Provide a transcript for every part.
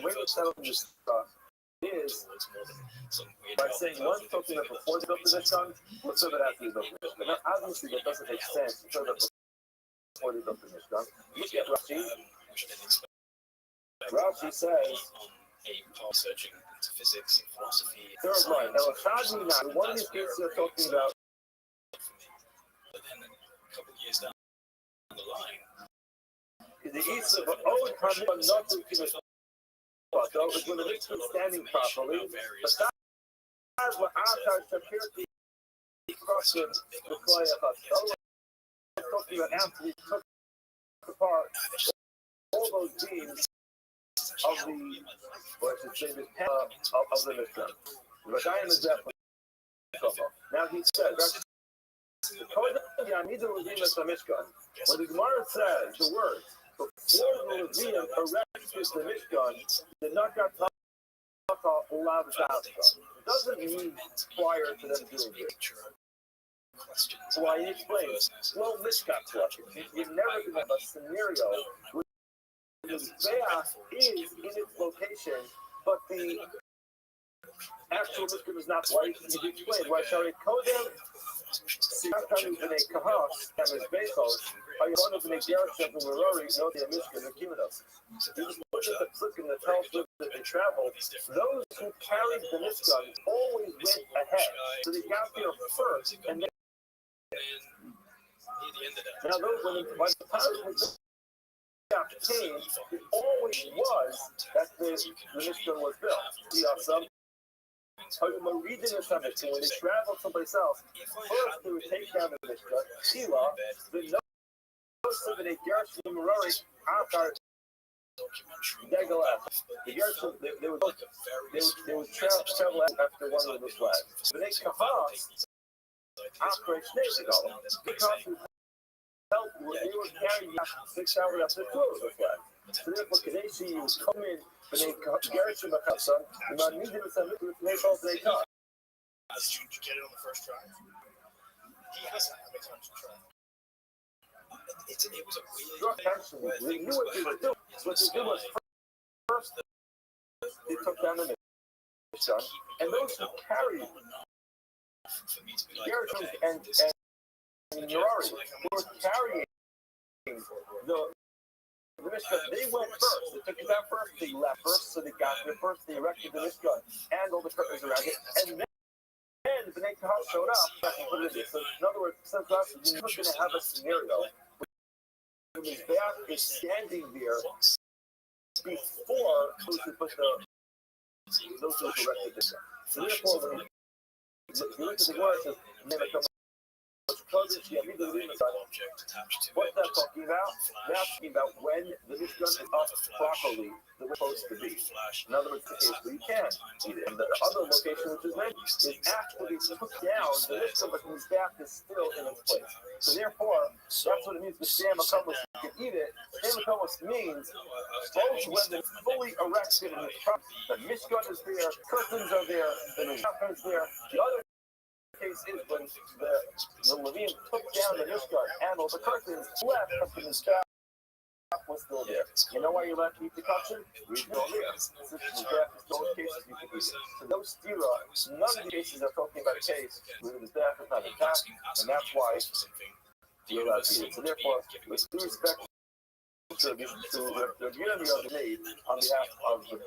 way to settle this stuff is by saying one's talking about before they built the Mishkan, what's over after they built the Mishkan. Now, obviously, that doesn't make sense to talk about before they built the Mishkan. Look at Rashi. Rashi says, searching into physics and philosophy. Third line. Now, one of these cases they're talking about. But then a couple of years down the line, the east of old Hamid not to finish. But is when the Mitzvah is standing properly. But that is what Akar Shapirti crossed the Klai of us. Talking about after we took apart all those beams of the, what I should say, the of the Mishkan. But I am a definite. Now he said, when the Gemara says the word before the Levium erected the Mishkan, did not got allowed to have it. Doesn't mean prior to them doing it. So I explains, well, Mishkan question. You never can have a scenario where the Mizbeach is in its location, but the actual Mishkan is not right. You explain why Shari Kodem. Sometimes in a kahas and his bezos, I want to make Gershon and Merari know the Mishkan and Kimanos. You just look at the plick and the tells them that they traveled. Those who carried the Mishkan always went ahead, so they got there first, and then now those women, by the time the Mishkan came, it always was that the Mishkan was built. See awesome. When they travel someplace else, first they would take down the Mishkan, Sila, then those of the Gershon and Merari, Akar, they go out. The Gershon, they would travel after one of the flags. But they Kahas, Akar, because they were carrying 6 hours after 2 of the flag. So therefore, they see you come in. When they Gershon Bakasam, you might need to send it to make all they got. Did you get it on the first try? He hasn't had a time to try. It was a weird they knew what they were doing. What they did was first they took down the Mishkan, and those who carried Gershon and Merari were carrying the Mishkan, they went first. They took it down first. They left first, so they got there first. They erected the Mishkan and all the curtains around it. And then the Bnei Kahal showed up. So in other words, since last you're not going to have a scenario where the Mizbeach is standing there before those who put those who erected the Mishkan. So therefore, when you look at the Gemara, it says, what's that talking about? That's talking about when the Mishkan is up properly the way it's supposed to be. In other words, the case where you can eat it. And the other location, which is mentioned, is actually took down the Mishkan, but the Mizbeach is still in its place. So therefore, that's what it means. The Stam Akamus, you can eat it. Stam Akamus means both when it's fully erected and the Mishkan is there, curtains are there, the Mishkan is there. The other case is when the Levim took down the Mishkan and all the curtains left, but the Mishkan was still there. You know why you're allowed to eat the kosher? It's still there. Since the Mizbeach is those cases you can eat it. So those stira, none of the cases are talking about a case where the Mizbeach is not attacked, and that's why you're allowed to eat it. So therefore, with due respect to the unity of the made on behalf of the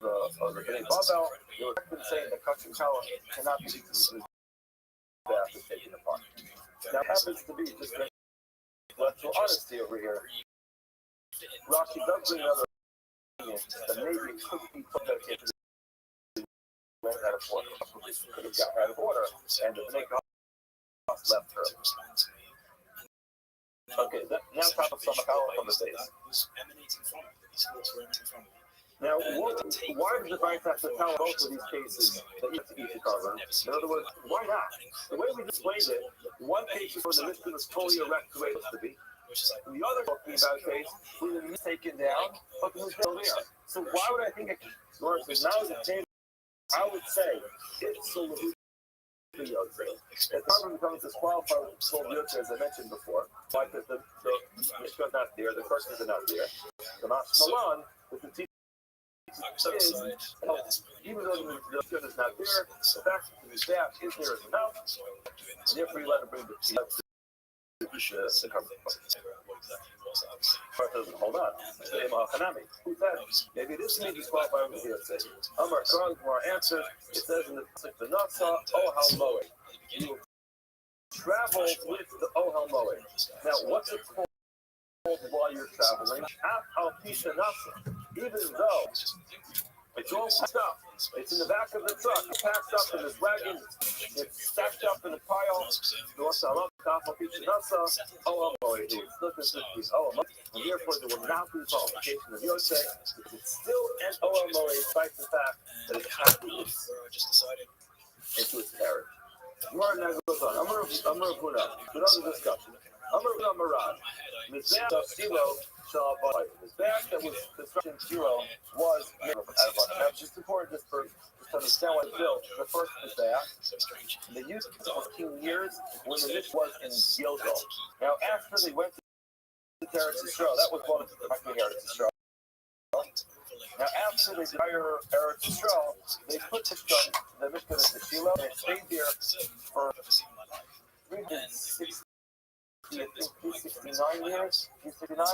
Bnei Babel, they were saying that Kachim Kala cannot be eaten with that is taken apart. Now, it happens to be just intellectual honesty over here. Rothschild does bring another opinion that maybe it could be put that it went out of order, could have got out of order, and the Bnei Babel left her. Okay, now top of Samakala from the base. Now, why does the Vice have to tell both of these cases that you have to eat the carbon? In other words, why not? The way we explained it, one case is where the Mishkan is fully erect the way it supposed to be. The other talking about a case where the Mishkan is taken down, but the Mishkan is still there. So why would I think it works? Now is the same. I would say it's so the carbon becomes disqualified with soul yoter, as I mentioned before. Like the Mishkan is not there, the curtains are not there. The Mas Malan with the is, even though the Mizbeach is not there, the fact that the Mizbeach is there is enough, and therefore you let it bring the cover. Part doesn't hold on. Who said? Maybe this may be qualified over here. Amar Kron, more answers. It says in the Nasa, Ohel Moed. You travel with the Ohel Moed. Now, what's it called while you're traveling? Al Pisha Nasa. Even though it's all packed up, it's in the back of the truck, it's packed up in this wagon, it's stacked up in a pile. And therefore, there will not be qualification of Yosef. It's still an Ohel Moed, despite the fact that it's packed into its carriage. More now goes on. Amar Huna, another discussion. Amar Huna Marad, Mizbeach Shilo shall abide. Mizbeach that was construction zero was made out of iron. Now, it's just important just to understand what it built. The first Mizbeach, they used it for 14 years when the mission was in Gilgal. Now, after they went to Eretz Yisrael, that was one of the Eretz Yisrael. Now, after they hire Eretz Yisrael, they put the Mishkan into Shiloh, and it stayed there for 369 years. 369,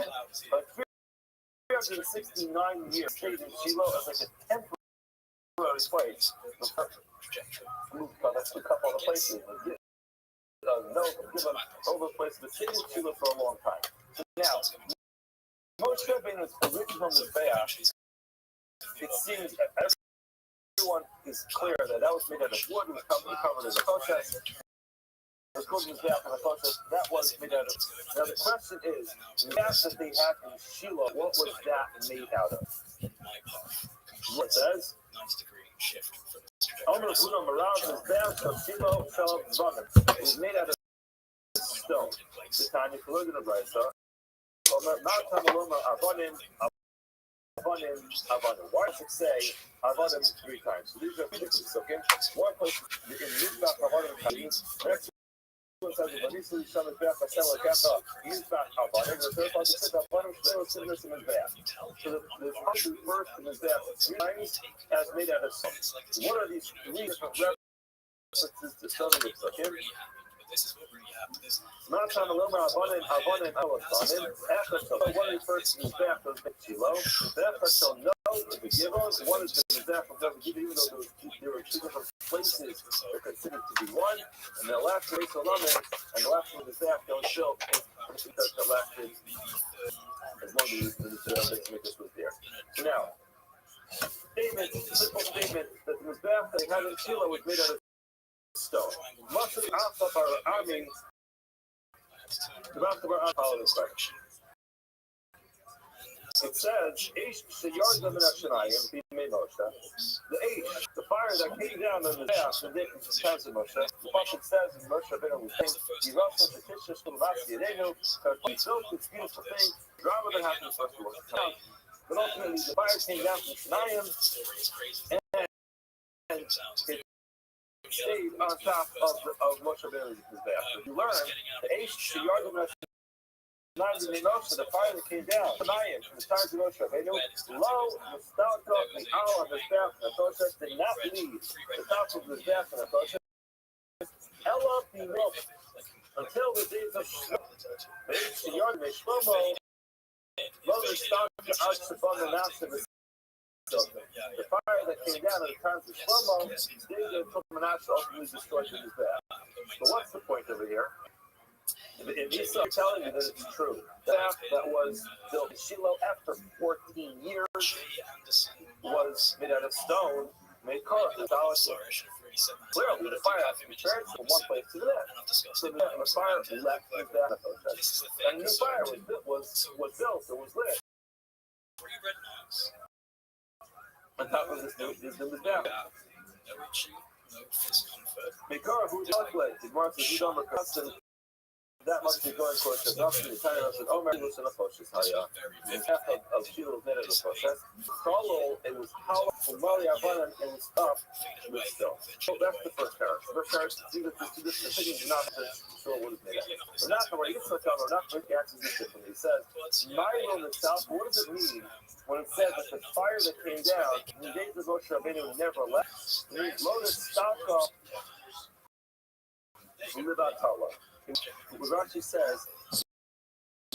but 369 years stayed in Shiloh as like a temporary place. That's a couple of places. Give them all those places, but stayed in Shiloh for a long time. So now, Moshe Rabbeinu's original Mizbeach, it seems that everyone is clear that was made out of wood, it was covered as a koshes. It was called Mizbeach and a koshes. That was made out of. Now the question is, the gas that they had in Shiloh, what was that made out of? What it says? Omer Huna Marav Mizbeach of Shiloh Shalom Zvanim. It was made out of stone. This time you can look at the Brisa. Why does it say Avanim 3 times? So these are 2 different okay? One place in Mizbeach Avanim means the next one says Vanisi Shem Mizbeach Hashem Lekata Mizbeach Avanim. The third part says Avanim Shleil Sidnus and Mizbeach. So the first Mizbeach 3 times as made out of stone. What are these 3 different references to stone okay? Matan Aloma Avanim Avanim one refers to Mizbeach of Shiloh. Therefore, shall know the Givos. One is the Mizbeach of David, even though there were 2 different places that are considered to be one. And the last place Alamin and the last one Mizbeach that was built that lasted as long as the Mikdash was there. So now, simple statement that the Mizbeach that they had in Shiloh was made out of stone. Most of the Alpha of our army, the rest of our follow this question. It says, the fire that came down on the path and did the Moshe. The prophet says in Moshe Rabbeinu was saying, he built this beautiful thing, rather than having the first one. But ultimately, the fire came down from Sinai and it stayed on top of Moshe Rabbeinu's Mizbeach. You learn the fire that came down from the times of Moshe Rabbeinu, low, nostalgia, the owl on the Mizbeach and the Kosher did not leave the top of the Mizbeach and the Kosher. Ella B'Milch until the days of Shlomo, low nostalgia out Shabbat and after the fire that came down at the times of Shlomo, David took Manasseh ultimately destroyed the Mizbeach. But what's the point over here? In Esau telling you that it's true. That was built in Shiloh after 14 years was made out of stone, made colorful. Clearly, the fire has to be transferred from one place to the next. So the fire left the process. And the new fire was built, it was lit. On top of this new Mizbeach. Mikara, who's calculated, the Gemara says, Udom Merkassin, that must be going for it. Not the entire of it. Omer was in a process. The half of Shiloh was made in a process. Kolol, it was hollow, from Mali Avanim, and it was up with stone. So that's the first paragraph. The first paragraph, see that this opinion is not sure what is made of. But not the way you took on, or not the answers is different. He says, my will itself, what does it mean when it said that the fire that came down in the days of Moshe Rabbeinu never left, it means Lotus Staka Livatala. What Rashi says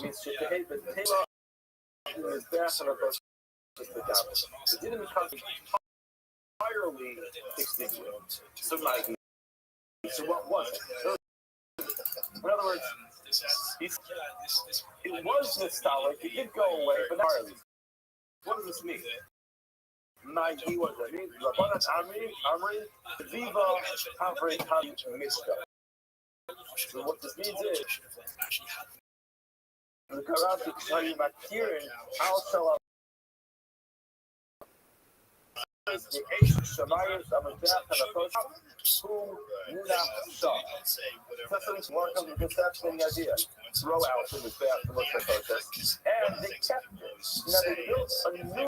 means to behave the Tela in his bath and above the Gabas. It didn't become entirely extinguished. So what was it? In other words, it was nostalgic, it did go away, but not entirely. What does this mean? Nagi, what does that mean? Rabbanan Amri, Viva Havre Ham Mishka. So what this means is, the Karabik Shari Makirin, Al Shalom. The Eish Shamayim Samazach and Approach who Munach Shah. That's one comes with this fascinating idea. Throw out in the bath and look at protest. And they kept it. Now they built a new.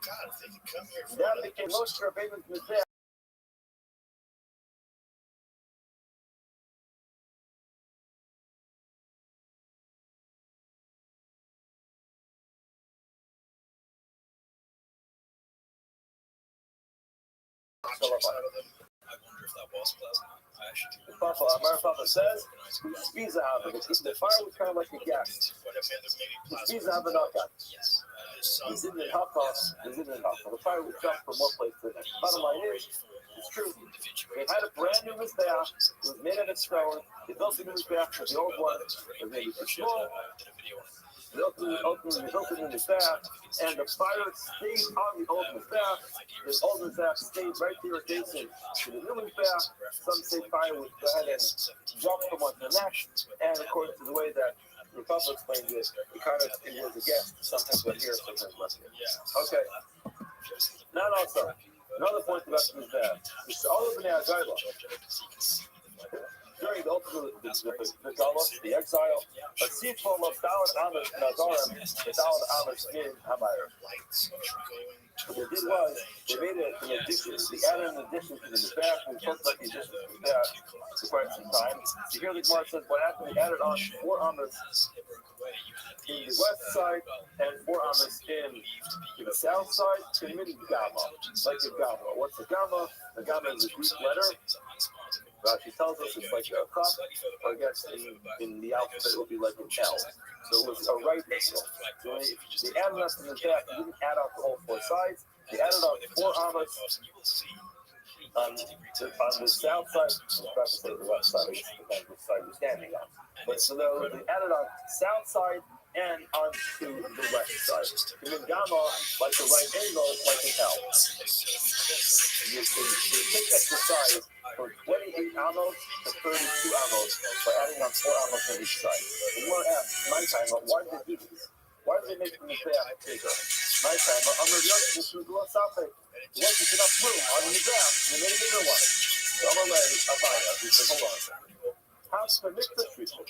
That became Moshe Rabbeinu's Mizbeach. I wonder if that was pleasant. The Papa says, the fire was kind of like a gas. The fire would jump from one place to the next. Bottom line is, it's true. They had a brand new Mizbeach. It was made out of stone. They built a new Mizbeach for the old one. It was maybe too small. They ultimately built it in the Mizbeach, and the fire stayed on the old Mizbeach. The old Mizbeach stayed right there adjacent to the new Mizbeach. Some say fire would go ahead and jump from one to the next, and according to the way that the Papa explained it, it was a guess. Sometimes we're here, sometimes we're here. Okay. Now also, another point about the Mizbeach. It's all of the Agayla. During the ultimate the exile, a sea full of Dalit Amish Nazarim, the Dalit Amish in Hamayr. What they did was, they made it an addition. They added an addition to the Mizbeach, and we talked about the addition to the Mizbeach for quite some time. So here the Gemara says, what happened? They added on 4 Amish in the west side and 4 Amish in the south side, committing Gamma, like a Gamma. What's a Gamma? The Gamma is a Greek letter. Rashi tells us it's like a cup, or I guess in the alphabet it would be like an L. So it was a right angle. So they added up in the back, they didn't add up the whole 4 sides. They added up 4 Amos on the south side. I was about to say the west side, it depends which side you're standing on. But so they added on south side and onto the west side. And then Gamma, like the right angle, like an L. You take exercise from 28 amos to 32 amos by adding on 4 amos on each side. And we're asked, my time, why did they do this? Why did they make the Mizbeach bigger? My time, I'm going to be this was a Safek. There wasn't enough room on the Mizbeach, and they made a bigger one. So I'm going to let Avaya, we said, hold on a second. How's the Mikdash treatment?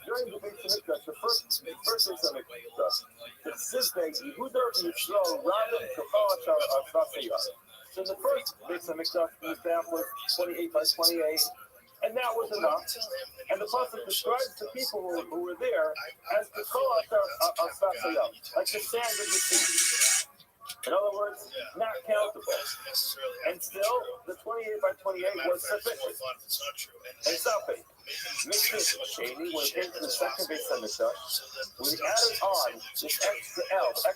During the Beit HaMikdash, the first Beit HaMikdash, the Sizbeg, Yehuda, Yisrael, Rabbi, Kochach, Ar-Sasayah. So the first Beit HaMikdash was 28 by 28, and that was enough. And the Pasuk describes the people who were there as the Kochach, Ar-Sasayah, like the sand of the sea. In other words, not countable. And still, the 28 by 28 was sufficient. And something. Mikdash Sheni, when it came to the second Beit HaMikdash, we added on this extra L, this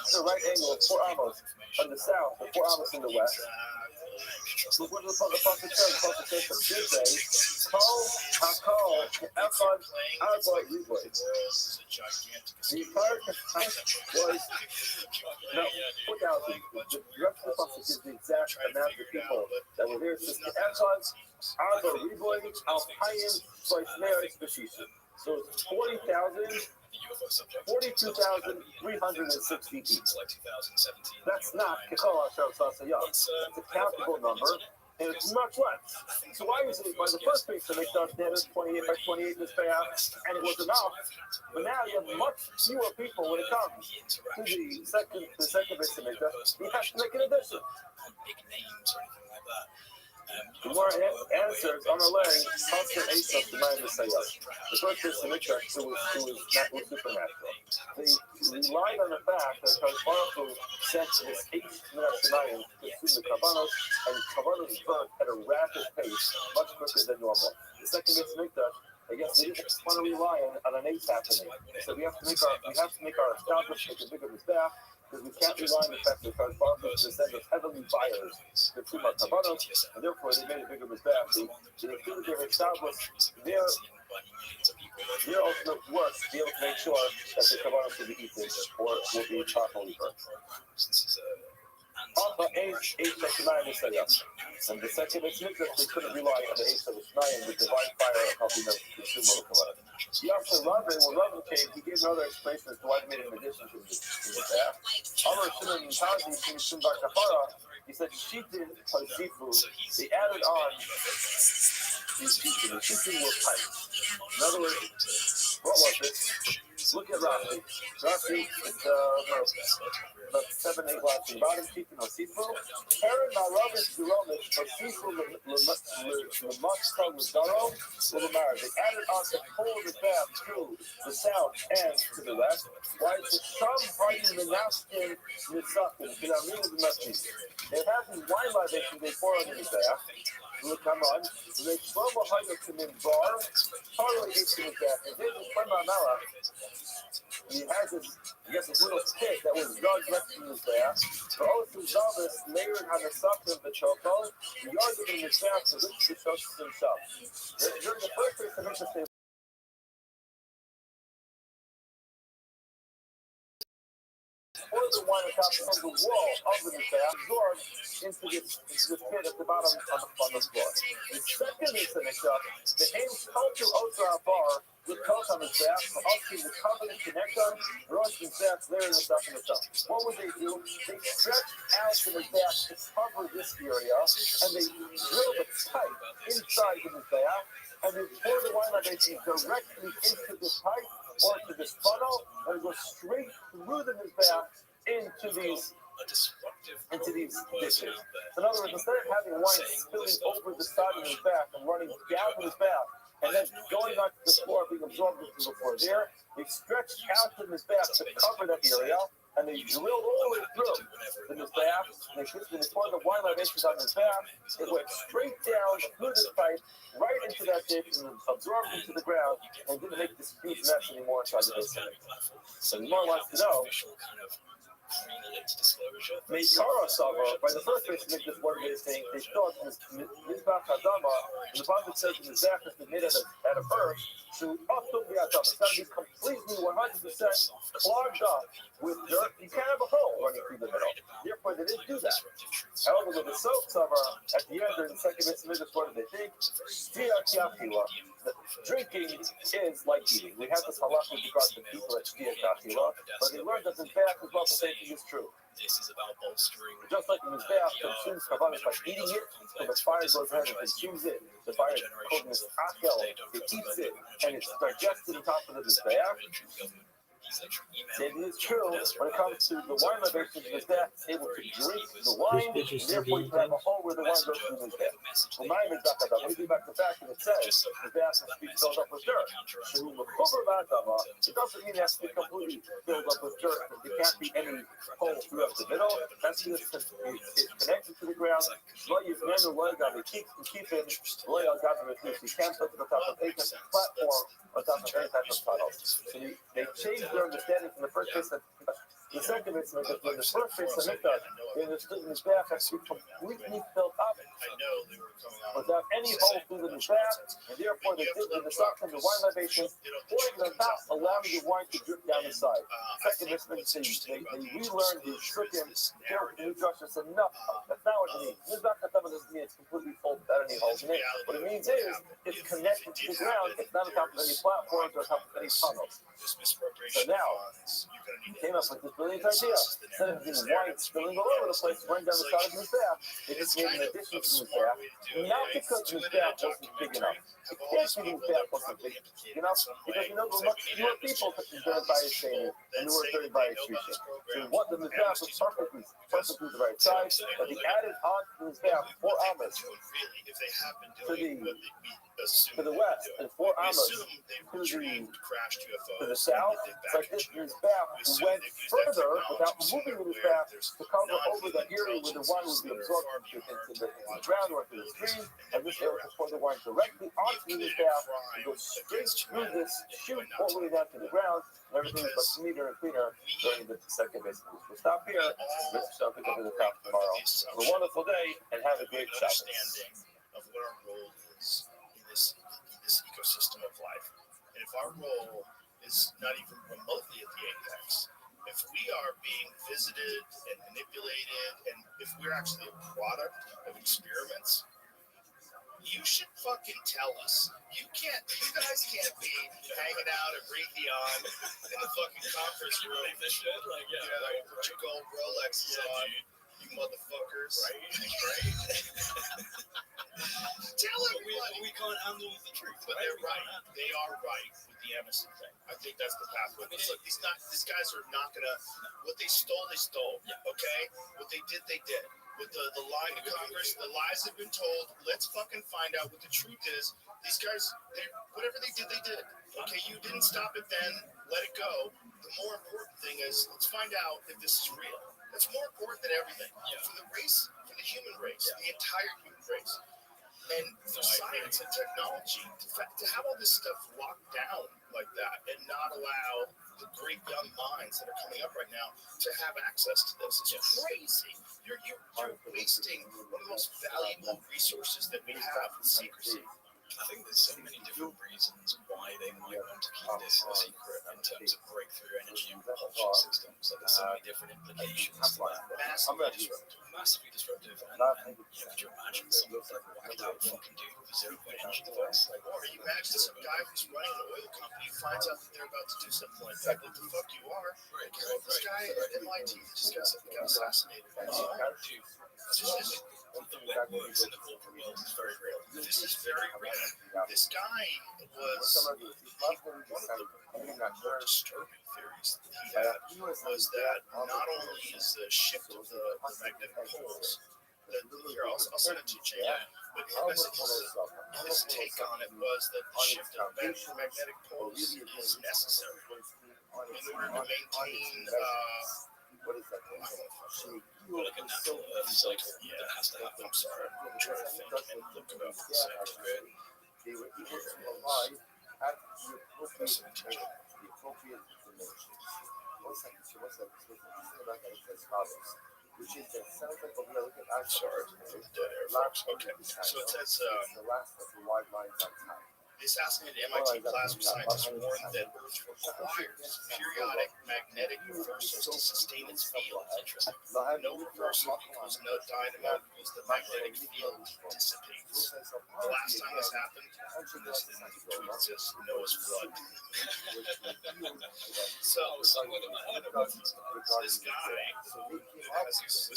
extra right angle of 4 amos on the south and 4 amos in the west. So what does the Pasuk say? The Pasuk says from Tuesday, Kol HaKol Echad Arba Riboy. The entire was 4,000. The rest of the Pasuk is the exact amount of people that were here. It says Echad Arba Riboy Alpayim Soisner B'Shisha. So it's 42,360 people. That's not Kekol Asher Sasayah. It's a countable number, and it's much less. So why is it by the first Beit HaMikdash they had 28 by 28 Mizbeach, and it was enough? But now you have much fewer people when it comes to the second Beit HaMikdash. You have to make an addition. The more answers on the laying, constant ace of the mind is sayah. The first is the Mikdash, who was supernatural. They relied on the fact that Baruch Hu sent this ace minat shemayim to consume the Karbanos, and Karbanos burnt at a rapid pace, much quicker than normal. The second is Mikdash. I guess they didn't want to rely on an ace happening. So we have to make our establishment a bigger mizbeach, because we can't rely on the fact that Baruch Hu is going to send us heavenly buyers to consume our Karbanos, and therefore they made a bigger mizbeach. They included their established their ultimate work to be able to make sure that the Karbanos will be eaten or will be properly burnt. And the second is that they couldn't rely on the Eish of the Shemayim, the divine fire helping them consume all the Karbanos. He asked Rabbi, when Rabbi came, he gave another explanation as to why he made an addition to this staff. He said, Shitin Pasifu, they added on these Shitin. The Shitin were pipes. In other words, what was it? Look at Rabbi. Rabbi is about 7-8 lines in bottom, Shitin Pasifu. Karen Maravis Duromish, Pasifu Lamatzka Lugaro, Ulamar. They added on to pull the bath to the south and to the west. Why is it some writing the Naskin Mitzakin, Pinamina the Masjid? They have these wine libations they pour under the bath. Look, come on. They throw behind the Kamin bar, totally gets to the bath. And then the Pramamara, he has this, I guess, this little pit that was dug next to his bath. For also Zavis layered on the sucker of the choco, the yard of the bath to reach the choco himself. During the first place, the Mishnah pour the wine on top of the wall of the mizbeach, absorbed into this pit at the bottom on the floor. The second is the Mishnah, the Haim Kultu Otzar Bar with coat on the mizbeach, for also the covenant connection, Rosh Mizbeach, there in the stuff in the top. What would they do? They stretched out the mizbeach to cover this area, and they drilled a pipe inside the mizbeach, and they pour the wine libation directly into this pipe, or to this funnel, and it goes straight through the mizbeach into these dishes. So in other words, instead of having wine spilling over the side of the mizbeach and running down the mizbeach, and then going onto the floor, being absorbed into the floor there, they stretched out the mizbeach to cover that area, and they drilled all the way through the mizbeach, and they poured the wine libations on the mizbeach. It went straight down through this pipe, right into that dish, and absorbed into the ground, and didn't make this huge mess anymore inside the base. So the more wants to know, Meikara Sava, by the first place to make this word based thing, they thought this Mizbach Hadama, the Bible says the Mizbach has been made out of earth, to Atum Biatam. It's got to be completely 100% clogged up with dirt. You can't have a hole running through the middle. Therefore, they didn't do that. However, with the soap cover, at the end, during the second mitzvah, what do they think? Drinking is like eating. We have this halacha with regards to people at Shtia Kachila, but they learned that the Mizbeach as well, the same thing is true. Just like the Mizbeach consumes Karbanos by eating it, so the fire goes ahead and consumes it. The fire is called Akel, it eats it, and it's digested on top of the Mizbeach. It is true when it comes to the wine libation, the Mizbeach is able to drink the wine, and therefore you can have a hole where the wine goes through the Mizbeach. Well, my Mizbeach, when you go back to the fact that it says the Mizbeach has to be filled up with dirt. So it doesn't mean it has to be completely filled up with dirt. There can't be any hole throughout the middle. That's because it's connected to the ground. You can't put it on top of any platform on top of any type of tunnel. So they changed their understanding from the first place that the second mitzvah, when the first place of Mikdash, they understood the Mizbeach has to be completely filled up without any hole through the Mizbeach, and therefore they did the Nisach and the wine libation, pouring it on top, allowing the wine to drip down the side. Second mitzvah, they relearned the Shrikim, the new Joshua said, no, that's not what it means. Mizbeach doesn't mean it's completely full without any holes in it. What it means is, it's connected to the ground, it's not on top of any platforms or on top of any tunnels. So now, he came up with this brilliant idea. Instead of having wine spilling all over the place, running down the side of the Mizbeach, they just made an addition to in his bath, not because his bath wasn't big enough. It can't be his bath wasn't big enough, because there were much fewer people during by his Sheni than there were during by his Rishon. So what the bath was perfectly the right size, but he added on to his bath 4 amas to the west and 4 amas to the south. But his bath went further without moving in his bath to cover over the area where the wine would be absorbed into the ground or into the stream, and this area to pour the wine directly onto his bath and go straight through this chute all the way down to the ground, and everything is much neater and cleaner during the second basically. We'll stop here. Let's pick up to the top tomorrow. Have a wonderful day and have a great Shabbos. Of what our role is in this ecosystem of life. And if our role is not even remotely at the apex, if we are being visited and manipulated, and if we're actually a product of experiments, you should fucking tell us. You guys can't be hanging out at Raytheon in the fucking conference room. Put your gold Rolexes on, you motherfuckers. Right? Tell everybody. We can't handle the truth. But they're right. They are right with the Emerson thing. I think that's the pathway. But look, these guys are not gonna. What they stole, they stole. Okay. What they did, they did. With the lying to Congress, the lies have been told. Let's fucking find out what the truth is. These guys, whatever they did, they did. Okay, you didn't stop it then. Let it go. The more important thing is, let's find out if this is real. That's more important than everything. For the race, for the human race, the entire human race. And for science and technology, to have all this stuff locked down like that and not allow the great young minds that are coming up right now to have access to this is crazy. You're wasting one of the most valuable resources that we have in secrecy. I think there's so many different reasons why they might want to keep this a secret in terms of breakthrough energy and propulsion systems. Like there's so many different implications to that. Massively disruptive. And could you imagine something like whacked out fucking dude with a 0-point energy device? Like, or you imagine some guy who's running an oil company finds out that they're about to do something like that. What the fuck you are? Like, this guy at MIT just got assassinated. Dude, the wet works in the corporate world is very real. This is very real. This guy was one of the more disturbing theories that he had was that not only is the shift of the magnetic poles, that here I'll send it to you, Jay, but his take on it was that the shift of magnetic poles is necessary in order to maintain what is that? like a natural earth cycle that has to happen. I'm sorry, I'm trying to think and look it up for a second. They were able to provide at the appropriate dimension. What's that? Which is that sounds like we are looking at. Sorry, dead air, folks. Okay, so it says the last of the wide lines on time. This assassinated MIT plasma scientist warned that Earth requires periodic magnetic reversals to sustain its field. Interesting. No reversal equals no dynamo equals the magnetic field dissipates. The last time this happened, this says Noah's flood. So, this guy has this,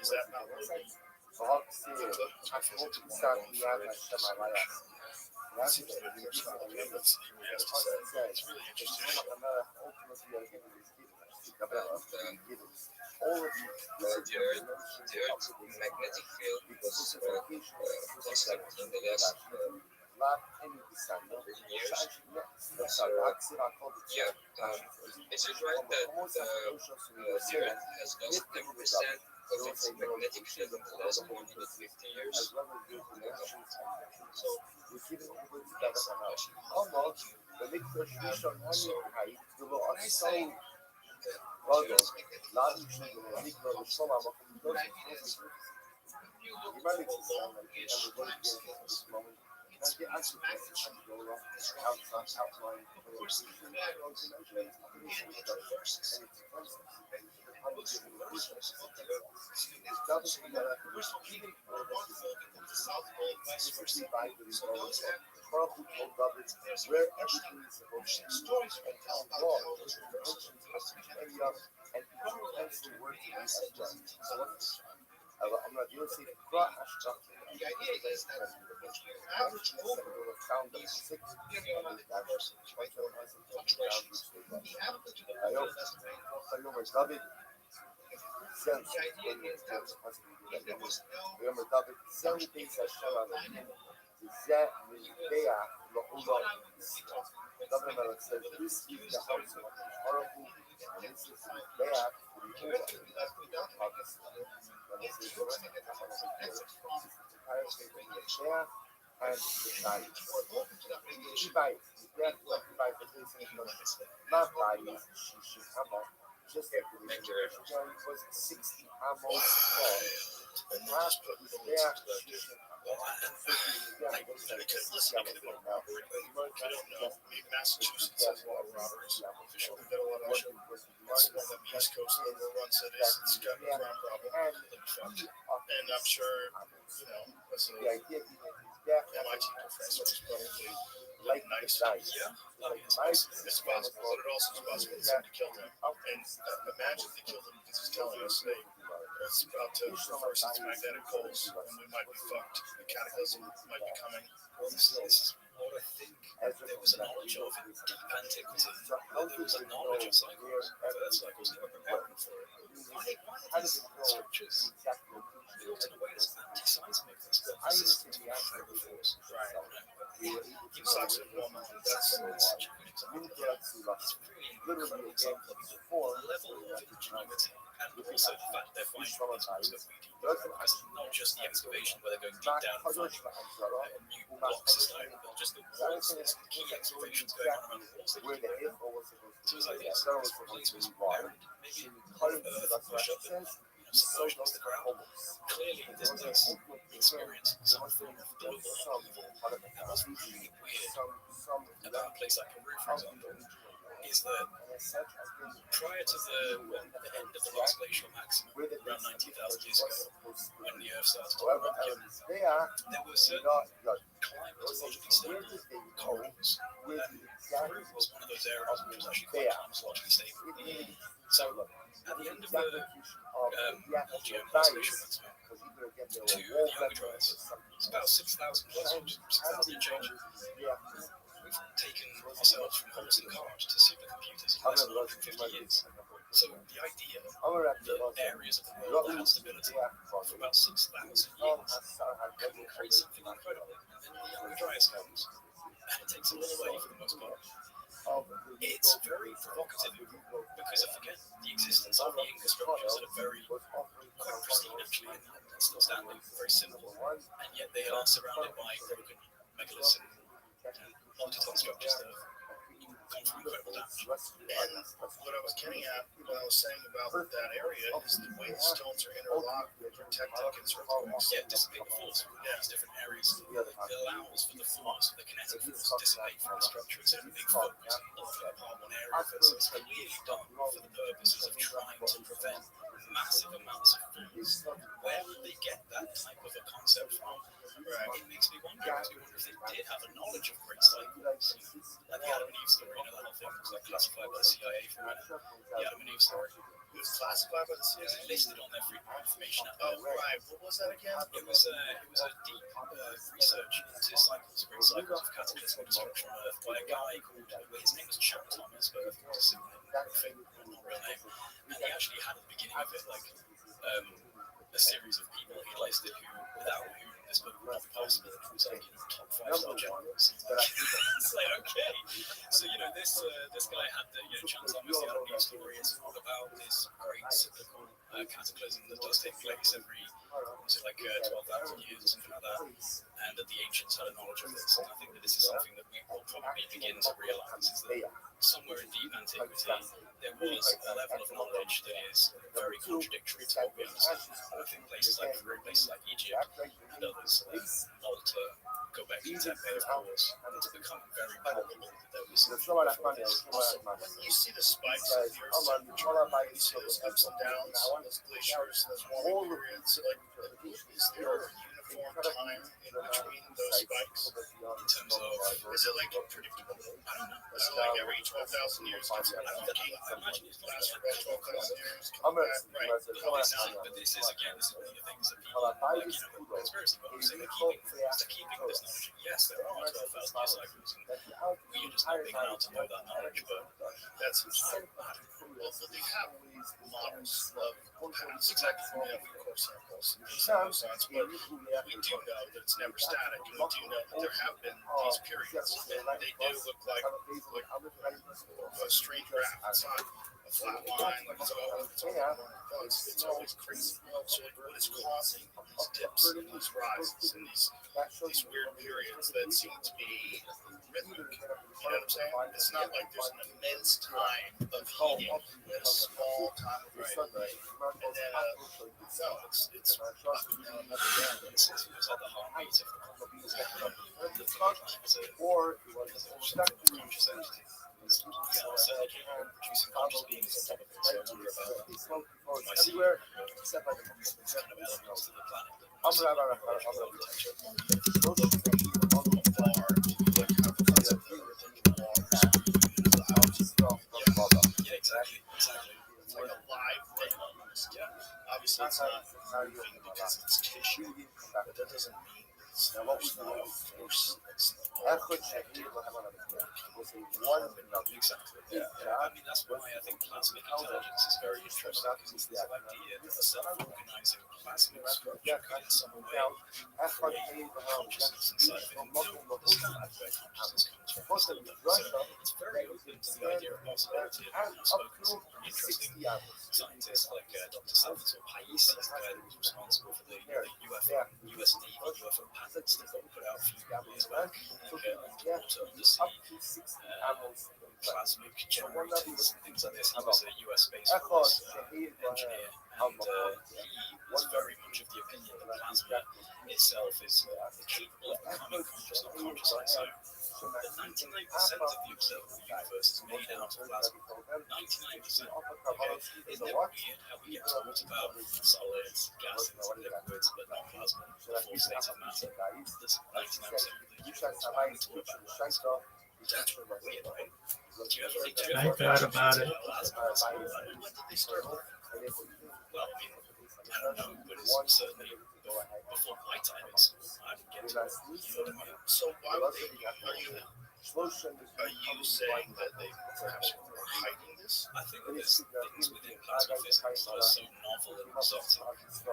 is that not Loki? The Earth's magnetic field was constant in the last years. Is it right that the Earth has lost 10% of its magnetic field in the last 150 years? So, Ama diyorsun ki kura aşağı. The idea is that if you average over these fluctuations, the amplitude of the field doesn't make David sen the idea is that if there was no David sen pensa chamada Zé Veia Lohulo David na cel plus is the house of horrible and this is Veia eventually that we don't have this if you look at it as an exit from Veia and the side you are open to that radiation. by not by she just was 60 almost more. And then just put Is bullets there into that dude. I couldn't listen to anything about robbery. I don't know. Maybe Massachusetts has a lot of robberies. For sure, we've got a lot of shit. It's one of the East Coast run cities. It's got a crime problem. They're fucked. And I'm sure, you know, as a The idea being that MIT professor is probably like nice. dice. Yeah. It's It's possible, but it also is possible that somebody killed him. And imagine if they killed him because he's telling us, hey, it's about to reverse its magnetic poles, and we might be fucked. The cataclysm might be coming. This is what I think there was a knowledge of in deep antiquity. There was a knowledge of cycles, of earth cycles, they were preparing for it. Why are these structures built in a way that's anti-seismic? That's got resistant to incredible force. Right. Sucks at the moment. That's That's such a good example. It's really an incredible example of the level of ingenuity and also the fact they're finding these ones that we do. Because not just the excavation where they're going deep down and finding new blocks of stone, but just the walls, there's key excavations going on around the walls. where the hip was supposed So to it's be. like this That was place supposed to was be wide. buried, maybe Colored earth push up and submersion into the ground. Clearly, this place experienced some form of global upheaval. And what's really weird about a place like Peru, for example, is that prior to the end of the last glacial maximum, around 19,000 years ago, when the Earth started to warm up again, there were certain climatologically stable corals. Peru was one of those areas which was actually quite climatologically stable. So, at the end of the LGM last glacial maximum, to the Younger Dryas, it's about 6,000 years, 6,000 and change. We've taken ourselves from holes in cars to supercomputers in less than 150 years. So the idea that areas of the world that had stability for about 6,000 years could create something incredible. And then the Younger Dryas comes, and it takes it all away for the most part. It's very provocative because of, again, the existence of the Inca structures that are very, quite pristine actually, and still standing, very simple. And yet they are surrounded by broken megaliths and multi-ton structures that have gone through incredible damage. And what I was getting at, what I was saying about that area, is the way the stones are interlocked, protected against earthquakes. Yeah, dissipate the force from these different areas. It allows for the force, the kinetic force, to dissipate from the structure. It's a big focus upon one area of it. So it's clearly done for the purposes of trying to prevent massive amounts of force. Where would they get that type of a concept from? Right. It makes me wonder. If they did have a knowledge of great cycles, like the Adam and Eve story, you know, that whole thing was like classified by the CIA for a minute. The Adam and Eve story. It was classified by the CIA. It was listed on their Freedom of Information Act. Oh, right. What was that again? It was a deep research into cycles, great cycles of cataclysmic destruction on Earth by a guy called, his name was Chuck Thomas, but I think it was a fake, not real name. And he actually had at the beginning of it like a series of people he listed without whom this book would not be possible. It was like, you know, top 5-star generals. It's like, okay. So, you know, this guy had the, you know, Chuck Thomas, the Adam and Eve story. It's all about this great cyclical cataclysm that does take place every, was it like 12,000 years or something like that? And that the ancients had a knowledge of this. And I think that this is something that we will probably begin to realize is that somewhere in deep antiquity, there was a level of knowledge that is very contradictory to what we understand. I think places like Peru, places like Egypt, and others, Malta, Quebec, Tempe, of course, it's become very probable that there was something before this. When you see the spikes of the Earth's temperature, you see those ups and downs, those glaciers, those warming periods, like, is there a uniform time in between those spikes? In terms of, Is it like predictable? I don't know. Is it like every 12,000 years? I don't think I imagine it's not Lasts for about 12,000 years. I'm gonna Right. probably not, but this is again, this is one of the things that people like, conspiracy books say they're keeping this knowledge. Yes, there are 12,000 year cycles, and we are just not big enough to know that knowledge, but That's well, so they have models of patterns, exactly core samples, science, but we do know that it's never static, and we do know that there have been these periods, and they do look like a strange graph. It's not a flat line, like it's always crazy. So like what is causing these dips and these rises and these weird periods that seem to be rhythmic? You know what I'm saying? It's not like there's an immense time of heating and a small time of right. And then no, it's it's like the heartbeat of the planet or conscious entity. Producing conscious beings on top of it. So I wonder about everywhere except by the kind of elements to the planet. Yeah, exactly. It's like a live thing almost. Yeah. Obviously, it's not moving because it's tissue, but that doesn't mean it's not a force. Exactly. Yeah. I mean, that's why I think plasmic intelligence is very interesting, because it's this idea that a self-organizing plasmic structure could in some way create consciousness inside of it. This is where consciousness comes from. So it's very open to the idea of possibility. And I've spoken to some interesting scientists like Dr. Salvatore Pais, the guy that was responsible for the UFO, US Navy UFO patents that got put out a few years back, underwater, undersea plasmic generators and things like this. He was a US Space Force engineer, and he was very much of the opinion that plasma itself is capable of becoming conscious, not consciously so. But 99% of the observable universe is made out of plasma. 99%. Okay? Isn't it weird how we get taught about solids, gases, and liquids, but not plasma, the four states of matter? That's 99% of the universe. Why are we taught about that? That's weird, right? I thought about it. When did they start? Well, I mean, I don't know, but it's certainly before my time in school. I didn't get to it. You know what I mean? So why would they? Are you saying that they perhaps were hiding this? I think that there's things within plasma physics that are so novel and exotic,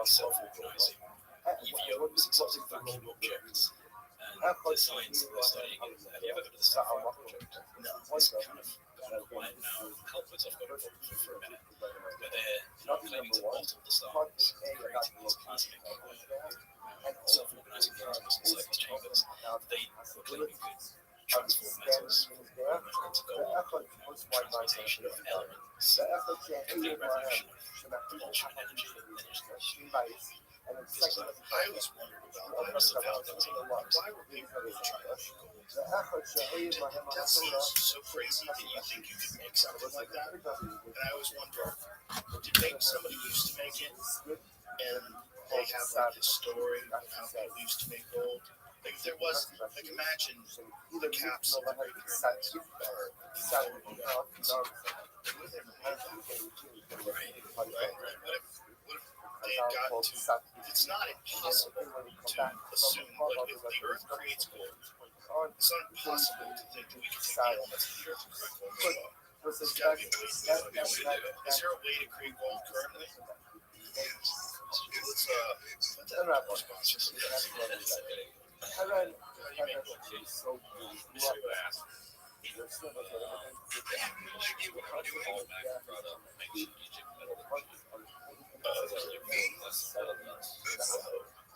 self-organizing EVOs, exotic vacuum objects, and the science that they're studying. Have you ever heard of the Sapphire Project? No. It's kind of gone quiet now. Help us, I've got it for a minute. But they're claiming to bottle the stars, creating these plasmic self-organizing plasmas inside these chambers. They were claiming could transform metals from metal to gold, transmutation of elements, complete revolution of propulsion energy. I always wondered about that. Why were people really trying to make gold? That seems so crazy that you think you could make something like that. And I always wonder, did somebody used to make it, and they have like this story of how people used to make gold? Like if there was, like imagine the caps of the Great Pyramids are they had gotten to, it's not impossible to assume, like if the Earth creates gold, it's not impossible to think that we can take the elements of the Earth and create gold. There's got to be a way to do it. Is there a way to create gold currently? Let's put that up for sponsors. How do you make gold? So I asked.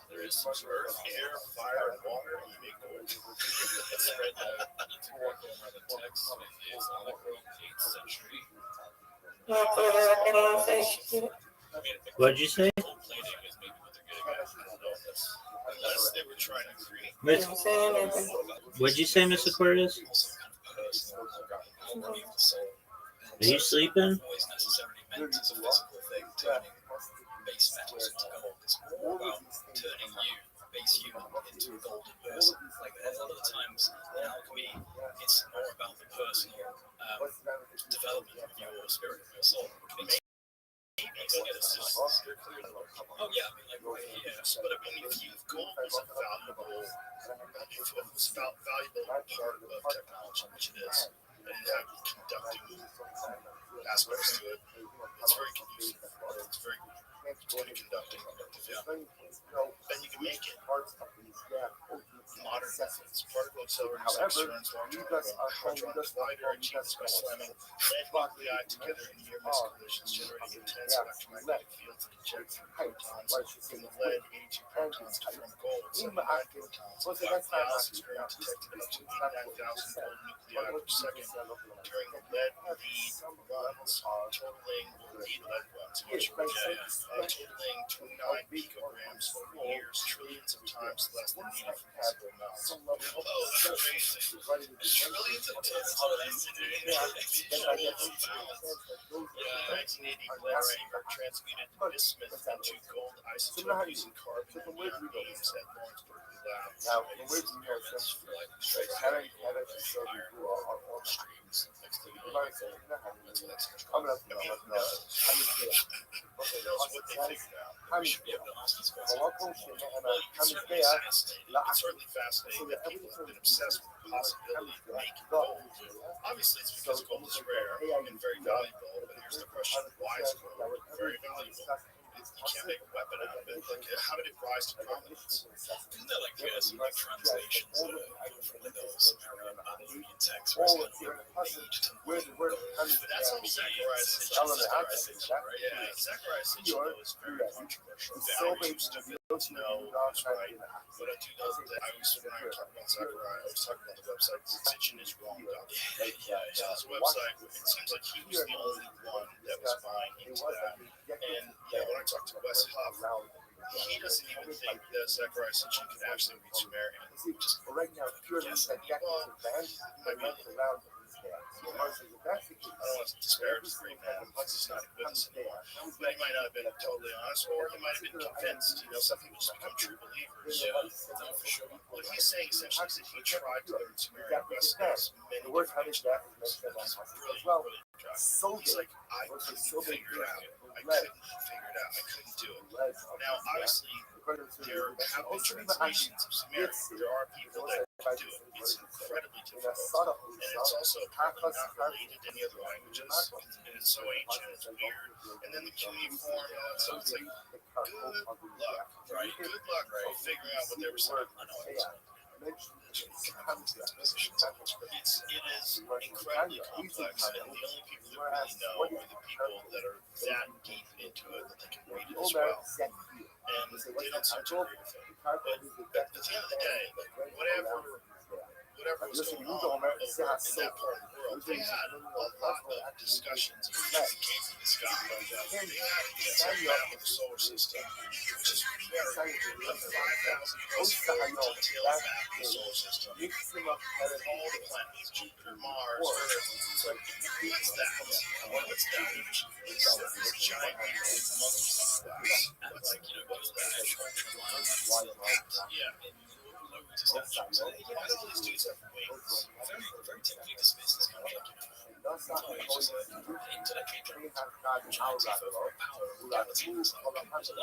There is some earth, air, fire, and water, and you make gold. It's spread into Roman texts of the Islamic 8th century. What'd you say? Gold plating is maybe what they're getting at. I don't know if that's unless they were trying to create. What'd you say, Miss Aquarius? Also kind of personal quality of the soul. Are you sleeping? Always necessarily meant as a physical thing, turning base metals into gold. It's more about turning you, base Yes, but I mean, if gold was a valuable, if it was a valuable part of technology, which it is, and it had conducting aspects to it, it's very conducive. It's very good at conducting. Yeah. And you can make it modern methods. Particle accelerators, externs, large hadron collider achieves by slamming lead nuclei together in near-miss collisions, generating intense electromagnetic fields that eject through protons from the lead 82 protons to form gold 79 protons. Gauss experiment detected up to 89,000 gold nuclei per second during the lead runs, totaling lead runs, totaling 29 picograms over years, trillions of times less than needed for physical amounts. Oh, that's amazing. Trillions of times. Yeah, 1980, Glenn Sanger transmuted bismuth into gold isotope using carbon and neon beams at Lawrence Berkeley Lab. Now, the way to experiments for like iron streams next to the who knows what they figured out? We should be able to ask these questions. It's certainly fascinating that people have been obsessed with the possibility of making gold. Obviously, it's because gold is rare and very valuable, but here's the question: why is gold very valuable? You can't make a weapon out of it. Like, how did it rise to prominence? Isn't that like some like translations from like those Babylonian texts where it's like That's how Zachariah Sitchin, right? Yeah, Zachariah Sitchin is very controversial. I used to know who's right, but I do know that I always, when I talk about Zachariah, I always talk about the website. Sitchin is wrong about it. So his website, it seems like he was the only one that was buying into that. And yeah, when I talked to Wes Huff, he doesn't even think that Zachariah Sitchin could actually read Sumerian. Just guessing. Well, I mean, I don't want to disparage the great man because he's not with us anymore. But he might not have been totally honest, or he might have been convinced. Some people just become true believers. Yeah, no, for sure. What he's saying essentially is that he tried to learn Sumerian recipes many different times. He's brilliant. He's like, I couldn't figure it out. I couldn't do it. Now, obviously, there have been translations of Sumerian. There are people that can do it. It's incredibly difficult. And it's also apparently not related to any other languages. And it's so ancient, it's weird. And then the cuneiform, so it's like, good luck, right? Good luck figuring out what they were saying. I know it is. It is incredibly complex, and the only people that really know are the people that are that deep into it that they can read it as well. And they don't seem to agree with it. But at the end of the day, whatever was going on over in that part of the world, they had a lot of discussions of things that came from the sky. They had a map of the solar system, which is very a 5,000 detailed map of the solar system of all the planets, Jupiter, Mars, Earth. So what's that? What's that? It's this giant monkey glass. What's like, what's that? Yeah. Why do all these dudes have wings? Very typically dismissed as kind of like, it's just intellectually driven giants of power of galaxy. There's a lot of references.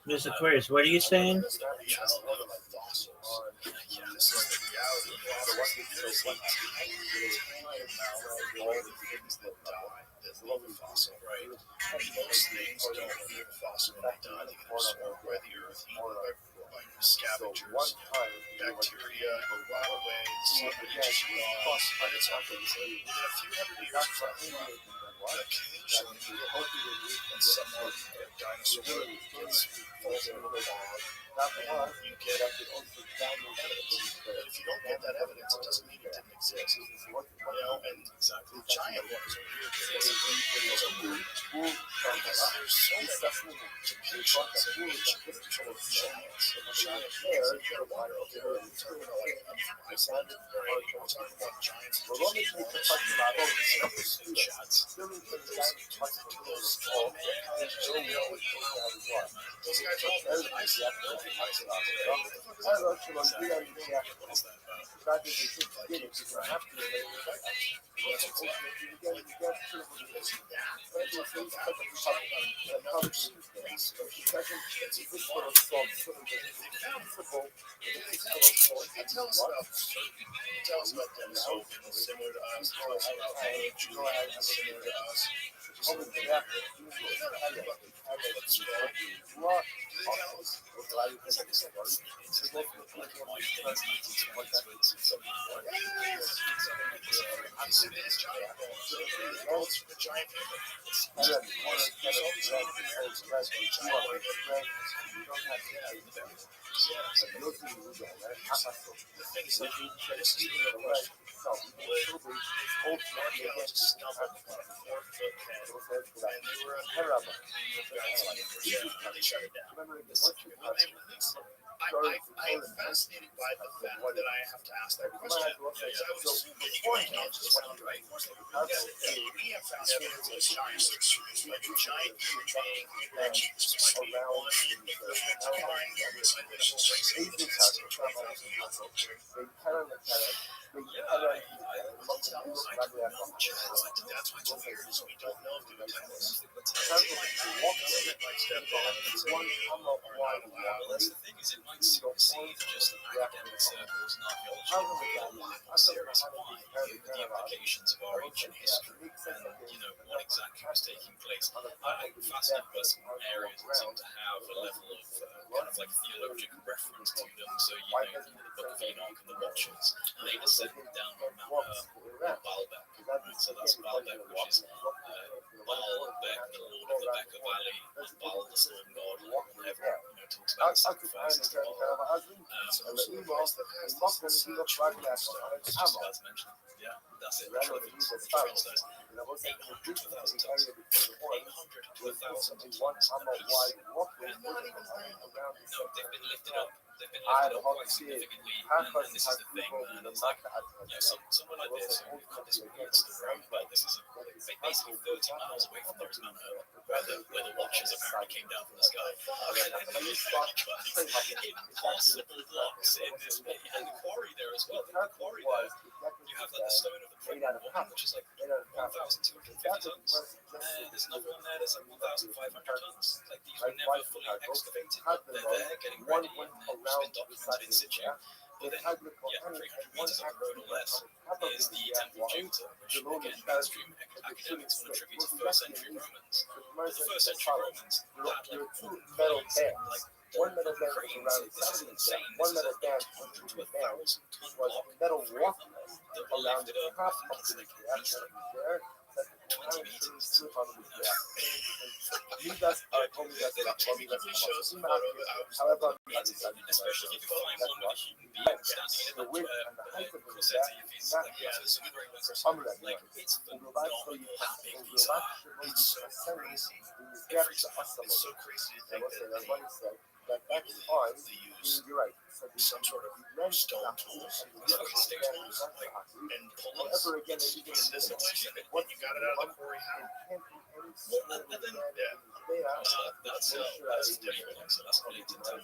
Miss Aquarius, what are you saying? This is the reality of all the things that die that leave a fossil, right? Most things don't leave a fossil when they die. They get absorbed by the earth, eaten by scavengers, bacteria, rot away, the sun reaches loss, and it's happened. Within a few hundred years of time, occasionally, and someone, a dinosaur, falls into the bog, and you get evidence. But if you don't get that evidence, it doesn't mean it didn't exist. And exactly, the giant ones are weird. Those are weird. Because there's so many depictions of ancient giants. Giant bears, you gotta wonder, okay, we're talking about like Iceland, right? We're talking about giants. We're only talking about shots. Those tall men, those guys are all from Iceland. Tell us about them. So similar to us. Tell us about similar to us. I'm fascinated by the fact that I have to ask that question. Because I would assume that you can't just sound right. We have fascinated with giants, like a giant human being, which might be one equivalent to mine, that's what's weird is we don't know if they're timeless. Well, that's the thing, is it might supersede just academic circles and archaeology. A lot more serious why the implications of our ancient history and what exactly was taking place. I'm fascinated by some areas that seem to have a level of kind of like theological reference to them. So the Book of Enoch and the Watchers, they descended down on Mount Baalbek. Right? So that's Baalbek, which is Baalbek, the Lord of the Becher Valley, and Baal, the storm god, and everyone talks about the sacrifices to Baal. Yeah, that's it. The trophies. 800 to 1,000 tons. 800 to 1,000 tons apiece. No, they've been lifted up. They've been lifted up quite significantly, and this is the thing, man. It's like, somewhere like this, we've got this weird story, but this is basically 30 miles away from there is Mount Hermon, where the Watchers apparently came down from the sky. Impossible blocks in this pit, and the quarry there as well. The quarry there, you have like the stone of the pregnant woman, which is like 1,250 tons. There's another one there that's like 1,500 tons. Like these were never fully excavated, but they're there getting ready, and they've been documented in situ. But then, 300 meters up the road or less is the Temple of Jupiter, which again, mainstream academics will attribute to first century Romans. But the first century Romans had like metal cranes. This is insane. This is a 100 to 1,000 ton block that were lifted up. I think it's like at least 20 meters. Especially if you find one with a human being standing in it, Corsetti, if he's like, this is a great one. Like, it's phenomenal how big these are. It's so crazy. It's so crazy to think that they use some sort of stone tools, fucking stick tools, and pulleys. Is this a way when you got it out of the quarry? How? Well, and then, that's different. So that's related to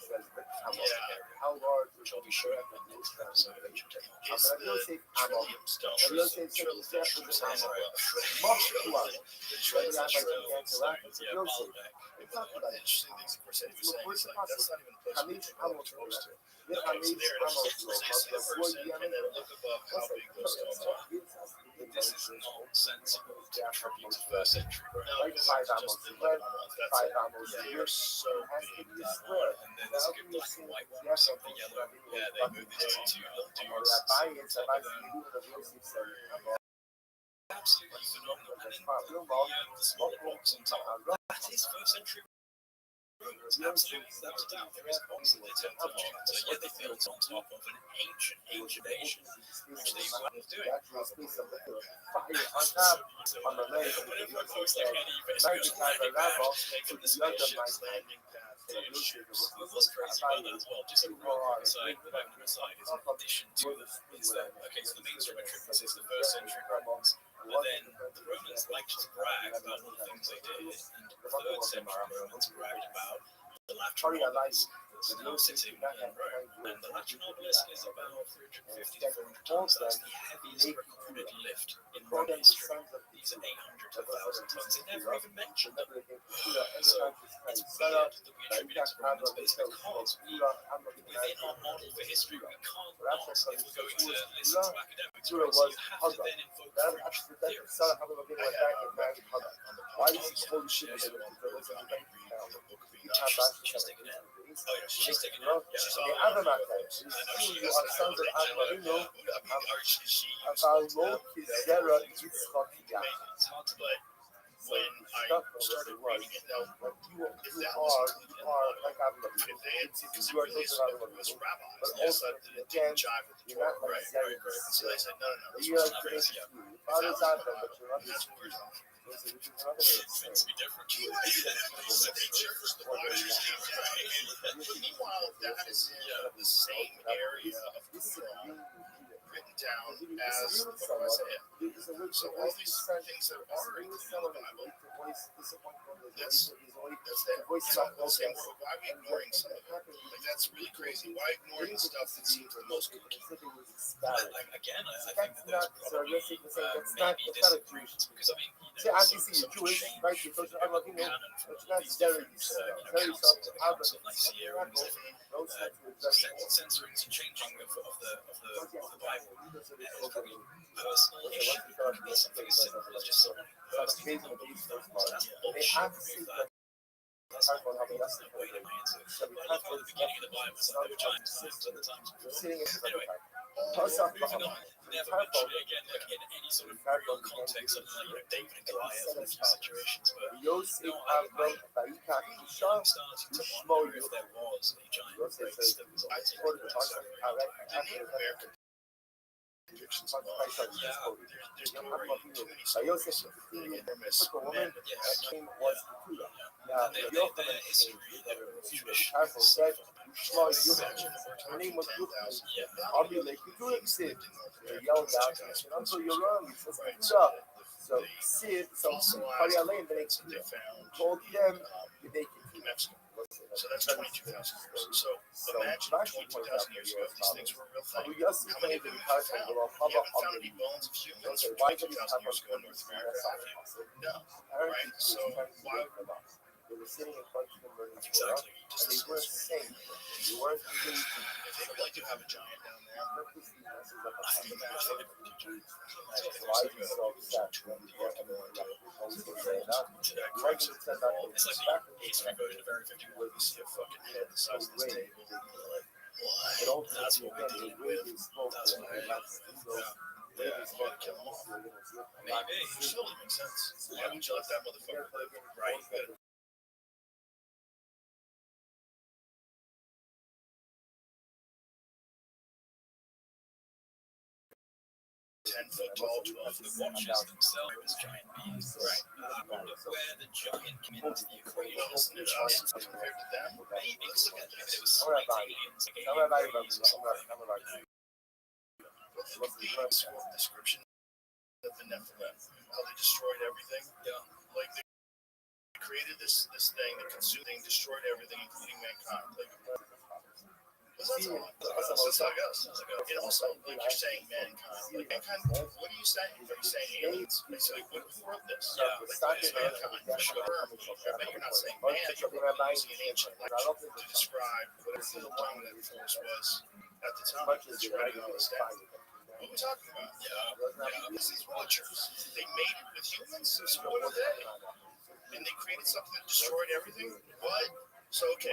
which I'll be showing in the next episode of Ancient Technology. It's the trillium stone. The trillium stone. Yeah, Baalbek. One of the interesting things, of course, that he was saying is like, that's not even close to it. Okay, so there it is. So the person, and then look above how big those stones are. This is not sensible to attribute to first century. No, because it's just the little ones. That's it. They are so big. And then there's a good black and white one, some of the yellow. Yeah, they moved these to dunes. Absolutely phenomenal. And then the smaller blocks on top. That is first century. Absolutely, without a doubt, there is a box that they turned to Rothschild. So yeah, they built on top of an ancient nation, which they weren't doing. Whatever looks like any landing pad, making the spaceships landing pad. What's crazy about that as well, just a real quick aside, is in addition to that, is that, okay, so the mainstream attributes is the first century Romans, but then the Romans liked to brag about all the things they did, and the third century Romans bragged about the Latin Romans. is now sitting in Rome, and the lateral obelisk is about 350 to 400 tons. That's the heaviest recorded lift in Roman history. These are 800 to 1,000 tons. They never even mentioned them. So it's weird that we attribute it to Romans, but it's because within our model for history, we can't not, if we're going to listen to academics, right? So you have to then invoke French theorists. On the podcast, she has a book being She's taking it. Oh, yeah, she's taking it. No, Yeah. she's all over my face. You are sons of Abraham, about Zera Yitzchak. It's hard to But when I started reading it, now, you are like Abraham. If they had, because it really is was rabbis, But yes, also, it didn't jive with the you're not Torah. like Right. Zera. So they said, no, this You are was not great. crazy. Father's Adam, but you're not That's what we're talking about. Listen, which is another way of saying be different. Meanwhile, that is in the same area of Qumran, written down as Isaiah. So all these things that are included in the Bible, that's that. So I'm saying, why are we ignoring some of it? Like, that's really crazy. Why ignoring stuff that seems the most kooky? Again, I think that there's probably maybe disagreements because I mean, See, obviously you're Jewish, right? You're supposed to have like, it's not very, very soft. council of Nicaea and different censorings and changing of the Bible. Personal issue can be something as simple as just someone who personally does not believe that. So that's bullshit. That's not the way to answer it. But I love how at the beginning of the Bible said there were giant times and the times before. Anyway, moving on. Never mention it again, like in any sort of real context, something like David and Goliath in a few situations. But I'm starting to wonder if there was a giant race that was on the table. The Native American depictions of law. Yeah, there's no way too many stories of enormous men. Now, Their history, their tradition, her name was Lucy. I'll be like, you do it, Sid. They yelled out, until you're wrong, he says, so Sid, so Lane, they told them they can Mexico. So that's 22,000 years. So imagine 22,000 years ago, if these things were a real thing. How many of them have found? You haven't found any bones of humans from 22,000 years ago in North America, have you? No. Right? So why? They were sitting in front of them learning Exactly. and they weren't saying, they weren't really If they really do have a giant down there, purposely messes up a I can imagine if why is he so upset when he got to say that? Why did it say that? it's like the history version of Area 51. you see a fucking head the size of this table. It all That's what we deal with. That's what we have. Yeah, you gotta kill them all. Maybe. It totally makes sense. Why would you let that motherfucker live? Right. Foot tall, 12 Of the watchers themselves as giant beings. Right. I wonder where the giant came into the equation. Well, listen to us compared to them. Maybe because look at it, it was slight aliens, like alien rays or something. Look at the description of the Nephilim, how they destroyed everything. Yeah. Like they created this thing that consumed, destroyed everything, including mankind. Like, that's how it goes. And also, like you're saying, mankind. Like mankind, what are you saying? Are you saying aliens? Like, who wrote this? Yeah. Like, it's mankind. For sure. I bet you're not saying man. You're using an ancient language to describe whatever the dominant force was at the time that's writing on the staff. What are we talking about? Yeah. This is Watchers. They made it with humans. So what are they? And they created something that destroyed everything? What? So, okay.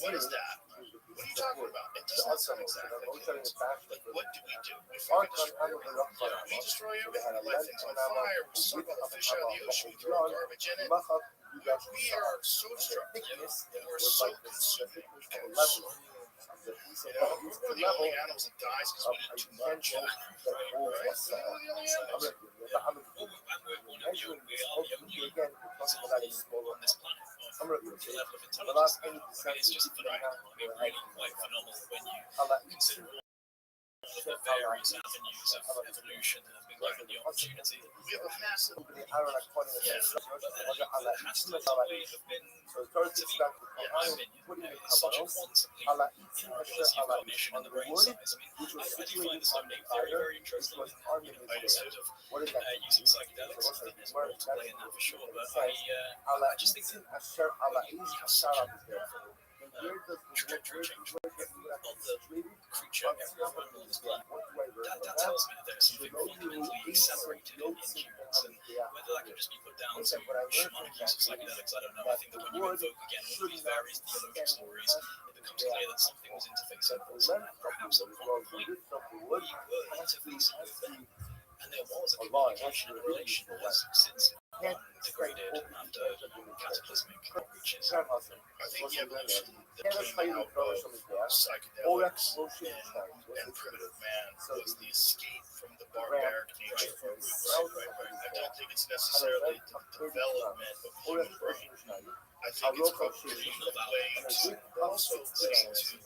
What is that? What are you talking about? It does not sound exactly like humans. Like, what do? We fucking destroy everything. We destroy everything. We light things on fire. We suck all the fish out of the ocean. We throw garbage in it. We are so destructive. We're so consuming. We're one of the only animals that dies because we eat too much. Right? We're one of the only animals. On this planet. Level of intelligence. I mean, it's just phenomenal. I mean, really quite phenomenal when you consider all of the various avenues of evolution that have been we learn the opportunity. We have a massive. Yes, but there has to in some way have been, to me, in my opinion, such a quantum leap in the ability of cognition and the brain size. I mean, I do find the subject very, very interesting. Sort of using psychedelics and there's a role to play in that for sure. But I just think that we have such a novel trajectory change of the creature every animal on this planet. That tells me that there's something fundamentally accelerated in humans, and whether that can just be put down to shamanic use of psychedelics, I don't know. I think that when you invoke again all of these various theological stories, it becomes clear that something was interfacing with us, and perhaps at one point we were interfacing with them, and there was a communication and a relation as since one degraded after cataclysmic reaches. I think the evolution that came out of psychedelics and primitive man was the escape from the barbaric nature of our roots. I don't think it's necessarily the development of the human brain. I think it's probably a way to also learn to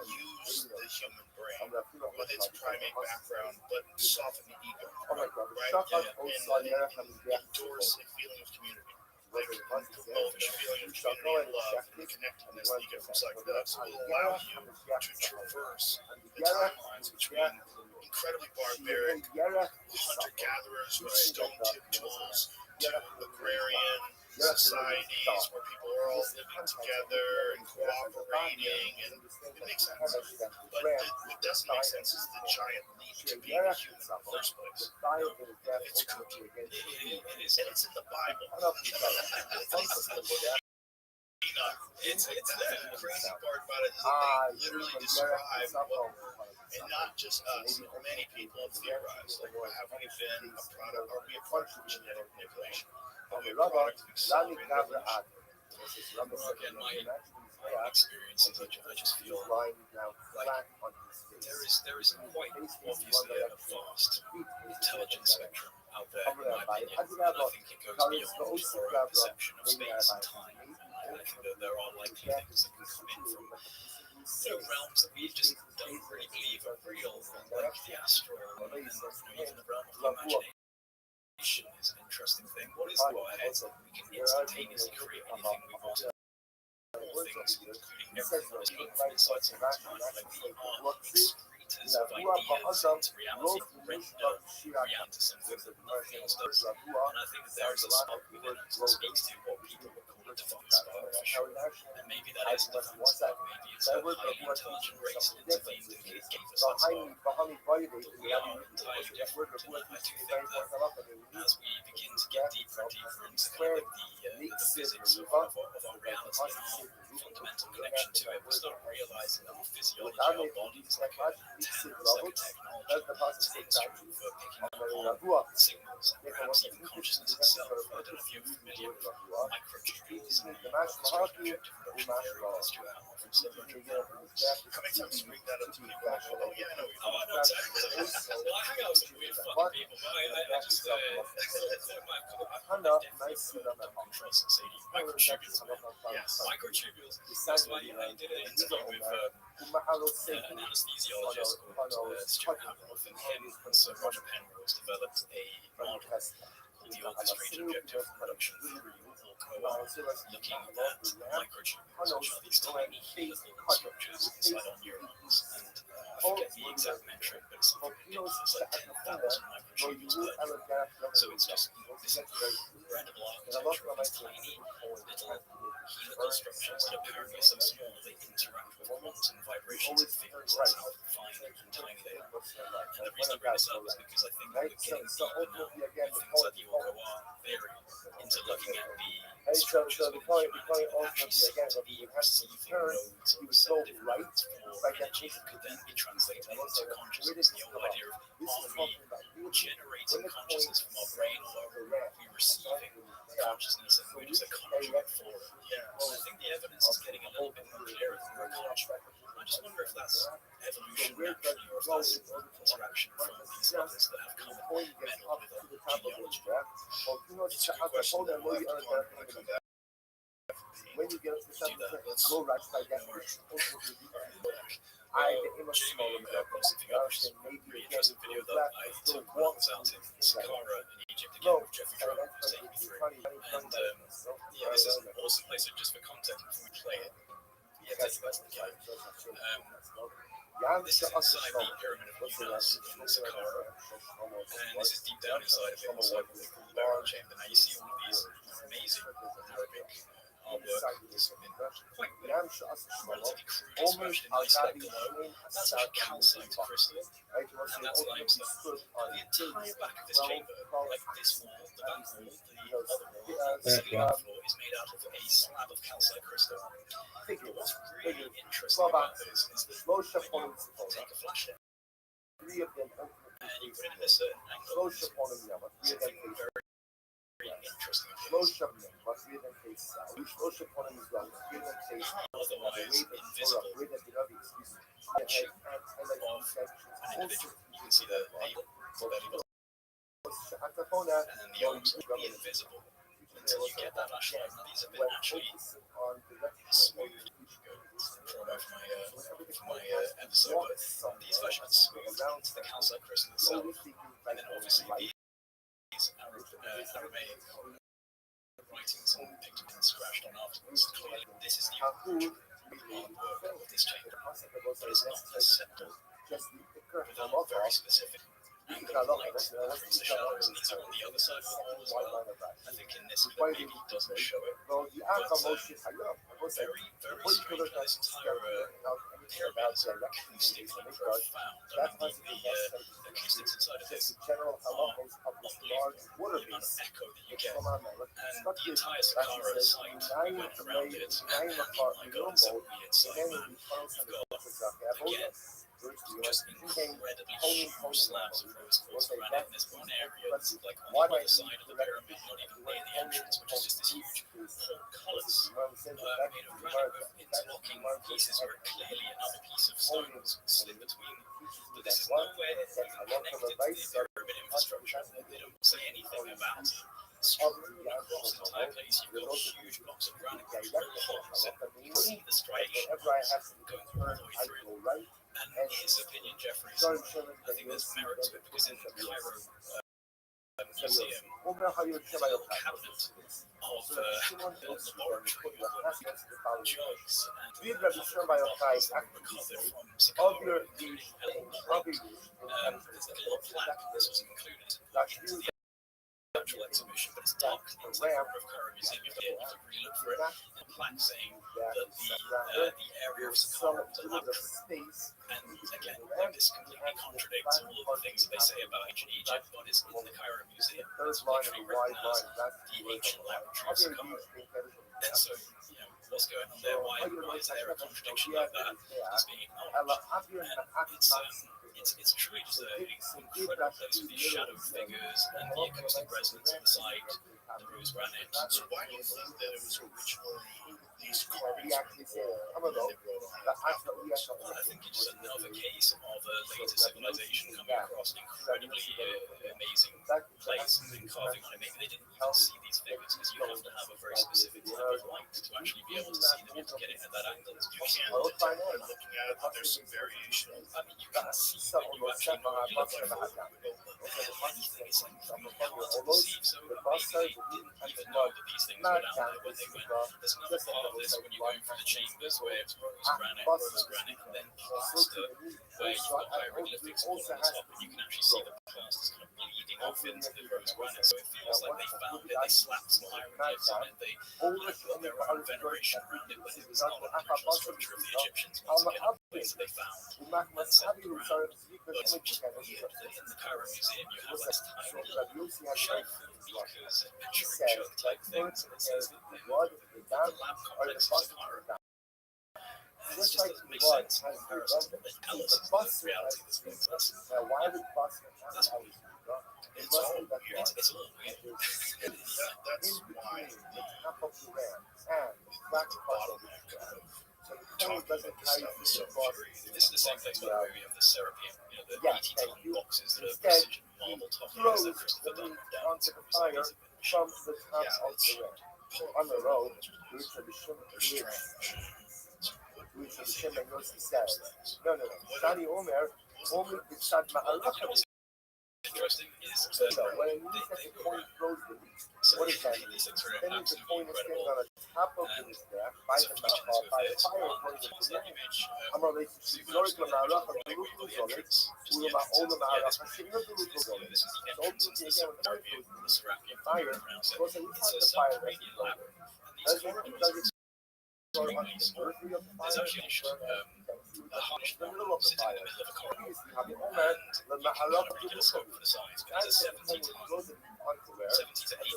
use the human brain with its primate background, but soften the ego, right? And endorse a feeling of community. Like promote a feeling of community and love and connectedness that you get from psychedelics will allow you to traverse the timelines between incredibly barbaric hunter-gatherers with stone-tipped tools to agrarian societies where people are all living together and cooperating, and it makes sense. But what doesn't make sense is the giant leap to being a human in the first place. It's kooky. It is. And it's in the Bible. It's the crazy part about it is that they literally describe what, and not just us, many people have theorized, like, have we been a product, are we a product of genetic manipulation? Are we a product of accelerated evolution? Again, my experiences, I just feel like there is quite obviously a vast intelligence spectrum out there, in my opinion, and I think it goes beyond our own perception of space and time. And I think that there are likely things that can come in from realms that we just don't really believe are real, like the astral, and even the realm of the imagination is an interesting thing. What is through our heads that we can instantaneously create anything we want? Things, including everything that is coming from inside someone's mind, like we are excretors of ideas into reality, render reality to something that nothing else does. And I think that there is a spark within us that speaks to what people would call a divine spark for sure. And maybe that is a divine spark, maybe it's a highly intelligent race that intervened and gave us that spark. But we are entirely different, and I do think that as we begin to get deeper and deeper into kind of the physics of our reality and our fundamental connection to it, we start realizing that our physiology, our body is like a technology, it's an instrument for picking up on signals and perhaps even consciousness itself. I don't know if you're familiar with microtubules and the objective production theory that's throughout from subjective networks. How many times you bring that up to people? Oh yeah, I know. Oh, no, exactly. Well, I hang out with some weird fucking people, but I just control sensation. Microtubules, man. Yes, microtubules. That's why I did an interview with an anesthesiologist called Stuart Haveroff, and him and Sir Roger Penrose developed a model called the orchestrated objective production theory, or COA, looking at microtubules, which are these tiny little structures inside our neurons. And I forget the exact metric, but it's something ridiculous, like 10,000 microtubules per neuron. So it's just this incredible architecture of these tiny little helical structures that apparently are so small they interact with quantum vibrations and fields. That's how fine and tiny they are. And the reason I bring this up is because I think that we're getting deeper now with things like the ORCOA theory into looking at the structures within humanity that actually seem to be receiving nodes or receptive nodes for energy that could then be translated into consciousness. The whole idea of are we generating consciousness from our brain, or are we receiving consciousness and we're just a conduit for it? Yeah. Well, I think the evidence is getting a little bit more clear that we're a conduit. I just wonder if that's evolution naturally, or if that's interaction from these others that have come and meddled with our genealogy. It's a good question. We'll have to ponder when I come back. When you get to do that, let's go right back. Put something up, which is a really interesting video that I took when I was out in Saqqara in Egypt again with Jeffrey Drum, who's taking me through. And this is an awesome place. So just for context, before we play it, take you back to the game. This is inside the Pyramid of Unas in Saqqara, and this is deep down inside of it, inside what they call the burial chamber. Now you see all of these amazing Arabic artwork. This has been quite relatively crude expression in this like below. That's actually calcite crystal, and that's limestone. And the entire back of this chamber, like this wall, the back wall, the other wall, the ceiling floor is made out of a slab of calcite crystal. But what's really interesting about this is that when you take a flashlight and you put it in a certain angle, something very interesting appears. Otherwise invisible edge of an individual. You can see the navel, and then the arms will be invisible until you get that flashlight. These have been actually smoothed. Promo for my episode, but these flashlights smoothed into the calcite crystal itself, and then obviously these Aramaic writings and pictograms scratched on afterwards. Clearly, this is the original artwork of this chamber, but it's not as simple without a very specific angle of light that creates the shadows, and these are on the other side of the wall as well. I think in this clip maybe it doesn't show it, but very, very strange. This entire pyramid is acoustically profound. I mean, the acoustics inside of this are unbelievable. The amount of echo that you get, and the entire Saqqara site, we went around it, and oh my god, it's so weird. So man, you've got again just incredibly huge slabs of rose quartz granite in this one area. It's like on the other side of the pyramid, not even near the entrance, which is just this huge portcullis made of granite with interlocking pieces where clearly another piece of stone was slid between. But this is nowhere even connected to the pyramid infrastructure. They don't say anything about it. Strewn across the entire place, you've got huge blocks of granite with little holes, and you can see the striations going all the way through. And in his opinion, Jeffrey's, I think there's merit to it, because in the Cairo Museum, there's a little cabinet of the laboratory of jugs and bottles that were recovered from Saqqara, including a little plaque. There's like a little plaque, this wasn't included into the actual exhibition, but it's tucked into the corner of Cairo Museum. You have to really look for it. A plaque saying that the area of Saqqara was a laboratory. And again, like this completely contradicts all of the things that they say about ancient Egypt, but it's in the Cairo Museum. It's literally written as the ancient laboratory of Saqqara. And so, what's going on there? Why is there a contradiction like that that's being acknowledged? And it's truly just an incredible place with these shadow figures and the acoustic resonance on the side, the rose granite. So why do you think that it was originally these carvings were in the wall and then they wrote on it afterwards? I think it's just another case of a later civilization coming across an incredibly amazing place and then carving on it. Maybe they didn't even see these figures, because you have to have a very specific type of light to actually be able to see them and to get it at that angle. You can't tell by looking at it that there's some variation. I mean, you can see when you actually know you look like anything is like really hard to perceive. So maybe they didn't even know that these things were down there when they went. There's another part of this when you're going through the chambers where it's rose granite, and then plaster, where you've got hieroglyphics all on the top, and you can actually see the plasters kind of bleeding off into the rose granite. So it feels like they found it, they slapped some hieroglyphs on it, they put their own veneration around it, but it was not an original structure of the Egyptians. Once again, a place that they found and set the ground. But it's just weird that in the Cairo Museum you have this tiny little shelf of beakers and measuring jug type things, and it says that the lab complex of Saqqara. It just doesn't make sense in comparison to what they tell us is the reality of this place. That's weird. It's all weird. It's all weird. That's why the bottleneck of talking about this stuff is so infuriating. This is the same place where we have the Serapeum, the 80-ton boxes that are precision marble toppings that Christopher Dunn down into the museum. on the road, they're strange. which is Shimon Yossi says. No. Shani Omer, only B'Tzad Ma'alacha. Interesting is So when it means that the coin throws the leaf, what does that mean? That means the coin is standing on the top of the staff by the fire according to the image. Amar Leitzim Zorik L'Ma'alacha L'Ruchu Zolik, Ulama Olam Ma'alacha Shimon L'Ruchu Zolik. So ultimately again, when the coin throws the fire, goes and we find the fire that's going. Does it go on the periphery of the fire? There's actually a harsh in the middle of the sitting in fire. the middle of a corridor. Obviously, Habi And Omer, you've got a regular scope for the size, but it's a 70 to 70 to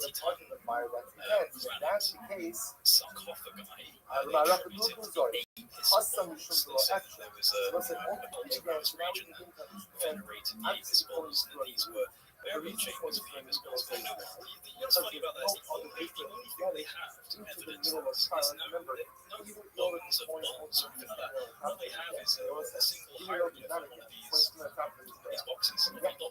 80 part of the fire that's against. If that's the case, sarcophagi. Ma'alacha L'Ruchu Zolik. Hasam Mishum So Lo Action. there was a What's it ultimately again? So now we region begin to that understand venerated the Invisibles, and these were burial chambers for the Invisibles. But you know, what's funny about that is the only thing they have to evidence this is no bones of bones or anything like that. What they have is a single hieroglyph on one of these boxes. They have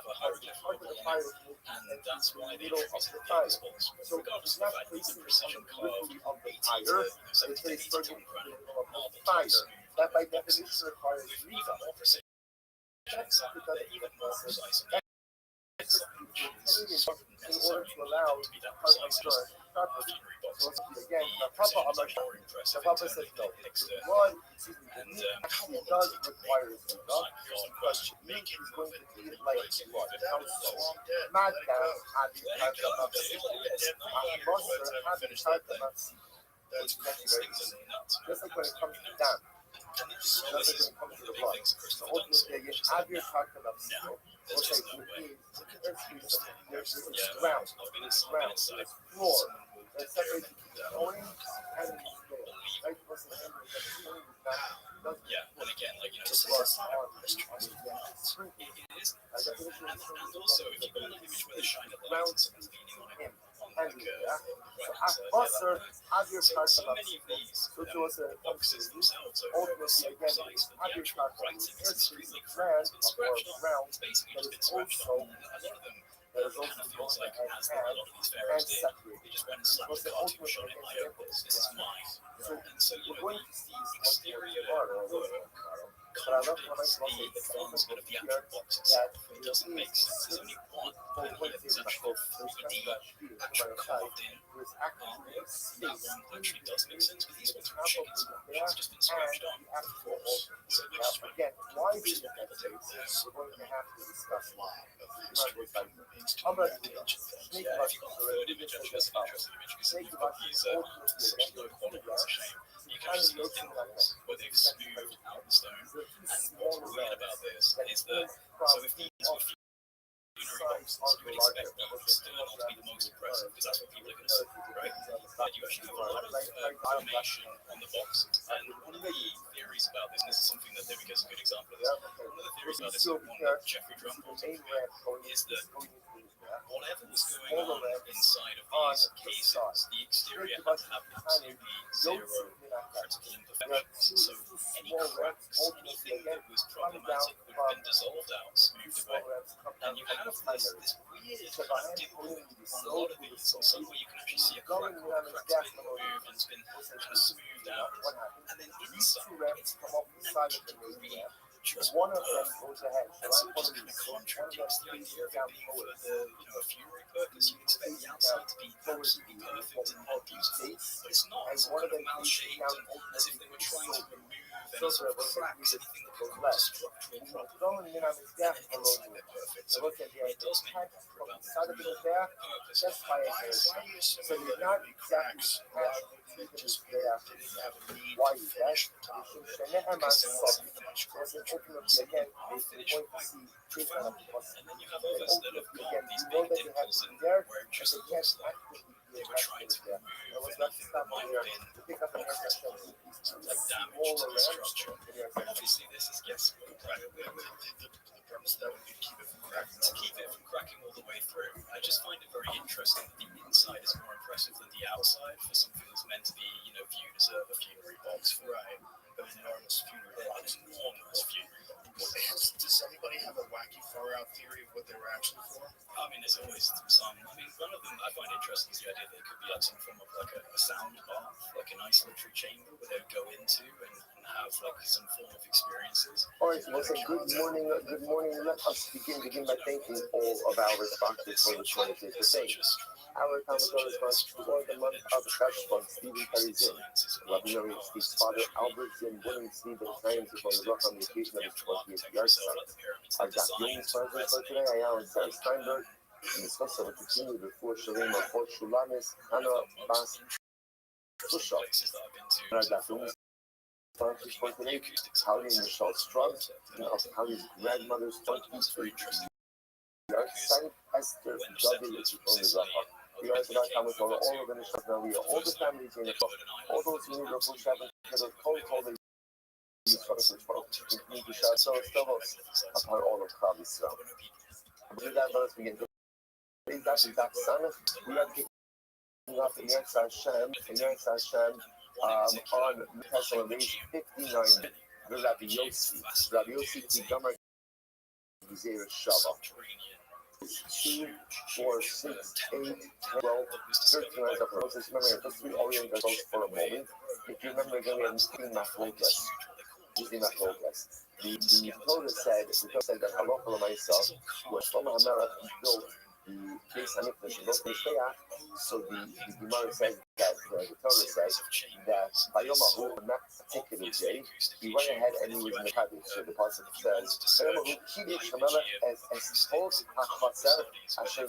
a hieroglyph on the bottom, and that's why they attributed the Invisibles. Regardless of the fact that it's a precision carved 80 to 70 to 80 ton granite marble piece. That by definition requires With even more precision inside, they're even more precise. in order to allow to be that part of precise. insurance properly. Funerary box. So again, the Papa Amar, More impressive the Papa in says terms no. of external. One, And actually does require a Zuga, Question. but Make it is going to move be like what? How That is so? long dead. Mad Let it down, go. Adi That's Things are nuts. just like when it comes to dam, And this just like is when it comes to one of the the big blood. things that So Christopher done. So ultimately, it's again, just like, Abir talked about steel. there's Okay, just no way. look at there's Yeah, ground, I've been ground, inside. there's floor, Someone will that take care of separates it. the coin and the scale. Right? What's the number that the coin is not, doesn't Yeah, and again, like, you know, just just blood like on the sprinkle. it is. As a definition of And also, if you've got an image where the shine of light ground and someone's leaning on it, him. on And like yeah. the So right side, Basar, Abir so talked about many of these so to us the boxes themselves are ultimately so again, precise that the Abir actual talked about writing is extremely crude. grand It's been or scratched on. round, It's basically but just been it's scratched also on. A lot of them that is kind also of feels like, going as to a have lot of these and pharaohs did, separated. they just went and slapped a cartoon shot in my opus. This is mine. So And so, you know, we're going to see the exterior tomorrow. contradicts the advancement of the actual box itself. It doesn't make sense. There's only one penny that's actually 3D, actually carved in. That one actually does make sense, but these ones are chickens. It's just been scratched on, of course. So which is right. Again, why Which is is it one that of the case? We're going to have to discuss why. history of How about the you? ancient films. Snake Yeah, if you've got a third Buster, image, actually, that's an interesting image because Snake you've got Buster these ultimately such again, low quality. It's a shame. You can kind of just see the noting that dimples where they've smoothed out the stone. these are two And small what's weird about this is that so if these were funerary boxes, you would expect the external to be the most impressive because that's what people are going to see, right? But you actually have a lot of information on the boxes. And one of the theories about this, and this is something that David gives a good example of this, one of the theories about this, one that Jeffrey Drum brought up, is that whatever was going on inside of these cases, the exterior had to have absolutely zero critical imperfections. So any cracks, anything that was problematic would have been dissolved out, smoothed away. And you have this weird kind of dimple on a lot of these, or somewhere you can actually see a crack where the crack's been removed and it's been kind of smoothed out. And then inside, it's magic green. Just one of them goes ahead. and so it just kind of contradicts the idea of it being for a funerary purpose. You expect the outside to be absolutely perfect and beautiful, but it's not. It's kind of mal-shaped and as if they were trying to remove any sort of cracks, anything that could cause a structural problem. And then inside they're perfect. So it does make you wonder about the real purpose of That's why that. so you're not exactly Just there. didn't have a need Why to is finish that? the top of it. Because Because there wasn't finished. was an ultimately again going to see Profound. And then you have others that have got these big dimples in there, where it just they can't looks like actively they were trying to there. remove was not anything that stopping might there have been to pick up an aircraft like damage to the structure. Obviously, this is guesswork. Right? The premise of that would be to keep it from cracking. To keep it from cracking all the way through, I just find it very interesting that the inside is more impressive than the outside for something that's meant to be, you know, viewed as a funerary box for Right. An enormous funeral box. an enormous funerary box. Does anybody have a wacky far out theory of what they were actually for? I mean, there's always some. I mean, one of them I find interesting is the idea that it could be like some form of like a sound bath, like like an isolatory chamber where they would go into and have like some form of experiences. All right, well, so good morning. Good morning. Let us begin by thanking all of our sponsors for this Wednesday today. Our Talmud response for the month of Cheshvan, Stephen Perry Zinn, Rabbi Steve's father, Albert Zinn, William Stephen Times, upon the rock on the occasion of his 20th yard site. Our Dr. Young sponsors for today are Alan Sarah Steinberg, and the Sfosa will continue before Shalem of Fort Shulamis, Hannah Bas Sushal. And our Dr. Young sponsors for today, Holly and Michelle Strug, and of Holly's grandmother's 23rd yard site, Esther W. on the rock. We are about Talmud Torah, all of the nations now, we are all the families in the book, all those who need Rav Shabbat, together, cold, they continue to shout, so us upon all of Klal Yisrael. With that, let us begin. Today's Daf Sanach, we are kicking off in Yetz Hashem, on Testament Page 59, the Rabbi Yossi, the Gomer, Zera Shabbat. 2, 4, 6, 8, 12, 13 lines of process. Remember, just reorient ourselves for a moment. If you remember again, we had three machlokes. The Torah said that Halacha L'Maisa, when Shlomo HaMelech built the Beis Hamikdash and built the Mishpeach, so the Gemara says that the Torah says that Bayom Ahu, on that particular day, he went ahead and he was Mekadosh. So the pasuk says, Bayom Ahu Kiddush HaMelech es Tov HaChatzer Asher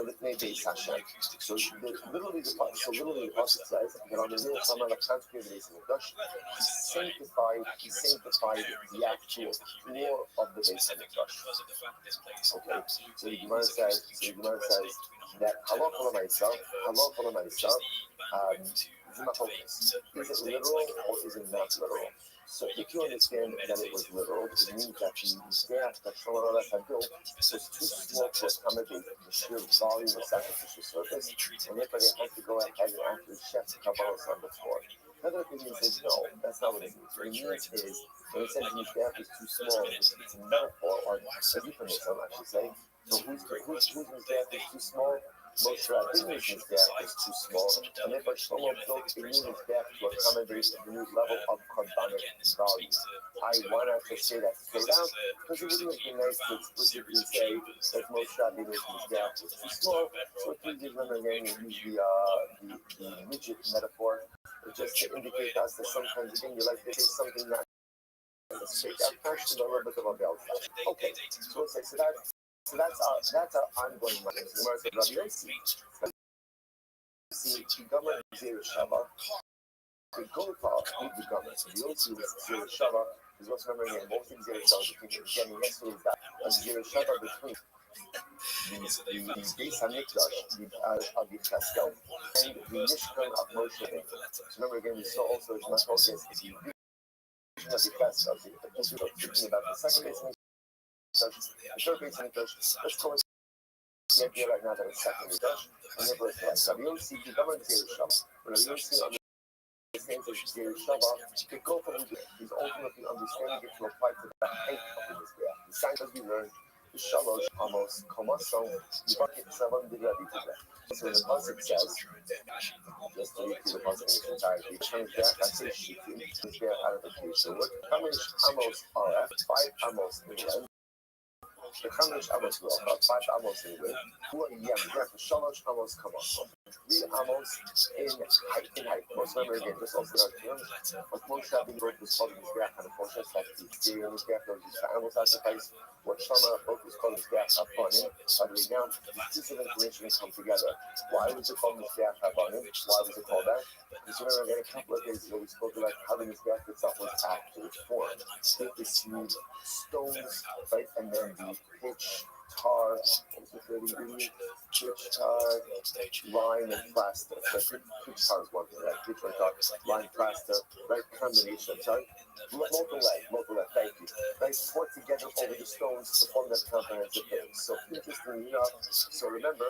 Lifnei Beis Hashem. So literally the pasuk says that on the day HaMelech consecrated the Beis Hamikdash, he sanctified the actual floor of the Beis Hamikdash. Okay, so the Gemara says that Halacha L'Maisa, is it literal or is it not literal? So if you understand that it was literal, it means that the Mizbeach that Shlomo HaMelech had built was too small to accommodate the sheer volume of sacrificial service, and therefore they had to go ahead and actually chef Kabbalah on the floor. Another opinion says, no, that's not what it means. What it means is, when it says the Mizbeach is too small, it's a metaphor, or a euphemism, I should say. So whose Mizbeach is too small? Moshe Rabbeinu's Mizbeach is too small, and therefore Shlomo built a new Mizbeach to accommodate the new level of carbonic value. Why not just say that straight out? Because it wouldn't have been nice to explicitly say that Moshe Rabbeinu's Mizbeach was too small, so if you remember again, you use the midget metaphor, just to indicate to us that sometimes, again, you like to say something not straight out, first, a little bit of a belt. Okay, so let's say, so that's our ongoing money. So Rabbi Yossi, the Gomer Zera Shabbat, to go to the Gomer. So the Yossi was Zera Shabbat, is what's remembering again, both things Zera Shabbat, again, next to that, and Zera Shabbat between the Beis Hamikdash of the Cheskel and the Mishkan of Moshe Rabbeinu. So remember again, we saw also the Mashal is the vision of the Cheskel, thinking about the second Beis Hamikdash. The third Beis Hamikdash, let's call it the idea right now that it's second Mikdash, and therefore it's like Rabbi Yossi, the Gomer Zera Shabbat, Rabbi Yossi on the same thing as Zera Shabbat, to go from he's ultimately understanding it to apply to the height of the Mizbeach. The sign as we learned, the Shalosh Amos Komaso, the bucket 7 the Rabbi today. So the pasuk says, just to read through the pasuk in its entirety, Mizbeach, I say Shitim, Mizbeach out of the case. So what Kamish Amos RF, 5 Amos in length. The Chamish Amos will have 5 Amos in width, 4 in depth, Shalosh Amos Kamaso, 3 Amos in height. Most remember again, just also our terms, what Moshe Rabbeinu wrote was called Mizbeach, and of course that's like the exterior Mizbeach that was used for animal sacrifice. What Shlomo wrote was called Mizbeach HaBanim. By the way, now these pieces of information come together. Why was it called Mizbeach HaBanim? Why was it called that? Because remember again, a couple of days ago we spoke about how the Mizbeach itself was actually formed. With the smooth stones, right, and then the pitch, tar, pitch, tar, lime, and plaster. So pitch tar is one thing, right? Pitch, tar, lime, plaster, right? Combination, sorry. Molten lead, thank you. Right, poured together over the stones to form that comprehensive thing. So interestingly enough, so remember,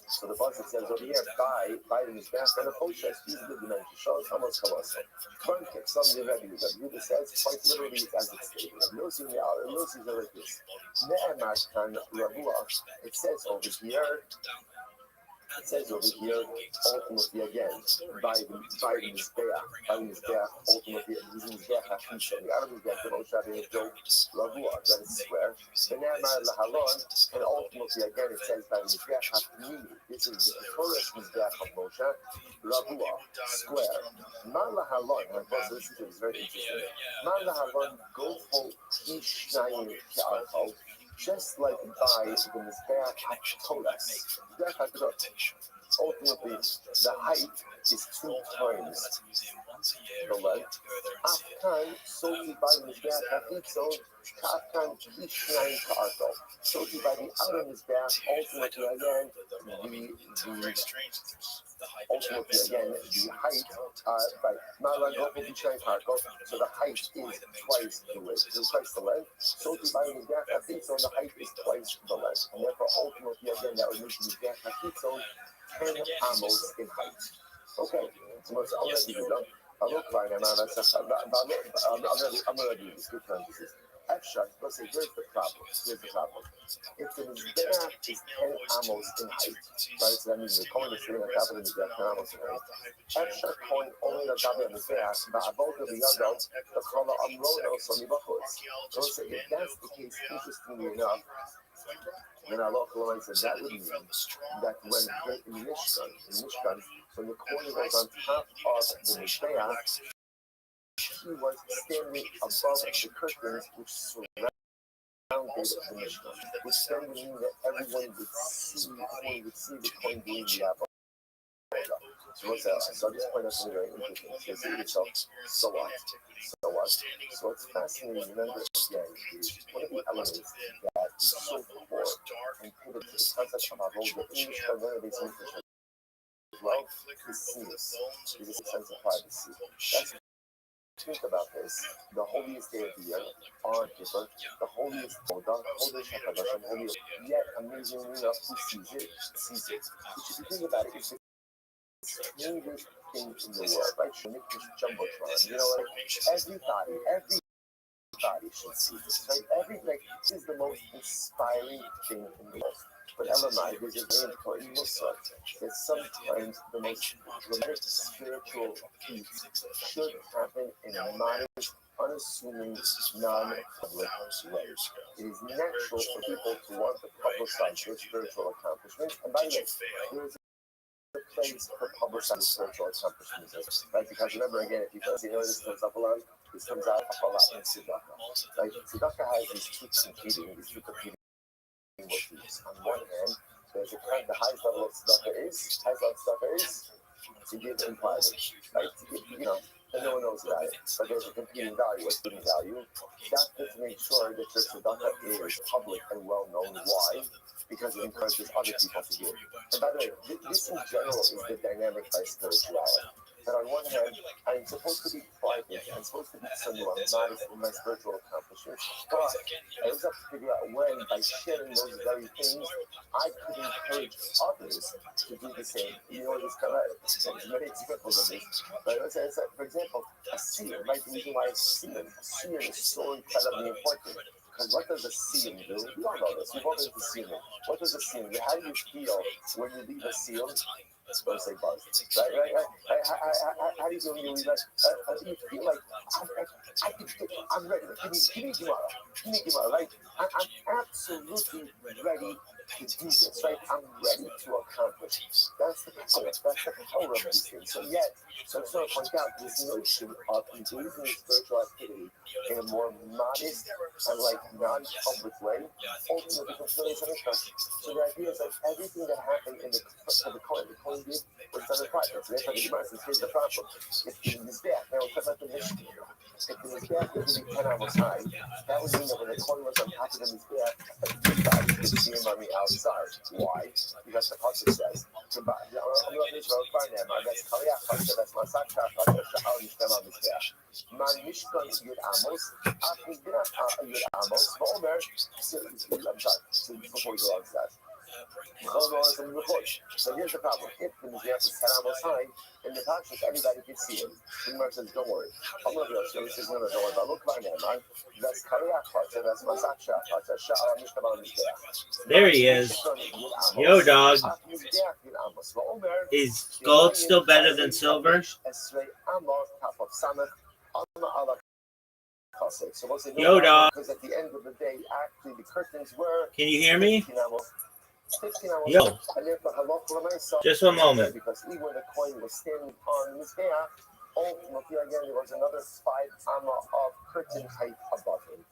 so the pasuk says over here, by the Mizbeach and the Poshes, these are the dimensions. Shalosh Amos Kamaso. Context, some of the Rabbi says, quite literally as it's stated. Yossi is like this. Ne'emar kan Rabua, it says over here, It says over here, ultimately again, by the Mizbeach, ultimately using Mizbeach HaChisha. The other Mizbeach, the Moshe Rabbeinu built Ravua, that is square. The Ne'emar Lahalon, and ultimately again, it says by the Mizbeach HaPnimi. This is the Torah's Mizbeach of Moshe, Ravua, square. Ma Lahalon, my boss, listen to this, very interesting. Ma Lahalon, go for Ishnayim Ke'archol. Just like by the Mizbeach HaKolas. Ultimately, the height is 2 times the length. Afkan, so by the Mizbeach HaKitzon, Afkan Ishnayim Ke'archol. So by the outer Mizbeach, ultimately again, ultimately again, the height, by Malagopo Ishnayim Ke'archol, so the height is twice the width, twice the length. So by the Mizbeach HaKitzon, the height is twice the length. And therefore, ultimately again, that would make the Mizbeach HaKitzon 10 amos in height. Okay, so I'm going to do it. I'm going to do this. Good parenthesis. Actually, let's say, here's the problem. If the Mizbeach is 10 amos in height, right, so that means the coin is sitting on top of the Mizbeach 10 amos in height. Extra coin only on top of the Mizbeach, but above the Yadon, the Kala Amrono, so Nibachos. So if that's the case, interestingly enough, then Allah said that would mean that when in Mishkan, when the coin was on top of the Mizbeach, he was standing above the curtains which surrounded the Mishkan, which then would mean that everyone would see the coin being the apple. So what's that? So I'll just point out something very interesting. So see yourself, so what? So what's fascinating, remember again, is one of the elements that is so core and pivotal to the concept of avoda, the English primarily as well, is seamless. There's a sense of privacy. That's think about this. The holiest day of the year, on paper, the holiest Boda, holiest Hakadosh, holiest, yet amazingly enough, who sees it. Which if you think about it, it's the strangest thing in the world, right? Shemikis Jumbotron, you know, like everybody should see this, right? This is the most inspiring thing in the world. But Elamai, there's a very important Muslim that sometimes the most dramatic spiritual peace should happen in a modest, unassuming, non-public way. It is natural for people to want to publicize their spiritual accomplishments. And by the way, there is a place for publicizing spiritual accomplishments, right? Because remember, again, if you guys know this comes up a lot in Tzedakah. Like, Tzedakah has these two competing motifs. On one hand, there's the highest level of tzedakah is to give in private, right? To give, and no one knows about it. But there's a competing value, a student value. That's to make sure that your tzedakah is public and well known. Why? Because it encourages other people to give. And by the way, this in general is the dynamic by spirituality. That on one hand, I'm supposed to be private, I'm supposed to be someone modest in my spiritual accomplishments, but I was up to figure out when, by sharing those very things, I could encourage others to do the same. You know, there's many examples of this. But for example, a seer, right? The reason why a seer is so incredibly important. Because what does a seer do? We all know this. We've all been to seeing. What does a seer do? How do you feel when you leave a seal? Don't say buzz. Right. How do you feel when you leave that? You feel like I'm ready. Give me tomorrow. Right? I'm absolutely ready to do this. Right? I'm ready to accomplish. That's the power of these things. So yet, so I'm sort of point out this notion of engaging in spiritual activity in a more modest and non-public way. Ultimately, becomes really something. So the idea is that everything that happened in the coin did was done in private. So therefore, the Gemara says, here's the problem. If the Mizbeach, now we'll talk about the Mishnah. If the Mizbeach was really 10 amos high, that would mean that when the coin was on top of the Mizbeach, everybody could see him on the outside. Why? Because the pasuk says, Man Mishkan Yud Amos, Mizbeach Yud Amos, V'omer, so before we go on to that, brain No, has no, this it's in the report. synchronization, just So like here's the problem. If the Mizbeach is 10 amos high, in the Pashas, anybody can see him. The Gemara says, don't worry. I'm going to be able to say, no, don't worry about it. Look, my man, that's Kariach Pacha, that's Masach Pacha, Sha'ar Mishkabar Mizbeach. There he is. Yo, dog. Is gold still better than silver? Yo, dog. Because at the end of the day, actually, the curtains were. Can you hear me? 15 amos. Yo. And therefore, halach l'maisa, Just one moment. because even when the coin was standing on Mizbeach, ultimately, again, there was another 5 amma of curtain height above him.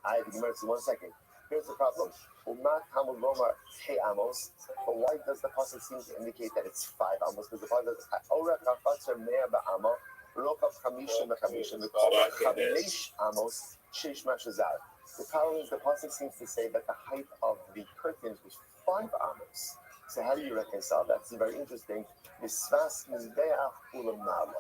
I have to give you 1 second. Here's the problem. Umat hamul lomar hey amos. But why does the pasuk seem to indicate that it's 5 amos? Because the pasuk says, "Ora kafatzer mea ba'ama, lokav chamishim b'chamishim, v'kol chamesh amos sheish mashazar." The problem is the pasuk seems to say that the height of the curtains was 5 amos. So how do you reconcile that? It's very interesting. Misvas mizbeach ulam nala.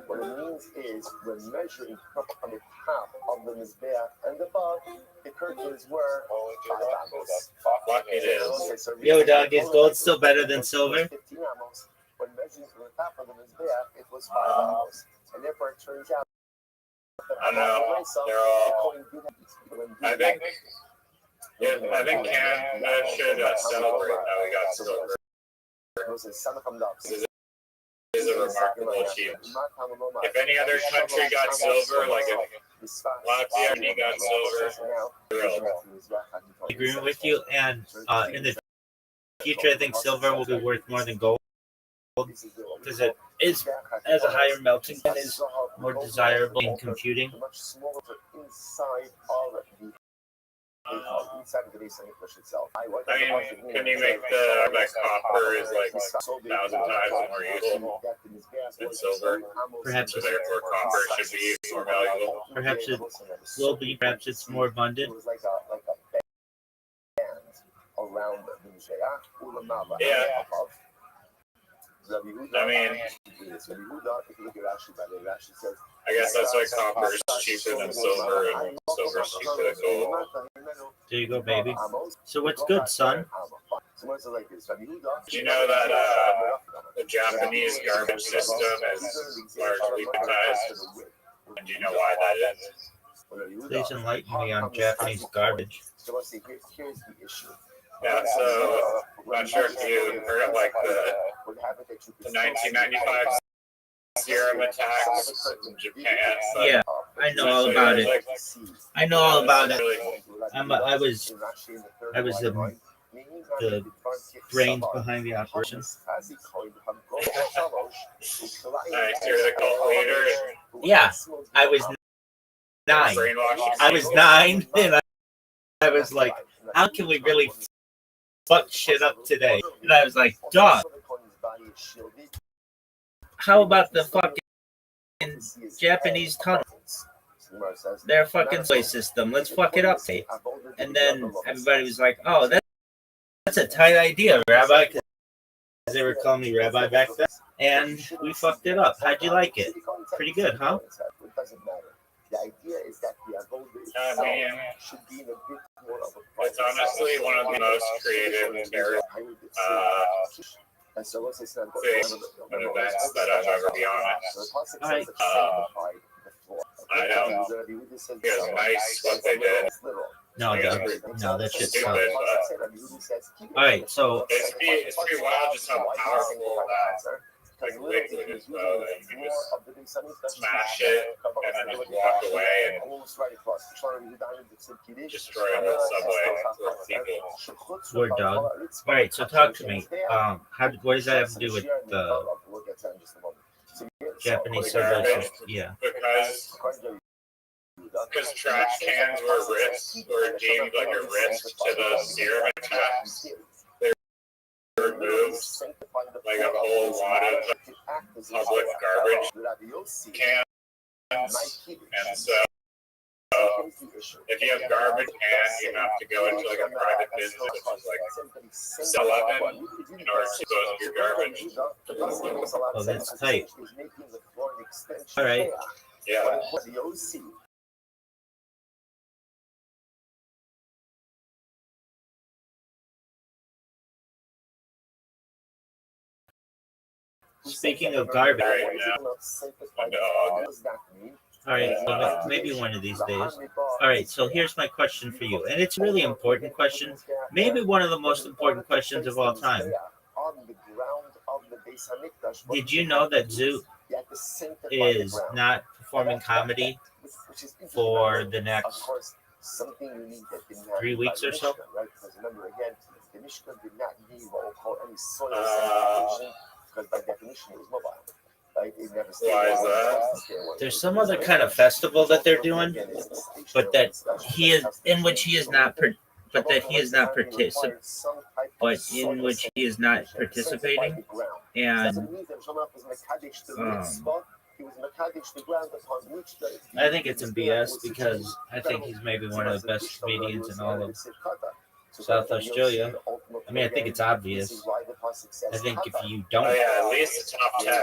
What it means is we're measuring from the top of the mizbeach and above. The curtains were 5 amos. Yo, dog, is gold still better than silver? 15 amos. When measuring from the top of the mizbeach, it was 5 amos, and therefore it turns out that I don't know. They're all. I think. Yeah, I think Canada should celebrate that we got silver. Is a remarkable achievement. If any other country got silver, like if Latvia and he got silver, I agree with you. And in the future, I think silver will be worth more than gold because it is has a higher melting and is more desirable in computing. Much smaller inside of the inside of the base of English itself. I mean, can you make the copper is like 1,000 times more useful than silver? Perhaps So therefore, copper should be more valuable. Perhaps it will be. Perhaps it's more abundant. It was like a band around the Mizbeach. Yeah. I mean, I guess that's why copper is cheaper than silver and silver is cheaper than gold. There you go, baby. So what's good, son? Do you know that the Japanese garbage system is largely privatized? And do you know why that is? Please enlighten me on Japanese garbage. Here's the issue. Yeah, so I'm not sure if you heard of like the 1995 serum attacks in Japan. Yeah, I know all about it. I know all about it. I was the brains behind the operation. Nice, you're the cult leader. Yeah, I was 9. I was 9, and I was like, how can we really fuck shit up today? And I was like, dog, how about the fucking Japanese tunnel? Their fucking subway system. Let's fuck it up, mate. And then everybody was like, oh, that's a tight idea, Rabbi. Because they were calling me Rabbi back then. And we fucked it up. How'd you like it? Pretty good, huh? It doesn't matter. The idea is that the avoda should be in a bit more of a. It's honestly one of the most creative events that I've ever been on. Alright. I know. It was nice what they did. No, that shit Stupid, sucks. but Alright, so it's pretty wild just how powerful that like liquid is, though. That you can just smash it and then just walk away and destroy a whole subway for people. word dog. Alright, so talk to me. What does that have to do with the Japanese subway? Yeah. Because trash cans were deemed like a risk to the serum attacks. They removed like a whole lot of public garbage cans, and so if you have garbage cans, you have to go into like a private business, which is like 7 in order to dispose of your garbage. Oh, that's tight. Alright. Yeah. Speaking of garbage, Right now. My dog. all right, so maybe one of these days. All right, so here's my question for you, and it's a really important question, maybe one of the most important questions of all time. Did you know that Zoot is not performing comedy for the next 3 weeks or so? Because by definition it was mobile. Why is that? There's some other kind of festival that they're doing, but that he is in which he is not, but that he is not participating, but in which he is not participating, and I think it's a BS because I think he's maybe one of the best comedians in all of South Australia. I mean, I think it's obvious. I think if you don't, Oh yeah, at least the top 10.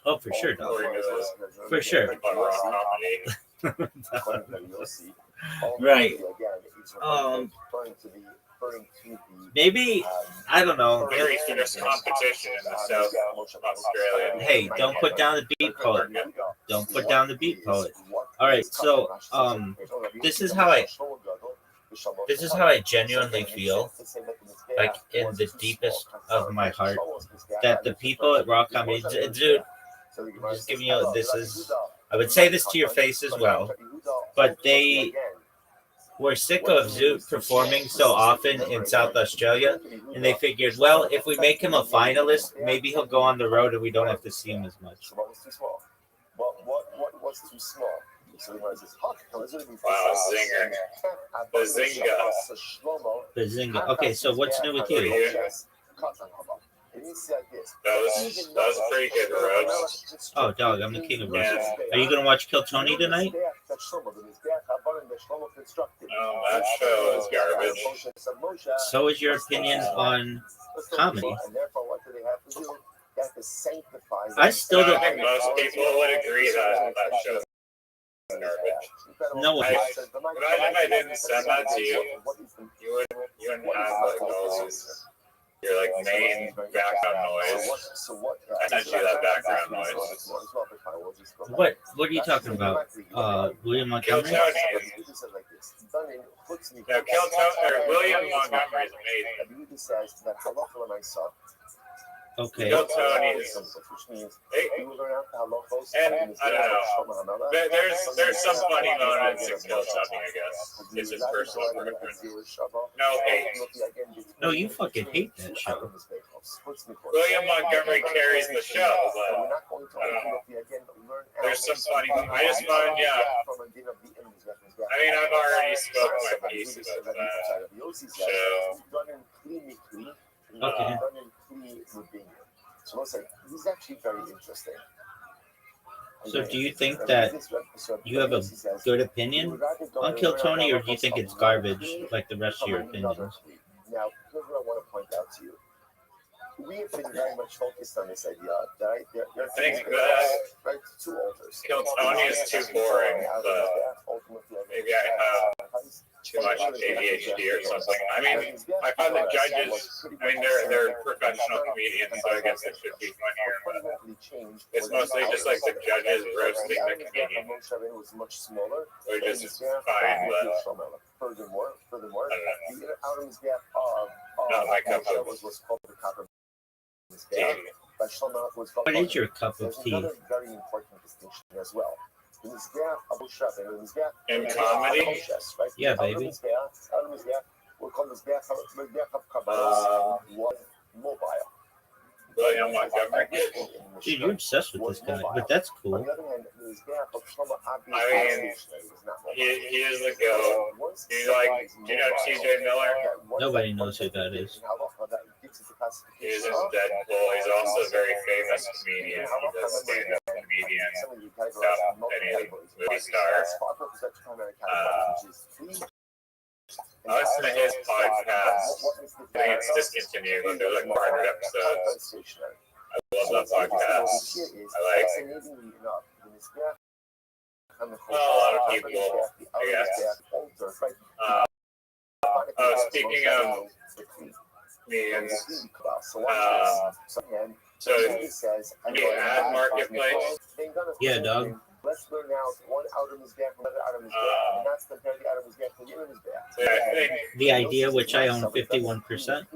oh for sure, dog. For sure. Right. Maybe I don't know. Very fierce competition in the South Australia. Hey, don't put down the beat poet. Don't put down the beat poet. All right, so this is how I genuinely feel, like in the deepest of my heart, that the people at Raw Comedy, dude, I'm just giving you this is. I would say this to your face as well, but they were sick of Zoot performing so often in South Australia, and they figured, well, if we make him a finalist, maybe he'll go on the road and we don't have to see him as much. What was too small? What was too small? Wow, zinger. Bazinga. Okay, so what's new with you? That was a pretty good roast. Oh, dog, I'm the king of roast. Are you gonna watch Kill Tony tonight? That show is garbage. So is your opinion on comedy. I still don't. I think most people would agree that show is garbage. No one. Imagine if I didn't send that to you, you wouldn't have like all these, your like main background noise. I sent you that background noise. What are you talking about? William Kill Montgomery? Tony. No, Kill Tony or William Montgomery is amazing. Okay. Kill Tony is, and I don't know. There's some funny moments in Kill Tony, I guess. It's his personal preference. No hate. No, you fucking hate that show. William Montgomery carries the show, but I don't know. There's some funny. I just find, I mean, I've already spoken my piece about that show. Okay. So he's actually very interesting. So do you think that you have a good opinion on Kill Tony, or do you think it's garbage like the rest of your opinions? Now, here's what I want to point out to you. We have been very much focused on this idea that I think that two altars. Kill Tony is too boring, but maybe I have too much ADHD or something. I mean, I find the judges, I mean, they're professional comedians, so I guess it should be funnier, but it's mostly just like the judges roasting the comedian, which is fine, but Furthermore, I don't know. not my cup of tea. What is your cup of tea? Another very important distinction as well. In comedy? Yeah, baby. William Montgomery. Dude, you're obsessed with this guy, but that's cool. I mean, he is the GOAT. He's like, do you know TJ Miller? Nobody knows who that is. He's in Deadpool. He's also a very famous comedian. He does stand-up comedian without any movie star. I listen to his podcast. I think it's discontinued, but there's like 400 episodes. I love that podcast. I like a lot of people, I guess. Speaking of comedians, So He says, new ad marketplace. Yeah, dog. Let's learn out one item is gap, another item is gap, and that's compared the item is gap to the item is gap. So I think The idea, which I own 51%.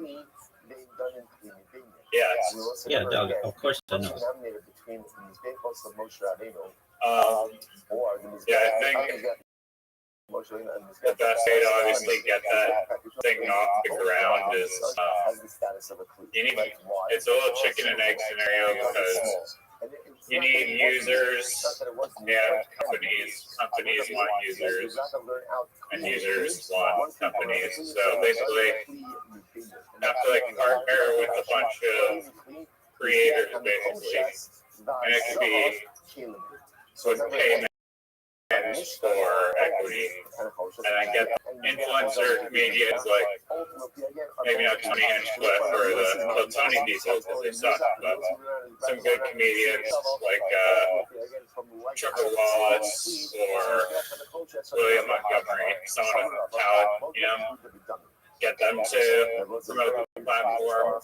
yes. Yeah, dog. Of course I know. Yeah, I think the best way to obviously get that thing off the ground is you need, it's a little chicken and egg scenario because you need users and companies. Companies want users and users want companies. So basically you have to like partner with a bunch of creators basically. And it could be with payments for equity, and I get influencer comedians like maybe not Tony Hinchcliffe or the Tony people because they suck, but some good comedians like Trevor Wallace or William Montgomery, someone with talent, you know, get them to promote the platform,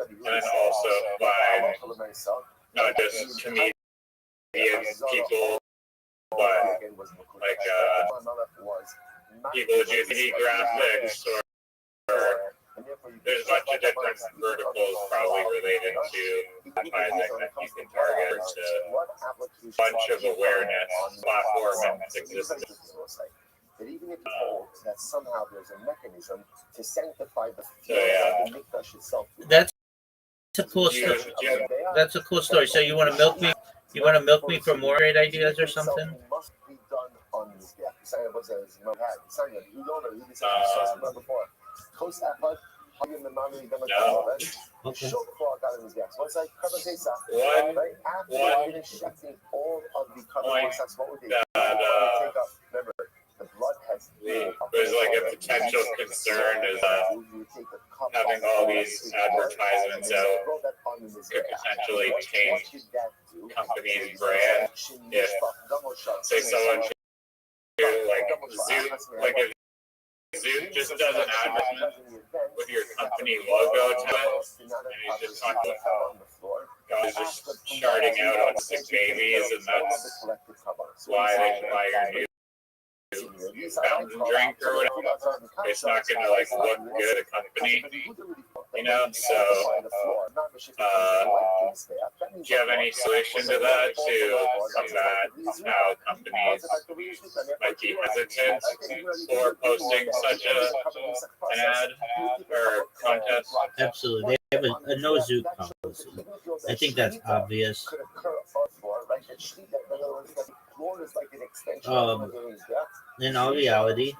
and then also find not just comedians, people, but like people who do 3D graphics or there's a bunch of different verticals probably related to advertising that you can target to a bunch of awareness platform and existence. That even if told that somehow there's a mechanism to sanctify the mikdash itself. That's a cool story. That's a cool story. So you want to milk me? You want to milk me for more great ideas or something? Must be done on this gap. Okay. There's like a potential concern is having all these advertisements out could potentially change company's brand if say someone should do like Zoom, like if Zoom just does an advertisement with your company logo to it, and you just talk about how guys are starting out on sick babies, and that's why they should buy your new fountain drink or whatever. It's not going to like look good at a company, you know. So, do you have any solution to that to combat how companies might be hesitant for posting such an ad or content? Absolutely. They have a no Zoom policy. I think that's obvious. In all reality,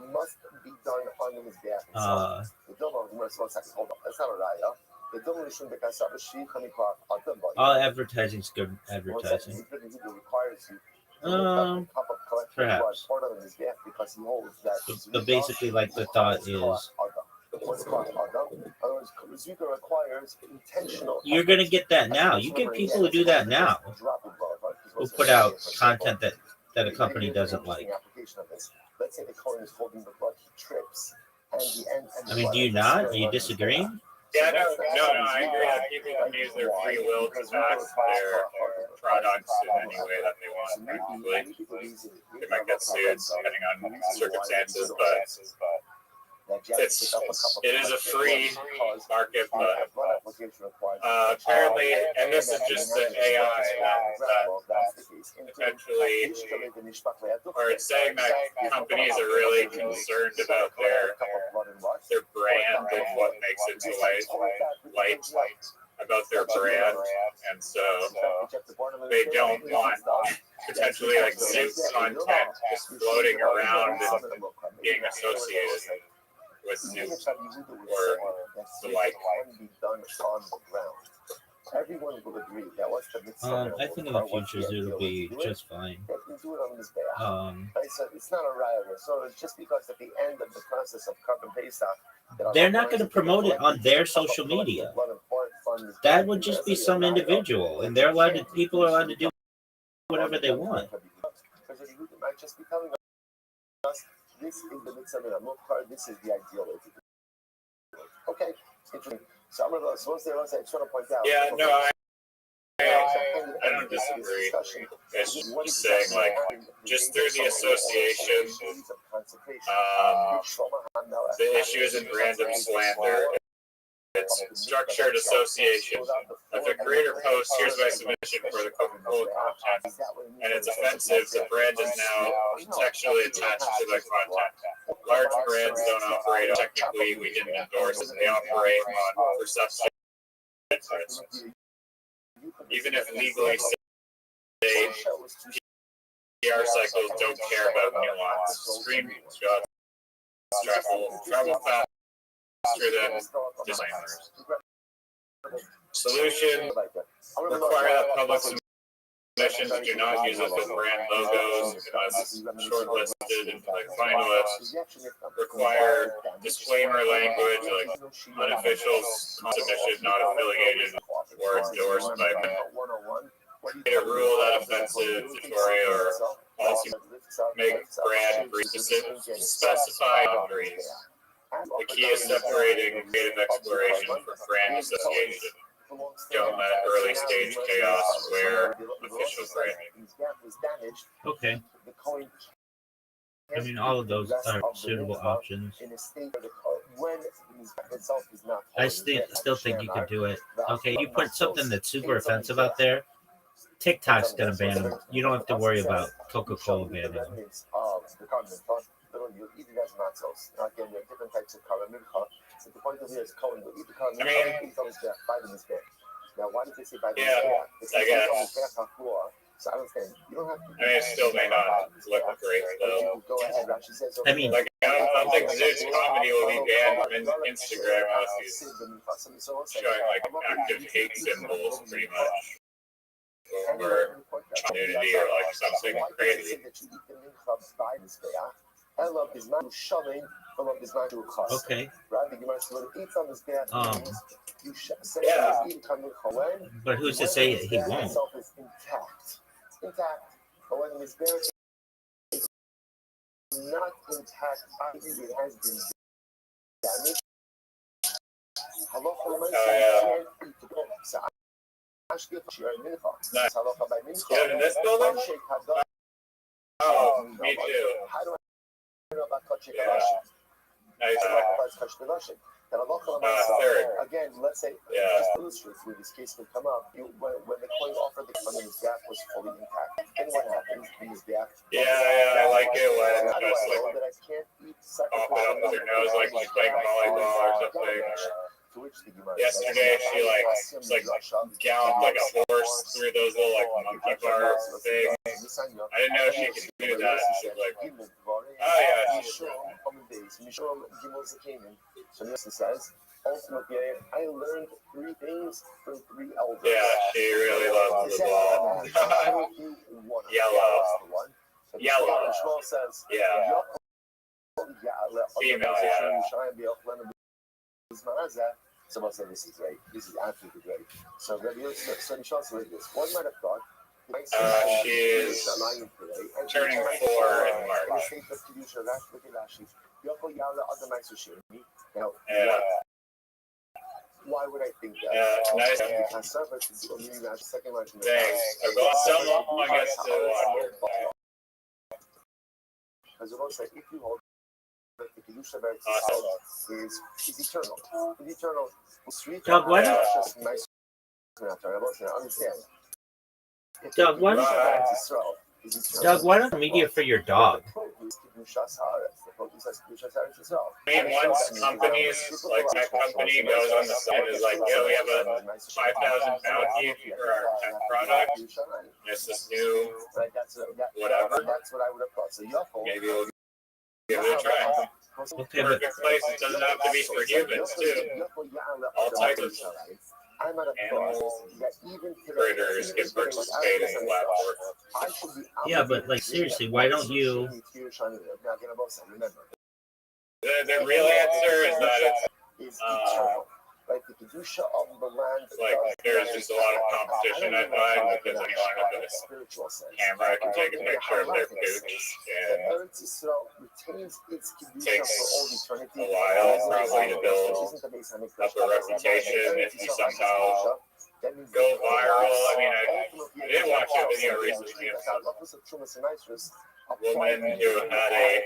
all advertising is good advertising. Perhaps. But basically, like the thought is, you're going to get that now. You get people who do that now, who put out content that a company doesn't like. I mean, do you not? Are you disagreeing? Yeah, no, I agree that people can use their free will to back their products in any way that they want, practically. They might get sued depending on circumstances, but it is a free market, but apparently, and this is just the AI that essentially, or it's saying that companies are really concerned about their brand and what makes it to light about their brand, and so they don't want potentially like Zoom content just floating around and being associated with Zoom or the like. Everyone will agree that what's the mitzvah. I think in the future Zoom will be just fine. It's not a riot, so it's just because at the end of the process of carbon Pesach, they're not going to promote it on their social media. That would just be some individual, and they're allowed to. People are allowed to do whatever they want. Just be telling us this is the mitzvah. This is the ideal way to do it. Okay, interesting. So I'm going to just want to point out. Yeah, no, disagree. It's just saying, like, just through the association, the issue isn't random slander. It's structured association. If a creator posts, here's my submission for the Coca-Cola content, and it's offensive, the brand is now contextually attached to the content. Large brands don't operate, technically we didn't endorse it, they operate on perception, for instance. Even if legally safe, PR cycles don't care about nuance. Screenshots travel faster than designers. Solution: require that public submissions do not use it with brand logos as shortlisted and like finalists. Require disclaimer language like unofficial submission not affiliated or endorsed by them. A rule that offensive editorial or policy make brand specific specify boundaries. The key is separating creative exploration from brand association. Don't let early stage chaos wear official branding. Okay. I mean, all of those are suitable options. I still think you could do it. Okay, you put something that's super offensive out there, TikTok's gonna ban them. You don't have to worry about Coca-Cola banning them. I guess. It still may not look great, though. I mean, like, I don't think Zeus comedy will be banned from Instagram unless he's showing, like, active hate symbols, pretty much. Or nudity or, like, something crazy. Okay. But who's to say he won't? Not intact, it has been damaged. Yeah, in this building? Oh, me too. Yeah. Nice. Third. Again, let's say, just illustrate where this case will come up. When the coin offered the fund and his gap was fully intact, then what happens in his gap? Yeah, I like it when How do I just know like that I can't eat pop it up with her nose like she's playing volleyball or something. Yesterday she like galloped like a horse through those little like monkey bar things. I didn't know she could do that. She was like, oh yeah. So Nielsen says, ultimately, I learned 3 things from 3 elders. Yeah, she really loves the ball. Yellow. Yellow. Says, Yeah. Female, yeah. Someone said this is great. This is absolutely great. So Rabbi Rothschild said this. One might have thought she is turning 4 in March. Yeah. Why would I think that? Yeah, nice. Thanks. Someone gets to watch. Because it also, if you hold the Kedusha is eternal. It's eternal. Doug, why don't Doug, why don't media for your dog? I mean, once companies, like tech company goes on the site and is like, yeah, we have a 5,000 bounty for our tech product. It's this new whatever. Maybe we'll give it a try. Okay, but Perfect place. It doesn't have to be for humans, too. All types of animals, critters can participate in the platform. yeah, but like seriously, why don't you? The real answer is that it's like the Kedusha of the land. like there's just a lot of competition I find because anyone with a camera can take a picture of their pooch and takes a while probably to build up a reputation if you somehow go viral. I mean, did watch a video recently of some woman who had a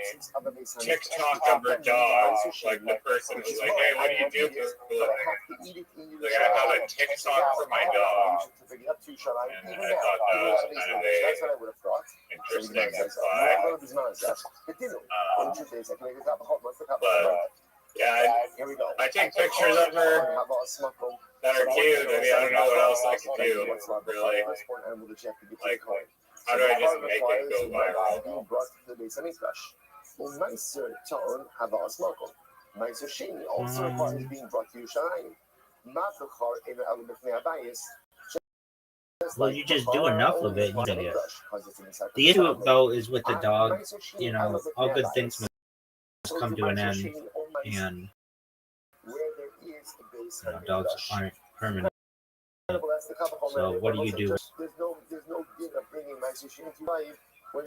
TikTok of her dog. Like the person was like, "Hey, what do you do for a living?" Like, I have a TikTok for my dog. And I thought that was kind of a interesting reply. But yeah, I take pictures of her that are cute. I mean, I don't know what else I can do, really. Like, how do I just make it go viral? also requires being brought to Yerushalayim. Well, you just do enough of it. You get it. The issue, though, is with the dog. You know, all good things must come to an end, and dogs aren't permanent. So, what do you do?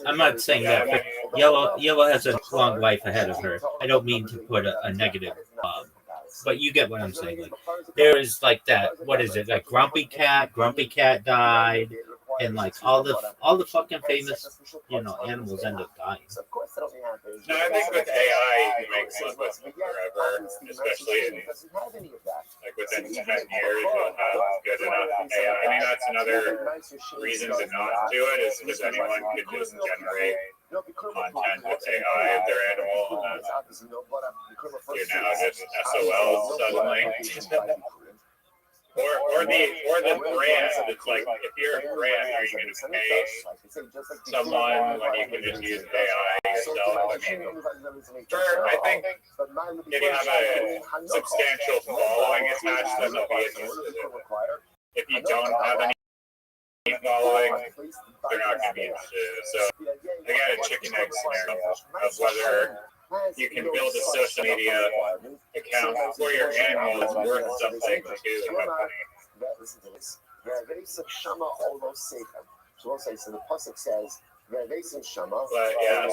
I'm not saying that, but Yellow has a long life ahead of her. I don't mean to put a negative, but you get what I'm saying. Like, there is like that. What is it? Like Grumpy Cat. Grumpy Cat died, and like all the fucking famous, animals end up dying. No, I think with AI, you make love with them forever, especially in, like within 10 years, you'll have good enough AI. I mean, that's another reason to not do it, is because anyone could just generate content with AI of their animal, and you're now just SOL suddenly. Or the brand. It's like, if you're a brand, are you going to pay someone when you can just use AI yourself? I mean, I think if you have a substantial following attached, then they'll be interested in it. If you don't have any following, they're not going to be interested in it. So they got a chicken egg scenario of whether you can build a social media account for your animals worth something to the company. So the pasuk says, but yeah,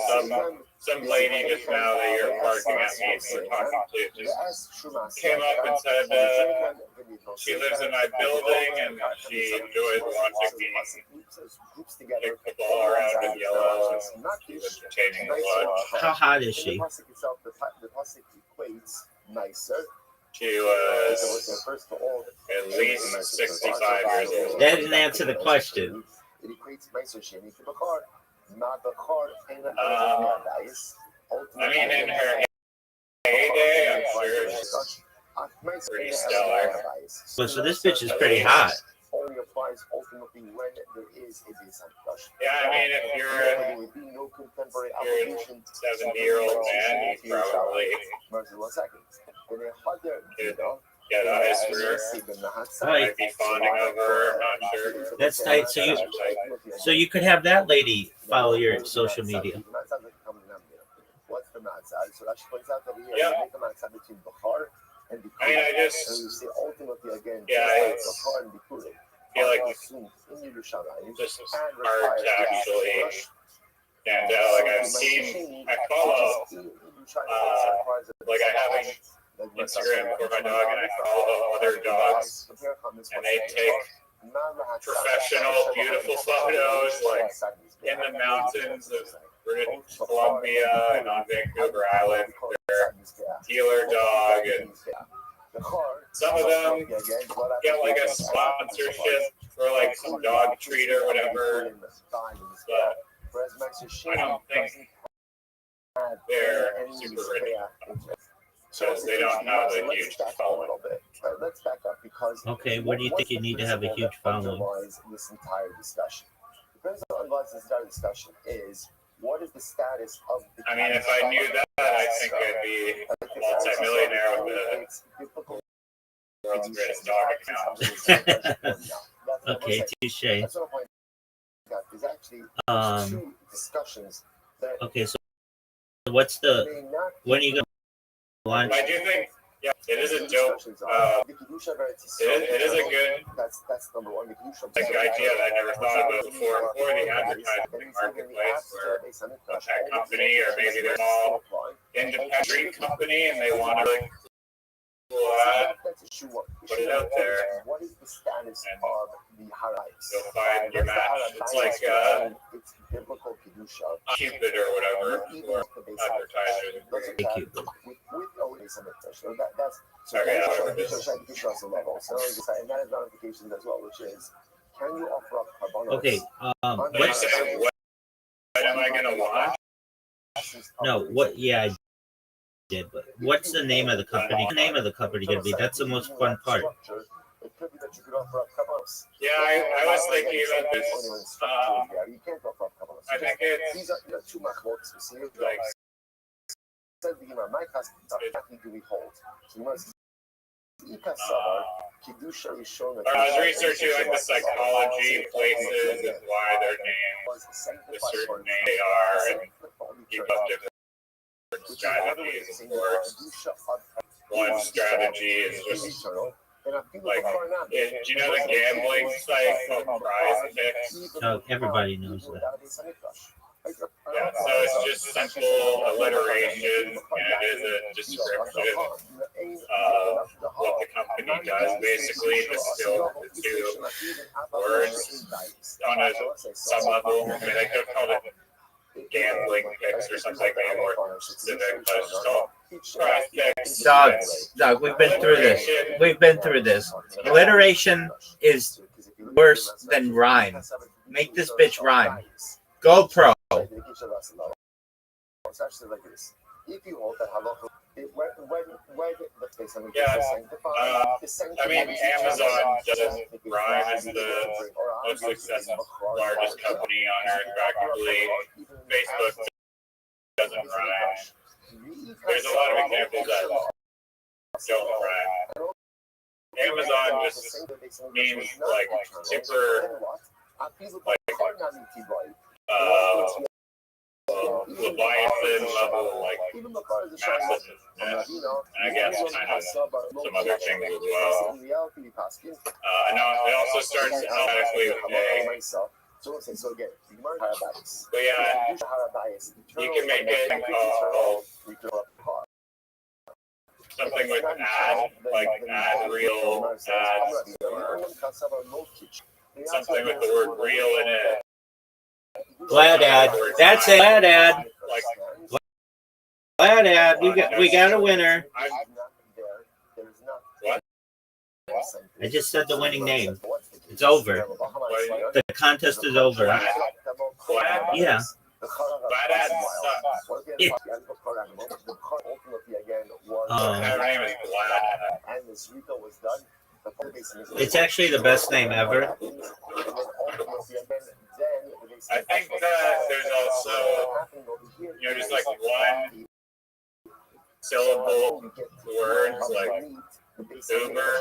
some lady just now that you're barking at me and we're talking to just came up and said she lives in my building and she enjoys watching me kick the ball around with Yellow and she's entertaining the watch. How hot is she? She was at least 65 years old. That didn't answer the question. I mean, in her heyday, I'm sure she's pretty stellar. Well, so this bitch is pretty hot. Yeah, I mean, if you're a 70-year-old man, you probably could get eyes for her. Might be fawning over her, I'm not sure. That's tight. So you could have that lady follow your social media. Yeah. I mean, I just, yeah, it's, I feel like it's just hard to actually stand out. Like, I follow, like, I have an Instagram for my dog, and I follow other dogs, and they take professional, beautiful photos, like, in the mountains of British Columbia and on Vancouver Island, their dealer dog, and some of them get like a sponsorship for like some dog treat or whatever, but I don't think they're super rich, so they don't have a huge following. Okay, what do you think you need to have a huge following? This entire discussion. The underlies this entire discussion is, what is the status of the... I mean, if I knew that, I think I'd be a multi-millionaire with the world's greatest dog account. Okay, touche. That's what there's actually two discussions that... Okay, so what's the... When are you going to launch? I do think, yeah, it is a dope, it is a good, that's number one. like, idea that I never thought about before for the advertising marketplace, where a tech company or maybe they're a small independent company and they want to really cool ad put it out there, what is the status and of the harais? you'll find your match. It's like it's biblical kedusha. Cupid or whatever, or advertisers. Thank you. With always a mixture. So that's so Okay, that's I remember so kedusha level. So and that is notifications as well, which is can you offer up karbanos? Okay. What do you say? What am I gonna watch? No. What? Yeah, I did. But what's the name of the company? The name of the company gonna be? That's the most fun part. It could be that you could offer up karbanos. Yeah, I was thinking about this. You can't offer up karbanos. I think it's These are two machlokas. You see, like said the Gemara, my custom exactly do we hold? So you must kedusha rishon. I was researching like the psychology places and why they're named the certain name they are, and keep up different strategies. Of course, one strategy is just like, do you know the gambling site called Prize Picks? So everybody knows that. Yeah, so it's just simple alliteration, and it is a description of what the company does. Basically, distill the two words on some level. I mean, they could call it gambling picks or something maybe more specific, but it's just called Prize Picks. Doug, we've been through this. We've been through this. Alliteration is worse than rhyme. Make this bitch rhyme. Go pro. It's actually like this. If you hold that halacha, when the face of I mean, Amazon doesn't rhyme as the most successful, largest company on earth, practically. Facebook doesn't rhyme. There's a lot of examples that don't rhyme. Amazon just means like super, like Leviathan level, like massive, and I guess kind of some other things as well. And it also starts alphabetically with A. But yeah, you can make it called something with ad, like ad real ads, or something with the word real in it. Glad ad. That's it. Glad ad. Like, Glad ad. We got a winner. What? I just said the winning name. It's over. The contest is over. Glad? Yeah. Glad ads suck. Yeah. Her name is Glad. It's actually the best name ever. I think that there's also, just like one syllable words like Uber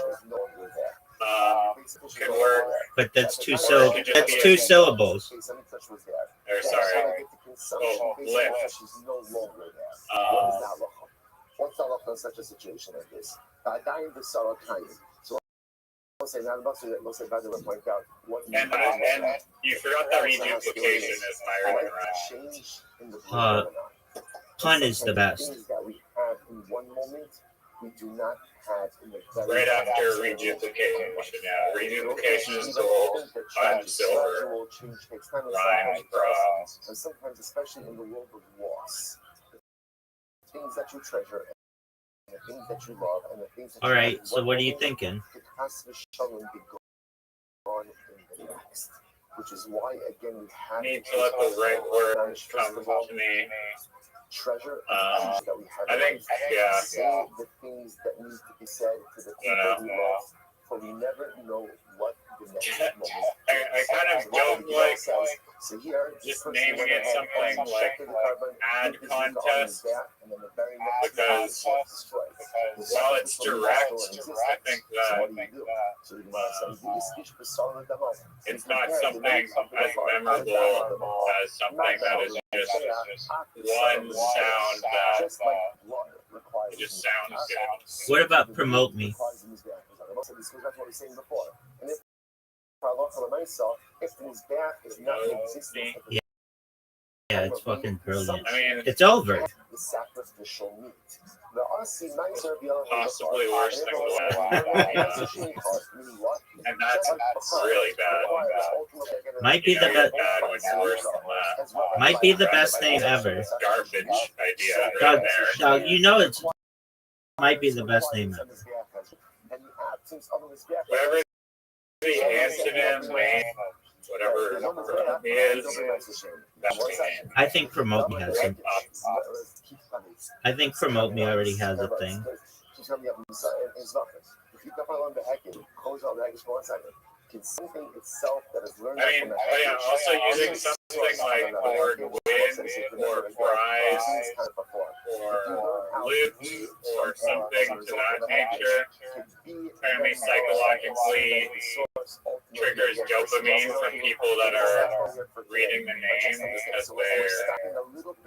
can work. But that's two syllables. That's two syllables. Or sorry, Lyft. What's the law in such a situation like this? And you forgot that reduplication is higher than rhyme. Pun is the best. Right after reduplication, yeah. Reduplication is gold, pun silver, rhyme bronze. And sometimes, especially in the world of loss, the things that you treasure and the things that you love and the things that all right, so what are you thinking? Which is why, again, we have need to let the right word come to me. Treasure that we have. I think, yeah. Say the things that need to be said to the people we love, for we never know what the next moment. I kind of don't like so here, just naming it something like ad contest, because while it's direct, I think that it's not something as memorable as something that is just one sound that it just sounds good. What about promote me? This goes back to what we were saying before. And if the Mizbeach is not in existence, Yeah, it's fucking brilliant. I mean, It's over. the sacrificial meat. possibly worse than Glad. And that's really bad. Might be the You're best. bad when you're worse than that. Might be the best name ever. Garbage idea Dog, right there. dog, you know it might be the best name ever. Whatever the antonym name, whatever he is, that's the name. I think Promote Me has some. I think Promote Me already has a thing. I mean, also using something like word win or prize or loot or something to that nature apparently psychologically triggers dopamine from people that are reading the name because they're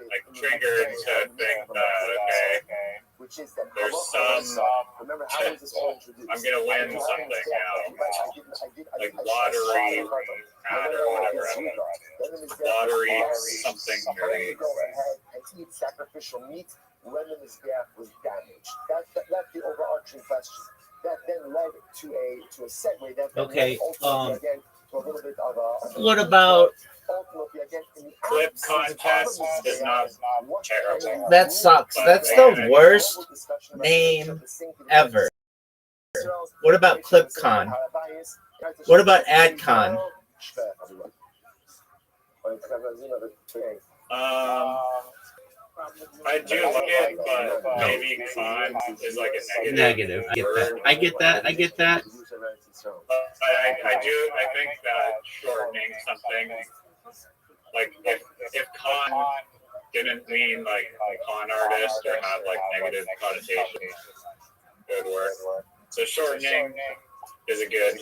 like triggered to think that, okay, there's some, I'm gonna win something now, like lottery ad or whatever, lottery something. Sacrificial meat when the Mizbeach was damaged. That's the overarching question. That then led to a segue. That Okay. again to a little bit of a. What about Clip contest is not terrible. that? Sucks. That's the worst name ever. What about ClipCon? What about AdCon? I do like it, but maybe con is like a Negative. I get that. I get that. I think that shortening something, like if con didn't mean like con artist or have like negative connotations, good work. So shortening is a good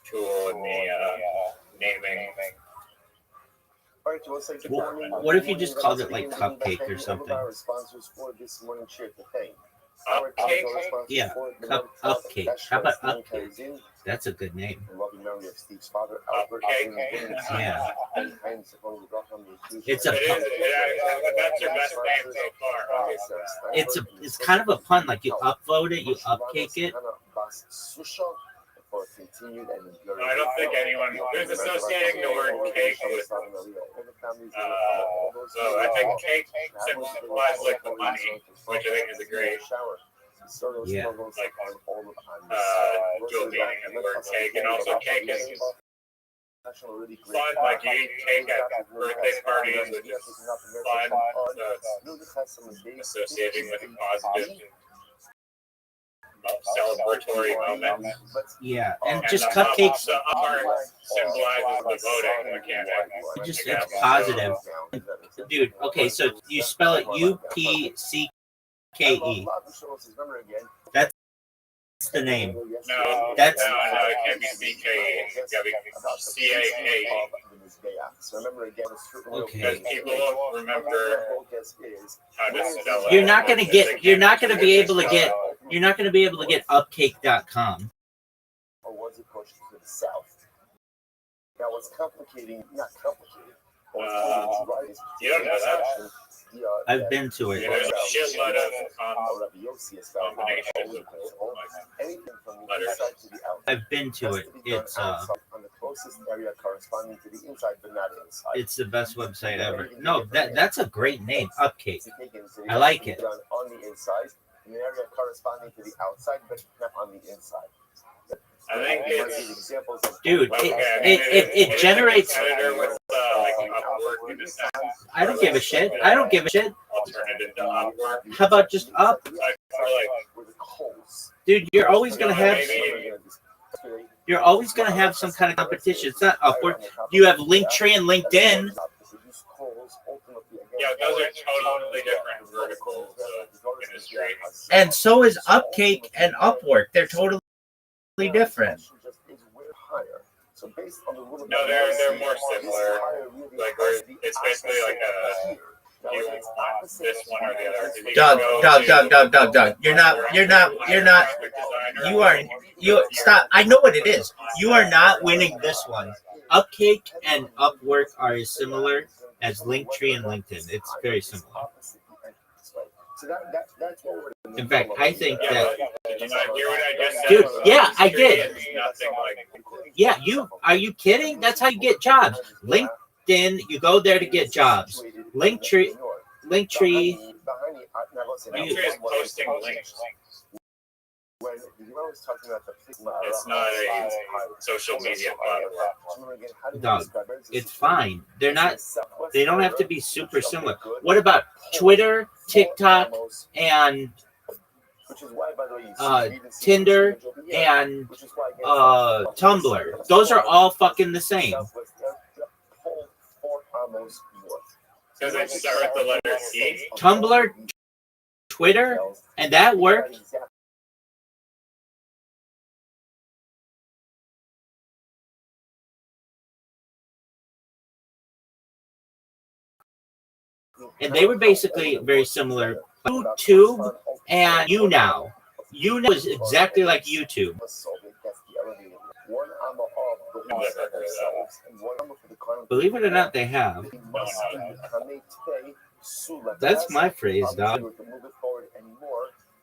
tool in the naming. What if you just called it like Cupcake or something? Upcake? Yeah, Upcake. How about Upcake? That's a good name. Upcake? Yeah. It's a It pun. is, that's your best name so far. It's kind of a pun. Like you upvote it, you upcake it. I don't think anyone is associating the word cake with. So I think cake implies like the money, which I think is a great, Yeah. like, dual meaning of the word cake, and also cake is fun. Like you eat cake at birthday parties, which is fun. So it's associating with a positive celebratory moment. Yeah, and just the cupcakes. The upper symbolizes the voting mechanic. It's positive, dude. Okay, so you spell it UPCKE. That's the name. No, That's no, it can't be CKE. It's gotta be CAKE. okay. Because people won't remember how to spell it. You're not gonna be able to get. You're not gonna be able to get upcake.com. Or was it pushed to the south? Now, what's complicating? Not complicated. You don't know that. I've been to it. There's a shitload of combinations of anything from the letters. inside to the outside. I've been to it. It's on the closest area corresponding to the inside, but not inside. it's the best website ever. No, that's a great name, Upcake. I like it. On the inside, in the area corresponding to the outside, but not on the inside. I think it's, Dude, it generates. with, like Upwork in a sense. I don't give a shit. I don't give a shit. Alternative to Upwork. How about just Up? I feel like Dude, you're always gonna have some kind of competition. It's not Upwork. You have Linktree and LinkedIn. yeah, those are totally different verticals of industry. And so is Upcake and Upwork. They're totally different. No, they're more similar. Like it's basically like a you want this one or the other. Doug. You stop. I know what it is. You are not winning this one. Upcake and Upwork are as similar as Linktree and LinkedIn. It's very similar. So that's what we're In fact, I think that. Did you not hear what I just said? Dude, yeah, I did. It's nothing like. Yeah, are you kidding? That's how you get jobs. LinkedIn, you go there to get jobs. Linktree. Linktree is posting links. When you always talking about the It's not a social media platform. Dog, it's fine. They don't have to be super similar. What about Twitter, TikTok, and Tinder, and Tumblr? Those are all fucking the same. Because they start with the letter C. Tumblr, Twitter, and that worked. And they were basically very similar. YouTube and YouNow. YouNow is exactly like YouTube. Believe it or not, they have. That's my phrase, dog.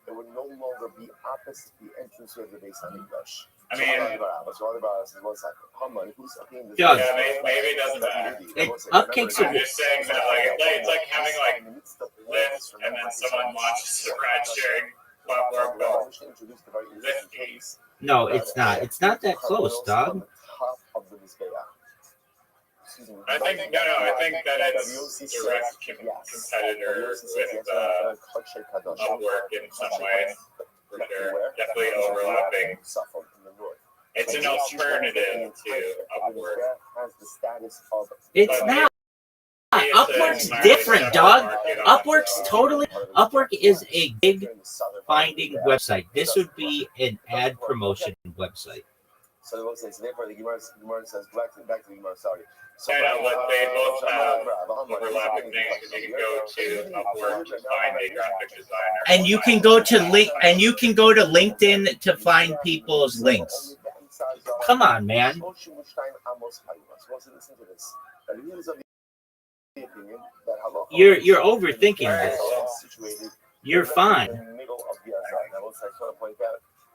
It would no longer be opposite the entrance of the base Hamikdash. I mean, Doug, yeah, maybe it doesn't matter. Upcake's I'm just saying that it's like having like Lyft and then someone launches the ride sharing platform called Lyft. No, it's not. It's not that close, dog. I think I think that it's a direct competitor with Upwork in some way. For sure, definitely overlapping. It's an alternative to Upwork. It's not. Upwork's different, dog. Upwork is a gig finding website. This would be an ad promotion website. So therefore the Gemara says back to the Gemara, sorry. So they both have overlapping things because you can go to Upwork to find a graphic designer. And you can go to LinkedIn to find people's links. Come on, man. You're overthinking this. You're fine.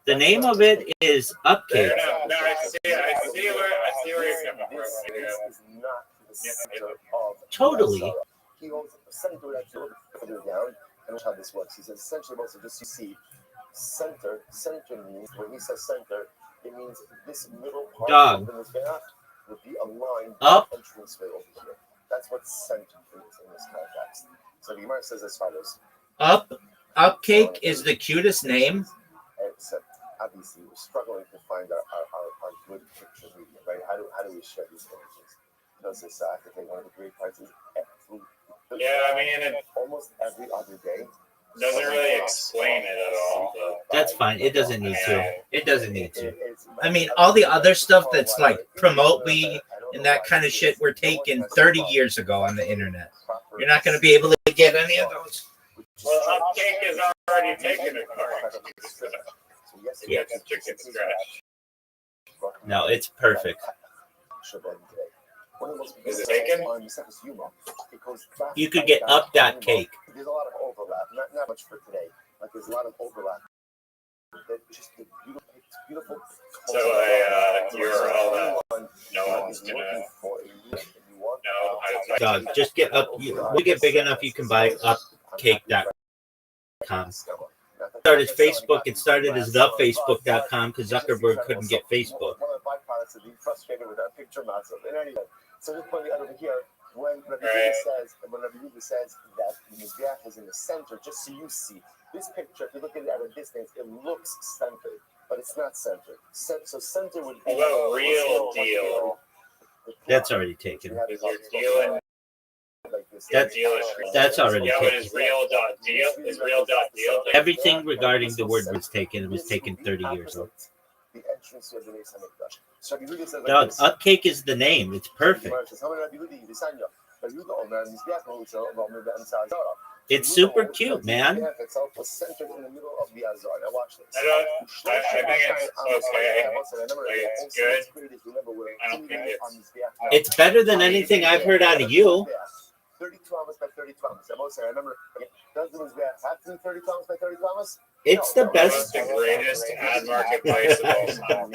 The name of it is Upcake. No, I see where you're coming from. Totally. He owns a center actually further down, and how this works. He says essentially also just you see center means when he says center, it means this middle part of the mizbeach would be a line up entranceway over here. That's what center is in this context. So the Gemara says as follows. Upcake is the cutest name. Except obviously we're struggling to find our good picture media, right? How do we share these images? Does this I think one of the great parts is yeah, I mean it almost every other day. Doesn't really explain it at all. That's fine. It doesn't need to. It doesn't need to. I mean, all the other stuff that's like promote weed and that kind of shit were taken 30 years ago on the internet. You're not going to be able to get any of those. Well, Upcake is already taken a card. Yeah. Chicken scratch. No, it's perfect. Is it taken? You could get up.cake. There's a lot of overlap. Not much for today. Like there's a lot of overlap. Just beautiful. So a URL that no one's gonna know how to Dog, just get up. We get big enough, you can buy upcake.com. Started Facebook. It started as thefacebook.com because Zuckerberg couldn't get Facebook. One of the byproducts of being frustrated with our picture massive. So just pointing out over here, when Rabbi says that the mizbeach is in the center, just so you see this picture, if you look at it at a distance, it looks centered, but it's not centered. So center would be a real deal. That's already taken. Is your deal That's already taken. Is real.deal? Is real.deal? Everything regarding the word was taken. It was taken 30 years ago. Dog, Upcake is the name. It's perfect. It's super cute, man. It's centered in the middle of the Azar. Now watch this. I think it's okay. It's good. I don't think It's better than anything I've heard out of you. 32 amas by 32 amas. I remember, doesn't Mizbeach have to be 32 amas by 32 amas? It's the That's best. the greatest ad marketplace of all time.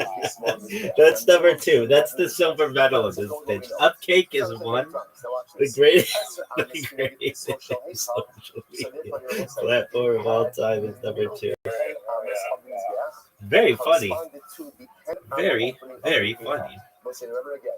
That's number two. That's the silver medal of this bitch. Upcake is one. The greatest, the greatest social media platform of all time is number two. Very funny. Very, very funny. Remember again,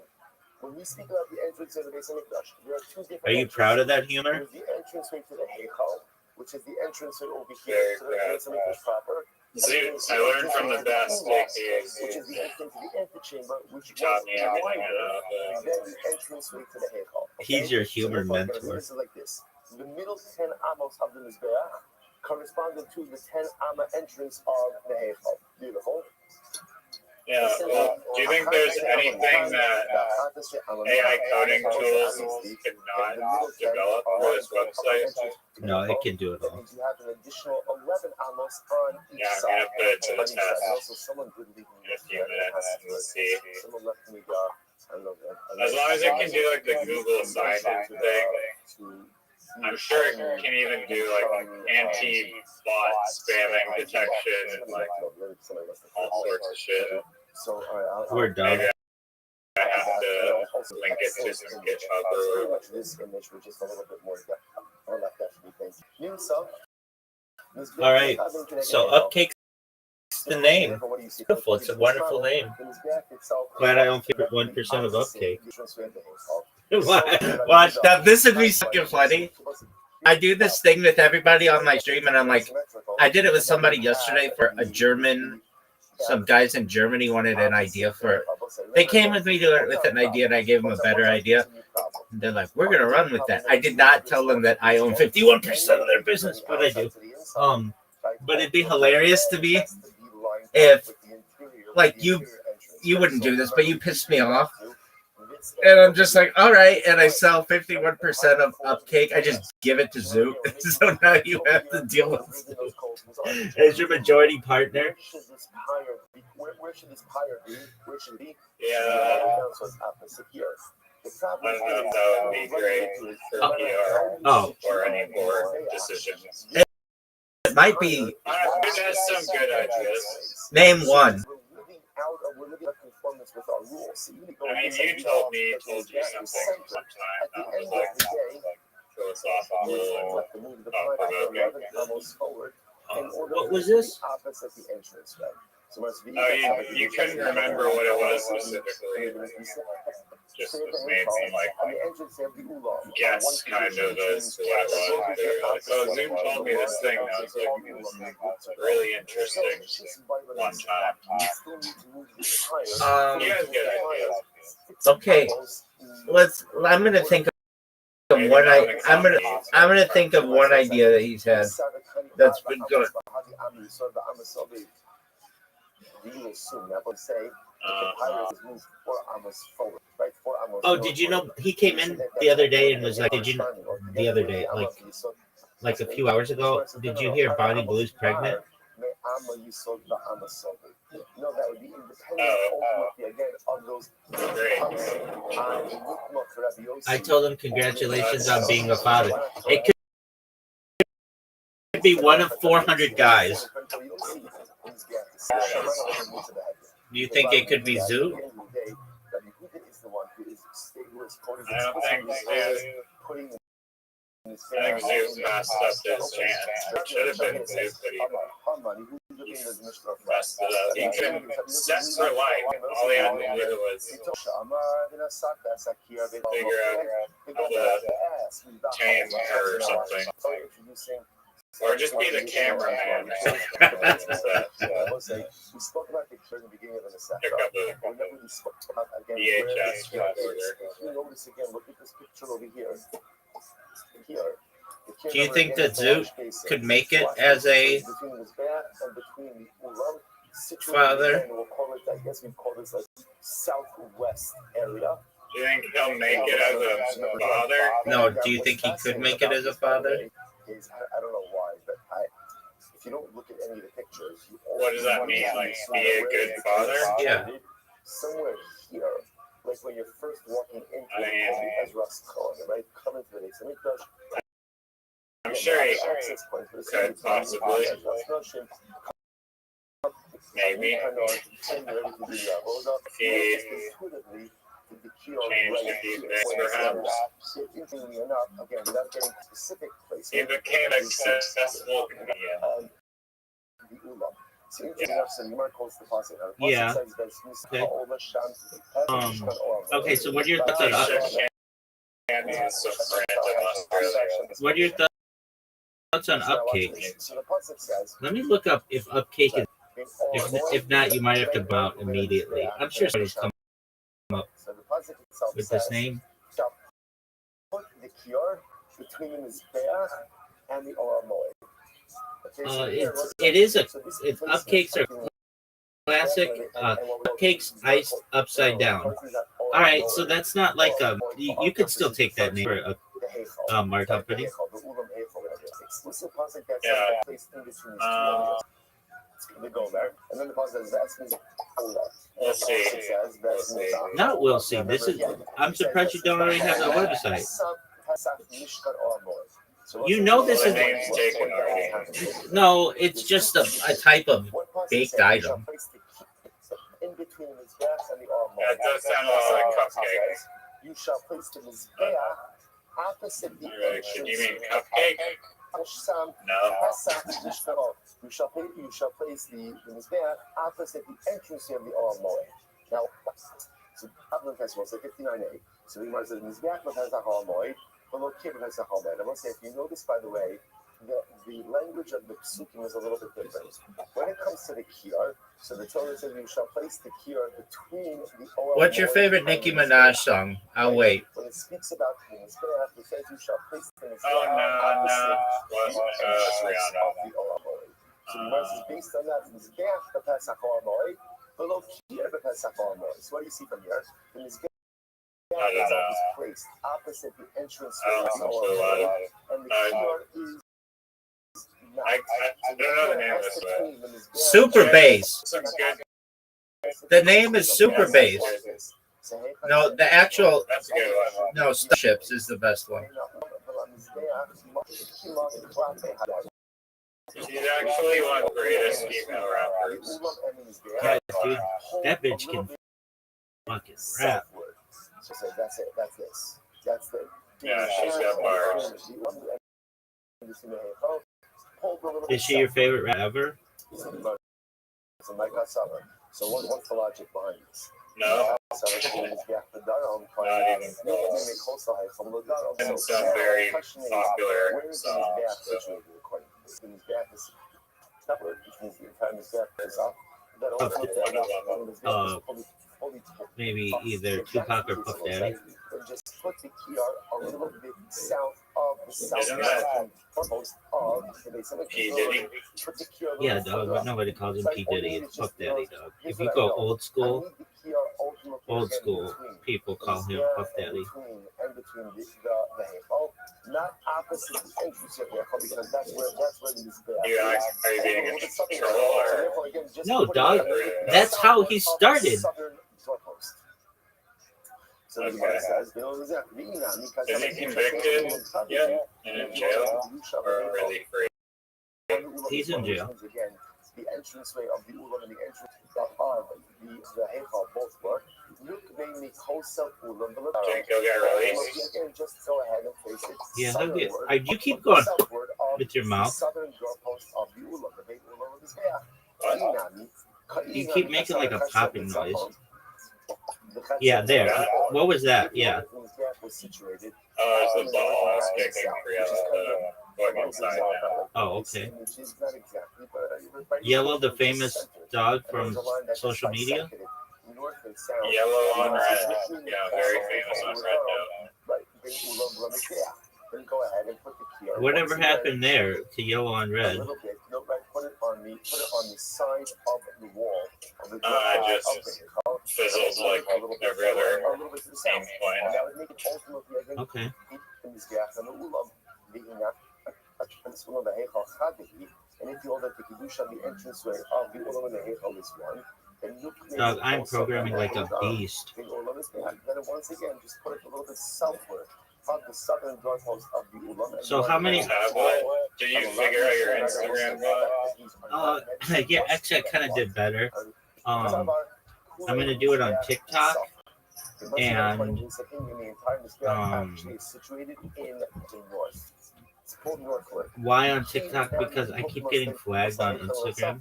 when we speak about the entrance of the Beis Hamikdash, there are two different. Are you proud of that humor? There's the entranceway to the Heichal, which is the entranceway over here to the Beis Hamikdash proper. See, I learned from the best JPs. Which is the entrance to the antechamber, which Taught me everything wider about than the entranceway to the Heichal. He's your humor mentor. This is like this. The middle 10 amos of the Mizbeach corresponded to the 10 amma entrance of the Heichal. Beautiful. Yeah, well, do you think there's anything that AI coding tools could not develop for this website? No, it can do it all. You have an additional 11 amos on each Yeah, I'm side. gonna put it to the test Also, someone did leave me in a few minutes and we'll see. Someone left me I don't know. As long as it can do like the Google sign thing, I'm sure it can even do like anti-bot spamming detection and like all sorts of shit. So, We're done. Maybe I have to link it to some GitHub or whatever. this image with just a little bit more depth. I like that to be thank you. All right. So Upcake's the name. Beautiful. It's a wonderful name. Glad I don't feel 1% of Upcake. Watch now. This would be fucking funny. I do this thing with everybody on my stream, and I'm like, I did it with somebody yesterday for a German. Some guys in Germany wanted an idea for. They came with me with an idea, and I gave them a better idea. And they're like, "We're gonna run with that." I did not tell them that I own 51% of their business, but I do. But it'd be hilarious to me if, like, you wouldn't do this, but you pissed me off. And I'm just like, all right. And I sell 51% of Upcake. I just give it to Zoot. So now you have to deal with Zoot as your majority partner. Where should this pyre be? Where should it be? Yeah. So it's opposite here. The problem I don't know if that would be great for PR or any board decisions. It might be. It has some good ideas. Name one. We're living out of conformance with our rules. So you I mean, you told you something sometime that was like philosophical and thought-provoking. What was this? Opposite the entrance, right? So Oh, you couldn't remember what it was specifically. Just was made some like guess kind of as to what it was. They were like, oh, Zoom told me this thing. And I was like, it was really interesting one time. You guys get ideas. Okay, I'm gonna think of one. I'm gonna think of one idea that he's had that's been good. Oh, did you know he came in the other day and was like, did you know the other day, like a few hours ago, did you hear Bonnie Blue's pregnant? No, that would be independent of those. I told him congratulations on being a father. It could be one of 400 guys. Do you think it could be Zoot? I don't think I think Zoot messed up his chance. It should have been Zoot, but he messed it up. He couldn't set for life. All he had to do was figure out how to tame her or something. Or just be the cameraman or something. We spoke about the beginning of the Pick up the VHS recorder. If you notice again, look at this picture over here. Do you think that Zoot could make it as a father? I guess we call this like southwest area. Do you think he'll make it as a father? No, do you think he could make it as a father? I don't know why, but if you don't look at any of the pictures, what does that mean? Like, be a good father? Yeah. Somewhere here, like when you're first walking into I mean, as Rothschild, right? Come into the base, and it does. I'm sure he Access point, but could possibly. Maybe. Changed a few bits, perhaps. Interestingly enough, again, without getting specific places, He became accessible comedian. the Ulam. So interesting enough, so Yomar quotes the pasuk. Yeah. Okay. Okay, so what are your thoughts on what are your thoughts on upcake? So the pasuk says, Let me look up if upcake is. If not, you might have to bow out immediately. I'm sure somebody's come up so the pasuk itself with says, this name. shall put the kior between the mizbeach and the oil moed. It is a. It's upcakes are classic cupcakes iced upside down. All right, so that's not like a. You could still take that name for a Mark company. Yeah. The gomer, and then the pasuk says that's We'll see. Not we'll see. This is. I'm surprised you don't already have the website. You know this The is. name's taken already. No, it's just a type of baked item. In between the mizbeach and the oil moed. That does sound a lot like cupcake. You shall place the mizbeach opposite the entrance. Do you mean cupcake? No. You shall place the mizbeach opposite the entrance of the oil moed. Now, so Abdul Festival, so 59A. So the Gemara says mizbeach has a oil moed, below kibbutz has a oil moed. I want to say, if you notice, by the way, the language of the psukim is a little bit different. When it comes to the kior, so the Torah says you shall place the kior between the oil. What's your favorite Nicki Minaj song? I'll wait. When it speaks about the mizbeach, it says you shall place the mizbeach Oh, no. opposite That's Rihanna. of the oil moed. So the Gemara says based on that, mizbeach the pesach oil moed, below kior the pesach oil moed. So what do you see from here? The mizbeach is placed opposite the entrance of the oil moed, and the kior is. I don't know the name of this, but Super Bass. some good. The name is Super Bass. No, the actual. That's a good one. No, Starships is the best one. She's actually one of the greatest female rappers. Yeah, dude, that bitch can fucking rap. So that's it. That's this. That's the. Yeah, she's got bars. Is she your favorite rap ever? So what's the logic behind this? No. And some very popular Maybe either Tupac or Puff Daddy. Just put the kior a little bit south of the southwestern coast of the base. P. Diddy. Yeah, dog, but nobody calls him P. Diddy. It's Puff Daddy, dog. If you go old school, people call him Puff Daddy. And between the Heichal, not opposite the entrance of the Heichal, because that's where the mizbeach. Are you being in trouble or? No, dog. That's how he started. So the Gemara says, Is he convicted yet and in jail or really free? He's in jail. Again, the entranceway of the Ulam and the entrance of the Heichal both work. Think he'll get released? Just go ahead and place it. Yeah, he'll get. You keep going with your mouth. Southern doorpost of the Ulam, the big Ulam is there. What? You keep making like a popping noise. Yeah, there. What was that? Yeah. Oh, it's the ball. It's kicking going inside now. Oh, okay. Yellow, the famous dog from social media. Yellow on red. Yeah, very famous on red though. Whatever happened there to yellow on red? Put it on the side of the wall. I just fizzled like every other aim point. Okay. And if you hold that the Kedusha, the entranceway of the Ulam and the Heichal is one, Dog, I'm programming like a beast. Then once again, just put it a little bit southward of the southern doorpost of the Ulam. So how many? Did you figure out your Instagram bot? Yeah, actually, I kind of did better. I'm gonna do it on TikTok and why on TikTok? Because I keep getting flagged on Instagram.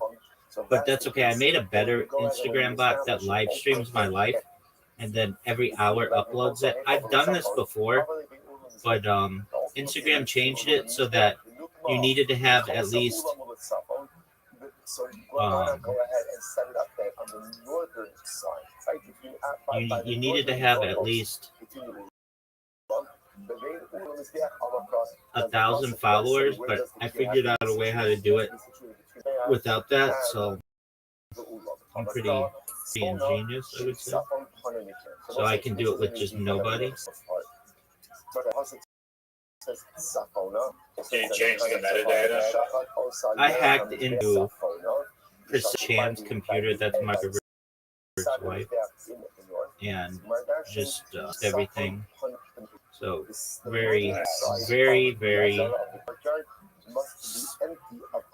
But that's okay. I made a better Instagram bot that live streams my life and then every hour uploads it. I've done this before, but Instagram changed it so that you needed to have at least you needed to have at least 1,000 followers, but I figured out a way how to do it without that, so I'm pretty ingenious, I would say. So I can do it with just nobody. Can you change the metadata? I hacked into Chris Chan's computer, that's my wife, and just everything. So very, very, very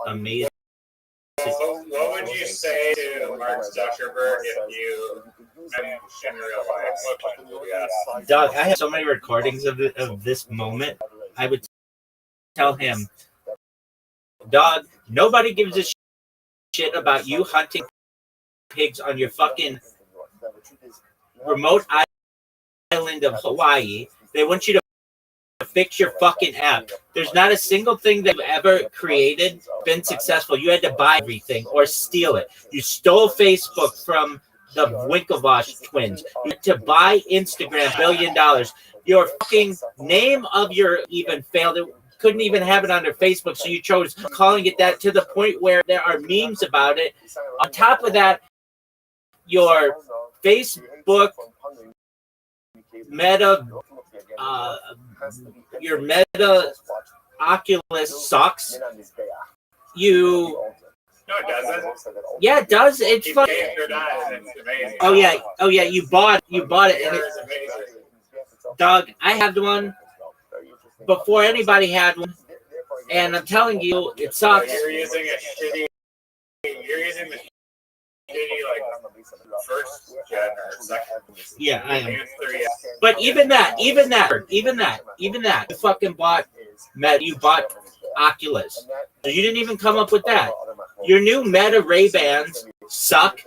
amazing. What would you say to Mark Zuckerberg if you met him in real life? What questions would you ask? Doug, I have so many recordings of this moment. I would tell him, Dog, nobody gives a shit about you hunting pigs on your fucking remote island of Hawaii. They want you to fix your fucking app. There's not a single thing they've ever created been successful. You had to buy everything or steal it. You stole Facebook from the Winklevoss twins. You had to buy Instagram $1 billion. Your fucking name of your even failed. It couldn't even have it under Facebook, so you chose calling it that to the point where there are memes about it. On top of that, your Facebook Meta, your Meta Oculus sucks. You. No, it doesn't. Yeah, it does. It's fun. Oh yeah. You bought it. And It's amazing. Doug, I had one before anybody had one, and I'm telling you, it sucks. You're using the shitty like first gen or second. Yeah, I am. Three. But even that, you fucking bought Meta. You bought Oculus. So you didn't even come up with that. Your new Meta Ray-Bans suck.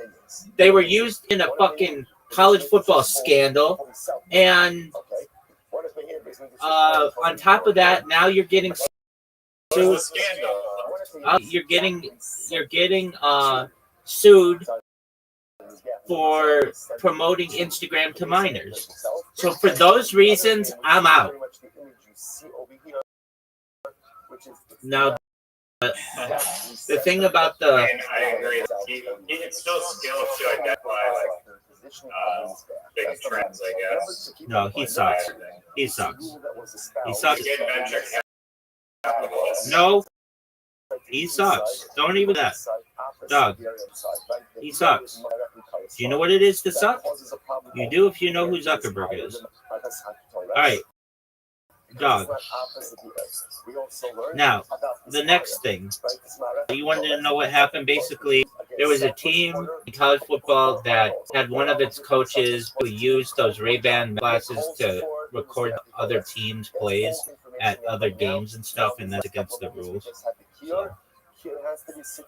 They were used in a fucking college football scandal, and on top of that, now you're getting sued. You're getting sued for promoting Instagram to minors. So for those reasons, I'm out. Now, the thing about the I agree. He can still skills to identify big trends, I guess. no, he sucks. He sucks. He sucks. Good venture capitalist. No, he sucks. Don't even that. Doug, he sucks. Do you know what it is to suck? You do if you know who Zuckerberg is. All right, Doug. Now, the next thing. You wanted to know what happened? Basically, there was a team in college football that had one of its coaches who used those Ray-Ban glasses to record other teams' plays at other games and stuff, and that's against the rules. So,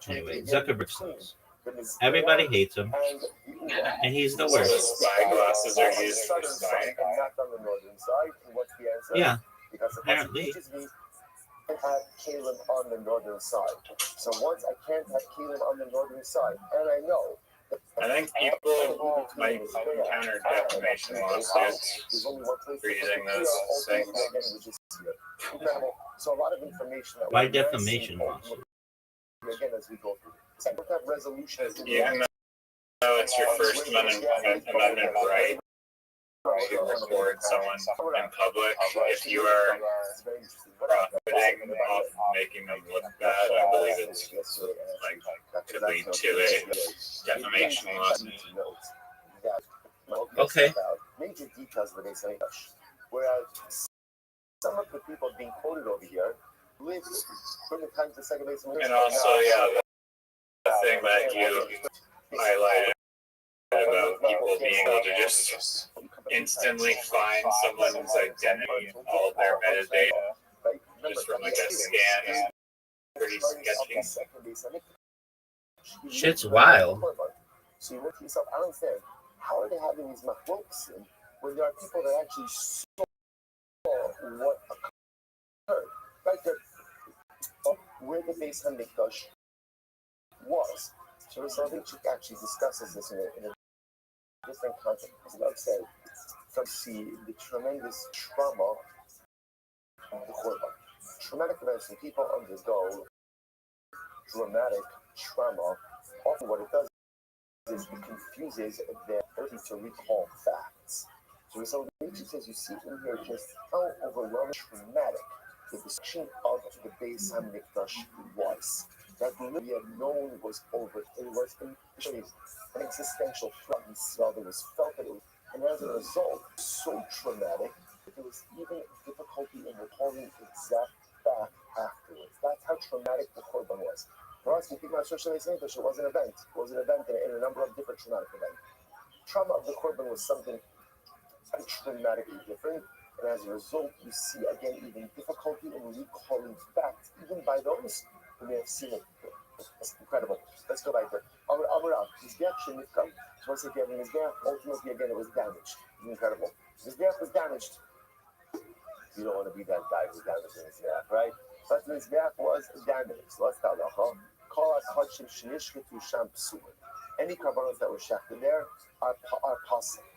anyway, Zuckerberg sucks. Everybody hates him, and he's the worst. Spy glasses are used for spying. Yeah, apparently. Have Caleb on the northern side. So once I can't have Caleb on the northern side, and I know. I think people might encounter defamation lawsuits for using those things. So a lot of information. Why defamation lawsuit? Again, as we go through. So I don't have resolution. Even though it's your First Amendment right, right, you record someone in public, if you are profiting off making them look bad, I believe it's like could lead to a defamation lawsuit. Okay. Major details of the Beis Hamikdash. Whereas some of the people being quoted over here lived from the time of the second Beis Hamikdash. And also, the thing that you highlighted about people being able to just instantly find someone's identity and all of their metadata just from like a scan is pretty sketchy. Shit's wild. So you look to yourself, I don't understand, how are they having these machlokes when there are people that actually saw what occurred? Right there, where the Beis Hamikdash was. So I think she actually discusses this in a different context. As I've said, from the tremendous trauma of the Korban. Traumatic events, when people undergo dramatic trauma, often what it does is it confuses their ability to recall facts. So the nature says you see in here just how overwhelming traumatic the destruction of the Beis Hamikdash was. That we had known was over. It was an existential threat. It was felt that it was, and as a result, so traumatic that there was even difficulty in recalling exact fact afterwards. That's how traumatic the Korban was. For us, we think about social English, it was an event. It was an event in a number of different traumatic events. Trauma of the Korban was something traumatically different, and as a result, you see again even difficulty in recalling facts, even by those who may have seen it. It's incredible. Let's go back there. Mizbeach Shenifkam. So once again, Mizbeach, ultimately again, it was damaged. It's incredible. Mizbeach was damaged. You don't want to be that guy who's damaged in Mizbeach, right? But Mizbeach was damaged. So let's tell them. Any carbonos that were shafted there are possible.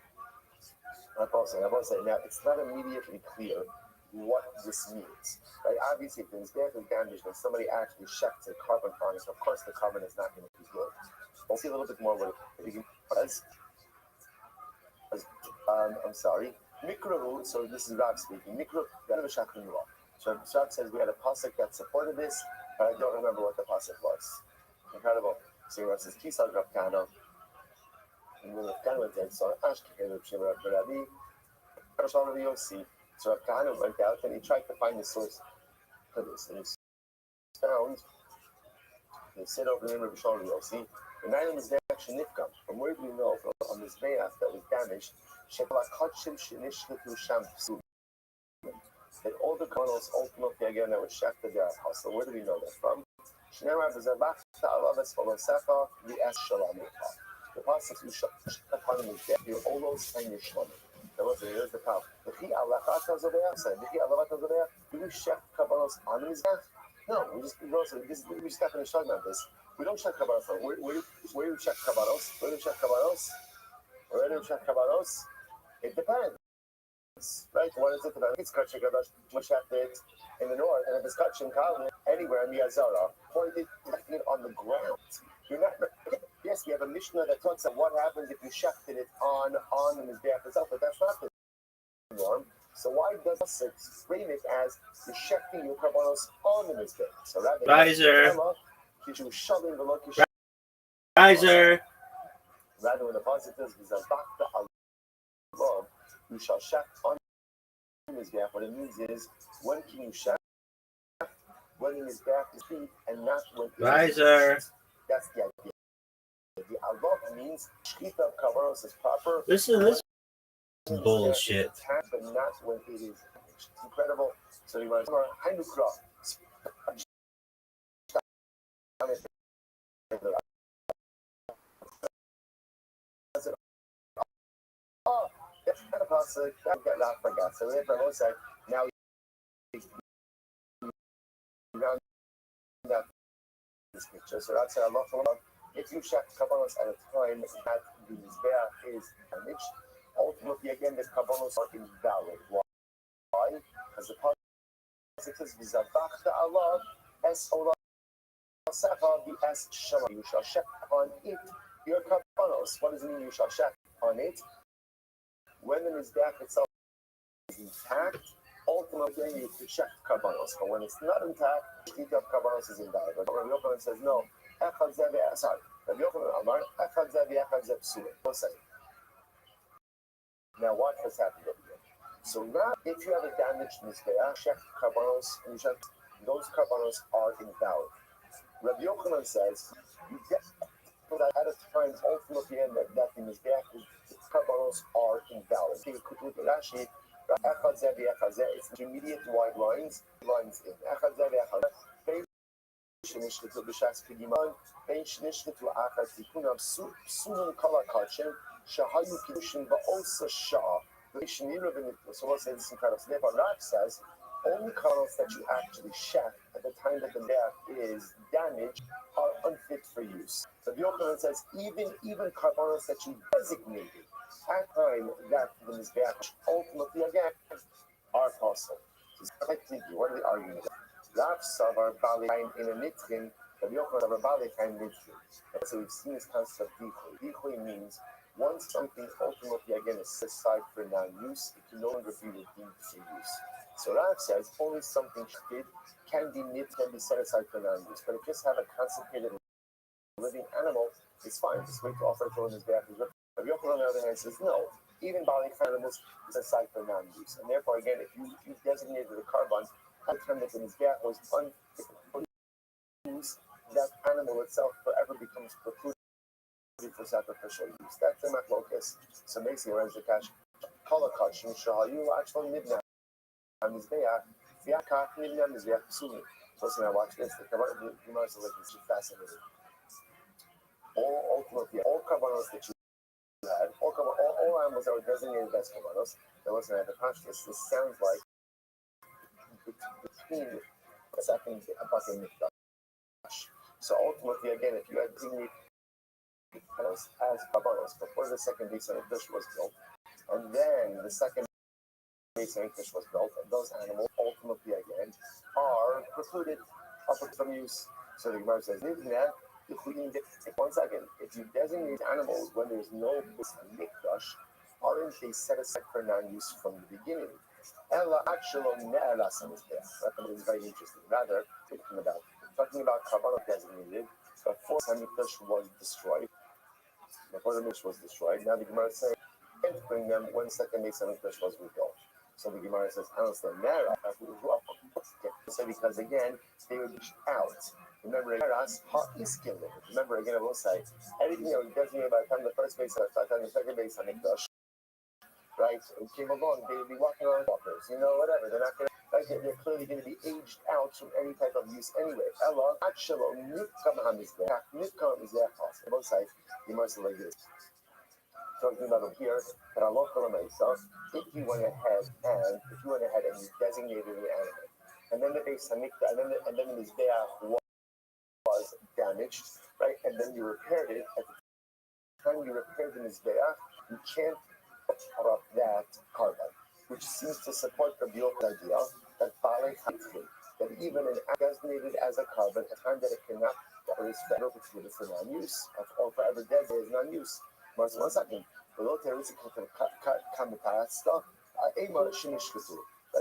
Now, it's not immediately clear what this means. Right? Obviously, if the Mizbeach is damaged and somebody actually shafts a carbon on it, of course the carbon is not going to be good. We'll see a little bit more what it I'm sorry. Mikro, so this is Rob speaking. Mikro, so Rob says we had a pasuk that supported this, but I don't remember what the pasuk was. Incredible. So Rob says, Kisal Rav Kahana. And when Rav Kahana went in, so Rabbi, Rabbi Yossi. So Rav Kahana went out and he tried to find the source for this. And he found, they said over the name of Rabbi Yossi, the name is actually Nifkam. From where do we know from this Mizbeach that was damaged, that all the colonels ultimately again that were shafted there apostle. Where do we know that from? The apostle who shot upon him is dead. Your olos and your shlomim. Here's the problem. Do we shaft kabbalos on the Mizbeach? No, we just got finished talking about this. We don't check kabbalos. Where do we check kabbalos? Where do we check kabbalos? Where do we check kabbalos? It depends. Right? What is it about? It's Kachim Kadosh, Moshavet in the north, and if it's Kachim Kalin anywhere in the Azara, pointed on the ground. You're not. Yes, we have a Mishnah that talks about what happens if you shafted it on the Mizbeach itself, but that's not the norm. So why does it frame it as you're shafting your karbanos on the Mizbeach? So rather, Riser. Rather, when the positive is a bakta Allah, you shall shaft on the Mizbeach. What it means is, when can you shaft? When the Mizbeach is feet and not when Riser. That's the idea. The Allah means shkita of karbanos is proper. This is bullshit. But not when it is. It's incredible. So you want to Hainukra. Oh, that's kind of possible. That got not forgot. So we have to say now round out this picture. So that's a lot of if you check karbanos at a time that the Mizbeach is damaged, ultimately again the karbanos are invalid. Why? Because the pasuk says v'zavachta Allah es olah secha v'es shama. You shall check on it your karbanos. What does it mean? You shall check on it. when the Mizbeach itself is intact, ultimately you could check Karbanos. But when it's not intact, the of Karbanos is invalid. But Rabbi Yochanan says, no, sorry. Rabbi Yochanan Amar, now what has happened over here? So now, if you have a damaged Mizbeach, check Karbanos, and you check, those Karbanos are invalid. Rabbi Yochanan says, you get that at a time, ultimately, that the Mizbeach, Karbanos are invalid. Rashi, it's intermediate wide lines in. So let's say this incredible. So therefore, Rav says, only carnals that you actually shech at the time that the mizbeach is damaged are unfit for use. But Yochanan says even carbonos that you designated at the time that the mizbeach ultimately again are possible. What are they arguing about? Rav savar balechaim in a nitrin. Rabbi Yochanan savar balechaim nitrin. So we've seen this concept of dichui. Dichui means once something ultimately again is set aside for non-use, it can no longer be redeemed for use. So Rav says only something can be set aside for non-use. But if you just have a consecrated living animal, it's fine. Just wait to offer it to his back. Rabbi Yochanan on the other hand says no. Even balechaim animals is set aside for non-use, and therefore again, if you designated a carbon at the time that the mizbeach was unfit for use, that animal itself forever becomes precluded for sacrificial use. That's the machlokas. So basically, whereas the cash kolakach mishahayu actually midnight mizbeach v'akach midnight mizbeach psuli. So now watch this. The Gemara is like this. Fascinating. All carbonos that you had, all animals that were designated as carbonos, that wasn't at the consciousness. This sounds like between a second bucket and mikdash. So ultimately, again, if you had designated as carbonos before the second base on mikdash was built, and then the second base on mikdash was built, and those animals ultimately again are precluded from use. So the Gemara says, one second, if you designate animals when there's no mikdash, aren't they set aside for non-use from the beginning? Ella actually that is very interesting. Rather, talking about carbon designated before the mikdash was destroyed. Before the mikdash was destroyed, now the Gemara is saying, can't bring them when the second mikdash was rebuilt. So the Gemara says, I understand Mera, so because again, they would be out. Remember again, I will say, everything that was designated by the time the first base, by the time the second base on Mikdash, right, came along, they would be walking around walkers, whatever. They're not going to, like, they're clearly going to be aged out from any type of use anyway. Ella, actually, Nifkam is there. Both sides, you must like this. Talking about it here, but Allah if you went ahead and you designated the animal, and then the base hamikdash, and then the mizbeach was damaged, right? And then you repaired it. At the time you repaired the mizbeach, you can't put up that carbon, which seems to support the Yochanan idea that that even an designated as a carbon, at the time that it cannot is forever precluded for non-use, or forever dead is non-use. One second. But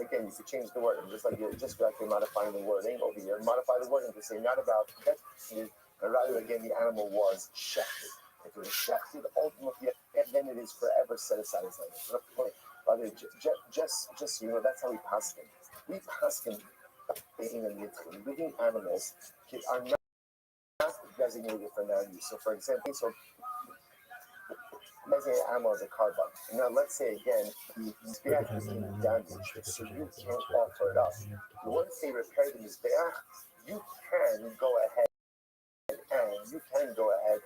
again, you could change the wording, just like you're modifying the wording over here. Modify the wording to say not about that, but rather again the animal was shechted. If it was shechted, ultimately, then it is forever set aside as like just that's how we paskin. We paskin living animals are not designated for non-use. So, for example, let's say an animal is a carbon. Now, let's say again, the mizbeach is being damaged, so you can't offer it up. Once they repair the mizbeach, you can go ahead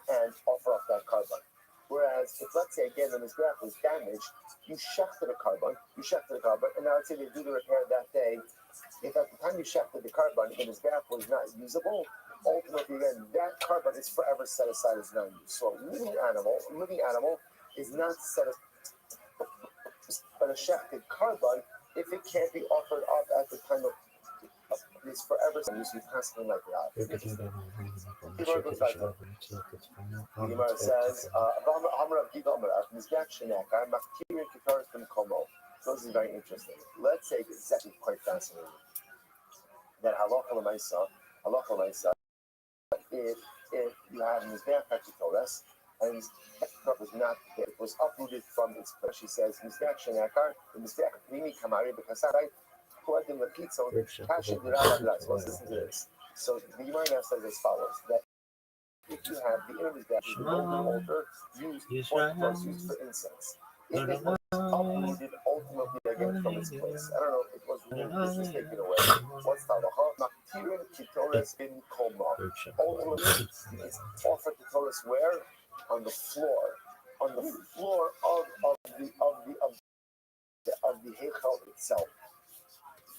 and offer up that carbon. Whereas, if let's say again the mizbeach was damaged, you shechted the carbon, and now let's say they do the repair that day. If at the time you shechted the carbon, the mizbeach was not usable, ultimately then that carbon is forever set aside as non-use. So a living animal is not set aside, but a shechted carbon, if it can't be offered up at the time of is forever used to asking like that. The Gemara goes back to the Gemara says, so this is very interesting. Let's say it's actually quite fascinating. That halacha l'maisa, if you have mizbeach hakitoras and it was not there, it was uprooted from its place. She says mizbeach shenakar, the mizbeach primi kamari b'kasarai kuadim l'kitzon kashin d'rabaglas. Let's listen to this. So the Gemara now says as follows: that if you have the inner mizbeach, the golden altar used for incense, if it was uprooted ultimately again from its place, I don't know, it was removed, this was taken away. What's the halacha? Maktirin kitoras in koma. Ultimately, it's offered kitoras where? On the floor of the heichal itself.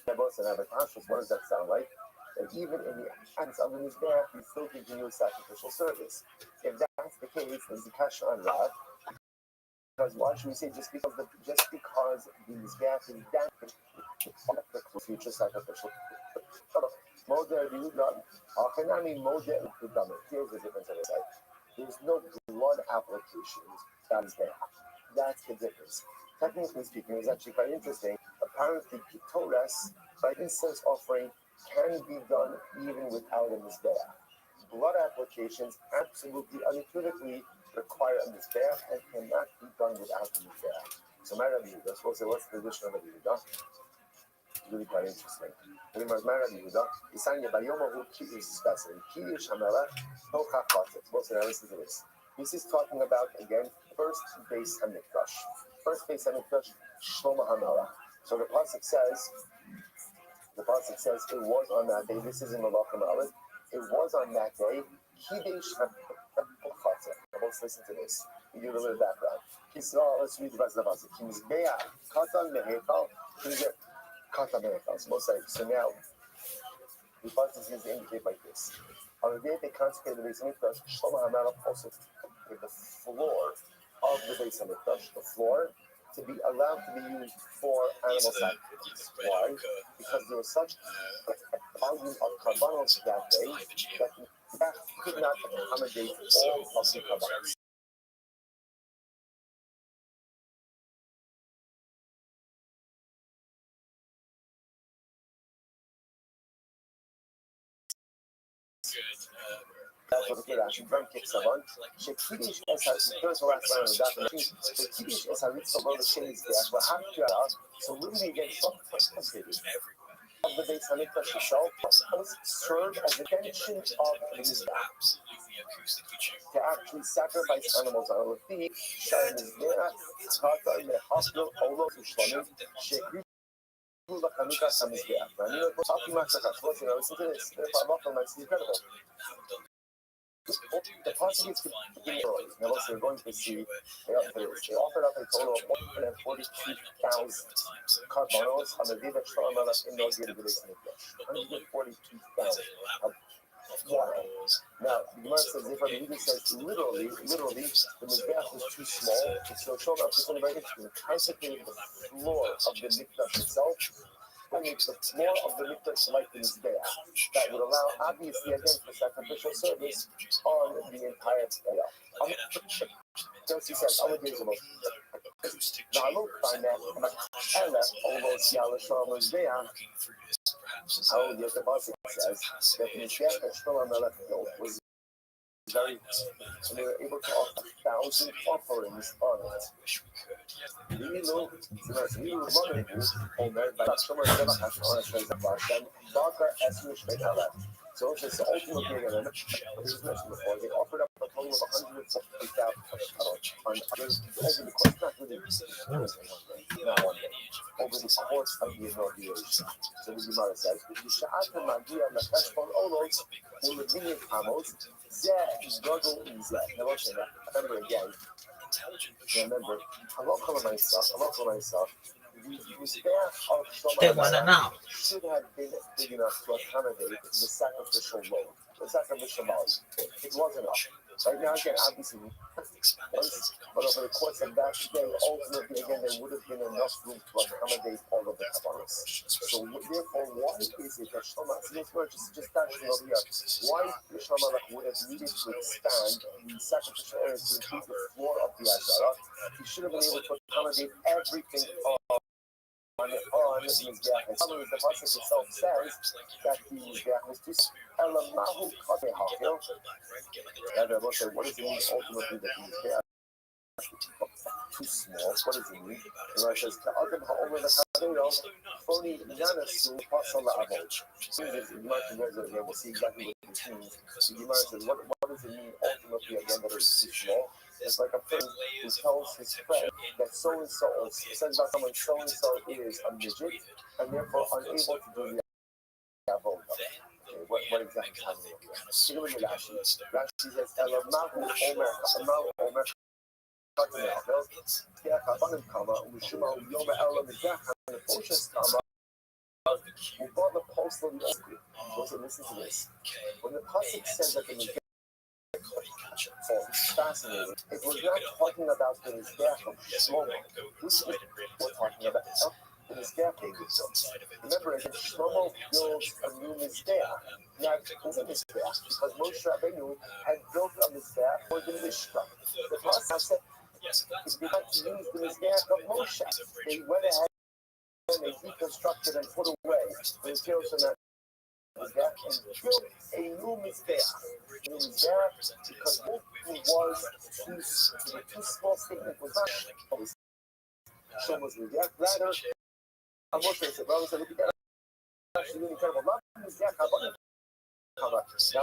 What does that sound like? That even in the hands of the mizbeach, you still continue sacrificial service. If that's the case, then the kasha on Rav. Because why should we say just because the mizbeach is damaged for future sacrificial? Here's the difference I say. There's no blood applications on mizbeach. That's the difference. Technically speaking, it's actually quite interesting. Apparently, kitoras by incense offering can be done even without a mizbeach. Blood applications absolutely unequivocally require a mizbeach and cannot be done without the mizbeach. So my Rabbi Yehuda, supposed to say, what's the tradition of Rabbi Yehuda? It's really quite interesting. My Rabbi Yehuda, Isanya Bayomahu Kiddush especially. Kiddush Hamelach, Tocha Chatzit. Supposed to now listen to this. This is talking about, again, first base HaMikdash. First base HaMikdash, Shlomo HaMelech. So the Pasuk says, it was on that day, this is in the Malachim Aleph, it was on that day, Kiddush HaChatzit. Now let's listen to this. We give a little background. Let's read the rest of the Pasuk. Kimizbeah, Katan Mehekal, Katan Mehekal. So now, the Pasuk is to indicate like this. On the day they consecrated the Beis Hamikdash, Shlomo HaMelech also took the floor of the Beis Hamikdash, the floor, to be allowed to be used for animal sacrifices. Why? Because there was such a volume of karbanos that day that could not accommodate all of the karbanos. That's what the Rashi from Kitsavan. Shekidish es here's the last line of the document. Shekidish es haritz below the shades there. But how do you so literally again, of the Beis Hamikdash itself serve as an extension of the mizbeach to actually sacrifice animals on the feet. Shai mizbeach kata mehaskel olos ushlamim shekri. Listen to this. Incredible. The possibilities continue early. Now, we're going to see they offered up a total of 142,000 karbanos on the day that Shlomo HaMelech inaugurated the Beis Hamikdash. 142,000. Wow. Now, the Gemara says, if Rabbi Yehuda says literally, the mizbeach was too small, so Shlomo HaMelech is going to be interesting. Consecrated the floor of the Mikdash itself. That makes the floor of the Mikdash like the mizbeach. That would allow, obviously, again, for sacrificial service on the entire area. Josie says, I'm a days of now I look find that Ella almost Yalashon mizbeach. How the Pasuk says that the mizbeach that Shlomo HaMelech built was very, and they were able to offer 1,000 offerings on it. So it's just ultimately again, this is mentioned before, they offered up a total of 140,000 over the course, not really, not one day, over the course of the inauguration. So the Gemara says, remember again, halacha They want to know. should have been big enough to accommodate the sacrificial load, the sacrificial volume. It wasn't enough. Right now, again, obviously, but over the course of that day, ultimately, again, there would have been enough room to accommodate all of the Kabbalahs. So, therefore, why is it that Shlomo, just touching over here, why Shlomo would have needed to expand the sacrificial area to include the floor of the Azara? He should have been able to accommodate everything on his Mizbeach. And some of the Pasuk itself says that the Mizbeach was too Elamahu Kadehakil. And I will say, what does it mean ultimately that the Mizbeach too small? What does it mean? And I says, Ka'adim ha'omer l'chadeyo, Foni nanasu pasal la'avod. We'll see exactly what this means. The Gemara says, what does it mean ultimately again that it's too small? It's like a friend who tells his friend that so-and-so, says about someone so-and-so is a midget, and therefore unable to do the avoda. Okay, what exactly is happening over here? Take a look at Rashi. Rashi says, Elamahu omer listen to this. When the Pasuk says that the Mizbeach, it's fascinating. It was not talking about the Mizbeach of Shlomo. This is what we're talking about. The Mizbeach they built. Remember, again, Shlomo builds a new Mizbeach. Now, it was a Mizbeach because Moshe Rabbeinu had built a Mizbeach for the Mishkan. The Pasuk said, if you want to use the Mizbeach of Moshe, they went ahead and they deconstructed and put away the materials from that Mizbeach and built a new Mizbeach. A new Mizbeach because it was too small statement was not Shlomo's Mizbeach. Rather, Moshe said, "Well, look at that. Actually, really incredible. Not Mizbeach, but now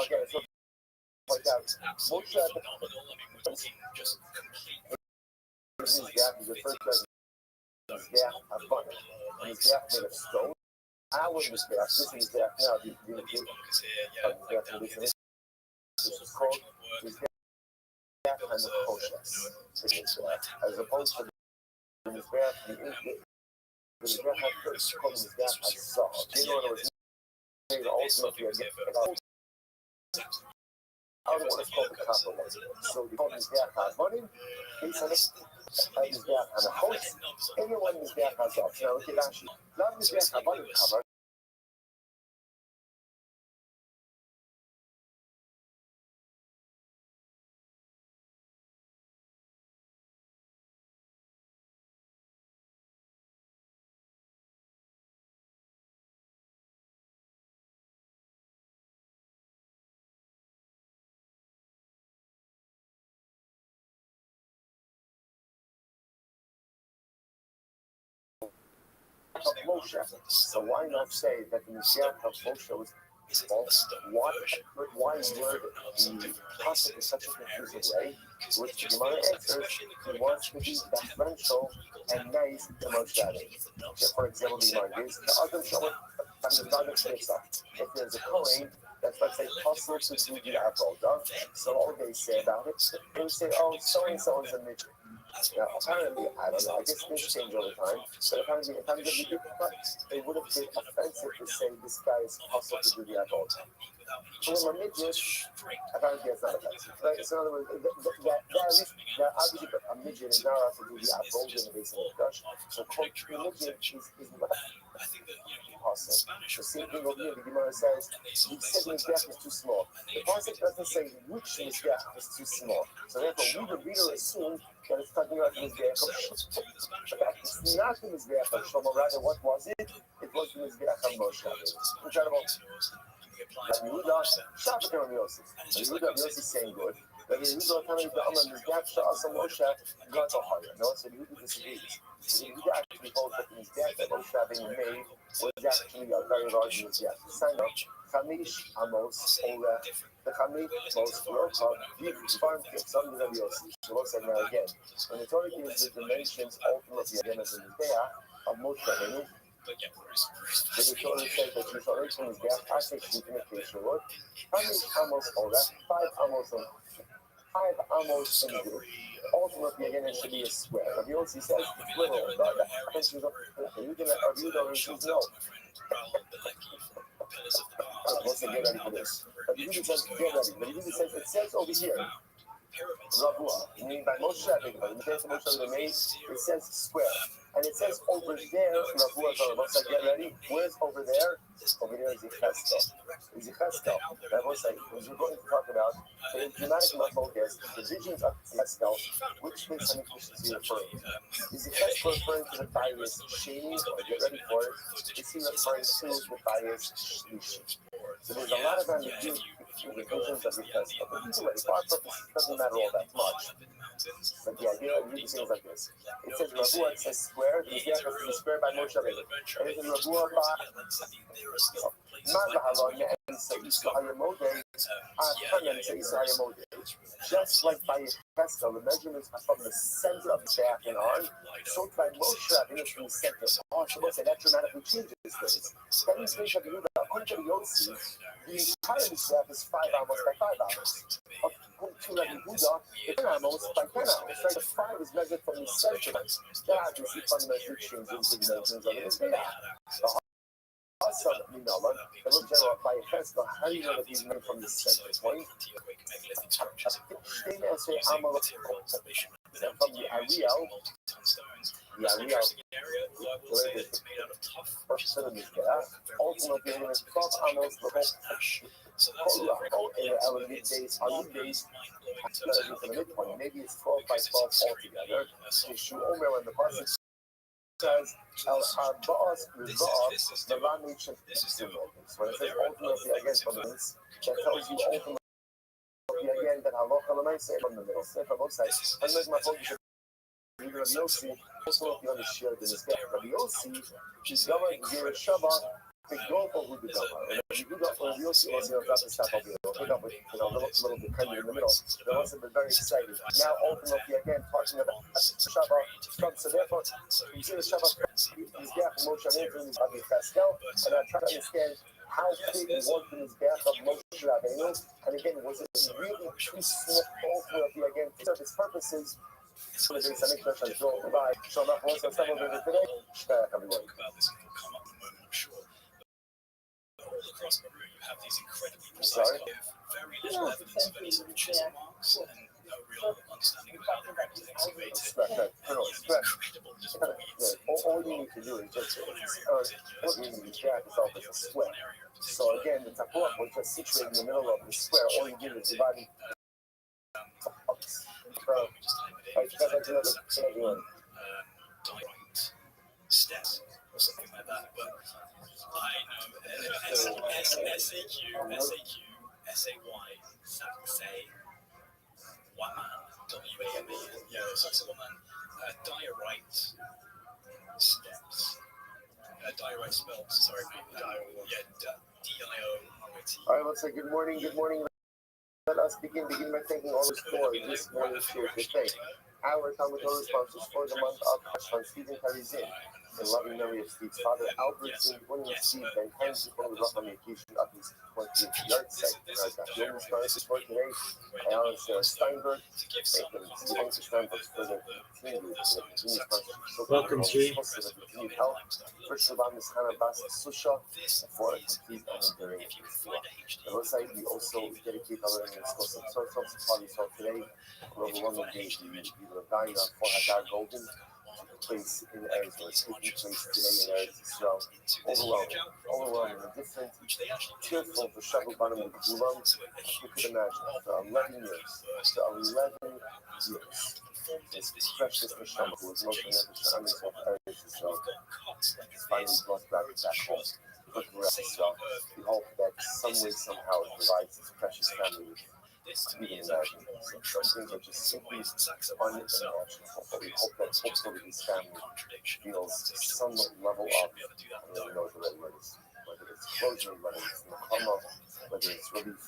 again, it's like that. Moshe at the Mizbeach is referred to as Mizbeach abundant. Mizbeach made of stone. Our Mizbeach, this Mizbeach now, the Mizbeach this is called Mizbeach HaNechoshes. As opposed to the Mizbeach, the Mizbeach HaFirst called Mizbeach HaZav. In other words, made ultimately out of what is called the copper one. So we call Mizbeach HaAvonim, based on this. Mizbeach HaNechos, anyone Mizbeach HaZav. Now look at Rashi. Not Mizbeach HaAvonim cover. Of Moshe. So why not say that the Mizbeach of Moshe was false? Why word the Pasuk in such a confusing way? Which the Gemara answers, he wants to be deferential and nice to Moshe Rabbeinu. So for example, the Gemara gives the other show if there's a Kohen that's, let's say, possible to do the avoda, so all they say about it, they would say, oh, so and so is a midget. Now, apparently, I don't know, I guess things change all the time, but apparently, if I'm going to be it would have been offensive to say this guy is possible to do the avoda. So, a midget, apparently, it's not offensive. Right? So, in other words, obviously, a midget is not allowed to do the avoda in the base of the Dutch. So, a midget is not possible. The same thing over here, the Gemara says, he said Mizbeach is too small. The Pasuk doesn't say which Mizbeach is too small. So, therefore, we the reader assume that it's talking about the Mizbeach of Shlomo. It's not the Mizbeach of Shlomo, rather, what was it? It was the Mizbeach of Moshe. Incredible. Rabbi Yehuda, Shabbat Rabbi Yosef. Rabbi Yehuda is saying good. Rabbi Yehuda telling the Amar Mizbeach Sha'asa Moshe got to higher. No, so Rabbi Yehuda disagrees. Rabbi Yehuda actually holds that the Mizbeach that Moshe Rabbeinu made was actually a very large Mizbeach. Sign up. Chamish Amos Ora. The Chamish most Rothschild, farm kicks under Rabbi Yosef. So we'll say now again, when the Torah gives the dimensions ultimately again as a Mizbeach of Moshe Rabbeinu, the Torah says that you shall reach the Mizbeach, I say sheep in the case of what? Chamish Amos Ora, 5 amos in the group. Ultimately, again, it should be a square. Rabbi Yossi says, little, Rabbi Yehuda says no. Let's get ready for this. Rabbi Yehuda says, get ready. Rabbi Yehuda says, it says over here Ravua, meaning by Moshe Rabbeinu, by the Moshe Rabbeinu made, it says square. And it says over there, Ravua is on the Moshe, get ready. Where's over there? Over there is Yecheskel. Is Yecheskel. That was like, we're going to talk about the dramatic focus, the visions of Yecheskel, which makes any Christians referring to. Is Yecheskel referring to the bias shading, or get ready for it? Is he referring to the bias shlishi? So there's a lot of ambiguity between the visions of Yecheskel. But either way, for our purpose, it doesn't matter all that much. But the idea of reading things like this. It says Ravua, it says square, the Mizbeach has to be squared by Moshe Rabbeinu. And it says Ravua just like by Yecheskel, the measurements are from the center of the back and arm, so by Moshe Rabbeinu from the center. Oh, so that dramatically changes things. That means Moshe Rabbeinu, according to the Yossi, the entire Mizbeach is 5 amos by 5 amos. According to Rabbi Yehuda, it's 10 amos by 10 amos. Right? The 5 is measured from the center. That obviously fundamentally changes the dimensions of the Mizbeach. Also, the little general by Yecheskel, how do you know that he's made from the center point? From the Ariel, first of the Mizbeach, ultimately when it's 12 amos, the whole element days are you days to the midpoint. Maybe it's 12 by 12 altogether. Yeshu Omer when the pasuk says El Arba'as Rizah, the language of symbol. So when it says ultimately again from this, that tells you ultimately again that halacha l'maaseh from the middle. Say from both sides. And make my focus. Rabbi Yossi, also if you understand the Mizbeach, Rabbi Yossi, she's going to give a Shabbat. Big goal for who the Gama. And if you do that for Rabbi Yossi, also you have to stop over there. Pick up with a little bit kind of in the middle. That must have been very exciting. Now ultimately again talking about Shabbat. So therefore, you see the Shabbat Mizbeach of Moshe Rabbeinu is Rabbi Yecheskel, and I'm trying to understand how big was the Mizbeach of Moshe Rabbeinu, and again, was it really too small ultimately again for service purposes? So there's something special to draw by. So I'm not going to some of it today. Everyone. All across Peru, you have these incredibly precise, very little evidence of any sort of chisel marks and no real understanding of how they were excavated. Incredible, just what you see. All you need to do is just what you need to track is off as a square. So again, the tapua was just situated in the middle of the square. All you do is divide it. Steps or something like that, but I know SAQ, SAY, say, Waman, WAME, yeah, so it's a woman, diorite steps, diorite spelled, sorry, D-I-O-R-I-T. All right, let's say good morning. Let us begin by thanking all the story this morning here today. Our Talmud Torah sponsors for the month of Hashan, Stephen Karizin. In loving memory of Steve's father, Albert Zinn, William Steve, and Hans from the Rothschild occasion of his 20th yard site. And I've got William sponsors for today, Alan Steinberg, Steve Steinberg's further continued sponsors. Welcome, Steve. Continued help. First of all, Ms. Hannah Bas Susha for a complete and enduring festival. The website, we also dedicate our exclusive source parties for today. Overwhelming days, we will die for Hadar Golden. Place in Arizona, taking place today in Arizona. Overwhelming, different, tearful for Shabu Banam and Gulam. You could imagine, after 11 years, this precious Misham, who was most of the Arizona, is finally brought back home. We hope that some way, somehow, it provides this precious family with even imagine. So some things are just simply unimaginable. But we hope that hopefully this family feels some level of, I don't really know what the right word is, whether it's closure, whether it's Nakama, whether it's relief.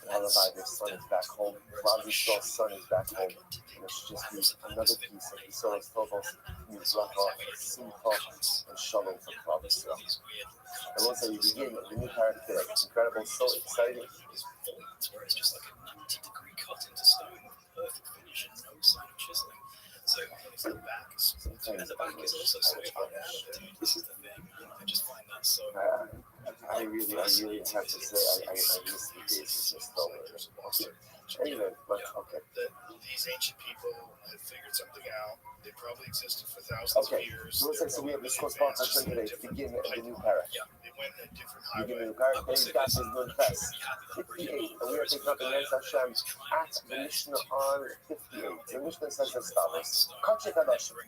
Halabai, their son is back home. Rabbi's son is back home. And it should just be another piece of the Soros Tovos, Mizracha, Simcha, and Shalom for Rabbi's. And once we begin the new paradigm today, it's incredible, so exciting. Where it's just like a 90-degree cut into stone, perfect finish and no sign of chiseling. So the back is also switched on. This is the thing. I just find that so. I really have to say, I miss the days of just Anyway, but okay. That these ancient people had figured something out. They probably existed for thousands of years. So let's say we have this course part today to begin the new parak. They went in a different Begin the highway. new parak. Today's daf is Nun Ches 58, and we are taking up against Hashem at the Mishnah on 58. The Mishnah says as follows: Kachek Hadashim,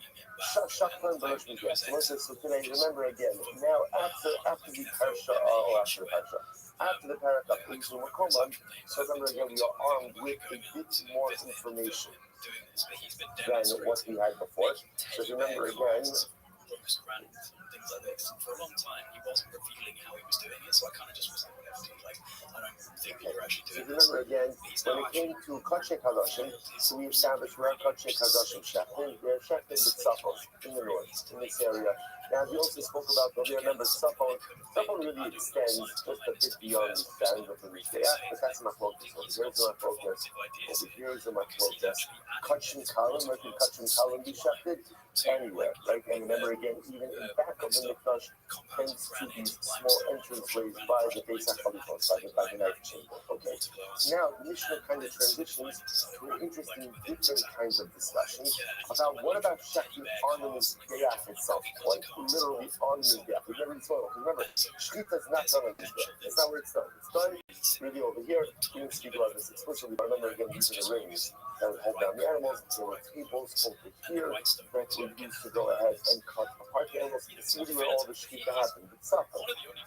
Shakman Baruch Miguel. So today, remember again. Now after the parsha or after the parsha. After the parak of Yisrael Makomam, so remember again, we are armed with a bit more information than what we had before. So remember again, things like this. And for a long time, he wasn't revealing how he was doing it, so I kind of just was like, whatever, dude. Like, I don't think you're actually doing this. Remember again, when it came to Kachek Hadashim, so we established where Kachek Hadashim Shechted. They're Shechted with Tzafon in the north, in this area. Now, we also spoke about, but we remember Tzafon really extends just a bit beyond the stands of the Mizbeach, but that's my focus. Over here is my focus. Kachim Kalim, where can Kachim Kalim be Shechted? Anywhere, right? And remember again, even in back of the Mikdash, thanks to these small entranceways by the Pesach Halifos, by the night chamber. Okay. Now, the Mishnah kind of transitions to an interesting, different kinds of discussions about what about Shechting on the Mizbeach itself, like literally on the Mizbeach. We've never spoken. Remember, Shechita is not done on the Mizbeach. That's not where it's done. It's done really over here. We didn't speak about this explicitly, but remember again, these are the rings that would hold down the animals. There were tables over here that would used to go ahead and cut apart the animals. It's really where all the Shechita happened. It's But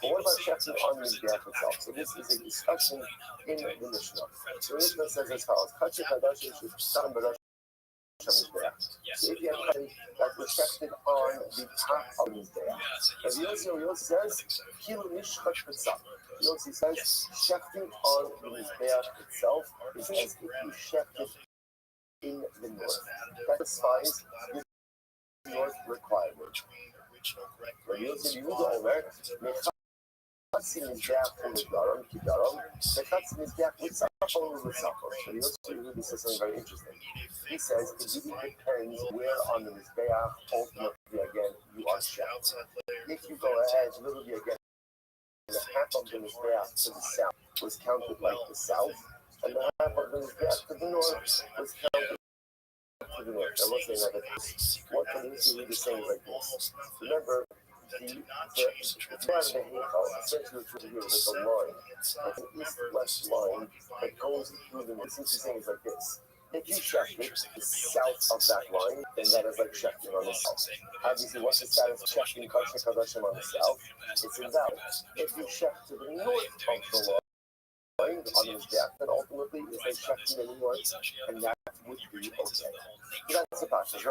what about Shechting on the Mizbeach itself? So this is a discussion in the Mishnah. The Mishnah says as follows: Kachek Hadashim Shechtam B'Rosh Mizbeach. So if you have cutting that was shechted on the top of the Mizbeach, as Yossi says, Kil Mishchat B'Tzaf. Yossi says shechting on the Mizbeach itself is as if you shechted in the north. That satisfies the north requirement. When you say you go over, Mechatzi Mizbeach from the Daram, Kidaram, Mechatzi Mizbeach with Safon with Safon. So Yossi really says something very interesting. He says it really depends where on the Mizbeach ultimately again you are shechted. If you go ahead, literally again, the half of the Mizbeach to the south was counted like the south, and the half of the Mizbeach to the north was counted to the north. I was saying that what can you read the same like this? Remember, the part of the Heichal essentially through here is like a line, like an east-west line that goes through the north. Since saying is like this. If you shechted the south of that line, then that is like shechting on the south. Obviously, what's the status of shechting Kachek Hadashim on the south? It's invalid. If you shecht to the north of the line, on the Mizbeach, then ultimately it's like shechting in the north, and that would be okay. So that's the passage.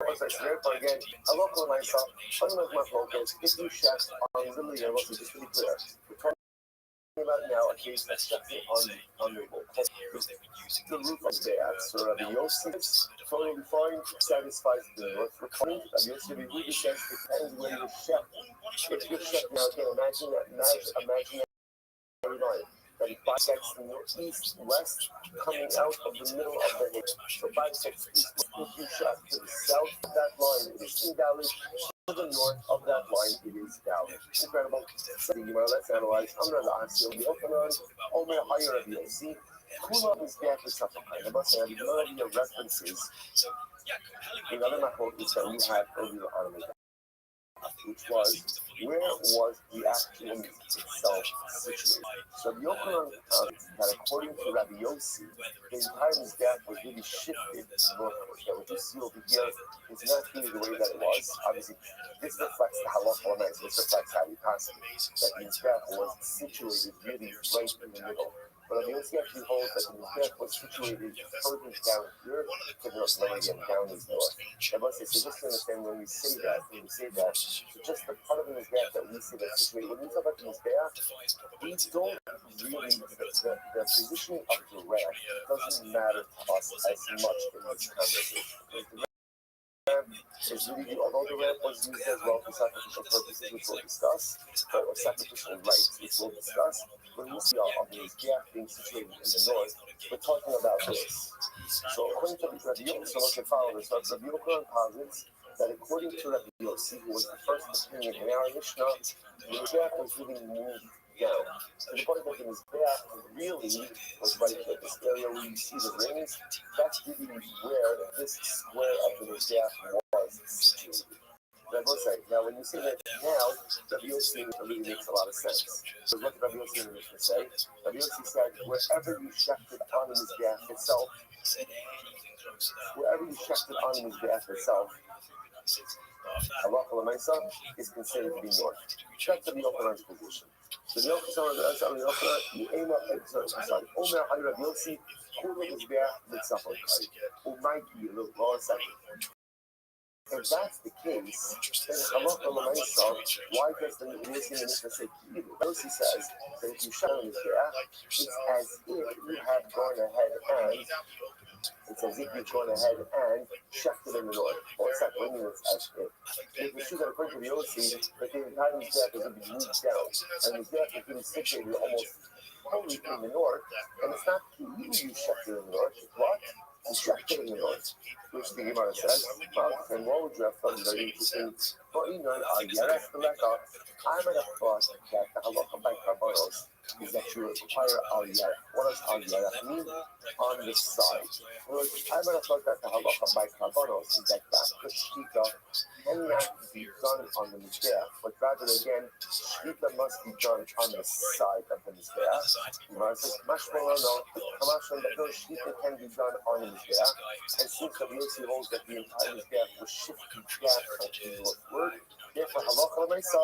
Therefore, again, I look on myself, unlike my focus, if you shecht on the Mizbeach, just to be clear, we're talking about now a case that's shechting on the roof. The roof of the so Rabbi Yossi totally fine, satisfies the north requirement. Rabbi Yossi really says it depends where you shecht. If you shecht now, again, imagine that line that bisects the northeast west coming out of the middle of the hill. So bisects east west. If you shecht to the south of that line, it is invalid. To the north of that line, it is valid. Incredible. So let's analyze. I'm going to ask you the Yochanan, Omer higher Rabbi Yossi. Kula is back with something. I must have none of your references in other machlokes that we had earlier on, which was where was the actual itself situated. So the Yochanan that according to Rabbi Yossi, the entire Mizbeach was really shifted northward. That what you see over here is not really the way that it was. Obviously, this reflects the halacha lines. This reflects how we pass it. That the Mizbeach was situated really right in the middle. But Rabbi Yossi actually holds that the Mizbeach was situated further down here to the north, again, down is north. And let's say, so just to understand when we say that, so just the part of the Mizbeach that we see that's situated, when we talk about the Mizbeach, we don't really, the positioning of the ramp doesn't matter to us as much in this conversation. Is really, although the ramp was used as well for sacrificial purposes, which we'll discuss, or sacrificial rites, which we'll discuss, when we see all of these gaps being situated in the north, we're talking about this. So according to Rabbi Yossi, so let's follow this. So Rabbi Yossi posits that according to Rabbi Yossi, who was the first opinion in our Mishnah, the Mizbeach was really moved down. To the point that the Mizbeach really was right here. This area where you see the rings, that's really where this square of the Mizbeach was situated. Now, when you say that now, Rabbi Yossi really makes a lot of sense. So what did Rabbi Yossi in the Mishnah say? Rabbi Yossi said, wherever you shechted on the Mizbeach itself, halacha l'maisa is considered to be north. That's the Yochannan's position. So the Yochanan, you aim up at sorry. Omer Ali Rabbi Yossi, Kula Mizbeach Mitzapon Kai. Umayki, look, second. If that's the case, then halacha l'maisa, why does the Yossi in the Mishnah say Kilu? Yossi says that if you shut on Mizbeach, it's as if you have gone ahead and shechted in the north. Or it's not bringing it as if. If we choose that according to the Yossi, that the entire Mizbeach is going to be moved down, and the Mizbeach is going to be situated almost totally in the north, and it's not you shechted in the north, it's what? It's shechted in the north. Which the Gemara says, and what would you have thought very interesting? I might have thought that the halacha by karbanos is that you require al yarech. What does al yarech mean? On the side. I might have thought that the halacha by karbanos is that the shkita cannot be done on the mizbeach, but rather again, shkita must be done on the side of the mizbeach. Gemara says, mashma no, that no shkita can be done on the mizbeach, and since the Yossi holds that the entire mizbeach was shifted back to the northward, therefore halacha l'maisa,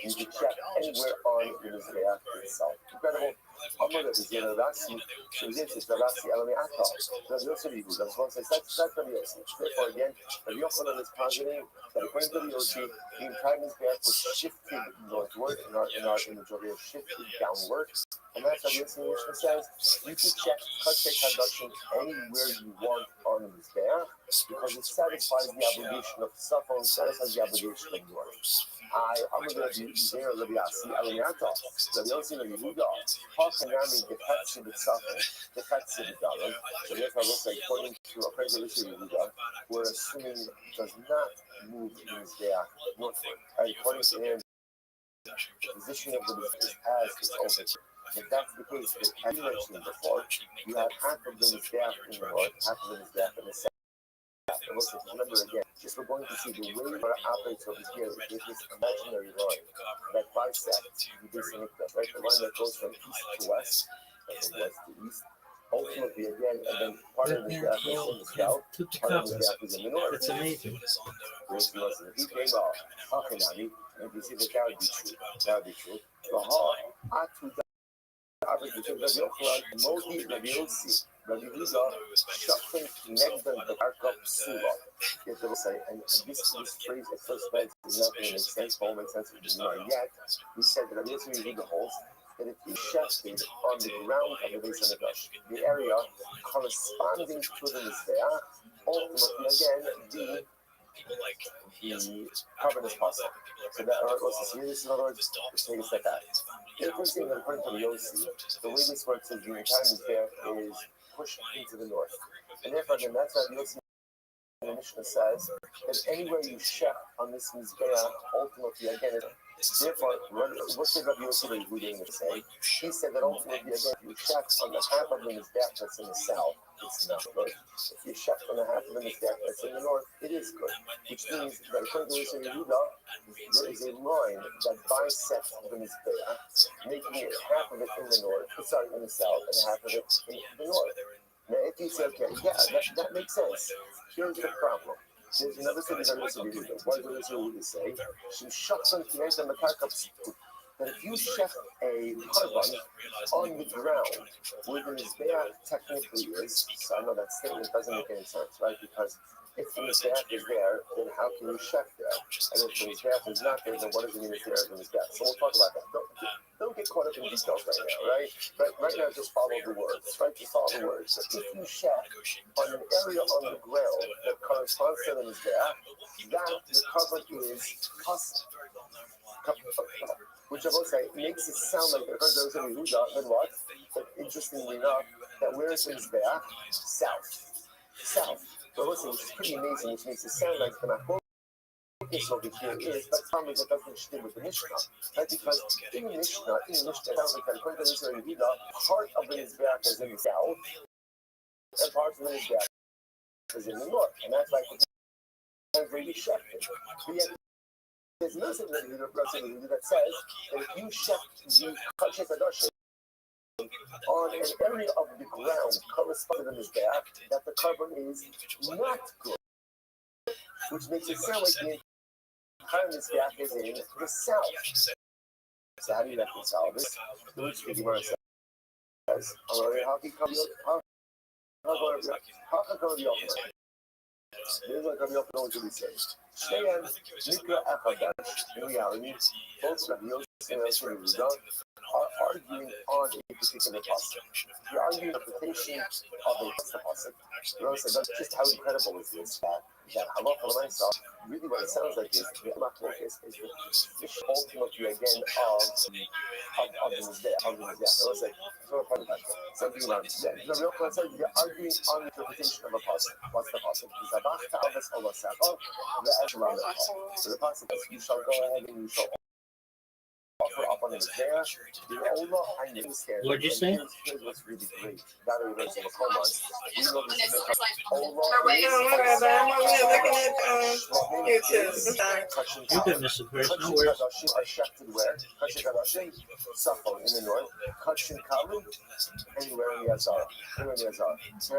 you can check anywhere on the Mizbeach itself. Incredible. Amr is the Rabbi, so this is the Rabbi Elami Atta. Rabbi Yossi Yehuda. That's one says that's Rabbi Yossi. Therefore, again, Rabbi Yochanan is positing that according to Rabbi Yossi, the entire Mizbeach was shifted northward, in the majority of shifted downward. And that's Rabbi Yossi Mishnah says you can check Kachek Hadashim anywhere you want on the Mizbeach because it satisfies the obligation of Safon, satisfies the obligation of north. I'm going to be there, Rabbi Yossi, Aliyata, Rabbi Yossi, Rabbi Yehuda, Hakanami, the Katsi, the Safon, the Katsi, the Dalam. So therefore, looks like according to a president of Yehuda, we're assuming it does not move in Mizbeach northward. According to him, the position of the Mizbeach has its own. If that's the case, as you mentioned before, you have half of the Mizbeach in the north, half of the Mizbeach in the south. And listen, remember again, just we're going to see the way our operates over here is this imaginary line that bisects the basic, right? The line that goes from east to west, and from west to east. Ultimately, again, and then part of the Mizbeach is in the south, part of the Mizbeach is in the north. That's amazing. If you came off, Hakanami, and you see that that would be true. That would be true. The Atu Rabbi Yossi, Rabbi Yehuda, Shachim Negdan the Arkab Sula. You have to say, and this phrase at first glance is not going to make sense, won't make sense if you not yet. We said that Rabbi Yossi Yehuda holds that it is shafted on the ground of the Beis Hamikdash, the area corresponding to the Mizbeach, ultimately again the covenant is possible. So that was this in other words, just take a step back. The first thing that according to the Yossi, the way this works is the entire Mizbeach is pushed into the north. And therefore, again, that's why the Yossi in the Mishnah says that anywhere you shech on this Mizbeach, ultimately, again, therefore, what did Rabbi Yossi Yehuda say? He said that ultimately, again, if you shech on the half of the Mizbeach that's in the south, it's not good. If you shech on the half of the Mizbeach that's in the north, it is good. Which means that according to Rabbi Yehuda, there is a line that bisects the Mizbeach, making it half of it in the north, in the south, and half of it in the north. Now, if you say, okay, yeah, that makes sense. Here's the problem. There's another thing that Rabbi Yehuda. What does Rabbi Yehuda say? That if you shech a carbon on the ground where the Mizbeach technically is, so I know that statement doesn't make any sense, right? Because if the Mizbeach is there, then how can you shech there? And if the Mizbeach is not there, then what does it mean if there is a Mizbeach? So we'll talk about that. Don't get caught up in details right now, right? But right now, just follow the words, right? Just follow the words. So if you shech on an area on the ground that corresponds to the Mizbeach, that the cover is custom. Which I will say makes it sound like because there's a Yehuda, then what? But interestingly enough, that where is Mizbeach? South. But listen, which is pretty amazing, which makes it sound like the focus over here is that something that doesn't fit with the Mishnah. Right? Because in the Mishnah, according to this Rabbi, part of the Mizbeach is in the south, and part of the Mizbeach is in the north. And that's like every shepherd. There's nothing that that says that if you shepherd the Kachek Kadoshim on an area of the ground corresponding to the Mizbeach, that the carbon is not good. Which makes it sound like the entire Mizbeach is in the south. So how do you reconcile this? Which the Gemara says, how can come the opposite? Here's what Rabbi knows to be said. Shneyan Mikra Achadash. In reality, both Rabbi Yosef and Rabbi Yehuda are arguing on a particular pasuk. They're arguing the interpretation of a pasuk. Rabbi said, that's just how incredible is this? That halacha l'maisa, really what it sounds like is the machlokes is the ultimately again of the Mizbeach. Something about that. The real concept, they're arguing on the interpretation of a pasuk. What's the pasuk? So the pasuk is, you shall go ahead and you shall offer up on the Mizbeach. What'd you say? Here's what's really great. That is the Makomans. We love to You could miss a person. No worries. are shafted where? Kachek Kadoshim, Safon in the north. Kachek Kalu, anywhere in the Azar. Now,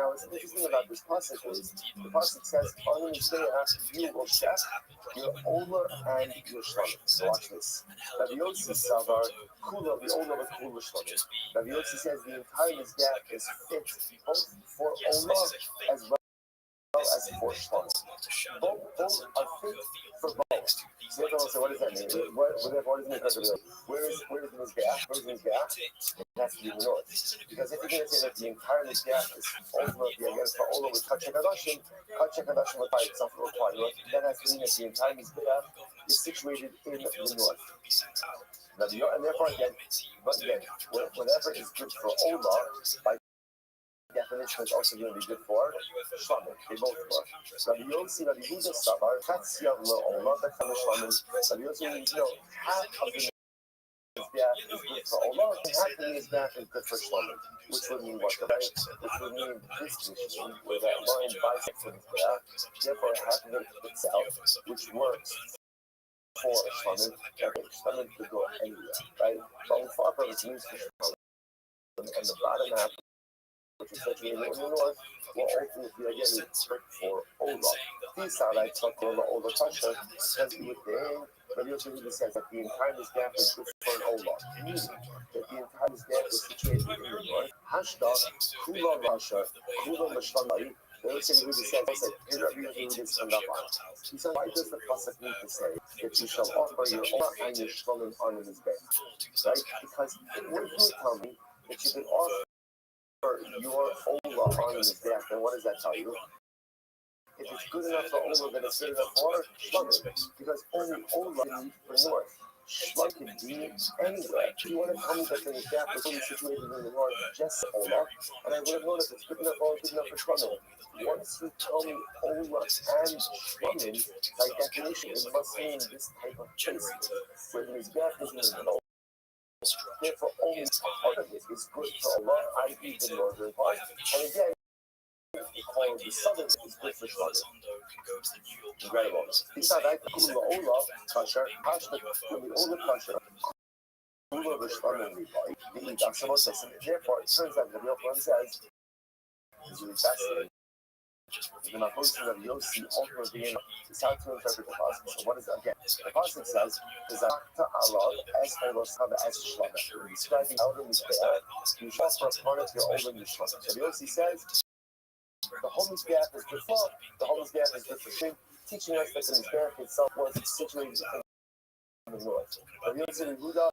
what's interesting about this pasuk is the pasuk says, on the Mizbeach, you will shaft your Ola and your Shlamim. So watch this. Rabbi Yossi Savar, Kula, the Ola of Kula Shlamim. Rabbi Yossi says the entire Mizbeach is fit both for Ola as well as for Shlamim. Both are fit for both. So you have to say, what does that mean? What does it mean? Where is the Mizbeach? Where is the Mizbeach? It has to be in the north. Because if you're going to say that the entire Mizbeach is ultimately against for Ola with Kachek Kadoshim would by itself require north. That has to mean that the entire Mizbeach is situated in the north. And therefore, again, whatever is good for Ola, by definition, is also going to be good for Shlamim. They both work. Rabbi Yossi, Rabbi Yehuda Savar, Chatziyav Ola, that's on the Shlamim. Rabbi Yossi, half of the Mizbeach is good for Ola, and half of the Mizbeach is good for Shlamim. Which would mean what? Which would mean this mission, where that line bisects the Mizbeach, therefore half of it itself, which works for Shlamim, Shlamim could go anywhere, right? But on far from it means for Shlamim, and the bottom half, which is situated in the north, will ultimately again be strict for Ola. This side I took Ola Tasha, because within Rabbi Yosef says that the entire Mizbeach is good for an Ola, meaning that the entire Mizbeach is situated in the north. Hashda, Kula Rasha, Kula Mashlamai. The other thing Rabbi said, here Rabbi Yosef is from Rabbi. He said, why does the pasuk need to say that you shall offer your Ola and your Shlamim on the Mizbeach? Right? Because it would tell me that you can offer your Ola on the Mizbeach, then what does that tell you? If it's good enough for Ola, then it's good enough for Shlamim. Because only Ola can be for north. Shlamim can be anywhere. If you want to tell me that the Mizbeach is only situated in the north, just Ola, and I would have known if it's good enough or good enough for Shlamim. Once you tell me Ola and Shlamim, by definition, it must mean this type of placement, where the Mizbeach is in the middle. Therefore, only part of it is good for Ola, i.e. the northern part. And again, all the southern is good for Shlamim. Incredible. Besides that, Kula Ola Kasher, Hashda Kula Ola Kasher, Kula Shlamim Levi, the Idasamo system. Therefore, it turns out that the Yochanan says, is really fascinating. The Makosim of Yossi ultimately is how to interpret the pasuk. So what is it again? The pasuk says, "Zakta Allah as follows Haba as Shlamim." Describing outer Mizbeach, you shall offer upon it your older Mishlamim. So Yossi says, the whole Mizbeach is good for the whole Mizbeach is good for Shin, teaching us that the Mizbeach itself was situated in the north. But Yossi and Yehuda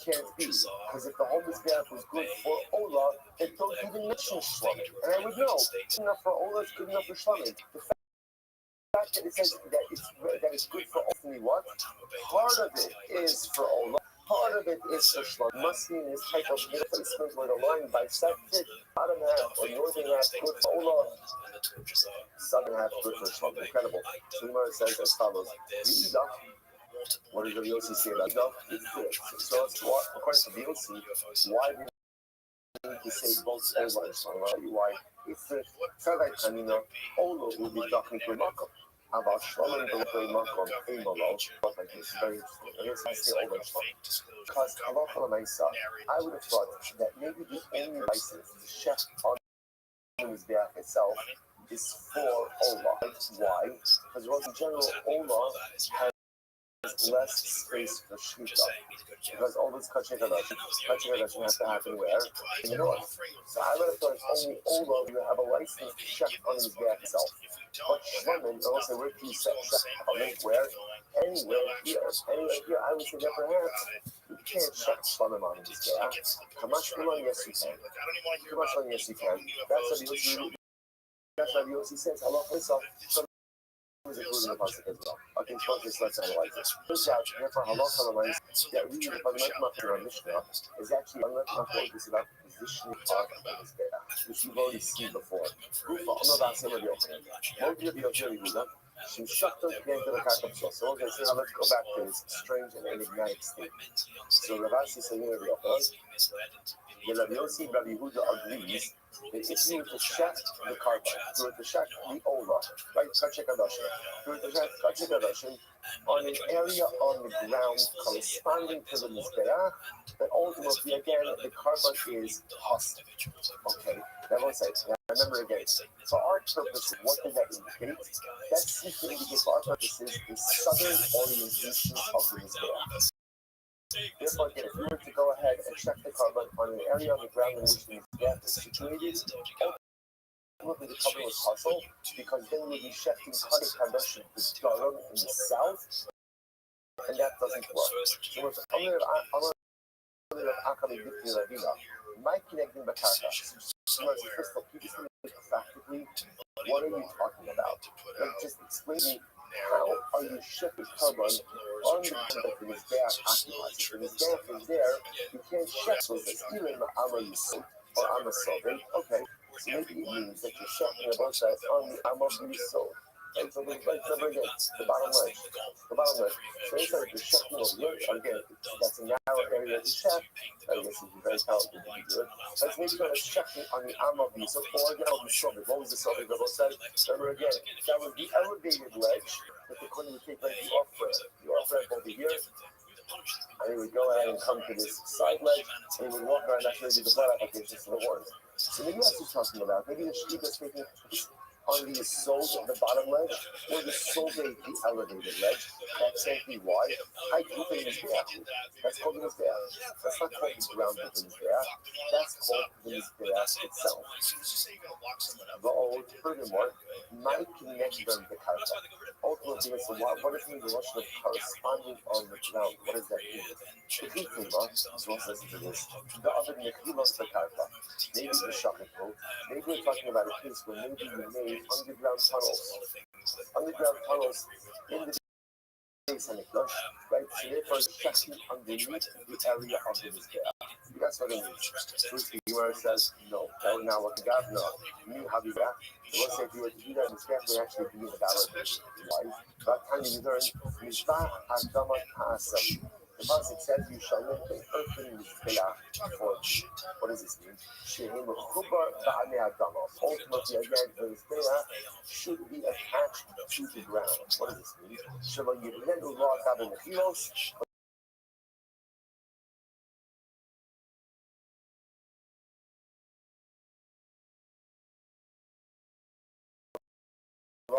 can't be, because if the whole Mizbeach was good for Ola, it don't even mention Shlamim. And I would know, good enough for Ola is good enough for Shlamim. The fact that it says that it's good for ultimately what? Part of it is for Ola, Part of it is the shlom. Must mean this type of placement where the line bisected, bottom half or northern half good for Ola, southern half good for shlom. Incredible. So the Gemara says as follows: what does the VOC say about that? So according to VOC, why do we need to say both Ola and shlom? I'll tell you why. If the Tzadai Kanina, Ola will be talking to Makom. About Shalom and Delivery Makom, Imolo, like this, very interesting. Here's how I say Ola and Shalom. Because I would have thought that maybe the only license the chef on the Mizbeach itself is for Ola. Why? Because in general, Ola has less space for Shmita. Because all this Kachek Hadash has to happen where? In the north. So I would have thought it's only Ola you have a license to chef on the Mizbeach itself. But Shlomin, also where do you set chef coming? Where? Anywhere here. I would say that perhaps you can't check Shlomin on the Mizbeach. Kamash Ulan, yes you can. Kamash Ulan, yes you can. That's what Yossi says. Allah Isaf. Is included in the pasuk as well. Okay, so let's analyze this. Turns out, therefore, halacha lemaisa that we unlike machor Mishnah is actually unlike machor is about the positioning of the mizbeach, which you've already seen before. Ufa onav asem Rabbi Yochanan. Yehuda. She shut them again to the kakam. So okay, so now let's go back to this strange and enigmatic statement. So Rabbi says, Rabbi Yochanan, the Rabbi Yossi, Rabbi Yehuda agrees. If you were to check the carbon, if you were to check the Ola, right, Kachek Hadashim, if you were to check Kachek Hadashim on an area on the ground corresponding to the Mizbeach, then ultimately, again, the carbon is hostile. Okay, that was it. Now, remember again, for our purposes, what did that indicate? That seems to indicate for our purposes the southern orientation of the Mizbeach. Therefore, again, if we were to go ahead and check the carbon on an area on the ground in which the Mizbeach is situated, ultimately the carbon was hostile, because then we would be checking Kaddish Kadosh the Darum in the south, and that doesn't work. So with my connecting Bakaka, first of all, can you just practically, what are you talking about? Like, just explain me. How are you shipping carbon on the ground that the Mizbeach occupies? If the Mizbeach is there, you can't check with this. Even Amma Yisod or Amma Sodin. Okay, so maybe it means that you're checking about that on the Amma Yisod. Right, so remember again, the bottom line. So inside you're checking over here, again, that's a narrow area to check. I guess you'd be very talented to be good. But maybe you're checking on the Amma Yisod or the Amma Sodin. What was the Sodin that was said? Remember again, that was the elevated ledge that the Kohen would take like the off-ramp over here, and he would go ahead and come to this side ledge, and he would walk around, actually do the blood applications to the horns. So maybe that's what he's talking about. Maybe the sheep is taking on the soles of the bottom ledge, or the soles of the elevated ledge. That's simply why I keep it in his back. That's called the Mizbeach. That's not called the ground of the Mizbeach. That's called the Mizbeach itself. But furthermore, my connection to the karka. Ultimately, so what does it mean the Rothschild corresponding on the ground? What does that mean? The Kutima, so let's listen to this. The other Nechilos the karka. Maybe the Shachito. Maybe we're talking about a case where maybe you made underground tunnels in the base and the flush, right? So therefore, checking underneath the area of the Mizbeach. That's what it means. First, the Gemara says no. Now, what the God no. You have you back. So let's say if you were to do that, Mizbeach would actually be in the valid. Why? By the time you learn Mizbeach Hadamat Ha'asam. The pasuk says, "You shall make an earthen Mizbeach for me." What does this mean? Shehim Chubar Ba'alei Adama. Ultimately, again, the Mizbeach should be attached to the ground. What does this mean? Shelo Yivnenu Lo Adam Nechilos.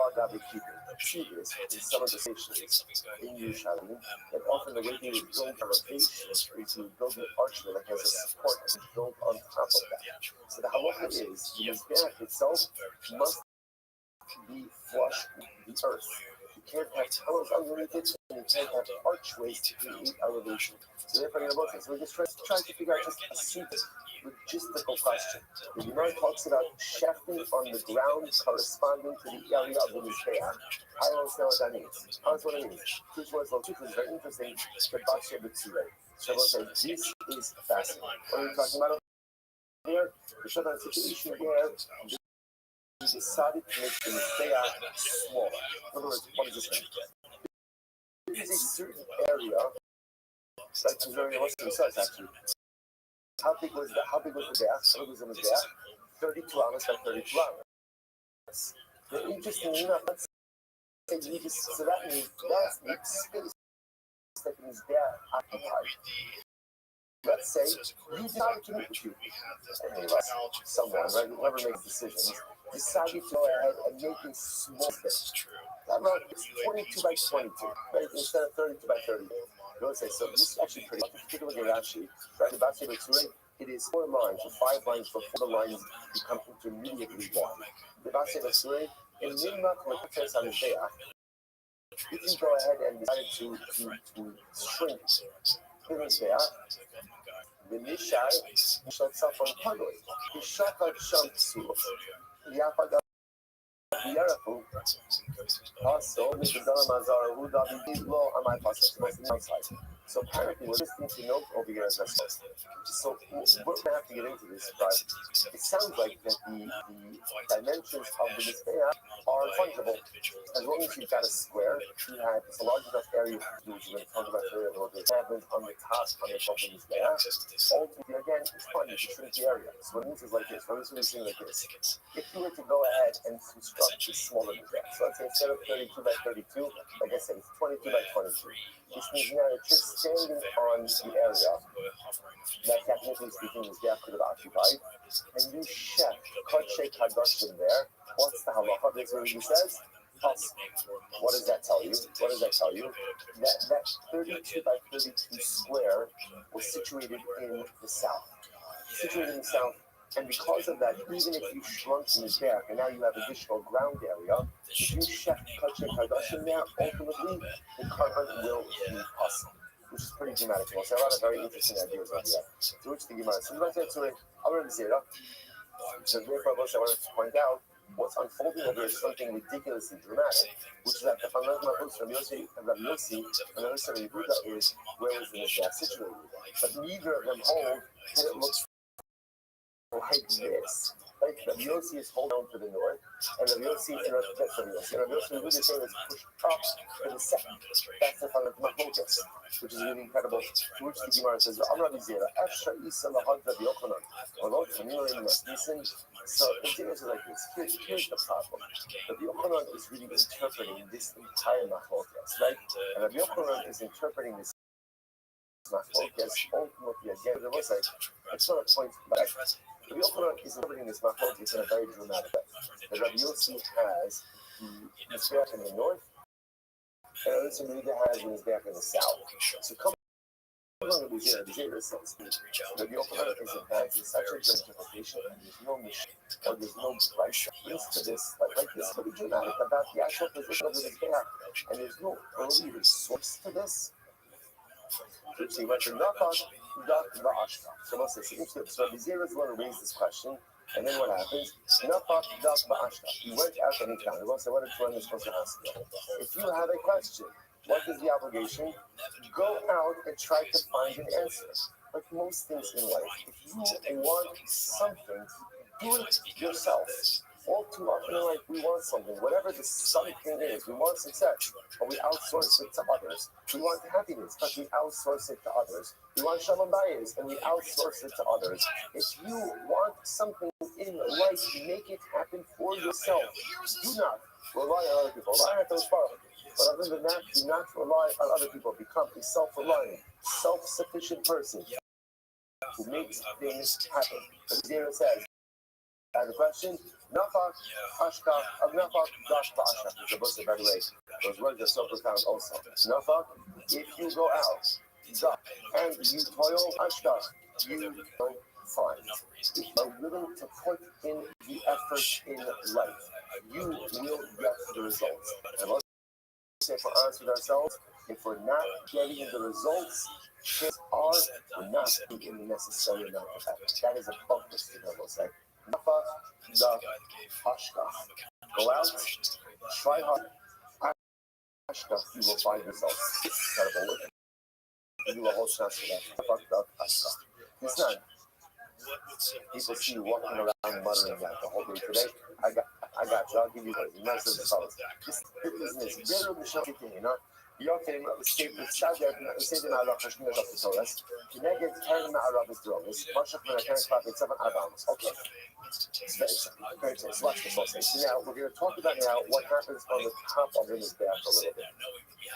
In some of the stations in Yerushalayim, and often the way they would build a location is to build an archway that has a support and build on top of that. So the halacha is the Mizbeach itself must be flush with the earth. You can't have tunnels underneath it, and you can't have archways to create elevation. So therefore, so we're just trying to figure out just a simple logistical question. The Gemara talks about shafting on the ground corresponding to the area of the Mizbeach. I don't understand what that means. That's what it means. Two words, well, two is very interesting. The Bashe B'tzurei. So we'll say this is fascinating. What are we talking about here? We're talking about a situation where he decided to make the Mizbeach smaller. In other words, what does this mean? There's a certain area that is very much size actually. How big was the Mizbeach? How big was the Mizbeach? 32 hours by 32 hours. The interesting enough, let's say so that means that's the space that the Mizbeach occupied. Let's say you decided to meet with you. Any of us, someone, right, whoever makes decisions, decided to go ahead and make a small space. That road is 22 by 22, right? Instead of 32 by 30. Let's say, so this is actually pretty much. Take a look at Rashi, right? About to it is 4 lines or 5 lines before the lines become intermediately one. The Basi Basuri, in Nimma Komakas on Isaiah, you can go ahead and decide to shrink there. The Mishai shuts up on Pagoi. He shut out Shamsu. Yapaga Yarafu. Also, Mr. Dalamazar, who doesn't low on my outside. So apparently, we're listening to note over here as I said. So we're going to have to get into this, but it sounds like that the dimensions of the Mizbeach are fungible. As long as you've got a square, you have it's a large enough area to do what you're going to talk about later, or the happens on the top of the Mizbeach. Ultimately, again, it's fun. You can shrink the area. So what it means is like this. What is it like this? If you were to go ahead and construct a smaller Mizbeach, so let's say instead of 32 by 32, like I said, it's 22 by 23. This means now it's just standing on the area that technically speaking is the could have occupied, and you check Kodshe Kadoshim there. What's the halacha? That's what he says. What does that tell you? What does that tell you? That 32 by 32 square was situated in the south. Situated in the south. And because of that, even if you shrunk the Mizbeach and now you have additional ground area, if you check Kodshe Kadoshim there, ultimately the carbon will be possible, which is pretty dramatic. So a lot of very interesting ideas over here. To which the Gemara says, I'm going to say that. So therefore, I wanted to point out what's unfolding over here is something ridiculously dramatic, which is that the Fanaz Mahus Rabbi Yossi and Rabbi Yossi and the Rabbi Yehuda is where is the Mizbeach situated. But neither of them hold that it looks like this. Like Rabbi Yossi is holding on to the north, and Rabbi Yossi and Rabbi Yossi would say it's pushed up to the second. That's the Fanaz Mahus, which is really incredible. To which the Gemara says, I'm Rabbi Zera, Efsha Isa Lahad Rabbi Yochanan, although Tamil in Masnisin. So the thing is like this. Here's the problem. Rabbi Yochanan is really interpreting this entire Machlokes, right? And Rabbi Yochanan is interpreting this Machlokes ultimately again. There was I just want to point back. Rabbi Yochanan is interpreting this Machlokes in a very dramatic way. The Rabbi Yossi has the Mizbeach in the north, and Rabbi Yossi has the Mizbeach in the south. So come along with the Zera says, Rabbi Yochanan is advancing such a justification, and there's no mission, or there's no price to this, like this, pretty dramatic about the actual position of the Mizbeach, and there's no early resource to this. So he went to Nafak, so let's say, so Rabbi Zera is going to raise this question, and then what happens? Nafak, he went out and he found. He wants to say, what is one is supposed to ask you? If you have a question, what is the obligation? Go out and try to find an answer. Like most things in life, if you want something, do it yourself. All too often in life, we want something. Whatever the something is, we want success, but we outsource it to others. We want happiness, but we outsource it to others. We want shalom bayis, and we outsource it to others. If you want something in life, make it happen for yourself. Do not rely on other people. Rely on those following. But other than that, do not rely on other people. Become a self-reliant, self-sufficient person who makes things happen. As Zera says, I have a question. Nafak, Ashka, Nafak, Dash, Ashka. The book, by the way, those words are so profound also. Nafak, if you go out, and you toil, Ashka, you will find. If you are willing to put in the effort in life, you will get the results. And let's say if we're honest with ourselves, if we're not getting the results, we're not getting the necessary amount of effort. That is a focus to them, we'll say. Nafa, da, Ashka. Go out, try hard, Ashka, you will find results. Incredible. You do a whole chance for that. Fucked up. It's not. People see you walking around muttering that the whole day today. I got you. I'll give you the message of fellas. This business, better than something, you know. يمكن السادة سيدنا على خشمنا التصورس كنجد كان مع رب الدروس ما شفنا كان clapping 7 albums. Okay. Very nice. Watch this also. So now we're going to talk about now what happens on the top of his back a little bit.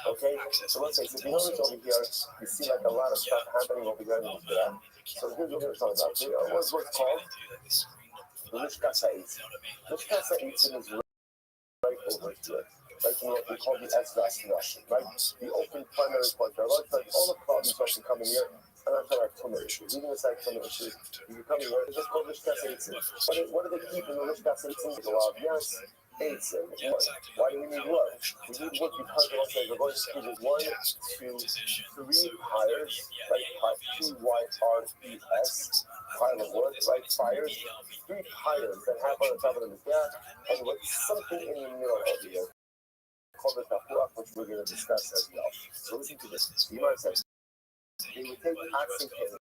Okay? So let's say, so if you notice over here, you see like a lot of stuff happening over here in his back. So here's what we're talking about. What's called the Lishkat Sa'id. Lishkat Sa'id is right over here. Like what we call the S-Vas in Russian, right? The open primary point. There are like all the problems Russian coming here. And I'm talking about tumor issues. Even aside tumor issues, if you come here, it's just called Lishkat Sa'id. What do they keep in the Lishkat Sa'id? Well, yes, AIDS and wood. Why do we need wood? We need wood because we're going to do 1, 2, 3 hires, like P-Y-R-E-S, pile of wood, right? Fires, 3 hires that have on the top of them is that, and with something in the middle of the earth. Called the Tapuach, which we're going to discuss as well. So listen to this. The Imam says they would take oxygen.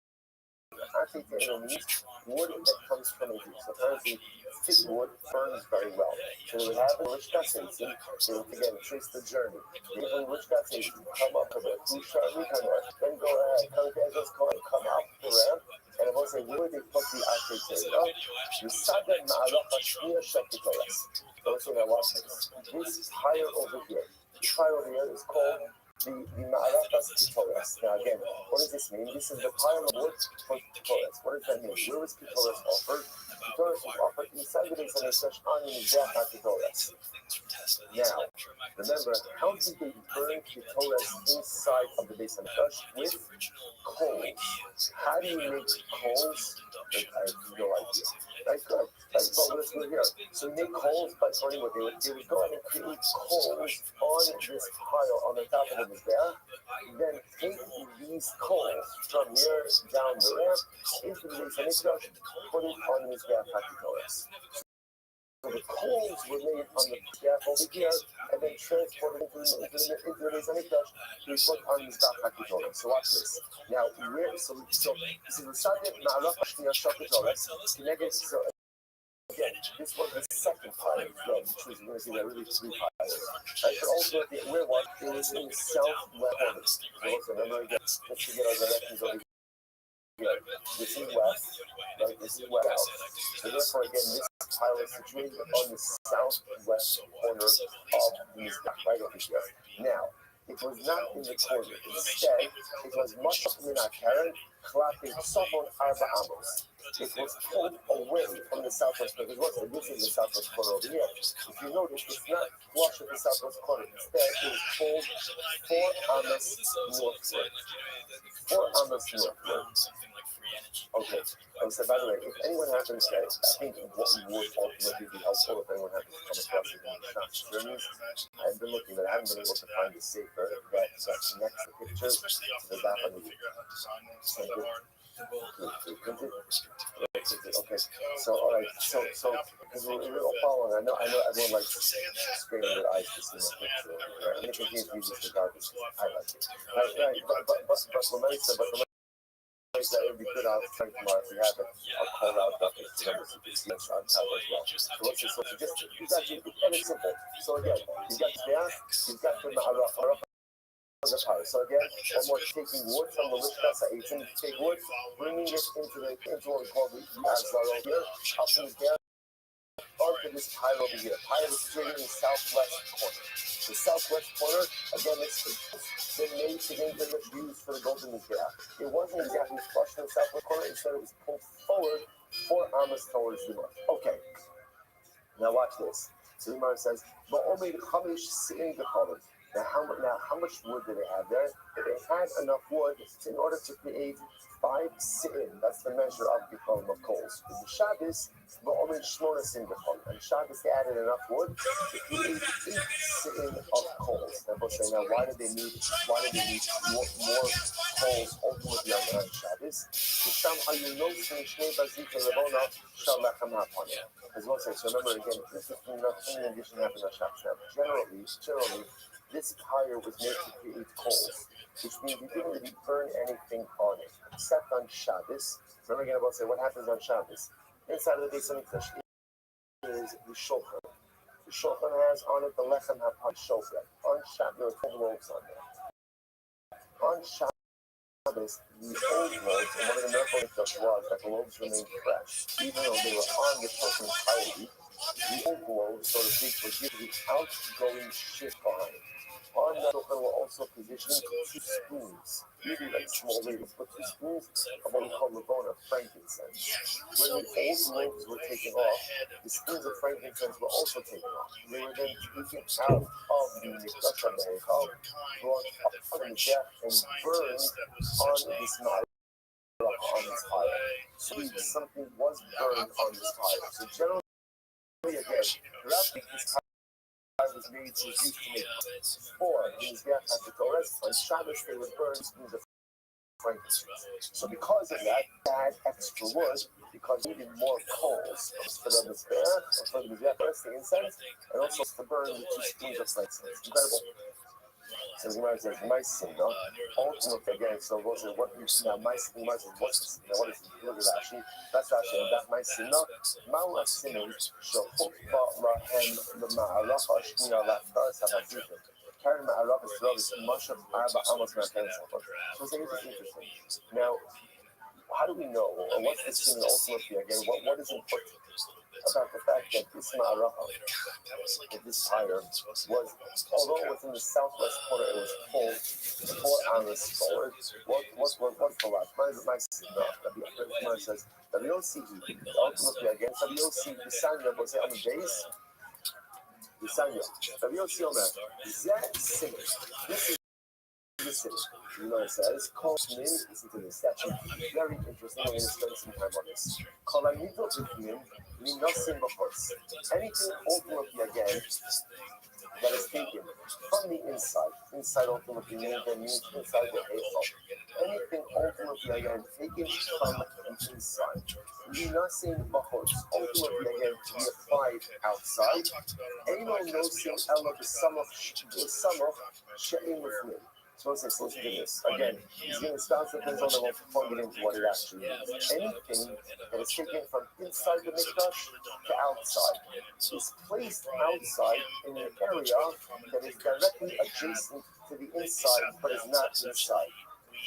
Oxygen means wood that comes from a tree. So apparently, thick wood burns very well. So they would have a rich gassation. They would again trace the journey. They would rich gassation, come up to the then go ahead, come out the ramp. And I was saying, where they put the oxygen up? The Sagan Ma'alach Shakitolas. Also, now watch this. This pile over here. This pile over here is called the Ma'alachas Kitoras. Now again, what does this mean? This is the pile of wood for Kitoras. What does that mean? Where was Kitoras offered? Kitoras was offered inside the base of the Sesh on the Mizrach Kitoras. Now, remember, how did they burn Kitoras inside of the base of the Sesh? With coals. How do you make coals? I have no idea. Right, good. That's what we're doing here. So you make coals by burning what they would go ahead and create coals on this pile on the top of the mizbeach. Then take these coals from here down the ramp into the base of the put it on the mizbeach hakitoras. So the coals were made on the mizbeach over here and then transported into the base of the to put on the mizbeach hakitoras. So watch this. Now, so this is the subject Ma'alach Shniya Shakitoras connected. So again, this was the second pile, which was going to see there really 3 piles. Right? But also, where was it was in the southwest. So also, remember again, let's get our directions over here. This is west, right? This is west. So therefore, again, this pile is situated on the southwest corner of the mizbeach, right over here. Now, it was not in the corner. Instead, it was much in a Karen, clapping Sofon Arba Amos. It was pulled away from the southwest corner. This is the southwest corner over here. If you notice, it's not flush with the southwest corner. Instead, it was pulled 4 Amos northward. 4 Amos northward. Okay. So by the way, if anyone happens to, I think what would ultimately be helpful if anyone happens to come across it in the shop journeys, I've been looking, but I haven't been able to find a safer that connects the pictures to the back of the Okay, so all right, so because we're all following, I know everyone likes screening their eyes to see my picture, right? And it continues to use this garbage. I like it. Right, but that would be good out tomorrow if we have it. I'll call out the numbers of these notes on top as well. So what's this? It's actually very simple. So again, you've got there, you've got the Ma'arach. So again, one more taking wood from the Lishkat Sa'id, take wood, bringing it into what we call the Azar over here, up and down onto this pile over here. Pile is situated in the southwest corner. The southwest corner, again, it's been made to get used for the golden mizbeach. It wasn't exactly flush in the southwest corner, instead it was pulled forward 4 amos towards the north. Okay, now watch this. So the Imam says, now how much wood did they have there? They had enough wood in order to create 5 si'im. That's the measure of coals. In the Shabbos, and Shabbos they added enough wood to create 8 si'im of coals. And we'll say, now why did they need more coals ultimately on Shabbos? As well say, so remember again, this is not only in addition to having a Shabbos. Now, generally, this pyre was made to create coals, which means you didn't really burn anything on it, except on Shabbos. Remember again about say what happens on Shabbos. Inside of the Beis Hamikdash is the shulchan. The shulchan has on it the lechem hapad shofet. On Shabbos, there are 12 loaves on there. On Shabbos, the old loaves, and one of the miracles was that the loaves remained fresh, even though they were on the shulchan entirely. The old loaves, so to speak, were given the outgoing shifon. On the shulchan were also positioned 2 spoons, really like small ladles, but 2 spoons of what we call lavona, frankincense. When the old loaves were taken off, the spoons of frankincense were also taken off. They were then taken out of the mikdash of the heichal, brought up on the deck, and burned on this ma'arach, on this fire. So something was burned on this fire. So generally, again, Rabbi, this fire was made to used to make for the Mizbeach HaTorah. On Shabbos, they would burn spoons of frankincense. So because of that, they had extra wood, because they needed more coals for the Mizbeach, for the Mizbeach, the incense, and also to burn the 2 spoons of frankincense. Incredible. So the Gemara says, "My sin, no." Ultimately, again, so we'll say, "What you now? My sin, what's this? What is it? Look at Rashi. That's Rashi. And that my sin, no. Ma'u asimin shofot lahem l'ma'arach hashniya laftar sabazivim. Carry ma'arach is rubbish. Moshe arba amos ma'aken sofot." So it's interesting. Now, how do we know, or what's the sin ultimately? Again, what is important about the fact that this ma'arach, that this fire was, although it was in the southwest corner, it was full 4 hours forward. What's the last? My enough. The Gemara says that we don't see ultimately again. So we don't see the sign that was on the base. The sign that we don't see on that. That sin. This is the sin. You know what it says? Call min. Listen to this. That's very interesting. I'm going to spend some time on this. Kolanito b'fnim. Anything ultimately again that is taken from the inside ultimately means inside the heichal. Anything ultimately again taken from the inside. Ultimately again to be applied outside. Anyone knows the element the sum of she'im with me. So listen to this. Again, he's going to start the things on the whole into what it actually means. Anything that is taken from inside the mikdash to outside is placed outside in an area that is directly adjacent to the inside but is not inside.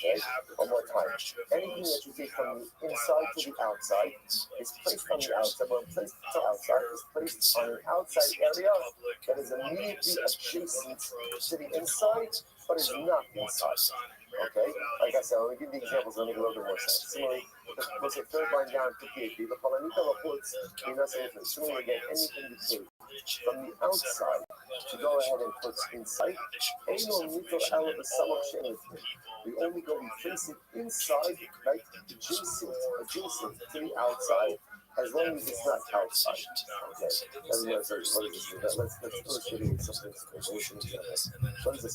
Okay? One more time. Anything that you take from the inside to the outside is placed on the outside, but placed to the outside is placed on an outside area that is immediately adjacent to the inside but is not inside. Okay? Like I said, I'm going to give the examples and make a little bit more sense. Similarly, what's the third line down, 58? Similarly, again, anything you take from the outside to go ahead and put inside, we only go and place it inside, right? Adjacent to the outside, as long as it's not outside. Okay. Let's illustrate something. What is this?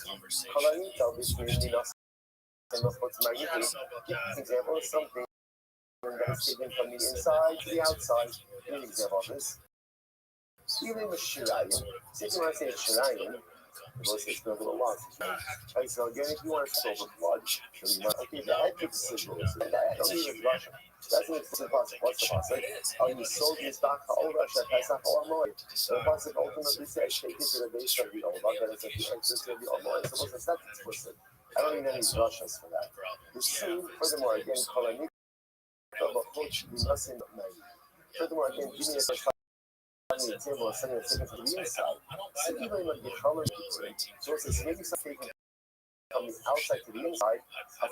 Example is something that is taken from the inside to the outside. Give me an example of this. Even with shirayim, since when I say shirayim, we'll say it's going to go a lot. Right, so again, if you want to silver blood, okay, the head gets silver. I don't even Russia. That's an explicit possible. What's the possible? You sold this back to all Russia, Pesach or Moed. The possible ultimately says, take it to the base of the Olam, that it's at the entrance of the Olam. So what's that explicit? I don't need any Russians for that. The same, furthermore, again, Kolanit, furthermore, again, give me a the table is sending a ticket to the inside. So even like the color so it's maybe something from the outside to the inside.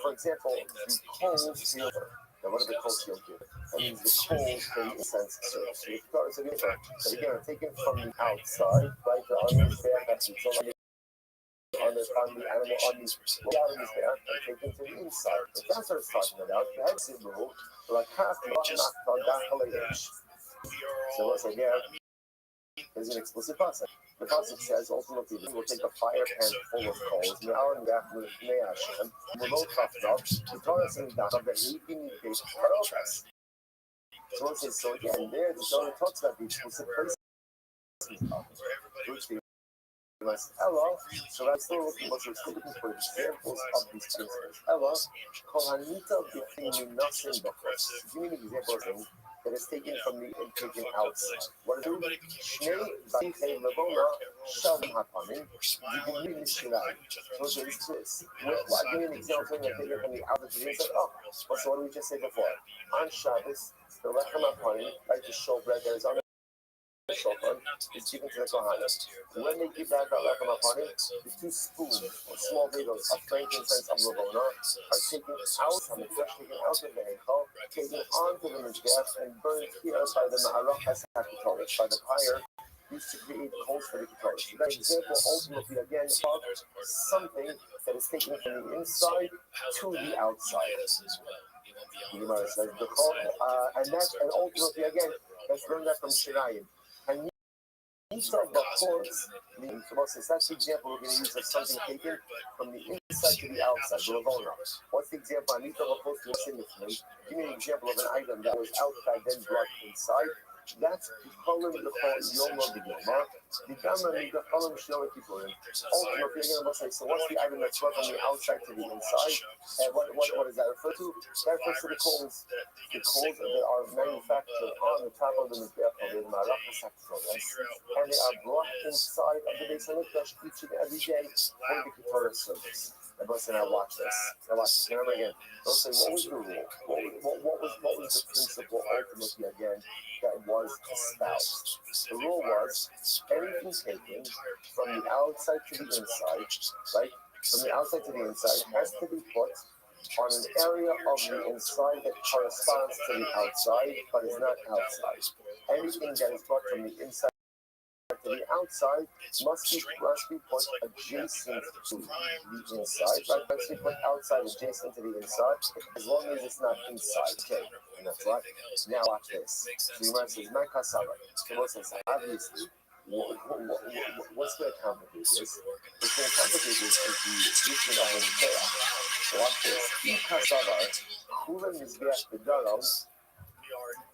For example, the cold silver. Now what are the cold silver? That means the cold in the incense serve. So the colors of the inside. But again, are taken from the outside, right? The onions there, that's on the animal onions, onions there, and taken to the inside. But that's what it's talking about. The head silver, like half the knocked on that color. So once again, there's an explicit pasuk. The pasuk says ultimately we will take a fire pan full of coals. The Torah says that he can face parokas. So it says so again there. The Torah talks about the explicit places, which the Ella, so that's still looking for examples of these principles. Ella, Kohanita B'chini Nasim B'chos. Give me an example of something that is taken from the and taken outside. What is it? Shnei B'chei Levona Shalom HaPanim Yigimri Mishilai. So this is this. Well, I give you an example that taken from the outside to the inside. Oh, well, so what did we just say before? On Shabbos, the Lechem HaPanim, like the showbread that is on the shofar, is given to the Kohanim. When they give that lechem hapanim, the 2 spoons or small ladles of frankincense of Lavona are taken out, freshly taken out of the Heichal, taken onto the Mizbeach and burned here by the Ma'arach HaKatolich, by the fire used to create coals for the Katolich. That example ultimately again of something that is taken from the inside to the outside. And ultimately again, let's learn that from Shirayim. And Nisa B'chorz means, that's the example we're going to use of something taken from the inside to the outside, the Lavona. What's the example? Nisa B'chorz means, give me an example of an item that was outside, then brought inside. That's the column of the Yom of the Yoma. The Gamma and the column Shlomo Kippurim. Ultimately, you're going to say, so what's the item that's brought from the outside to the inside? And what does that refer to? That refers to the coals. The coals that are manufactured on the top of the Mizbeach of the Ma'arach HaKatolich, and they are brought inside of the Beis HaMikdash each and every day for the Ketorah service. And listen, I watch this. Remember again. Don't say, what was the rule? What was the principle ultimately again that was espoused? The rule was anything taken from the outside to the inside, right? From the outside to the inside has to be put on an area of the inside that corresponds to the outside, but is not outside. Anything that is brought from the inside to the outside must be put adjacent to the inside, right? Must be put outside adjacent to the inside, as long as it's not inside. Okay, and that's right. Now watch this. So you might say, "My kasava." So what's this? Obviously, what's going to complicate this? What's going to complicate this is the addition of an idea. So watch this. In kasava, kulam mizbeach bedaram,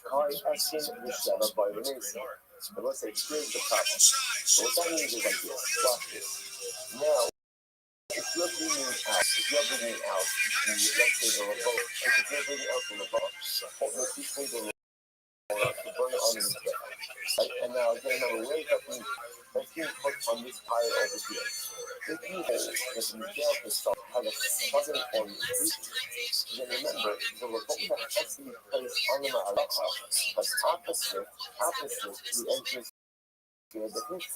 kai esin v'sheva by the nation. But let's say, here's the problem. So what that means is like this. Watch this. Now, if you're bringing out the, let's say the revolt, if you're bringing out the revolt, let's just bring the revolt to burn it on the Mizbeach. Right? And now, again, remember, where is that being put on this pile over here? If you hold that the Mizbeach itself has a southern orientation, then remember, the revolt that has to be placed on the Ma'arach, but opposite the entrance to the Heichal.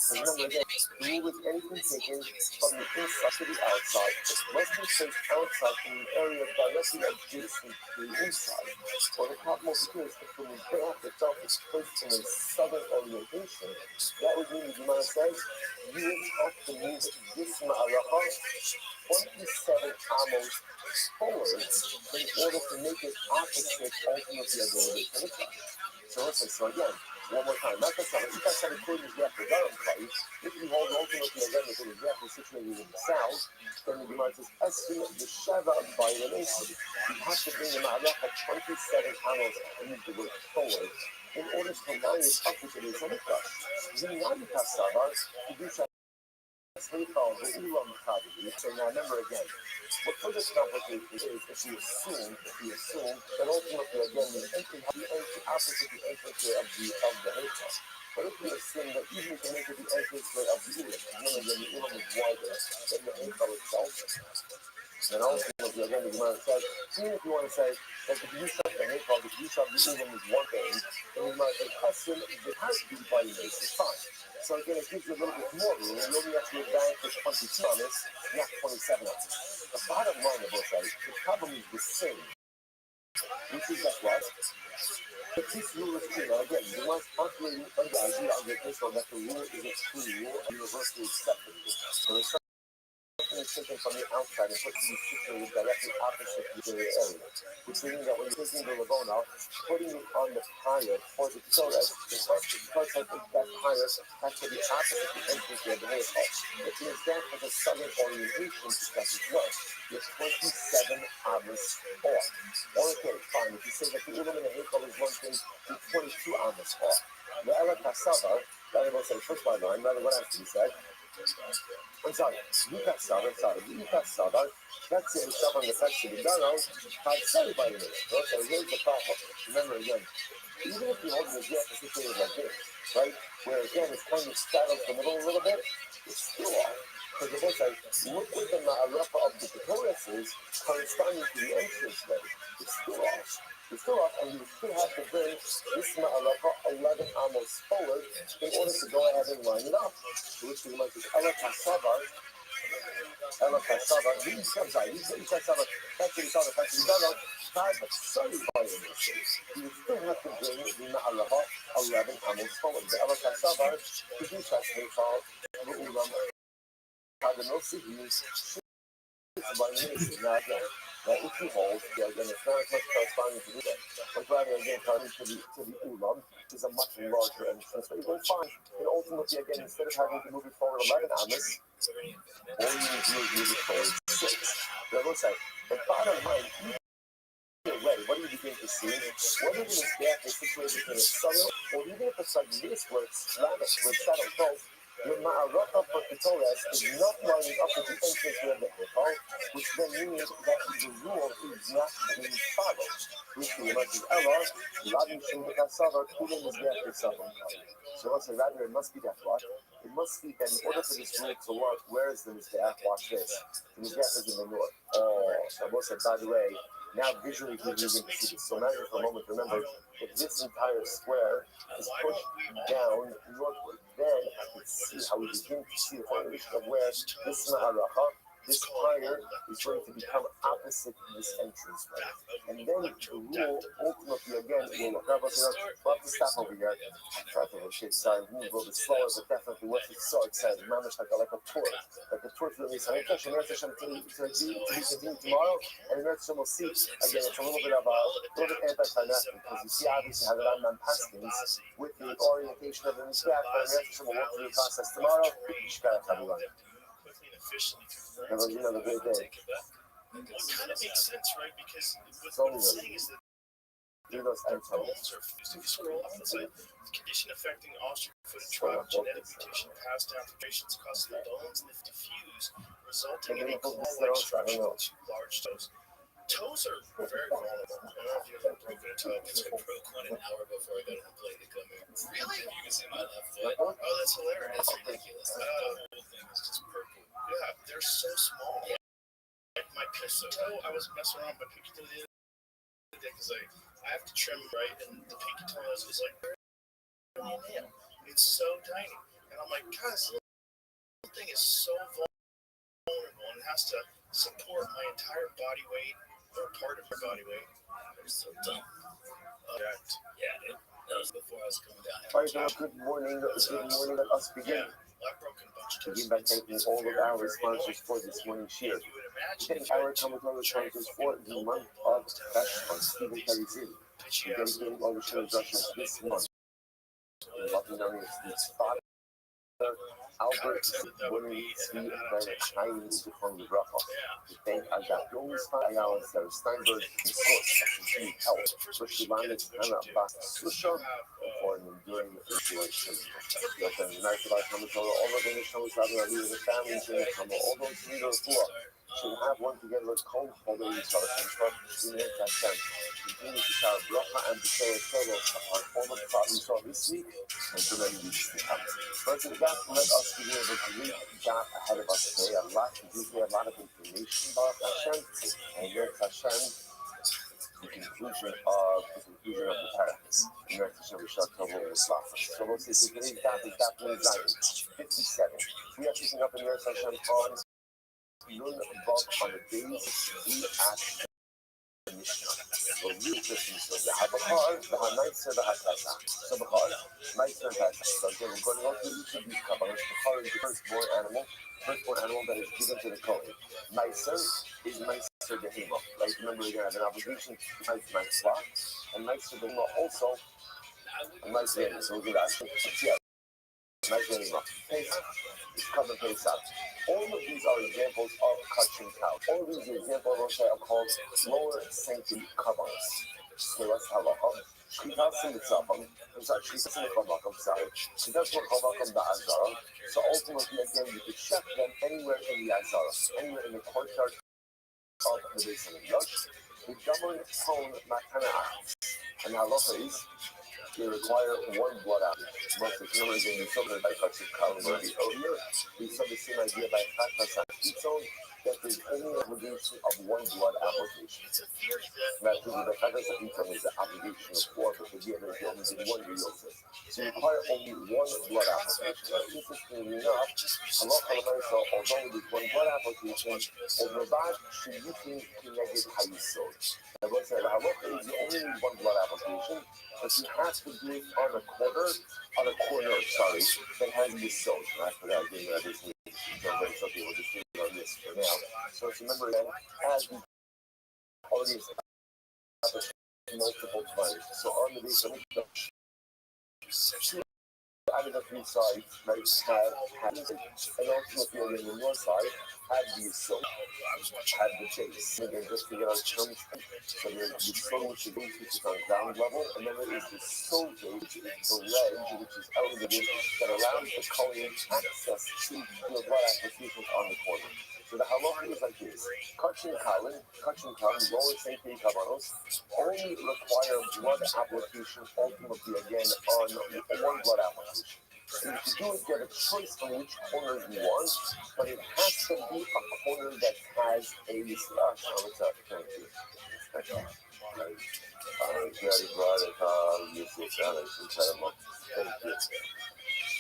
Remember again, the rule is anything taken from the inside to the outside must be placed outside from the area directly adjacent to the inside. Or the topmost here is if the Mizbeach itself is placed in a southern orientation, that would mean, the Gemara says, you would have to move this Ma'arach 27 amos forward in order to make it opposite ultimately of the Heichal. So listen, so again, one more time. Not if I said including the Mizbeach place, if you hold ultimately again that the Mizbeach is situated in the south, then the Gemara says, Esin v'sheva by the nation. You have to bring the Ma'arach at 27 amos and move the word forward in order to line it up with the Beis HaMikdash. Zinyan kasavar, to do so. So now remember again, what further complicates is if we assume that ultimately again the entry opposite the entrance of the Heichal. But if we assume that even if we make it the entrance of the Ulam, remember then the Ulam is wider than the Heichal itself, then ultimately again the Gemara says, even if you want to say that the use of the Heichal, the use of the Ulam is one thing, then the Gemara says, assume it has to be by the base, it's fine. So again, it gives you a little bit more room. You only have to go back to 20 amos, not 27 amos. The bottom line of both sides, the problem is the same. Which is that what? But this rule is clear. Again, you want operating under the idea of the principle that the rule is a true rule and universally accepted. So there's something is taken from the outside and put to be situated directly opposite the area. Which means that when you're taking the Lavona, putting it on the pyre for the Torah, because that pyre has to be opposite the entrance of the Heichal. It means that has a southern orientation because it's north. You're 27 amos off. Okay, fine. If you say that the Ulam in the Heichal is one thing, you're 22 amos off. The Ela Kasava, that I will say first by line, rather what has to be said, I'm sorry, Yuka Saba, that's it, stuff on the text of the Dano, had studied by the minute. Okay, here's the problem. Remember again, even if you hold the jet situated like this, right, where again it's kind of straddles the middle a little bit, it's still off. Because it looks like, look where the Ma'arafa of the Keturah is corresponding to the entrance way. It's still off. It's still off, and you still have to bring this Ma'arafa 11 amos forward in order to go ahead and line it up. To which we might say, Ela Kasaba, I'm sorry, you said Saba, that's what you saw the fact that you don't know, but sorry by your mistake. You still have to bring the Ma'arafa 11 amos forward. The Ela Kasaba, to do such thing called the Ulam. Now again, if you hold, again, it's not as much corresponding to this, but rather again, coming to the Ulam is a much larger entrance. But you will find that ultimately, again, instead of having to move it forward 11 amos, all you need to do is move it forward 6. That looks like, but bottom line, either way, what do you begin to see? Whether the Mizbeach is situated in a southern, or even if it's like this, where it's lavish, where it's settled both, your Ma'arafa for Keturah is not lining up with the entrance of the Hechal, which then means that the rule is not being followed. Which is like the Ella, Rabbi Shulchan Kasava, Kulim Mizbeach Kesavon. So let's say rather it must be that what? It must be that in order for this rule to work, where is the Mizbeach? Watch this. The Mizbeach is in the north. Oh, I will say, by the way, now visually we're moving to see this. So imagine for a moment, remember, if this entire square is pushed down northward, then I can see how we begin to see the formation of where this Ma'arafa, this fire, is going to become opposite this entrance way. And then the rule, ultimately, again, will look up. We'll have to stop over here. Try to rotate side, move a little bit slower, but definitely we're so excited. Mamish like a tour. Like a tour through the Israel. To continue tomorrow, and the next one we'll see, again, it's a little bit anticlimactic, because you see obviously how the Rambam paskins with the orientation of the Mizbeach, but the next one we'll walk through the process tomorrow. Shkayach, everyone. Have a great day. Well, it kind of makes sense, right? Because what it's saying is that their bones are fused. If you scroll up, it's like the condition affecting osteophytic tribe genetic mutation passed down through generations causes the bones and if diffuse, resulting in a claw-like structure with 2 large toes. Toes are very vulnerable. I don't know if you've ever broken a toe. I broke one an hour before I got on the plane to come here. Really? You can see my left foot. Oh, that's hilarious. That's ridiculous. The whole thing is just purple. Yeah, they're so small. Like my pinky toe, I was messing around with my pinky toe the other day because I have to trim right, and the pinky toe is like a nail. It's so tiny, and I'm like, God, this little thing is so vulnerable, and it has to support my entire body weight or part of my body weight. I'm so dumb. Yeah, dude. That was before I was coming down. All right, good morning. Let us begin. Begin by thanking all of our sponsors for this morning's share. Thank our Talmud sponsors for the month of Teshuvah, Stephen Karizim. We're dedicating all the share Joshua this month. Loving on this Father Albert William Tzvi Ben Chaim Zichron Livracha. We thank Agat Yomispa Ayala Sarah Steinberg and source of continued help for Shulanet Hannah Bas Susha for an enduring inspiration. We also tonight about Talmud Torah, all of the Talmud Torah, the families in the Talmud, all those who need a refuah should have one together with cold holiday Yisrael and trust in it Hashem. Continue to shower bracha and b'sheir solo on all of the problems we saw this week and for many weeks to come. First of all, let us be able to read God ahead of us today. A lot to do here, a lot of information about Hashem, and with Hashem, the conclusion of the parents. And with Hashem, we shall tell what is left. So we'll see today's daf is daf 57. We are picking up in Eretz Hashem on Nun Vav on the days we ask the Mishnah. So we just use the Habachar, the Hanaitzer, the Hatasa. So Bachar, Naitzer, and Hatasa. So again, we're going to go through each of these Kabbalahs. Bachar is the firstborn animal that is given to the Kohen. Naitzer is Naitzer Behema. Right? Remember, you're going to have an obligation to fight Naitzer. And Naitzer Behema also, Naitzer Behema. So we'll do that. Yeah. Naitzer Behema. Pesach is covered Pesach. All of these are examples of kachim cow. All of these examples are called lower sanctity kabbalas. So let's halacha. Shkitasim Mitzapam, I'm sorry, Shkitasim Chamakam, sorry. Shkitasim Chamakam da Azara. So ultimately, again, you could check them anywhere in the Azara, anywhere in the courtyard of the base of the Mikdash. The Daman Tone Matana. And halacha is they require one blood out. Most of the numbers in the summer by touching column earlier, we saw the same idea by Fatmas Ketone that there's only an obligation of one blood application. That is the Fatmas Ketone is the obligation of four, but the idea that you only did one real system. So you require only one blood application. Now, interestingly enough, halacha l'maisa, although it is one blood application, Rabbi should you think connected hayisod. Now, let's say the halacha is you only need one blood application. But you have to do it on a corner, that has yisod. I forgot to give this name. It's okay, we'll just do it on this for now. So remember that as we already established multiple times. So on the base of two out of the three sides, right, have and ultimately on the north side, have the yisod, have the chase. And again, just to get our terms, so there's the yisod, which is on ground level, and then there is the soge, which is the ledge, which is elevated, that allows the Kohen access to the blood applications on the corner. So the halacha is like this: Kachin Kalin, lower safety kavanos, only require blood application ultimately again on one blood application. So to do it, get a choice on which corner you want, but it has to be a corner that has a slash. Thank you.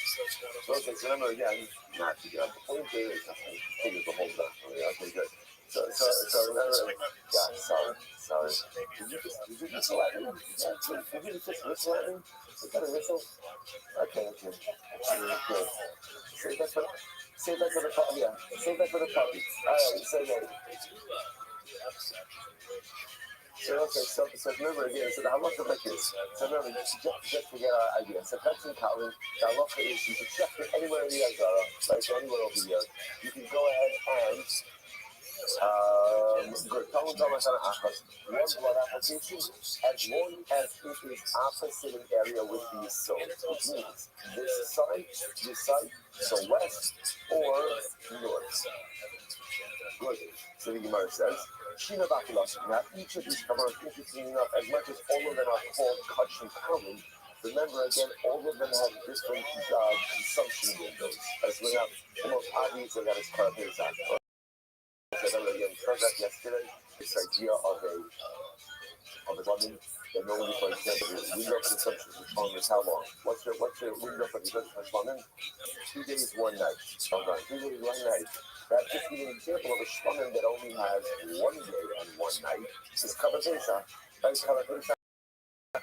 So okay, so remember again, not to get the point there, it's the whole thing. Okay, good. So remember, yeah, sorry. Did you just Latin? Did you just whistle at me? Is that a whistle? Okay. Good. Save that for the puppy. Yeah, save that for the puppy. All right, say that. So remember again, so the halacha like this. So remember, just to get our idea. So that's in Kalin. The halacha is you can check it anywhere in the Azara, right? So anywhere over here. You can go ahead and good. One blood application as long as it is opposite an area with the yisod, which means this side, so west or north. Good. So the Gemara says, now each of these covers, interestingly enough, as much as all of them are called Kach and Kalin, remember again, all of them have different consumption windows. As we have the most obvious of that is Karabazak. I remember again, yesterday, this idea of a woman that normally, for example, the window of consumption for Shlomo is how long? What's your window of consumption for Shlomo? 2 days, 1 night. 2 days, 1 night. That's just an example of a Shlomo that only has 1 day and 1 night. It's Karabazak. Right? Karabazak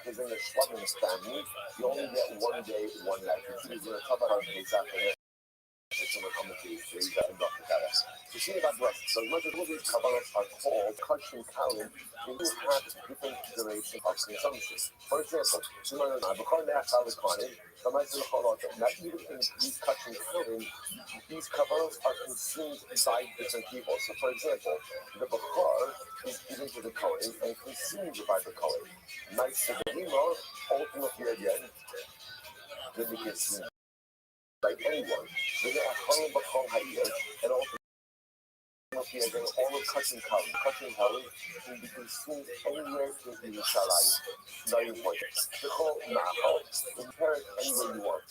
is in the Shlomo family. You only get 1 day, 1 night. It's going to talk about Pesach. You see about rest. So much as all these kabbalas are called Kach and Kalin, they do have different duration of consumption. For example, not even in these Kach and Kalin, these kabbalas are consumed by different people. So for example, the Bechar is given to the Kohen and consumed by the Kohen. Nice to the Lima, ultimately again, then we get seen by anyone. And also all of Kach and Kalin can be consumed anywhere in the Shalayim. Very important. The whole Nahal, inherit anywhere you want.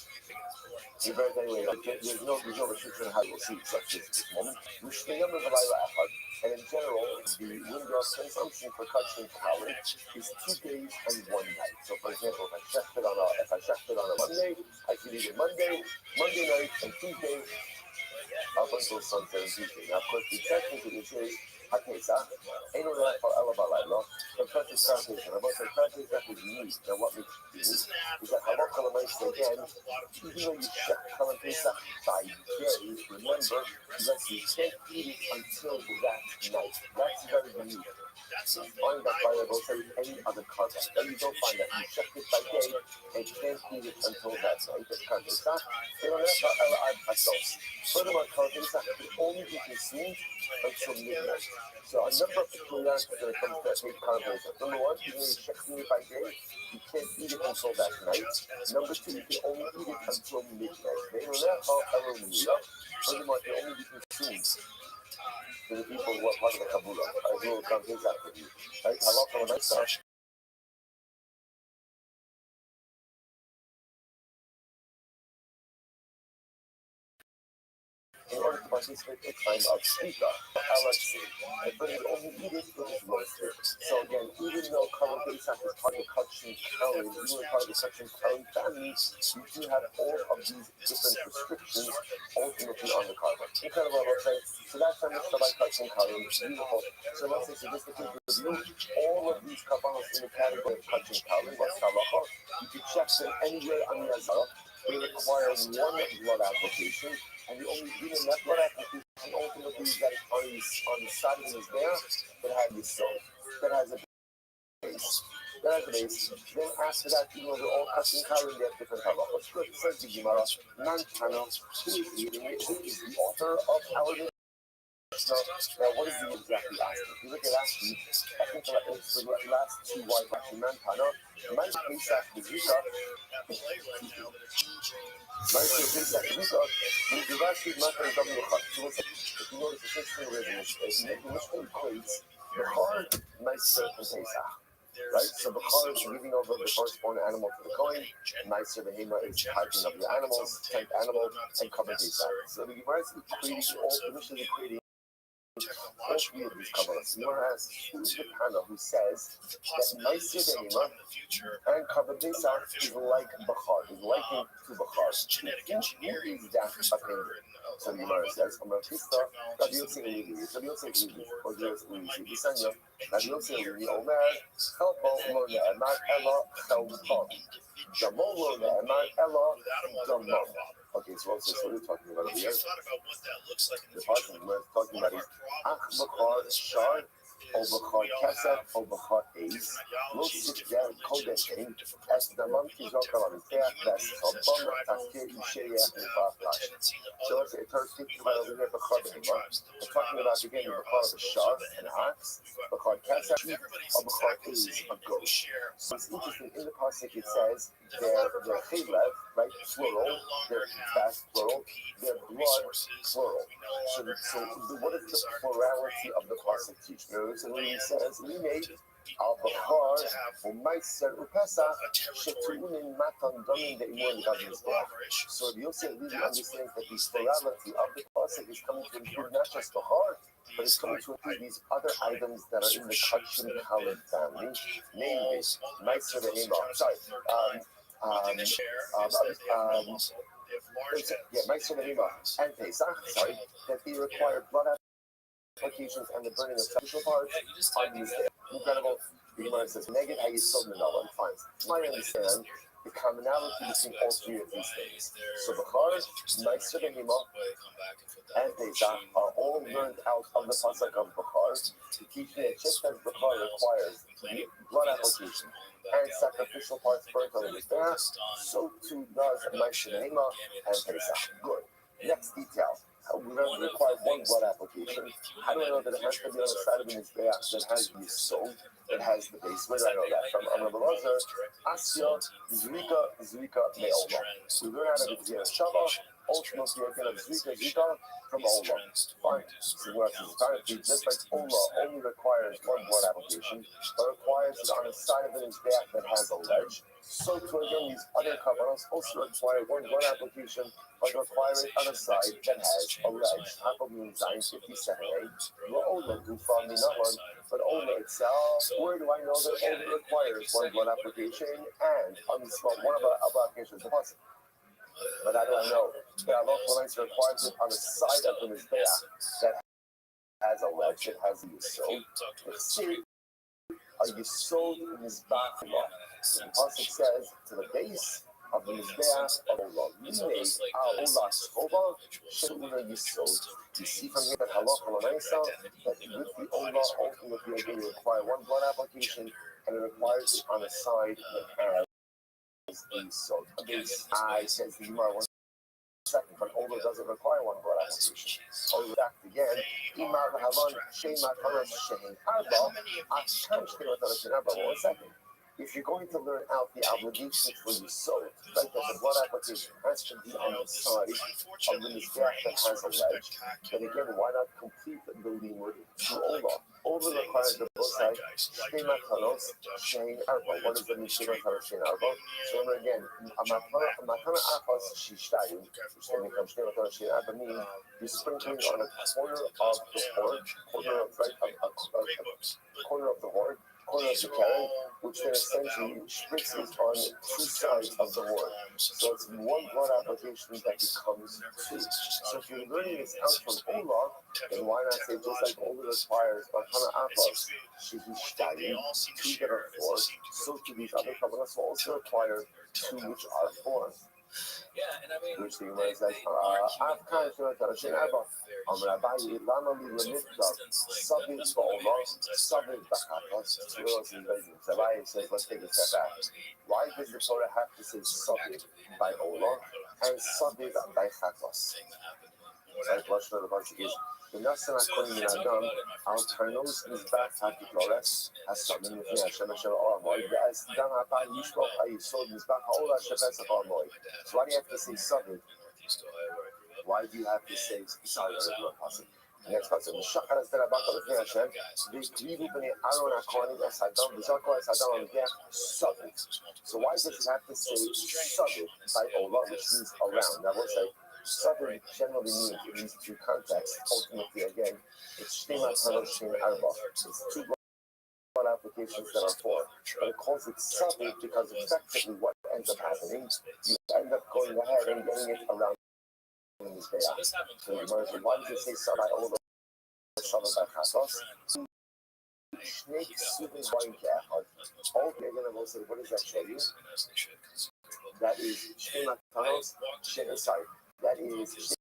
Inherit anywhere. There's no restriction on how you'll see it, such as this moment. And in general, the window of consumption for Kach and Kalin is 2 days and 1 night. So for example, if I checked it on a Monday, I could eat it Monday night, and Tuesday, up until sunset and Tuesday. Now, of course, the exception to this is HaKesach, ain't no life for Alabalayla, but such as translation. About the translation is unique. Now, what makes it unique is that Halakha L'maisa again, even though you check Kalan Pesach by day, remember that you can't eat it until that night. That's very unique. You find that by any other context. Then you don't find that. You check it by day and can't eat it until that night. That's Kalan Pesach. Furthermore, Kalan Pesach can only be consumed consumed until midnight. So a number of peculiarities when it comes to ethnic carbonation. Number one, even if you check by day, you can't eat it until that night. Number two, you can only eat it until midnight. Furthermore, it can only be consumed to the people who are part of the Kabbalah. I will come his after you. Right? Halacha l'maisa. In order to participate in time of Shvita, LSC, but you only eat it when it's roasted. So again, even though Karban Pesach is part of the Kachin Kalim, even part of the Kachin Kalim family, you do have all of these different restrictions ultimately on the Karban. Incredible, okay? So that's how much like Kachin Kalim. Beautiful. So let's say, so just to review all of these Karbanos in the category of Kachin Kalim, what's Halacha, you can check them anywhere on the Azara. They require one blood application. And the only reason that blood application ultimately is that on the side of his there that has a soul, that has a base. That has a base. Then after that, you know, they're all cutting calories, they have different halachos. Good, says the Gemara, Nantana, who is the author of our now, what is the exactly asking? If you look at Rashi, I think it's the last two white Rashi, Mantana, Mantana Pesach Bezika, Mantana Pesach Bezika, the Rashi Mantana Zamluchat. So if you notice the first thing is the Mishnah equates Bechar, Meiser, and Pesach. Right? So Bechar is giving over the firstborn animal to the Kohen, Meiser Behema is hyping up the animals, 10th animal, and Karban Pesach. So the Gemara is equating all positions, equating all three of these Kabbalahs. Whereas who's the Tana who says that Meiser Behema and Karban Pesach is like Bechar, is likened to Bechar. Who is that opinion? So the Gemara says, Rabbi Yossi Levi, Rabbi Yossi Levi, or Yossi Levi, Bisanya, Rabbi Yossi Levi, Omer, Chelbo lo ne'emar ela chelbo. Damo lo ne'emar ela damo. Okay, so what we're talking about over here? The part we're talking about is Ach Bechar Shar, O Bechar Kesef, O Bechar Eis, Lo Sikya Kodeshin, Es Damam Kizok Alamizbeach, Ves Chabam, Taskir Yishayach Nefach. So let's say it starts thinking about over here Bechar Behema. We're talking about again Bechar B'Shar, an ox, Bechar Kesef, O Bechar Eis, a goat. So it's interesting, in the pasuk it says their chaylev, right, plural, their fat, plural, their blood, plural. So what is the plurality of the pasuk teach? So when he says, we made al-Bachar, u'maiser u'pesach, shetu'unin matan domin de'imur l'gavizbeach. So the Yosef really understands that the plurality of the pasuk is coming to include not just Bachar, but it's coming to include these other items that are in the Kachin Kalim family, namely, Meiser Behema, Meiser Behema and Pesach, that they require blood applications and the burning of sexual parts on these days. Incredible. The Gemara says, Neged Hayisod Menala, and finds. I understand the commonality between all three of these things. So Bechar, Meiser Behema, and Pesach are all learned out of the pasuk of Bechar, teaching that just as Bechar requires blood application and sacrificial parts burnt on the Mizbeach, so too does Meiser Behema and Pesach. Good. Next detail. We don't require one blood application. How do I know that it has to be on the side of the Mizbeach that has the soul, that has the base? Where do I know that? From Rabbi Lazar, Asya, Zrika, Me'olma. We learn out of the Gzera Shava, ultimately we're going to Zrika, from Ola. Fine. So what apparently, just like Ola only requires one blood application, but requires it on the side of the Mizbeach that has a ledge, so too again, these other Kabbalos also require one blood application, but require it on a side that has a ledge. Hakobim Zayin 57a. Ola Gufa Minalan, but Ola itself, where do I know that Ola requires one blood application and on the spot one of the applications is possible? But how do I know that Allah requires it on the side of the Mizbeach that has a ledge, it has a Yisod? A Yisod Mizbeach. The pasuk says to the base of the Mizbeach of Allah. Minei al-Ola Shova She'una Yisod. You see from here that halacha l'maisa that with the Ola ultimately again you require one blood application and it requires it on a side that has the Yisod. I says the Gemara second, but Ola doesn't require one blood application. Ola back again. Imar Havan Shema Taras Shein Arba. Akan Shema Taras Shein Arba. 1 second. If you're going to learn out the obligations for your soul, right, that the blood application has to be on the side of the mizbeach that has a ledge, then again, why not complete the limud through Ola? Ola requires the both sides, Shema Taros Shein Arba. What is the Shema Taros Shein Arba? So remember again, Matana Achos Shishtayim, which then becomes Shema Taros Shein Arba, means you're sprinkling on a corner of the horn, corner of the horn, corner of the carrot, which then essentially spritzes on 2 sides of the horn. So it's one blood application that becomes 2. So if you're learning this out from Ola, then why not say just like Ola requires Matana Achos Shishtayim, 2 that are 4, so to these other kavanas will also require 2 which are 4. Yeah, and I mean, which the Gemara says, Afkan Shema Taras Shein Arba. Rabbi, Lama Li Lamidda, Sabid Ba'olah, Sabid B'chatos. Rabbi says, let's take a step back. Why does the Torah have to say Sabid by Olah and Sabid by Chatos? Like Rothschild of is the Nasana Kohen Min Adam, Al Tarnos Mizbach HaKikores, Hasamin Mifnei Hashem Hashem Olamoy, Ve'ez Dam HaPa Yishmoch HaYisod Mizbach HaOlah Shepesach Olamoy. So why do you have to say Sabid? Why do you have to say Sabid? Next passage. Shachar es derabata lefnei Hashem, v'ikrivu b'nei Aaron HaKohanim es Adam, v'zako es Adam al-Mizbeach, Sabid. So why does it have to say Sabid by Olah, which means around? Now we'll say Sabid generally means in these 2 contexts, ultimately again, it's Shema Taros Shein Arba. It's 2 blood applications that are 4. But it calls it Sabid because effectively what ends up happening, you end up going ahead and getting it around in this day. So you might say, why does it say Sabid by Olah, Sabid by Chatos? Snake Subin Wine Ke'echad. All they're going to say, what does that show you? That is Shema Taros Shein Arba. That is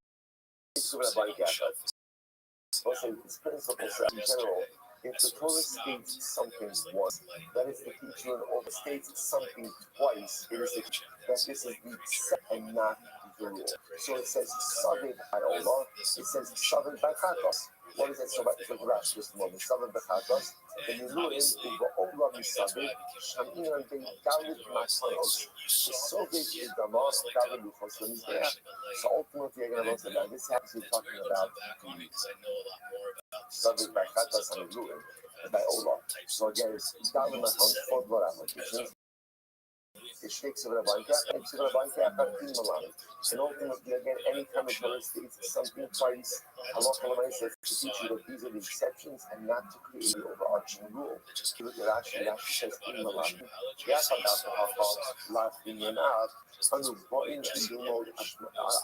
also this principle in general, if the Torah states something once, that is the teacher, or states something twice, it is that this is the set and not the rule. So it says Sabid by Olah, it says Sabid by Chatos. What is it? So back to the rest, just a moment. Sabid by Chatos. The Niluim is Olah Misabid, Shamiran Ben David Masanos, the Soviet is the most David Luchos when he's there. So ultimately, you're going to look at that. This is actually talking about Sabid by Chatos and Niluim by Olah. So again, it's David Masanos, 4 blood applications. It shakes over the blanket, and ultimately, again, anytime the Torah states something twice, Allah says to teach you that these are the exceptions and not to create the overarching rule. If you look at Rashi, Rashi says, in Malam, Yasad Al-Hafal, Laf Binyanat, Anuboin, Anumod,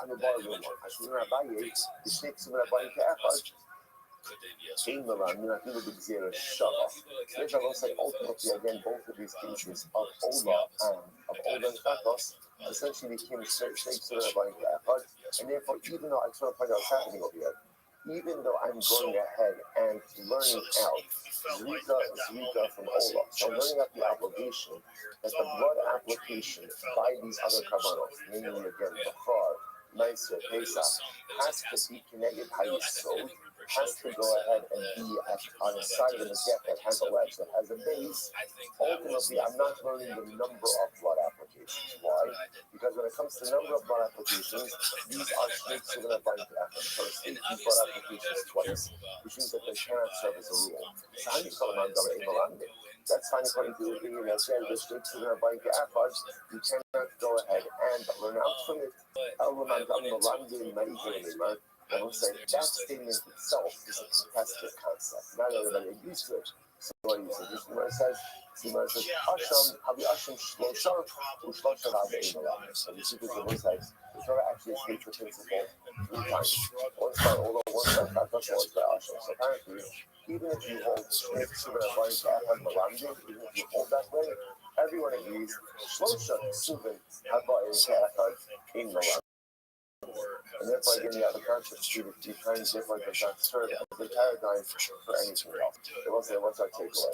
Anuboin, Ashmir Abaye, it shakes over the blanket. In Milan, you're not going to be zero shava. Which I will say ultimately again, both of these cases of Ola and Chatos essentially became shakes of the and therefore, even though I just want to point out what's happening over here, even though I'm going ahead and learning out Zrika from Ola, so I'm learning out the obligation that the blood application by these other kavanos, namely again, Bachar, Meiser, Pesach, has to be connected how you sold. Has to go ahead and be on the side of the get that has a ledge, that has a base. Ultimately, I'm not learning the number of blood applications. Why? Because when it comes to the number of blood applications, these are snakes who are going to have to first take 2 blood applications twice, which means that they cannot serve as a rule. So how do you call them on Malande? That's fine according to the opinion that says the snakes who are going to have you cannot go ahead and learn out from it. I will say that statement itself is a contested concept. Not everybody agrees to it. So what do you say? This Gemara says, Asham, Havi Asham Shlosha, Ushlosha Rabbi Emelam. So this is the Gemara says, the Torah actually states the principle 3 times. Once by Olah, once by Chatos, once by Asham. So apparently, even if you hold Shnei Ksubin Abayim Ka'achad Malamdim, even if you hold that way, everyone agrees, Shlosha Ksubin Abayim Ka'achad in Malamdim. And therefore, again, the other concepts to be kind of different does not serve as the paradigm for anything else. They will say, what's our takeaway?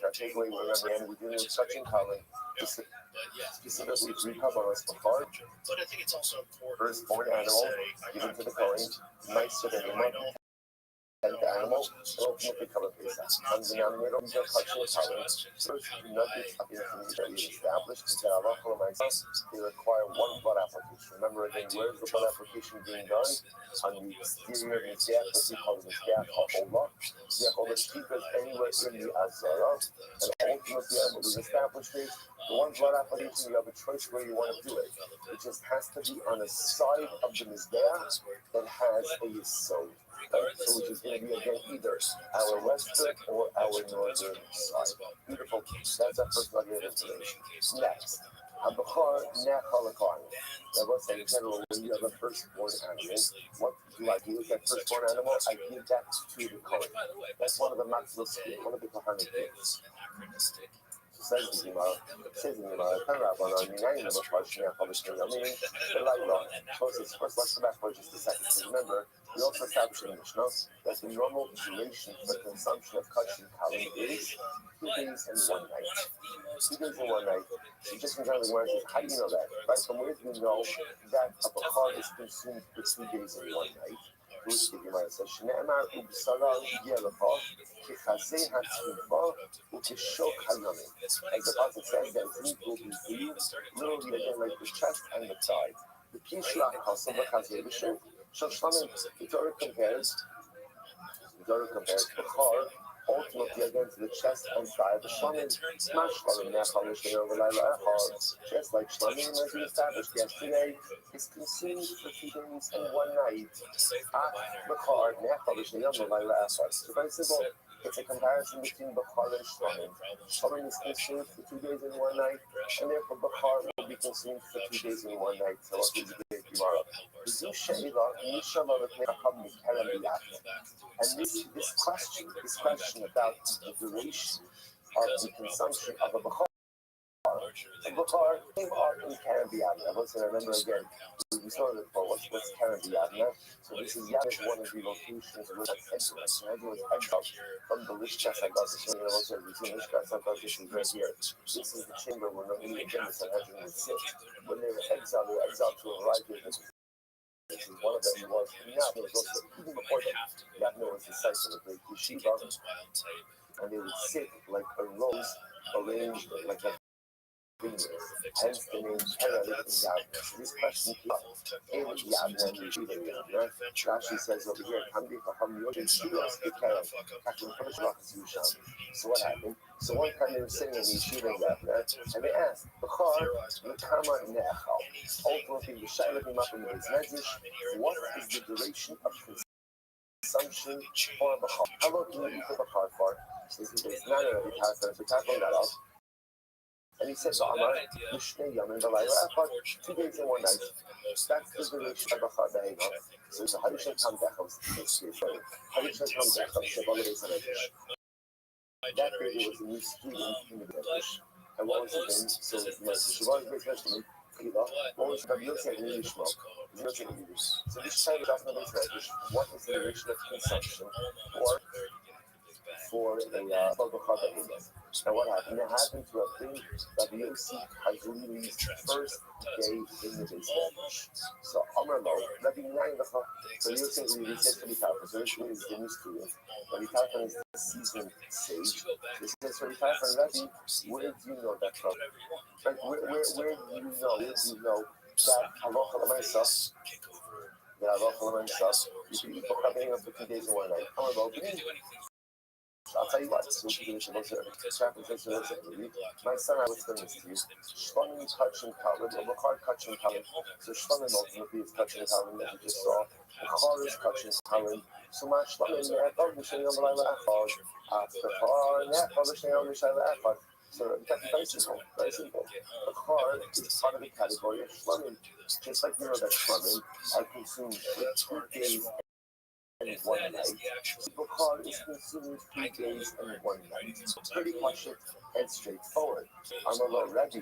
Our takeaway, remember, and we're dealing with such in common, specifically three kabbalas before. But I think it's also important. Firstborn animal given to the Kohen, nicer than anyone. And the animal will ultimately cover Pesach. Comes the denominator of the culture of Kohen. First, nuggets of intermediate established to the halacha l'maaseh. They require one blood application. Remember again, where's the blood application being done? On the exterior of the mizbeach, what we call the mizbeach ha'olah. Mizbeach ha'olah speakers anywhere in the azara. And ultimately, what we've established is the one blood application. You have a choice where you want to do it. It just has to be on the side of the mizbeach that has a yesod. So which is going to be again either our western or our northern side. Beautiful. That's our first nugget of information. Next, Abachar Nechalakon. That was in general when you have a firstborn animal. What do I do with that firstborn animal? I give that to the Kohen. That's one of the matzahs, one of the Kohanic things. Says the Gemara, Rabbi, meaning the first let's go back for just a second. So remember, we also established in the Mishnah that the normal duration for consumption of kosher kalim is 2 days and 1 night. 2 days and 1 night. So just in general, the says, how do you know that? Right? From where do you know that a bachar is consumed for 2 days and 1 night? Which the Gemara says, Shne'emar ub'sara yelapa kichasei hatzrifa u'kishok hayomim. As the Pasuk says, that meat will be for you, literally again like the chest and the thigh. The kishlach hasim v'chazei v'shem. So Shlamim, the Torah compares bachar ultimately again to the chest and thigh of the Shlamim. Smash Shlamim nechal l'shnei v'layla echad. Just like Shlamim, as we established yesterday, is consumed for 2 days and 1 night. Bachar nechal l'shnei v'layla echad. So very simple. It's a comparison between Bachar and Shlamim. Shlamim is consumed for 2 days and 1 night, and therefore Bachar will be consumed for 2 days and 1 night. So what is the Gemara? And this question about the duration of the consumption of a Bachar. A Bachar came out in Karabiyadna. Let's remember again. We saw it before. What's Karabiyadna? So this is one of the locations where that's Edward was exiled from the Lishkas HaGazis. And also between Lishkas HaGazis is right here. This is the chamber where nobody again the Sanhedrin would sit. When they were exiled to a variety of different. This is one of them was Yavna was also even before that. Yavna was the site of the great yeshiva, and they would sit like a rose arranged like a. Hence the name Terah in Yavna. This question came up in Yavna and Yeshiva Yavna. Rashi says over here, so what happened? So one time they were sitting in Yeshiva Yavna, and they asked, Bachar, L'kama Nechal. Ultimately, the Shaila came up in the Beis Medrash. What is the duration of consumption for a Bachar? How long can you eat the Bachar for? So this is not a Rabbi Tarfon, so Tarfon got up. And he said, Amar, 2 days and 1 night. That's the duration of Bachar Be'ema. So it's a Hadishan Kamdecham. That baby was a new student in the Beis. And what was the thing? So what was Rabbi Yosef and Yishmael? So this time of the Beis Medrash, what is the duration of consumption for a Bachar Be'ema? Now what happened? It happened to have been Rabbi Yossi Ha'Zulili's first day in the Beis Medrash. So Amar Lo, Rabbi Nainacha, so Yossi Ha'Zulili said to Rabbi Tarfon, so Yossi is the new student. Rabbi Tarfon is the seasoned sage. He says, Rabbi Tarfon, Rabbi, where do you know that from? Like, where do you know that halacha l'maaseh, you can eat Bachar Be'ema for 2 days and 1 night? Amar Lo, I'll tell you what, so you can my son, I would explain this to you. Shlamim touching Kalim, or Bachar touching Kalim. So Shlamim ultimately is touching Kalim that you just saw. Bachar is touching Kalim. So much Shlamim, Ne'echad, L'shnei V'layla Echad. Bachar, Ne'echad, L'shnei V'layla Echad. So that's very simple, very simple. Bachar is part of the category of Shlamim. Just like you know that Shlamim are consumed for 2 days and 1 night. Bachar is consumed 3 days and 1 night. Pretty much it and straightforward. Amar Lo Rabbi,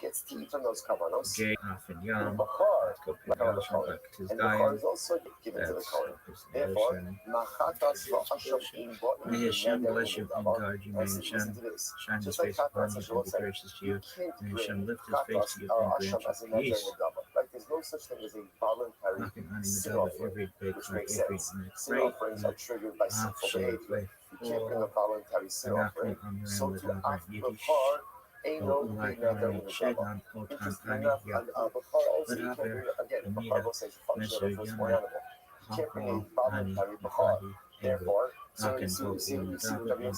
gets to eat from those kavanos. Jay often young. Bachar, Let's go like pick on the Elshon Kohen. back to his And Bachar diet. is also given to the That's Kohen. his Therefore, notion. machatas va'asham in bo'im May Hashem neder bless you and u'davar. guard you. May Listen Hashem to this. shine his Just like face upon chatas, you Hashem will and be say, gracious to you you. can't May bring Hashem lift his face chatas to you or and grant asham as a you neder peace. u'davar. Like there's no such thing as a voluntary Knocking on sin the door offering, every big which on makes every sense. neck Sin right offerings are triggered by sinful offshore behavior. play You can't bring a for voluntary sin offering. knocking on So the to door af Yiddish. b'char ain't no Ulai neder Ani u'davar. Shedan Otan Interesting Ani enough, and Yaakov b'char also but you can't Haber bring again. B'char Amida also is a function of Messer the firstborn Yama animal. You can't bring a Hafal Ani voluntary b'char. Nahadi Engu Therefore, so Hakan you see Bo what Dava Rabbi Yossi Engu is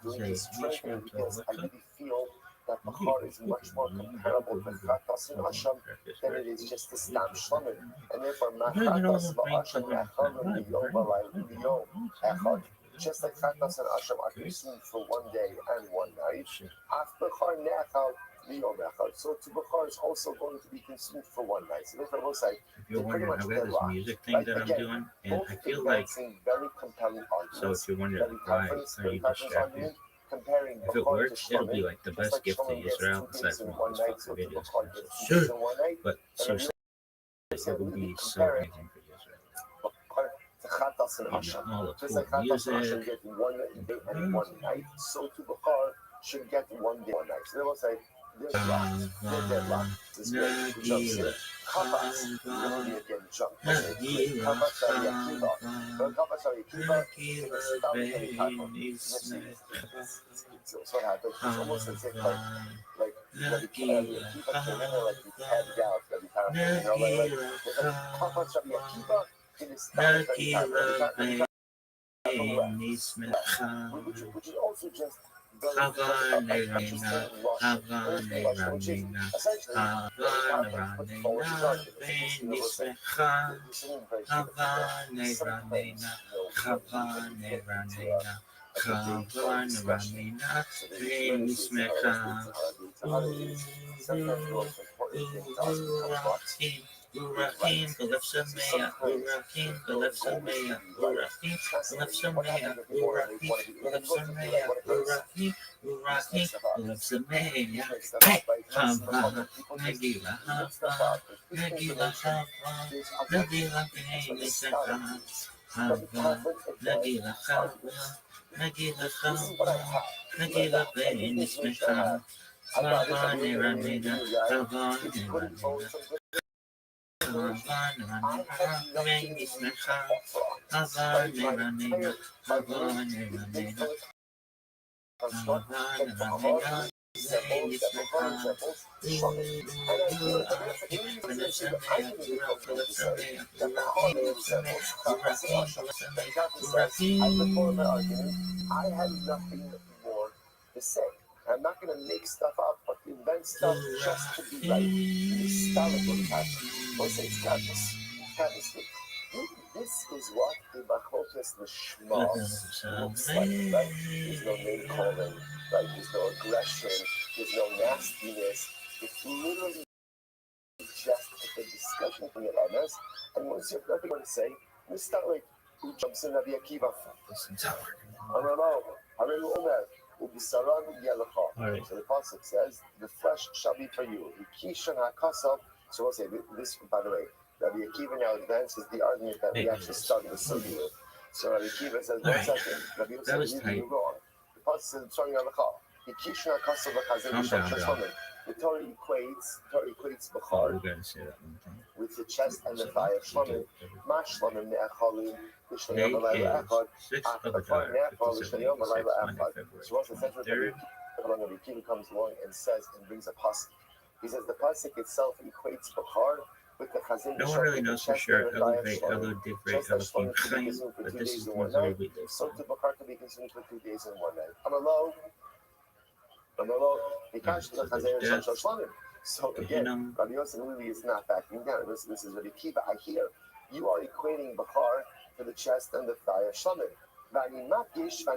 doing. Zay He's strengthening Mishra because I Tovaka really feel that b'char is much more comparable to chatas and asham than it is just the stam shlamim. And therefore, machatas va'asham echalim liyom echad. Just like chatas and asham are consumed for one day and one night, af b'char ne'echal liyom echad. So to b'char is also going to be consumed for one night. So therefore, we'll say, if you're wondering, I've got this music thing that I'm doing, and I feel like, very compelling arguments. so if you're wondering why are you distracted, comparing if it works, it'll be like the best gift to Israel aside from all these fucking videos. So sure, but seriously, it would be so amazing for Israel. All the Just cool like music. should get one day and one night, so to Bachar should get one day, one night. So they will say, there's lots, there's deadlock. This is great. He jumps in. Chapas, you're going to be again jump. Chapas are Yakiva. But Chapas are Yakiva, in a stop and a tackle. So what happens? It's almost as if like Yakiva came in and like he tagged out every time. You know, like Chapas are Yakiva, in a stop and a tackle. Which is also just Urachim, Belef Sameach, Urachim, Belef Sameach, Urachim, Belef Sameach, Urachim, Belef Sameach, Urachim, Urachim, Belef Sameach. Hey, Hava, Nagila, Hava, Nagila, Hava, Nagila, Nagila, Hava, Nagila, Hava, Nagila, Hava, Nagila, Nagila, Hava, Neramina, Hava, Neramina. I had nothing more to say. I'm not going to make stuff up, but invent stuff just to be right. This style of what happens. Also, it's Cadmus. This is what the Bachotes Lishma looks like, right? There's no name calling, right? There's no aggression, there's no nastiness. It's literally just a discussion from your honest. And once you have nothing more to say, you start like, who jumps in Rabbi Akiva? I don't know. So the pasuk says, "The flesh shall be for you." So we'll say this. By the way, Rabbi Akiva now advances the argument that we actually started the sugi with. So Rabbi Akiva says, "1 second." Rabbi Akiva says, "You're wrong." The pasuk says, "Starting halacha." The Torah equates b'char with the chest and the thigh of shlamim. Mash shlamim ne'achalim l'shnayom v'layla echad. B'char ne'achal l'shnayom v'layla echad. So once the central Rabbi Akiva comes along and says and brings a pasuk. He says the pasuk itself equates b'char with the chazin. No one really knows for sure. Elevate, Elo, Divrei, Elohim, Chaim, but this is the ones that we live. So to b'char can be consumed for 2 days and 1 night. So again, Rabbi Yossi really is not backing down. This is Rabbi Akiva. I hear you are equating b'char to the chest and the thigh of shlamim. Okay, so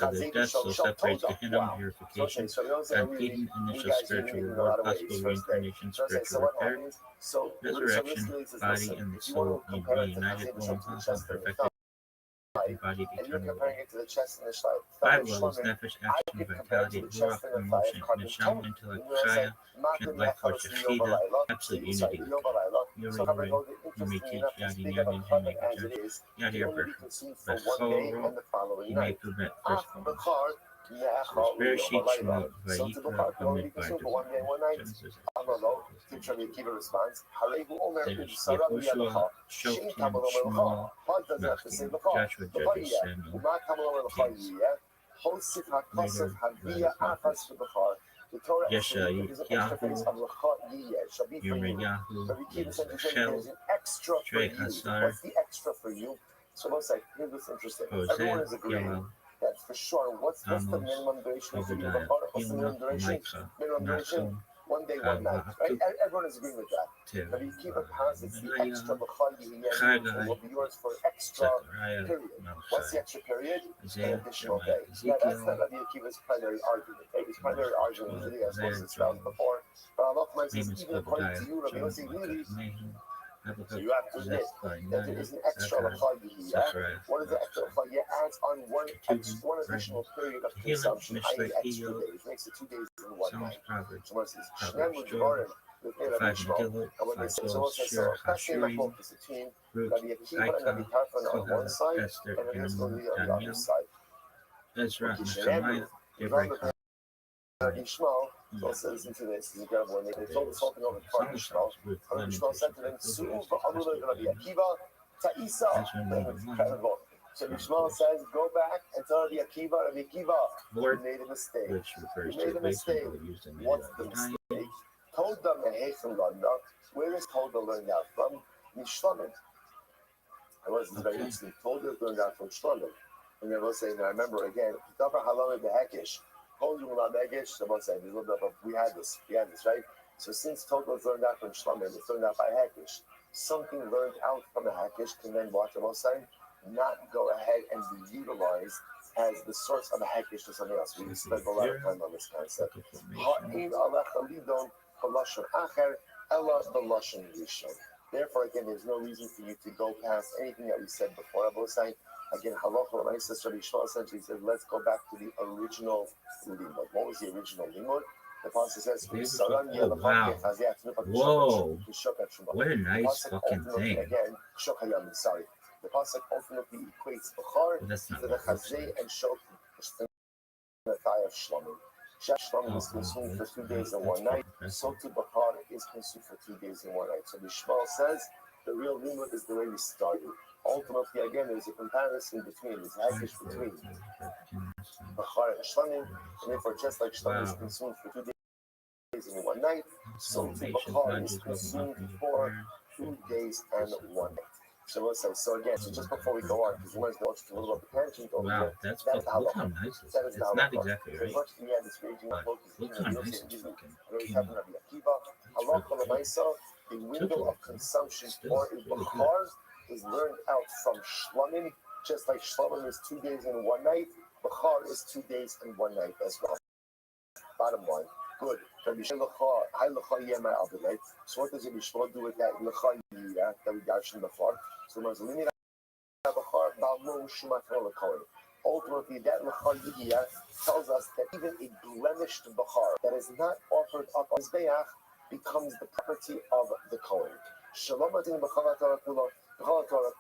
the death soul separates Gehinnom, purification, and Eden, initial spiritual reward, possible reincarnation, spiritual repair, resurrection, body and the soul need reunited, one half and perfected thigh, body and you're eternal comparing it to the chest and the thigh. 5 levels, nefesh, I action, could compare it vitality, to the chest ruach, and the thigh emotion, of carbon neshama, 10. intellect, You know what I'm saying? chaya, life force, shechida, absolute unity with God. So carbon Yuri, gold, interestingly enough, as Yadi, big of a Yamin, carbon Hemi, as it is, Yadi, can only be Berfum, consumed for one day Bechoro, and the following Yimei night. Puvet, After firstborn. Bechar, Bereshit, Shemot, so to Vayikra, Bechar can only be Bamidbar, consumed for one day and one night. Genesis, Amalo, Teacher Akiva responds, Harehu Omer there's Saram Yehoshua, Yadacha, Shin Shokim, Tamalom Shmuel, What doesn't have to say Malkim, Bechar? Joshua, Judges, Samuel, Uma Tamalom Kings. Hosif Later, HaKosef Havia the Afas prophets. Bechar. The Torah Yesha, is an extra phrase Yahu, of Lecha Yiyeh, shall be for you. Yirmiyahu, Rabbi Akiva said Yisrael, there's an extra for Trey you. Asar, What's the extra for you? So let's say, here's what's interesting. Everyone Hosea, is agreeing Yoel, that for sure, what's the Amos, minimum duration for you? Obadiah, What's the Yonah, minimum duration? Micah, Minimum duration? Nachum, One day, one night, right? Habakkuk, Everyone is agreeing with that. Rabbi Akiva posits the extra Benaiah, L'chal Yihiyeh Chagai, will be yours for extra Zechariah, period. What's the Malachi, extra period? An Isaiah, additional Jeremiah, day. Yeah, that's not Ezekiel, Rabbi Akiva's primary argument. Right? His primary argument is that he has Isaiah, most espoused before. But Allah says, Amos, even according Obadiah, to you, Rabbi John, Yossi, Micah, really, Nahum, so Habakkuk, you have to admit that there Zephaniah, is an extra Zechariah, L'chal Yihiyeh. Zechariah, What is the extra Malachi, L'chal Yihiyeh? Adds on one Ketuvim, additional period of Tehillim, consumption, i.e. Mishlei, extra Iyov, days. Makes it 2 days and one Psalms, night. Proverbs, So what it says, Proverbs, Shnem Job, U'Devarim, L'fnei Rabbi 5 Yishmael. Megillot, And when they 5 say, so Bowls, also, Shir, so that's in the Hashurim, book between Ruth, Rabbi Akiva and Rabbi Micah, Tarfon on one Kohelet, side, Esther, and Rabbi Yisrael Aaron, on the other Daniel, side. Ezra, Okay, Nehemiah, Shenemu, Deborah, Rabbi Yishmael, so let's listen to this. This is incredible. When they told this whole thing over to Rabbi Yishmael, Ruth, Rabbi Yishmael said to them, Lamentations, Su'u Ecclesiastes, v'amru Esther, Rabbi Daniel, Akiva, ta'isa. Ezra, Incredible. So Rabbi Yishmael Chronicles, says, go back and tell Rabbi Akiva, you Lord, made a mistake. which refers You to made a a base mistake. symbol used in many What's the Latin mistake? Toda mehechem landa. Where is Toda learned out from? Mishlamim. I was very interesting. Toda learned out from Shlamim. And they will say, and I remember again, Davar halal behekish. Told you about behekish. Someone said, there's a little bit of, we had this, right? So since Toda was learned out from Shlamim, it's learned out by hekish. Something learned out from a hekish can then, watch what I'm saying, not go ahead and be utilized as the source of a hekish to something else. We spent a lot of time on this concept. Therefore, again, there's no reason for you to go past anything that we said before. I will say, again, halacha, when I said Rabbi Yishmael essentially said, let's go back to the original limud. What was the original limud? The pasuk says, Oh, wow. Whoa. What a nice fucking thing. Again, sorry. The pasuk ultimately equates Bechar to the Chazé and Shok, the thigh of Shlamim. Shlamim is consumed for 2 days and one night. So too Bechar is consumed for 2 days and one night. So the Shmuel says the real limud is the way we started. Ultimately, again, there's a comparison between, there's a hakish between Bechar and Shlamim, and therefore, just like Shlamim is consumed for 2 days and one night, so too Bechar is consumed for 2 days and one night. So listen, so again, so just before we go on, because you might go a little bit tangent over Wow, here. that's That is fucking, look halacha. how nice this That is. is It's not exactly As right. much as we had this raging But focus, look how nice it's fucking always came having out. Rabbi Akiva, halacha l'maisa, the window of consumption for a Bechar is learned out from Shlamim, just like Shlamim is 2 days and one night, Bechar is 2 days and one night as well. Bottom line, good. So what does Rabbi Yishmael do with that l'cha yiyah that we got from before? So ultimately, that l'cha yiyah tells us that even a blemished bechar that is not offered up on Mizbeach becomes the property of the Kohen.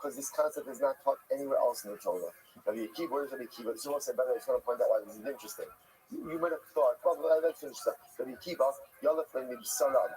Because this concept is not taught anywhere else in the Torah. Rabbi Akiva, where is Rabbi Akiva? So by the way, I just want to point out why this is interesting. You might have thought, well, let's finish that. Rabbi Akiva, Yalef B'Saram.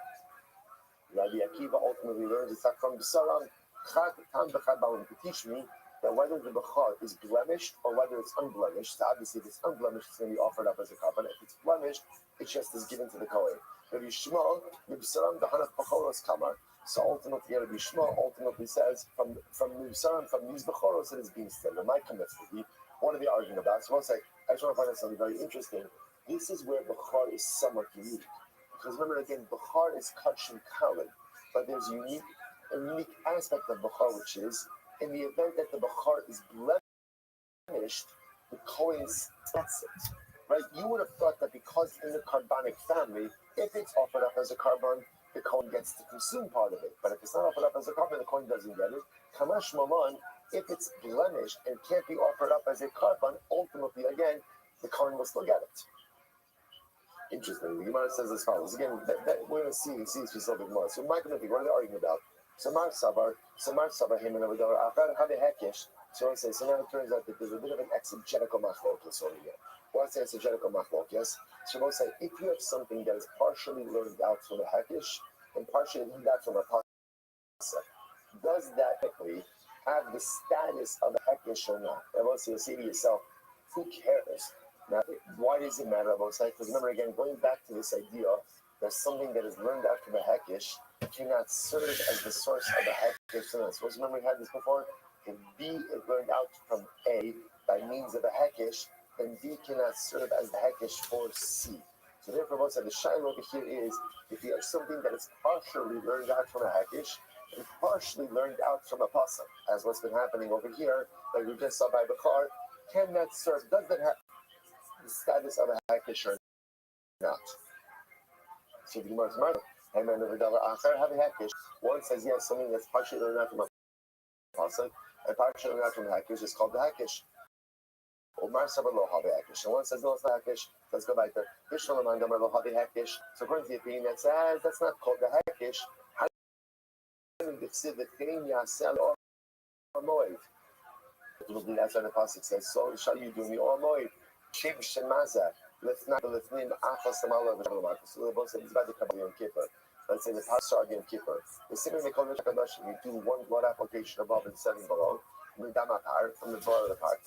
Rabbi Akiva ultimately learns it's from B'Saram. To teach me that whether the Bechar is blemished or whether it's unblemished. So obviously, if it's unblemished, it's going to be offered up as a carbon. If it's blemished, it's just is given to the Kohen. Rabbi Yishmael, B'Saram, the Hanaf Bechoros Kamar. So ultimately, Rabbi Yishmael ultimately says from B'Saram, from these Bechoros, it is being said. My commitment. What are they arguing about? So one second. I just want to find out something very interesting. This is where Bechar is somewhat unique. Because remember again, Bechar is Kach and Kalin, but there's a unique aspect of Bechar, which is, in the event that the Bechar is blemished, the Kohen sets it. Right? You would have thought that because in the carbonic family, if it's offered up as a carbon, the Kohen gets to consume part of it. But if it's not offered up as a carbon, the Kohen doesn't get it. Kamash Maman, If it's blemished and can't be offered up as a carbon, ultimately, again, the Kohen will still get it. Interesting. The Gemara says as follows. Again, we're going to see specific more. So, Mike and what are they arguing about? Samar Sabar, him and Avadar, Achar Habe Hekish. So, so now it turns out that there's a bit of an exegetical machlokes over here. What's the exegetical machlokes? So, we'll say if you have something that is partially learned out from a Hekish and partially learned out from a Pasuk, does that technically have the status of a Hekish or not? And once you'll say to yourself, who cares? Now, why does it matter about sight? Because remember, again, going back to this idea that something that is learned out from a Hekish cannot serve as the source of a Hekish. So, remember, we had this before. If B is learned out from A by means of a Hekish, then B cannot serve as the Hekish for C. So, therefore, what's the shayla over here is if you have something that is partially learned out from a Hekish and partially learned out from a Pasuk, as what's been happening over here, like we just saw by Bakar, can that serve? Does that have the status of a Hekish or not? So the Gemara says, and then the Acher have a Hekish. One says yes, something that's partially learned out from a Pasuk and partially learned out from a Hekish is called the Hekish. Omar Sabar lo have a Hekish. And one says no, it's not Hekish. Let's go back there. Bishlam Amandamar lo have a Hekish. So according to the opinion that says that's not called the Hekish. How do you see the thing Yasel or Moed? That's what the Pasuk says. So shall you do me or Moed? Shib Shemaza. Let's not Lithnin Achas Samala V'Shalom. So the both said it's about the Kabbalah Yom Kippur. Let's say the Pasuk Yom Kippur. The same in the Kodesh HaKadosh, we do one blood application above and 7 below. Midamatar from the door of the park.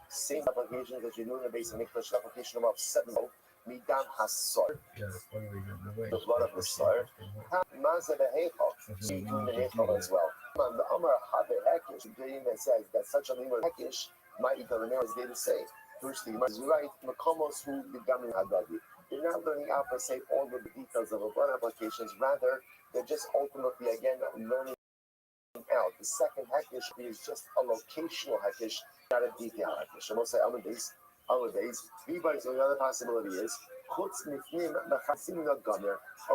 Same applications that you do in the base of Mikdash application above 7 below. Midam Hasor, the blood of the Sar. Mazah Behechal, so you do the Hechal as well. The Amar Habe Hekish, the game that says that such a limit Hekish might eat the Remember as they say. First, the Gemara is right. Makomos who begamin Hagadi. They're not learning out per se all the details of a blood applications. Rather, they're just ultimately again learning out. The second Hekish is just a locational Hekish, not a detail Hekish. And we'll say other days, Levi, so the other possibility is, or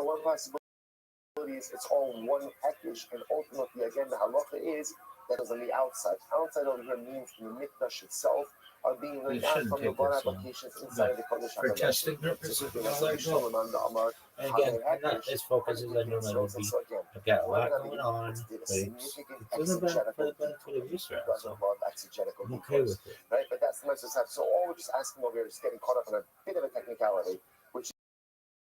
one possibility is it's all one Hekish, and ultimately, again, the halacha is that is on the outside. Outside over here means in the Mikdash itself are being learned out from the one applications inside the Kodesh For testing purposes, and again, I'm not as focused as I normally would be. I've got a lot going on, but it's about for the benefit of Israel, so I'm okay with it. Right, but that's the most of So all we're just asking over here is getting caught up in a bit of a technicality, which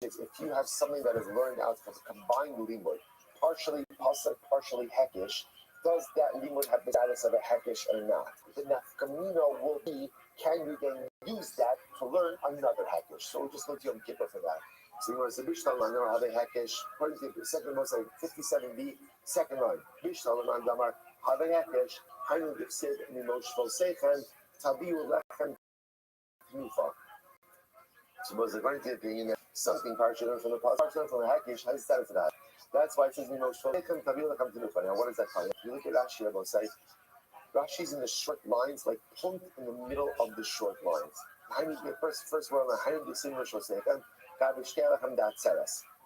is if you have something that is learned out from a combined limud, partially pasuk, partially hekish, does that limud have the status of a hekish or not? The nafkamino will be, can you then use that to learn another hekish? So we'll just go to Yom Kippur for that. So you want to say Bishtalan Damar have a hekish. According to the second most like 57b, second line. Bishtalan Damar have a hekish. Hainu Dipsid Mimoshvo Sechan Tabiu Lechem Knufa. So was according to the opinion that something partially from the partially from the hekish has status of that. That's why it says Mimoshvo Sechan Tabiu Lechem Knufa. Now what does that tell you? If you look at Rashi, I will say Rashi's in the short lines, like pumped in the middle of the short lines. First one, Hainu Dipsid Mimoshvo Sechan.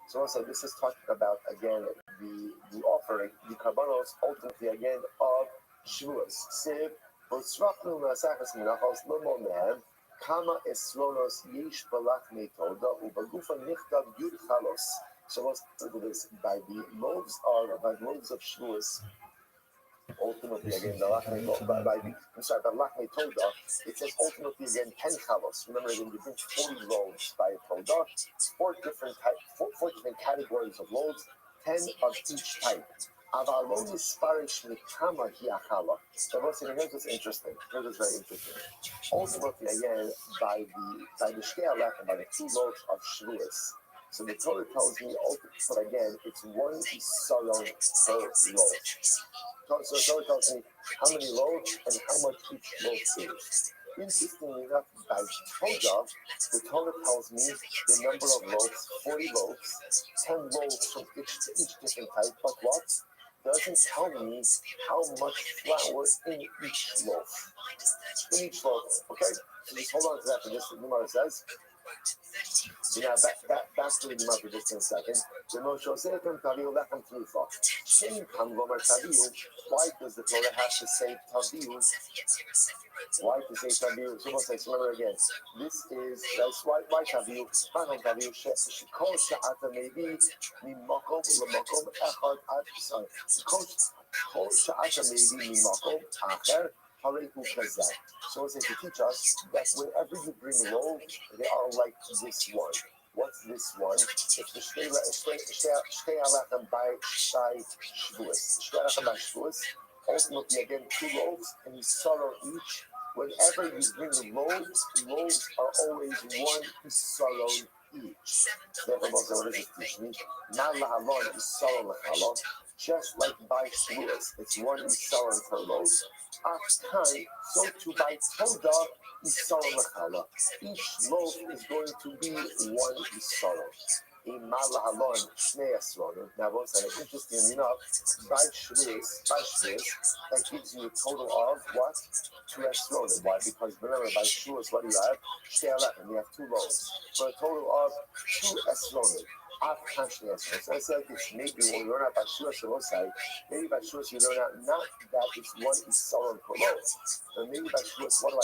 So also this is talking about again the offering, the karbanos ultimately again of Shavuos. Siv V'tzrachnu L'asachas Menachos L'monehem Kama Esronos Yesh Balach Metoda U'Bagufa Nichtav Yud Chalos. So let's do this by the loaves of Shavuos. Ultimately, again, the lachme toda, it says ultimately again 10 chalos. Remember, when you bring 40 loaves by toda, four different categories of loaves, 10 of each type. Avalon isparish mikama hiachala. So here's what's interesting. Here's what's very interesting. Ultimately, again, by the shkei lechem, by the 2 loaves of Shavuos. So the Torah tells me ultimately again, it's 1 salon per loaf. So it tells me how many loaves and how much each loaf is. Interestingly enough, by Torah, the Torah tells me the number of loaves, 40 loaves, 10 loaves from each different type. But what? doesn't tell me how much flour in each loaf. In each loaf, okay? So just hold on to that for just the Gemara says. Now, back to the Gemara for just a second. Why does the Torah have to say taviu? Why to say taviu? So let's remember again. This is that's why taviu. Taviu shekol she'ata maybe mimakom lemakom echad ad sorry. Kol she'ata maybe mimakom acher. So it's to teach us that whenever you bring loaves, they are like this one. What's this one? It's the Shtei Alachem by Shavuos. Shtei Alachem by Shavuos. Ultimately, again, 2 loaves, and you sorrow each. Whenever you bring loaves are always 1 sorrow each. Therefore, what does it teach me? Mal lahalon is sorrow lachalon. Just like by Shavuos, it's 1 sorrow per loaf. At time, so too by Toda Isara Machala. Each loaf is going to be 1 Isara. In Malahalon, Shnei Asronim. Now, once again, interestingly enough, by Shavuos, that gives you a total of what? 2 Asronim. Why? Because remember, by Shavuos, what do you have? Shtei Alechem, you have 2 loaves. For a total of 2 Asronim. So I said this, maybe when you learn out by Shavuos, maybe by Shavuos you learn out not that it's 1 Isara per loaf. But maybe by Shavuos, what do I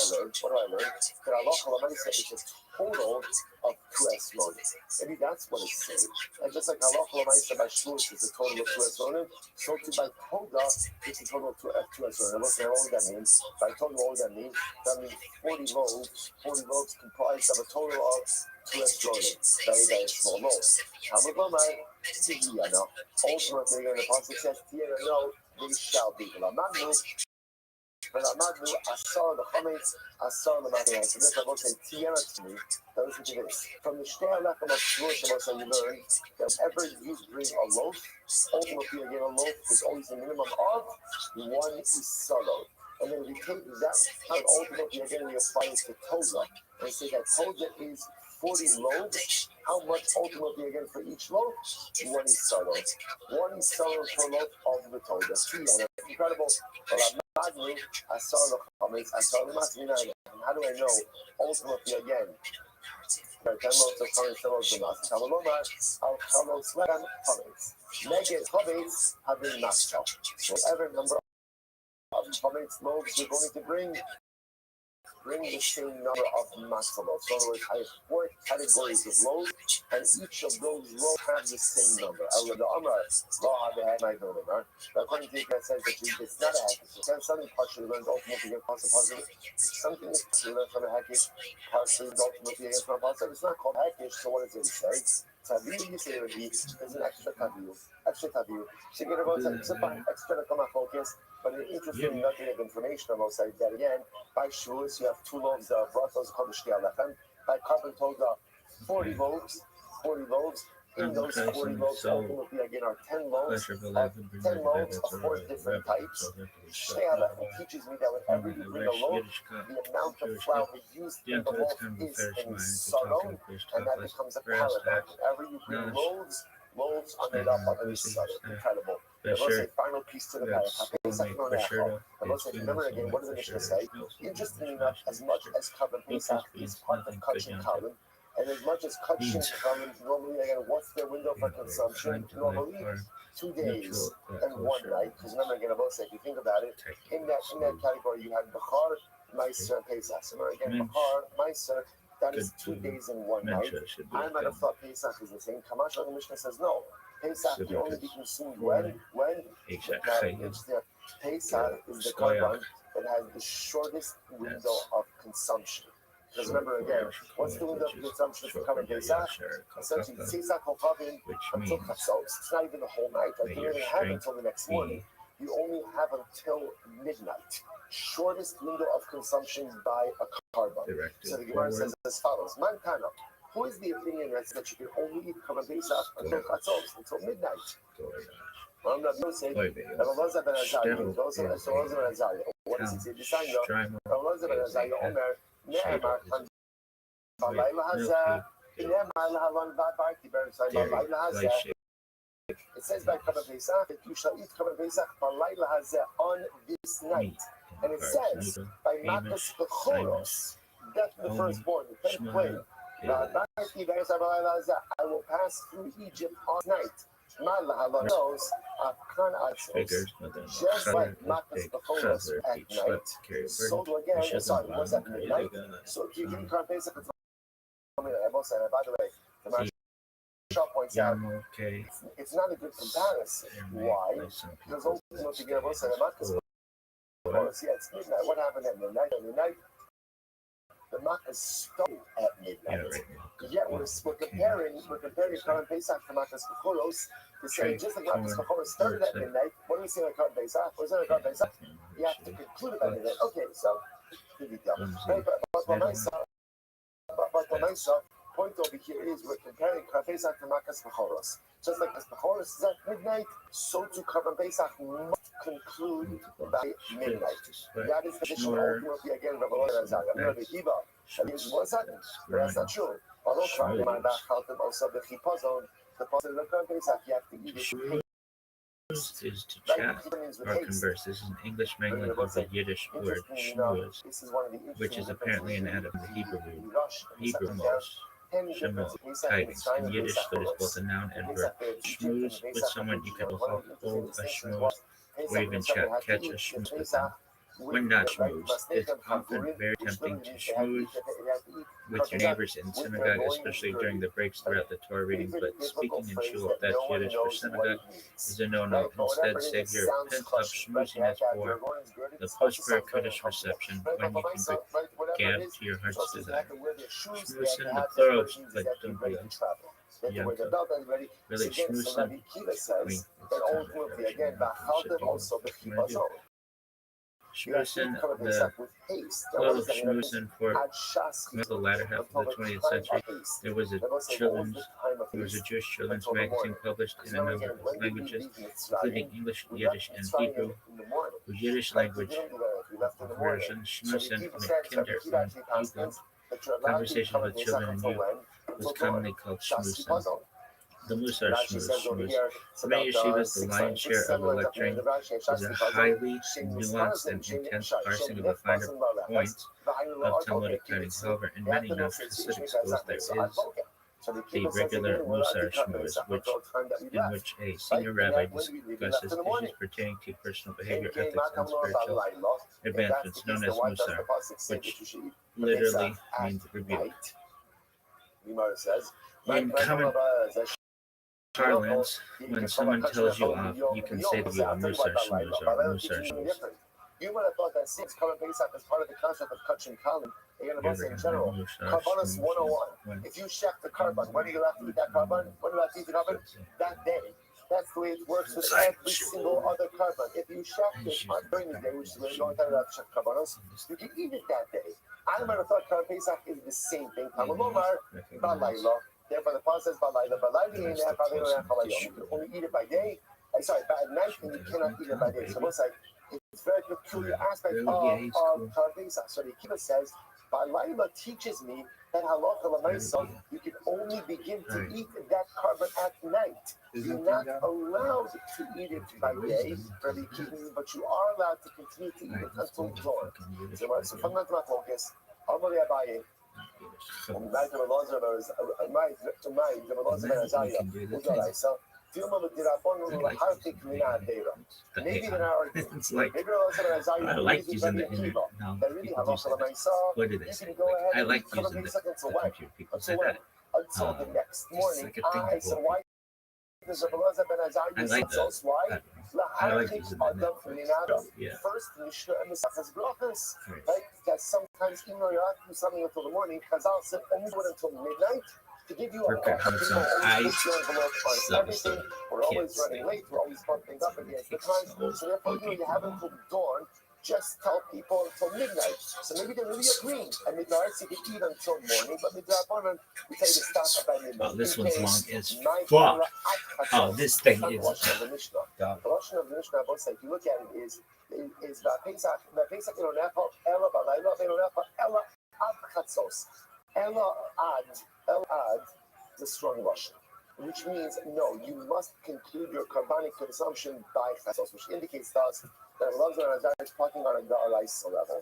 learn? That Allah Kalamaisa is a total of 2 Esronim. Maybe that's what it's saying. And just like Allah Kalamaisa by Shavuos is a total of 2 Esronim, so too by Toda it's a total of 2 Esronim. What's that means? By Toda, what that means? That means 40 loaves comprised of a total of 2 Esronim. Very small loaves. Ultimately, the Pasuk says, no, they shall be. Asar the chametz, asar the matanah. So this I will say tiyana to me. Now listen to this. From the Shtei Alechem of Shavuos, you learn that whenever you bring a loaf, ultimately again a loaf is always a minimum of 1 isaro. And then we take that and ultimately again we apply it to Toza and say that Toza is 40 loaves. How much ultimately again for each loaf? 1 isaro. 1 isaro per loaf of the Toza. Tiyana. Incredible. How do I know? Ultimately, again, there are 10 loaves of chametz, 10 loaves of matzah. Tamalomar, al chalos legan chametz. Neged chametz have been matzah. So every number of chametz loaves you're going to bring the same number of matzah loaves. So in other words, I have 4 categories of loaves, and each of those loaves have the same number. According to it, says that it's not a hakish. So something partially learned ultimately against positive. Something is partially learned from a hakish, partially ultimately against from a positive. It's not called hakish, so what does it say? Taviu, you say there's an extra taviu. So get about extra to come out focus. But an interesting nugget of information about that again, by Shavuos you have 2 loaves of Rothschild called Shtei Alechem. By Carbon told 40 loaves. In those 40 loaves, ultimately again are 10 loaves of 4 different types. Shtei Alechem teaches me that whenever you bring a loaf, the amount of flour used in the loaf is in saron, and that becomes a paradigm. Whenever you bring loaves are made up of a saron. Incredible. The final piece to the paradigm. Remember again, what does the Mishnah say? Interestingly enough, as much as Kavan Pesach is part of Kachin Kavan, and as much as Kachin Kavan, normally again, what's their window for consumption? Normally 2 days and 1 night. Because remember again, if you think about it, in that category you have Bechar, Meiser, and Pesach. So remember again, Bechar, Meiser, that is 2 days and 1 night. I might have thought Pesach is the same. Kamash on the Mishnah says no. Pesach can only be consumed when? Exactly. Pesach is the korban that has the shortest window of consumption. Because remember again, what's the window of consumption for Korban Pesach? Essentially, Pesach Kovavin until Chatzos. It's not even the whole night. Like you don't even have until the next morning. You only have until midnight. Shortest window of consumption by a korban. So the Gemara says as follows: Man Kana. Who is the opinion that you can only eat Korban Pesach until Chatzos, until midnight? What does it say? What does it say? It it says by Korban Pesach that you shall eat Korban Pesach balayla hazeh on this night. And it says by Makas Bechoros, death of the firstborn, the 10th plague. I will pass through Egypt all night. Just like Makas Bechoros at night. So again, sorry, was that midnight? So if you give me Korban Pesach, by the way, the Shah points out it's not a good comparison. Why? Because ultimately, it's midnight. What happened at midnight? At midnight, the Makkah stole at midnight. Yet we're comparing Korban Pesach to Makkah's Bechoros to say just like Makkah's Bechoros started at midnight. What do we see in Korban Pesach? What is in Korban Pesach? You have to conclude by midnight. Okay, so good detail. But the nice point over here is we're comparing Korban Pesach to Makkah's Bechoros. Just like as Bechoros is at midnight, so too Korban Pesach must conclude by midnight. That is the position ultimately again Rabbi Rothschild. Rabbi Kiva. That's not true. Although the positive of Korban Pesach, you have to eat it. Is to chat or converse. This is an English mangling of the Yiddish word shmuz, which is apparently an add of the Hebrew mos. Shemot, tidings. In Yiddish, that is both a noun and verb. Shmuz with someone, you can also hold a shmuz or even chat, catch a shmuz with them. When not schmooze, it's often very tempting to schmooze with your neighbors in synagogue, especially during the breaks throughout the Torah reading, but speaking in shul, if that's Yiddish for synagogue, is a no-no. Instead, save your pent up schmooziness for the post-prayer Kaddish reception, when you can gab to your heart's desire. Schmoosin, the plural, but don't be really schmoosin, Shmusin, the plural of Shmusin for the latter half of the 20th century, there was a Jewish children's magazine published in a number of languages, including English, Yiddish, and Hebrew. The Yiddish language version, Shmusin in a kinder and Hebrew, conversation with children and youth, was commonly called Shmusin. The Musar Shmuz. For many yeshivas, the lion's share of the lecturing is a highly nuanced and intense parsing of the finer points of Talmudic writings. However, in many non-Hasidic schools, there is the regular Musar Shmuz, in which a senior rabbi discusses issues pertaining to personal behavior, ethics, and spiritual advancements, known as Musar, which literally means rebuke. In common parlance, when someone tells you off, you can say that you are Musar Shmuz or Musar Shmuz. You would have thought that since Korban Pesach is part of the concept of Kachin Kalim, in general, Karbanos 101. If you check the Karban, when are you allowed to eat that Karban? When are you allowed to eat the Karban? That day. That's the way it works with every single other Karban. If you check it during the day, which is when you don't have to check Karbanos, you can eat it that day. I might have thought Korban Pesach is the same thing. Talmud Balayla. Therefore, the Paul says, you can only eat it by day. Sorry, by night, and you cannot eat it by day. So it's like, it's a very peculiar aspect of Korban Pesach. So the Kiva says, Balayla teaches me that halacha l'maisa, you can only begin to eat that carbon at night. You're not allowed to eat it by day, but you are allowed to continue to eat it until dawn. So fundamental focus, Amari Abaye, the maybe in our It's like, I like using the internet. No, people do say that. What do they say? Like, I like using the computer. People say that. Until the next morning, I said, why? I like that. I like using the net. Yeah. First, Mishnah and Mesachas Brachos, right? That sometimes, even though you're not doing something until the morning, Chazal said only do it until midnight to give you a everything. We're always running late. We're always bumping up against the time. So therefore, you have until dawn. Just tell people until midnight. So maybe they're really agreeing. And midnight, you can eat until morning, but midnight, we tell you to stop by midnight. Oh, this one's long as fuck. Oh, this thing is. The Rothschild of the Mishnah. The Rothschild of the Mishnah, both if you look at it, is Pesach Elonecha, Ela Balayla, Elonecha, Ela Ad Chatzos. Ela Ad, the strong Russian. which means no, you must conclude your carbonic consumption by chatzos, which indicates to us that Rabbi Elazar is talking on a da'araisa level.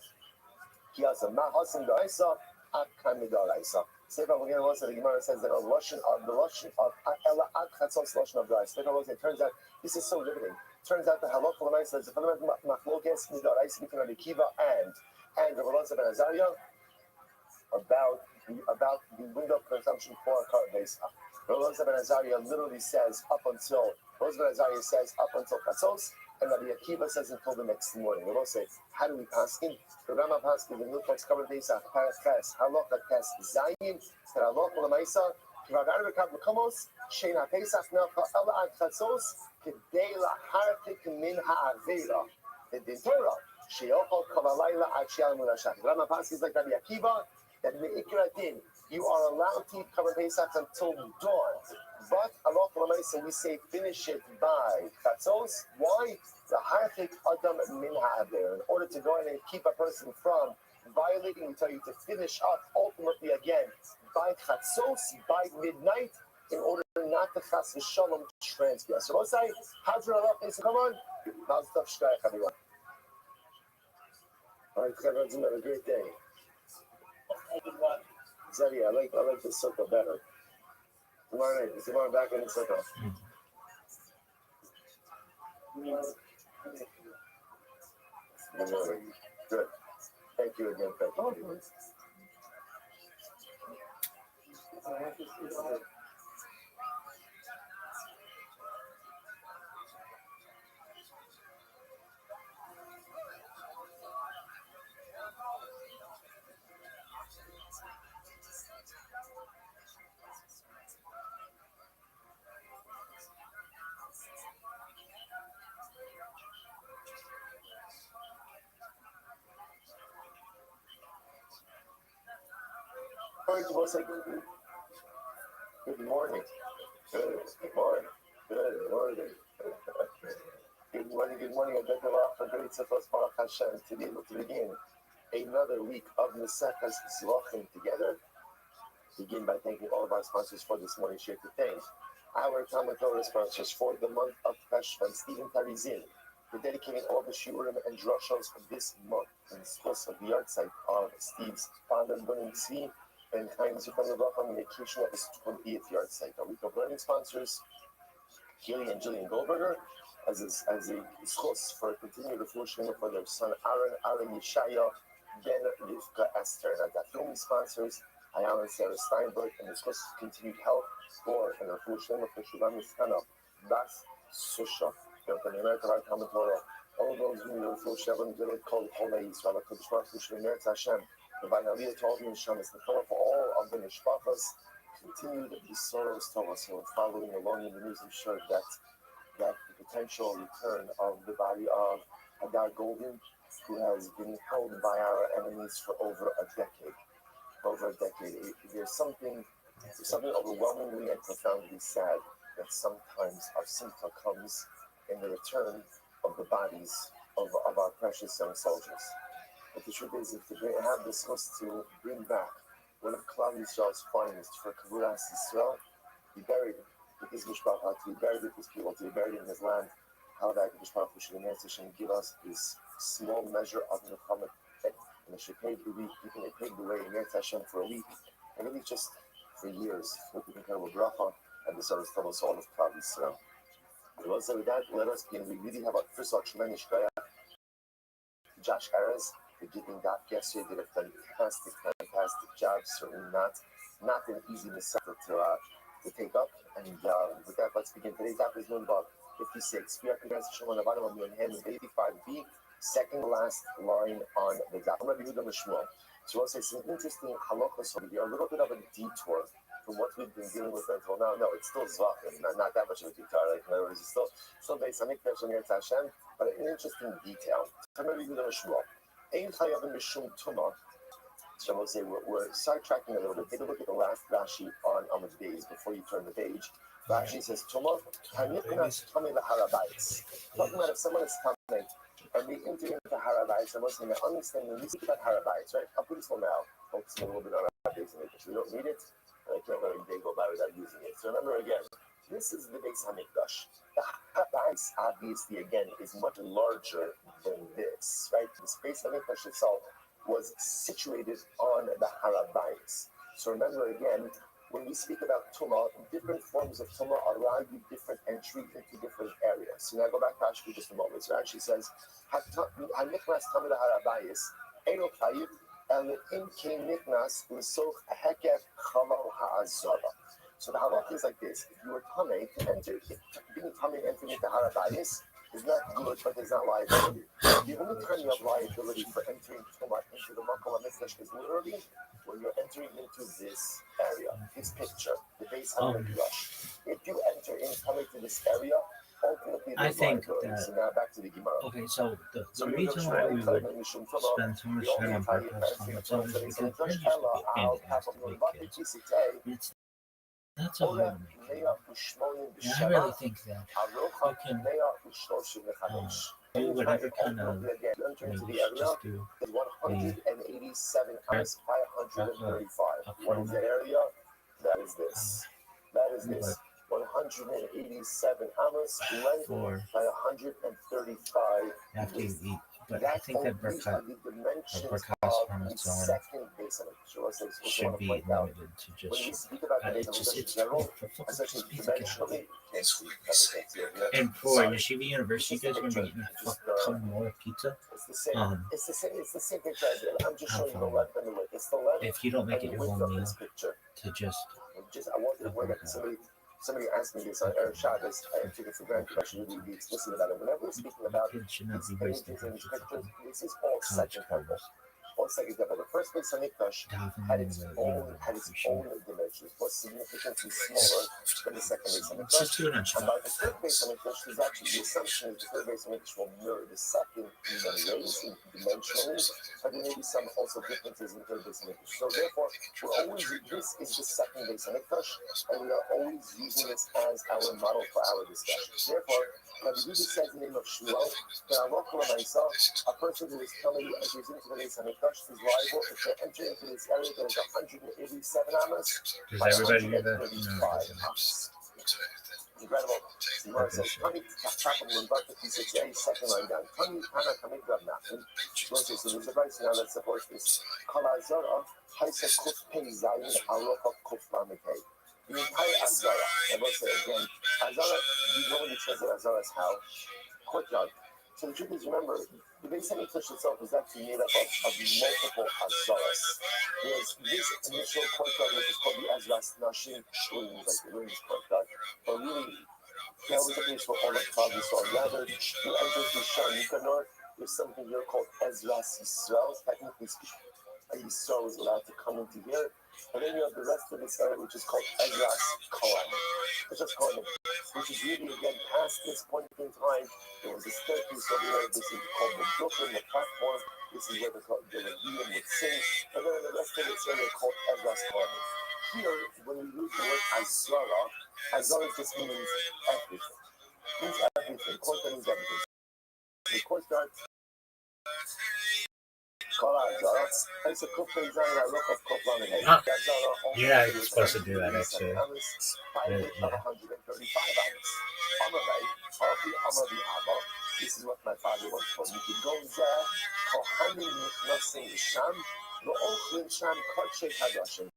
He has a mahasim da'araisa, akam da'araisa. Sefer Avogin the Gemara says that the lashon of ela ad chatzos lashon of da'araisa. It turns out this is so riveting. Turns out the halacha l'maisa is the fundamental machlokes mid'araisa between Rabbi Kiva and Rabbi Elazar ben Azariah about the window of consumption for a carbon base. Rothschild ben Azariah literally says up until Chatzos, and Rabbi Akiva says until the next morning. We will say, how do we pass in? The Rama passed in the new text carbon base of Paras Halacha Tes Zayin, that Halacha L'Maisa, Kivagari Rekav Mekomos, Shein HaPesach Melcha Ela Ad Chatzos, Kedei Lahartik Min HaAvera, the Torah, Sheyochol Kavalayla Ad Sheal Mulashach. The Rama passed is like Rabbi Akiva, that Me'ikradin, you are allowed to eat carbon Pesach until dawn. But halacha l'maisa, we say finish it by chatzos. Why? The harchik adam min ha'aver. In order to go in and keep a person from violating, we tell you to finish up ultimately again by chatzos, by midnight, in order not to chas v'shalom transgress. So let's say, how's your halacha? Come on. How's the shkayach, everyone? All right, everyone's have a great day. Zeddy, I like the circle better. Tomorrow night, is tomorrow back in the circle? Good. Thank you again. Thank you. Good morning. Good morning. Good morning. Good morning. Good morning. I thank Allah for great success, Baruch Hashem, to be able to begin another week of Nesachas Zvachim together. Begin by thanking all of our sponsors for this morning's share. To thank our Talmud Torah sponsors for the month of Teshvan, Stephen Tarizin, for dedicating all the shiurim and drushos of this month in the source of the yard site of Steve's father, Bunim Tzvi, and kindness from the Roth on the occasion of his 20th yard site. Our week of learning sponsors, Keely and Jillian Goldberger, as a schos for a continued refuah for their son Aaron Yeshaya, Ben Rivka Esther. And our film sponsors, Ayala and Sarah Steinberg, and the schos continued health for and refuah for Shulam Miskana, Bas Susha, the American Art Talmud Torah. All those who need refuah and good called Holei Yisrael, Kodesh Baruch Hu Shem Meretz Hashem. Rabbi Aliyah told me, Hashem is the color for all of the mishpachas. Continued the sorrows to us, and following along in the news, I'm sure that the potential return of the body of Hadar Golden, who has been held by our enemies for over a decade. There's something overwhelmingly and profoundly sad that sometimes our simcha comes in the return of the bodies of our precious young soldiers. But the truth is, if they have this chance to bring back one of Klal Yisrael's finest for Kavuras Yisrael, be buried with his mishpacha, to be buried with his people, to be buried in his land, how that mishpacha should give us this small measure of Nechama, and it should pave the week, even it paved the way in Eretz Hashem for a week, and really just for years, with the incredible bracha and the service of all of Klal Yisrael. With that, let us begin. We really have a first of all tremendous shkaya. Josh Harris, the giving dot yesterday, did a fantastic job. Certainly not an easy mitzvah to take up. And with that, let's begin. Today's dot is number 56. We are conversation on the bottom of your hand with 85b, second last line on the dot. I'm going to be with Shmuel. So I'll say some interesting halachos over here, a little bit of a detour from what we've been dealing with until now. No, it's still zvachim, not that much of a detour. Like, in other words, it's still based on Mikdash and Eretz Hashem, but an interesting detail. So I'm going to be with Shmuel. Ein chayavim mishum tumah. So we'll say we're sidetracking a little bit. Take a look at the last Rashi on the days before you turn the page. Rashi says tumah hanichnas tamei laharabayis. Talking about if someone is coming and they enter into harabayis, and listening, I understand when we speak about harabayis, right? I'll put this one now. Focusing a little bit on our days and we don't need it. I can't let a day go by without using it. So remember again, this is the Beis Hamikdash. The Harabais, obviously, again, is much larger than this, right? This Beis Hamikdash itself was situated on the Harabais. So remember again, when we speak about Tumah, different forms of Tumah allow you different entry into different areas. So now go back to Ashby just a moment. So Ashby says, "Haniknas Tamid Harabayis, Eno Tayyib, El Imke Niknas L'Soch Hekef Chalal Ha'azara." So the halakha is like this: if you were tamei to enter, being tamei entering into Harabayis is not good, but there's not liability. The only time you have liability for entering Tumah into the Makom HaMikdash is literally when you're entering into this area, this picture, the Beis Hamikdash. If you enter in coming to this area, ultimately I there's think liability. that. So now back to the Gemara. Okay, so the reason why we would spend so much time on podcast on its own is because there used to be a pain in the ass to make kids. It's not so hard to make kids. And I really think that you can do whatever kind of you just do the 187 prep, by 135. What is Akrona, that area? That is this. That is this. 187 amas length for by 135. after you eat. But I That think that these are the dimensions Berkas on of the its own second base of it. So let's say it's what you should want to be point out. limited to When we just. speak about the base It's of just in it's general, for fucking essentially just pizza dimensionally, and for Yeshiva University, you guys are gonna be eating fucking more pizza. it's the same. It's the same picture I did. I'm just showing you the left and the right. It's the left If you don't make it and the your width whole of meal this picture. to just I wanted to point out somebody asked me this on Erev Shabbos. I took it for granted. I should really be explicit about it. Whenever we're speaking about kids should not these be wasting images and time these for pictures, fucking this is all college second temple. covers. All second temple. The first Beis Hamikdash had its own dimensions, was significantly smaller than the second Beis Let's just Hamikdash. do it on And Shabbat. by the third Beis Hamikdash, there's actually the assumption is the third Beis Hamikdash will mirror the second in many ways, dimensionally, but there may be some also differences in the third Beis Hamikdash. So therefore, this is the second Beis Hamikdash, and we are always using this as our model for our discussion. Therefore, Rabbi says in the name of Shmuel that a person who is telling you enters into the Beis Hamikdash is liable if they enter into this area that is 187 amas. Does everybody do that? No. Incredible. Gemara says, Tani Tachapam Limbata P6A, second line down. Tani Tana Kamik Rav Nachman. Gemara says, so there's a verse now that supports this. Kala Azara, Haisa Kuf Pei Zayin, Arocha Kuf Lamekei. The entire Azara, I will say again, Azara, you know when it says that Azara is how? Courtyard. So the truth is, remember, the Beis Hamikdash itself is actually made up of multiple Azaras. There's this initial courtyard, which is called the Ezras Nashim, like the women's courtyard. But really, that was a place where all the Klal Yisrael gathered. You enter through Sha'anika North, there's something here called Ezras Yisrael. Technically speaking, Yisrael is allowed to come into here. And then you have the rest of this area, which is called Ezras Kohen. It's just Kohen, which is really, again, past this point in time. There was a staircase over there. This is called the Brooklyn, the platform. This is where the Rebbeim would sing. And then the rest of this area called Ezras Kohen. Here, when we use the word Azara, Azara just means everything. It means everything. Courtyard means everything. The courtyard. You're not even supposed to do that, actually. This is what my father was for. You could go there, Kohanim Nichnasim Sham, Ve'ochlin Sham Kodshe Kadoshim.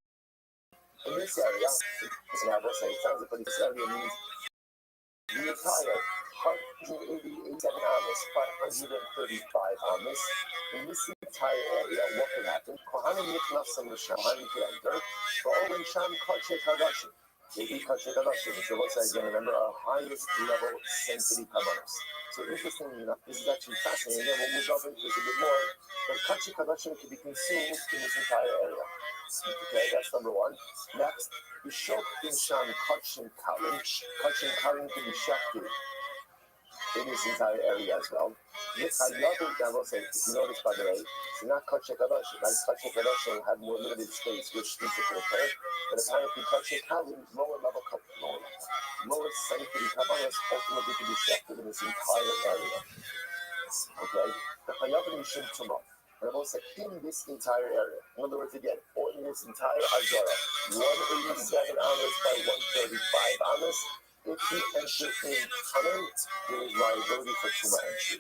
In this area, it's now say it sounds like this area means the entire 187 amas, 535 amas. In this entire area, what could happen? Kohanim Nichnasim Sham, Kohanim could enter, Ve'ochlin Sham Kodshe Kadoshim. Maybe Kodshe Kadoshim, which is what's again, remember, our highest level sanctity Kabbalos. So interestingly enough, this is actually fascinating. Again, we'll delve into this a bit more. But Kodshe Kadoshim can be consumed in this entire area. Okay, that's number one. Next, the Shok in Sham Kodshe Kalim. Kodshe Kalim can be shakti in this entire area as well. Another thing I will say, if you notice by the way, it's not Kodshe Kadoshim. Like Kodshe Kadoshim have more limited space, which things are okay. But apparently Kodshe Kalim, lower sanctity Kabbalas ultimately can be shafted in this entire area. Okay? The Hayavim Yishim Tumah. And I will say in this entire area. In other words, again, this entire Azara, 187 amas by 135 amas, if you enter in tunnel, there is liability for Tuma entry.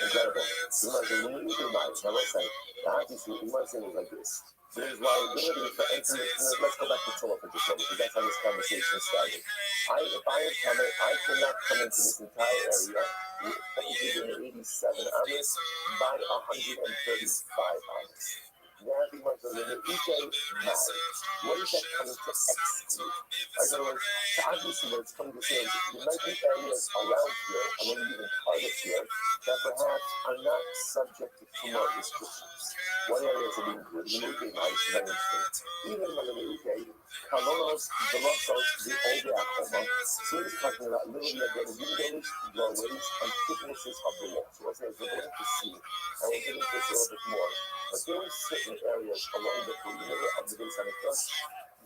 Incredible. Now let's say, obviously, Umar saying is like this. There's liability for entering. Let's go back to Tula for just a moment, because that's how this conversation started. If I am coming, I cannot come into this entire area with 187 amas by 135 amas. Now, Umar says, in the Uke, what is that coming to exclude? In other words, so obviously what it's coming to say is there might be areas around here, and maybe even part of here, that perhaps are not subject to Tumah restrictions. What areas are being included? The Uke, is very interesting. Even when the Uke, Kalonos, the Rothschild, the old Yakoma, so he's talking about literally again windows, doorways, and thicknesses of the wall. So let's say we're going to see, and we'll get into this a little bit more. But there are certain areas along the perimeter of the base of the church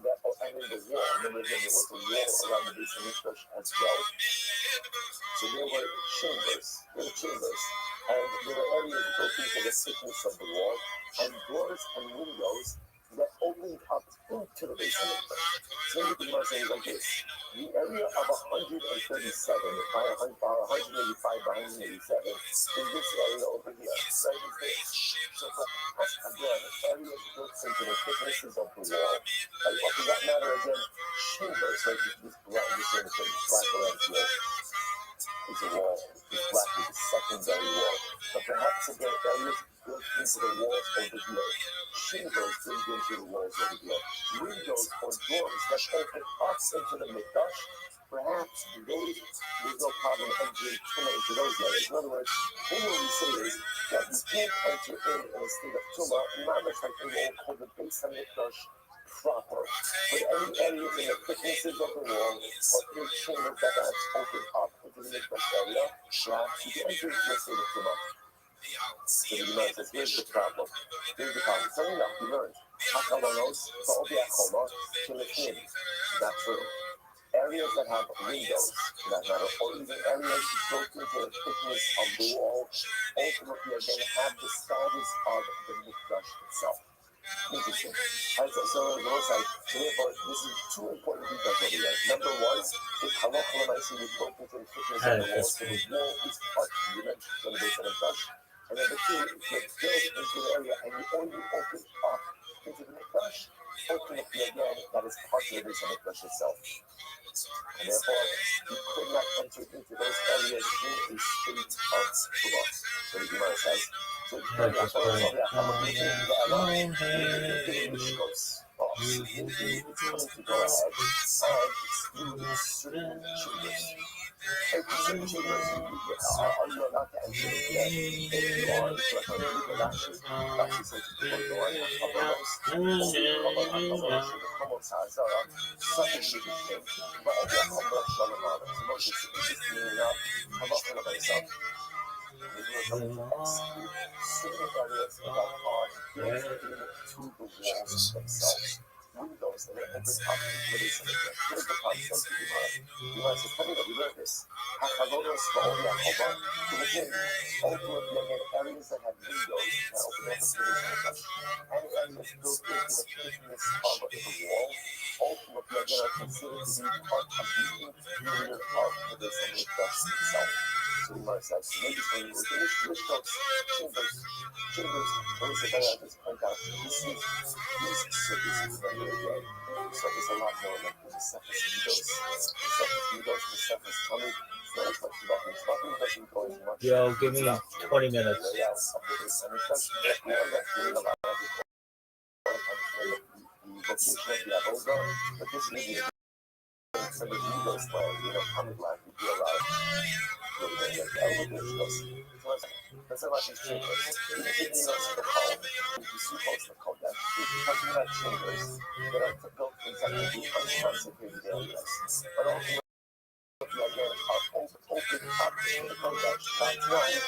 that are under the wall. Remember again, there was a wall around the base of the church as well. So there were chambers. And there were areas built into the thickness of the wall, and doors and windows that opened up into the base of the church. So maybe the Gemara says like this: the area of 137 by 185 by 187 is this area over here. Right? Is this. So perhaps again, areas built into the thicknesses of the wall, like for that matter again, chambers, like this black around here. Is a wall. This black is a secondary wall. But perhaps again, areas built into the walls over here. Chambers built into the walls over here. Windows or doors that open up into the mikdash. Perhaps those, there's no problem entering into those areas. In other words, what we say is that you can't enter in a state of tumah, not much like in what we call the base of mikdash proper. But any areas in the thicknesses of the wall or in chambers that are open up into the mikdash area, perhaps you can enter into a state of tumah. So the Gemara says, here's the problem. Funny enough, we learned Hakalonos, Ba'obiakoma, Kilifim. Not true. Areas that have windows, for that matter, or even areas built into the thickness of the wall, ultimately again have the status of the mikdash itself. Interesting. So therefore, this is two important details over here. Number one, if halachah l'maaseh is built into the thickness of the wall, so the wall is part of the base of the mikdash. And number two, if it's built into the area and you only open up into the mikdash, ultimately again, that is part of the base of the mikdash itself. And therefore, you could not enter into those areas in a state of tumah. So the Gemara says, so you need to go ahead and exclude certain windows that are open up into the base of the church. Here's the concept of the Gemara. The Gemara says, tell me that we learned this. Hakalonos ba'obiakoma, ultimately again, areas that have windows that open up into the base of the church. And areas built into the thickness of the wall, ultimately again, are considered to be part of the interior of the base of the church itself. So the Gemara says, maybe when you look at the chambers, those are very just point out, this is very good. So there's a lot more like the surface windows. The surface tunnel. So it's like nothing doesn't go as much. Yo, give me 20 minutes. But this media, some of the windows where I'm glad we do a lot of that's a lot of these chambers. Even the column, you see most of the column, we're talking about chambers that are built in technically unconsecrated areas. But also, again, are open up in the kodesh. That's right.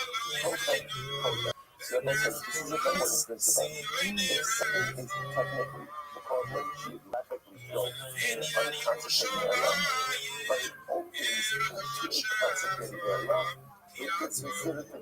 Kodesh. So this is a very important principle. If something is technically, because they're geographically built in an unconsecrated area, but it opens into a consecrated area, it is considered to be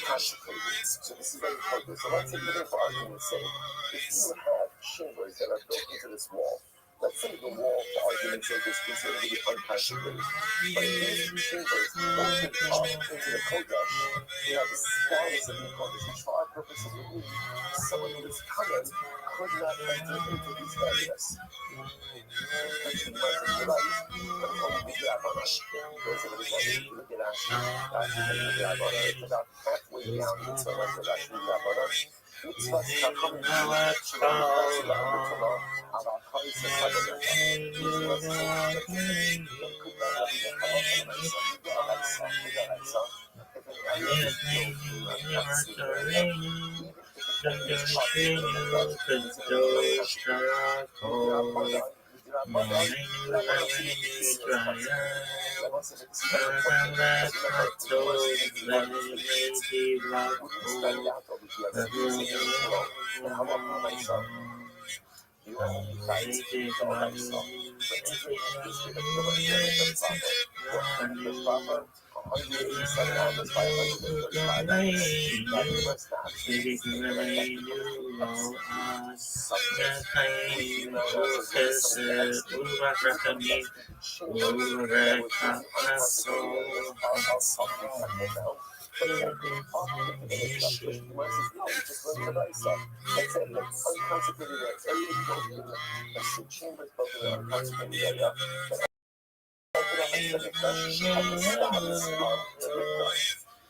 consecrated. So this is very important. So let's say, for argument's sake, if you have chambers that are built into this wall. Let's say the wall, for argument's sake, is considered to be unconsecrated. But if these chambers open up into the Kodesh, we have the status of being Kodesh, which for our purposes would mean someone who is coming could not enter into these areas. Which you might think you're right, but only the Rabbanon. Because it was only the Rashi, the Rabbanon. It's about halfway down the Tzemach, the Rashi, the Rabbanon. Mitzvahs Chachamim, Shemim, Mitzvah, about Chayis and Tabernacle. These were things that could not have been Halachah, Mitzvah, if an area is built in a constant area, even if it's you only fight the Oraisa. But entering into this bit of the proper, 187 hours, 535 days. That was the chambers built in an unconsecrated area.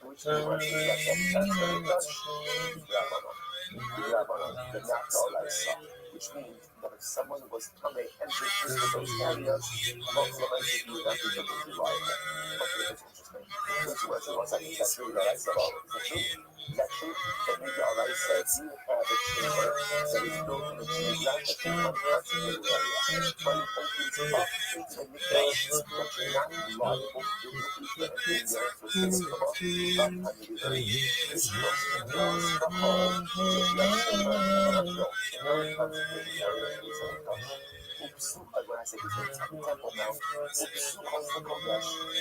Which the which means that if someone was coming entering into those areas, most of us would not be able to ride them. Okay, that's interesting. That's really what I said. Is that true? That maybe Allah said you have a chamber that is built in a geographically unconsecrated area. But it opens up into the Mikdash, but you're not liable to do it. This looks to close the home to the chamber that are built in an unconsecrated area in the Mikdash. When I say this, it's a temple now.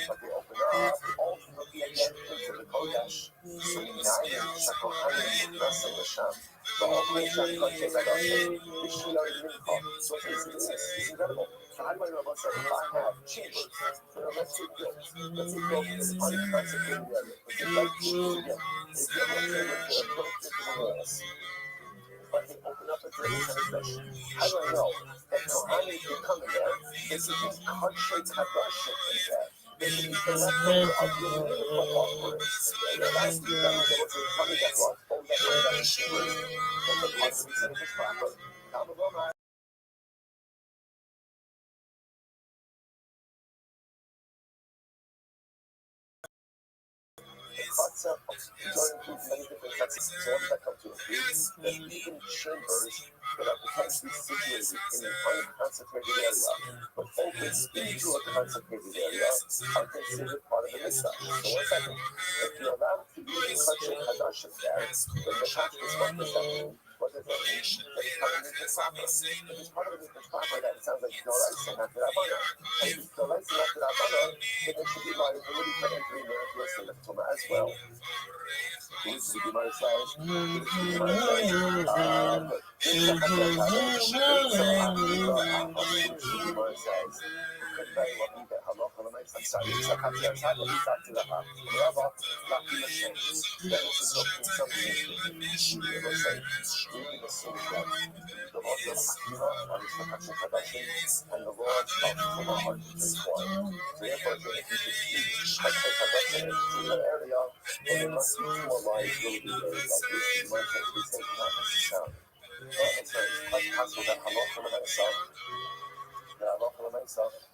But they open up ultimately again into the Kodesh. So united, Shakohanim, Nasa Hashem. The operation of Kodesh Adashim, Bishvila Mincha. So this is incredible. So how do I know about that? If I have chambers, let's say built in an unconsecrated area, it's like chambers again. They build a chamber that are built into the walls. But they open up into the Kodesh. How do I know that Kohanim can come in there? They should be Kodesh Kadashim in there. They should be leftover of the beautiful offerings. The last thing that was able to come in that was all that was done in chambers. But the possibly said it was proper. Concept of joining includes many different concepts. So what does that come to agree? That even chambers that are potentially situated in an unconsecrated area, but open into a consecrated area, are considered part of the Mikdash. So one second, if you're allowed to use the Kodesh Hadashim there, then the question is, what does that mean? What does that mean? That it's part of the Mikdash proper. If it's part of the Mikdash proper, then it sounds like Doraisa, not the Rabbanon. And if it's Doraisa, not the Rabbanon, then there should be liability for entering there if you're still a Tumah as well. This is the Gemara says,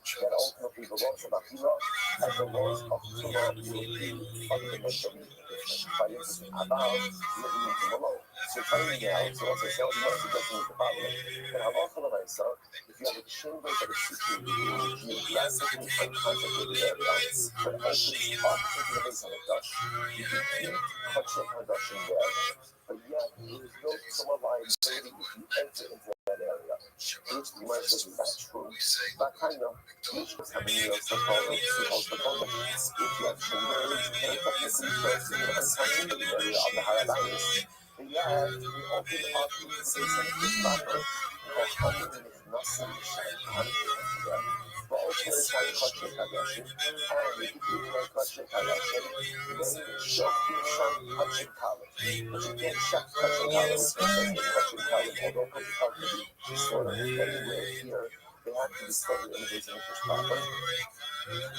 that ultimately the laws of Akira and the laws of Torah will be fundamentally different. About living into the law. So telling me now, so once I say what you want to doesn't meet the problem. But halacha l'maisa, if you have a chamber that is situated in a geographically unconsecrated area, but opens up into the base of the Dutch, you can keep Kodesh Hadashim there, but yet there is no Tumah liability if you enter into that area. Which the Gemara says is not true. But kind of, which was having the so-called if you have chambers that are technically built in an unconsecrated area of the Harabayis, ויד ואופן אופי ובסמכות proper, כוחנים נכנסים לשם, באופן לשם קודשי קדשים, וביקורי קודשי קדשים, ושופטים שם קודשי קלים. But you can't shut קודשי קלים, it says the קודשי קלים, although קודשי קלים can be sort of anywhere here, they have to be studied in the English proper.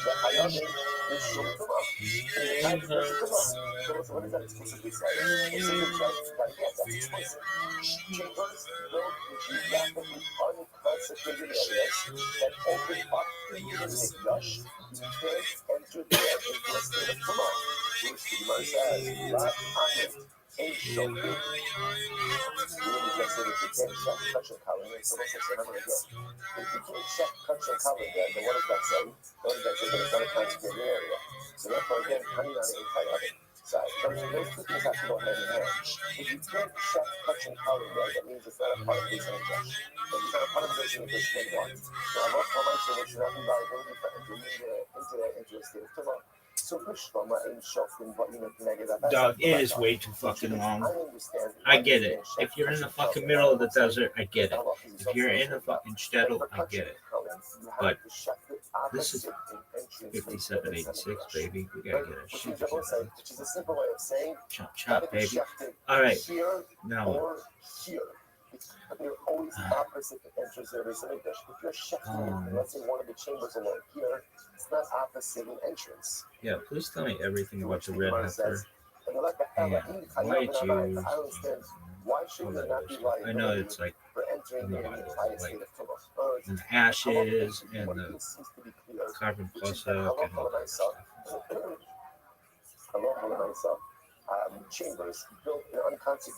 וחייבים לשום טומאה. So what does that explicitly say? It says in Christ, that again, that's explicit. Chambers built in geographically unconsecrated areas that open up into the Mikdash can't enter there into a state of Tumah. Which the Gemara says, La Amin, Ein Shokim. Really just said if you can't check Kachar Kalim, it's also remember again. If you can't check Kachar Kalim there, then what does that say? What does that say? That it's not a consecrated area. So therefore again, Haninani Ein Chayavim. So those two things have to go hand in hand. If you can't check Kachar Kalim there, that means it's not a part of the Mikdash. If it's not a part of the Mikdash, then what? Now, Allah Ta'ala said it should not be liability for entering into a state of Tumah. So Dog, it is way too fucking long. I get it. If you're in the fucking middle of the desert, I get it. If you're in the fucking shtetl, I get it. But this is 5786, baby. We gotta get a shit. Which is a simple way of saying chop chop, baby. All right. Now or here. But they're always opposite the entrance of the Mikdash. If you're shechting, let's say one of the chambers along here, it's not opposite an entrance. Yeah, please tell me everything about the red heifer. And white Jews. Why should there not be liability I know it's like for entering the entire state of Tumah? and ashes and the carbon plus out and all that stuff. Chambers built in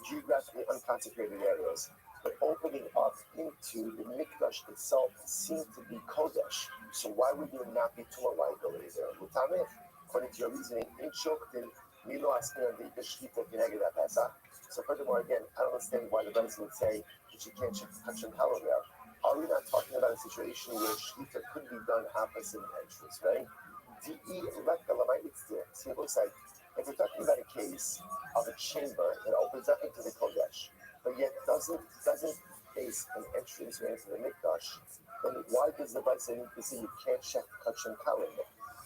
geographically unconsecrated areas, but opening up into the Mikdash itself seemed to be Kodesh. So why would there not be Tumah liability there? According to your reasoning, so furthermore, again, I don't understand why the Rebbe would say that you can't check the Kachar Kalim there. Are we not talking about a situation where Shkita could be done opposite an entrance, right? See, it looks like if we're talking about a case of a chamber that opens up into the Kodesh, but yet doesn't face an entrance into the Mikdash, then why does the Bible need to say you can't check Kachar Kalim?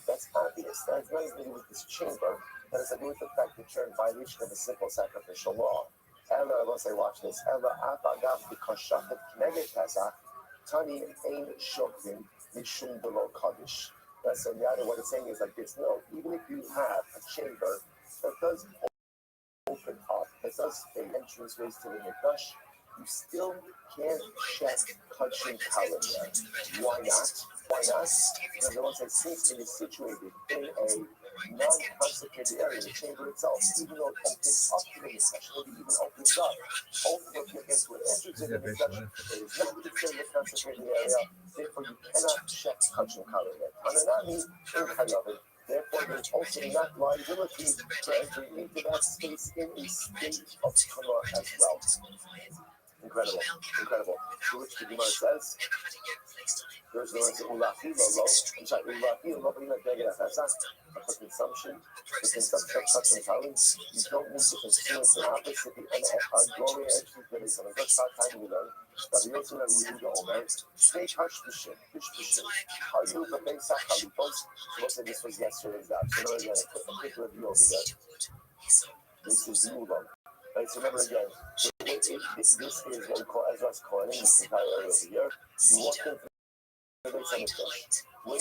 That's obvious. That has nothing to do with this chamber. That has to do with the fact that you're in violation of a simple sacrificial law. Ella, let's say, watch this. Ella apagav b'kashachet k'neged Pesach tani ein shokvin mishum below kaddish. That's so what it's saying is like this. No, even if you have a chamber that does open up, that does an entrance ways to the Mikdash, you still can't check Kachar Kalim there. Why not? Why not? Because the one says since it is situated in a non-consecrated area, the chamber itself, even though it opens up to the Mikdash, maybe even opens up, ultimately against what enters in the Mikdash, it is not considered a consecrated area, therefore you cannot check Kachar Kalim there. Hananami in Chayavim. Therefore, there's also not liability for entering into that space in a state of Tumah as well. Incredible. To which the Gemara says, there's no answer. For consumption of Kachar Kalim, you don't need to consume it opposite the growing entry that is on the first time we learn. Rabbi Yosef and Rabbi Yehuda Omer, stay hush b'shin. Are you the Pesach Halipos? So what this was yesterday's daf. So now again, a quick review over there. This is Mulan. Right, so remember again, this is what we call Ezra's Kohanim, this entire area over here. You walk into the Beis HaMikdash. When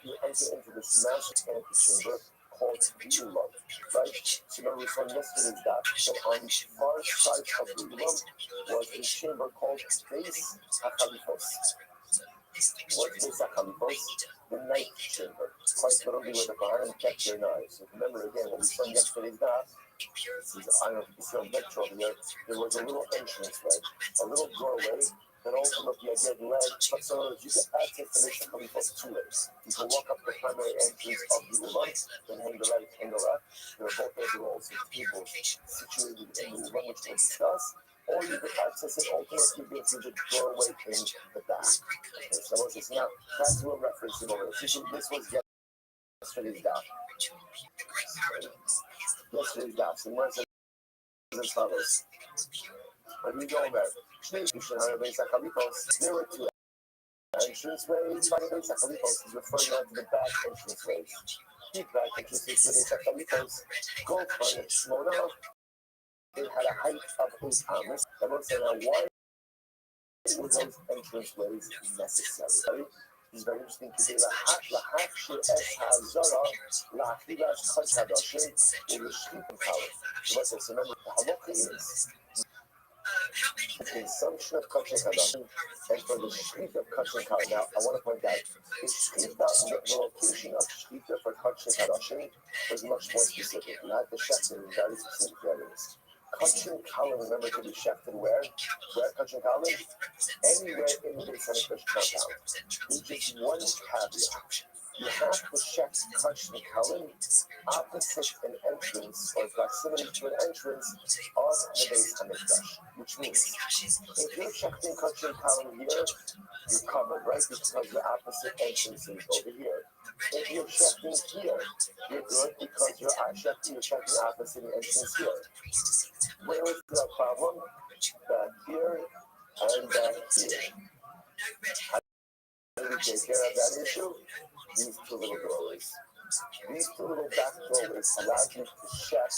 you enter into this massive antechamber called Mulan, right? So remember we saw yesterday's daf that on the far side of the Mulan was a chamber called Beis HaChalifos. What's Beis HaChalifos? The night chamber. Quite literally where the Kohanim kept their knives. So remember again what we saw yesterday's daf. I don't know if you can see on the picture over here. There was a little entrance way, a little doorway that ultimately again led, but so you can access the mission coming from two ways. You can walk up the primary entrance of the Ulan, then hang the right and the left. There are both those walls and tables situated in the Ulan, which we'll discuss. Or you can access it ultimately through the doorway in the back. Okay, so what's this now? That's what we're referencing over there. This was yesterday's daf. Yesterday's daf. So as follows. When you go there, there were two entrance ways. By the way, Sakalipos is referring now to the back entrance ways. The back entrance ways within Sakalipos go from Shmona. It had a height of 8 amos. I won't say now why were those entrance ways necessary. It's very interesting to say lahak she'es ha'azara la'achilas chad kadashim u'yishlitim kalim. So what's this? Remember, the halacha is the consumption of kachin kadashim and for the shlit of kachin kalim. Now, I want to point out, the location of shlita for kachin kadashim was much more specific. You had the shechting in very specific areas. Kachin kalim, remember, to be shechted where? Where kachin kalim? Anywhere in the Beis Hamikdash compound. There's just one caveat. You have to check kachin kalim opposite an entrance or proximity to an entrance of the Beis Hamikdash, which means if you're checking kachin kalim here, you're covered, right? Because the opposite entrance is over here. If you're checking here, you're good because you're checking opposite entrance here. Where is the problem? Back here and back here. How do we take care of that issue? These two little doorways. These two little back doorways allow you to check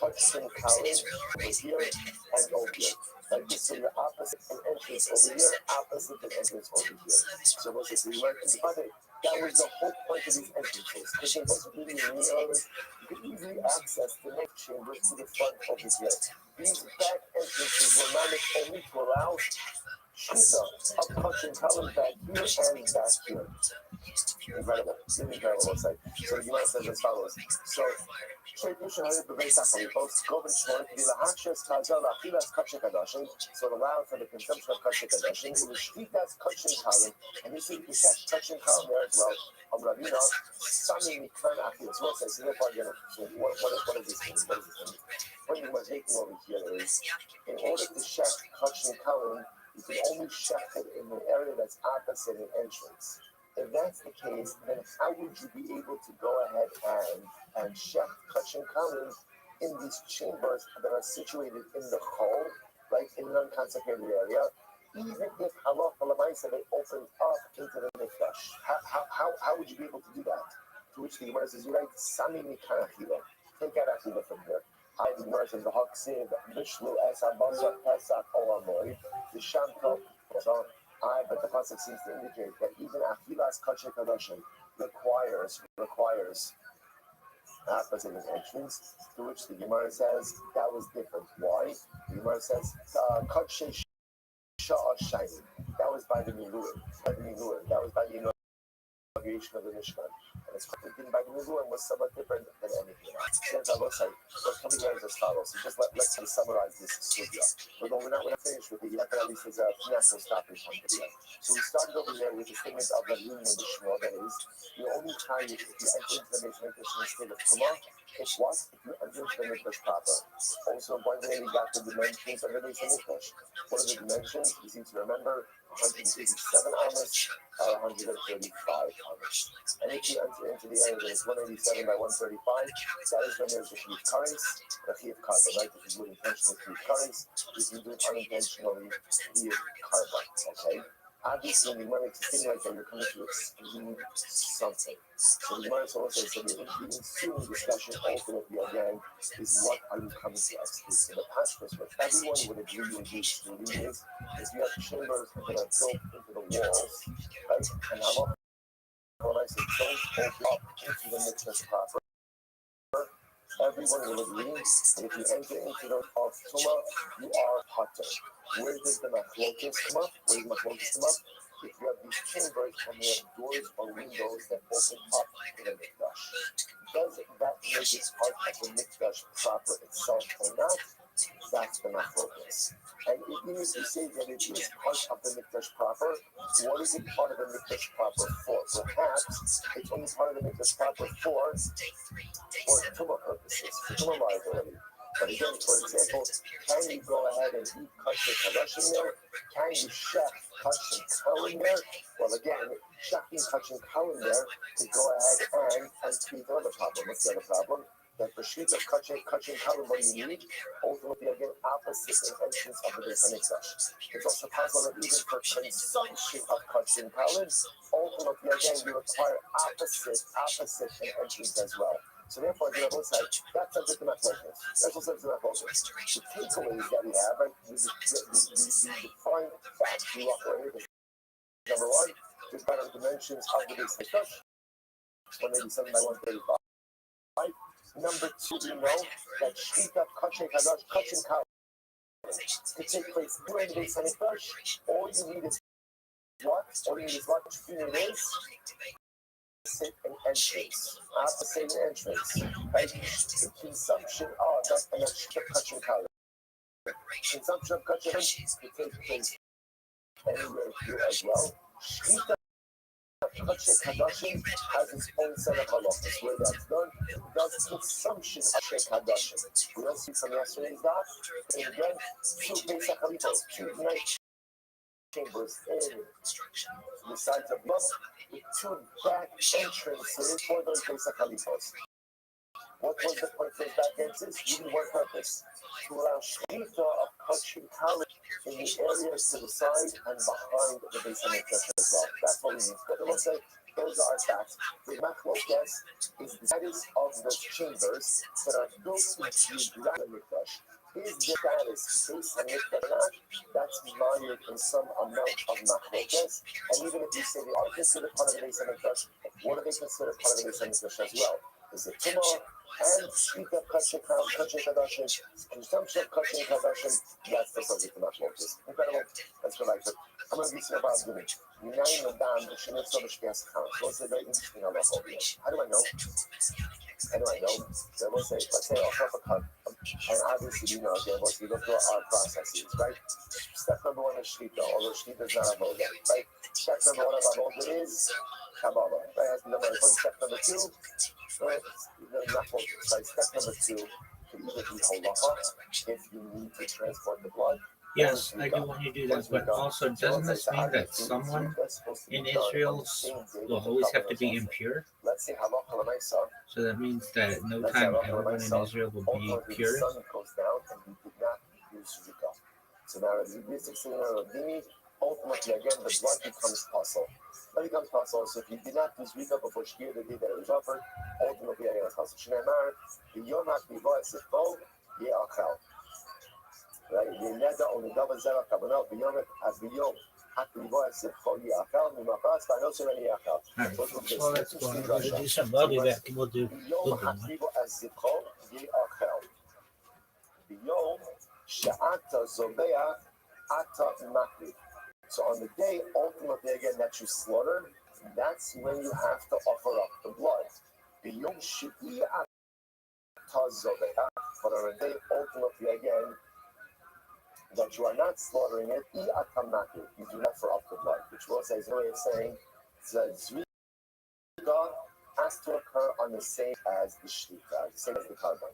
kachin kalim over here and over here. Like this, so you're opposite an entrance over here, opposite an entrance over here. So what's this? We went in front of it. That was the whole point of these entrances. Because there wasn't really mirrors. You could easily access the next chamber to the front over here. These back entrances were managed only to allow shita of kachin kalim back here and back here. Incredible. Incredible site. So you might say as follows. So so it allowed for the consumption of kachin kadashim. It was shlitas kachin kalim, and you see you check kachin kalim there as well. Rabbi, Sami mikran achilles. What says? So what is this mean? What does this mean? What you must taking over here is, in order to check kachin kalim, you can only check it in the area that's opposite an entrance. If that's the case, then how would you be able to go ahead and check kachin kalim in these chambers that are situated in the chol, right, in an unconsecrated area, even if halacha l'maisa they opened up into the mikdash? How would you be able to do that? To which the Gemara says, you right, sami mikra achila. Take out achila from here. The Gemara says, the haksiv bishlu es abasa pesach olamoy the shamto. But the pasuk seems to indicate that even achilas kachin kadashim requires opposite an entrance, to which the Gemara says that was different. Why? The Gemara says kachin sha'a shayim. That was by the miluim. That was by the inauguration of the Mishkan. And it's didn't by the miluim was somewhat different than anything else. Since I looks like what's coming out is as follows. So just let's summarize this sugya. We're not finished with it yet, but at least there's a natural stopping point here. So we started over here with the statement of the union of the Shmuel, that is, the only time if you enter into the Beis Hamikdash in the state of Tumah, it's what? If you enter into the Mikdash proper. Also, one day we got the dimensions of the Beis Hamikdash. What are the dimensions? You seem to remember 187 amos or 135 amos. And if you enter into the area that is 187 by 135, that is when there's a chiv kares, a chiv karba, right? If you do intentionally chiv kares, if you do it unintentionally, chiv karba, okay? Obviously, when you want to seem like that, you're coming to exclude something. So the Gemara also says that the ensuing discussion ultimately again is what are you coming to exclude? So the pastors, what everyone would agree with excluding is you have chambers that are built into the walls, right? And when I say don't open up into the mikdash proper, everyone will agree that if you enter into the of Tumah, you are potter. Where does the machlokas come up? If you have these chambers and you have doors or windows that open up to the mikdash, does that make it part of the mikdash proper itself or not? That's the machlokas. And even if you say that it is part of the mikdash proper, what is it part of the mikdash proper for? Perhaps it's only part of the mikdash proper for Tumah purposes, for Tumah liability. But again, for example, can you go ahead and eat kachin kadashim there? Can you chef kachin kalim there? Well, again, chefing kachin kalim there to go ahead and create another problem. What's the other problem? that for sheet of kachim kalim, what do you need? Ultimately, again, opposite the entrance of the Beis Hamikdash. It's also possible that even for consumption of kachim kalim, ultimately, again, you require opposite an entrance as well. So therefore, the Rabbi said, that's subject to machlokes. That's also subject to machlokes. The takeaways that we have, right? We define facts we walk away with. Number one, just by the dimensions of the Beis Hamikdash, 187 by 135. Number two, we know that Shita Kachim Kadosh, Kachim Kalim, to take place during the Beis Hamikdash, all you need is what? All you need is what? You need is an entrance. I have to say an entrance. Right? The consumption of that and that Shita Kachim Kalim. Consumption of Kachim Kalim to take place anywhere here as well. Shita Kachim Kadoshim has its own set of halachas. Where that's done, does consumption of Sheikh Kadoshim. We don't see from yesterday's dot. And again, two Pesach Halifos, two night chambers in the sides of blood, with two back entrances for those Pesach Halifos. What was the point of those back entrances? Really one purpose. To allow Shita of Kachim Kalim in the areas to the side and behind the Beis Hamikdash as well. That's what we need. But let's say those are facts. The machlokes is the status of those chambers that are built into the Hamikdash. Is the status Beis Hamikdash or not? That's mired in some amount of machlokes. And even if you say they are considered part of the Beis Hamikdash, what are they considered part of the Beis Hamikdash as well? Is it Tumah and Shita Kachim Kadoshim, consumption of Kachim Kadoshim? That's the subject of machlokes. Incredible. Let's go back to it. I'm going to be some about doing it. Nine of them, the Shemitz of the Shpias count. So it's a very interesting about all this. How do I know? They will say, let's say, I'll drop a cut. And obviously, you know, again, once we go through our processes, right? Step number one is Shita, although Shita is not a voda, right? Step number one of our voda is Kabbalah, right? As number one, step number two, right? Step number two could either be halacha, if you need to transport the blood. Yes, I do want you to do that, but also doesn't this mean that someone in Israel will always have to be impure? So that means that at no time everyone in Israel will be pure? So now ultimately again the blood becomes puzzle. That becomes puzzle. So if you did not do Zrika before Shkir, the day that it was offered, ultimately again it's puzzle. Shneimar, the Yom HaKriva is Sifo, Ye'achal. Right? The Neda on the Dava Zerah Kabbalah, the Yom HaKriva is Sifo, Ye'achal, Mimachas, but also any Ye'achal. Well, let's go. We'll do some body back and we'll do Yom HaKriva is Sifo, Ye'achal. The Yom She'ata Zobeach Ata Makri. So on the day, ultimately again, that you slaughter, that's when you have to offer up the blood. The Yom She'i Ata Zobeach, but on a day, ultimately again, that you are not slaughtering it, I Ata Makri, you do not offer up the blood, which will say is a way of saying that Zrika has to occur on the same as the Shlita, the same as the Karban.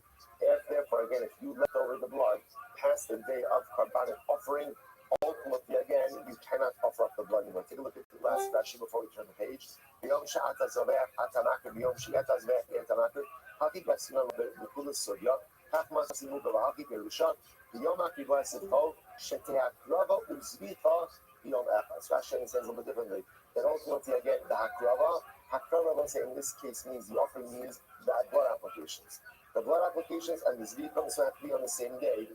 Therefore, again, if you left over the blood past the day of Karbanik offering, ultimately, again, you cannot offer up the blood anymore. Take a look at the last Rashi before we turn the page. B'yom she'ata zoveach atamakir, b'yom she'ata zoveach atamakir, haki b'asina b'kula sodya, kach masimu b'vahaki b'rusha, b'yom ha'kriva esifo, she'te'akrava u'zvicha b'yom echas. Rashi says a little bit differently. That ultimately, again, the hakrava, let's say in this case means the offering means the blood applications. The blood applications and the zvi comes have to be on the same day.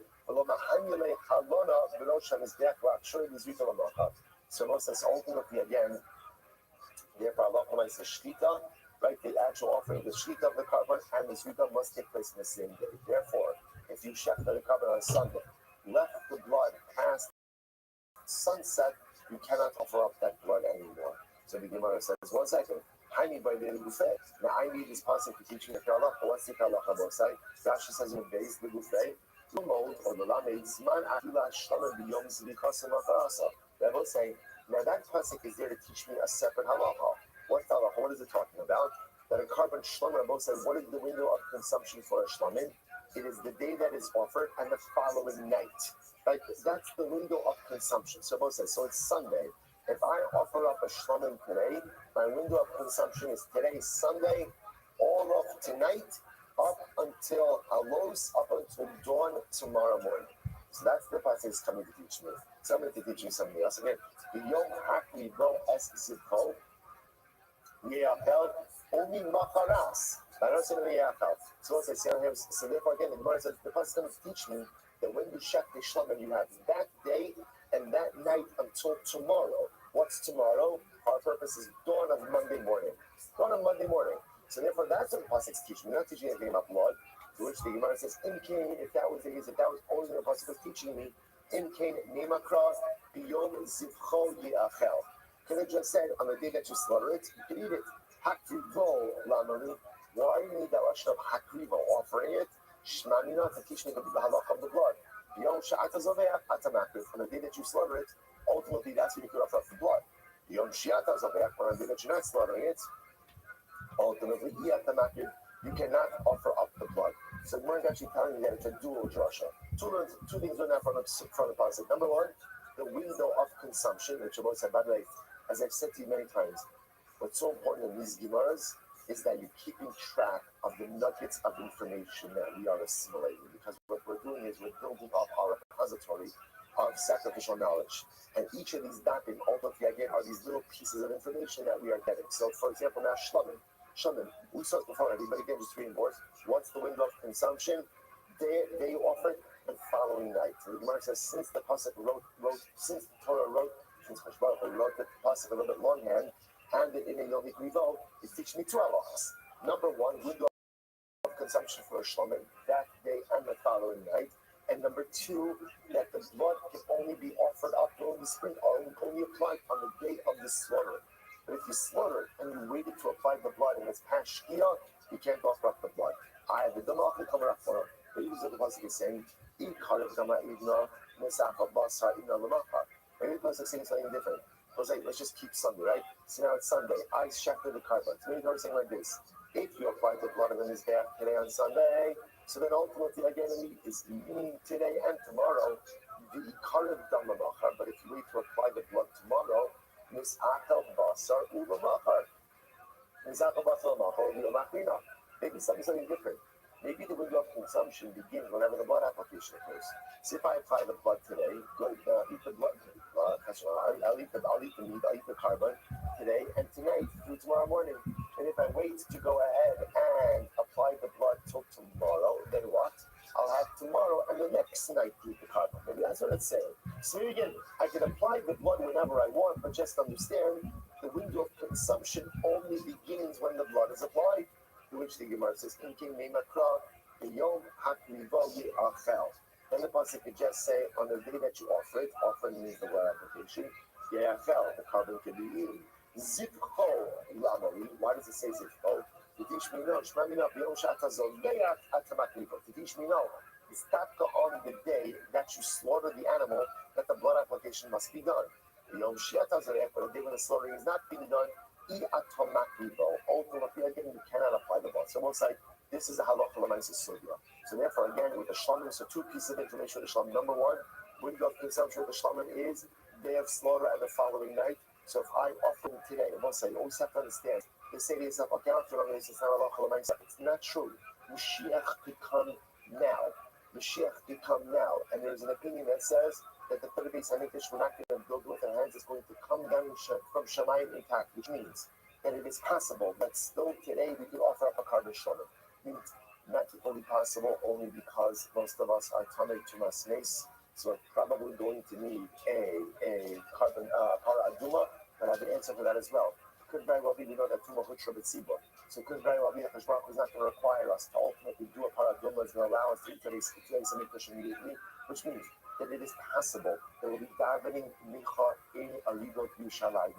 So Moses ultimately again, therefore Allah provides the shkita, right? The actual offering, the shkita of the carbon and the zvita must take place in the same day. Therefore, if you shecht the carbon on Sunday, left the blood past sunset, you cannot offer up that blood anymore. So the Gemara says, 1 second. I need by the buffet. Now I need this passage to teach me the Karlach. What's the Karlach about side? Rashi says in the base, the buffet, the mold or the lamed, Zman Achila Shalom B'Yom Zvikasem Atarasa. That will say, now that pasuk is there to teach me a separate halacha. What halacha? What is it talking about? That a carbon shlomer, both said, what is the window of consumption for a shlomin? It is the day that is offered and the following night. Right? That's the window of consumption. So both says, so it's Sunday. If I offer up a shlomin today, my window of consumption is today, Sunday, all of tonight, up till alos, up until dawn tomorrow morning. So that's the pasuk is coming to teach me. So I'm going to teach you something else. Again, the Yom HaKrivo Es Zivko, Yeachel, Omi Macharas. I don't say Yeachel. So once I say on him, so therefore again, the Gemara says, the pasuk is going to teach me that when you shek the shlomim, you have that day and that night until tomorrow. What's tomorrow? Our purpose is dawn of Monday morning. Dawn of Monday morning. So therefore, that's what the pasuk is teaching me. Not teaching anything about blood. To which the Gemara says, "In Cain, if that was only the pasuk was teaching me, in Cain nemakra biyom zivcho yiachel." Could have just said on the day that you slaughter it, you can eat it. Hakrivo lamani. Why you need that lashon of hakrivo, offering it? Shmanina to teach me the halach of the blood. Biyom she'ata zoveach atamakriv. On the day that you slaughter it, ultimately that's when you could offer up the blood. Biyom she'ata zoveach. On the day that you're not slaughtering it, ultimately you cannot offer up the blood. So we're actually telling you that it's a dual drasha. Two things learned from the pasuk. Number one, the window of consumption, which Rabbi said, by the way, as I've said to you many times, what's so important in these gemaras is that you're keeping track of the nuggets of information that we are assimilating. Because what we're doing is we're building up our repository of sacrificial knowledge. And each of these datim, ultimately again, are these little pieces of information that we are getting. So for example, now Shlomim, we saw it before, everybody again just reinforce. What's the window of consumption? They offer the following night. So the Gemara says, since the pasuk since the Torah since Hashbach wrote the pasuk a little bit longhand, and in a Yom Krivo, it teaches me two halachas. Number one, window of consumption for a Shlomim, that day and the following night. And number two, that the blood can only be offered up, only applied on the day of the slaughter. But if you slaughter it and you waited to apply the blood and it's past Shkia, you can't offer up the blood. I have the Damach come up for it. But even though the pasuk is saying, maybe the pasuk is saying something different. Jose, let's just keep Sunday, right? So now it's Sunday. I shechted the carbon. So maybe they're saying like this: if you apply the blood of the mizbeach today on Sunday, so then ultimately again the meat is eating today and tomorrow. The ikarev damamachar. But if you wait to apply the blood tomorrow, misachel basar ulamachar. Misachel basar ulamachar ulamachrina. Maybe something different. Maybe the window of consumption begins whenever the blood application occurs. So if I apply the blood today, good, eat the blood. I'll eat the meat, I'll eat the carbon today and tonight through tomorrow morning. And if I wait to go ahead and apply the blood till tomorrow, then what? I'll have tomorrow and the next night to eat the carbon. Maybe that's what it's saying. So again, I can apply the blood whenever I want, but just understand the window of consumption only begins when the blood is applied. To which the Gemara says, "In King Memakra, the Yom HaKrivo Yeachel." Then the pasuk could just say, on the day that you offer it, offer means the word application. Yeachel, the carbon can be eaten. Zivcho Lamari. Why does it say Zivcho? To teach me no. Shmamina B'Yom Shata Zoveach Atamakrivo. To teach me no. It's taka on the day that you slaughter the animal that the blood application must be done. Yom Shata Zoveach, but the day when the slaughtering is not being done. Ultimately, again, you cannot apply the blood. So we'll say this is a halacha l'maisa sugya. So therefore, again, with the shlomim, so two pieces of information with the shlomim. Number one, window of consumption with the shlomim is day of slaughter and the following night. So if I offer them today, we'll say you always have to understand. They say to yourself, okay, it's not halacha l'maisa. It's not true. Mashiach could come now. Mashiach could come now, and there's an opinion that says that the third base Hamikdash we're not going to build with our hands, is going to come down from Shamayim intact, which means that it is possible that still today we could offer up a carbon shlomim. Means not only possible only because most of us are tamei tumas meis, so we're probably going to need a carbon para aduma, and I have an answer for that as well. Could very well be, we know that tuma hutra b'tzibur. So could very well be that Hashbach is not going to require us to ultimately do a para aduma, is going to allow us to eat today's Hamikdash immediately, which means that it is possible that we'll be davening micha in Arivot Yerushalayim.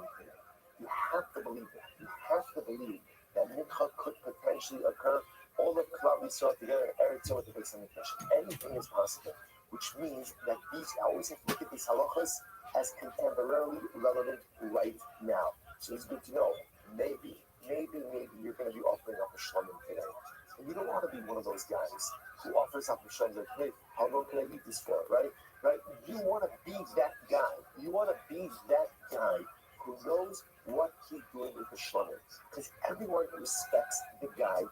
You have to believe that. You have to believe that mincha could potentially occur. All of Klal Yisrael together in Eretz with the Beis Hamikdash. Anything is possible, which means that these always have to look at these halachas as contemporarily relevant right now. So it's good to know. Maybe you're going to be offering up a shlomim today. And you don't want to be one of those guys who offers up a shlomim like, hey, how long can I eat this for, right? You want to be that guy. You want to be that guy who knows what he's doing with the shlomim. Because everyone respects the guy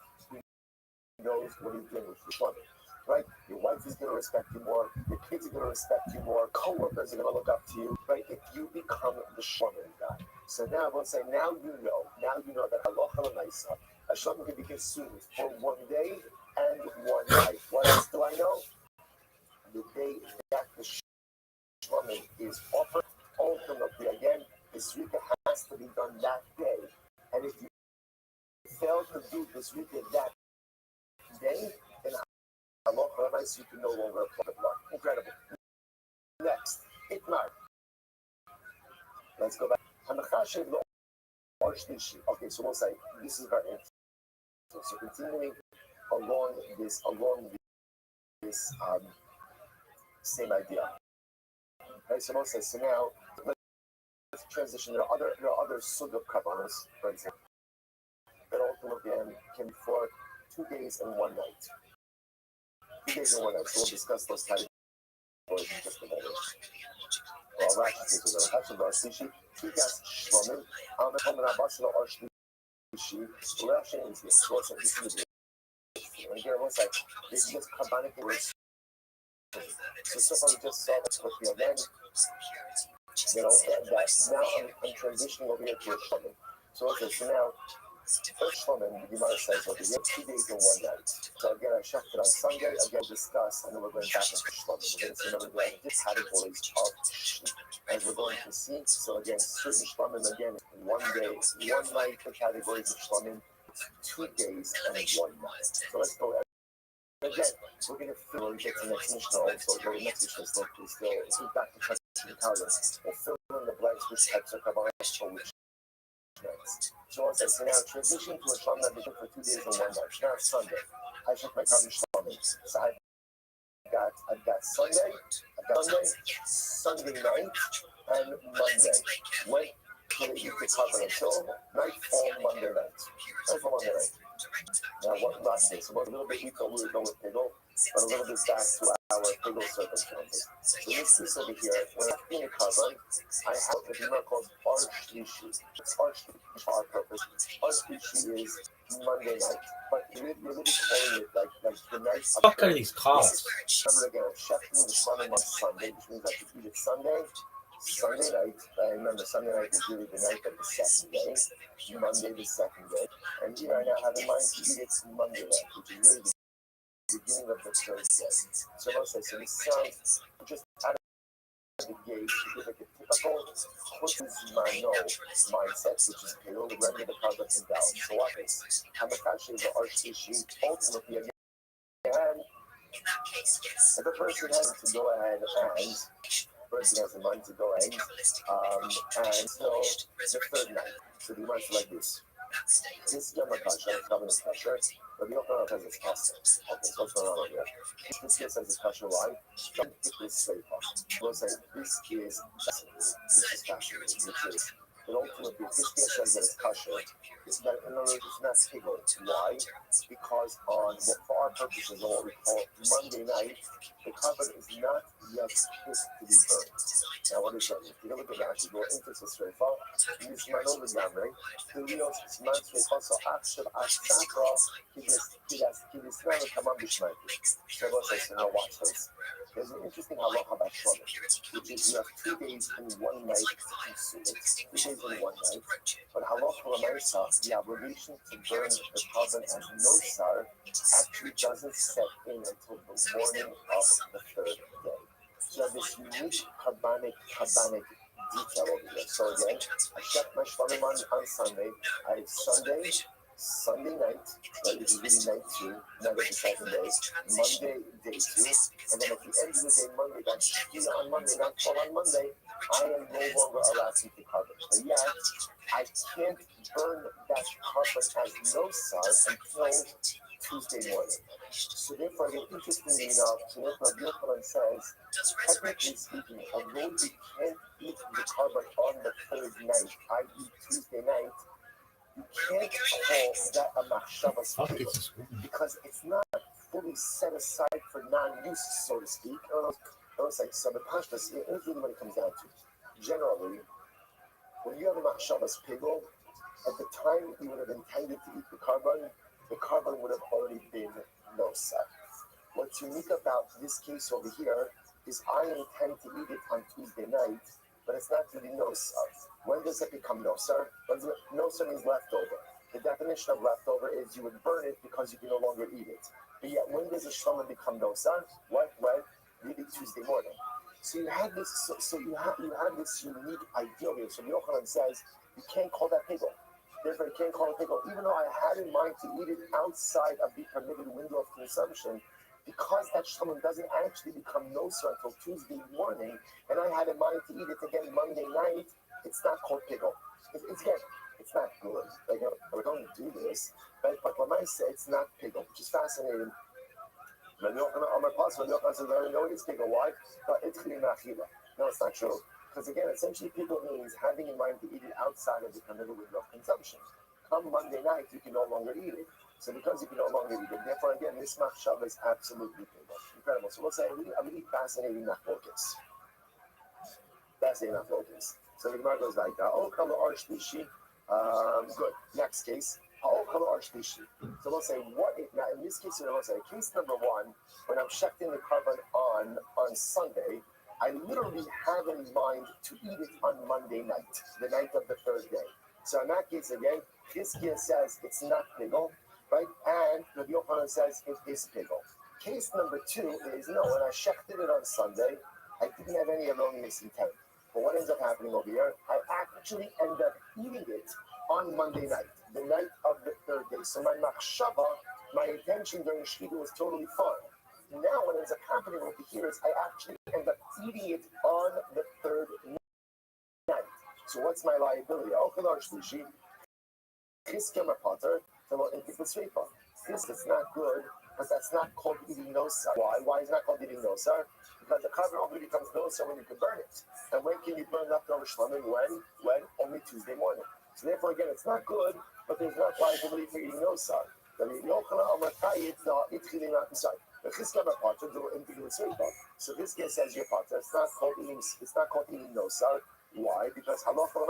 knows what he's doing with Shlomo, right? Your wife is going to respect you more. Your kids are going to respect you more. Co-workers are going to look up to you, right? If you become the Shlomo guy. So now I will say, now you know that halacha l'maisa, a Shlomo can be consumed for one day and one night. What else do I know? The day that the Shlomo is offered, ultimately again, the Zrika has to be done that day. And if you fail to do the Zrika that day, then halacha l'maisa, you can no longer apply the blood. Incredible. Next, Itmar. Let's go back. Okay, so we'll say this is very interesting. So continuing along this same idea. Okay, so we'll say, so now let's transition. There are other sug of kavanos, for example, that ultimately can be for 2 days and 1 night. 2 days and 1 night. So we'll discuss those categories in just a moment. Well, Rashi says that Rashi bar Shishi, Tigas Shlomin, Amechom Rabasla or Shishi, Rashi is this. So this is the and again, one side, this is just Kabbanic words. So far we just saw that quickly again. That now I'm transitioning over here to a Shlomin. So okay, so now first Shlomin, the Gemara says, okay, you have 2 days and 1 night. So again, I checked it on Sunday. Again, discuss, and then we're going back into Shlomin. We're going to see another categories of as we're going to see. So again, certain Shlomin, again, 1 day, 1 night, the categories of Shlomin, 2 days and 1 night. So let's go ahead. Again, we're going to fill when we get to the next Mishnah also. The next Mishnah is still back to Italian. We'll fill in the blanks which types of Kabbalah or which nights. So once I say now, transition to a Shlomin that we took for 2 days and 1 night. Now it's Sunday. I check my Kabbalah Shlomin. So I've got Sunday, Sunday night, and Monday. Wait till you can cover until nightfall Monday night. Now, what last day? So a little bit, we thought we were going with Piggle, but a little bit back to our Piggle circumstances. So this piece over here, when I'm being covered, I have a Gemara called Arshlishi. It's Arshlishi for our purpose. Arshlishi is Monday night, but we're really calling it like the night of Fuck are these calls? Remember again, I'm checking the Sunday on Sunday, which means I could eat it Sunday night. I remember Sunday night is really the night of the second day, Monday the second day, and here I now have in mind to eat it Monday night, which is really the beginning of the third day. So I'll say, so this sounds just out of the gate, to give like a typical Chutz-Mano mindset, which is pale, the remedy the product and down. So what is? Hamakashi is the Arshlishi, ultimately again, and if the person has to go ahead and person has in mind to go ahead and so the third night. So the remarks like this. This is Gemara Kasha, Covenant Kasha, but the Yochanan says it's Kasha. Okay, so what's going on here? This here says it's Kasha, why? Don't pick this straight off. We'll say this is Kasha, which is, but ultimately, if this here says that it's Kasha, it's not Piggle. Why? Because for our purposes, on what we call Monday night, the covenant is not yet fit to be burned. Now, what is that? If you look at that, you go into the Srefa, use my own examiner, the real Sman Srefa, so after Asakra, Kilisman, Kaman Bishmaki. So, let's say, now watch this. There's an interesting halacha about Shlomin, which is you have 2 days and 1 night to consume it. 2 days and 1 night. But halacha l'maisa, the obligation to burn the carbon as no sar actually doesn't set in until the morning of the third day. So you have this unique carbonic detail over here. So again, I check my Shlomin on Sunday. I have Sunday night, right, which is really night 2, night of the second day, Monday, day 2, and then at the end of the day, Monday, that's on Monday, not on Monday, I am no longer allowed to eat the carbon. But yet, I can't burn that carbon as no sauce until Tuesday morning. So therefore, again, interestingly enough, Rabbi Yochanan says, technically speaking, although we can't eat the carbon on the third night, i.e. Tuesday night, you can't call that a machshavas pigul because it's not fully set aside for non-use, so to speak. So the pashtas, here's really what it comes down to. Generally, when you have a machshavas pigul, at the time you would have intended to eat the carbon, the carbon would have already been nosar. What's unique about this case over here is I intend to eat it on Tuesday night, but it's not really nosar. When does it become nosar? Nosar means leftover. The definition of leftover is you would burn it because you can no longer eat it. But yet, when does a shlama become nosar? What? When? Really Tuesday morning. So you have this. So you have this unique idea here. So Yochanan says you can't call that pickle. Therefore, you can't call it pickle, even though I had in mind to eat it outside of the permitted window of consumption, because that shlomo doesn't actually become nosar until Tuesday morning, and I had in mind to eat it again Monday night. It's not called pickle. It's not good. Like, we don't do this, but Lamaisa, it's not pickle, which is fascinating. Rabbi Yochanan says, I know it is pickle. Why? No, it's not true. Because again, essentially, pickle means having in mind to eat it outside of the permitted window of consumption. Come Monday night, you can no longer eat it. So because you can no longer eat it, therefore, again, this machshava is absolutely pickle. Incredible. So we'll say a really fascinating machlokas. Fascinating machlokas. So the Gemara goes like, good. Next case. So we'll say, now in this case, we'll say, case number one, when I'm checking the carbon on Sunday, I literally have in mind to eat it on Monday night, the night of the third day. So in that case, again, Chizkiah says it's not pickle, right? And Rabbi Yochanan says it is pickle. Case number two is, no, when I checked it on Sunday, I didn't have any erroneous intent. But what ends up happening over here, I actually end up eating it on Monday night, the night of the third day. So my machshava, my intention during Shkita was totally fine. Now what ends up happening over here is I actually end up eating it on the third night. So what's my liability? This is not good, but that's not called eating nosar. Why? Why is it not called eating nosar? Because the carbon only becomes nosar when you can burn it. And when can you burn leftover shlamim? When? Only Tuesday morning. So therefore, again, it's not good, but there's not liability for eating nosar. So this guy says your potter. It's not called eating nosar. Why? Because halacha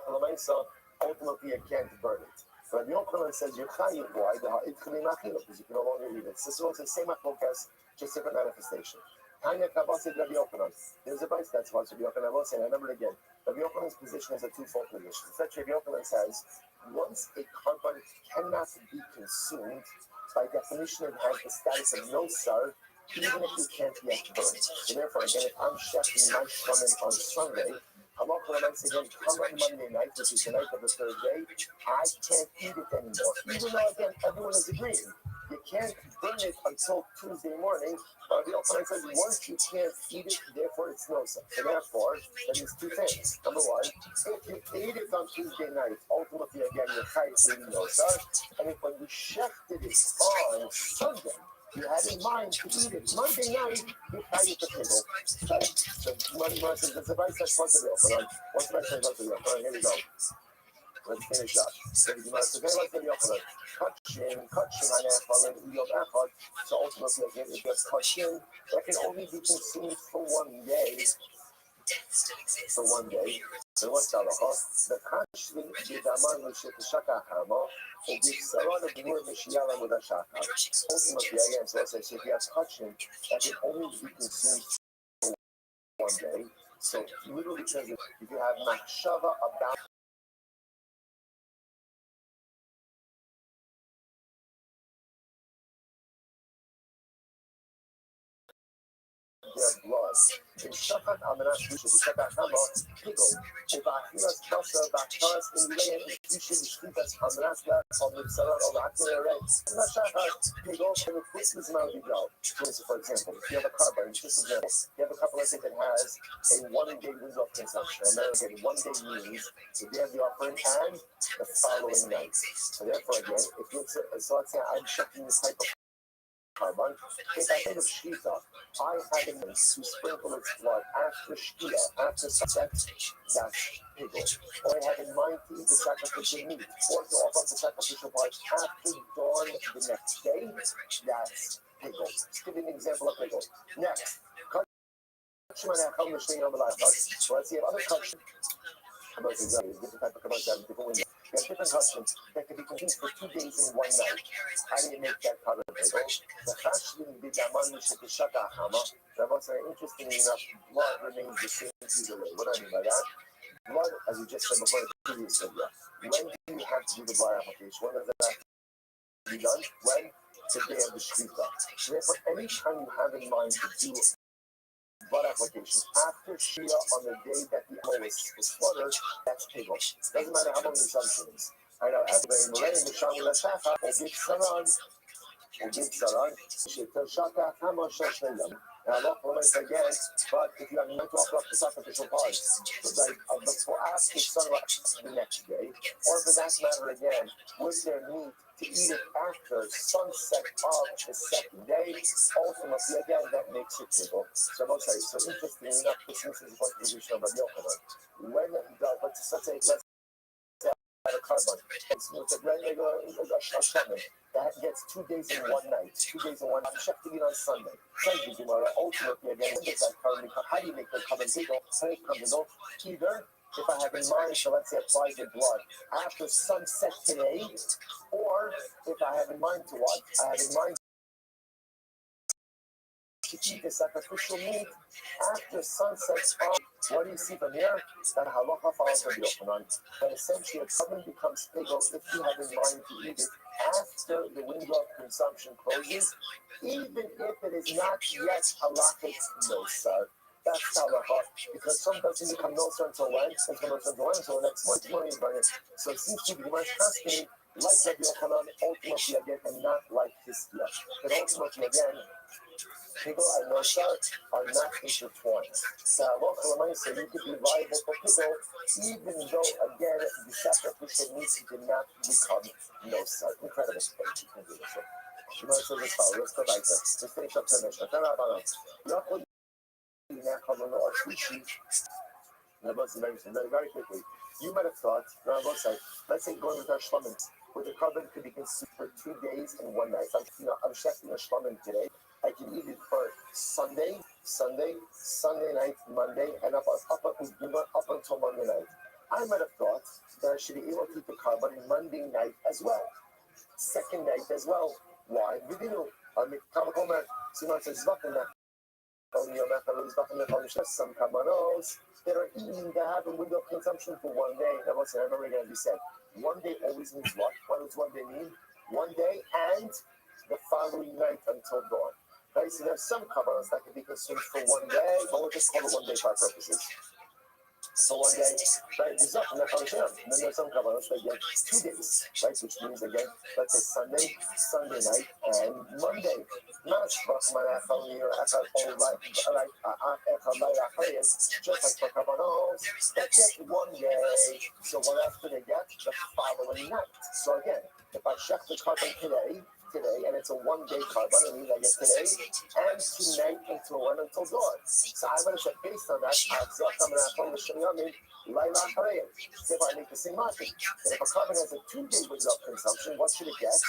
l'maisa, ultimately you can't burn it. But Yochanan says you're chayiv. Why? Because you can no longer eat it. Cicero says same focus, just different manifestation. Tanya Kabbasid Rabbi Yochanan. There's a vice that's what's Rabbi Yochanan. I will say, and I remember it again. Rabbi Yochanan's position is a twofold position. Such Rabbi Yochanan says, once a carbon cannot be consumed, by definition it has the status of nosar, even if you can't yet burn. So therefore, again, if I'm checking my shlamim on Sunday, halacha l'maisa again, come on Monday night, which is the night of the third day, I can't eat it anymore. Even though, again, everyone is agreeing. You can't burn it until Tuesday morning. But the Yochanan says once you can't eat it, therefore it's nosar. So therefore, that means two things. Number one, if you ate it on Tuesday night, ultimately again you're chayiv for eating nosar. And if when you shechted it on Sunday, you had in mind to eat it Monday night, you're chayiv for pickle. So Monday morning says there's a vice that's part of the Yochanan. What's the vice that's part of the Yochanan? Here we go. Let's finish up. So ultimately, again, it gets kachin. That can only be consumed for 1 day. For 1 day. So what's halacha? The kachin, the daman, which is the shaka hama, will be sarad of the word mishiyala with a shaka. Ultimately, again, so let's say if you have kachin, that can only be consumed for 1 day. So literally says if you have machshava about their blood. In Shachat Amanas Rishon, Shachat Hama, Pickle, Ubachilas Basa, Bakaras, in Leah, Rishon, Shkitas, Amanas, on the Sarat, or the Akure Red. Shachat, Pickle, and the Christmas Mountain Go. For example, if you have a carbon, just example, you have a couple of things that has a 1 day window of consumption. And then again, 1 day means if you have the offering and the following night. So therefore, again, if you so let's say I'm checking this type of carbon. If I think of Shkita, I had him to sprinkle its blood after Shkita, after sunset, that's pickle. Or I had in mind to eat the sacrificial meat, or to offer the sacrificial part after dawn the next day, that's pickle. Let's give you an example of pickle. Next, so let's see other kachin. Different type of kachin, different window. There are different customs that can be consumed for 2 days and 1 night. How do you make that carbon bagel? The chashvin b'daman shekeshaka hama. That was very interesting enough. Blood remains the same either way. What do I mean by that? Blood, as we just said before the previous video, when do you have to do the blood application? When does that have to be done? When? The day of the shvita. So therefore, anytime you have in mind to do blood application after Shia on the day that the animal was slaughtered, that's pigel. Doesn't matter how long the assumption is. I know, as the Malayan, the Shami Lasafa, or Big Saran, Shaka, Hama, Shashnayam. And I love comments again, but if you have meant to offer up the sacrificial parts, before after sunrise the next day, or for that matter again, with their meat to eat it after sunset of the second day, ultimately again that makes it pigel. So I'll say, so interestingly enough, this is what the position of Rabbi Yochanan. When let's say a carbon, it's a regular shaman that gets 2 days and 1 night, 2 days and 1 night. I'm checking it on Sunday. Ultimately, again, when does that carbon become? How do you make the carbon pigel? Either if I have in mind, so let's say apply the blood after sunset today, or if I have in mind to what? I have in mind to eat the sacrificial meat after sunset. What do you see from here? That halacha follows Rabbi Yochanan. That essentially a carbon becomes pigel if you have in mind to eat it after the window of consumption closes, even if it is not yet halachic nosar. That's halacha, because some doesn't become nosar until when? Until the next morning. So it seems to be much fascinating, like Rabbi Yochanan, ultimately again, and not like Hiskia. But ultimately again, pigel and nosar are not intertwined. So you could be liable for pigel, even though again the sacrificial meat did not become nosar. Incredible story. Let's go back there. Let's finish up the Mishnah. Very quickly. You might have thought, let's say going with our shlamim, where the carbon could be consumed for 2 days and 1 night. I'm checking a shlamim today. I can eat it for Sunday night, Monday, and up until Monday night. I might have thought that I should be able to eat the carbon Monday night as well, second night as well. Why? Some carbonos that are eating that have a window of consumption for 1 day. That was I remember again, we said 1 day always means what? What does 1 day mean? 1 day and the following night until dawn. Right, so there's some carbonos that can be consumed for 1 day, but we'll just call it 1 day for our purposes. So 1 day, right, there's nothing that comes in. And then there's some carbonos that get 2 days, right, which means again, let's say Sunday night, and Monday. Just like for carbonos, that get 1 day. So what else do they get? The following night. So again, if I check the carbon today, and it's a 1 day carbon, it means I get today and tonight until dawn. So I'm going to check based on that. If I make the same logic, that if a carbon has a 2 day window of consumption, what should it get?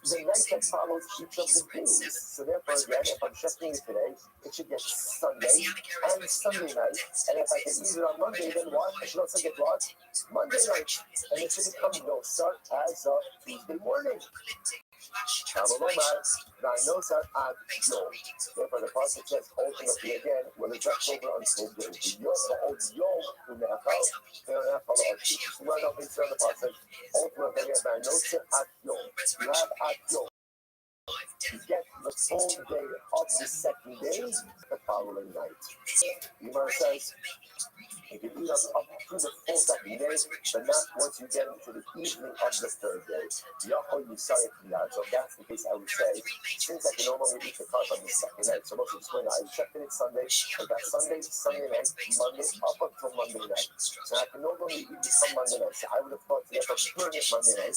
The night that follows each of the days. So therefore, again, if I'm checking it today, it should get Sunday and Sunday night. And if I can use it on Monday, then what? I should also get what? Monday night. And it should become nosar as of Tuesday morning. Therefore, the passage says ultimately again, when it's left over until the yom, so right up inside the passage, ultimately again, you have at yom. You get the full day of the second day, the following night. Yomar says, you can eat up through the full second day, but not once you get into the evening of the third day. So if that's the case, I would say, since I can no longer eat the carb on the second night, so most of the point, I checked it Sunday, I got Sunday night, Monday, up until Monday night. So I can no longer eat it from Monday night. So I would have thought to get burn it Monday night,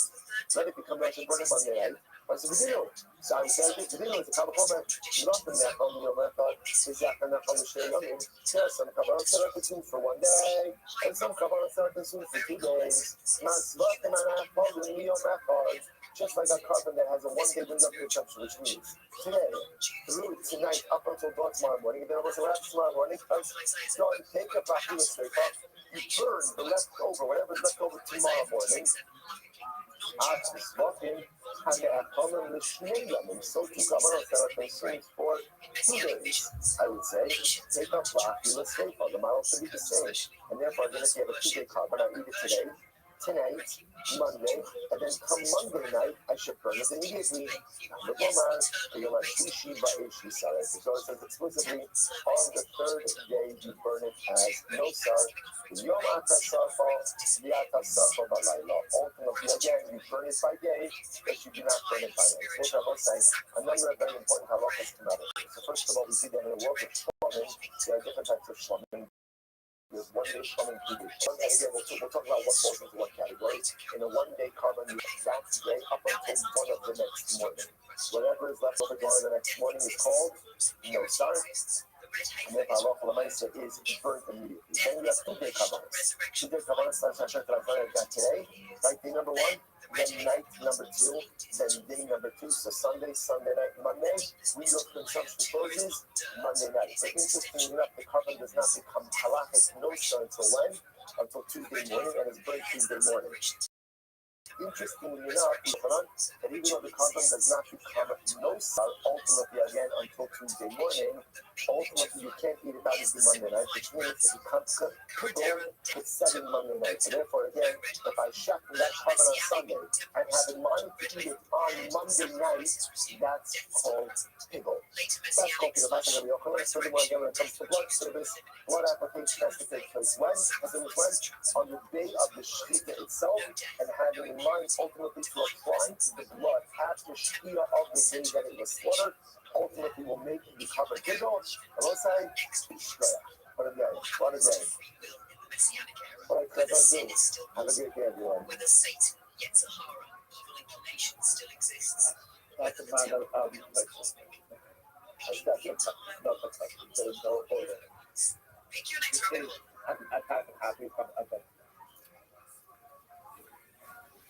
let it become nice and burn it Monday night. But it's a video. So I said, the video is a couple of moments. You love them there from your method. There are some carbonos that are consumed for 1 day, and some carbonos that are consumed for 2 days. Just like a carbon that has a 1 day window of consumption, which means today, through tonight, up until dawn tomorrow morning, and then almost around tomorrow morning, take a back to the straight up. burn the leftover, whatever's left over tomorrow morning. After smoking, and they have common listening them, so two carbons that are consumed for 2 days. I would say, take a black, you will stay for them. I also be the same. And therefore, then if you have a 2-day carbon, I eat it today, tonight, Monday, and then come Monday night, I should burn it immediately. So it says exclusively on the 3rd day you burn it as no sar. Ultimately, again, you burn it by day, but you do not burn it by night. Those are both saying a number of very important halachas come out of it. So first of all, we see that in the world of shlamim, there are different types of shlamim. There's 1 day shlamim, 2 day shlamim. And again, we'll talk about what falls into what category. In a 1 day carbon, you that day up until 1 of the next morning. Whatever is left over the next morning is called no sar. And if halacha l'maisa is burnt immediately. Then you have 2 day kavanas. 2 day kavanas starts on Shabbat like today, right? Day number 1, then night number 2, then day number 2. So Sunday night, Monday, real consumption closes Monday night. So interestingly enough, the carbon does not become halachic no sar until when? Until Tuesday morning, and is burnt Tuesday morning. Interestingly enough, that even though the carbon does not become no sar ultimately again until Tuesday morning, ultimately you can't eat it obviously Monday night, which means it becomes pickled with 7 Monday night. So therefore, again, if I shut that carbon on Sunday and have in mind to eat it on Monday night, that's called pickle. That's called pickle. That's going to be okay. Furthermore, again, when it comes to blood service, blood application has to take place when? On the day of the shechita itself, and having in mind ultimately to apply the blood at the shechita of the day that it was slaughtered, ultimately will make the carbon pickle. And let's say, what a day, what a day. What a clever day. Have a great day, everyone. Whether Satan, Yetzirah, evil inclination still exists. That's a matter of there's no order. Pick your next one. Happy.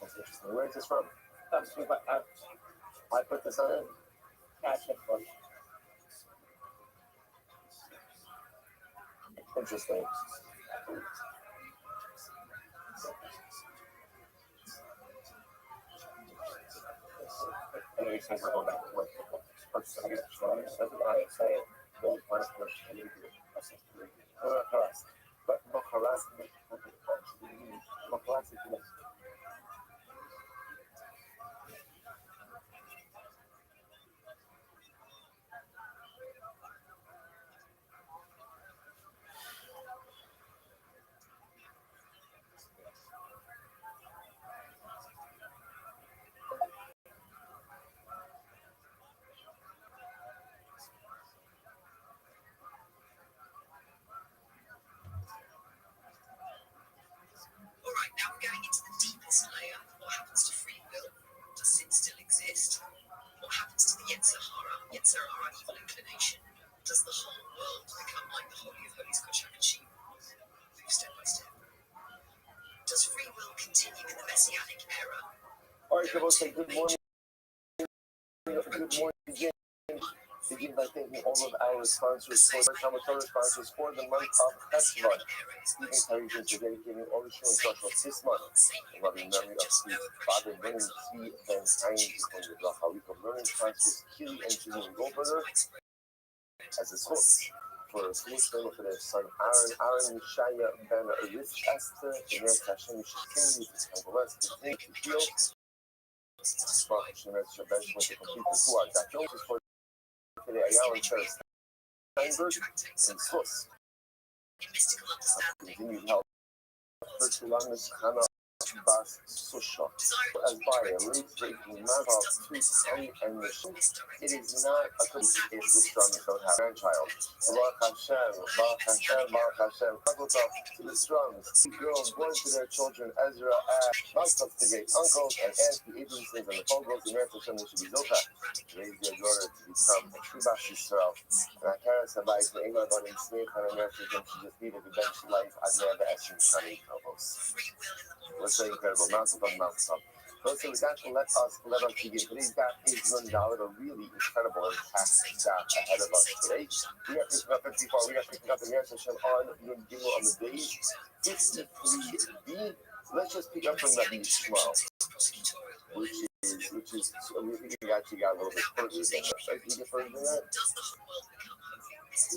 That's interesting. Where is this from? I put this on it. Interesting. Anyway, since we're going back to what first I guess that's what I say. Don't punish and you do it. But no harassment. No harassment. Alright, now we're going into the deepest layer. What happens to free will? Does sin still exist? What happens to the Yetzirah, evil inclination? Does the whole world become like the Holy of Holies, Kodesh HaKodashim? Move step by step. Does free will continue in the Messianic era? Alright, so we'll say good morning. Good morning, James. Begin by thanking all of our sponsors for the Talmud sponsors for the month of Cheshvan. Stephen Parisians are dedicating all the show and social this month. In loving memory of Steve's father, Learning Tzvi Ben Chaim, from the Bracha Week of Learning sponsors Kili and Janine Goldberger as his host. For Muslim, for their son Aaron Mishaya Ben Rich Esther, and their Hashem Yishkin, with his convalescent, continue to heal. Sponsorship Shabbat with the complete report. That Jones is for today, Ayala and Sarah Steinberg and Swiss. Continued help. First Langus Hannah Bas Susha. As by a late-breaking matter of 3 and mission, it is not a coincidence if the Strums don't have a grandchild. Baruch Hashem. Mazel tov to the Strums. 2 girls born to their children, Ezra and Mazel to great uncles and aunts, the Abrahamsons and the Fogels, the American Hashem should be Zoka. Raise their daughter to become a true Bas Yisrael. And I carry us about the England on in Snake and American Hashem should just be the eventual life I've never asked him to Shani Kavos. Let's say incredible. Mazel tov. So with that, let us begin. Today's daf is Nun Dalet, a really incredible and packed daf ahead of us today. We are picking up 54. We are picking up the Yer Hashem on Nun Gimel on the days 53b. Let's just pick up from Rabbi Yishmael, which is we actually got a little bit further than that. Right? We get further than that?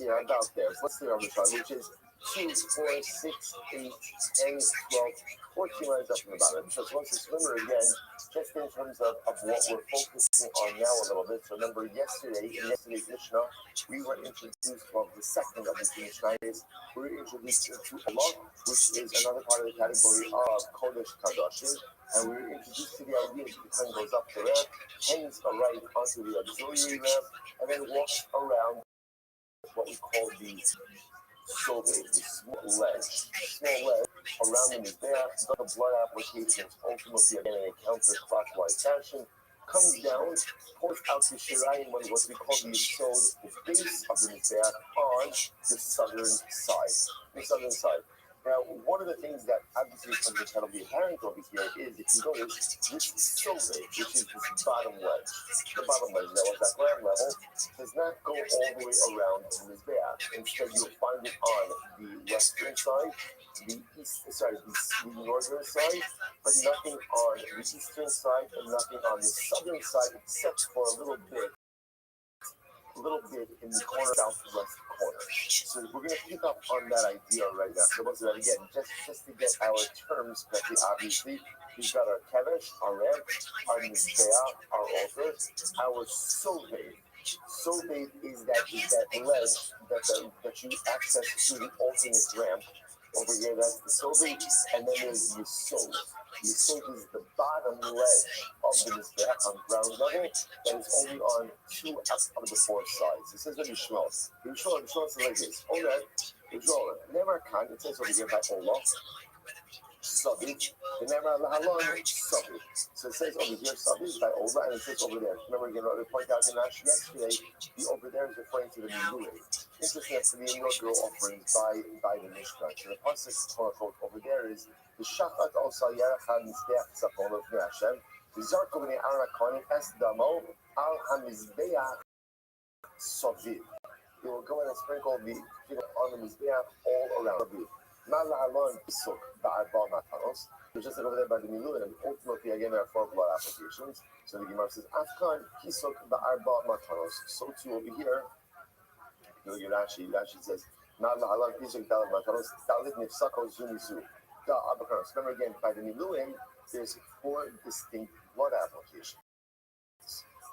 Yeah, about there. So let's see on the chart, which is 2, 4, 6, 8, 10, 12, 14 lines up from the bottom. So once you remember again, just in terms of what we're focusing on now a little bit. So remember in yesterday's Mishnah, we were introduced, well, the second of the two Mishnahs, we were introduced to Allah, which is another part of the category of Kodesh Kadoshim, and we were introduced to the idea that the tongue goes up the ramp, hangs a right onto the auxiliary ramp, and then walks around what we call the sobe, the small ledge around the mizbeach. The blood applications ultimately again in a counterclockwise fashion comes down, pours out the shirayim, what we call the yisod, the base of the mizbeach on the southern side. Now, one of the things that obviously becomes incredibly apparent over here is, if you notice, this sobe, which is this bottom ledge, the bottom ledge that was at ground level, does not go all the way around the mizbeach. Instead, you'll find it on the western side, the northern side, but nothing on the eastern side and nothing on the southern side, except for a little bit in the southwest corner. So we're going to pick up on that idea right now. So once again, just to get our terms correctly, obviously, we've got our kevesh, our ramp, our mizbeach, our altar, our sobe. Sobe is that ledge that you access through the alternate ramp. Over here, that's the sobe, and then there's the yisod. The yisod is the bottom ledge of the mizbeach on ground level that is only on 2 out of the 4 sides. It says Rabbi Yishmael. Rabbi Yishmael says like this. Okay, never can. It says over here by Allah. Sabit. Never halon sabit. So it says over here sabit by Allah, and it says over there. Remember again, I pointed out in Ash yesterday. The over there is referring to the miluim. Interesting for the inaugural offerings by the Mishnah. So the pasuk quote unquote over there is the shafat also yarachad mizbeach tzapon of Hashem. The zarko b'nei Aaron es damo al hamizbeach saviv. They will go and sprinkle the on the mizbeach all around the booth. So just like over there by the miluim, and ultimately again there are 4 blood applications. So the Gemara says, Afkan kisok ba'arba matanos. So too over here, Rashi says, remember again, by the miluim, there's 4 distinct blood applications.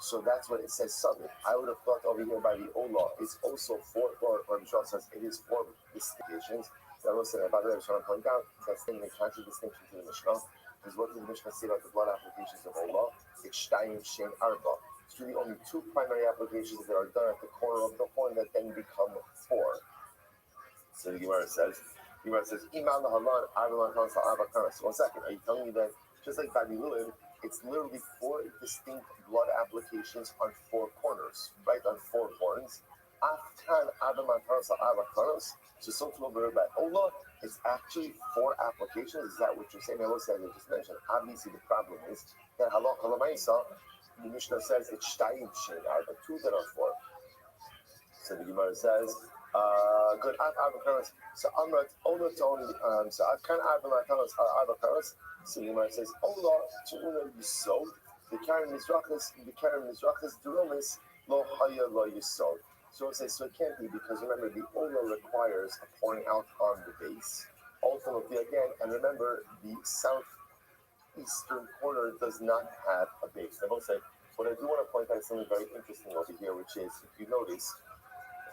So that's what it says, Sabbath. I would have thought over here by the Olah, it's also 4, or Michelle says it is 4 distinctions. That was said, by the way, I just want to point out that's the contradistinction to the Mishnah. Because what does the Mishnah say about the blood applications of Olah? It's Shtayim Shem Arba. It's really only 2 primary applications that are done at the corner of the horn that then become 4. So the Gemara says, Iman Halan Arbalan Hansa Abakaras. 1 second, are you telling me that just like by miluim, it's literally 4 distinct blood applications on 4 corners, right? On 4 horns. Afkan Adaman Hansa Abakaras. So to over by Allah, it's actually 4 applications. Is that what you're saying? I will say, I just mentioned. Obviously, the problem is that halach halamaisa, the Mishnah says it's shtayim shen arba, 2 that are 4. So the Gemara says, good. So Amrat Allah to only so Afkan arba matanos arba. So the Gemara says Allah to una yisod the Karen Mizrachas duromis lo haya lo yisod. So it says, so it can't be, because remember, the olah requires a pouring out on the base. Ultimately, again, and remember, the southeastern corner does not have a base. I will say, what I do want to point out is something very interesting over here, which is, if you notice,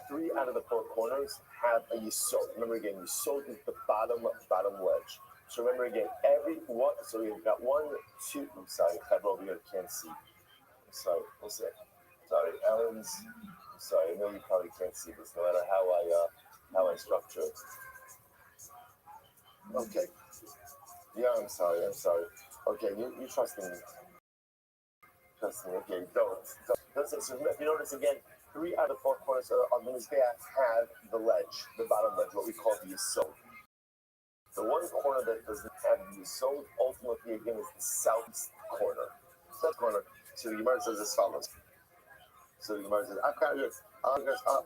3 out of the 4 corners have a yisod. Remember again, yisod is the bottom ledge. So remember again, every one, so we've got 1, 2, I'm sorry, over here, can't see. I'm sorry, we'll say. Sorry, Ellen's. Sorry, I know you probably can't see this, no matter how I structure it. Okay. Yeah, I'm sorry. Okay, you trust me. Okay, don't. So if you notice again, 3 out of 4 corners of the mizbeach have the ledge, the bottom ledge, what we call the yisod. The one corner that doesn't have the Yisod ultimately again is the southeast corner. South corner. So the Gemara says as follows. So the Gemara says,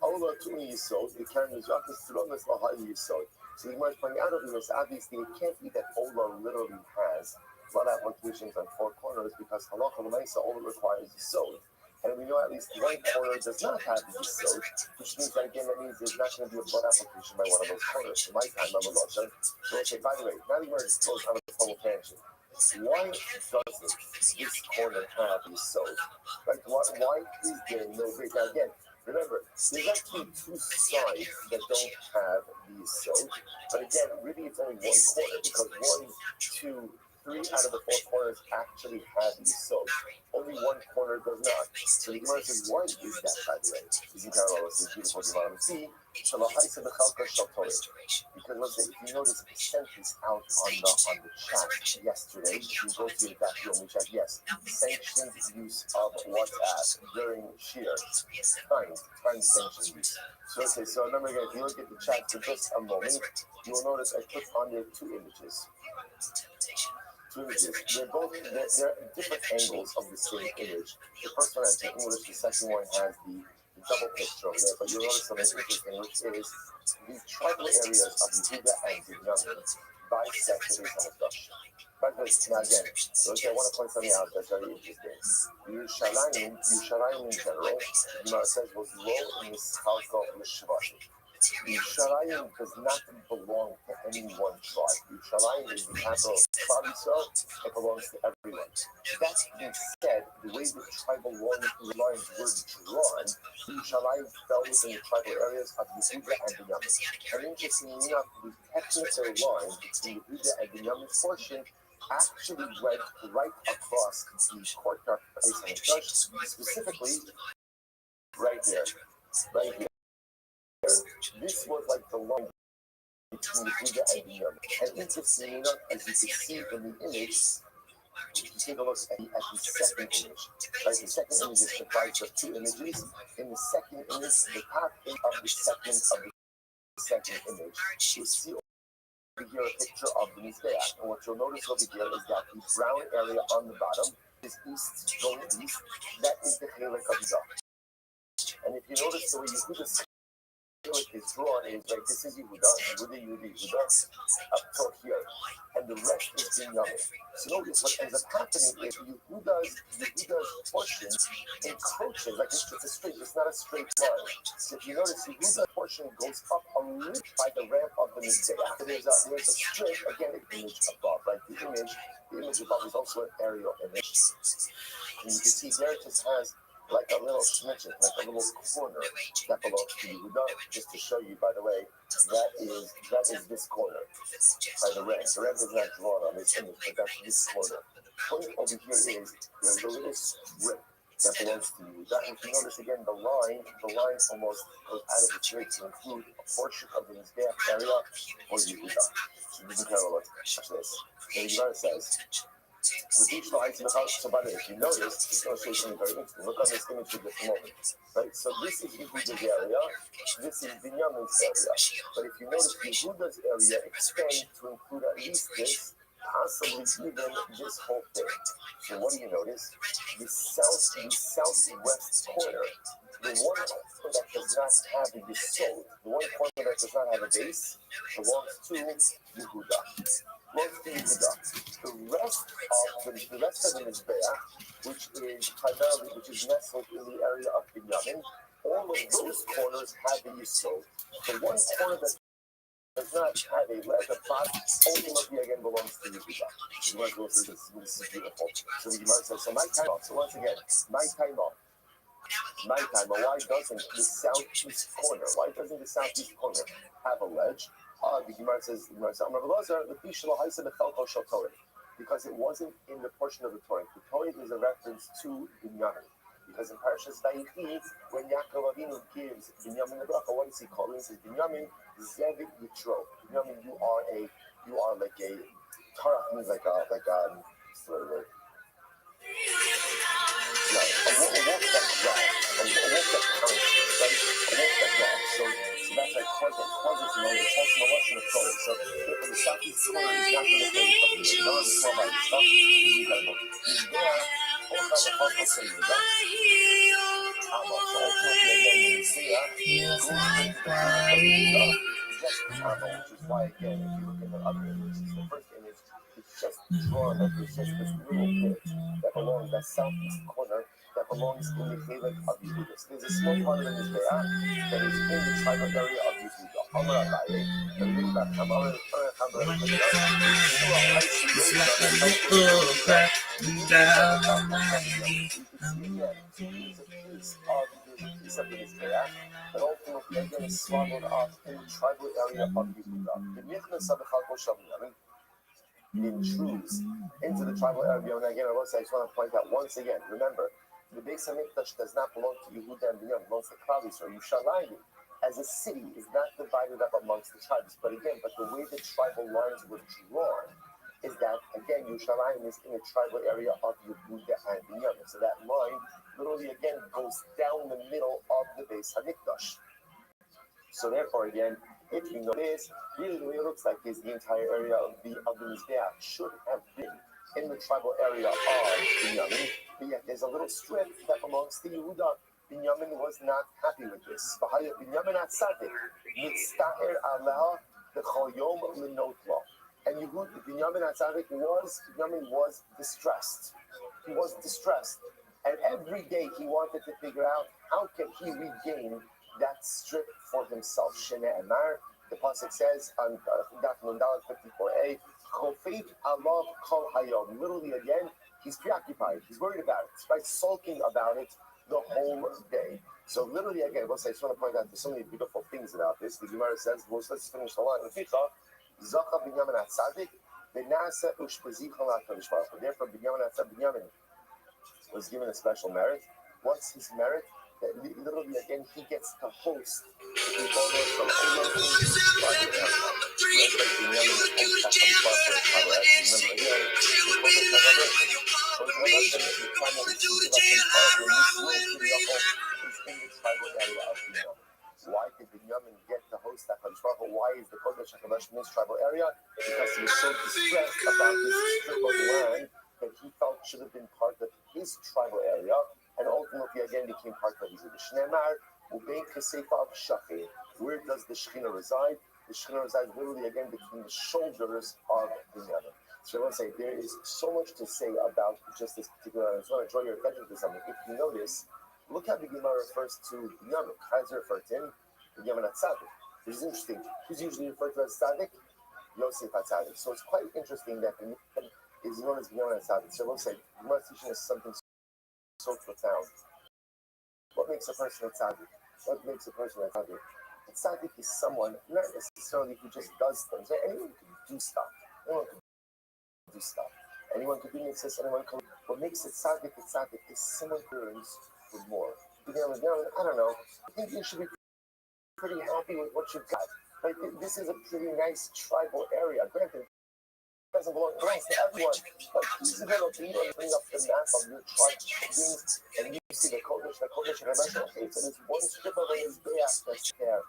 Ola Tuni Yisod, the Karen Mizrachis Tulonis Laha Yisod. So the Gemara is pointing out over this, obviously it can't be that Ola literally has a lot of applications on four corners because Halacha L'Maisa Ola requires Yisod. And we know at least one corner does not have the Yisod, which means that again, that means there's not going to be a blood application by one of those corners. So my time, I'm a Rothschild. So okay, by the way, now the Gemara is closed on a total tangent. Why doesn't this corner have Yisod? Like, why is there no break? Now again, remember, there's actually two sides that don't have the Yisod. But again, really it's only one corner because 1, 2, 3 out of the 4 corners actually have the Yisod. Only one corner does not. So the Gemara says, why is that, by the way? Isn't that all this beautiful Gemara? See, because let's say, if you notice, I sent this out on the chat yesterday. If you go to your document chat, yes, sanctioned use of WhatsApp during shear. Time sanctioned use. So okay, so remember again, if you look at the chat for just a moment, you will notice I put on there 2 images. They're different angles of the same image. The first one has the English, the second one has the double picture over there, but you'll notice something interesting, which is the tribal areas of Yehuda and Binyamin bisect the kind of stuff. But now again, so okay, I want to point something out that's very interesting. Yerushalayim in general, the Gemara says, was low in the Chalko L'Shvatim. Yerushalayim does not belong to any one tribe. Yerushalayim is the capital of Klal Yisrael. It belongs to everyone. That being said, the way the tribal lines were drawn, Yerushalayim fell within the tribal areas of Yehuda and Binyamin. And interestingly enough, the technical line between Yehuda and Binyamin's portion actually went right across the courtyard place on the church, specifically right here. This was like the line between Yehuda and Binyamin. And interestingly enough, as you can see in the image, if you take a look at the second image, right? The second image is comprised of 2 images. In the second image, the top of the second image, you see over here a picture of the Mizbeach. And what you'll notice over here is that the brown area on the bottom is going east. That is the Chelek of Yehuda. And if you notice the way Yehuda's is drawn is like this is Yehuda up till here, and the rest is Binyamin. So notice what ends up happening is Yehuda's portion encroaches, like it's a straight, it's not a straight line. So if you notice, Yehuda's portion goes up a little by the ramp of the Mizbeach. There's a straight, again, an image above, right? The image above is also an aerial image. And you can see there it just has like a little snitches, like a little corner that belongs to Yehuda. Just to show you, by the way, that is this corner by the red. The red is not drawn on this image, but that's this corner. The point over here is there's a little strip that belongs to Yehuda. And if you notice again, the line almost goes out of its way to include a portion of the Mizbeach area for Yehuda. So this is kind of like, watch this. And the Gemara says, so by the way, if you notice, it's going to show you something very interesting. Look on this image for just a moment. Right? So this is Yehuda's area, this is Binyamin's area. But if you notice, Yehuda's area extends to include at least this, possibly even this whole thing. So what do you notice? The southwest corner, the one corner that does not have a Yisod, the one corner that does not have a base, belongs to Yehuda. The rest of the Mizbeach, which is nestled in the area of Binyamin, all of those corners have the Yisod. The one corner that does not have a bottom ultimately again belongs to Yehuda. This is beautiful. So the Gemara says, so my time off. So once again, my time off. Why doesn't the southeast corner have a ledge? The Gemara says, because it wasn't in the portion of the Torah. The Torah is a reference to Binyamin. Because in Parashas Vayechi, when Yaakov Avinu gives Binyamin the bracha, what does he call him? He says, Binyamin, Zev Yitro. Binyamin, you are like a, Tarach means like a wolf that growls. A wolf that counts, right? A wolf that growls. So that's like So the southeast corner is not going to play something non-12 by stuff. Which is why, again, if you look at the other images, the first image is just drawn like there's just this little bit that belongs, that southeast corner that belongs in the Chalek of Yehuda. So there's a small part of the Mizbeach that is in the tribal area of Yehuda. Amar Abaye, the Riva Kamar, but ultimately again is swallowed up in the tribal area of Yehuda. It intrudes into the tribal area. And again, I just want to point out once again, remember, the Beis Hamikdash does not belong to Yehuda and Binyamin, it belongs to Klal Yisrael. Yerushalayim, as a city, is not divided up amongst the tribes. But again, the way the tribal lines were drawn is that, again, Yerushalayim is in the tribal area of Yehuda and Binyamin. So that line literally, again, goes down the middle of the Beis Hamikdash. So therefore, again, if you know this, really the way it looks like is the entire area of the Mizbeach should have been in the tribal area of Binyamin, but yet there's a little strip that belongs to Yehuda. Binyamin was not happy with this. Binyamin Atzadik, Mitztaher Allah, the Choyom Linotla. And Binyamin Atzadik was distressed. He was distressed. And every day he wanted to figure out how can he regain that strip for himself. Shene Emar, the pasuk says on Daf Nundal 54a, Chofet Allah Kol Hayom. Literally again, he's preoccupied. He's worried about it. He's sulking about it the whole day. So literally again, I just want to point out there's so many beautiful things about this. The Gemara says, let's finish the line. Zacha Binyamin Atzadik, Benasa Ushpazicha LaKadosh Baruch Hu. Therefore, Binyamin was given a special merit. What's his merit? That literally again he gets to host the Why did Binyamin get to host that Kadosh Baruch Hu? Why is the Kodesh HaKadosh in his tribal area? Because he was so distressed about this strip of land that he felt should have been part of his tribal area, and ultimately again became part of Yehuda. Shneimar ubein keseifa of Shachir. Where does the Shekhinah reside? The Shekhinah resides literally again between the shoulders of Binyamin. So I want to say there is so much to say about just this particular. I just want to draw your attention to something. If you notice, look how the Gemara refers to Binyamin. How is it referred to him? Binyamin Atzadik. This is interesting. Who's usually referred to as Tzadik? Yosef Atzadik. So it's quite interesting that Binyamin is known as Binyamin Atzadik. So I will say, Gemara teaching us something so profound. What makes a person a tzaddik? What makes a person a tzaddik? A tzaddik is someone, not necessarily who just does things. Anyone can do stuff. Anyone can do mitzvahs. What makes a tzaddik is someone who earns for more. I don't know. I think you should be pretty happy with what you've got. Like, this is a pretty nice tribal area. Granted, doesn't belong to everyone, but he's going to bring up the map of your tribe things, and you see the Kodesh and Rabbi. Okay, so there's one strip of his that's there.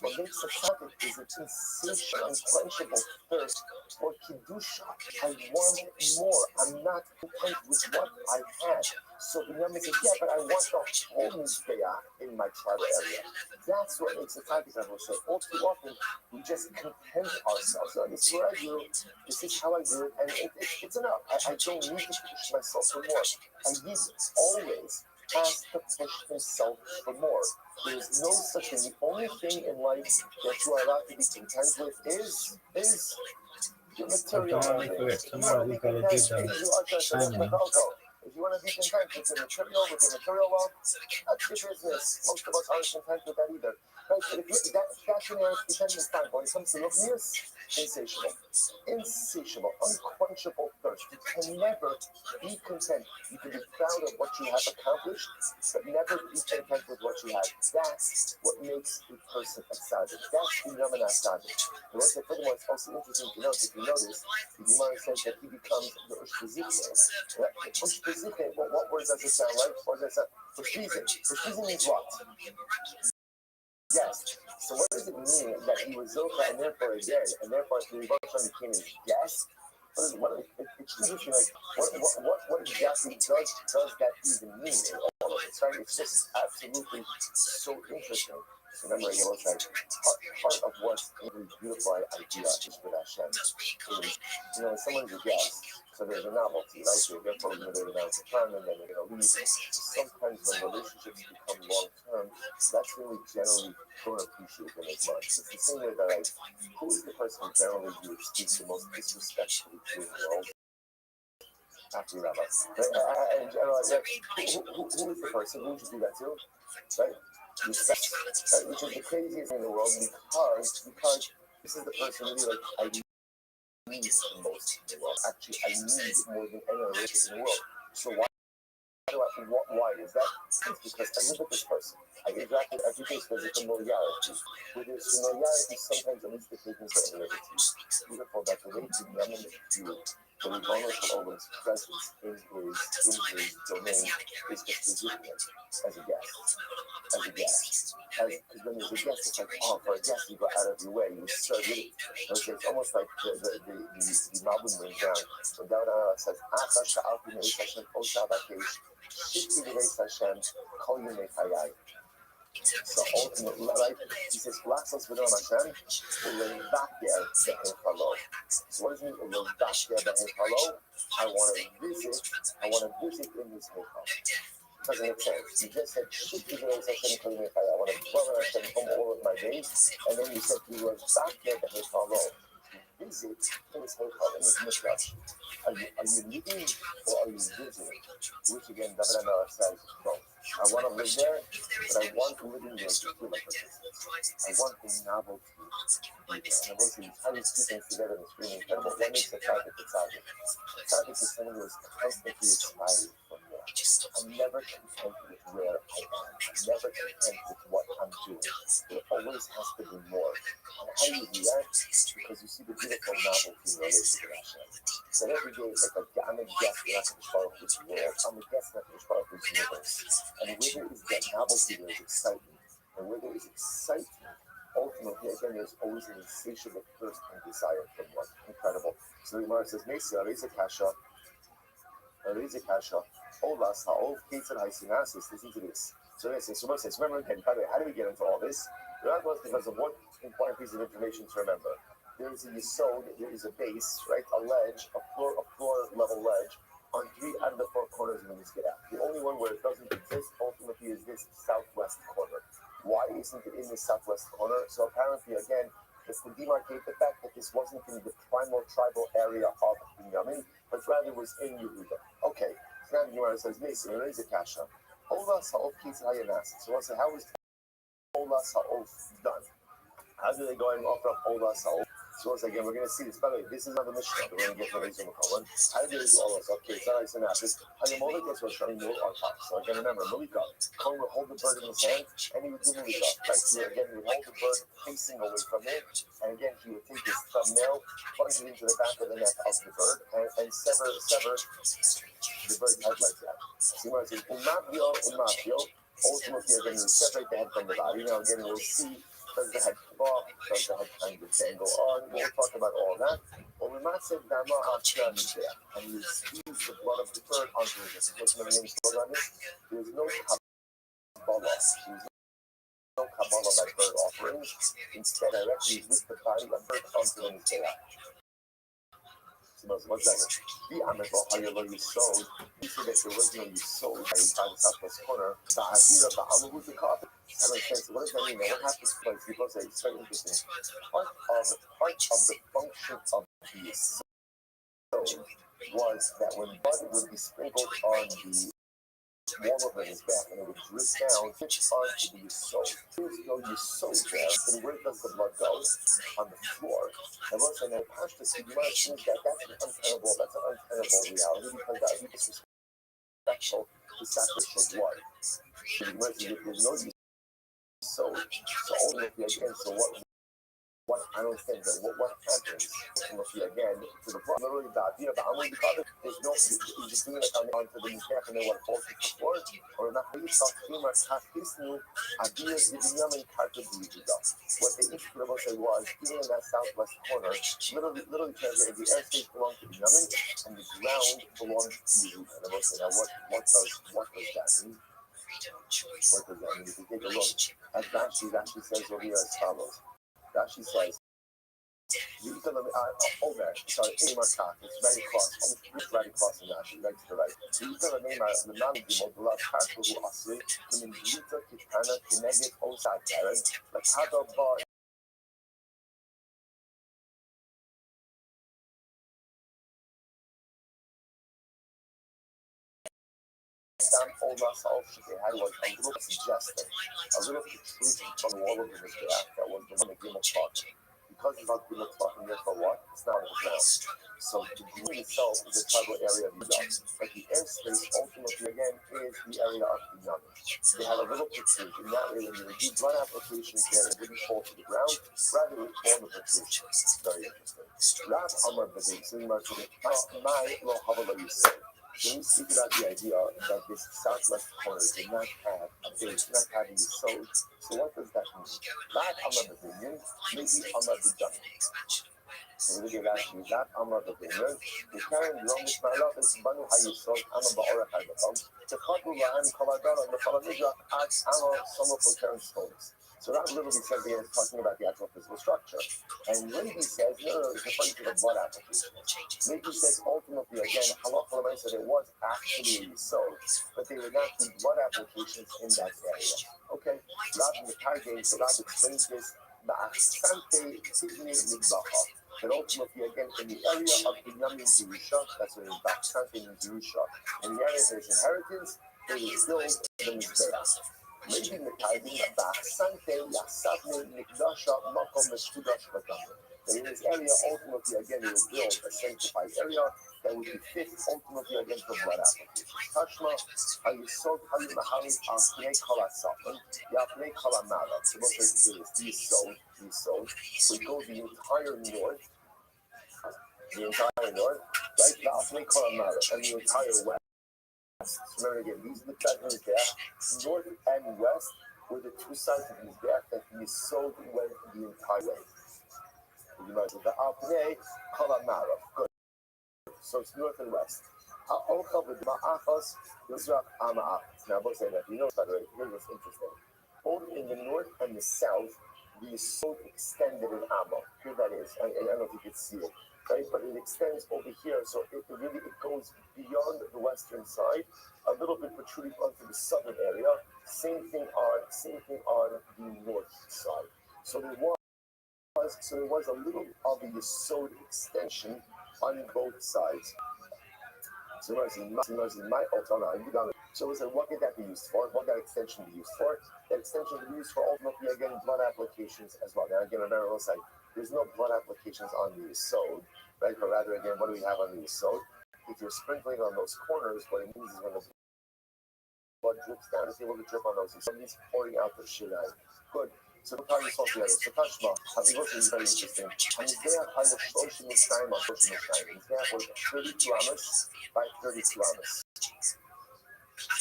What makes a tzaddik is an insatiable, unquenchable thirst for kedusha. I want more. I'm not content with what I had. So Binyamin says, yeah, but I want the whole Mizbeach in my tribal area. That's what makes a tzaddik. I will say, all too often we just content ourselves. So this is what I do. This is how I do it, and it's enough. I don't need to push myself for more. And he always has to push himself for more. There's no such thing. The only thing in life that you are allowed to be content with is your material. Tomorrow we gotta do the If you want to be content with your material wealth, that's your business. Most of us aren't content with that either. Right? But if that's your contentment time. When it comes to loveliness, insatiable, unquenchable thirst. You can never be content. You can be proud of what you have accomplished, but never be content with what you have. That's what makes a person a tzaddik. That's the Binyamin Atzadik. And also, furthermore, it's also interesting to note, if you notice, the Gemara says that he becomes the Ushpazikhe. What word does it sound like? What does it sound? Ushpizin. Ushpizin means what? guest. So what does it mean that he was Zoka and therefore a dead, and therefore the Rothschild became his guest? It's interesting, like, what exactly does that even mean in all of this, right? It's just absolutely so interesting. Remember, again, what's like part of what's really beautiful idea is with Hashem is, when someone's a guest, so there's a novelty, right? So therefore, they're going to come and then they're going to leave. Sometimes when relationships become long term, that's when we generally don't appreciate them as much. It's the same way that, like, who is the person generally you speak the most disrespectfully to in the world? After Rabbi. And generally, who is the person? Who would you do that to? Right? Respect, right? Which is the craziest thing in the world because this is the person really, like, I need the most in the world. Actually, I need more than any other relationship in the world. So why is that? It's because I live with this person. I interact with every day because it's familiarity. With this familiarity, sometimes at least the taking certain liberties. Beautiful that the way to Yemen view the vulnerable Owen's presence in his domain is just legitimate as a guest. Because when there's a guest, it's like, oh, for a guest, you go out of your way, you serve it. So it's almost like the Malbim brings down. When David says, Achash Alpi Meis Hashem Osha Bakesh, Shifti Beis Hashem, Kol Yimei Chayai. So ultimately, like, he says, Laxos V'Dom Hashem, Ulevaker Be'en Chalo. So what does it mean, Ulevaker Be'en Chalo? I want to visit in this Mechal. Doesn't make sense. You just said, Shifti Beis Hashem, Kol Yimei Chayai. I want to dwell in Hashem all of my days. And then you said, Ulevaker Be'en Chalo. Visit in this Mechal, in this Mikdash. Are you living or are you visiting? Which again, David Amel says both. I want to live there, but I want to live in there to feel like I want the novelty. And I want to tie these two things together and it's really incredible. What makes a tzaddik a tzaddik? Tzaddik is someone who is constantly aspiring for more. I'm never content with where I am. I'm never content with what I'm doing. There always has to be more. And how do you do that? Because you see the beautiful novelty in relation to Hashem. So every day it's like, I'm a guest in this world. I'm a guest in this world, this universe. And where there is that novelty, there is excitement. And where there is excitement, ultimately, again, there's always an insatiable thirst and desire for more. Incredible. So the Gemara says, Mesa, Reza Kasha, Olas, Ha'ol, Ketzad, Haisinasis, listen to this. So yes, so Gemara says, remember again, by the way, how do we get into all this? That was because of one important piece of information to remember. There is a yesod, there is a base, right? A ledge, a floor level ledge on 3 out of the 4 corners of the Mizbeach. The only one where it doesn't exist ultimately is this southwest corner. Why isn't it in the southwest corner? So apparently, again, it's to demarcate the fact that this wasn't in the primal tribal area of Binyamin, but rather was in Yehuda. Okay, so now the Gemara says, Mason, there is a kasha. Ola Sa'of Kitz Hayanas. So I'll say, how is Ola Sa'of done? How do they go and offer up Ola Sa'of? So once again, we're going to see this. By the way, this is not the Mishnah. We're going to get to Rezo McCollum. How do they do all this? Okay, it's not like synapses. Hayamolik is what's showing you our top. So again, remember, Malika. Cohen would hold the bird in his hand, and he would do Malika. Right? So again, he would hold the bird facing away from him, and again, he would take his thumbnail, plunge it into the back of the neck of the bird, and sever the bird's head like that. So you want to say, Umavio. Ultimately, again, you separate the head from the body. Now, again, we'll see. Does the head come off? Does the head kind of dangle on? We'll talk about all that. But we might say Dama After there. And you squeeze the blood of the bird onto it. What's the name of this? There's no Kabbalah. There's no Kabbalah by bird offerings. Instead, directly with the body of bird onto the Mizbeach. One second. The Amidol Hayalo you sold. You see that the original you sold by the southwest corner. The Avira, the Amu, the coffee. I don't sense. What does that mean? What happens when people say it's very interesting? Part of the function of the soul was that when blood would be sprinkled on the wall of his back and it would drip down, pitch onto the soul. There's no soul there, then where does the blood go? On the floor. And once I know Pashtus, you might think that that's an untenable reality because that would be disrespectful to sacrificial blood. So you might think there's no so ultimately again, so what what I don't think that what happens again to the problem. Literally, the idea of Amr because there's no you're just doing it on to the mizbeach and then what falls to the floor or not. We start doing like Hakisnu idea Binyamin Karta B'Yehuda. What they interpreted say was even in that southwest corner, literally translated the airspace belonged to Binyamin and the ground belonged to Yehuda. And I say now what does that mean? What does that mean? If you take a look at Rashi says over here as follows. Rashi says, over, sorry, Emarkak, it's right across, right across in Rashi, right to the right. You tell the name of the Malagim of the last Kartu who Asli, Kuminjita Kitana, Kinegit, Osad Karen, like Hado Bar. Some old ourselves they had was a little suggestion, a little protrusion from the wall of the Mizbeach that was the one that Gimel talking. Because it's not Gimel talking there for what? It's not on the ground. So the green itself is a tribal area of Yudah. But the airspace ultimately again is the area of the young. They had a little protrusion. That way when you would do blood applications there, it wouldn't fall to the ground, rather it would form a protrusion. Very interesting. Rab Amar B'Din, Sini Marshal, my lo Havala Yisrael. When we speak about the idea that this southwest corner did not have a base, not having sewed, so what does that mean? Not Amar B'Din, maybe Amar B'Din. So we look at actually that Amar B'Din. The Karen Romish Ma'alav is Banu Hayisol, Amar Ba'orach HaGavam, the Chadu La'am Kavadar, and the Falamidra, Amar Somar for Karen Stones. So that literally says here is talking about the actual physical structure. And Rabbi says, no, it's referring to the blood application. Rabbi says ultimately, again, halacha l'maisa said it was actually so, but they were not do blood applications in that area. Okay, Rabbi Mekargei, so Rabbi explains this, Ba'asante Tidni Midbacha, that ultimately, again, in the area of Binyamin Yerusha, that's what it is, Ba'asante Yerusha, in the area of his inheritance, they would build the Mizbeach. Maybe Mekayim Ba'asante Yasavne Mikdasha Makom Meshudash Batam. That in this area, ultimately, again, they would build a sanctified area that would be fit, ultimately, again, for blood application. Tashma, Hayisod, Hayimahali, Afne Kala Safan, Yafne Kala Mala. So what they do is these sold, would go the entire north, right? The Afne Kala Mala, and the entire west. Remember again, these are the tribes there, north and west were the two sides of these there that he sold went the entire way. The Alpnei Kalamara. Good. So it's north and west. Now, both say that you know, by the way, here's what's interesting. Both in the north and the south, the soul extended in Amma. Here that is. I don't know if you can see it. Right, but it extends over here, so it goes beyond the western side, a little bit protruding onto the southern area. Same thing on the north side. So there was a little of the Yesod extension on both sides. So we said, what could that be used for? What that extension be used for? That extension be used for ultimately again blood applications as well. Now again, on our side, there's no blood applications on the Yesod, right? But rather again, what do we have on the Yesod? If you're sprinkling on those corners, what it means is when the blood drips down, it's able to drip on those. Somebody's pouring out the shit out. Good. So the time is all together. So Tashma, is very interesting. And there, I was social time on social time. There was 32 amas by 32 amas.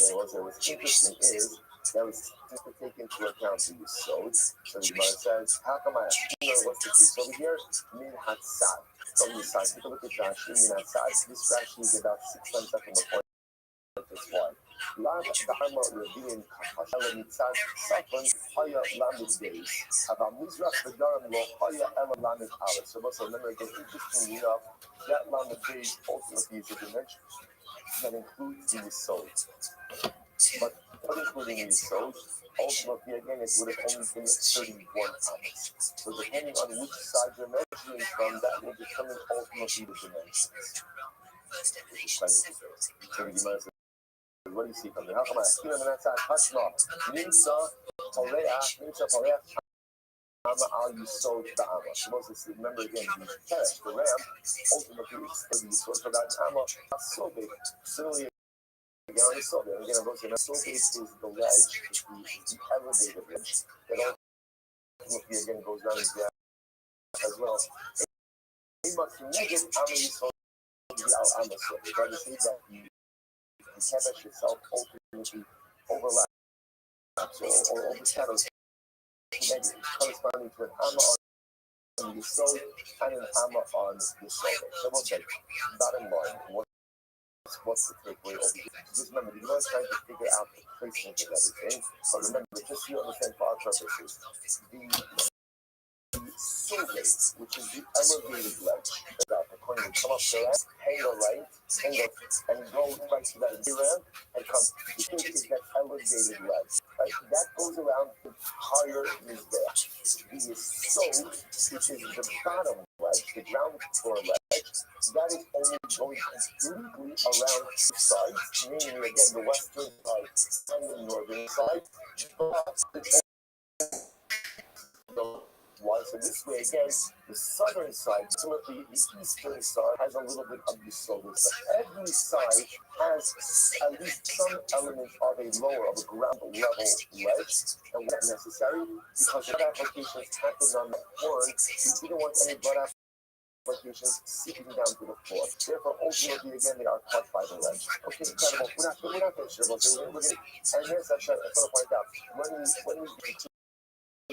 So what's interesting is that was just to take into account the Yesod. So the Gemara says, how come I what's the case over here? Min Hatzad. From the side, take a look at Rashi. Min Hatzad. This Rashi is about 6 times up in the point. That's why. Lav Dharma Ravin Kakashela Mitzad Safan Haya Lamed Days. About Mizrach Bedarim Lo Haya Ela Lamed Aleph. So let's remember again, interestingly enough, that Lamed Days ultimately is a dimension that includes the Yesod. But not including the Yesod, ultimately again it would have only been 31 amas. So depending on which side you're measuring from, that will determine ultimately the dimensions. What do you see from there? How come I see them in that side? Hashma, Nimsa, Poreach, Amma al Yisod the Amma. Supposed to remember again, the ram, ultimately is the Yisod for that Amma. So big. Similarly, again, on the Sobit, again, I'm going to say, Sobit is the ledge, the elevated ledge, that ultimately again goes down and as well. That the Kevesh itself ultimately overlaps or overshadows corresponding to an Amma on the Yisod and an Amma on the Sofer. So we'll say, bottom line, what's the takeaway over here? Just remember, you're not trying to figure out the placement of everything, but remember, just so you understand for our purposes, the Sofer, which is the elevated ledge, that the coin will come up to that, hang a right, and go right to that ramp, and come. The thing is that elevated ledge, right? That goes around the entire Mizbeach. The Yisod, which is the bottom ledge, the ground floor ledge, that is only going completely around the sides, meaning again the western side and the northern side. Why? So this way again, the southern side, similarly the eastern side, has a little bit of the solar side. Every side has at least some element of a lower, of a ground level ledge, and what's necessary because blood applications happen on the floor. You didn't want any blood applications seeping down to the floor. Therefore, ultimately, again, they are caught by the ledge. Okay, incredible. We're not finished here, but and here's what I want to point out. When we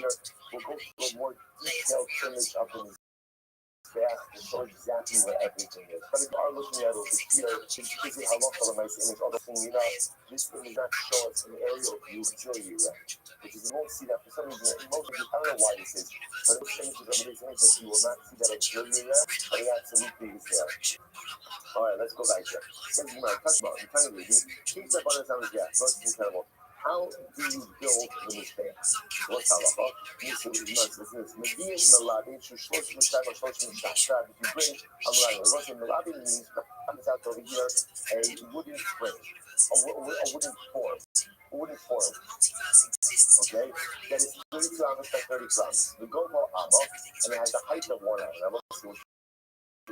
we'll go through a more detailed image of the Mizbeach to show exactly where everything is. But if you are looking at it here, this is how local a nice image. Although, this image not show us an aerial view of Julia, which is you won't see that for some reason. Most of you, I don't know why this is, but those images of these images, you will not see that of Julia, but it absolutely is there. All right, let's go back here. This is my touch about. I'm telling you, keep that on the sound of gas. That's incredible. How do you build the Mizbeach? What's halacha? Listen, Median Melabin, Shushlosh Mishai, Shosh Mishai. If you bring a Melabin, Melabin means comes out over here a wooden frame, a wooden form. Okay, that is 32 amos by 30 grams. The Gobo Amma, and it has the height of 1 amma. We're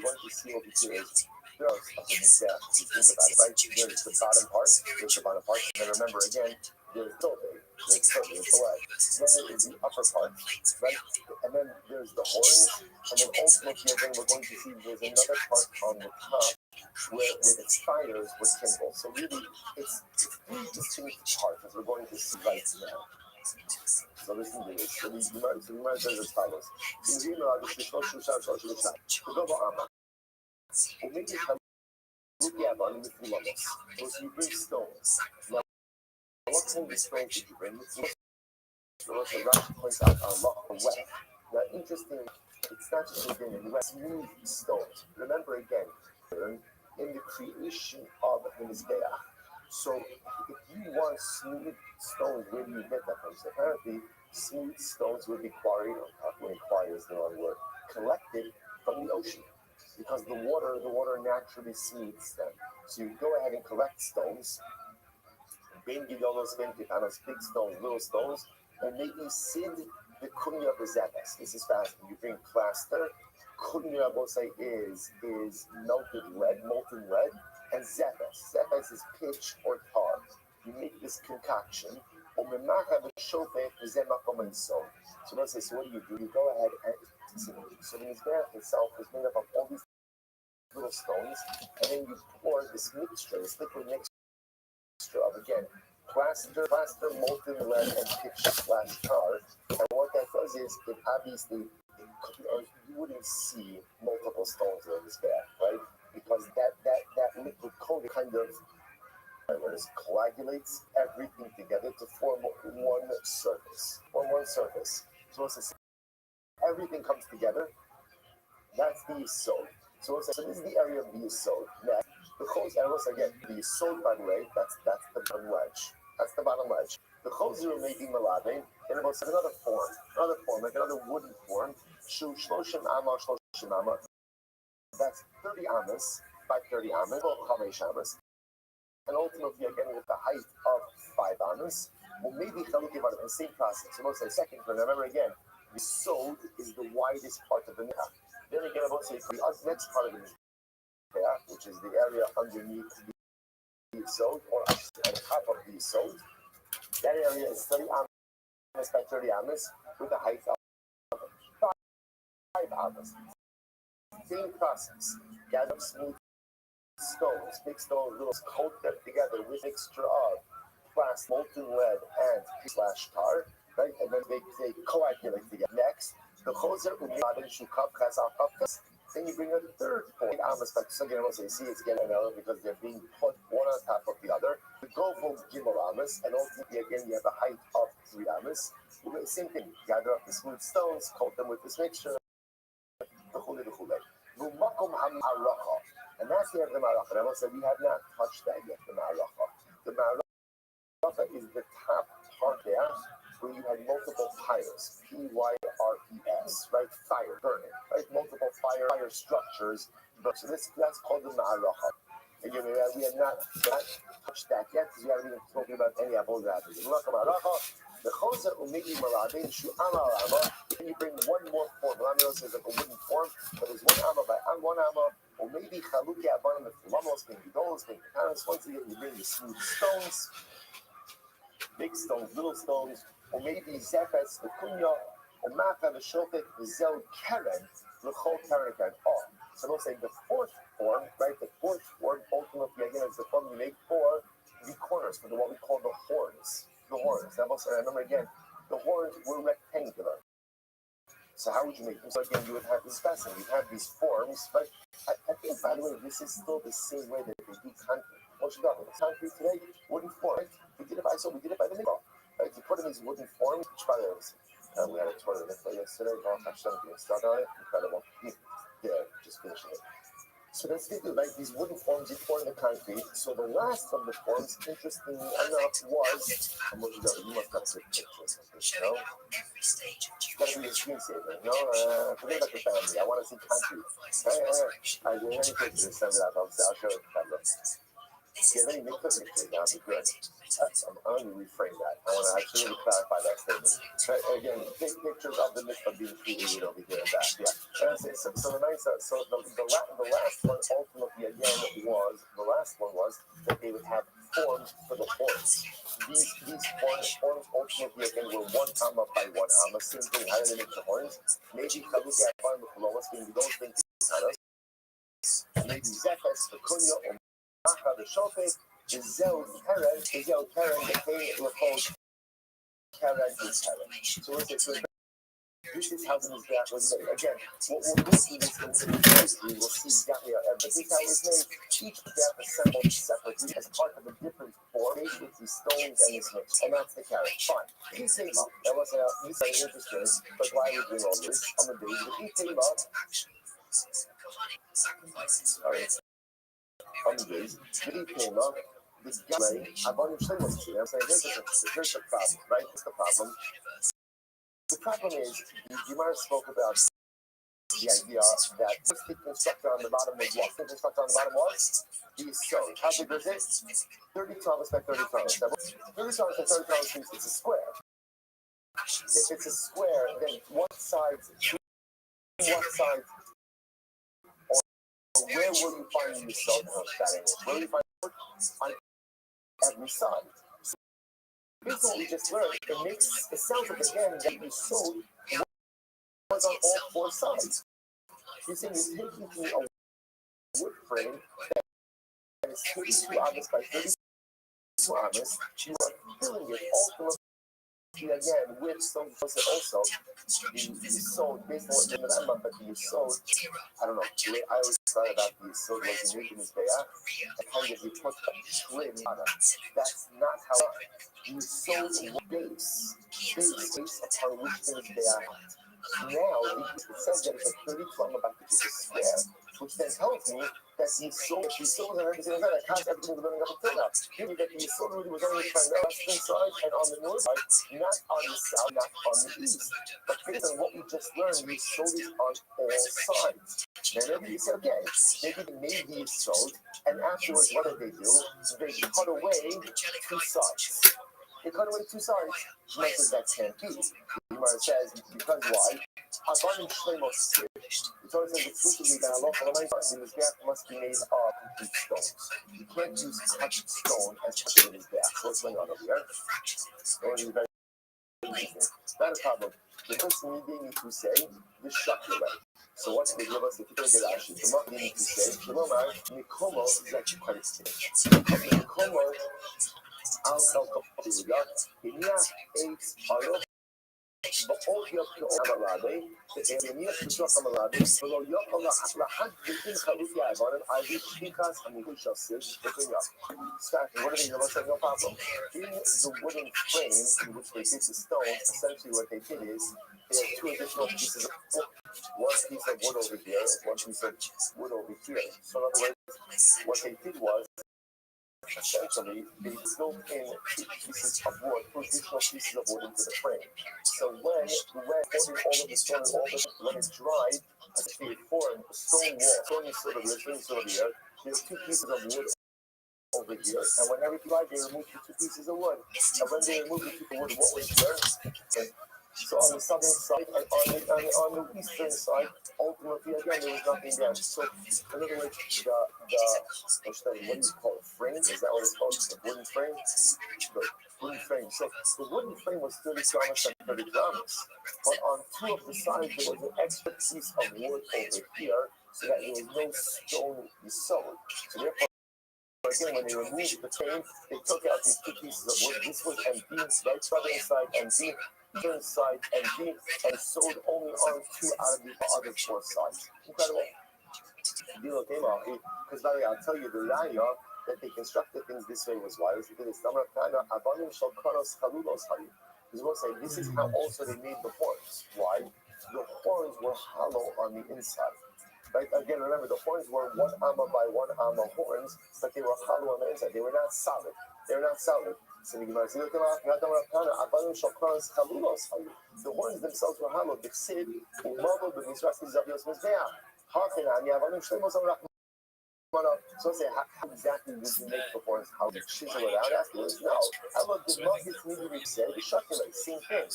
going to see over here is there are stuff in the gap. If you think about it, right? There's the bottom part, and then remember again, there's the leg. Then there is the upper part, right? And then there's the horns, and then ultimately again we're going to see there's another part on the top where the spires were kindled. So really, it's three distinct parts as we're going to see right now. So listen to this. So the Gemara says as follows. So you bring stones. Now, what kind of stones did you bring? So Rashi points out are wet. Now, interesting, it's not just again in wet, smooth stones. Remember again, in the creation of the Mizbeach. So if you want smooth stones, where do you get that from? So apparently, smooth stones would be quarried, or quarry is the wrong word, collected from the ocean. Because the water naturally smooths them. So you go ahead and collect stones, big stones, little stones, and they sid the kunya bezetas. This is fascinating. You bring plaster. Kunya bosai is molten lead, and zetas. Zetas is pitch or tar. You make this concoction. So let's say, so what do? You go ahead and so the Mizbeach itself is made up of all these little stones, and then you pour this mixture, this liquid mixture of again plaster, molten lead, and pitch/tar. And what that does is it obviously you wouldn't see multiple stones in this bag, right? Because that liquid coating kind of coagulates everything together to form one surface. So it's everything comes together. That's the Yisod. So this is the area of the Yisod. Next, the Chos again, the Yisod, by the way, that's the bottom ledge. That's the bottom ledge. The Chos may be Melabin, and about another form, like another wooden form. Shloshim Amma. That's 30 amas by 30 amas, or Chamesh amas. And ultimately, again, with the height of 5 amas, or maybe Chalukim out of the same process. So let's say second, remember again, the Yisod is the widest part of the Mizbeach. Then again, about say the next part of the Mizbeach, which is the area underneath the Yisod, or on top of the Yisod. That area is 30 amas by 30 amas with a height of 5 amas. Same process. Gather smooth stones, big stones, little coat them together with a mixture of plastic, molten lead, and /tar, right? And then they coagulate together. Next, the choser umiadin shukav chazal kafkas. Then you bring a third point. Amas, so you see it's getting another because they're being put one on top of the other. You go from gimel amas, and ultimately again you have a height of 3 amas. You do the same thing. Gather up the smooth stones, coat them with this mixture. And that's the end of the maracha. And I will say we have not touched that yet. The maracha. The maracha is the top part there where you had multiple pyres, pyres, right? Fire burning, right? Multiple fire structures. So that's called the maracha. And we have not touched that yet because we haven't even spoken about any avodah. The choser umigi maradin shu amarama. Then you bring one more form. Laminos is like a wooden form, but there's one amma by one amma, or maybe chaluki abanim with lamos, maybe dollars, maybe pounds. Once again, you bring the smooth stones, big stones, little stones, or maybe zefes, the kunya, or maka, the shofet, the zel keren, the chol keren. Oh, so they'll say the fourth form, right? The fourth form, ultimately, again, is the form you make for the corners, for what we call the horns. The horns. That was, remember again, the horns were rectangular. So how would you make them? So again, you would have this fastening. You'd have these forms, but I think, by the way, this is still the same way that they do concrete. What you got with concrete today? Wooden form. Right? We did it by the middle. Right? You put in these wooden forms. Try those. We had a tour of it yesterday. Incredible. Yeah, just finishing it. So that's what they do, like these wooden forms you pour in the concrete. So the last of the forms, interestingly enough, was you must have good pictures of this, no? Gotta be a screensaver, no? Forget about the family. I want to see concrete. I do any pictures, send it out. I'll show it to the camera. Yeah, then you make the picture. That'd be good. I'm going to reframe that. I want to actually clarify that statement. Again, take pictures of the mitzvah being created over here and that. Yeah. So the last one ultimately again was that they would have forms for the horns. These horns ultimately again were 1 amma by 1 amma. Same thing. How do they make the horns? Maybe chaluki aban with lowest being those things. Maybe zefes, the kunya, or maka, the shofet. The zel keren, the they were called keren is keren. So what's it? So this is how the mizbeach was made. Again, what we'll see this in history, we'll see exactly how this is how it was made. Each mizbeach assembled separately as part of a different form, made with these stones and this mix. And that's the keren. Fine. He came up. That was very interesting, but why are we doing all this? On the days that he came up. Sorry. On the days that he came up. This guy, I've already shown this to you. I'm saying, here's the problem, right? What's the problem? The problem is, Gemara spoke about the idea that the constructor on the bottom was what? The constructor on the bottom was? The stone. How big was it? 30 tons by 30 tons. 30 tons by 30 tons means it's a square. If it's a square, then what side, or where will you find the stone on that image? Where will you find it? On every side. So based on what we just learned, it sounds like again that you sewed was on all 4 sides. You're saying you're taking to a wood frame that is 32 amas by 32 amas, you are filling it ultimately again with some also the sewed based on what I'm about, but you sewed, I don't know, the way I always thought about the sewed was you make in this day, kind of you put a trim on it. That's not how you sewed base upon which things they are. Now it says that it's a 32 amma, which is a square, which then tells me that the soul and everything like that, caused everything to burning up until now. Meaning that the soul really was only trying on the western side and on the north side, not on the south, not on the east. But based on what we just learned, the soul is on all sides. And maybe you say, okay, maybe they made these souls, and afterwards, what did they do? They cut away 2 sides. They cut away 2 sides. Gemara says that can't be. Gemara says, because why? Abanim Shlemos. The Torah says exclusively that Allah the mizbeach must be made of complete stones. You can't use cut stone as part of the mizbeach. So what's going on over here? Very interesting. Not a problem. The first thing you need to say, this shut your way. So what they give us, if you take it actually, the market need to say, Shalomar, Nikomo is actually quite expensive. Nikomo, Al Kalkopia, Hinia, Eight, Alo, בכל יוקר המלאבי, והניח בתוך המלאבי, ולא יוכל לאחד בלתי חלוף יעבון, על ידי שחיקת המיגוי של סיר ותויה. Stacking, what are they doing? No problem. In the wooden frame in which they did the stones, essentially what they did is, they had two additional pieces of wood. One piece of wood over here, one piece of wood over here. So in other words, what they did was, essentially, they built in two pieces of wood, two additional pieces of wood into the frame. So when holding all of the stone, when it's dried, essentially it formed a stone wall. Stone is sort of here, stone is sort of here. There's two pieces of wood over here, and whenever you dried, they removed the two pieces of wood. And when they removed the two wood, what was there? Okay. So on the southern side and on the eastern side, ultimately again there was nothing there. So in other words, what do you call it? Frame? Is that what it's called? The wooden frame? The wooden frame. So the wooden frame was 30 grams and 30 grams. But on two of the sides there was an extra piece of wood over here, so that there was no stone sewed. So therefore, again, when they removed the frame, they took out these two pieces of wood. This was and beams, right southern side and beam, eastern side and beam, and sewed only on two out of the other four sides. Incredible. Because by the way, I'll tell you the raya that they constructed things this way was why. Because we'll say this is how also they made the horns. Why? The horns were hollow on the inside. Right? Again, remember, the horns were 1 amma by 1 amma horns, but they were hollow on the inside. They were not solid. So the horns themselves were hollow. So I say, how exactly would you make the horns? How did you chisel it out afterwards? No. How about the markets need to be said? The shakulate, same thing.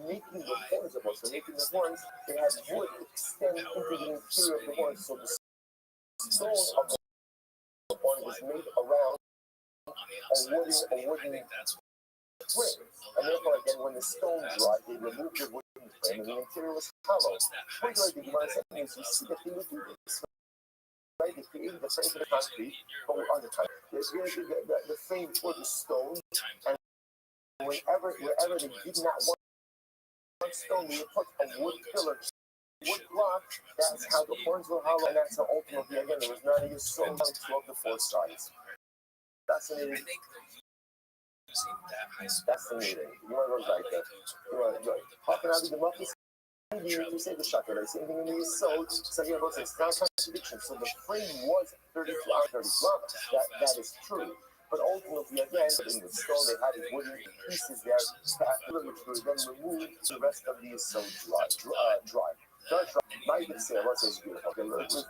Making the horns of us, making the horns, they had wood extend into the interior of the horns. So the stone of the horn was made around a wooden frame. And therefore, again, when the stone dried, they removed the wooden frame and the interior was hollow. What do I do? You see that they would do this. Right, they created the frame for the concrete, but on the concrete, they created the frame for the stone, and wherever they did not want stone, they would put a wood pillar, wood block. That's how the horns were hollow, and that's how ultimately, again, there was not a stone on 2 of the 4 sides. Fascinating. Fascinating. You want to go like that? You want to go. How can I be the muffins? You say the shakulate, same thing in the Yisod. So here goes, it's not a contradiction. So the frame was 30 grams. That is true. But ultimately, again, in the stone, they had wooden pieces there, which were then removed. The rest of the Yisod dry. My Yitzhak, what's this beautiful? Okay,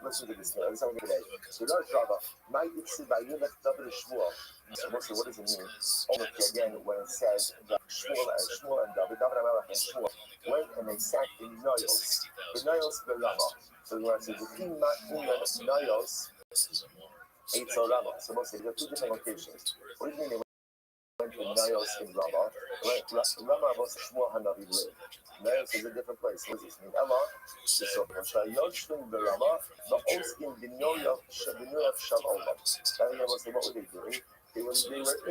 listen to this. Let's have a today. So Rosh Rabbi, my Yitzhak, by Yilach David Shmuel. So what does it mean? Only again, when it says that Shmuel and David HaMelech and Shmuel went and they sat in Noyos. The Noyos Velama. So you want to say the King Noyos, Eitzel Rama. So mostly there are 2 different locations. What do you mean they went to Noyos in Rama? Rama was Shmuel Hanavi lived. Noyos is a different place. What does this mean? Ella, so Shayoshvim Berama, the Oskin Binoyov Shalom. What were they doing? They were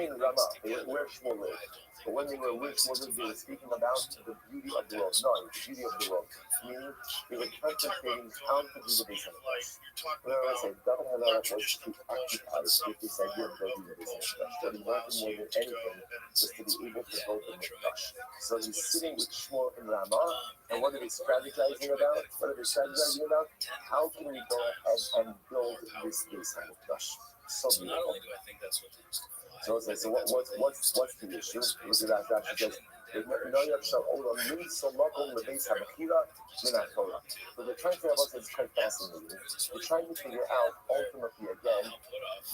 in Ramah. They were where Shmuel lived. But when they were with Shmuel, they were speaking about the beauty of the world. No, the beauty of the world. Meaning, they were contemplating how to do the base of the flesh. I say, David HaMelech was preoccupied with this idea of building the base of the flesh. What he wanted more than anything was to be able to build the flesh. So he's sitting with Shmuel in Ramah, and what are they strategizing about? How can we go ahead and build this base of the flesh? So beautiful. Not only do I think that's what they used to fly. So what's the issue? Look at that. That says, but they're trying to have us, it's quite fascinating. They're trying to figure out, ultimately, again,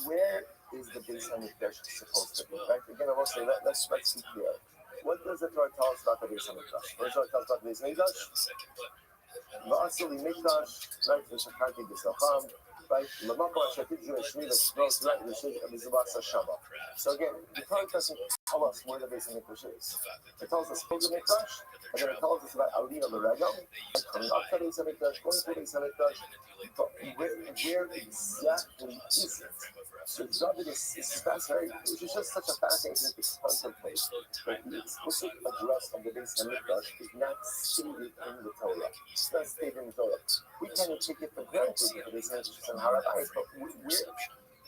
where is the base on the flesh supposed to be? Right? Again, I will say, let's be clear. What does the Torah tell us about the base on the flesh? What does the Torah tell us about the base on the flesh? Va'asili mikdash, right? V'shakati b'sacham. Right? So again, the Torah doesn't tell us where the base of Mikdash is. It tells us build the Mikdash, and then it tells us talks about Aliyah L'Regel, coming up to Beis Hamikdash, going to Beis Hamikdash, but where exactly is it? So David is fascinating. It was just such a fascinating thing to contemplate. But the explicit address of the Beis Hamikdash is not stated in the Torah. It's not stated in the Torah. We kind of take it for granted that the Beis Hamikdash is in Harabais, but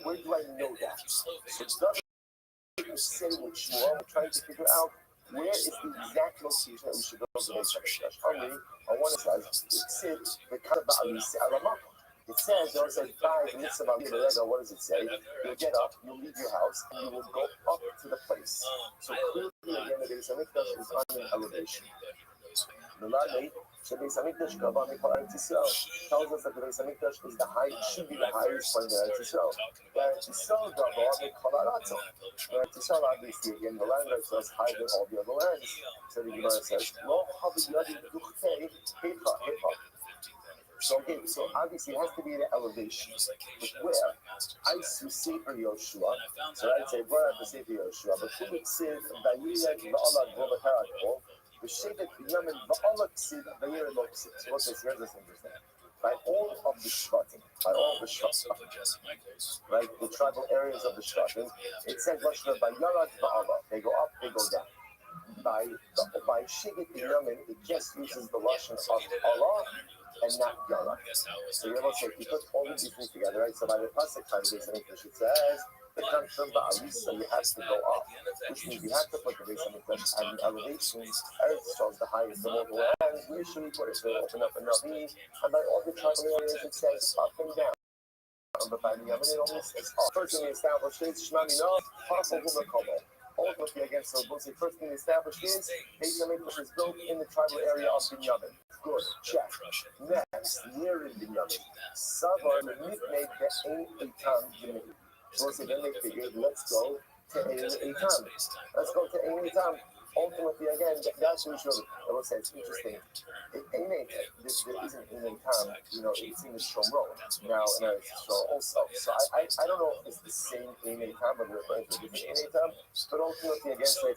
where do I know that? So David say what Shmuel trying to figure out. Where is the exact location that we should go to the Beis Hamikdash? On one side, it says the Kanabali Alamah. It says, it says, what does it say? You'll get up, you'll leave your house, and you will go up to the place. So clearly, again, the Beis Hamikdash is on an elevation. The Rabbi, the Beis Hamikdash tells us that the Beis Hamikdash is should be the highest point of Eretz Yisrael. The Eretz Yisrael, the Eretz Yisrael, obviously, again, the land that says higher than all the other lands. So the Gemara says, so obviously it has to be the elevation. But where? I see Sefer Yoshua. So I'd say, brought out the Sefer Yoshua. But who would say, Vayirek V'alad V'alaharakol, V'shevet V'yamin V'alad Ksiv V'yirek V'ksiv. So what this here's interesting. By all of the Shvatim, right, the tribal areas of the Shvatim, it says, V'yarad V'ala. They go up, they go down. By Shevet V'yamin, it just uses the Lashon of Allah and not Yara. So you're able to say, you put all these things together, right? So by the Pasuk time, it says, the country from Ba'alis, so you have to go up, which means you have to put the Beis Hamikdash at an elevation. Eretz Yisrael is the highest of all the lands. Where should we put it? So open up a Navi, and by all the tribal areas, it says up and down. But by the Yamin, it only says up. First thing we established is Shmami No, Pasuk Humakomo. Ultimately, against the Buzi, first thing established is Beis Hamikdash is built in the tribal area of Binyamin. Good, check. Next, near in Binyamin, Savar made the Ein Eitam Binyamin. So then they figured, let's go to Ein Eitam. Let's go to Ein Eitam. Ultimately, again, that's what we should. I will say it's interesting. There isn't Ein Eitam, it's in the Shomro now, and so also. So I don't know if it's the same Ein Eitam or the referring to a different Ein Eitam, but ultimately, again, say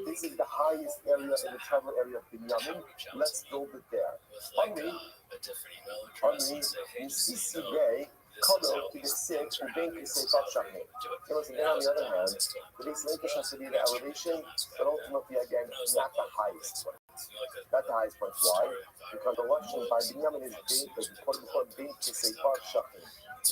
this is the highest area in the tribal area of Binyamin. Let's build it there. Only, in CC Bay, Kodo to the six, who being to say Shachim. So again, on the other hand, the Beis Hamikdash has to be the elevation, but ultimately, again, not the highest point. Not the highest point. Why? Because the Lashon by Binyamin is being to say Shachim.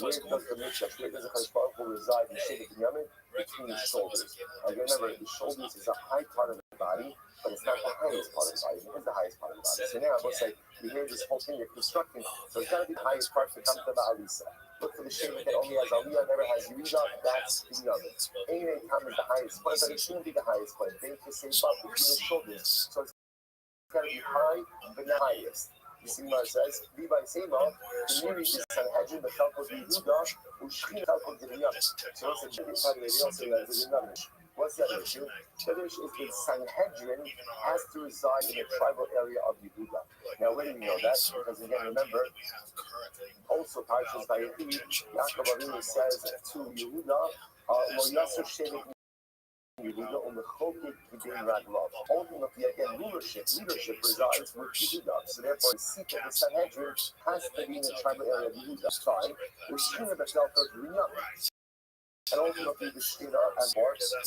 Where does the Mikdash, where does the Kadosh Baruch Hu reside in Shevet Binyamin? Between the shoulders. Again, remember, the shoulders is a high part of the body, but it's not the highest part of the body. It is the highest part of the body. So now, let's say, you hear this whole thing you're constructing, so it's got to be the highest part to come to the Alisa. Look for the Shevet that only has Aliyah, never has Yehuda, that's Binyamin. Ein Eitam is the highest point, but it shouldn't be the highest point. They can say between the shoulders. So it's got to be high, but not highest. You see what it says? Levi Sema, the Miri is Sanhedrin, the Talcos Yehuda, Ushchin Talcos Binyamin. So it's a Shevet part of the Yosef as a Binyamin. What's that issue? The issue is that Sanhedrin has to reside in the tribal area of Yehuda. Now, where do you know that? Because again, remember, also Parshas Vayikra, Yaakov Avinu says to Yehuda, Lo Yasser Shevet Yehuda Umechokek Kibin Raglav. Ultimately, again, leadership resides with Yehuda. So therefore, the seat of the Sanhedrin has to be in the tribal area of Yehuda. Fine. We're seeing the Talcos Binyamin. And ultimately, the Shekhinah as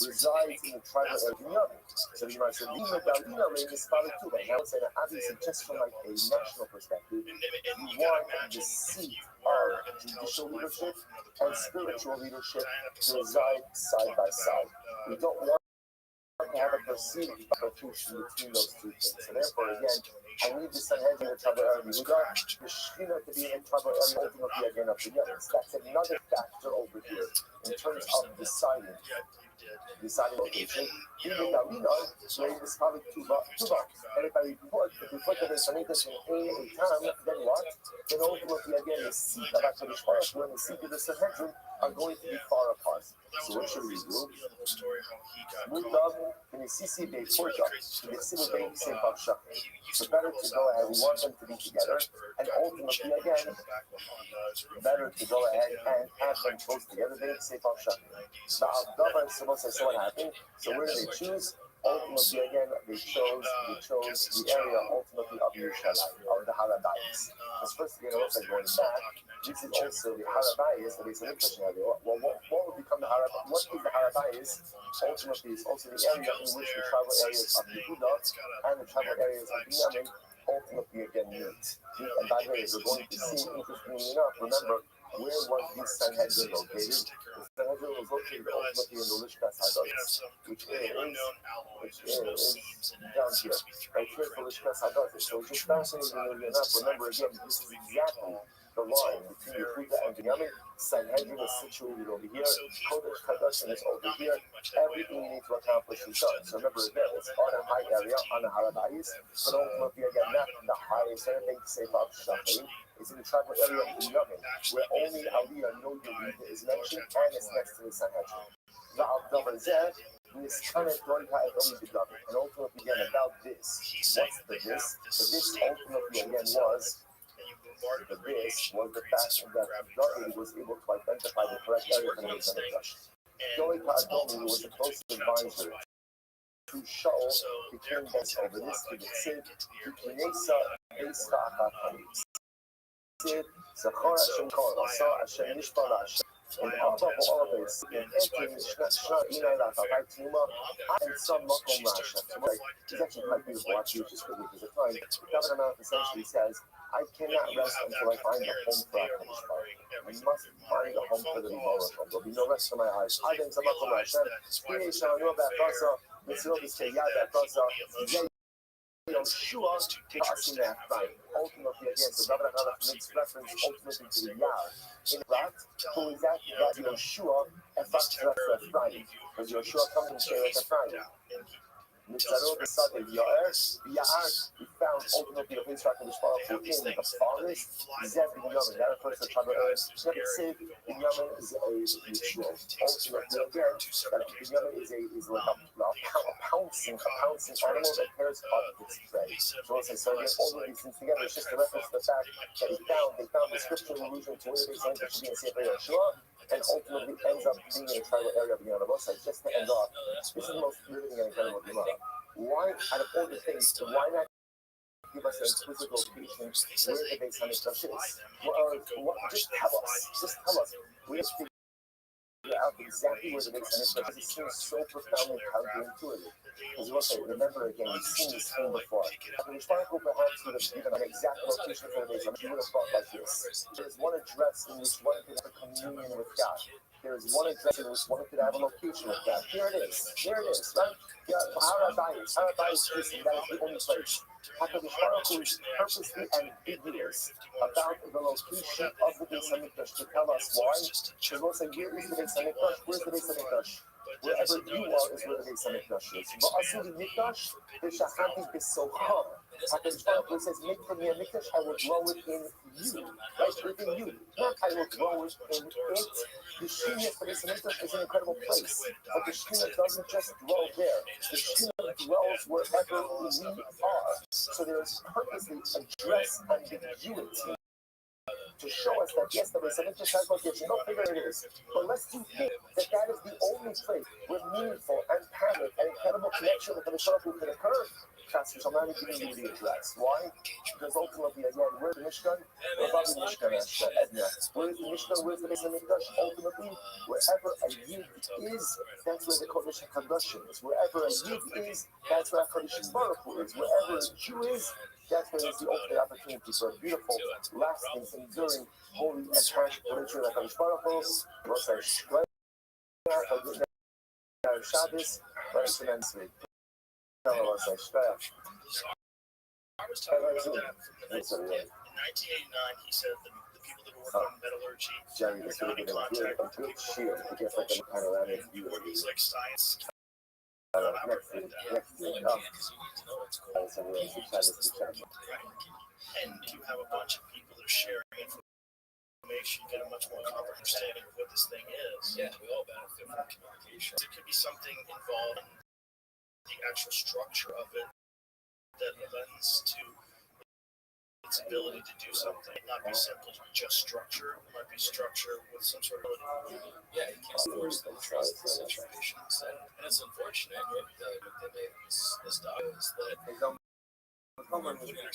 resides in the tribal area of Binyamin. So you might say, Lima Dalina Rein is Spalik too. But now it's saying that obviously, just from like a national perspective, you want the seat of judicial leadership and spiritual leadership to reside side by side. We don't want to have a perceived competition between those two things. So therefore, again, I need the Sanhedrin in the tribal area of Yehuda, the Shekhinah to be in the tribal area ultimately again of Binyamin. So that's another factor over here in terms of deciding location. Even Dalina, where it is probably Tuba. And if I report, if we put the Beis Hamikdash in Ein Eitam, then what? Then ultimately again, the seat of HaKadosh Baruch Hu and the seat of the Sanhedrin are going to be far apart. So what should we do? Mutav, in the CC Bay Porta, in the Sibu Bay Sefer Shachim. So better to go ahead, we want them to be together, and ultimately again, better to go ahead and have them close together, they Sefer Shachim. So what happened? So where do they choose? ultimately, again, they chose the area ultimately of Yerushalayim, of the Harabayis. Because first, again, also going back, this is also the Harabayis, the base of Mikdash area. Well, what would become the Harabayis? What is the Harabayis? Ultimately, it's also the area in which the tribal areas of Yehuda and the tribal areas of Binyamin ultimately again meet. And by the way, we're going to see, interestingly enough, remember, where was this Sanhedrin located? The Sanhedrin was located ultimately in the Lishkas Hadas, which is down here. Right here for Lishkas Hadas. So just fascinatingly enough, remember again, this is exactly the line between Yehuda and Binyamin. Sanhedrin is situated over here. Kodesh Kadashim is over here. Everything you need to accomplish is done. So remember again, it's on a high area, on the Harabayis, but ultimately again, not the highest area, say about Shachim. It's in the tribal area of Binyamin, where only Aliyah, no Yehuda is mentioned, and it's next to the Sanhedrin. And ultimately again, about this, what's the this? The this ultimately again was the fact that David was able to identify the correct area for the Beis Hamikdash. Joey Ka'adomi was the closest advisor to Shaul between this over this to the Sid, to Kinesa, Eisa Akachamis. Sid, Zachor Hashem Kol, Asa Hashem Nishbal Hashem. And above all of this, in entering Shna Inayla Tabai Tima, and some Makom Hashem. It's actually quite beautiful, actually, just for because of time. David Amount essentially says, I cannot rest until I find a home for HaKadosh Baruch Hu. I must find a home for the Ribono Shel Olam. There'll be no rest for my eyes. I then some Makom Hashem. Here Shanu Ba'Kasa, Mitzvot Kiyad Ba'Kasa, Yoshua passing that fight. Ultimately, again, so Rabbi makes reference ultimately to the Yah. In fact, who is that? That Yoshua affects the Friday. Because Yoshua comes and shares the Friday. Mitzvot Kiyad Ya'ar, we found ultimately the place HaKadosh Baruch Hu in the forest. Zeb Binyamin, that refers to tribal areas. Zeb Binyamin is a ritual. Ultimately, again, that Binyamin is like a pouncing animal that cares about its prey. So again, all of these things together, it's just a reference to the fact that they found the scriptural allusion to where they said it should be in Sefer Yeshua, and ultimately ends up being in a tribal area of the Yanavos. Just to end off, this is the most riveting and incredible Gemara. Why, out of all the things, why not give us an explicit location where the Beis Hamikdash is? Just tell us. We have to figure out exactly where the Beis Hamikdash is. It seems so profoundly counterintuitive. Because also, remember again, we've seen this thing before. The Baruch Hu perhaps would have given an exact location for the Beis Hamikdash. You would have thought like this. There's one address in which one could have a communion with God. There is one address in which one could have a location with God. Here it is, right? Harabayis, that is the only place. HaKadosh Baruch Hu is purposely ambiguous about the location of the Beis Hamikdash to tell us why. Because we'll say, where is the Beis Hamikdash? Where's the Beis Hamikdash? Wherever you are is where the Beis Hamikdash is. Va'asu li mikdash v'shachanti b'socha. HaKadosh Baruch Hu says, make for me a mikdash, I will dwell within you. Right? Within you. Not I will dwell within it. The Shekhinah for this mikdash is an incredible place. But the Shekhinah doesn't just dwell there. The Shekhinah dwells wherever we are. So there is purposely address ambiguity to show us that yes, the Beis Hamikdash has location. Go figure it is. But lest you think that is the only place where meaningful and passionate and incredible connection with the Baruch Hu can occur. I'm not giving you the address. Why? Because ultimately, again, where's the Mishkan? We're above the Mishkan, Edna. Where's the Mishkan? Where's the Beis Hamikdash? Ultimately, wherever a Yid is, that's where the Kodesh HaKadoshim is. Wherever a Yid is, that's where HaKadosh Baruch Hu is. Wherever a Jew is, that's where there's the ultimate opportunity for a beautiful, lasting, enduring, holy, and passionate literature like HaKadosh Baruch Hu. Shabbos, very immensely. I was talking about that from the in 1989. He said the people that work on metallurgy are not in contact with people who work in like science. And you have a bunch of people that are sharing information, you get a much more comprehensive understanding of what this thing is. Yeah, we all benefit from communication. It could be something involved in the actual structure of it that lends to its ability to do something. It might not be simple, just structure. It might be structure with some sort of Yeah, you can't force them to trust the situations, and it's unfortunate that they made this dog is that we're putting ourselves in this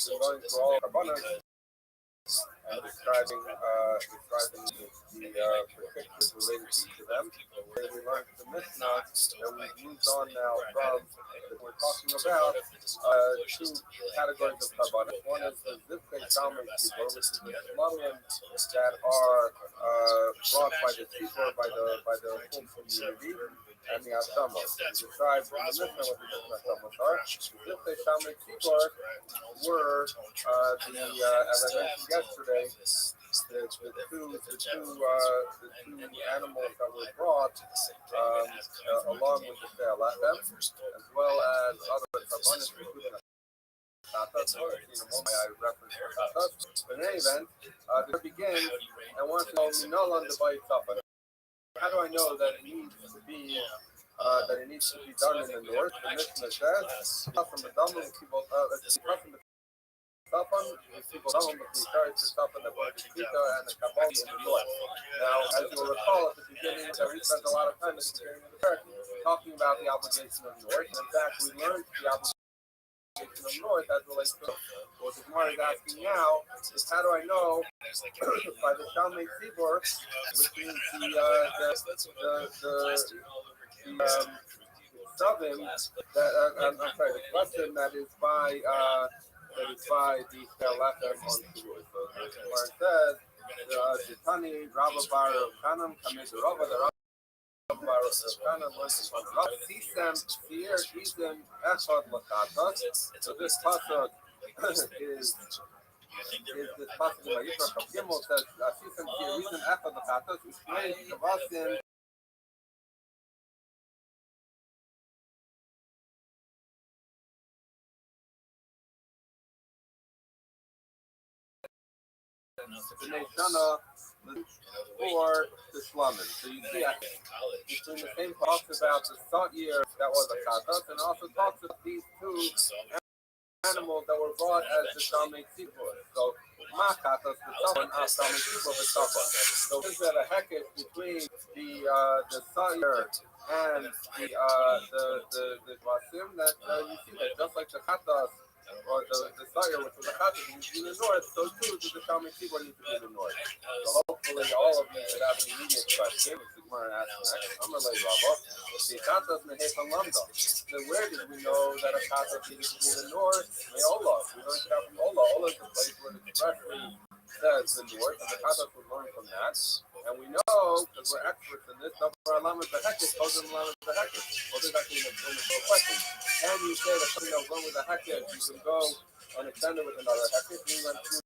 because other describing countries the particulars related to them. And we learned the Mishnah that we've moved on now from that we're talking about two categories of kabbalah. One is the Zivkei Talmud Tzibur, which is the Shlamim that are brought by the Tzibur, by the whole community, and the Asama. We described in the Mishnah what the Asamas are. Zivkei Talmud Tzibur were as I mentioned yesterday, the two animals that were brought along with the Se'alechem, as well as other kabbanis, including Tatas. In a moment, I referenced Tatas. But in any event, the begins and wants to know Minol on the Bayit Safan. How do I know that it needs to be done in the north? The Mishnah says, from the Damu, people Safan, people Damu, we started to Safan the Bayit and the Kabbalah in the north. Now, as you will recall, at the beginning, we spent a lot of time at the beginning of the parak talking about the obligation of the north. And in fact, we learned the obligation of the north as relates to what the Gemara is asking now is how do I know by the Shalmei Tzibur, which means the the question that is by the Se'alechem on Shavuot. So the Gemara says, Jitani Rabbi Bar Kanam Kamed Rabba the Rabbi Bar Kanam was Rabbi Sisem Seir Izem Echad Lakatas. So this pasuk is this pasuk in Vayikra Chav Gimel says Sisem Seir Izem Echad Lakatas Ushnei Kavasim. For the Shlamim. So you see, between the same talks about the Satir that was a Katas, and also talks about these two animals that were brought as the Shalmei Tzibur. So, Ma Katas, the Safan, Shalmei Tzibur, the Safan. So, since we have a hecket between the Satir and the Vasim, that you see that just like the Katas, or the Sayer, which was a Chatzah, needs to be in the north, so too does the Shalmei Tzibur need to be in the north. So hopefully all of you should have an immediate question, which the Gemara asks next. I'm going to lay Rabbi. The Chatzah Mehefan Lamda. So where did we know that a Chatzah needed to be in the north? Me'olah. We learned that from Olah. Olah is the place where it expressly says the north, and the Chatzah was learned from that. And we know, because we're experts in this, Davar Lamed Beheket, Kozim Lamed Beheket. Well, there's actually an initial question. Can you say that something that will go with a heket, you can go and extend it with another heket? We went through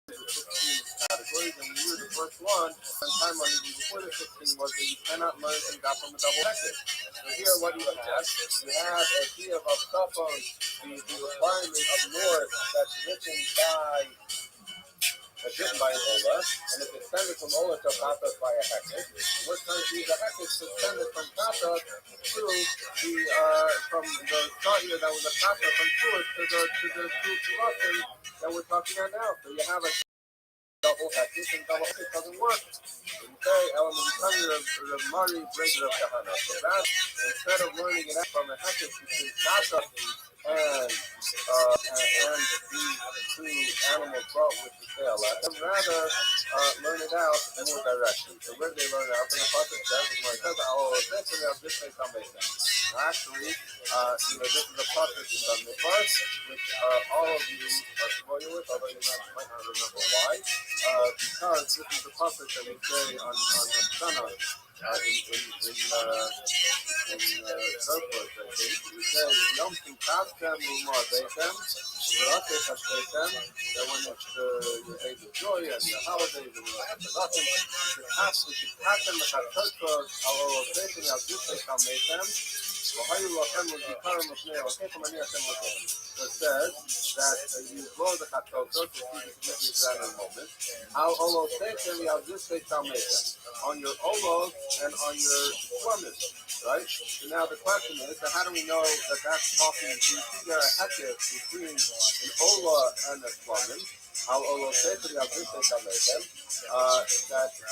the 16 categories, and we knew the first one, and time on even before the 16 was that you cannot learn from God from a double heket. So here, what do you have? You have a key of Safon, the requirement of north that's written by an Ola, and it's extended from Ola to Katas by a heket. We're trying to use a heket to extend it from Katas to from the Satir that was a Katas from Shur to the two Kavasim that we're talking about now. So you have a double heket, and double heket doesn't work. Okay, element of Mari, Breaker of Kahana. So that, instead of learning it out from a heket between Katas and these two animals brought with the tail, let them rather learn it out more directly. So where do they learn it out? In the pasuk says, actually, this is a pasuk in the Midbar, which all of you are familiar with, although you might not remember why. Because this is the pasuk that we say on Shana in Surplus, I think. We say, Yom Kippur, U'Mo'adeitem, U'Ratei Chatzeitem, that when it's your age of joy and your holidays and your Hadatim, we should happen the Chatzeitos, Al-Oroteitem, Al-Jutei Chameitem, V'hayu Lachem L'Zikarim L'Pnei Elokeitem, Ani Hashem L'Keitem. So it says that you blow the Chatzeitos, we'll see the significance of that in a moment. Al-Oroteitem, Al-Jutei Chameitem, on your Olos and on your Shlamim. Right? So now the question is, so how do we know that that's talking to there a heket between an Ola and a Shlamim? Al Olosef, that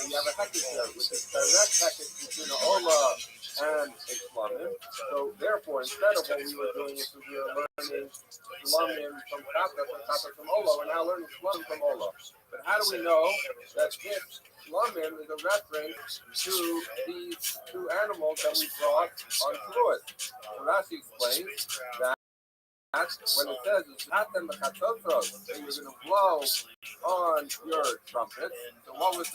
you have a package there, which is direct package between the Ola and a Shlamim. So therefore, instead of what we were doing is we were learning Shlamim from Kata and Kata from Ola, we're now learning Shlamim from Ola. But how do we know that this Shlamim is a reference to these two animals that we brought on Shavuot? So Rashi explains that when it says that you're going to blow on your trumpet. So what was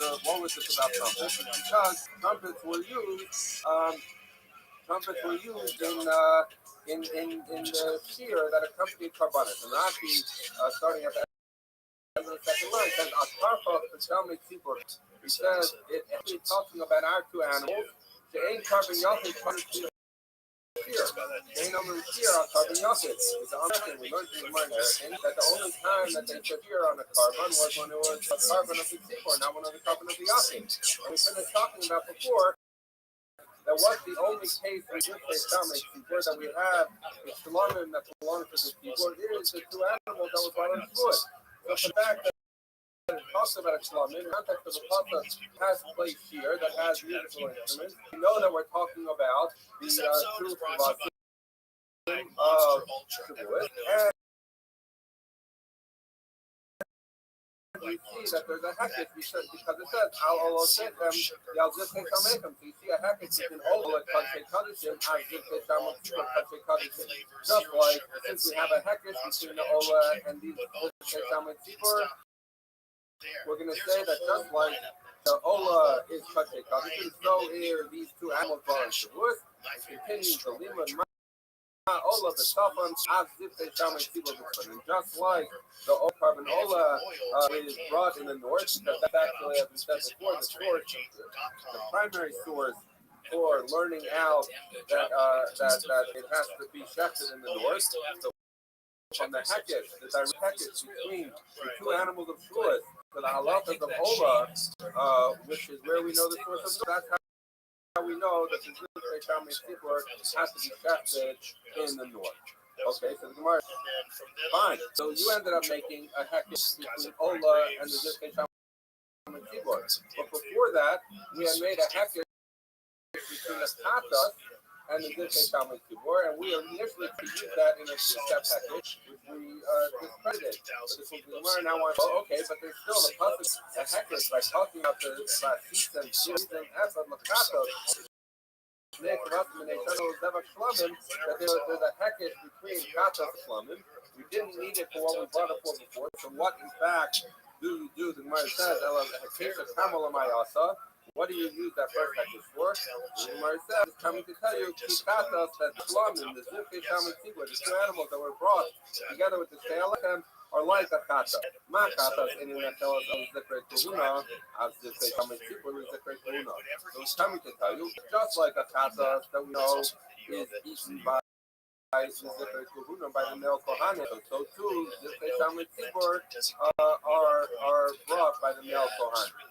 this about trumpets? Because trumpets were used in the seer that accompanied Karbanis. And Rashi, starting at the end of the second line, says he says it actually talking about our two animals. The ain't carbon yachid here. They know here on carbon yachid. It's we learned in the minor that the only time that they put here on a carbon was when it was a carbon of the tzipor, not one of the carbon of the yachid. And we finished talking about before that was the only case we did say tzipor that we have the shlamim that belongs to the tzipor is the two animals that was brought on foot. So the fact that it talks about a shlamim in the context of a pasuk has place here that has musical instruments. We know that we're talking about the two Shavuot, and we see that there's a hektish because it says Al Olosechem Yal Zivkei Shamechem. So you see a hektish between Ola Kadshei Kadishim and Zivkei Shamechem Kadshei Kadishim. Just like since we have a hektish between the Ola and these Zivkei Shamechem, we're going to say that just like the Ola is Kadshei Kadishim, so here these two animals are in Shavuot. Continues the Lima Ola the Tafan as Zivkei Shamechem. And just like the carbon Ola is brought in the north, because that's actually, as we said before, the primary source for learning out that it has to be shechted in the north. From the Hekesh, the direct Hekesh between the two animals of Shavuot, to the halachas of Ola, which is where we know the source of that's how we know that the Zivkei Shamechem has to be shechted in the north. Okay, so the Gemara. Fine. So you ended up making a hektish between Ola and the Zivkei Shamechem. But before that, we had made a hektish between the Kata and the Zivkei Shamechem, and we initially used that in a two-step hektish, which we discredited. But this was the Gemara now wants. Oh, okay, but there's still the pasuk, the hektish, by talking about the Season, Efod, Makata. That there's a hektish between Kata and Shlamim. We didn't need it for what we brought it for before. So what, in fact, do you do? The Gemara says, what do you use that first hektish for? The Gemara says, it's coming to tell you, Kata, that Shlamim, the Zivkei Shamechem, the two animals that were brought together with the She'elechem, are like a Kata. Ma Kata is in the tell us of Zivkei Kahuna, as Zivkei Shamechem is Zivkei Kahuna. So it's coming to tell you, just like a Kata that we know is eaten by Zivkei Kahuna, by the male Kohanim. So too, Zivkei Shamechem are brought by the male Kohanim.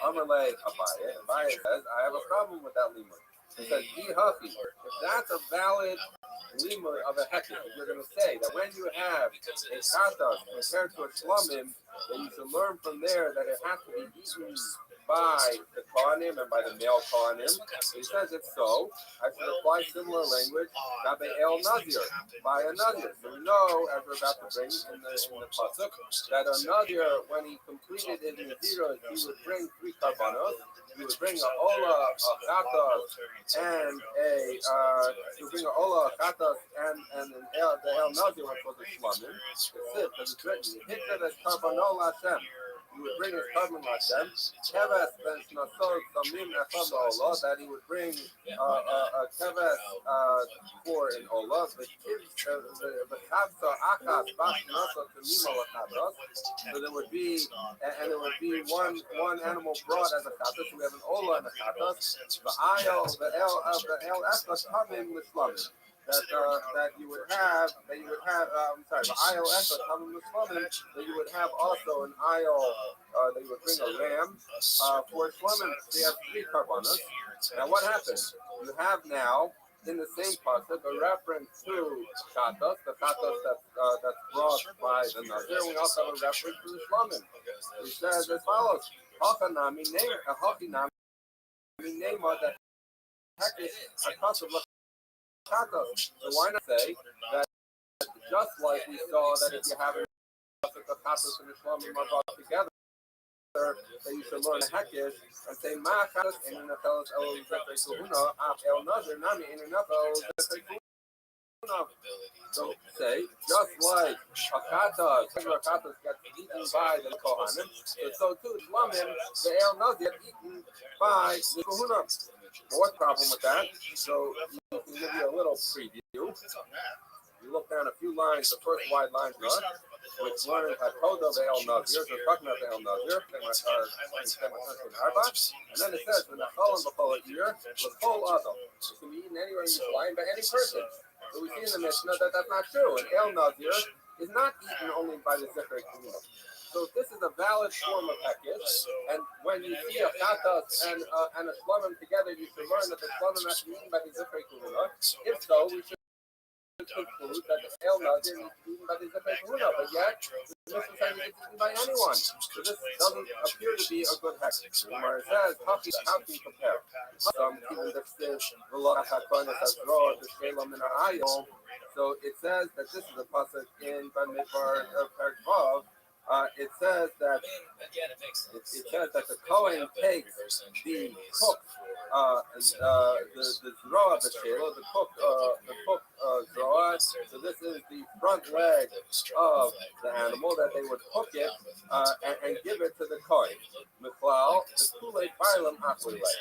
Amalei Abaye says, I have a problem with that limud. He says, if that's a valid limud of a hektish, you're going to say that when you have a kata compared to a shlamim, that you should learn from there that it has to be eaten by the Kohanim and by the male Kohanim. He says if so, I should apply similar language Rabbi El Nazir, by a Nazir. So we know, as we're about to bring in the pasuk, that a Nazir, when he completed his Nazirah, he would bring 3 karbanos. He would bring a Ola, a Chatas, and the El Nazir, which was a Shlamim. It's it, because it's written, Hitler as Karbanol Hashem. He would bring his carbon Hashem. Keves ben Shnasol Samim Echad Ola, that he would bring a Keves for an Ola. The Chavsa Achas Bas Nasa Tamim Olachados. So there would be, and there would be one animal brought as a Chatas. So we have an Ola and a Chatas. The El Espas Tamim Lishlamim. That you would have the ayol esa coming with shlamim, that you would have also an ayol that you would bring a ram for shlamim. So you have 3 karbanos. Now what happens? You have now in the same pasuk a reference to katos, the katos that's brought by the nazir. We also have a reference to the shlamim. It says as follows: Hachanami name that hekish akatos of katos. So why not say that just like we saw that if you have a katos and the shlamim are brought together, that you should learn hekish and say ma katos in the nachelos el zefer kuhuna el nazir nami in the nachelos zefer kuhuna. So say just like hakatos, hakatos get eaten by the kohanim, so too shlamim the el nazir get eaten by the kuhuna. What's the problem with that? So we can give you a little preview. You look down a few lines, the first wide line for us, which learns Hakoda the El Nazir, so talking about the El Nazir, and then it says, when the Cholam B'chol year, the whole Adam. It can be eaten anywhere in Yerushalayim by any person. So we see in the Mishnah that that's not true. An El Nazir is not eaten only by the Zikr Kumino. So this is a valid form of hekish, and when you see a katas and a shlamim together, you should learn that the shlamim has to be eaten by the Zikr Kumino. If so, we should conclude that the El Nazir needs to be eaten by the Zikr Kumino, but yet the Mishnah says it's eaten by anyone. So this doesn't appear to be a good hekish. Where it says, how can you compare? Even if there's the law the Shalom in our ayol. So it says that this is a pasuk in Bamidbar Perek Vav. It says that the Kohen takes the cook, the zroa b'shelo, the cook zroa. So this is the front leg of the animal that they would cook it and give it to the Kohen. Miklal, the kulei bailam akli leg.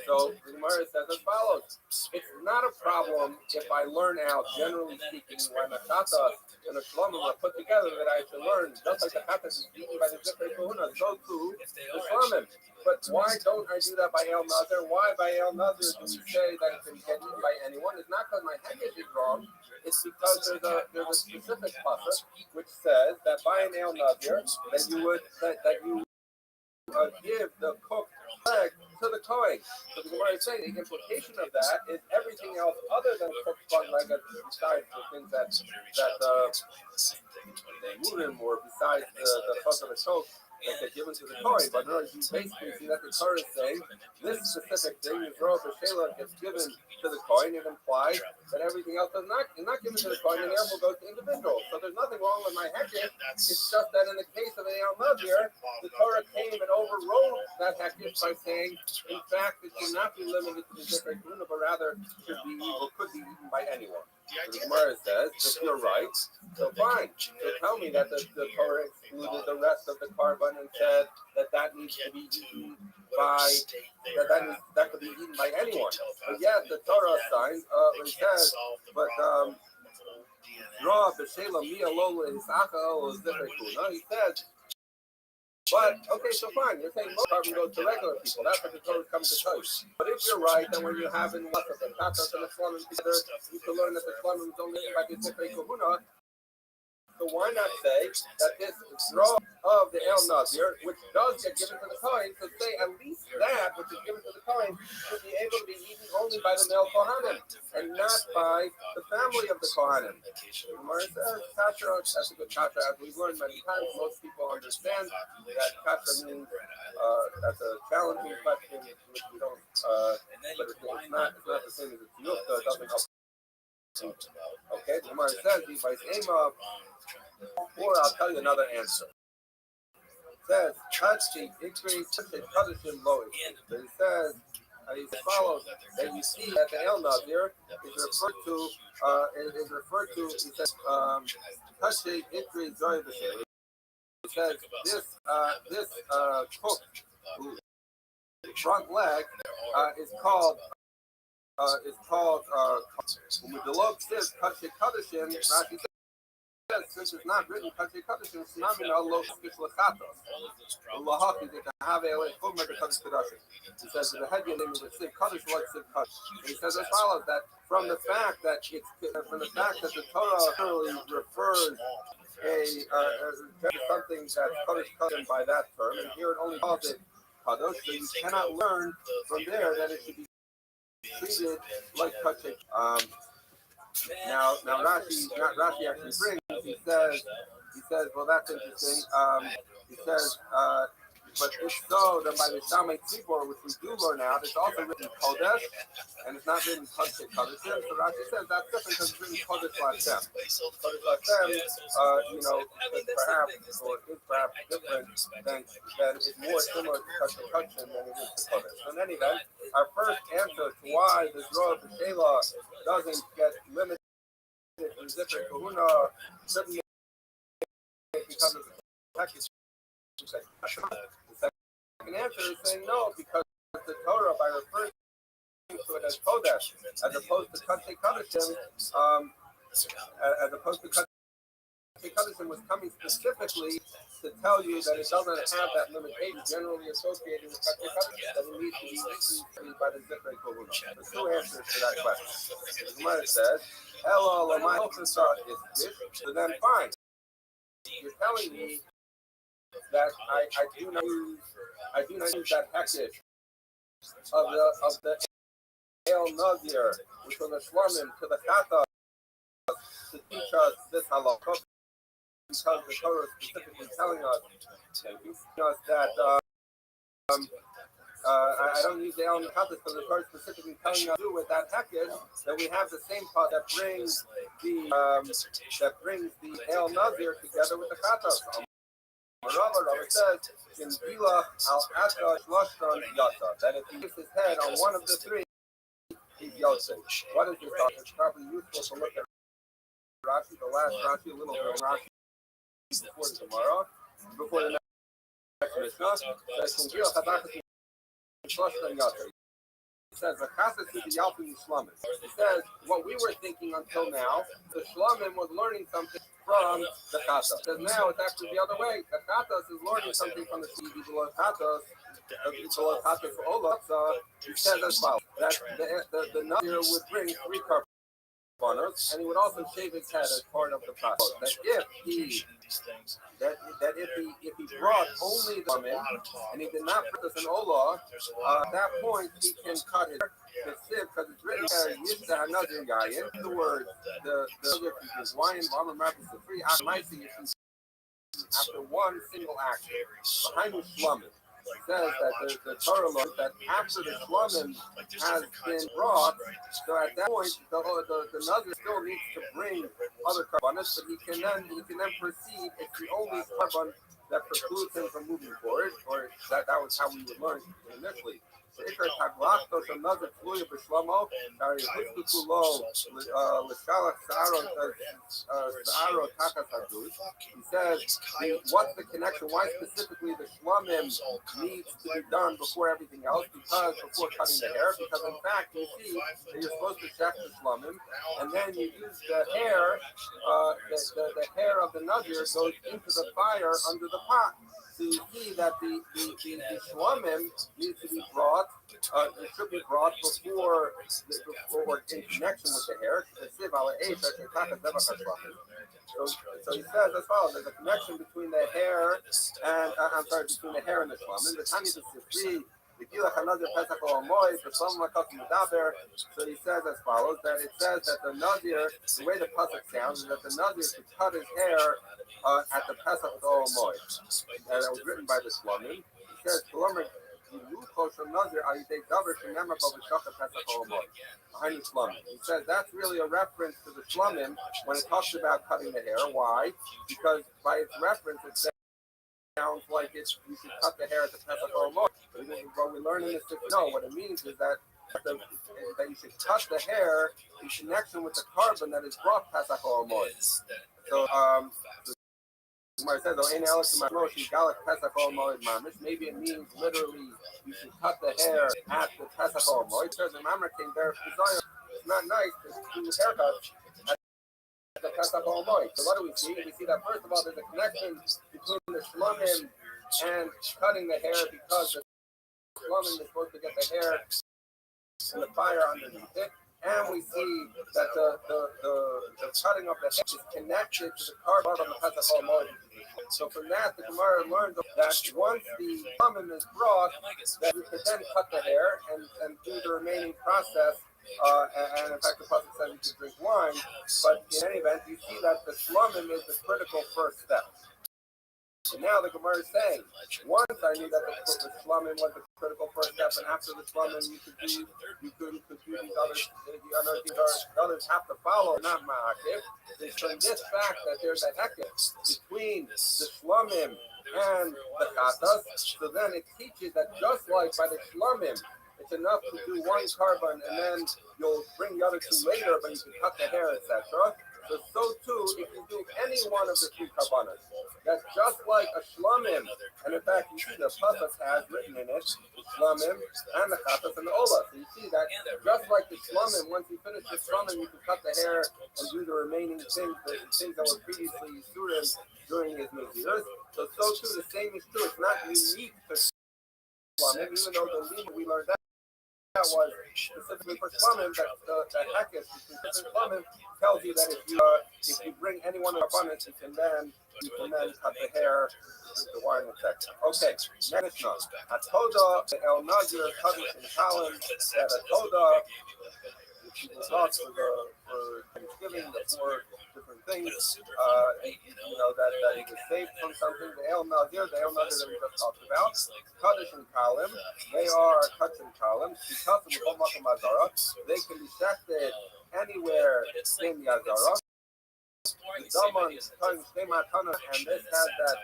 So the Gemara says as follows: it's not a problem if I learn out, generally speaking, when the katas and the shlamim are put together, that I should learn just like the katas is eaten by the zikr kuhuna, so too the shlamim. But why don't I do that by El Nazir? Why by El Nazir do we say that it can get eaten by anyone? It's not because my hekish is wrong. It's because there's a specific pasuk which says that by an El Nazir that you would give the cooked leg to the Kohen. So the Gemara is saying the implication of that is everything else other than cooked front leg, besides the things that Murim or besides the fuck of the choke that get given to the Kohen. But in other words, you basically see that the Torah is saying this specific thing, the Zorah B'Shelah, gets given to the Kohen. It implies that everything else is not given to the Kohen and therefore goes to individuals. So there's nothing wrong with my hekish. It's just that in the case of El Nazir, the Torah came and overrode that hekish by saying, in fact, it should not be limited to the Zikr Kuhuna, but rather should be or could be eaten by anyone. The Gemara says, if you're right, so fine. So tell me that the Torah excluded the rest of the carbon and said that needs to be eaten by that could be eaten by anyone. But yet the Torah signs it says, but He said. But, okay, so fine. You're saying most carbon goes to regular people. That's what the Torah comes to tell you. But if you're right, then when you have in lots of the katas and the shlamim together, you can learn that the shlamim is only by the zikr kuhuna. So why not say that this draw of the El Nazir, which does get given to the Kohen, so say at least that which is given to the Kohen should be able to be eaten only by the male Kohanim and not by the family of the Kohanim. That's a good kasha. As we've learned many times, most people understand that kasha means that's a challenging question, which we don't, but it's not the same as a tiyufta, it doesn't help. Okay, the Gemara says, or I'll tell you another answer. It says, it says, it follows that you see that the El Nazir is referred to, it says, it says, this cook front leg is called since it's not written, since it's not in Allah, he says the head name is Siv Kaddish, what Siv Kaddish. He says as follows, that from the fact that the Torah literally refers something that's Kaddish by that term, and here it only calls it Kaddish, so you cannot learn from there that it should be treated like touching. Now Rashi actually brings. He says, well, that's interesting. He says, but if so, then by the Shamay Tzibor, which we do learn out, it's also written Kodesh, and it's not written Kodesh Kodeshim. So Rashi says that's different because it's written Kodesh Lashem. Kodesh Lashem, is perhaps different than is more similar to Kodesh Kodeshim than it is to Kodesh. So in any event, our first answer to why this row of the Shela doesn't get limited to different kahuna, certainly because of the package. The second answer is saying no, because the Torah, by referring to it as Kodesh, as opposed to Katsei Kodeshim, was coming specifically to tell you that it doesn't have that limitation generally associated with Katsei Kodeshim, that it needs to be eaten by the Zifrei Kohuna. There's two answers to that question. The Gemara says, "Hello, my Hilchah is this." So then, fine. You're telling me that I do not use that package of the El Nazir, which was a shlamim to the Chata, to teach us this halakha, because the Torah is specifically telling us that I don't use the El Chata because the Torah is specifically telling us to do with that package that we have the same part that brings the El Nazir together with the Chata. Rabbi says in Bila al Asa Shlashon Yata that if he hits his head on one of the three, he's Yosef. What is this thought? It's probably useful to look at Rashi, the last Rashi, a little bit of Rashi before tomorrow, before the next Mishnah. Says in Bila Chadachas Shlashon Yata. It says the Chassid to the Yalpin Shlamim. It says what we were thinking until now, the Shlamim was learning something from the Chatas. Because now it's actually the other way. The Chatas is learning something from the Shidi below Chatas. Below Chatas for Ola. So it says as well that the Nazir would bring 3 korbanos, and he would also shave his head as part of the process. That if he brought only the woman and he did not put this in Ola, at that point he can cut his sieve because it's written there used to another guy. In other words, the other is lion, Mama Rabbi the free after one single action. Behind the Shlomim. It says that the Torah learns that after the Shlomim has been brought, so at that point the Nazir still needs to bring other korbanos, but he can then proceed. It's the only korban that precludes him from moving forward, or that was how we would learn initially. So Ikar Taglachtos another Tluya B'Shlomo, Dari Hutzku Lo, L'Shalach Sa'aro Takas Hadus. He says, what's the connection? Why specifically the Shlomim needs to be done before everything else? Because before cutting the hair, because in fact you see that you're supposed to check the Shlomim, and then you use the hair, the hair of the Nazir goes into the fire under the pot. So you see that the Shlomim needs to be brought, it should be brought before in connection with the hair. So he says as follows: there's a connection between the hair and between the hair and the Shlomim. The Tanya is free. So he says as follows: that it says that the Nazir, the way the pasuk sounds is that the Nazir should cut his hair at the Pesach Ol Moed. That was written by the Shlomim. He says, he says that's really a reference to the Shlomim when it talks about cutting the hair. Why? Because by its reference it sounds like you should cut the hair at the Pesach Ol Moed. What we learn in this, no, what it means is that you should cut the hair in connection with the carbon that is brought Pesach Ol Moed. So maybe it means literally you should cut the hair at the Pesach Ol Moed. It's not nice to do haircuts at the Pesach Ol Moed. So what do we see? We see that first of all there's a connection between the Shlomim and cutting the hair because the Shlomim is supposed to get the hair in the fire underneath it. And we see that the cutting of the head is connected to the carbon of the Pesach Ol Moed. So from that, the Gemara learned that once the common is brought, that you can then cut the hair and do the remaining process. And in fact, the Pasuk says you can drink wine. But in any event, you see that the shlomim is the critical first step. So now the Gemara is saying, once I knew that the shlomim was the critical first step, and after the shlomim you could do these others have to follow, not ma'akiv. It's from this fact that there's a hekef between the shlomim and the chatas. So then it teaches that just like by the shlomim, it's enough to do one carbon and then you'll bring the other two later, but you can cut the hair, etc. So too, if you do any one of the three carbonas, that's just like a shlomim. And in fact, you see the pasuk has written in it the shlomim and the chatas and the olah. So you see that just like the shlomim, once you finish the shlomim, you can cut the hair and do the remaining things, the things that were previously surim during his naziros. So too, the same is true. It's not unique to shlomim, even though the lima we learned that was specifically for shlomim, that the hekef between shlomim tells you that if you bring any one of the abundance, you can then cut the hair, the wine, etc. Okay, next Mishnah. Atoda el nazir kadosh in Kalim, that atoda, which was taught for Thanksgiving, the four different things, that he was saved from something. The el nazir that we just talked about, kadosh and Kalim, they are touch and Kalim. Because of the Makom Azara, they can be shafted anywhere in the Azara. And this has that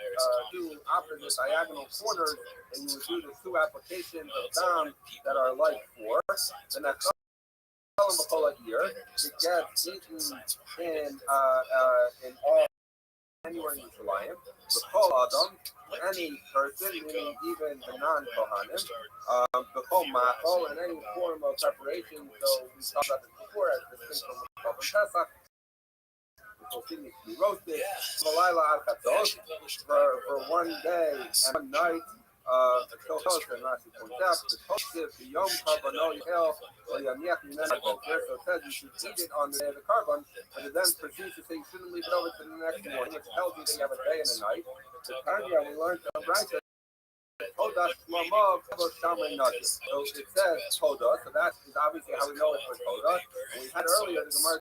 two opposite diagonal corners, and you would do the two applications of dam that are like four. And that's all here. It gets eaten in all anywhere in Yerushalayim. The Kol Adam, any person, meaning even the non-Kohanim, the Kol Machol, and any form of preparation. So we talked about this before as distinct from the Kol Pesach. The thing needs to be roasted. For 1 day and 1 night. The Rashi points out the Tosif, the Yom Karbono Yel, or Yamiach Minenagol. So it says you should eat it on the day of the carbon, but it then proceeds to say you shouldn't leave it over to the next morning, which tells you that you have a day and a night. The Tanya, we learned from Brisa, Toda Shlamov, Shamay Nugget. So it says Toda, so that is obviously how we know it for Toda. And we had earlier, the Gemara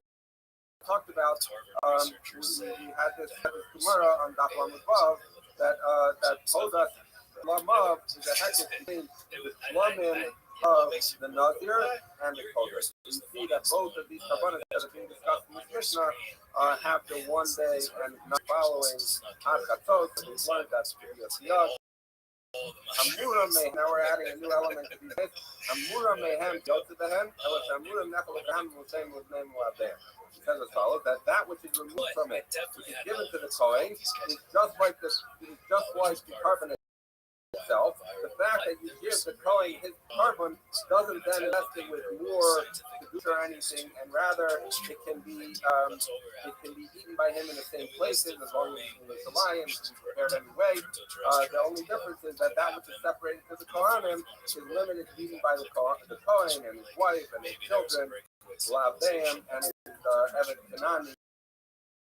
talked about, we had this Gemara on Daf Lamed Vav that Toda Lamav is a hekef between the shlomim of the nazir and the kodesh. You see that both of these carbonates that are being discussed in this Mishnah have the 1 day and not following Chatzot. So we've learned that now we're adding a new element to this. Amura mehem yotzebehem, Amura nechalahem l'shem l'bnei moadim. It says as follows: that which is removed from it, which is given to the Kohen, is just like the carbonate itself. The fact that you give the Kohen his carbon doesn't then invest it with more kedusha or anything, and rather it can be eaten by him in the same places as long as it's in the Shamayim, it's prepared anyway. The only difference is that which is separated to the Kohanim is limited to eaten by the Kohen and his wife and his children, Lavdam and his Evet Kanani.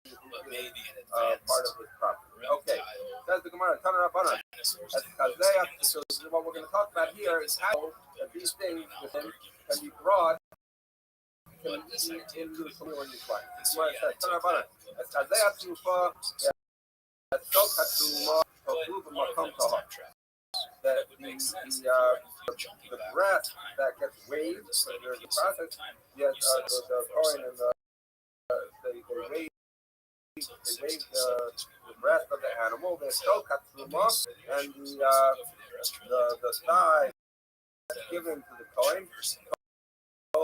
Part of his property. Okay, says the Gemara, Tana Rabbanan. So what we're going to talk about here is how these things can be brought in Jerusalem when you find. The Gemara says, Tana Rabbanan. The breath that gets waved, so there's a process. Yes, the coin and they wave. They wave the breast of the animal, they show katsuma, and the thigh given to the Kohen. In a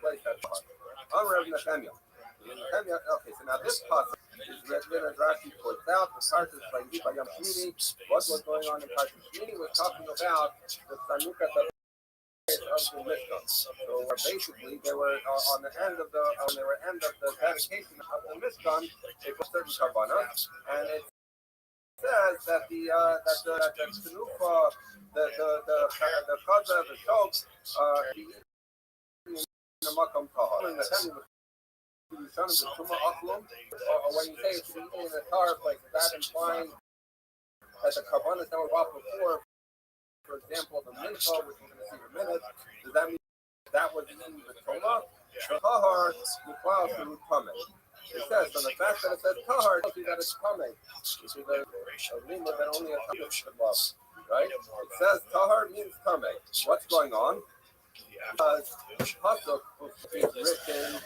place that's hard. Unrev Nathaniel. Okay, so now this puzzle is written as Rashi points out. The Tarsus by Yom Shmini. What was going on in Tarsus Shmini was talking about the Sanuka of the Mishkan. So basically, they were on the end of the dedication of the Mishkan. They put certain karbanos, and it says that the Tanufa, the Chaza, the Shok, the Makam Tahar. son of the Tuma Aklum, or when you say it should be eaten in a tar place, is that implying that the carbonas that were brought before, for example, the mincha, which we're going to see in a minute, does that mean that was in the Torah? Tahar, Miklal, Shuru, Tameh. It says, so the fact that it says Tahar tells you that it's Tameh, which is a lima that only a Tameh should love, right? It says Tahar means Tameh. What's going on? Pasuk is written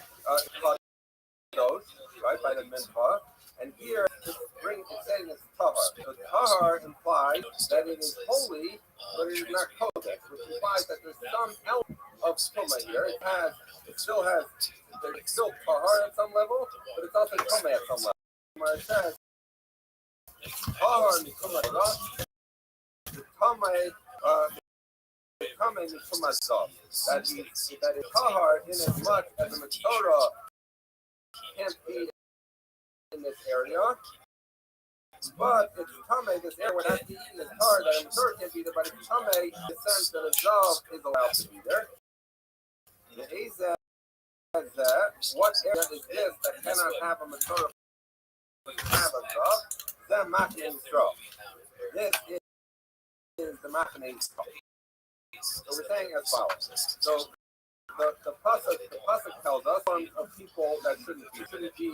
those, right, by the mincha, and here it's saying it's tahar. So tahar implies that it is holy, but it is not kodesh, which implies that there's some element of tuma here. It still has, there's still tahar at some level, but it's also tuma at some level. Where it says tahar mituma zah, the tuma mituma zah. That is tahar in as much as the Torah can't be in this area, but it's tame. This area would have to be eaten as hard that I'm sure can't be there, but it's tame in the sense that a zav is allowed to be there. The Azaz says that what area is this that cannot have a matzorah but have a zav? Then machne yisrael. This is the machne yisrael. So we're saying as follows. So the pasuk tells us of people that shouldn't be in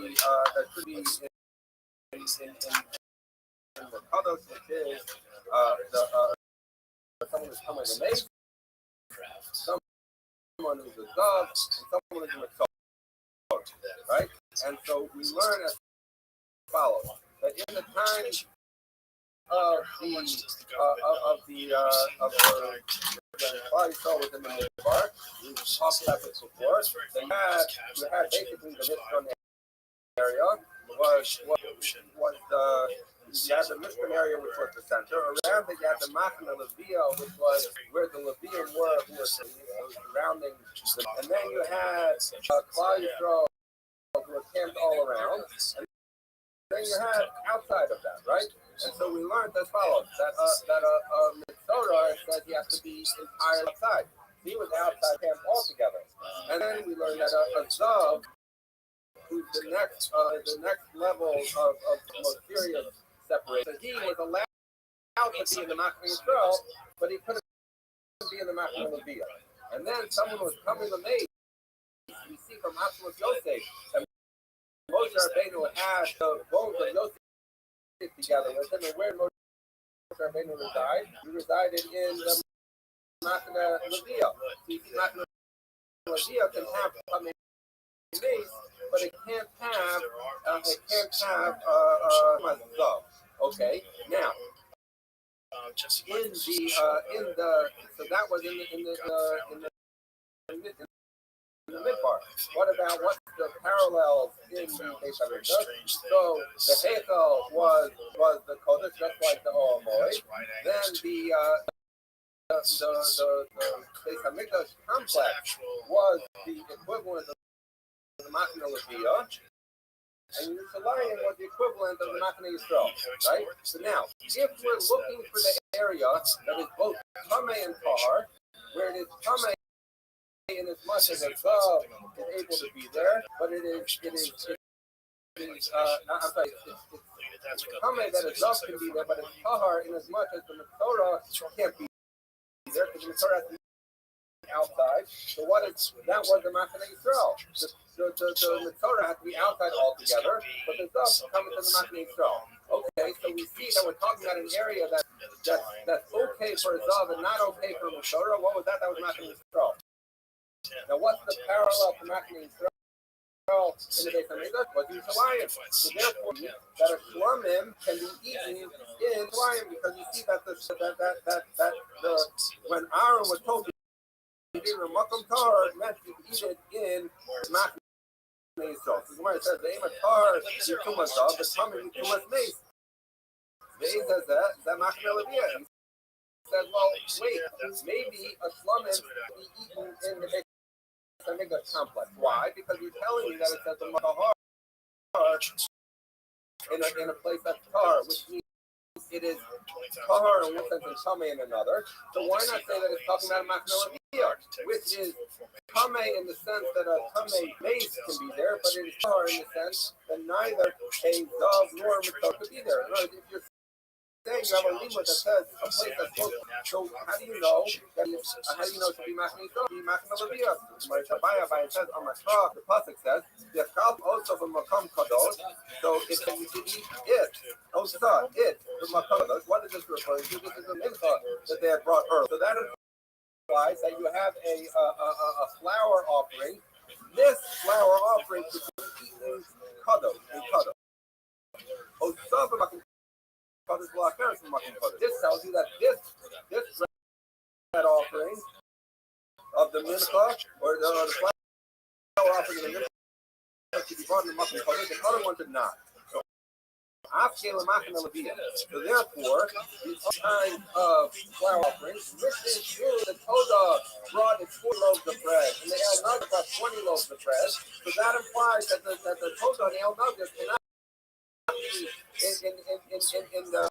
the kadosh, which is someone who's coming to make, someone who's a dove, and someone who's a mitzvah, right? And so we learn as follows: that in the time of the body saw within the midbar, we talked about this before. You had basically the Mishkan area was you had the Mishkan area, which was the center. Around it, you had the Machna Levia, which was where the Levium were, who were surrounding. And then you had Klal Yisrael, who were camped all around. And then you had outside of that, right? And so we learned as follows: that Mitzorah says he has to be entirely outside. He was outside camp altogether. And then we learned that a Zav, who's the next level of the most serious separation, he was allowed to be in the Machne Yisrael, but he couldn't be in the Machne Levia. And then someone was coming to me. We see from Atzmos Yosef that Moshe Rabbeinu had the bones of Yosef together with him, and where Moshe Rabbeinu resided, he resided in the Machne Levia. Machne Levia can have something base, but it can't have Mazav. Okay, now in the so that was in the midbar. What about what's the parallels in the Beis Hamikdash? So the Heichal was the Kodesh, just like the Oamoy. Then the Beis Hamikdash complex was the equivalent of the Machne Levia, and Yerushalayim was the equivalent of the Machne Yisrael, right? So now, if we're looking for the area that is both Tameh and Tahar, where it is Tameh in as much as a Zav is able to be there, but it's Tameh that a Zav can be there, but it's Tahar in as much as the Mitzorah can't be there, because the Mitzorah has to be outside. So that was the Machne Yisrael. The Mitzorah had to be outside altogether, but the Zav coming to the Machne Yisrael. Okay, so we see that we're talking about an area that's okay for a Zav and not okay for a Mitzorah. What was that? That was Machne Yisrael. Now, what's the parallel to Machne Yisrael in the Beis Hamikdash? Was Yerushalayim. So therefore, that a shlamim can be eaten in Yerushalayim, because you see that when Aaron was told to eat a makom tahar, it meant to eat it in Machne Yisrael. So the Gemara says the aim of tahar is tumas zav, but tamim is tumas meis. The aim says that Machne Levia. He says, well, wait, maybe a shlamim be eaten in the Beis Hamikdash complex. Why? Because you're telling me that it says the tahar in a place that's tahar, which means it is tahar in one sense and tameh in another. So why not say that it's talking about a machna, which is tameh in the sense that a tameh base can be there, but it is tahar in the sense that neither a dove nor a mitzvah could be there. In other words, if you're saying you have a limud that says a place that's close, so how do you know that how do you know to be machna yisrael, be machna leviyah? It says on my the pasuk says yachal also b'makom kadosh. So if you could eat it, osa it the makom kadosh. What is this referring to? This is a mitzvah that they had brought early. So that implies that you have a flour offering. This flour offering is eaten kadosh and kadosh. Osa b'makom. This tells you that this bread offering of the mincha or the flour offering of the mincha should be brought in the makom kodesh, the other one did not. So therefore, these kinds of flour offerings, which is true, the Todah brought its 4 loaves of bread, and the El Nugget brought 20 loaves of bread. So that implies that the Todah and the El Nugget cannot be in the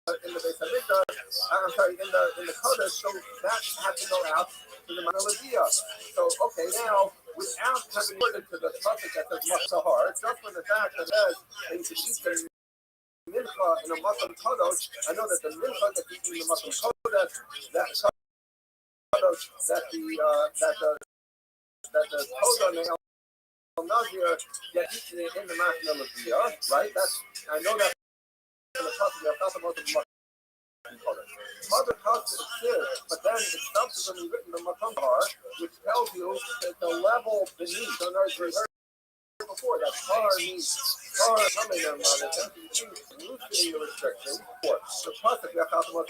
Beis Hamikdash, I'm sorry, in the Kodesh, so that has to go out to the Manaladiya. So okay, now without having written to the pasuk that says Matzahar, just for the fact that says that you can eat the mincha in a Muslim Kodesh, I know that the mincha that's eaten in the Muslim Kodesh, that the Kodesh and the Nazir get eaten in the Manaladiya, right? That's I know that. Other cuts but then it's subsequently written the Makamar, which tells you that the level beneath, so there's before that tar means tar coming in loosening the restriction. The pasuk that put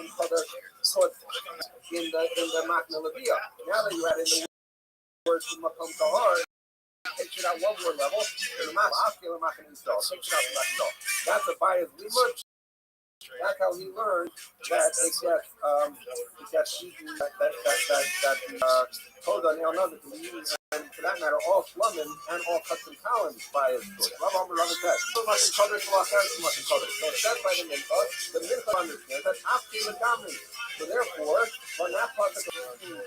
in the Machna Leviyah. Now that you add in the words from Makam Tahar, takes it out one more level. The Machna install takes it out the Machna. That's a bias limud. That's how he learned that it gets eaten, that Todah and El Nugget can be eaten, and for that matter, all slumming and all cuts and columns by his foot. Rabbi said, so it says by the mincha understands that after the gamin. So therefore, when that part of in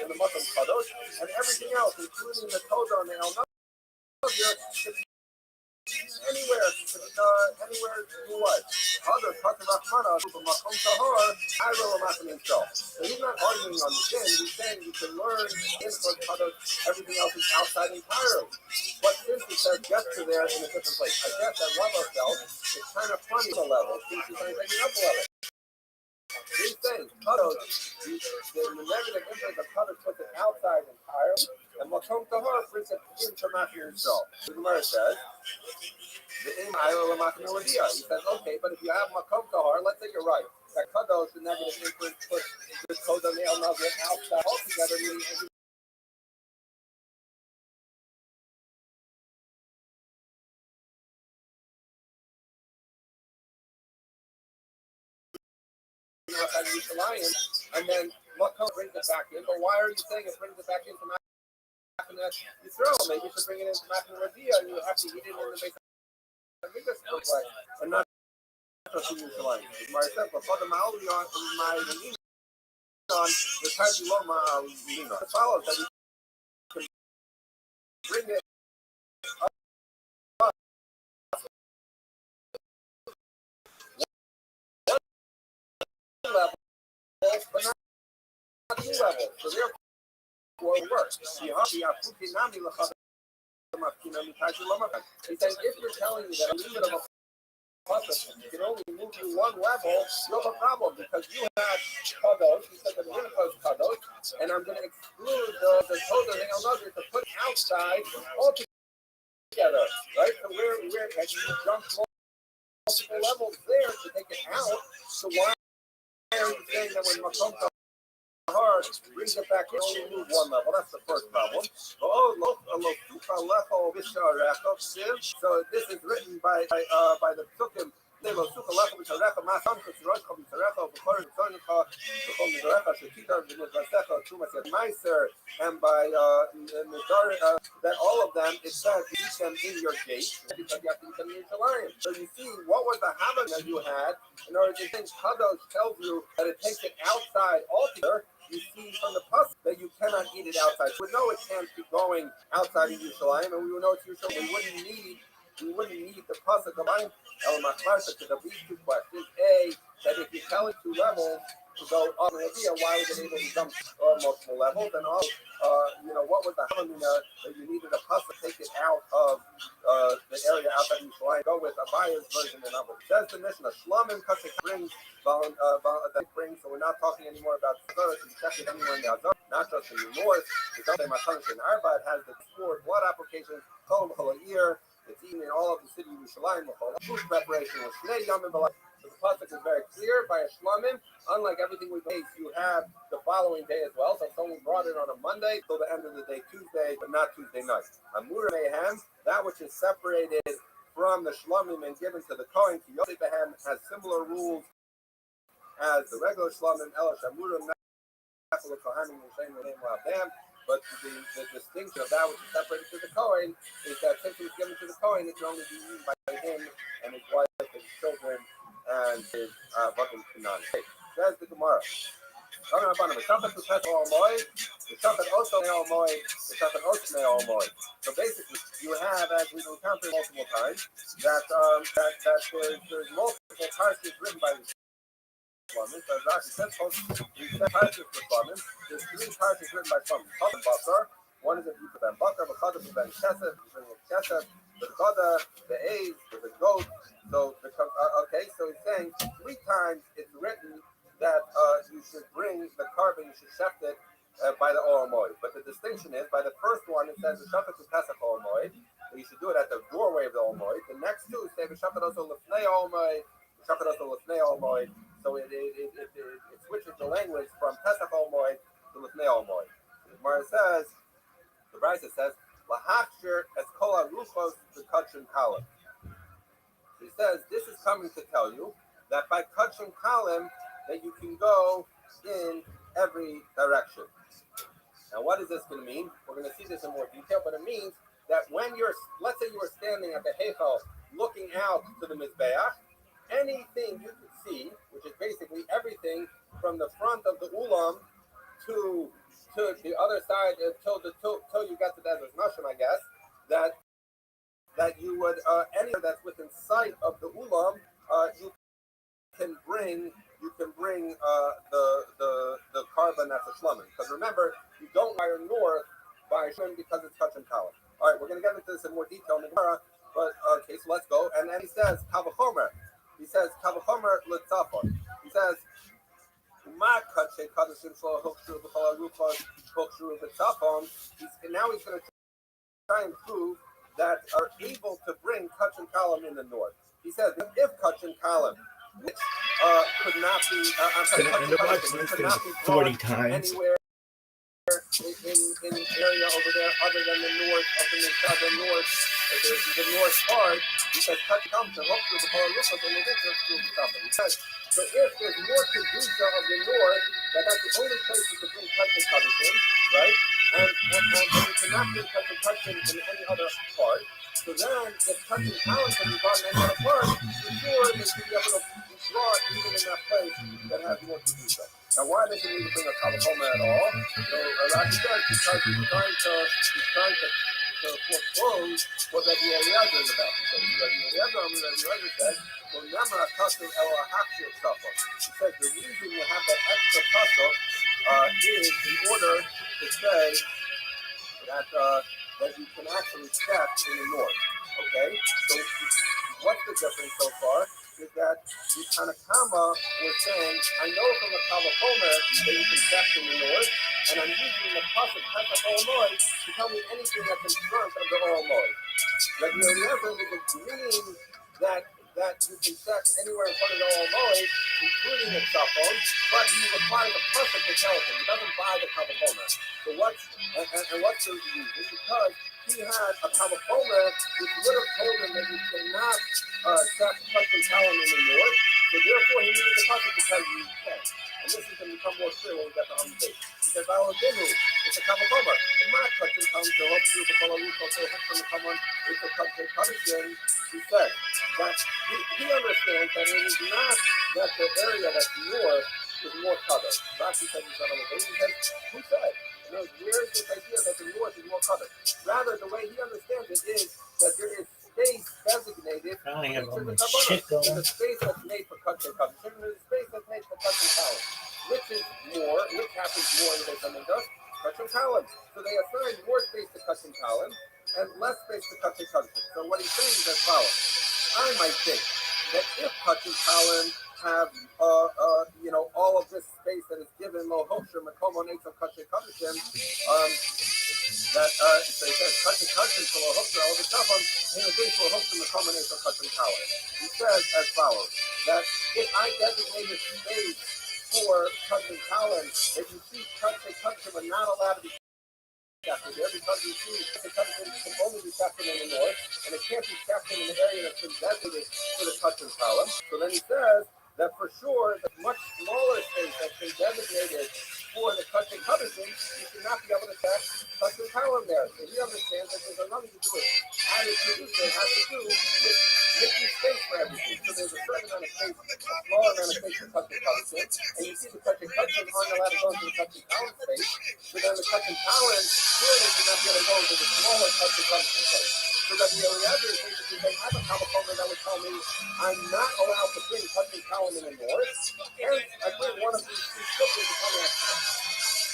the Muslim kadosh and everything else, including the Todah and the El Nugget, anywhere you what? Other Rahmana, Makom Tahor, I will imagine himself. So he's not arguing on the sin, he's saying you can learn everything else is outside entirely. But since it says get to there in a different place, I guess that Rabbi felt it's kind of funny the level, since he's kind of taking up a level. These things, the negative impact of Kadosh puts it outside entirely, and Makom Tahor brings it into Machir himself. The Gemara says, he says, okay, but if you have Makom Tahor, let's say you're right. That Kadosh, the negative influence, puts the Todah and El Nugget outside altogether, meaning outside of Yerushalayim, and then Makom brings it back in. But why are you saying it brings it back into Machna Yisrael? Maybe you should bring it into Machna Rabia, and you have to eat it in the Beis Hamikdash complex, and not just in Yerushalayim. My example, Father Ma'ali on my on the Taji Loma Lina. It follows that we can bring it up one level, but not two levels. So therefore, it works. He's saying if you're telling me that a limit of a process can only move you one level, you have a problem because you have kadosh. He said the mincha is kadosh, and I'm going to exclude the Todah and El Nugget to put outside altogether, right? So we're and you jump multiple levels there to take it out. So why are you saying that when Makom Tahor brings it back in, only move one level? That's the first problem. So this is written by the Psukim They will suka lecha b'sharecha ma'asam k'tziroshcha b'sarecha b'chor b'tzoncha b'chol mizarecha shetita v'nidvasecha tumas yad meiser, and by that all of them, it says eat them in your gate because you have to eat them in Yerushalayim. So you see, what was the hammer that you had in order to think Kadosh tells you that it takes it outside altogether. You see from the pasuk that you cannot eat it outside. We know it can't be going outside of Yerushalayim, and we would know it's Yerushalayim. We wouldn't need the pasuk of El Machlarsa to these two questions. A, that if you're telling two levels to go up an idea, why was it able to jump multiple levels? And also, what was the hamina that you needed a pasuk to take it out of the area outside of Yerushalayim? Go with Abaya's version and others. Says the Mishnah, Shlamim Kasik brings so we're not talking anymore about Zara to be checked anywhere in the Azar, not just in the north. It's also Machanish and Arba. It has the four blood applications, Kolam Chala'ir. It's eaten in all of the city of Yerushalayim. Food preparation was Shnei Yamim B'Layim. So the pasuk is very clear by a Shlamim. Unlike everything we base, you have the following day as well. So if someone brought it on a Monday till the end of the day, Tuesday, but not Tuesday night. Amur Mehem, that which is separated from the Shlamim and given to the Kohen, Yosef Behem, has similar rules as the regular Shlamim, Ela Shamurim, Nafel Kohanim, and Shem Renem Rabam. But the distinction of that which is separated to the Kohen is that since it's given to the Kohen, it can only be used by him and his wife, his children, and his Vakim Kunan. Says the Gemara. The So basically, you have, as we've encountered multiple times, that there's multiple parties written by the Shlamim. So Rashi says, there's three parties written by Shlamim. One is a group of Ben Bakar, the Chada, the Ben Kesef, the Chada, the A's, the goat. So, so he's saying three times it's written that you should bring the carbon, you should sheft it by the Oil Moed. But the distinction is, by the first one, it says the Shafet to Pesach Oil Moed, and you should do it at the doorway of the Oil Moed. The next two say the Shafet also Lefnei Oil Moed, the Shafet also Lefnei Oil Moed. So it switches the language from Pesach Oil Moed to Lefnei Oil Moed. The Gemara says, the Brisa says, Lahachshir es kol haruchos b'kachim kalim. He says, this is coming to tell you that by kachim kalim, that you can go in every direction. Now, what is this going to mean? We're going to see this in more detail, but it means that when let's say you were standing at the Heichal looking out to the Mizbeach, anything you could see, which is basically everything from the front of the Ulam to the other side, till you get to Desert Nashim, I guess, that you would, anywhere that's within sight of the Ulam, you can bring the carbon that's a shlamim. Because remember, you don't wire north by shlamim because it's touching column. All right, we're going to get into this in more detail in the Gemara, but okay, so let's go. And then he says kavachomer. He says kavachomer litzafon. He says now he's going to try and prove that are able to bring touching column in the north. He says if touching column, which could not be, could not be 40 times anywhere in the area over there other than the north, up in the north, the north part, because touch comes to hook through the whole roof of the Leviticus through the top. He says, so if there's more kedusha of the north, that's the only place you can bring touching colors in, right? And you cannot bring touching in any other part. So then, if touching talent can be brought in any other part, for sure they should be able to be brought even in that place that has more kedusha. Now, why does he need to bring a kavachoma at all? So, Rashi says because he's trying to foreclose what Rabbi Eliezer is about to say. Rabbi Eliezer says, well, never a tussle or a hachshir tussle. He says the reason you have that extra tussle is in order to say that you can actually step in the north. Okay? So what's the difference so far? Is that the Tanakama was saying, I know from the Kavachomer that you can step in the north, and I'm using the pasuk Pesach Oil Moed to tell me anything that's in front of the Oil Moed. Rabbi Eliezer is agreeing that you can step anywhere in front of the Oil Moed, including the Tzafon, but he requires a pasuk to tell him. He doesn't buy the Kavachomer. So what's the reason? Because he had a Kavakomer which would have told him that you cannot track custom talent in the north, so therefore he needed the pasuk to tell you you can. And this is going to become more clear when we get to Amdei. Because Aladinu, it's a Kavakomer. The Mat custom talent to help you with the Ruth, so help them come on, it's a custom tradition. He said that he understands that it is not that the area that's north is more covered. Rashi said he's not on the base. He says, who said? Where is this idea that the north is more covered? Rather, the way he understands it is that there is space designated I only have all for the this shit Kabbalah. going. There's a space that's made for cuts and cuts. There's a space that's made for cuts and talent. Which is more, which happens more in the Beit HaMikdash? Cuts and talent. So they assign more space to cuts and talent and less space to cuts and cuts. So what he's saying is as follows. I might think that if cuts and talent have all of this space that is given Lo Hosher Makom Onetz of Kachem Kadishim, that so he says Kachem Kadishim to Lo Hosher all the Kavon in addition to Lo Hosher Makom Onetz of Kachem Talent. He says as follows that if I designated space for Kachem Talent, if you see Kachem Kadishim are not allowed to be captured there because you see the Kachem can only be captured in the north and it can't be captured in the area that's been designated for the Kachem Talent. So then he says that for sure, the much smaller space that's been designated for the Kachem Kadishim, you should not be able to track Kachem Talent there. So he understands that there's nothing to do with added producer. It has to do with making space for everything. So there's a certain amount of space, a smaller amount of space for Kachem Kadishim, and you see the Kachem Kadishim aren't allowed to go into the Kachem Talent space, so then the Kachem Talent clearly should not be able to go into the smaller Kachem Kadishim space. So that the Eliezer is basically saying, I have a Kavakomer that would tell me I'm not allowed to bring Kachem Talent in the north, and I bring one of these two scriptures to come out.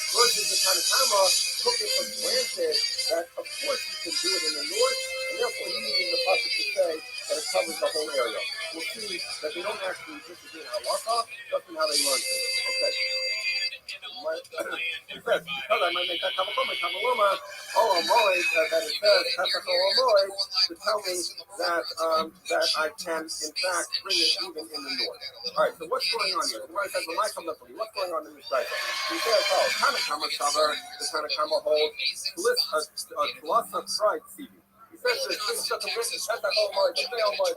Versus the Tanakama took it for granted that of course you can do it in the north, and therefore he needed the pasuk to say that it covers the whole area. We'll see that they don't actually disagree in halakha, just in how they learn things. Okay. He says, because I might make that Kavakomer, Kavaloma, that it says, to tell me that I can, in fact, bring it even in the north. All right, so what's going on here? The Gemara says, what's going on in this cycle? He says, Tanakama cover, the Tanakama hold, plus a tried CV. He says there's things such a written, that's a whole moed, right?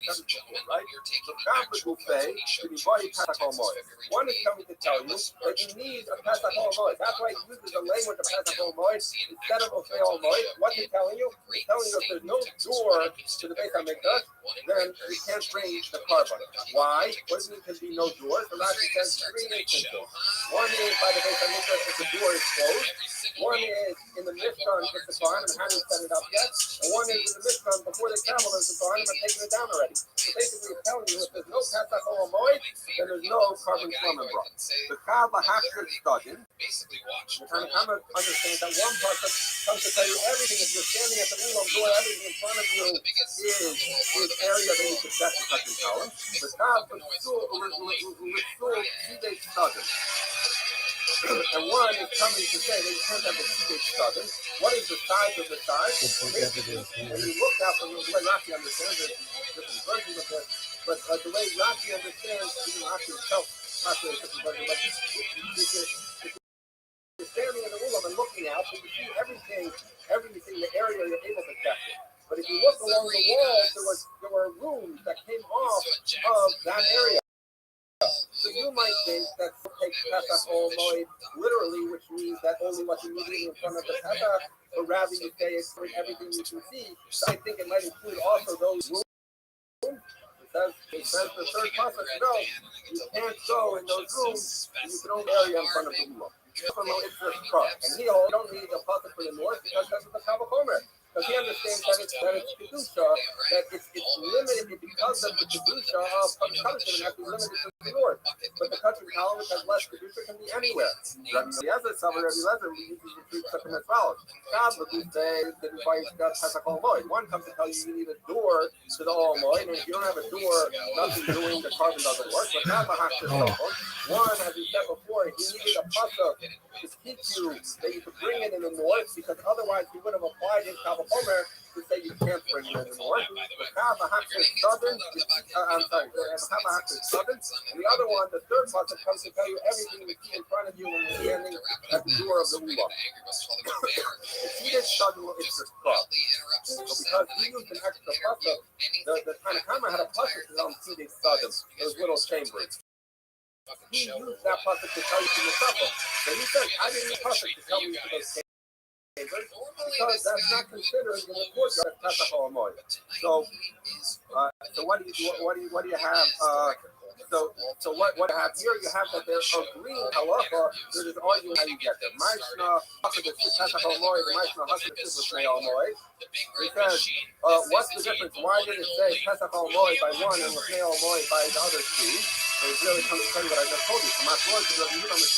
The Catholic will say, to be body Pesach moed. One is coming to tell you that you need a Pesach moed. That's why he uses the language of Pesach moed instead of Ofei moed. What's he telling you? He's telling you if there's no door to the Beit HaMikdash, then you can't bring the carbon. Why? What does it mean to be no door? So Rashi says three instances. One is by the Beit HaMikdash if the door is closed. One is in the Mishkan if the Kohanim hadn't set it up yet. And one is in the Mishkan before the camel is the Kohanim are taking it down already. So basically it's telling you if there's no Pesach or Moed, then there's no carbon slumming brought. The Kaaba Hashir Stadin, the Tanakama understands that one person comes to tell you everything. If you're standing at the Ulam door, everything in front of you is area that you can set the second column. The Kaaba Stadin. And one is coming to say that you can't have a two-day study. What is the size of the size? And you look out from the way Rashi understands it, different versions of this, but the way Rashi understands, even Rashi himself, Rashi is different versions, but if you're standing in the Ulam and looking out, so you see everything, the area you're able to catch it. But if you look along the walls, there were rooms that came off of that area. So you might think that takes Pesach or Moed literally, which means that only what's immediately in front of the Pesach, but rather you say it's everything you can see. So I think it might include also those rooms. It says the third pasuk, no, you can't go in those rooms, and you can only area in front of the Ulam. It's the truck. And he don't need a pasuk for the north because that's what the Kavakomer. Because he understands that it's Kedusha, that it's limited because of the Kedusha of Kadishim, and has to be limited to the north. But the country column, which has less Kedusha, can be anywhere. Rabbi Eliezer, we usually treat something as follows. God would say that if I got Pesach Ol Moed, one comes to tell you you need a door to the Ol Moed, and if you don't have a door, nothing doing, the carbon doesn't work. But not one, as we said before, he needed a pasuk to teach you that you could bring it in the north, because otherwise he would have applied his Kavakomer to say you can't bring it in the north. But have a half southern. I'm sorry, they have a half southern. And the other one, the third pasuk comes to tell you everything you see in front of you when you're standing at the door of the ulam. He did southern extra stuff. So because he used an extra pasuk, the Tanakama had a pasuk that on seated southern, those little chambers. He used that pasuk to tell you to the supper. So he says, I didn't use pasuk to tell you to those chambers. Because that's not considered in the courtyard of Pesach HaMoed. So what do you have? So what you have here? You have that they're agreeing halacha. They're just arguing how you get there. Ma'asna Hasid Pesach HaMoed, the Ma'asna Hasid Pesach HaMoed. He says, what's the difference? Why did it say Pesach HaMoed by one and Lefnei HaMoed by the other two? So it really comes to tell you what I just told you. So my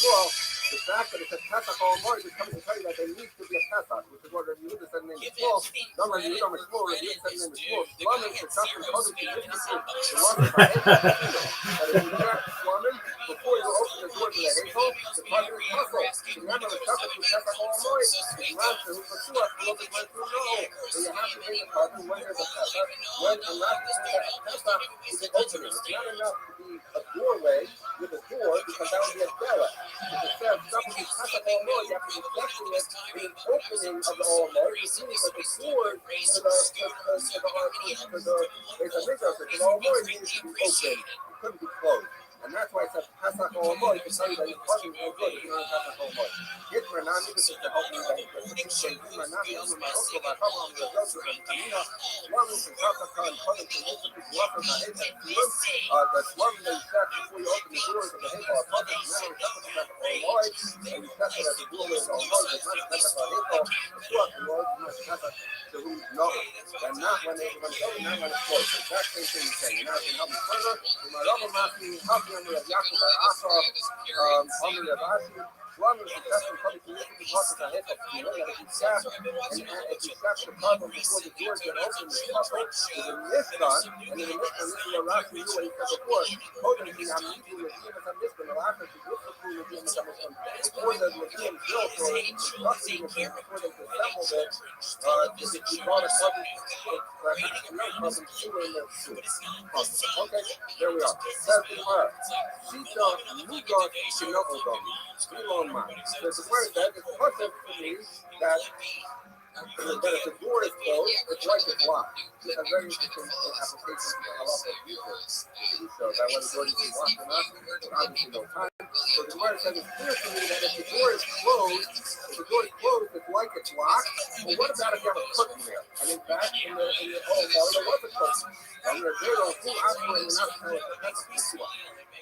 Lord, the fact that it says Pesach HaMoed is coming to tell you that there needs to be a Pesach, which is what Rabbi Yehuda said in the Shmuel. Not Rabbi Yehuda Mishmuel, Rabbi Yehuda said in the Shmuel. Shlamim Shechachim Kodim Shechachim Shechachim that if you check Shlamim before you open the door to the Heichal, the Pasuk is puzzle. Remember the Pesach to Pesach HaMoed. The Ram Shehu Pasuach, the Lord is going to know that you have to bring the Pasuk when there's a Pesach. When unless the Pesach is an opening, it's not enough to be a doorway with a door because that would be a dela. If it says something is Pesach HaMoed, you have to be reflecting it in an opening of the HaMoed, which means that the door to the HaMoed needs to be open. It couldn't be closed. And that's why it says Pesach HaMoed to tell you that your parking is no good if you're not Pesach HaMoed. Hitmer Nami, this is to help you that Hitmer Nami, Omer Marokko, Barhama, Omer Yosef, and Tamina, Shlamim, and Kafaka, and Kodim, and Yosef, and Wafer, and Haitan, the Shlamim that you set before you open the doors of the Heichal are public, and then you set it at the HaMoed, and you set it at the doorway of the HaMoed, it's not Pesach HaHeichal, the Shua, the Lord, it's not Pesach to who know it. And not when it's open, not when it's closed. The exact same thing he's saying. Now, if you help me further, my Rabbi Matthew, Rabbi Yaakov, Asaf, Amr Yavashi, one of the best coming to listen to what is ahead of you. That if you sat the problem before the doors get open, the puzzle is in this gun, and in this gun, this is a last you what he said before. Holding the Hamidu with him as a mission, the last of the group of people with him as a mission. Before the machine built or constructing the machine, before they assembled it, if you brought a couple okay, there we are. That's the word. She thought you got to know about me. So the word that is concept to me that if the door is closed, it's like it's locked. It's a very interesting application for a lot of users. So that whether the door is locked or not, obviously no time. So the word says it's clear to me that if the door is closed, it's like it's locked. Well, what about if you have a curtain there? And in fact, in the there was a curtain. And there are two operating not to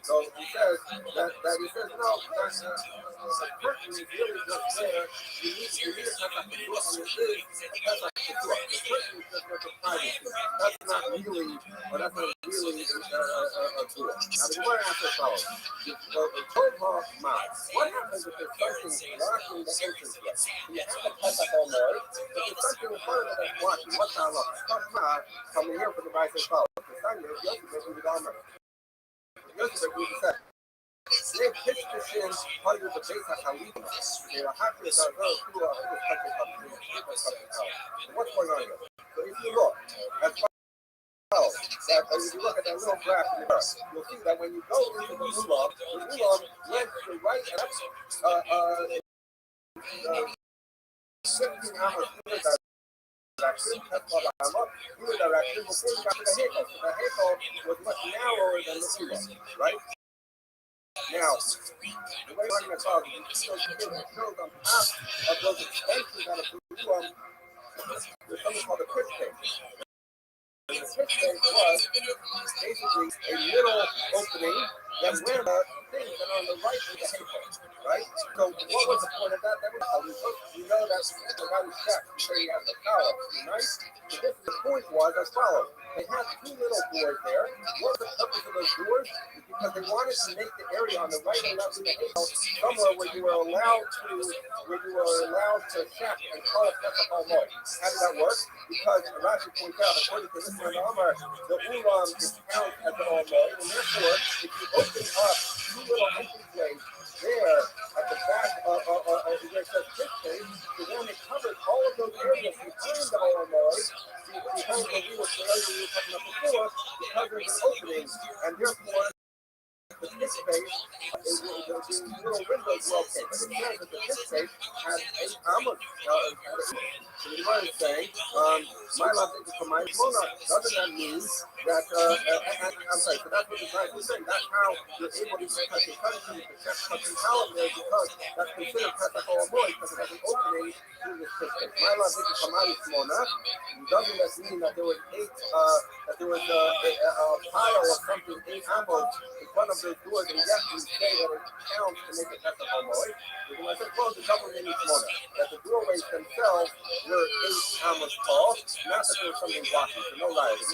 so he says that he says no, that's a curtain is really just there. You need to have a door on your lid. That's like the door. The curtain is just like a privacy. That's not really a door. Now the word answer follows. What happens if there's something blocking the entrance way? You have a Pesach HaMoed, but there's something in front of it that's blocking. What's that look? Coming here for the vice and follow. The Sunday is Yosef with the Gomer. Yosef with the set. They pitched the shin under the base of Halima. They were happy about those who are in the country. What's going on here? So if you look at if you look at that little graph in the earth, you'll see that when you go into the Ulam went to the right and up 15 hours direction, that's called the Hamad, direction before you got to the Heichal. So the Heichal was much narrower than the Ulam, right? Now, the way I'm going to talk is shows on top of those extensions out of the Ulam, there's something called the pitch case. The pitch case was basically a little opening that went up things that are on the right of the Heichal, right? So what was the point of that? That was you know that the guy was checked. You say he has the power, right? So the point was as follows. They had two little doors there. What was the purpose of those doors? Because they wanted to make the area on the right and left of the Heichal somewhere where you were allowed to check and call it Pesach HaMoed. How did that work? Because Rashi points out, according to this one, the Ulam is counted as the HaMoed, and therefore, if you open up two little entryways there at the back of where it says pitch case, so then it covered all of those areas behind the HaMoed. Behind what we were talking about My love is for my Mona. Doesn't that mean that, I'm sorry, so that's what the Bible is saying. That's how you're able to protect your country, protect country power there, because that's considered protect our boy, because it has an opening to the system. My love is for my Mona. Doesn't that mean that there was that there was a pile of something, 8 ammo in front of those doors, and yet we say that it counts to make it protect our boy? When I said, well, the government is Mona, that the doorways themselves were 8 amos tall, not that there was something blocking, so no lies.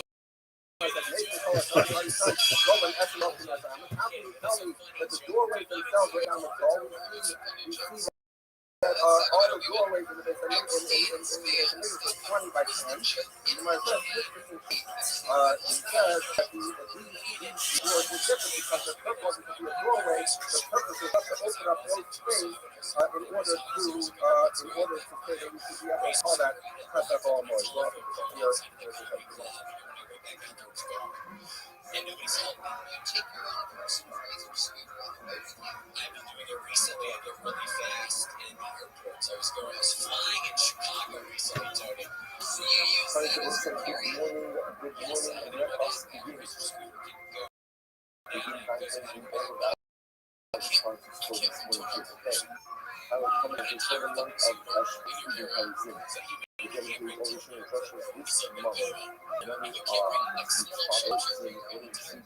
How can you tell me that the doorways themselves were amos tall? We see that all the doorways in the base, and it's 20 by 10. You might say, it says that these doors were different because the purpose wasn't to be a doorway, the purpose was to open up those space in order to say that we should be able to call that press up all noise. Well, and nobody's helping you take your own personal razor scooter on the road. I've been doing it recently. I go really fast in the airports. I was flying in Chicago recently, Tony. So you use that as a very razor scooter. I was coming to 7 months of student housing. We get into evolution of Russia's this month. Many are fathers in any season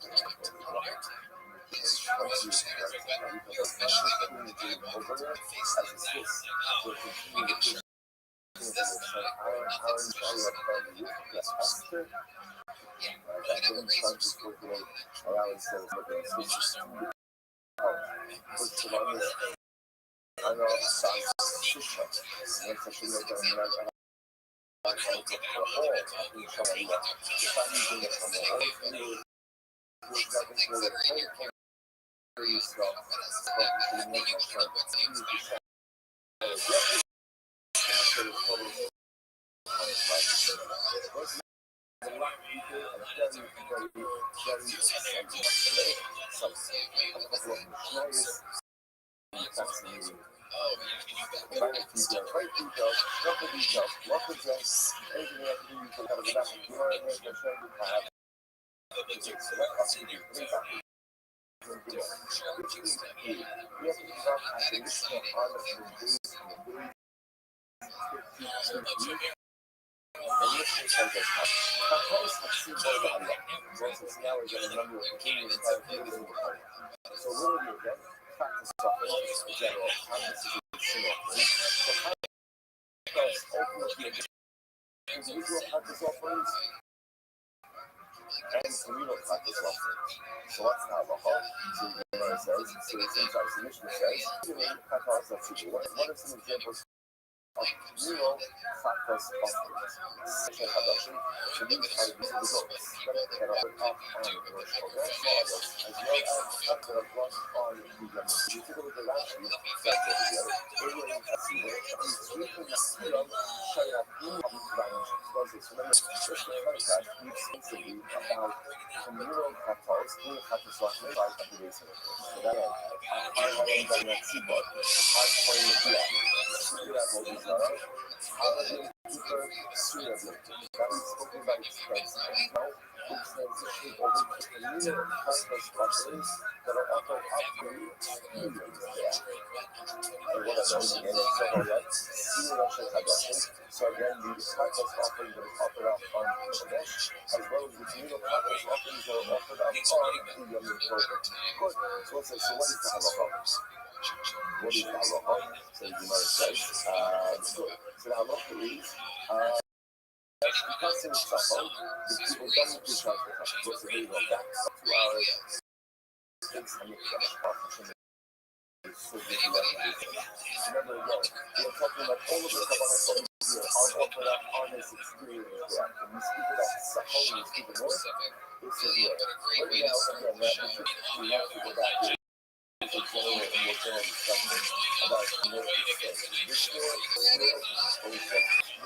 So what's alcohol? So it says, so it seems like the mission says, what are some examples of communal factors offerings? Session adoption, so these are the results that are put up on the Rosh Hashanah, as well as that are brought on the Yom. You take a look at Rashi, that everyone has seen it, and speaking of Siyam, Shayatin of Range, because it's remember, this podcast speaks extensively about communal factors in Hatiswahne by the reason. So that I haven't done that sequel. I play the Kia. How are you super seriously? That is spoken by expense. Now, it's transition over to communal factors factors that are offered up to millions. And what are those again? So again, the factors offering that is offered up on Kodesh, as well as the communal factors offerings that are offered up on the Yom Kippur. Good. So what is the halacha? What is the halacha? So the Gemara says, good. So the halacha is, because in Safon, the people don't do transport, so they go back 2 hours, things and you can have so remember, we're talking about all of the Kabbalah here are offered up on this experience. When we speak about Safon, we speak of North, this is here. Right now, again, we have to go back to the general and more general discussion about North extent. This year, or we said this over here.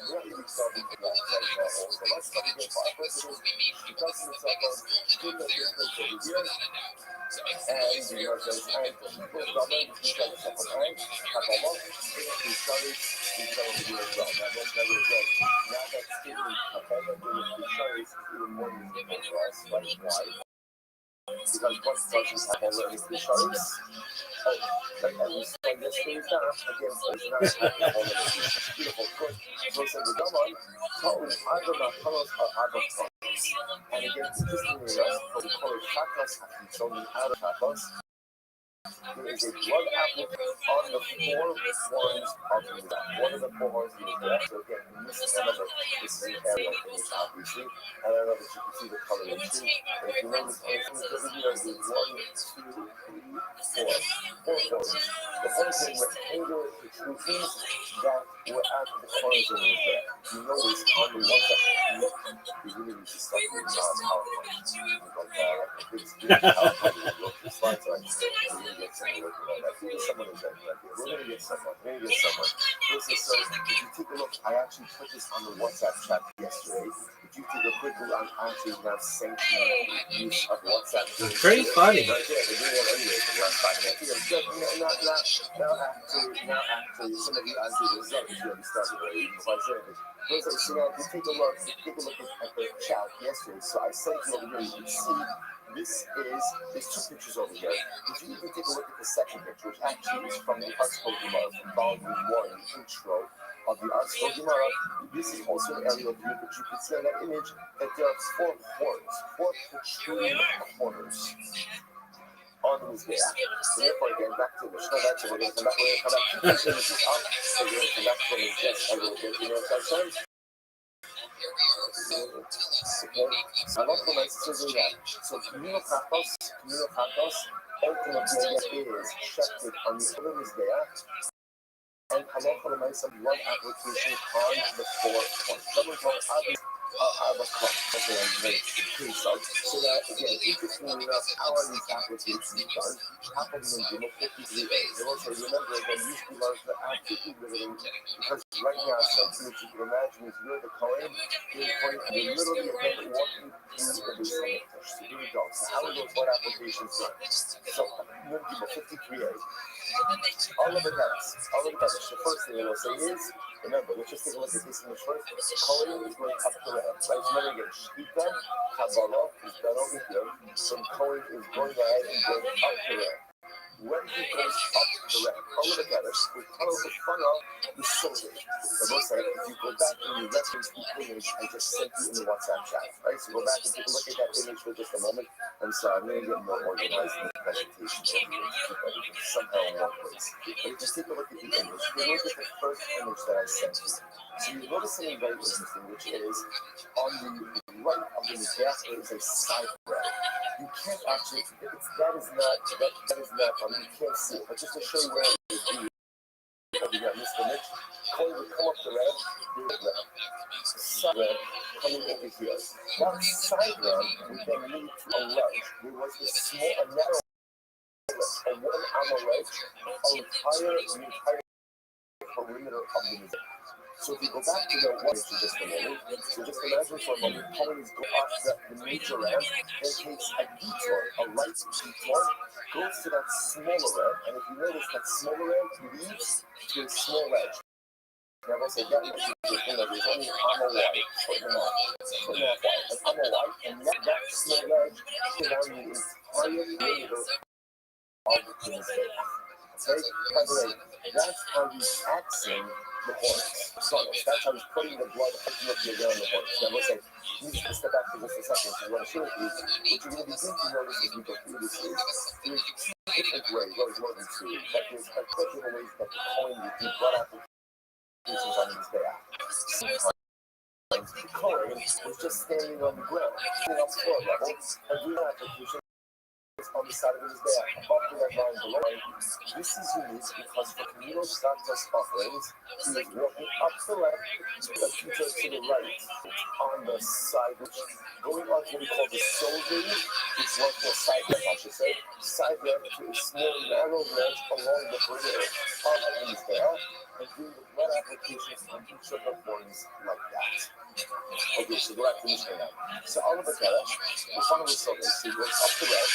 What we started to that right now also. Let's start again for our purposes. Because in Safon, good that this place over here. And the Lord says, and people government, because of the time, have a lot, we started to do as well. Now, don't never again, us, right? Why? Because what doesn't have all of the shows? Like as we said yesterday, again, it's not all of the beautiful good. So said the Daman, totally either Mahalos or either Fathers. And again, interestingly enough, for the college Chakras, so the outer Chakras, there is a blood apple on the 4 horns of the neck. One of the 4 horns of the neck. So again, this is an aerial image, obviously. And I don't know that you can see the coloration. And if you notice on the image over here, there's 1, 2, 3, 4 horns. The horns are rectangular protrusions that were at the corners of the neck. You notice on the one side, you really need to stop your PowerPoint. It's really PowerPoint. The slides are we're gonna get someone looking at that. Maybe someone is like that. We're gonna get someone. Listen, so if you take a look, I actually put this on the WhatsApp chat yesterday. If you take a quick look, I'm actually now sanctioning use of WhatsApp. Pretty funny. Right there, they're doing it anyway for the last 5 minutes. Now after some of you answers this up, if you already started already, before I said it. So now if you take a look at the chat yesterday. So I sent you over here, you can see there's 2 pictures over here. If you even take a look at the second picture, which actually is from the Artspoke Gemara, from volume 1, intro of the Artspoke Gemara, this is also an aerial view, but you can see on that image that there are 4 horns, 4 protruding corners on his back. So therefore, again, back to the Mishnah, we're going to come back, keep these images up, so we're going to come back to them just a little bit, you know what I'm saying? I love the nice to do that. So communal pathos, ultimately is shifted on the other Mizbeach, and halacha l'maisa blood application on the 4 points. Double point so that again, interestingly enough, how are these applications done? Happened in Gimel 53a. Also remember again, these learned the activity riveting because right now, something that you can imagine is you're the Kohen, you're literally again walking through the Messiah. So here we go. So how are those blood applications done? So Gimel 53a. All of the guys. The first thing we'll say is, remember, let's just take a look at this image first. Kohen is going up the ramp, right? Remember again, Shkita, Kabbalah is done over here. So Kohen is going ahead and going up the ramp. When he goes up the ramp, all of the guys, we follow the funnel, the soldier. The most like, if you go back and you reference the image I just sent you in the WhatsApp chat, right? So go back and take a look at that image for just a moment. I'm sorry, I'm going to get more organized in the presentation. Somehow in one place. But just take a look at the image. If you look at the first image that I sent you. So you notice something very interesting, which is on the right of the Mizbeach, there is a side ramp. You can't actually, that is not, you can't see it. But just to show you where it would be, over here on this image, Kohen would come up the ramp, there's the side ramp coming over here. That side ramp would then lead to a ledge. There was a narrow ledge, a 1-hour ledge, the entire perimeter of the Mizbeach. So if you go back to the one for just a moment, so just imagine for a moment, Kohen is going up the major ramp, then takes a detour, a right detour, goes to that smaller ramp, and if you notice that smaller ramp leads to a small ledge. Now I say that is the thing that there's only Amawai, putting them off white, and Amawai, and that small ledge is around the entire perimeter of the Mizbeach. Okay? By the way, that's how he's axing the horns. So that's how he's putting the blood ultimately around the horns. Now let's say, you need to step back for just a second. So what I'm showing you, what you're going to begin to notice as we go through this is, there's 2 different ways, well, there's more than 2, but there's a couple of ways that the Kohen would do blood applications on his behalf. Sometimes the Kohen is just standing on the ground, standing up floor level, and doing application on the side of his back, above the red line below. This is unique because for communal Santos offerings, he is walking up the left, a few to the right, on the side, which going on to what we call the soldier, which was the side left, I should say, side left to a small narrow ledge along the perimeter of his back, and doing the blood applications on each of the horns like that. Okay, so go back to this right now. So all of the color, the funnel is so he goes up the right,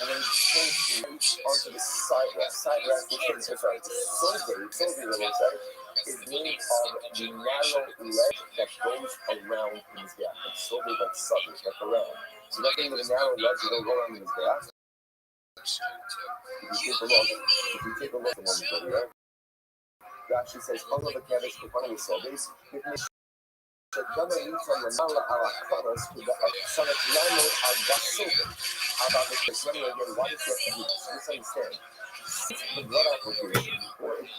and then he changes onto the side rack, which is, sorry, soldier, little side, is named of the narrow ledge that goes around Mizbeach. It's so big, like southern, like around. So that thing with a narrow ledge that goes around Mizbeach. If you take a look at one over here, Rashi says, "All of the cabbage to one of the soldiers." שגם הניצה למעלה על הקורס כדי לעמוד על בסובר. About the Christian again, why does he have to do this? Let's understand. The blood application, or if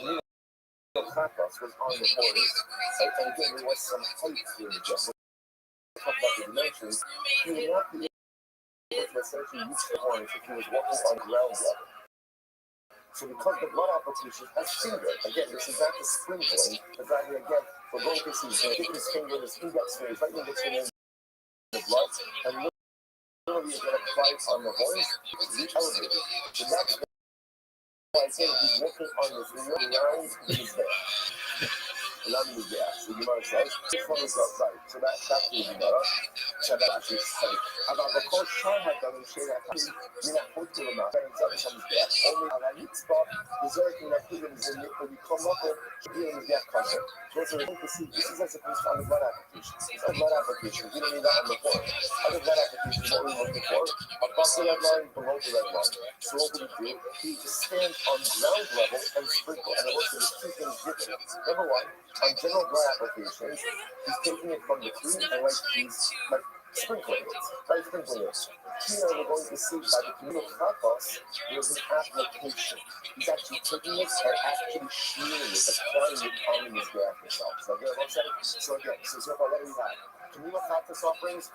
the Kratos was on the horns, and again, there was some height in the jet. We'll talk about the dimensions. He would not be able to essentially reach the horns if he was walking on ground level. So because the blood application has finger, again, this is not the sprinkling, but rather again, we're going to see his finger, his index finger, right in between the blood, and literally you're going to apply it on the horns to be elevated. So that's why I say he's working on this round his back. Around his back. So you might say, this one is outside. So that's the better. So that's his height. About the coach, Sean had done in shade at home. You're not put to him out. And it's on his back. Only on that heat spot, there's everything that put him in it. When you come up with, should be in his back cushion. So we're going to see, this is as opposed to on the blood application. It's on blood application. We don't need that on the floor. Other blood application, what we're looking for, above the red line, below the red line. So what would he do? He just stand on ground level and sprinkle. And it works with two things different. Number one, on general blood applications, he's taking it from the tree and he's sprinkling it. Sprinkling it. Here we're going to see by the communal Kratos, there's an application. He's actually taking it and actually shearing it, applying it on his back himself. So again, one second. So again, so far, what do we have? Communal Kratos offerings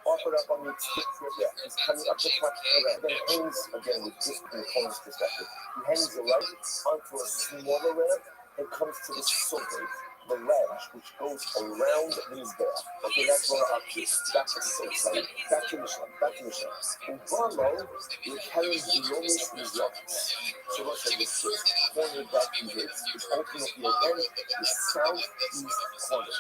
offered up on the yeah, he's coming up the front and then hangs again with just from the corner's perspective. He hangs the right onto a smaller ramp and comes to the shoulder, the ledge, which goes around his back. Okay, that's where our piece. Back to the back to Mishnah. In Barlow, we're carrying Dionis Mizrachis. So let's say this is corner back to this. It's ultimately again the southeast corner.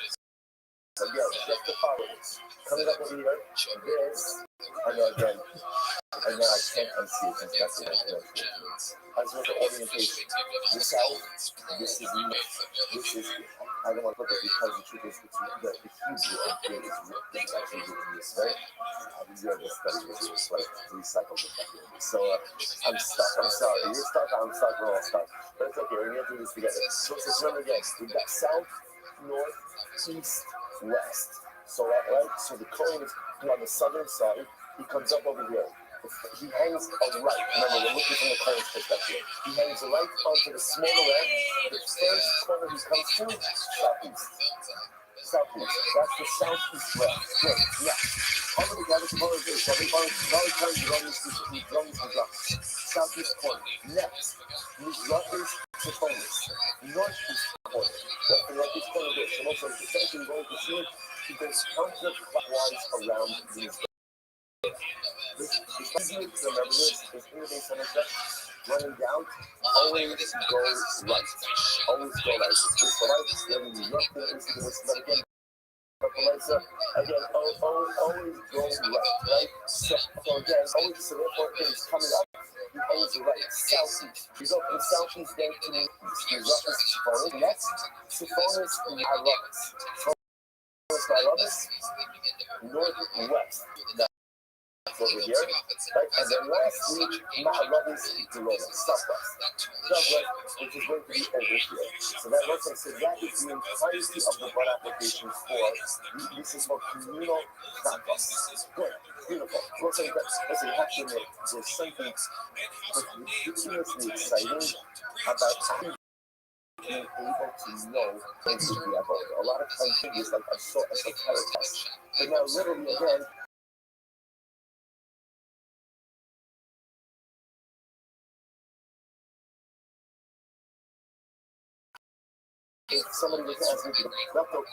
Again, just the followers. Coming up over here, this, and again, and then I can't unsee it, that's the next. As with the orientation, the south, this is north, this is, I don't want to look at it because the truth is, the Hebrew of it is actually doing this, right? These are the studies, it's like recycled. So I'm stuck, I'm sorry, you're stuck, I'm stuck, we're all stuck. But it's okay, we're going to do this together. So let's remember again, we've got south, north, east, west. So right, so the Kohen is on the southern side. He comes up over here. He hangs a right. Remember, we're looking from the Kohen's perspective. He hangs a right onto the smaller end. The first corner he comes to, southeast. Southeast. That's the southeast left. Good. Yeah. Over the gather to follow this. Everybody comes to run this southeast corner. Next, Mizrachis to Tonis. Northeast corner. That's the northeast corner there. So most of the essentially going to see it. He goes counterclockwise around these. This remember this is in the base center running down. Always go right. Always go right. It's the right. Then you look there into this again. Again, always go right? So again, always so therefore it's coming up. He hangs right, southeast. You go from southeast down to the east. You rough this Siphonis. Next, Siphonis Ma'arabis. Northwest. That's over here, right? And then lastly, Ma'arabis Corona, southwest. Southwest, which is going to be over here. So that looks like, so that is the entirety of the blood application for, this is for communal Kratos. Good, beautiful. Looks like that, listen, you have to admit, there's something ridiculously exciting about being able to know basically about it. A lot of times it's like a sort of test. But now literally again, if somebody was to ask me, leftover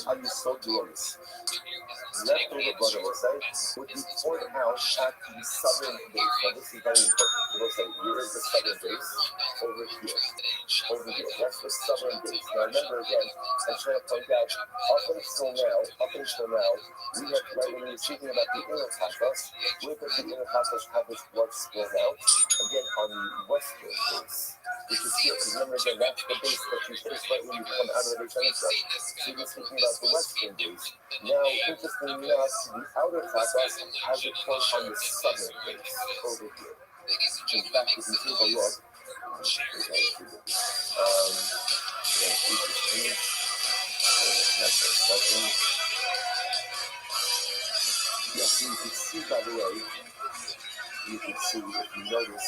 are you so glorious? Leftover brother will say, would be poured out at the southern base. Now this is very important. It will say, here is the southern base, over here. Over here. That's the southern base. Now remember again, I'm trying to point out, up until now, we have, right, when we're speaking about the inner pathos, where does the inner pathos have its blood spilled out? Again, on the western base, which is here. Because remember again, that's the base that you face right when you come out of the base on itself. So you're speaking about the western base. Now, interestingly enough, the outer pathos has a point on the southern base, over here. In fact, if you take a look, yes, you can see, by the way, you can see, if you notice,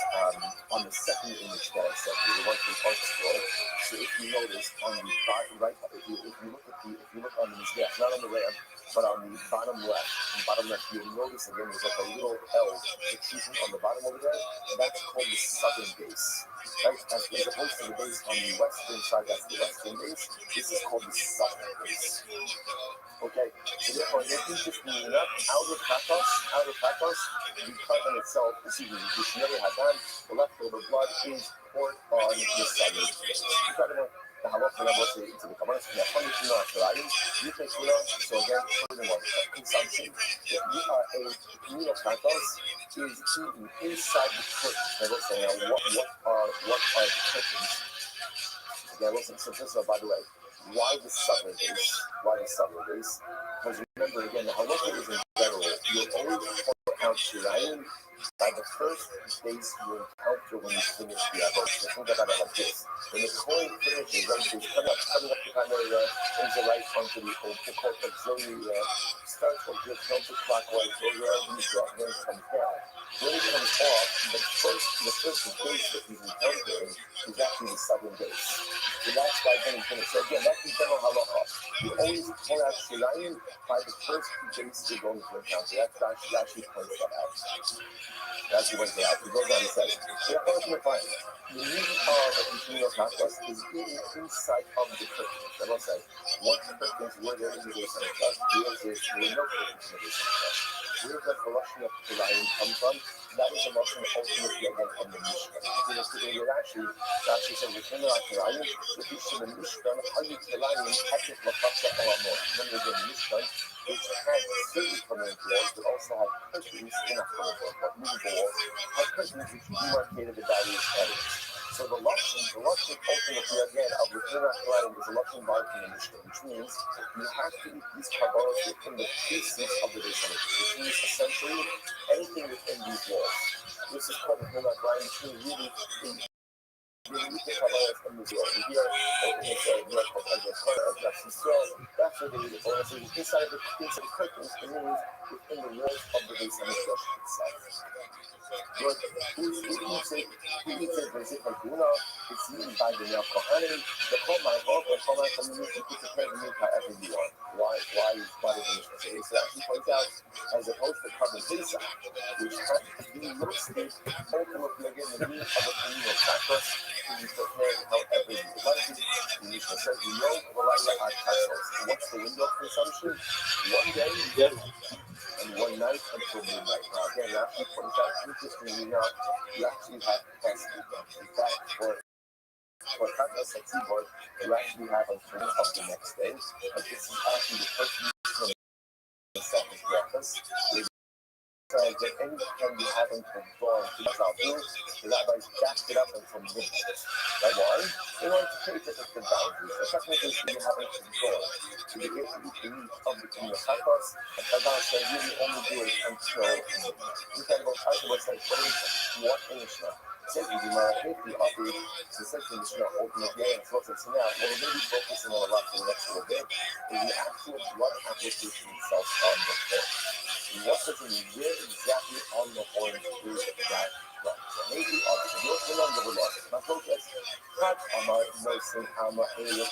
on the second image that I sent you, the one from Rothschild. So if you notice on the bottom right, if you look on the Mizbeach, not on the ramp, but on the bottom left, you'll notice again there's like a little L protrusion on the bottom over there. That's called the southern base. Right? As opposed to the base on the western side, that's the western base. This is called the southern base. Okay, so therefore, interestingly enough, outer pathos, the cut on itself, the Shnei Hadan, the leftover blood is poured on the southern base. The halacha level say into the Kabbalah, so again, furthermore, consumption. If you are a communal pathos, is eaten inside the curtains. Now let's say, what are the curtains? Okay, listen, so this is, by the way, why the southern base? Because remember again, the halacha is in general. You'll always pour out shirayim by the first base you encounter when you finish the avot. So think about it like this. When the coin finishes, right, so it's coming up to kind of brings the right onto the court auxiliary, starts from here, counterclockwise, over and then it comes down. When it comes off, the first base that he's encountering is actually the southern base. So that's why then he's going to say, again, that's the general halacha. You always pour out shirayim by the first base you're going to encounter. That's actually points that out. That's the way it out. He goes on and says, the meat of the communal pathos is eaten inside of the curtains. I will say, once the curtains were there in the base on the chest, there were no curtains in the base on the chest. Where does the Russian of Shirayim come from? That is a Russian ultimately again from the Mishkan. It actually says, the Shirayim, the Bishop of the Mishkan, how you Shirayim, Hekit Lafasha Olamor. Remember the Mishkan, which had certain permanent walls, but also had curtains in a permanent wall, but movable walls, had curtains which demarcated the various areas. So the Russian ultimately again of the Shirayim is a Russian bar from the Mishkan, which means you have to eat these kabbalas within the pieces of the base, which means essentially anything within these walls. This is called the Shirayim, which means really you can kabbalas in this world. Here, that's what they eat. So inside the curtains, it means within the walls of the base itself. But who eats it from Guna? It's eaten by the Nel Kohanim. The Chomai from the Mishnah puts a pair of meat however you want. Why does the Mishnah say? So actually points out, as opposed to carbon Pesach, which has to be roasted, ultimately again, the meat of a communal sacrifice can be prepared however you like it. The Mishnah says, what's the window of consumption? 1 day, and 1 night until midnight. Now again, actually points out, interestingly enough, you actually have capacity. In fact, for Kata Satzibor, you actually have until of the next day. And this is actually the first meeting of the second breakfast. That any time you have until dawn to Mazalbu, the rabbis backed it up until midnight. Right? Why? They wanted to take it at the boundaries. So technically, you have until dawn to get to eat the meat of the communal sacrifice. And Chazal said, really only do it until midnight. You can go out to what's like, what in the Mishnah? Says the Gemara, I think the upper, so says the Mishnah, ultimately, and so it's now, what we're going to be focusing on a lot for the next little bit is the actual blood application itself on the horn. And what does it mean? Where exactly on the horn is that blood? So maybe others. And you'll remember the law. My focus, Kat Amar, Nosin, Amar, Elia,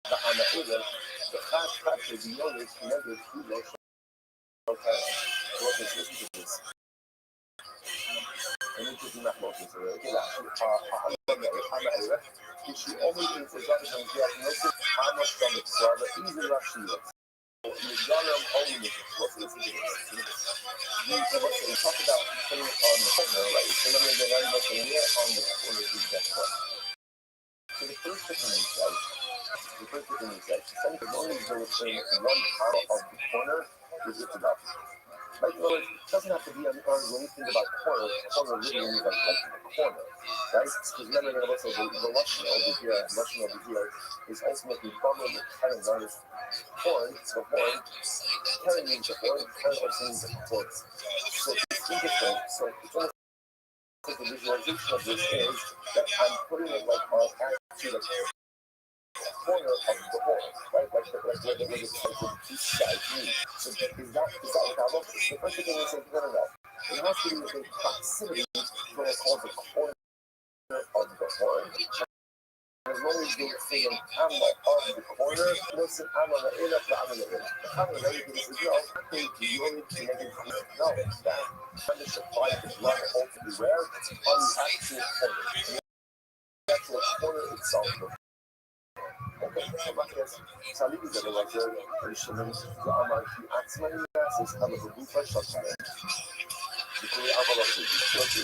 the Amar, Elia, the Kat, should be noticed, connected to those. Okay, so let's listen to this. and it is not what is already she only thinks that God is going to get nothing how much from it, so the easy Rashi is. You talk about putting it on the corner, right? So let me get on the corner to that one. So the first thing he says, as long as there is one part of the corner, is it enough? Like, in other words, it doesn't have to be on the corner when you think about corner literally means like a corner, right? Because remember, also the Russian over here is ultimately probably carrying on this horn, the horn, carrying means the horn, carrying also means the horn. So it's interesting. So it's almost like the visualization of this is that I'm putting it like on actually the corner of the horn, right? Like where the two sides meet. So is that what I love? The first thing is saying, no. It has to be within proximity to what I call the corner of the horn. As long as you're saying Amma of the corner, listen, Amma the Ila, the Amma the Ila. The Amma the Ila is no, I think you're connected to no, that kind of supply is not ultimately where on the actual corner. The actual corner itself. Okay, so back to Salih is the director, and Shalom, the Amma, he acts my masses, Amma the Bufa Shotgun. The Korea Amma of the Bufa is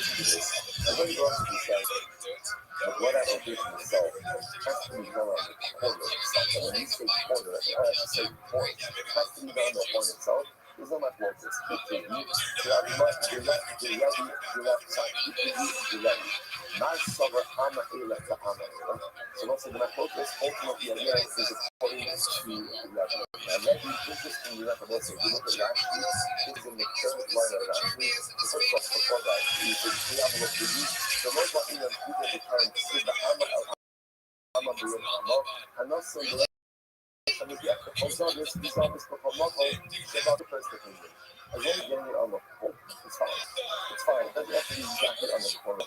the very last of the says, but what application itself has to be done on the corner itself. And when you say corner, I have to say point. It has to be done on the horn itself. There's no matter what this. The left side. The left. Not sober Amma Ela to Amma Ela. So let's say the Machotis ultimately again is according to Rabbi. Now Rabbi, interestingly enough, and also if you look at Rashi, it's in the third line of Rashi. The first one before that is the Preamble of the Youth. The Lord what even people become Siba Amma Amma B'Yom Amma, and also the and if you have to observe this before Mokho, about the first opinion. As long as you're getting it on the corner, it's fine. It's fine. It doesn't have to be exactly on the corner.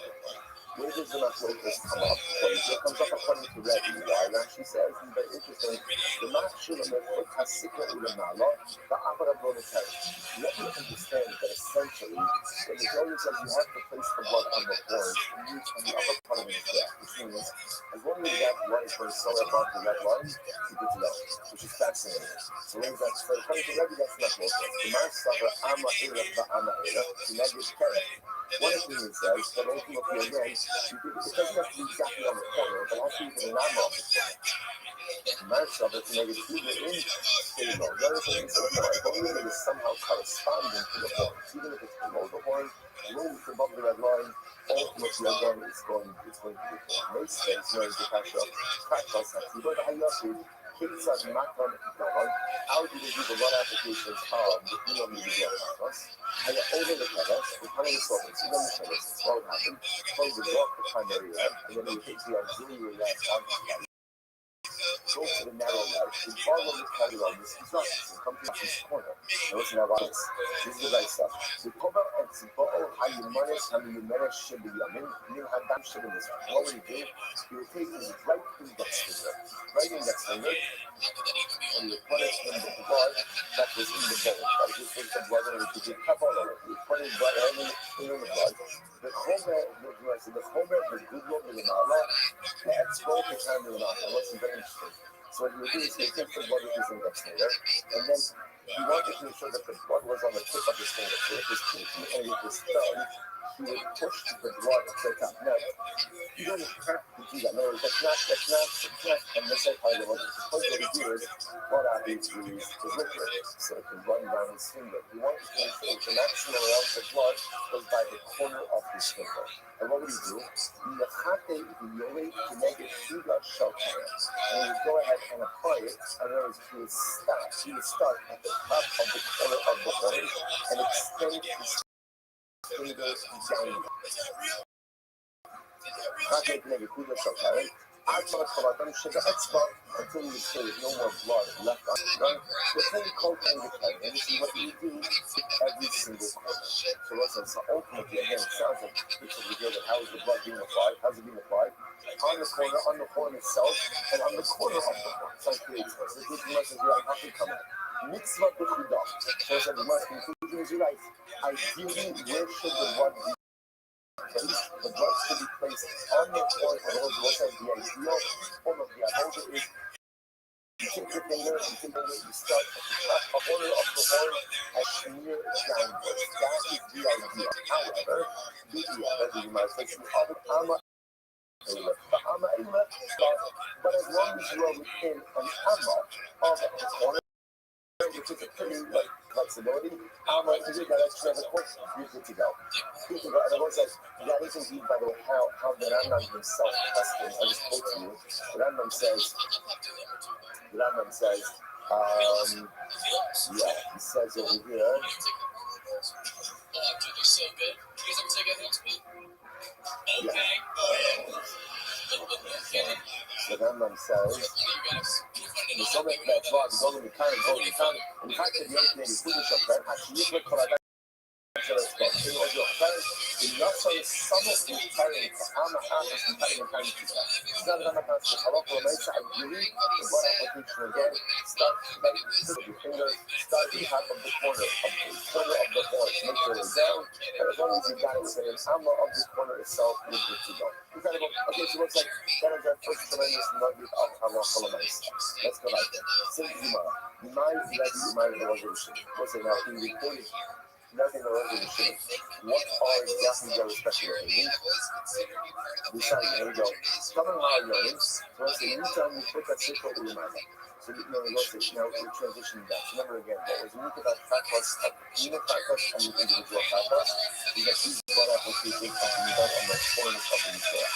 Where does the Machotis come up? Well, it comes up according to Rabbi. Why? Rashi says, it's very interesting, the Machshul Mechot has secret Ulamala, the Abra Bonitari. You have to understand that essentially, when the Torah says you have to place the blood on the horn, it means on the upper part of his back. Which means, as long as that blood is going to soar above the red line, you get to know, which is fascinating. So when that's for according to Rabbi, that's not what the Machshul Amma Ela, the Amma Ela, the negative Karen. One of the things says that anything of your again, it doesn't have to be exactly on the corner, but also you can number of the corner. Match of it to make it either in stable. The other thing is that the horn is somehow corresponding to the horn. Even if it's below the horn, as long as it's above the red line, ultimately again it's going to be the horn. Most states, knows the Kasha, Kakos, Hakiba, the Hayashi, Kitzad, Makon, how do they do the run applications of the Elon Media Kakos? And over the Kakos, the Kanal Soviets, even the Kakos, it's what happened, close the door, the primary red, and then you take the auxiliary red on the go to the narrow ledge, and follow the carrier on this instructions and come to this corner. And listen to this. This is the right stuff. The Koba and Zipo'o, Hayumanes should be Yamin, Min Hadam should be this. What would he do? He would take his right index finger, and he would put it in the blood that was in the bowl. That was just the blood, and he would cover it. He would put his blood in the blood. The Chomer, the good one, the Mala, the export, the kind of Mala. What's very interesting. So what he would do is he would take the blood with his index finger, and then he wanted to make sure that the blood was on the tip of his finger. So if his pinky and with his thumb, he would push the blood to the top. Now, you don't have to do that. No, that's not unnecessary part of the blood. What he do is, blood obviously is liquid, so it can run down his finger. He wanted to make sure the maximum amount of blood was by the corner of his finger. And what would he do? And he would go ahead and apply it, and then he would start at the top of the corner of the horn and extend his fingers down. Until you say there's no more blood left on it. Right? The thing called and this is what you do every single corner. So listen, so ultimately, again, it sounds like we should hear that how is the blood being applied? How's it being applied? On the horn itself, and on the corner of the horn. So it creates this. The good message is right, how can come out? Mitzvah b'chudah. So I said, the most conclusion is right. Ideally, where should the blood be place, the gloves to be placed on the corner. In other words, what's the ideal form of the avoda is you take your finger, you start at the top corner of the horn and smear downwards. That is the idea. However, the Gemara says the other but as long as you are within an amma of the corner, which is a pretty flexibility, you do that extra the course, you're good to go. Good to go. And I was like, that is indeed, by the way, how the Rambam himself tested. I just quote to you. The Rambam says, he says over here. So good. You guys ever take a hit? The Rambam says, the summit that was going to carry going to carry, and fact that the other thing is Buddha Shakar, actually, you look at in also in Yasa is some of the carrying Ama Amas and carrying the Pizza. Zanana has the Halakha Mesa agree, the one application again, start with your finger, start the half of the corner of the horn, make sure it's down, and as long as you got it, say an Ama of the corner itself, you're good to go. You gotta go, okay, so looks like that is our first tremendous nugget of Halakha Mesa. Let's go like that. Say Gemara, my resolution. What's it now? In recording. Nothing the resolution. What are exactly the respective opinions? Here we go. Coming out of yours, so let's say anytime you put that sickle in your mind. So you know, let's say now we're transitioning back. So remember again, what was unique about Kakos, unit Kakos, and the individual Kakos, is that these blood applications have been done on the corners of the Mizrah.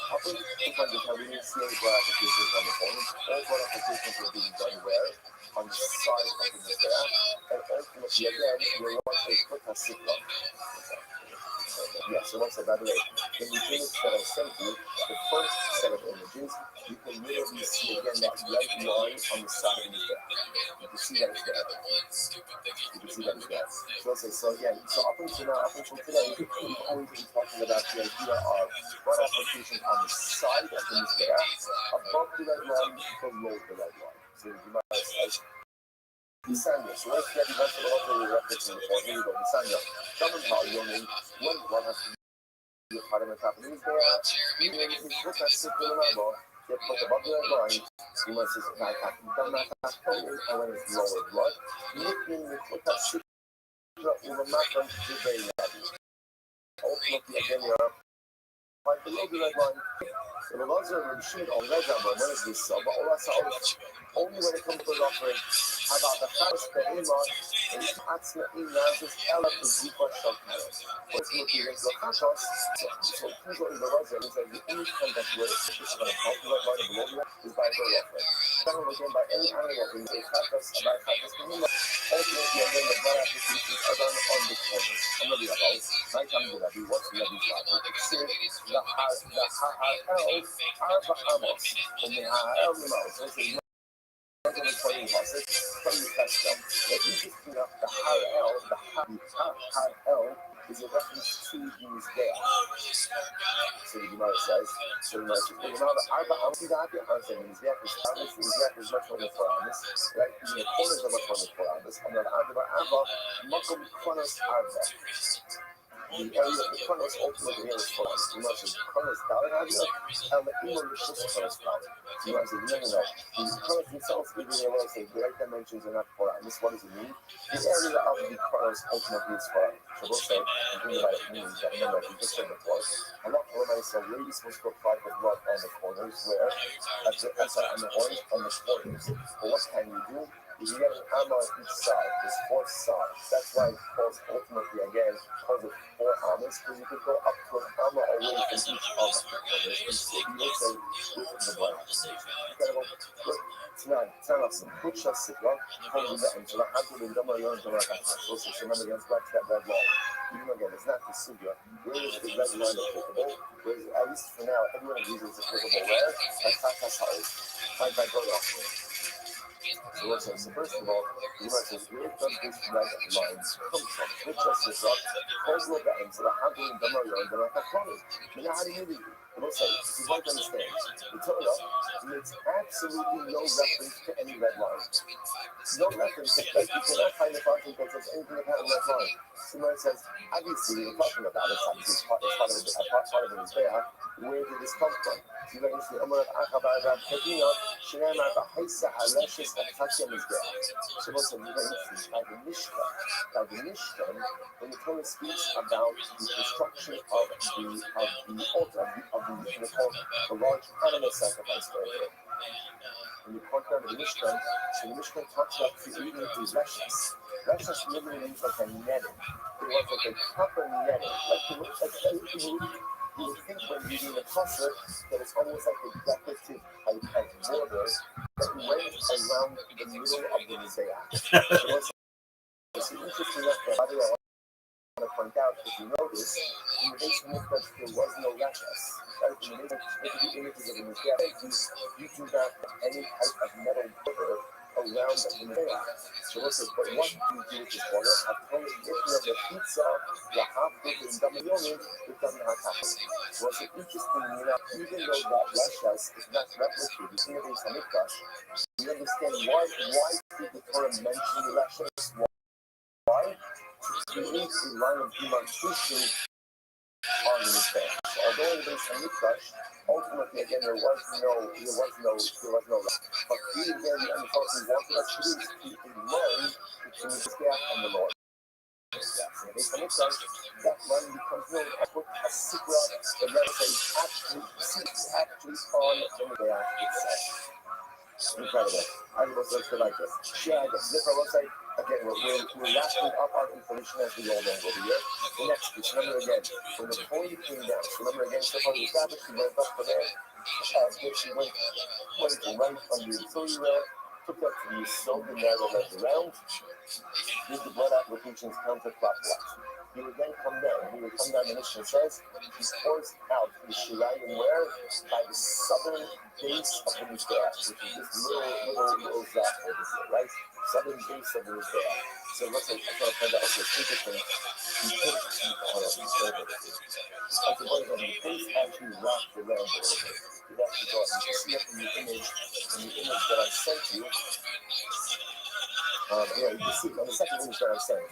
Up until the time we didn't see any blood applications on the corners, all blood applications were being done where? On the side of the Mizrah, and ultimately again, you're going to put a sickle. So let's say, by the way, in the image that I sent you, the first set of images, you can literally see again that red line on the side of the Mizrah. You can see that it's there. So let's say, so again, so up until today, we've always been talking about the idea of blood application on the side of the Mizrah, above the red line, below the red line. So you might say, Nisanya, so let's get the rest of the other references before. Here we go, Nisanya. Common volume, one has to be a part of the top of the Mizrah, meaning if you put that sickle in our law, you put above the red line, you must say, and when it's lower blood, meaning you put that sickle in the matter of the very heavy. Ultimately, again, you're right below the red line. So the laws are machine on red number, when is this? But only when it comes to the offering, about the first Behemah, and Atzma'in Nazis, Ella, the Zipa Shokara. What's looking into the Chatos? So, people in the laws are saying the only time that we're going to help you by the below is by her offering. Some of them by any other offering, they Chatos, about Chatos Behemah. Ultimately, again, the blood applications are done on the corners. I'm going to be about, my time to Rabbi, what's Rabbi's life? The Ha'el, Arba Amos, and the Ha'el Limos. So it's a playing process from the custom. But interesting enough, the Ha'el is a reference to these there. So the Gemara says, the Arba Amos is not the answer. Mizbeach is much more than 4 hours. Right? The corners are much more than 4 hours. And then Arba, Makom Kronos Arba. The area of the Kronos ultimately is 4 hours. You must say Kronos Dalit Arba, and the Imam Rishis Kronos Dalit. You must say, no. The Kronos themselves, even though they say the right dimensions are not 4 hours. What does it mean? The area of the Kronos ultimately is 4 hours. So we'll say, the thing about it means that, remember, we just said before, I'm not going to say, where are you supposed to apply the blood on the corners? Where? At the on the horns, on the corners. But what can you do? You get an amma on each side. There's 4 sides. That's why it calls ultimately, again, calls it 4 ammas, because you could go up to an amma away from each of the corners. And so you will say, with the blood. Tanasim, Kucha Sikla, Holy and so I have to do Dama Yon to also remember against back to that red line. Even again, it's not the Sugya. Where is the red line applicable? Where is, at least for now, everyone agrees it's applicable where? By Takas House. By God offering. So first of all, you must say, where does this red line come from? Kucha Sikla, Holy and so I have to do Dama Yon to how do you read it? We'll say, if you want to understand, the Torah makes absolutely no reference to any red line. no reference to like you cannot find a project that says anything about that line. Somebody says, obviously we're talking about it, obviously part of it is there. Where did this come from? You know, it's the Umar of Aqaba Rab Kadina, Shirama Bahaisa Halashis Akhatim is there. So what's the reference by the Mishkan, when the Torah speaks about the destruction of the altar, of the large animal sacrifice for it. When you point down to the Mishkan, so the Mishkan talks about creating the Reshus. Reshus literally means like a netting. It was like a proper netting. You would think when reading the Pasuk that it's almost like a decorative border that went around the middle of the Mizbeach. So it's interesting enough that, by the way, I want to point out, if you notice, in the base of Mikdash, there was no Reshus. Right? In the images of the Mizbeach, you do not have any type of metal border around the Mizbeach. So what's it? But what do you do with this border? I've told you, if you have the pizza, you have to do the Yomi, it doesn't have to happen. So what's interesting, even though that Reshus is not replicated in the base of Mikdash, you understand why did the Torah mention the Reshus? Why? To create a line of demarcation on the Mizbeach. Although in the base of Mikdash, ultimately again there was no Reshus. But even there, the Unfortunately wanted us to do is keep a line between the Mizbeach and the Lord. In the base of Mikdash, that line becomes known as a sikra, the letter actually on the Mizbeach itself. Incredible. I was just like this. Yeah, the website. Again, we're wrapping up our information as we go along over here. The next piece, remember again, when the point came down, so remember again, so far we established, we went up to there, she went right under the utility rail, took that to the soap and narrow led around, did the blood applications counterclockwise. He would then come down. He would come down, the mission says, he pours out the Shirayim where? By the southern base of the Mizbeach, which is this little zap over here, right? Southern base of the Mizbeach. So let's say, I'm going to find out, okay, it's interesting. The base actually wrapped around it. It actually got, you can see it in the image that I sent you. You can see on the second image that I sent.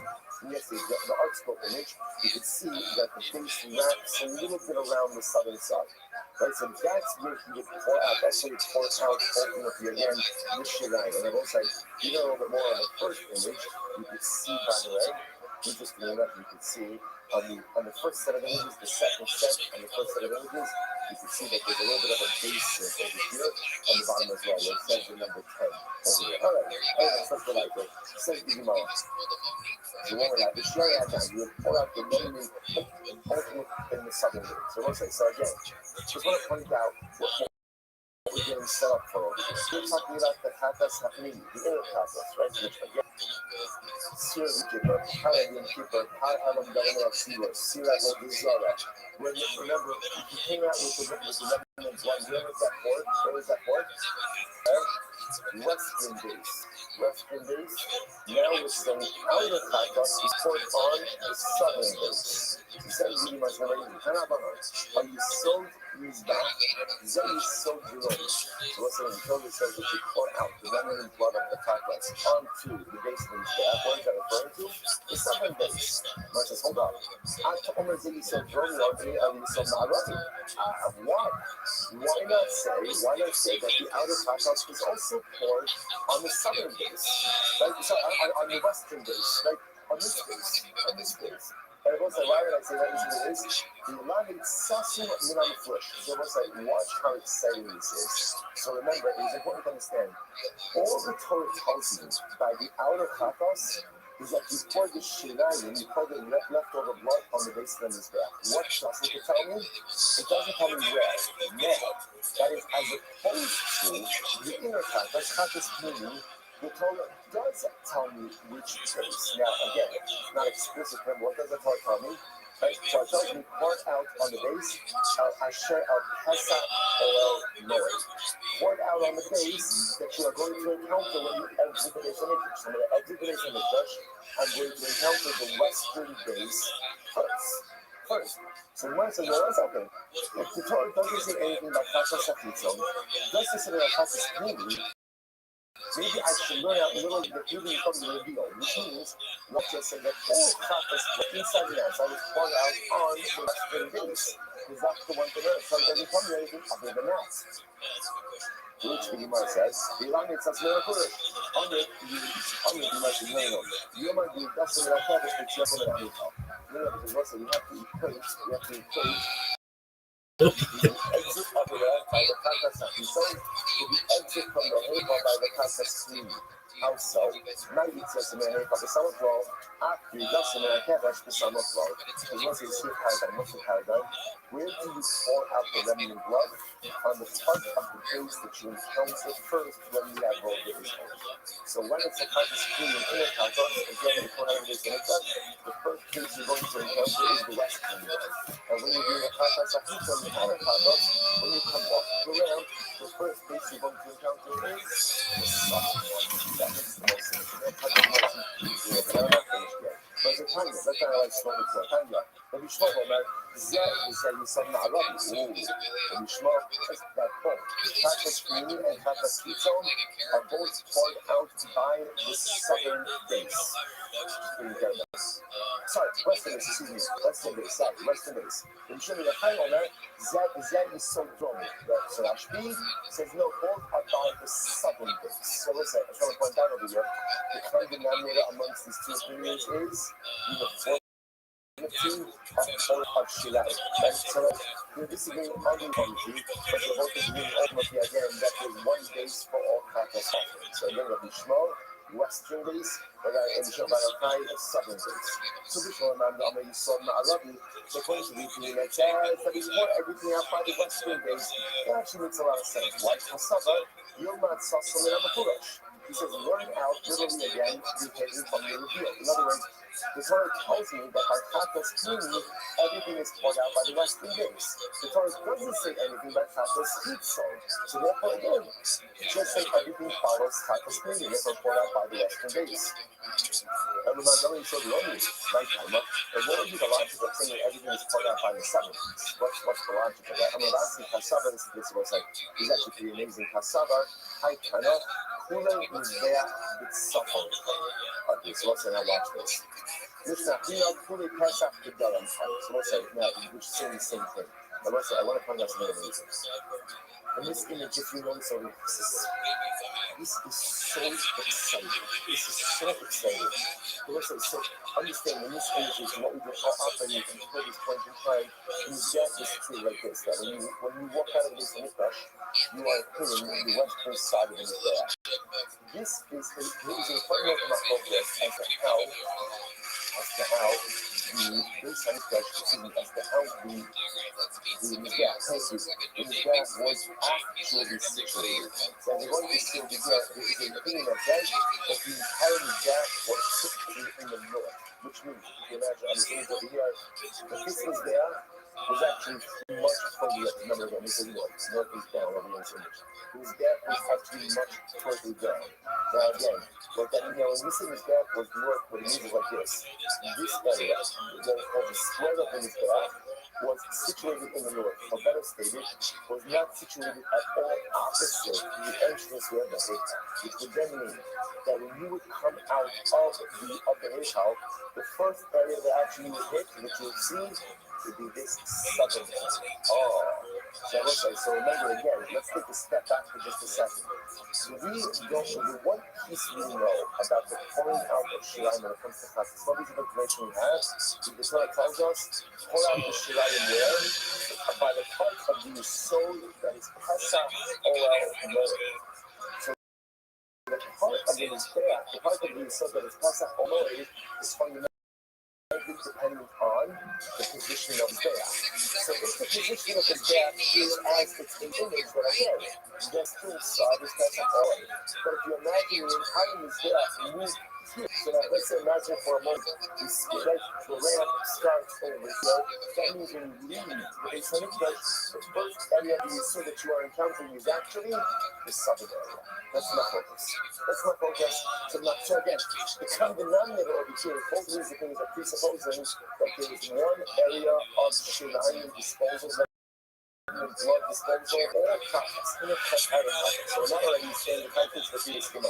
Yes, the ArtScope image, you can see that the base wraps a little bit around the southern side. Right, so that's where he would pour out. That's where he pours out ultimately again this Shirayim. And I will say, even a little bit more on the first image, you could see, by the way, interestingly enough, you could see on the first set of images, the second set, on the first set of images, you can see that there's a little bit of a base over here on the bottom as well. It says the number 10 over here. All right, let's go like it. It says the Gemara. So when we're at the Shirayim, you would pour out the namely ultimate in the southern base. So we'll say, so again, just want to point out what we're getting set up for over here. We're talking about the Katas Hapnimi, the inner Katas, right? Which again, Sir Keeper, Paladin Keeper, Paladin Governor of Sira, Sira Zara. Remember, he came out with the remnants. Where is that port? Where is that port? Western base. Now we're saying outer Katas is poured on the southern base. He said, really much more. Are you sold these back? Is that you sold your own? So what's saying? The Torah says that you pour out the remnant blood of the Katas onto the base of the Mizbeach. What is that referring to? The southern base. Mar says, hold on. Why not say that the outer Katas is also poured on the southern base? Right? So on the western base, right? On this base. And I will say, why would I say that? Is the Lamed Sasim Minan Flush. So I will say, watch how exciting this is. So remember, it is important to understand, all the Torah tells you by the outer Katas is that you pour the Shirayim, you pour the leftover blood on the base of the Mizbeach. What doesn't it tell me? It doesn't tell me where. Now, that is as opposed to the inner Katas, Katas meaning, the Torah does tell me which base. Now, again, it's not explicit. What does the Torah tell me? Right? So it tells me pour out on the base, Asher al Pesach Oel Moed. Pour it out on the base that you are going to encounter when you exit the base of Mikdash. So when you exit the base of Mikdash, I'm going to encounter the western base first. So the Gemara says, well, that's okay. If the Torah doesn't say anything about Kasha Sachitzon, does it say about Kasha Pnimi, maybe I should learn out a little bit even from the reveal, which means Rothschild said that all chatas inside the outside was poured out on the western base. Because that's the one thing that so it doesn't come to anything other than that. Which the Gemara says, the Ilan it's as miracle. On it, the Gemara says, no. You might be that's the chatas that's not going to anyhow. No, because Rothschild, you have to equate, the exit of the earth by the chatas inside to the exit from the heva by the chatas clean. How so? Now it says to me, the summer flow, after you dust in a kevesh, the summer flow. Because once you see paradigm, where do you pour out the remnant blood? On the part of the base that you encounter first when you have rolled the Israel. So when it's a chatas clean in a kata, again, you pour out this in a kata, the first place you're going to encounter is the western blood. And when you're doing a chatas achita, when you have a chatas, when you come off the ramp, the first place you're going to encounter is the southern one. That makes the most sense. We're not finished yet. But the Tanya, that's how I like to know the Tanya. Rabbi Shlomo, Zeh is that you said not Rabbi. Rabbi Shlomo, that point. Chatas Kuni and Chatas Kitzon are both poured out by the southern base. Sorry, western base, excuse me. Western base. Rabbi Shlomo, the final man, Zeh is so strong. So Rashbi says no, both are by the southern base. So listen, I'm trying to point out over here, the common denominator amongst these two opinions is either 14 of Shilai. So we're disagreeing on the country, but we're both agreeing ultimately again that there's one base for all chatas offerings. So again, Rabbi Shmuel, western base, Rabbi Yochai, southern base. So before Amanda Yisrael Ma'arabi, the point of the opinion that says that we pour everything out by the western base, that actually makes a lot of sense. Why Kasava, Yilmad Sasam and Amapurash. He says, learn out literally again the hidden from the reveal. In other words, the Torah tells me that by chatas kini, everything is poured out by the western base. The Torah doesn't say anything about chatas kitzon. So therefore, again, just say everything follows chatas kini, therefore poured out by the western base. And we're not going to show the only nighttime. But what would be the logic of saying everything is poured out by the southern base? What's the logic of that? I mean, obviously, Kasava, this is what's like, he's actually pretty amazing. Kasava, Haikana, Kula is there with suffering. Okay, so let's say now watch this. Listen, we are fully Pesach to Dalam. So let's say now we're saying the same thing. But let's say I want to point out some other reasons. And this image, if you notice, this is so exciting. This is so exciting. But let's say, so understand when this image is what we do, how often you can put this point in time, and you get this tree like this, that when you walk out of this mikdash, you are hitting the western side of the mikdash. This is a fundamental progress as to how the base mikdash, as to how the mikdash was actually situated. So we're going to see the there is a opinion of that the entire mikdash was situated in the north, which means if you imagine on the image over here, the distance there was actually much further up. Remember, when we say north is down over the image. His gap was actually much further down. Now again, what that when we say his gap was north, what it means is like this. This area, that is called the square up in his gap, was situated in the north, or better stated, was not situated at all opposite the entrance where the hit, which would then mean that when you would come out of the Hishal, the first area that actually would hit, which you would see, would be this southern area. So remember again, let's take a step back for just a second. The one piece we know about the pouring out of Shirayim when it comes to Chatzis, what piece of information we have, the Torah tells us, pour out the Shirayim where? By the part of the soul that is Pesach Oel Moed. So the part of the Mizbeach, the part of the soul that is Pesach Oel Moed is fundamentally dependent on the position of the bear. So if the position of the bear is as its image that I get, then still side is that's all. But if you imagine the entire is there move here, so that let's say imagine for a moment you see like the ramp starts over here, that means when you leave the Islamic Church, the first area you see that you are encountering is actually the southern area. That's my focus. So again, the common denominator over here, both these things are presupposing that there is one area of Shirayim disposal blood disposal, all practice, in a cut out of practice. So we're not already saying the countries for the schema.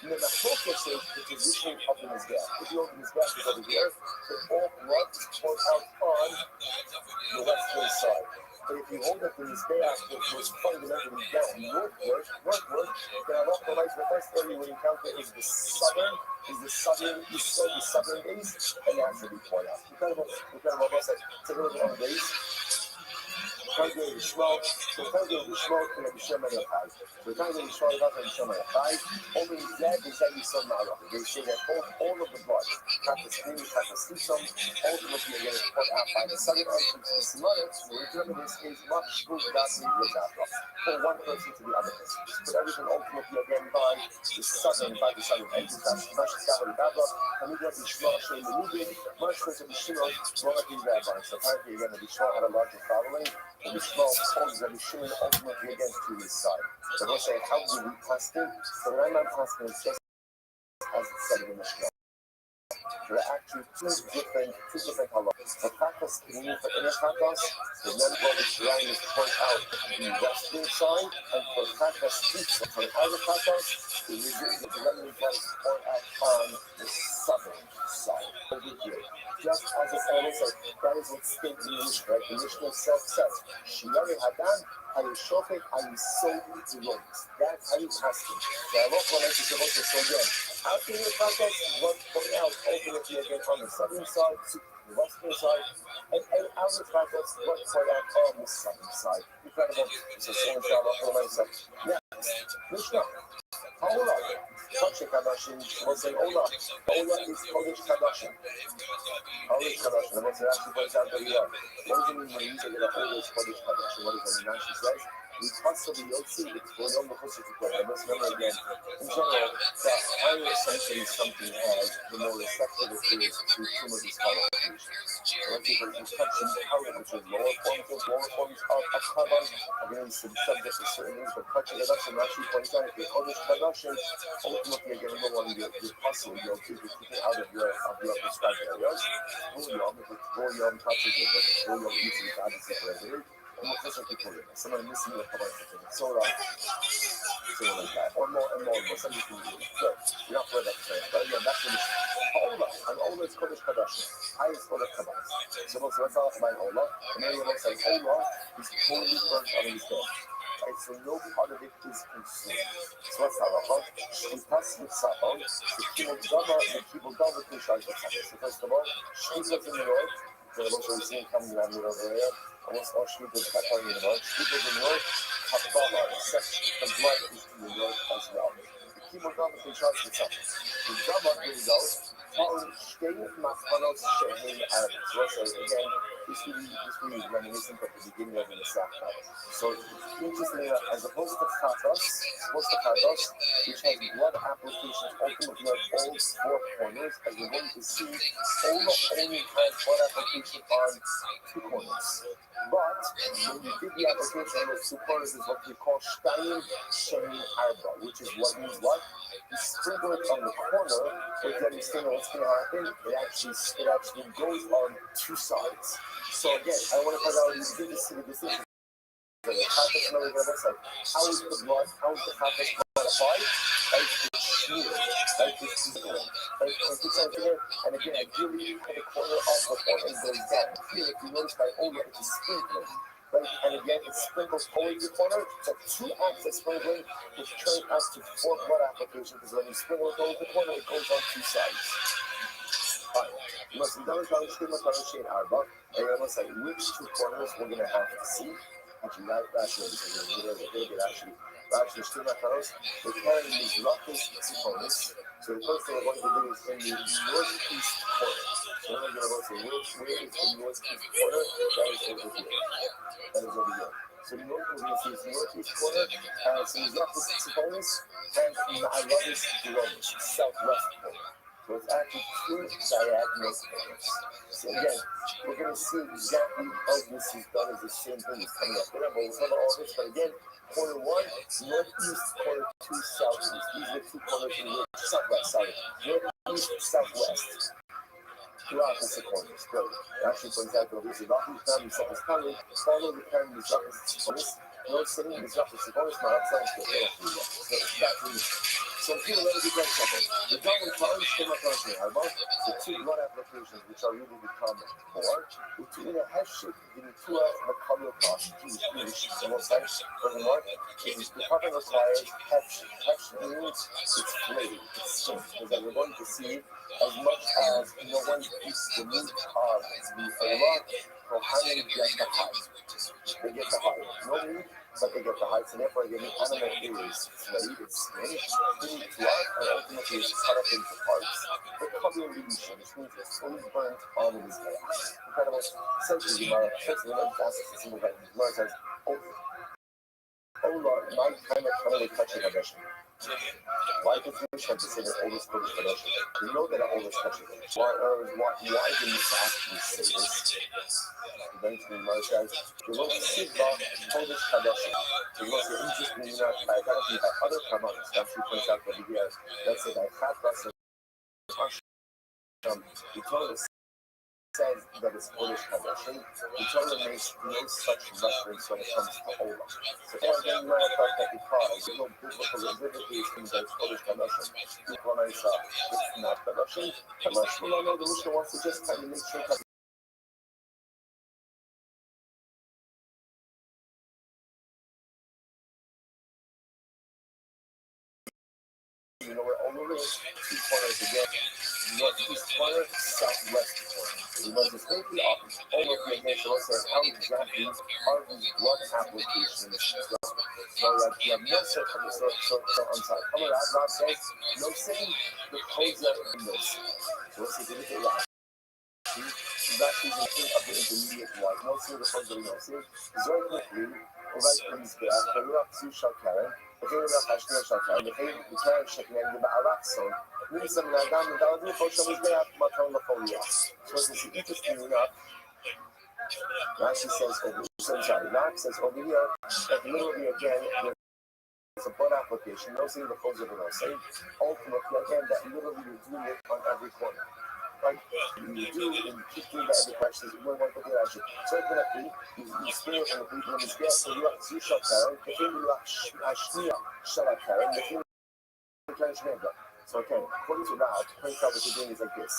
And then the focus is the position of the Mizbeach. If you open the Mizbeach is over here, the all blood is poured out on the western side. But if you hold up the Mizbeach, which was fundamentally down northward, then Allah provides the first area you would encounter is the southern base, and that's what we point out. Incredible, take a look at our base. Target is small, so target is small, and the Shem and Yachai. So target is small, and the Shem and Yachai. Only that is that you saw now. They say that all of the blood, Kakasini, Kakasisom, ultimately again is put out by the southern entrance to the Simonot. So the German is much good that we would have from one person to the other person. But everything ultimately again by the southern entrance. That's much Gavin Gabba, and we got the Shema Shem the movie, much closer to Shimon, Rothschild Rabbi. So apparently again the Shema had a larger following. And the small poses that we shimon ultimately against to his side. So we'll say, how do we test it? So the Rambam testing is just as it said in the Mishnah. There are actually two different halachas. For Takas, for inner Takas, the member is line is poured out the western side, and for Takas, for the outer Takas, the remaining blood is poured out on the southern side. Over here. Just as it says, that is what states in the Mishnah, right? The Mishnah itself says, Shiyari Hadan, Hayishofek, Hayisol, Zilobis. That's how you test it. The Allah is supposed to say again, after the process, blood coming out ultimately again on the southern side, the western side, and out of the process, blood coming out on the southern side. Incredible. So, Mishnah. Ola. Kodesh Kadashim. We'll say Ola. Ola is Kodesh Kadashim. Kodesh Kadashim. And what's it actually points out that we are. What does it mean when you say that Ola is Kodesh Kadashim? What does it mean? She says, we possibly you'll see it for the Chusik to play. I must remember again, in general, the higher essentially something has, the more receptive it is to tumor disqualification. When people are touching powder, which is lower forms of carbon, again, subject to certain things, but touching it up, and actually points out if you're Kodesh Kadashim, ultimately again, number one, you're possibly you'll keep it out of your prescribed areas. Yom touches it, but Yom eats it, obviously prohibited. Someone missing your cover, so like that, or more, some people do it. Good, you're not worried about the but again, that's the mission. Ola, and Ola is Kodesh Kadashim, highest Kodesh Kadashim. So let's talk about Ola, and then you're saying Ola is totally burnt on his head. Right, so no part of it is consumed. So what's halacha? Shlitas mitzahon, the kibul dama kushai mitzahon. So first of all, shlitas in the north, so also we see coming around the over there. Almost all shlitas are coming in the north. Shlitas in the north, kabbalah, except the blood is in the north as well. The kibul dama kushai mitzahon. The dama, here we go. Shtei machanos shehin Arabic. So let's say again, this really is reminiscent of the beginning of the Masechta. So interestingly enough, as opposed to chatos, which has blood applications ultimately on all four corners, as we're going to see, Ola only has blood application on two corners. But when you did the application on those two corners is what we call shtayim shehin arba, which is what means what? You sprinkle it on the corner, but you understand what's going to happen. It actually goes on two sides. So again, I want to point out these big decisions. The Chatas know what it looks like. How is the Chatas blood applied? Right, it's sheer, right, it's physical, right, and again, ideally, at the corner of the corner, it goes down. Here, if you notice by Ola, it's a sprinkling. Right, and again, it sprinkles towards the corner. So two acts of sprinkling, which turn out to four blood applications, because when you sprinkle it towards the corner, it goes on two sides. Alright, you must be done with Arba, and you're almost like which two corners we're going to have to see. Actually, actually, we're carrying these Rachis Tziponis. So the first thing we're going to do is in the northeast corner. So we're going to go to where is the northeast corner? That is over here. So the north, we're going to see is the northeast corner, some Rachis Tziponis, and Ma'aravis Duromis, southwest corner. So it's actually two diagonal corners. So again, we're going to see exactly how this is done as the same thing is coming up there. But we'll cover all this. But again, corner one, northeast, corner two, southeast. These are the two corners in the southwest, northeast, southwest. throughout the corners. Good. Actually points out that this is not the family set is coming. Follow the parent is up as no sitting is up as the bonus my upside to the so feel a little bit like something. The double charge came across me. I want the two blood applications which are really become more. In a head shape, in the two the color across two the most furthermore, the department requires head means it's flayed, it's stiff, because we're going to see as much as no one keeps the meat of the Allah or how many get the height. They get the height. No meat, but they get the height, and therefore again the animal is flayed, it's skinned, bringing to us, and ultimately it's cut up into parts. The color illusion, which means it's fully burnt on his head. Incredible. Essentially, the main facet is single that Gemara says, oh Lord, my kind of touching a mission. Why does Jewish have to say that always Kodesh Kadosh? We know that it always touches it. Why did you actually say this? Eventually, Gemara says, you will see about Kodesh Kadosh. You will see interesting by other Kabbalah stuff. She points out that here, let's say that Chatras the Torah says that it's Kodesh Kadosh. The Torah makes no such reference when it comes to Olam. So again, you might have thought that because there's no biblical indication that it's Kodesh Kadosh. When I saw it's not Kadosh, Kadosh, well, I know the Mishnah wants to just kind of make sure that you know where Olam is, 2 corners again, northeast corner, southwest corner. We must just make the opposite. Olam again shows us how exactly are these blood applications. So that you have no such on the I'm sorry. Rab says no sin, the codes that no sin. So let's see if it is actually the thing of the intermediate one. No sin, the codes that no sin. Very quickly, right from this graph, the Rabbi Shal Karen. וכן רבי השנייה שלך, וכן מכאן שכנן ובאלכסון, ניסם לאדם מדרדו כל שמזבח מתון לפוליה. So it's interesting enough. Rashi says over here, Mark says over here, that literally again, there's a blood application, no seeing the clothes of it all. Say, ultimately again, that literally you're doing it on every corner. Right? You do in 15 to every question, you want to get actually. So you spirit and the people in this gas, so you have to shut down, the thing you have Ashnia shut up down, the thing you can't change that. So again, according to that, point out what you're doing is like this.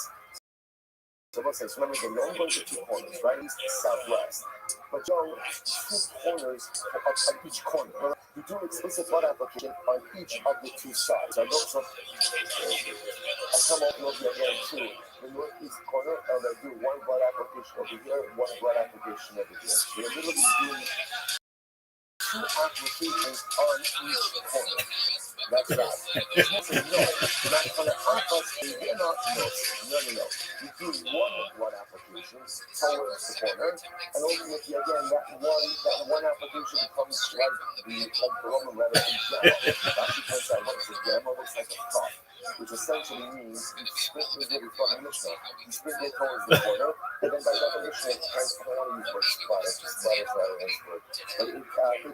So let's say, so remember, you're only going to 2 corners, right? East and southwest. But you know, 2 corners on each corner. You do explicit blood application on each of the 2 sides. I go so I come over here again to the northeast corner, and I do 1 blood application over here, 1 blood application over here. So you're literally doing 2 applications on each corner. That's that. You say no, not going to help us. You're not no. You do 1 blood application towards the corner, and ultimately again that one application becomes like the Roman letter in gamma. Actually points out what is a gamma looks like a cup, which essentially means you sprint with it from the Mishnah. You sprint it towards the corner, and then by definition it kind of, I don't want to use the word splatter, just splatter is not a nice word, but it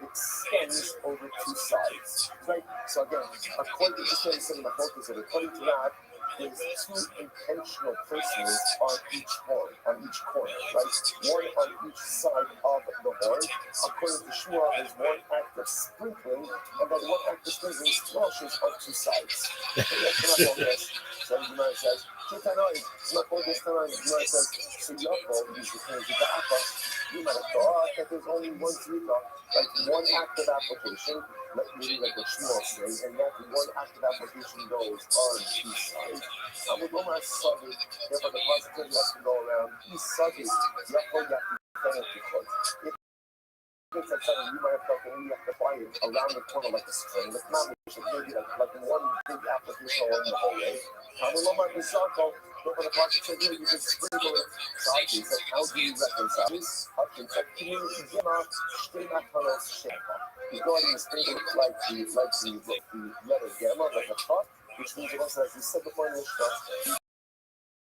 extends over 2 sides, right? So again, according to some of the focus of it, according to that, there's 2 intentional placements on each horn, on each corner, right? 1 on each side of the horn. According to Shmuel, there's 1 act of sprinkling, and then 1 act of sprinkling splashes on 2 sides. So that's not all this. So the Gemara says, it's not all this time. The Gemara says, so Yaakov used to claim to the Appa. You might have thought that there's only 1 zrika, like 1 act of application, like maybe like what Shmuel says, and that 1 act of application goes on 2 sides. I'm going to go my subject, therefore the positivity has to go around each subject. Yaakov got to defend it because it's like something you might have felt that you have to fly it around the corner like a string. It's not maybe like 1 big application along the whole way. I'm going to go my Bisako. But for the positive, you can sprinkle it. So I think that how do you reconcile this? I think that you go ahead and sprinkle it like the letter gamma, like a cup, which means also, as we said before in the Mishnah,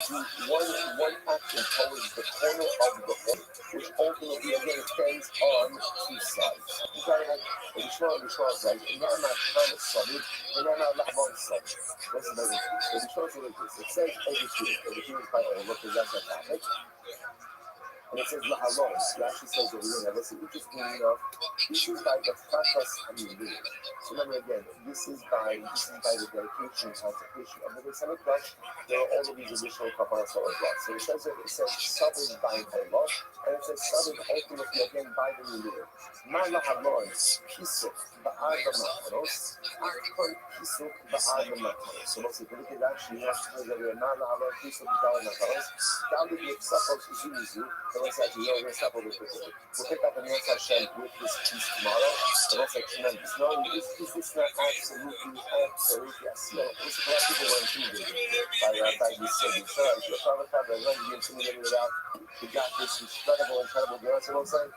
one action towards the corner of the hole, which ultimately again extends on two sides. Okay, like the Rothschild says, "Inama Khan Sabid, Inama Lavan Sabid." Listen to this. The Rothschild says like this. It says over here is by Allah, because that's a topic. And it says Lahalon. It actually says over here. Now, listen, interestingly enough, this is by the Chachas Hamilin. So remember again, this is by the dedication and consecration of the Beis Hamikdash. There are all of these additional kaparas as well. So it says Sabid by Allah, and it says Sabid ultimately again by the Milur. Ma Lahalon, Kisuk, Ba'ad Mataros, Akon Kisuk, Ba'ad Mataros. So once you look at that, you have to know that we are Ma Lahalon, Kisuk, Ba'ad Mataros. Gaudi Yitzapos Zuzu. So let's actually we're going to stop over quickly. We'll pick up in Yom Hashem with this piece tomorrow. And that's like tremendous. No, is this not absolutely yes. No, this is a lot of people were intimidated by these cities. So you're probably going to be intimidated about we got this incredible girl. So what I'm saying?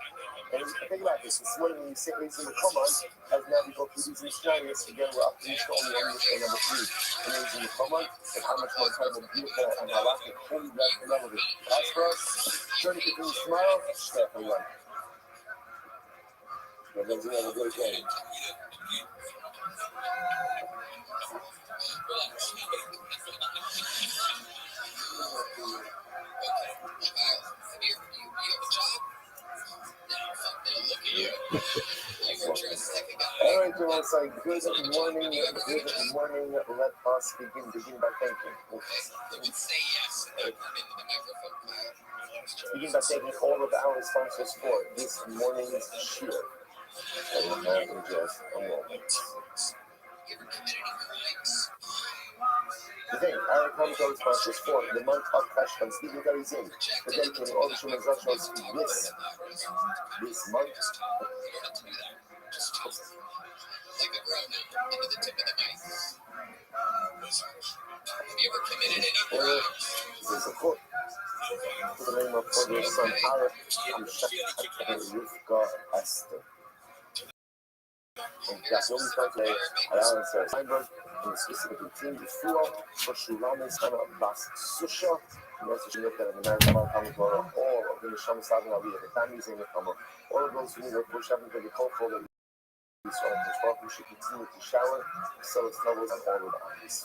And think about this. This morning when you say it's in the Common, as now we go through these missionaries, again we're up to Mishnah only Mishnah number 3. And it's in the Common, and how much more incredible, beautiful, and halakhic, holy, blessed, and relevant. As for us, journey continues tomorrow. Stay up and run. We're going to have a good day. All right, so it's like good morning. Let us begin by thanking. Begin by thanking all of our sponsors for this morning's shir. And now in just a moment. Today, our common sponsors for the month of Cheshvan, Stephen Garizim, for dedicating all the Shulman Rothschilds this month. There's a quote for the name of Father son Aleph and Rivka Esther. And that's what we start today at Alan Sarah's Steinberg, and specifically Team Yifua for Shulamis Hana Bas Susha. And that's what you look at in the American Comic Law, all of the Nisham Savin Ali, the families in the Kama, all of those who need to push up into the cold for the we should continue to shower, so it's troubles and all of this.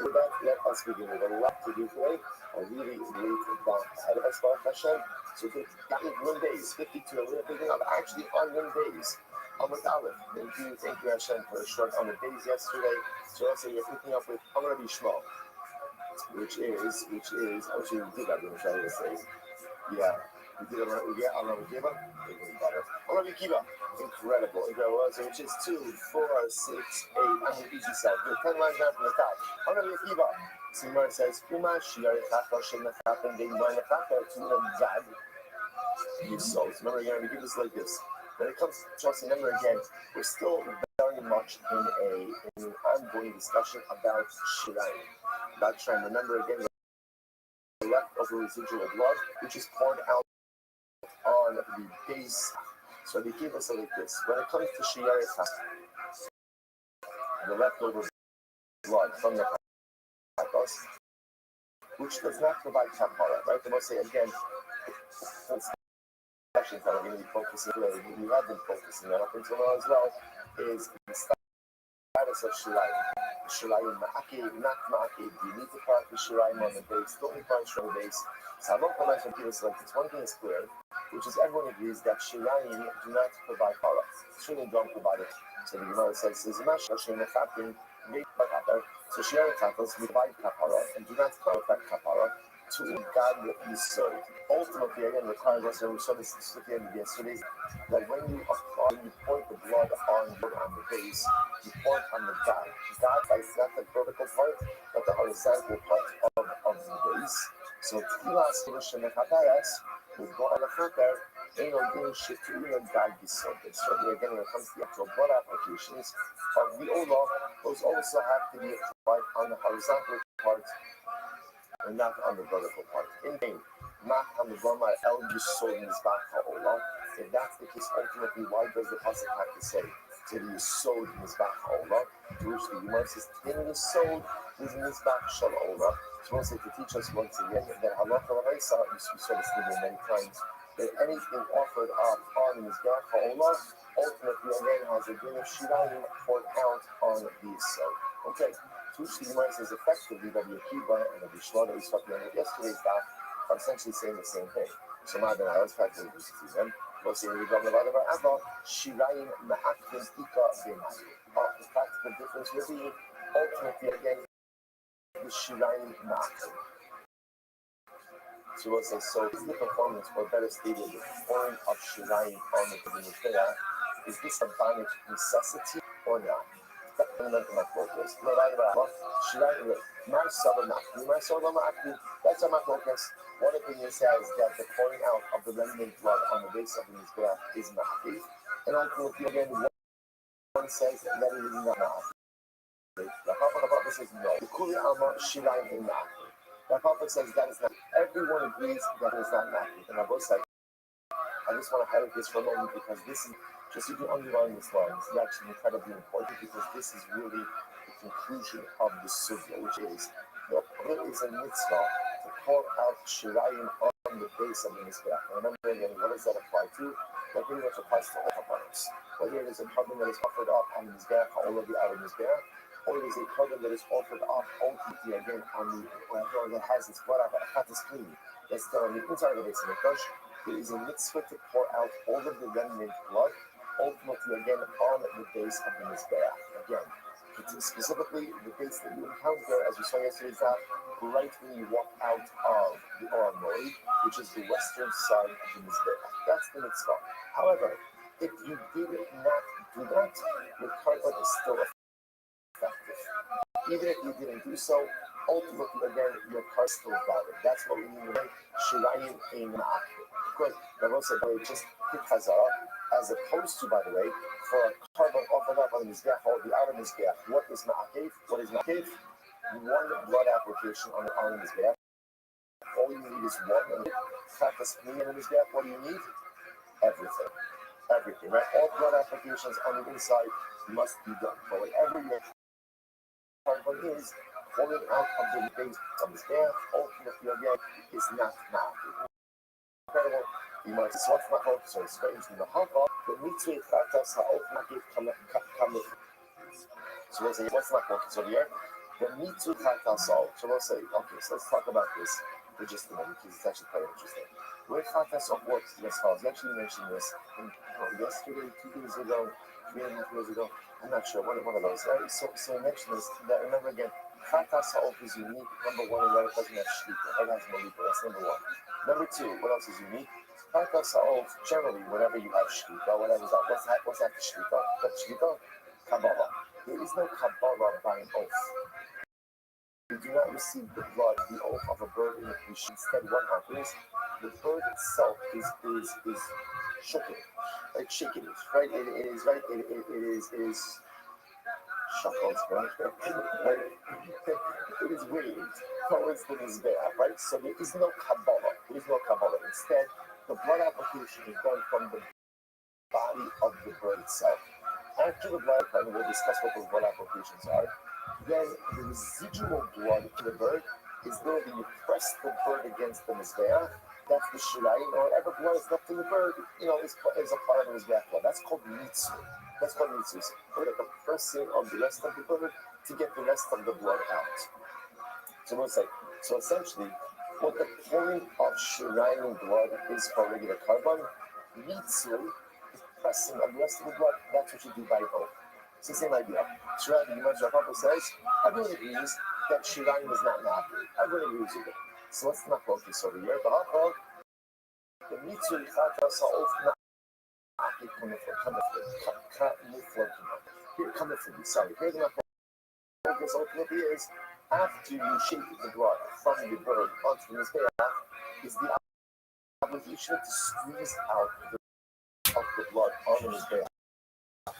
With that, let us begin. We have a lot to do today. I really believe that ahead of us, Baruch Hashem. So that is 1 day, 52. We're picking up actually on 1 days. Amud Aleph. Thank you, Hashem, for a short Amud days yesterday. So also we're picking up with Amud Shmo, which is, actually we did that, I'm trying to say. Yeah. We did Amud Kiva. Amud Kiva. Incredible. So which is 2, 4, 6, 8. I'm an easy side. We're 10 lines down from the top. Amud Kiva. Simar says, Kuma Shiyar Chaka Shema Chaka and Dayman Chaka to the Zad. You so remember again, we do this like this. When it comes to us, remember again, we're still very much in an ongoing discussion about Shirayim. About trying to remember again the leftover residual blood, which is poured out on the base. So they give us like this. When it comes to Shiyar the leftover blood from the Chakos, which does not provide kapara, right? They must say again, sessions that are going to be focusing today, we have been focusing on up until now as well, is the status of Shirayim. Shirayim Ma'akev, not Ma'akev. Do you need to plant the Shirayim on the base? Don't you plant on the base? So I won't comment on people's like this. One thing is clear, which is everyone agrees that Shirayim do not provide para. Shirayim don't provide it. So the Gemara says, "Is Mash Shirayim Mechapin Kapara?" So Shirayim Kapos provide kapara and do not provide kapara to God Yisod. Ultimately, again, requires us, and we saw this at the end of yesterday's, that when you point the blood on the base, you point on the God. God is not the vertical part, but the horizontal part of the base. So Tfilas Rosh Hashanah will go on the Chaper, and you're doing shit to God Yisod. So again, when it comes to the actual blood applications of the Olah, those also have to be applied on the horizontal part and not on the vertical part. In vain, not on the Rama El Yisod Mizbach HaOlah. If that's the case, ultimately, why does the Pasuk have to say to the Yisod Mizbach HaOlah? To which the Gemara says, in Yisod, is Mizbach Shal Ola. So we'll say to teach us once again that Halacha L'Maisa, we saw this video many times, that anything offered up on Mizbach Ha'olah ultimately again has a din of Shirayim poured out on the Yisod. Okay, so which the Gemara says effectively Rabbi Akiva and Rabbi Shlomo that we spoke about yesterday's daf are essentially saying the same thing. So my ben I was practically to them. We'll see when we go about Abba, Shirayim Ma'akvim Ika V'Mai. The practical difference will be ultimately again the Shirayim Ma'akvim. So we'll say, so is the performance, or better stated, the pouring of Shirayim on the Mizbeach, is this a banic necessity or not? That's my focus. That's my focus. One opinion says that the pouring out of the remnant blood on the base of the Mizbeach is ma'akiv, and ultimately again, one says that it is not ma'akiv. The Papa says no. The Kuli Alma Shirayim is ma'akiv. The Papa says that is not. Everyone agrees that it is not ma'akiv. And I both say, I just want to highlight this for a moment because this is, just you can underline this line, this is actually incredibly important because this is really the conclusion of the sugya, which is that it is a mitzvah to pour out shirayim on the base of the mizbeach. And remember again, what does that apply to? That pretty much applies to all carbons. Whether it is a carbon that is offered up on the mizbeach, or already out of the mizbeach, or it is a carbon that is offered up ultimately again on the, or that has its blood out, a clean, that's still on the inside of the base of the mikdash. It is a mitzvah to pour out all of the remnant blood, ultimately again on the base of the mizbeach. Again, specifically the base that you encounter, as we saw yesterday's daf, right when you walk out of the Oran Moed, which is the western side of the mizbeach. That's the mitzvah. However, if you did not do that, your carbon is still effective. Even if you didn't do so, ultimately again, your car is still valid. That's what we mean by shirayim in ma'akiv. Good. Rabbi said, just pick Hazara, as opposed to, by the way, for a carbon offered up on the Mizbeach or the outer Mizbeach. What is Ma'akev? What is Ma'akev? One blood application on the Mizbeach. All you need is one. And Chatas Pnei on the Mizbeach, what do you need? Everything. Everything, right? All blood applications on the inside must be done. But whatever your carbon is, pouring out of the base of the Mizbeach, ultimately again, is not Ma'akev. Incredible. You might say, what's my focus? So it's going to the haka, the mitzvah chatas ha'of kamif. So we'll say, what's my focus over here? The mitzvah chatas ha'of. So we'll say, okay, so let's talk about this for just a minute because it's actually quite interesting. Where chatas ha'of works as follows. You actually mentioned this yesterday, 2 days ago, 3.5 years ago. I'm not sure, one of those. Right? So I mentioned this, that remember again, chatas ha'of is unique. Number one, that it doesn't have shlita. It has molita. That's number one. Number two, what else is unique? Chatas ha'of, generally, whenever you have shlita, whatever that, what's that shlita? That's shlita? Kabbalah. There is no Kabbalah by an oath. You do not receive the blood, the oath of a bird in the fish. Instead, what happens? The bird itself is shaking. Like shaking it, right? It is, right? It is shuffled, right? It is waved towards the mizbeach, right? So there is no Kabbalah. There is no Kabbalah. Instead, the blood application is done from the body of the bird itself. After the blood application, we'll discuss what those blood applications are. Then the residual blood to the bird is literally you press the bird against the mizbeach. That's the shirayim, or whatever blood is left in the bird, is a part of the mizbeach blood. That's called mitzvah. That's called mitzvah. Or like a pressing of the rest of the bird to get the rest of the blood out. So we'll say, so essentially, what the pouring of shirayim blood is for regular carbon, mitzvah, pressing of the rest of the blood, that's what you do by oath. It's the same idea. Shirayim, Papa says, everyone agrees that shirayim is not ma'akev. Everyone agrees with it. So let's not focus over here. The mitzvah chatas ha'of ma'akev kamifli. Sorry, here the focus ultimately is after you shake the blood from the bird onto the mizbeach, is the obligation to squeeze out of the blood on the mizbeach,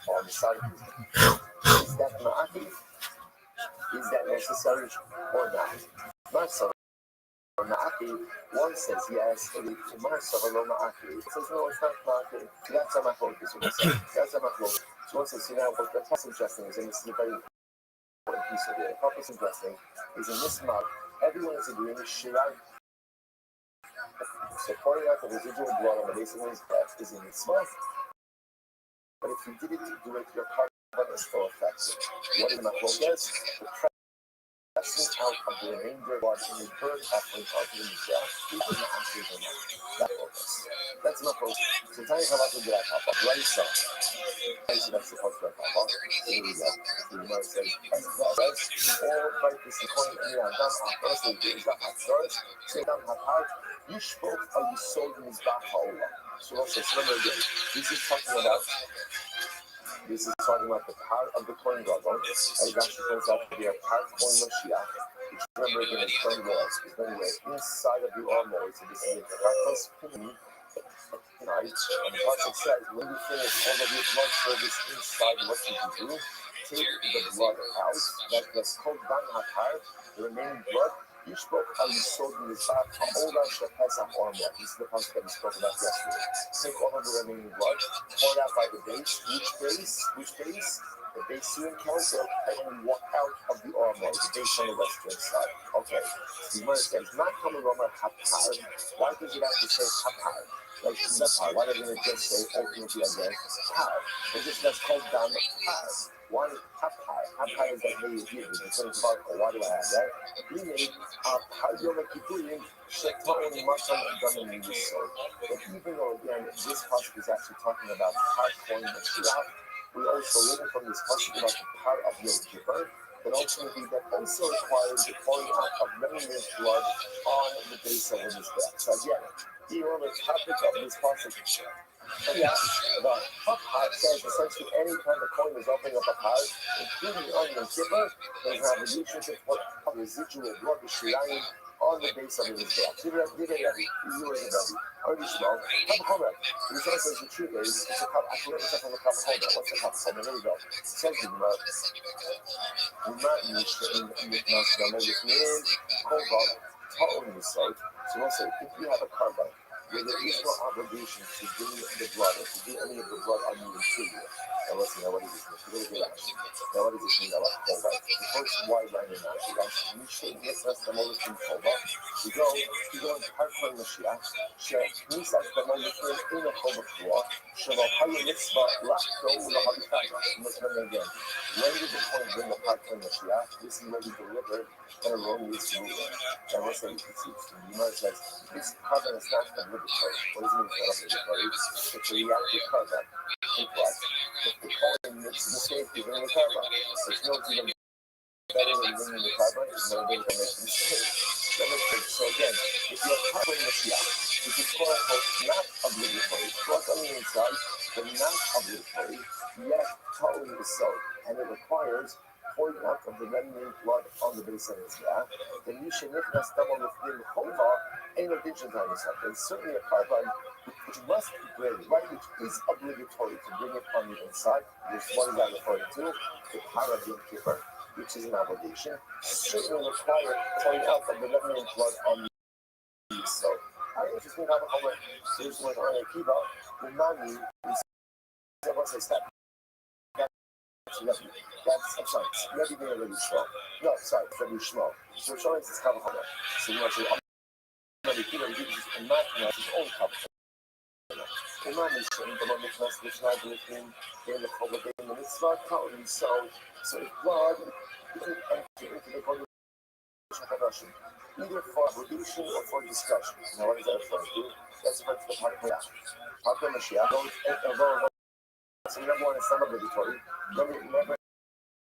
on the side of the mizbeach. Is that ma'akev? Is that necessary or not? Marsa or ma'akev, one says yes, and Marsa or ma'akev says no, it's not ma'akev. That's how my focus. That's how my focus. So one says, that's interesting, and this is a very important piece of it. The purpose of dressing is in this month, everyone is agreeing Shirai. So pouring out the residual blood on the base of his breath is in mitzvah. But if you did it to do it, your carbon is still effective. What is machlokas? The pressing out of the remainder blood in the bird offering onto the mizrach, even the ashes or not. That's focus. That's machlokas. So tell you how much we get out of Raisa. Raisa, that's supposed to be a papa. Here we go. The Gemara says, all right, this is coin in your dam after, so it is that after. Say dam hapar, you spoke how you sold in his back hole. So also, remember again, this is talking about the part of the coin gadol. And it actually turns out to be a part coin Mashiach, which remember again is very well. It's very well inside of the armor. So this is a practice night. And the pasuk says, when you finish all of your blood service inside, what you do? Take the blood out. That's called dan hakar, the remaining blood. You spoke how you sold in this back, all that Pesach armor. This is the pasuk that we spoke about yesterday. Take all of the remaining blood, pour it out by the base. Which base? The base you encounter, and you walk out of the armor, the base on the western side. Okay. So the Gemara says, not coming over hapar. Why does it have to say hapar? Like Zepar, why doesn't it just say ultimately again par? That's called dan par. Why hapar? Hapar is like way you give it. It's about why do I have that? We made par yom kippurim sheta'on matan damin yisod. But even though again this pasuk is actually talking about par coin Mashiach, we also learn from this pasuk about the par of Yom Kippur. But ultimately, that also requires the pouring out of remnant blood on the base of his back. So again, even on the topic of this pasuk, the hapar says essentially any time the coin is opening up a hapar, including on Yom Kippur, there's a relationship with residual blood, the shirayim, on the base of his back. Did it already small. Kavachomer. The Mishnah says the truth is, it's a cup. Actually, let me check on the kavachomer. What's the kavachomer? There we go. It says the Gemara. So we'll say, if you have a carbon where there is no obligation to bring the blood or to do any of the blood on you to you. Now listen, now what does this mean? Now what does this mean about Chova? The first wide line in that, you should get us the moment from Chova. You go into Harkon Mashiach, Knisas the moment in a Chova Kua, Shabbat Mitzvah, Lachto, Lahabitaka. Let's remember again. When did the coin bring the Harkon Mashiach? This is when we deliver an erroneous ruler. Now let's say, the Gemara says, this carbon is not obligatory. What does it mean it's not obligatory? It's a reactive carbon. If the coin makes a mistake, you're bringing the carbon. It's not even better than bringing the carbon. It's no better than making a mistake. So again, if you have carbon Mashiach, which is quote unquote not obligatory, brought on the inside, but not obligatory, yet totally is so, and it requires pouring out of the remnant blood on the base of his back, then you should not stumble with the Chova, ain't no ditching time or something. Certainly a carbon which must be bred, right, which is obligatory to bring it on the inside. What is that referring to? The power of Yom Kippur, which is an obligation, certainly require pouring out of the remnant blood on the inside. So, I interesting how there's one on a kiva, the nani is what's a step. That's, I'm sorry, Rebbe being already small. No, sorry, Rebbe small. So we're showing this kavachomer. So you want to say, Rebbe Kiva, you just a not his own kavachomer. The man is saying, the one that's not with him, in the Chova, in the mitzvah, totally so if blood can enter into the body either for obligation or for discussion. Now, what is that referring to? That's referring to the part of the Mashiach. So number one, it's not obligatory. Never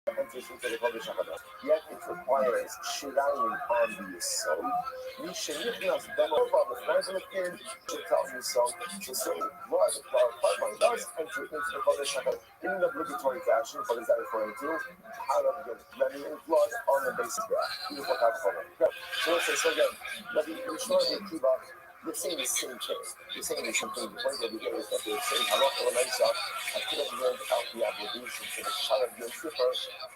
enters into the Kodesh HaKadosh. Yet it requires shirayim on the Yisod. Mishenichnas Damova, the friends of the kid, should tell you so. So blood, carbon does enter into the Kodesh HaKadosh in an obligatory fashion. What is that referring to? Out of the remnant blood on the basis of that. Beautiful kavachomer. So let's say, so again, we're showing the Kiva. They're saying the same thing. They're saying the same thing. The point that we get is that they're saying, Halacha L'Meisa, I could have learned out the obligation to the Chal of Yom Kippur,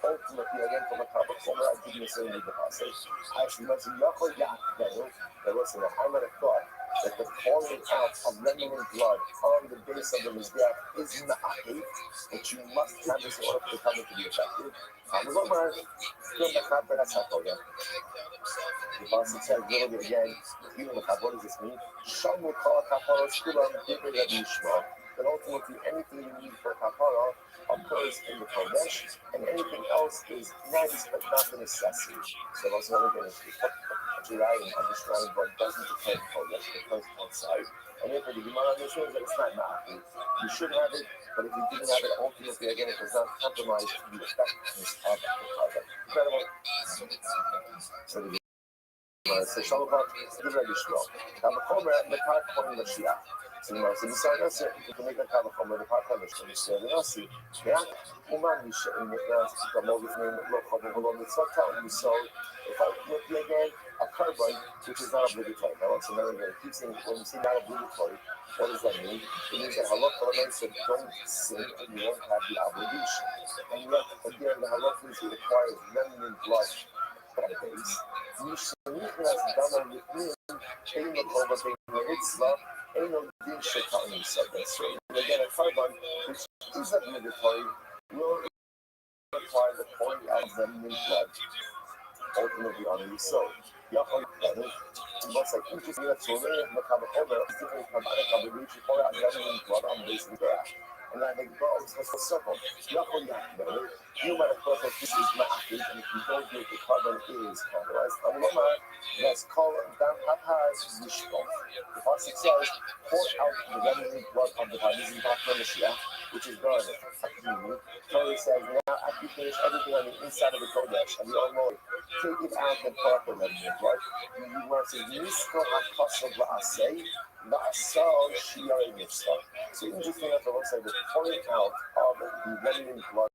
ultimately, again, from a Kavachomer, I didn't say the passage. I actually mentioned Yachol Yak Bedu, that was in the I might have thought that the pouring out of remnant blood on the base of the Mizbeach is ma'akev, but you must have this in order for the covenant to be effective. The Pasuk says really again, even the what does this mean? Shamu kol kaparos kulam divrei Rabbi Yishmael. That ultimately anything you need for kapara occurs in the Kodesh, and anything else is nice but not a necessity. So that's what we're going to do. July and understand what doesn't occur in Kodesh, it occurs outside. And therefore the Gemara understands that it's not ma'akev. You should have it, but if you didn't have it, ultimately again it does not compromise the effectiveness of the Kodesh. Incredible. So the so Shalom give Rabbi Yishmael. Kavachomer Mekar Kohen Mashiach. So you decide that's it. You can make a Kavachomer the Kar Kohen Mashiach. So you see, yeah, Uman Misha in the Kamovic name Lochov Holom Mitzvah. So if I look again a carbon which is not obligatory. Now once another again, keep saying when you see not obligatory, what does that mean? It means that halach elements that don't sin and you won't have the obligation. And yet again the halach means it requires remnant blood. You should not done with me, ain't no over being a mitzvah, ain't no din shekar in something. So again, a carbon, which is obligatory, will require the pouring out of remnant blood, ultimately on the soul. Most like interesting that so many of the Kavachomer is different from other Kavachomer, which pour out remnant blood on the base of the grass. And then they go, it's just a circle. You might have thought that this is ma'akev, and if you don't do it, the carbon is cauterized. That's called Dam Hapaz Yishkov. The Pasuk says, pour out the remnant blood of the Hadizim Bachman Mashiach, which is God. Torah says, now after you finish everything on the inside of the Kodesh, and we all know it, take it out and pour out the remnant blood. You want to say, Nisko HaKosov La'aseh, La'asal Shiyarei Mitzvah. So interesting enough, it looks like the pouring out of the remnant blood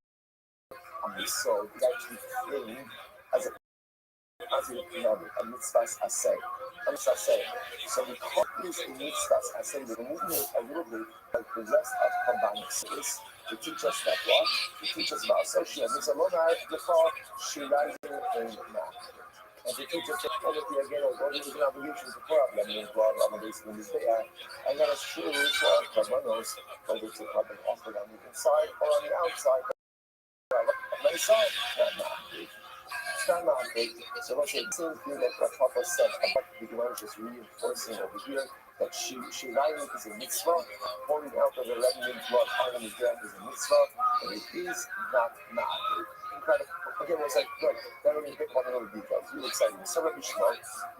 on the soul is actually framed as a mitzvah's asay. So we call this a mitzvah's asay, we're moving it a little bit like the rest of Kabbalah to teach us that what? To teach us about association. There's a lot of the call Shirazim and Math. And to teach us that probably again, although there's an obligation to pour out remnant blood on the base of the day, and that is true for Kabbanos, whether it's a carbon offered on the inside or on the outside. So let's say the same thing that Papa said about the Gemara is just reinforcing over here that Shirayim is a mitzvah, pouring out of the remnant blood on the ground is a mitzvah, and it is not ma'akev. Incredible. Again, it's like, good, that only hit one of the details. Really exciting. So Rabbi Yishmael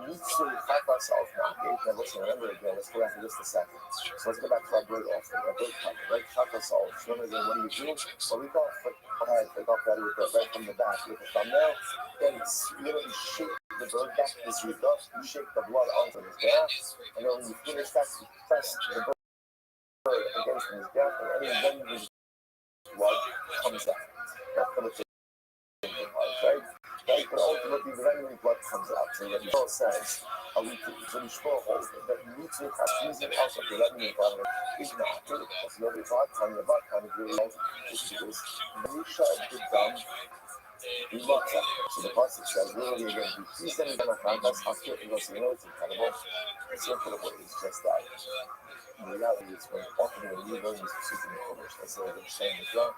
needs to have ourselves ma'akev. Now let's remember again, let's go back to just a second. So let's go back to our bird offering, our bird cover, right? Have ourselves. Remember again, what do you do? Well, we go ahead, take off that with right from the back with the thumbnail, then literally shake the bird back as you go, you shake the blood onto his back, and then when you finish that, you press the bird against his back, and then his blood comes out. That's what it's right? Right? But ultimately, the remnant blood comes out. So that Yishmael says, so Yishmael holds that mitzvah using also the remnant blood is not good. Because nobody thought, Tanya Bat, kind of really knows which it is. Misha the Dam, so the Pasuk says, really again, please send me down a hand, that's how cute it was. You know, it's incredible. It's incredible. It's just that. In reality, it's when often when you learn these super English, that's what they're saying as well.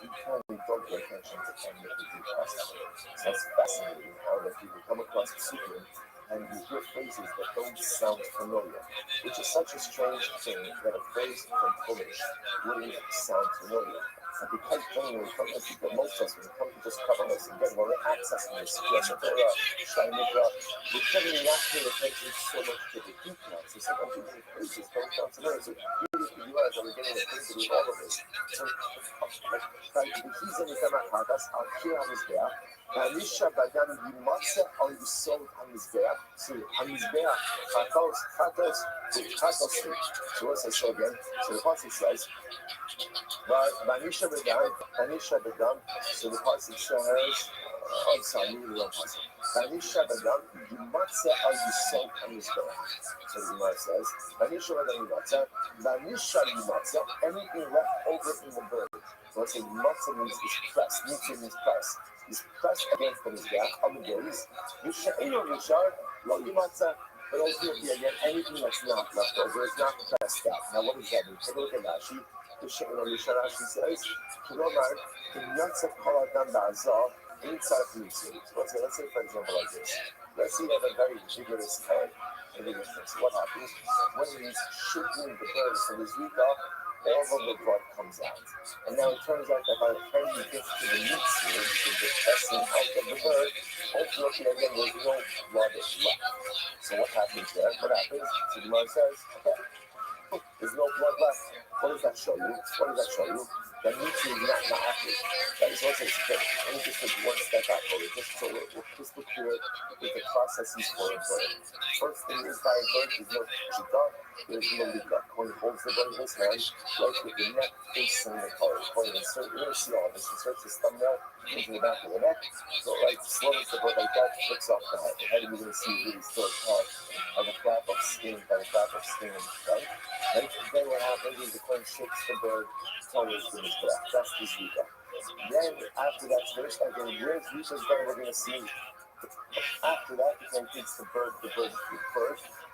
You can't really don't pay attention to any of the details. So that's fascinating how that people come across the super and you hear phrases that don't sound familiar, which is such a strange thing that a phrase from Polish wouldn't sound familiar. And because generally, most of us, when it comes to just covering us and getting all the access to this, we're generally not paying attention so much to the details. So sometimes you hear phrases don't sound familiar. So you realize that we're getting acquainted with all of this. So, like, he's in the Tamachatas, our here on his back. Anisha Bagan Yimatsa on the soul on his back. So on his back, Chatos. So what's that show again? So the Pasuk says, Anisha Bagan, so the Pasuk says, I'm sorry, I'm reading the wrong Pasuk. Anisha Bagan Yimatsa on the soul on his back. So the Gemara says, Anisha Bagan Yimatsa, anything left over in the bird. So let's say Yimatsa means is pressed, Yimatsa means pressed. He's pressed against his back on the days. Yisha'inu Rishar, Lo Yimatza, But ultimately, again, anything that's not left over is not pressed out. Now, what does that mean? Take a look at Rashi. Rashi says, "Kilomar, in Yatzak Haladam Ba'azah, inside of Mitzvah." Let's say, for example, like this. Let's say you have a very vigorous head. What happens when he's shooting the bird from his week up? All of the blood comes out. And now it turns out that by the time he gets to the mitzvah, which is the testing out of the bird, ultimately again there's no blood left. So what happens there? What happens? So the Gemara says, okay, there's no blood left. What does that show you? That mitzvah is not ma'afiz. That is also okay. Let me just take one step back over just so we're crystal clear with the processes for a bird. First thing is by a bird, there's no shita, there's no lika. When he holds the bird in his hand, right with the neck facing the color. When you insert, you're going to see all this. Insert his thumbnail into the back of the neck. So right, slowly the bird like that, flicks off the head. The head you're going to see really still part of a flap of skin, right? Right? Then what happens is the coin shakes the bird towards the mizbeach. That's the zika. Then after that's finished, again, where's Rishon's bird we're going to see? After that, the coin takes the bird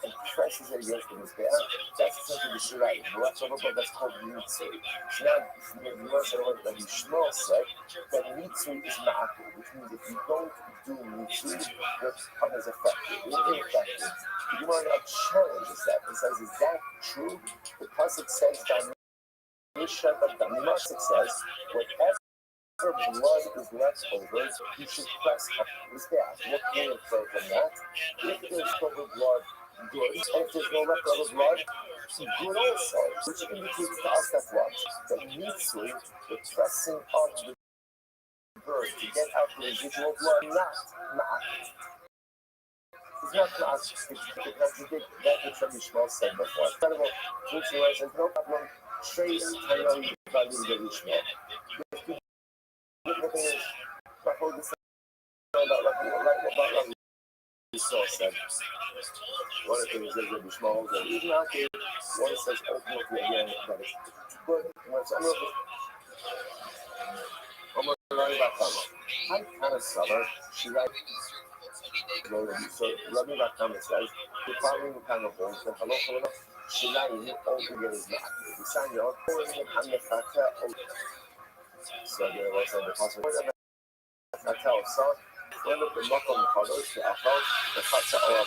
and presses it against the mizbeach. That's essentially the shirai. The leftover blood, that's called mitzvah. So now, the Gemara said that Yishmael said that mitzvah is ma'akel, which means if you don't do mitzvah, your tongue is affected. It's ineffective. The Gemara now challenges that and says, is that true? The pasuk says that it says whatever blood is left over, you should press up his back. What can you infer from that? If there's leftover blood, good. And if there's no leftover blood, good also. Which indicates to us that what? That mitzvah, the pressing of the bird to get out the residual blood, not ma'akel. It's not us. It contradicts that which Rabbi Yishmael said before. It's kind of a which he says, no problem, trace Tanoi Rabbi Yishmael. The thing is, what this about Rabbi Yishmael said. One of the things that Rabbi Yishmael said, even after one says ultimately again that it's good, when it's almost I kind of summer, she like so Rabbi Rakam says the following kind of holds that halacha Shilayim altogether is not. The sign you're calling it Hamnefata. So there was the possibility of so when the Makom Kadosh the Achal the Chatza Olam.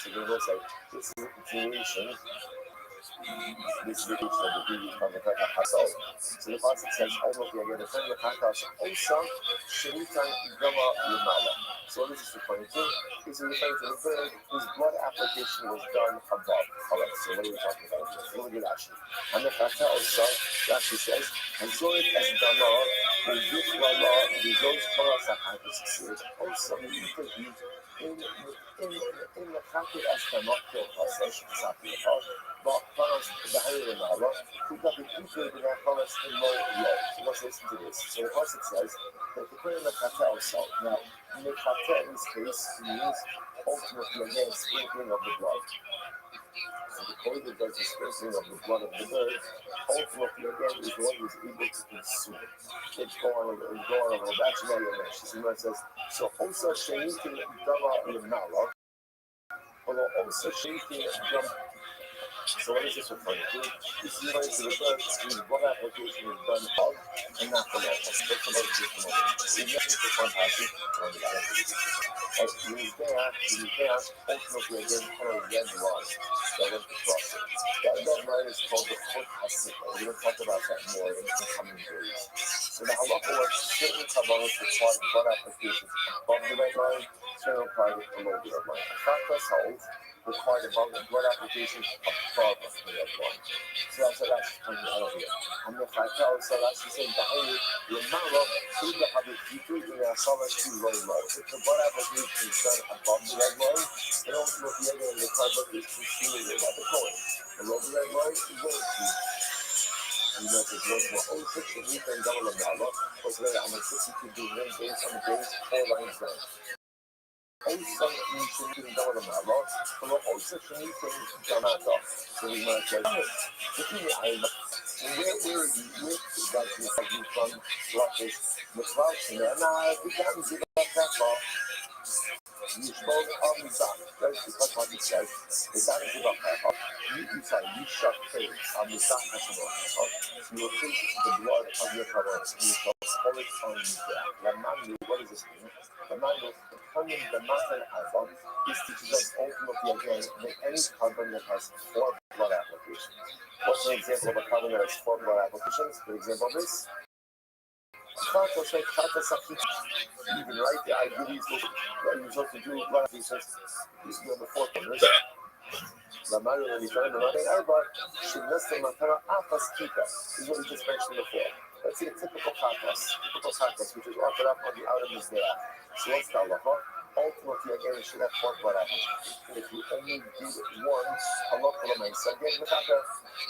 So they will say this is a continuation. This video of the previous Hamnefata Hasal. So the pasuk says ultimately again the Hamnefata also Shenitan Gama Yimala. So this is referring to, this is referring to the bird whose blood application was done above. Alright, so what are we talking about here? Look at Rashi. And the Chata also, Rashi says, and so it as Dama, the Yukmala, the Zosh Kala Sahatis, also you could use in the Chata as Dama, the Pasash, Saki, but Paras, the Hayr Nala, who got the people in their Paras in low low. So let's listen to this. So the Pasuk says that the prayer of the Chata also, now, Mechata in this case means ultimately again sprinkling of the blood. So the point that does the sprinkling of the blood of the bird, ultimately again is what is able to consume it. It's going on. That's why Rashi says. So also Shenitin Dama Yimnala, although also Shenitin Dama. So what is this referring to? This is referring to the bird whose blood application is done above and not below. Let's talk about this a moment. So you have to take one passage on the other. As he was there, ultimately again, kind of red line that went across it. That line is called the foot hasik. We're going to talk about that more in the coming days. So the halacha was certain kavanas required blood application above the red line, certain required below the red line. Chatas holds required above the blood application above the red line. So that's what Rashi is pointing out here. And the Chata also Rashi said, the Yemara, through the Habit, in the Asalas too low. If the blood application is done above the red line, then ultimately again the carbon is consuming it by the coin. Below the red line, it won't be. And that is what we're all fixing. We can double the dollar, because there are 62 billion based on the base 4 lines down. Also, you should be double the dollar, but we're also trying to jump out of. So we might say, the thing where are you with that you from Rothschild with Rothschild? And I began to give up that far. You spoke on the Zach, that's because what it says, the Zach is about Pepper. You say, you shut face on the Zach as about Pepper. You will face the blood of your cover. You shall pour it on you there. The man knew, what does this mean? The man will determine the matter album. This teaches us ultimately again that any carbon that has 4 blood applications. What's an example of a carbon that has 4 blood applications? For example, this. Even right there, I believe you're supposed to do blood applications. This is the 4th one. The Mario and the Arba should listen to Apas Kika, is what we just mentioned before. Let's see the typical kapas, which is offered up on the outer Mizbeach. So what's the halacha? Ultimately, again, it should have 4 blood apples. And if you only did one, halacha l'mein. So again, the kaka,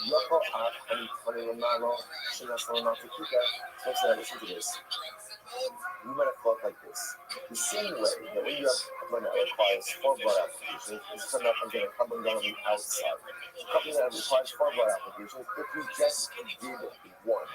yoko ach, hani l'malo, shinas l'malo kika. So let's listen to this. You might have thought like this. The same way that when you have a carbon that requires 4 blood applications, it's coming up and getting a carbon down on the outside. A carbon that requires 4 blood applications, if you just did one,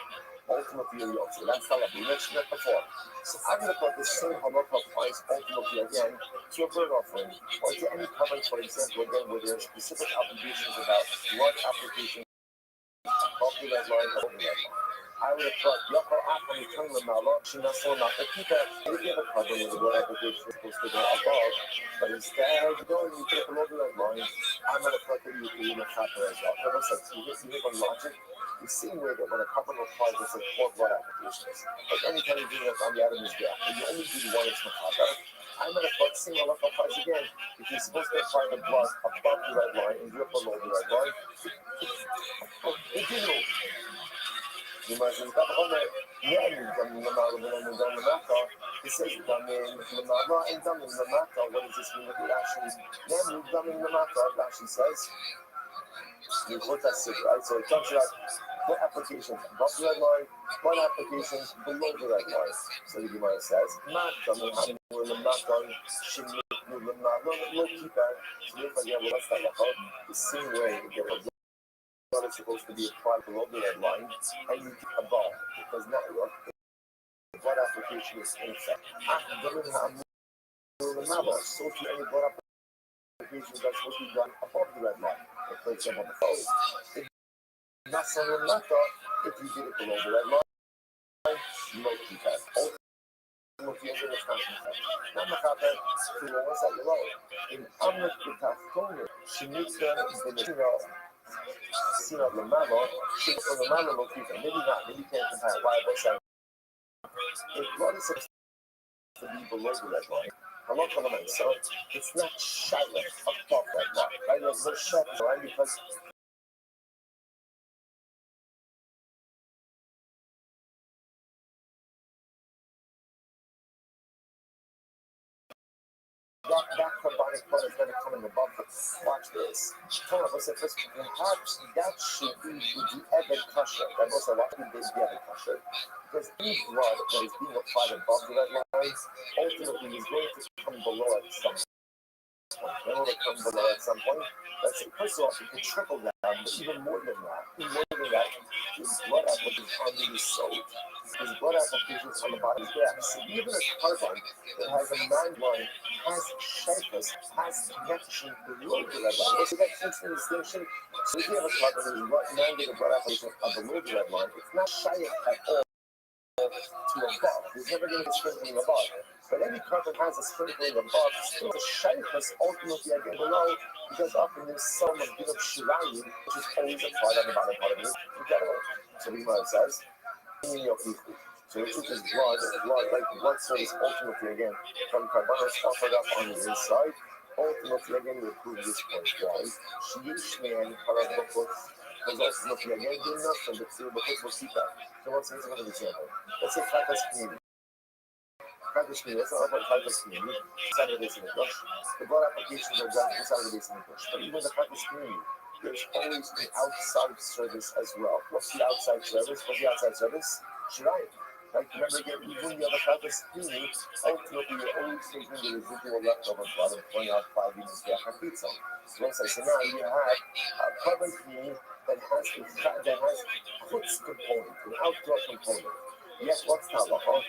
ultimately you're yotzi. That's how we mentioned that before. So I'm going to put the same halacha applies ultimately again to a bird offering, or to any carbon, for example, again, where there are specific obligations about blood application of the red line, over the red line. I would have thought, Yoko Akon return the Malo, Shinaso Nakakita, if you have a carbon with the blood application supposed to go above, but instead you go and you put it below the red line, I might have thought that you could even copper as well. That was like, you hit on logic, the same way that when a carbon requires it's like 4 blood applications. Like anytime you're doing it on the atom is gap, and you only do one, it's Makata. I might have thought same halacha applies again. If you're supposed to apply the blood above the red line and drip below the red line, it didn't. You must have on there. Yeah, you come in the Mala and down the Maka. It says come in the Mala and down in the Maka. What does this mean? It actually, then you come in the Maka, it actually says, you put that sick, right? So it talks about what applications above the red line, what applications below the red line. So the Gemara says, Maka, the Maka, Shimmy, the Maka, no keep that. So if I get what's that about, the same way to get a what is supposed to be applied below the red line, and you get above. It does not work. Blood application is inside. So to any blood applications that's supposed to be done above the red line. Like, for example, the phone. If you did it below the red line, no keep that. Ultimately, it's not not Makata, to the ones that below. In Amrit Kitaftoner, Shemika, Benedino, Sina Lamalo, Shemika Lamalo Lokita. Maybe not, maybe you can't compare why, but if blood is supposed to be below the red line, I'm not talking about myself, it's not shallow above that line, right? There's no shallow line because that carbonic blood is going to come in above it. Watch this. Perhaps that should be the Evid Kasher. That was a lot of the Evid Kasher. Because any blood that is being applied above the red line ultimately is going to come below at some point. When will it come below at some point? That's it. First of all, it can trickle down, but even more than that, is blood applications on the soul. There's blood applications on the body's grass. Even a carbon that has a non-line has shapeless, has connection below the red line. What's the interesting distinction? So if you have a carbon that is non-negative blood application below the red line, it's not shy at all to above. There's never going to be sprinkling above. But any carbon has a sprinkling above, still the shyness ultimately again below, because often there's some of the shirayu, which is always applied on the bottom part of it together. So the Gemara says, so the truth is blood source is ultimately again from carbonates offered up on the inside. Ultimately again we prove this point. Why? Shiyishmi and Karabokot was ultimately again doing nothing but through the Hosmosika. So let's say another example. Let's say Kakas community. Kakas community, let's not about Kakas community, inside of the base of the bush. The blood applications are done inside of the base of the bush. But even the Kakas community, there's always an outside service as well. What's the outside service? Shirayim. Like, remember again, even the other Kakas community, ultimately you're always taking the residual leftover blood and pouring out 5 units of pizza. So let's say, so now you have a carbon community that has a chutz component, an outdoor component. Yet what's the halacha?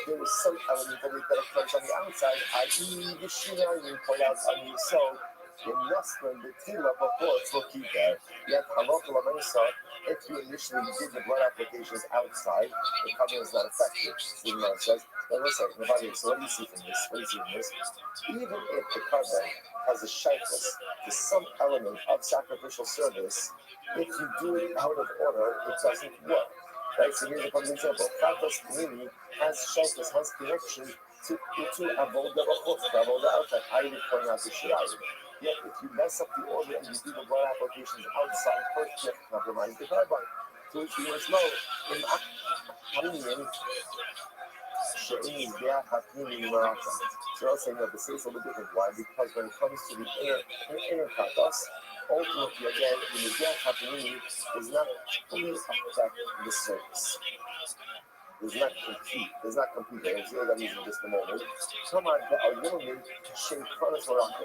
There is some element of it that occurs on the outside, i.e. the shinayin point out on the inside. In Western, the tila before it's looking there. Yet halacha l'maisa, if you initially did the blood applications outside, the cover is not effective. So the man says, now listen, so what do you see from this? What do you see from this? Even if the cover has a shaykhus to some element of sacrificial service, if you do it out of order, it doesn't work. Right? So here's a perfect example. Chatas community has shaykhus, has connection to avoid the outside. I would point out the shirayim. Yet if you mess up the order and you do the blood applications outside first, you have to compromise the carbon. So if you must know, in opinion, so I'll say that the case is a little different. Why? Because when it comes to the inner katas, ultimately again, the Mizbeach HaPnimi does not fully affect the surface. Does not compete. I'll see what that means in just a moment. Come on, a woman should promise or also.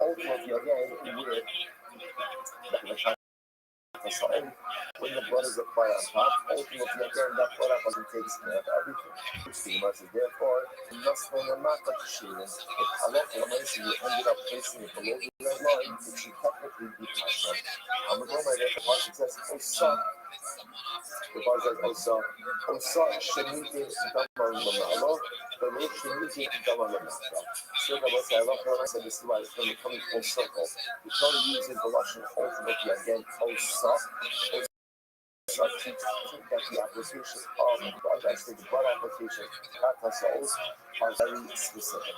Ultimately again, with when the blood is applied on top, ultimately again that blood application takes care of everything. Therefore, Muslim and not the Shirin, if halacha l'maisa you ended up placing it below the red line, it should technically be partial. I'm going to go the Pasuk says, the Pasuk says, Osa shemiti damar l'malo, below shemiti damar l'malo. So that was I love when I said this is why it's coming full circle. The Torah uses the Russian ultimately again, Osa. So that the application of the blood application are very specific.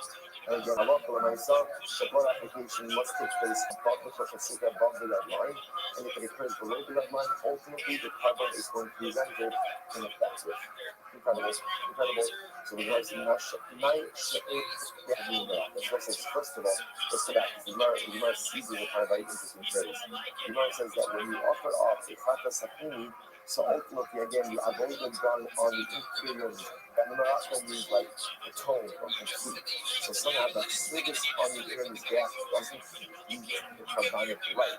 And again, I love for myself, the blood application must take place above the red line, and if it occurs below the red line, ultimately the carbon is going to be rendered ineffective. Incredible. So we have some nice first of all, let's go back, because the Gemara sees a kind of very interesting phrase. The Gemara says that when you offer off a chata sakini, so ultimately again, you avoid the gun on the inferior knee. And the Morocco means like a tone or complete. So somehow that service on the inner knee gap doesn't need the carbonic light.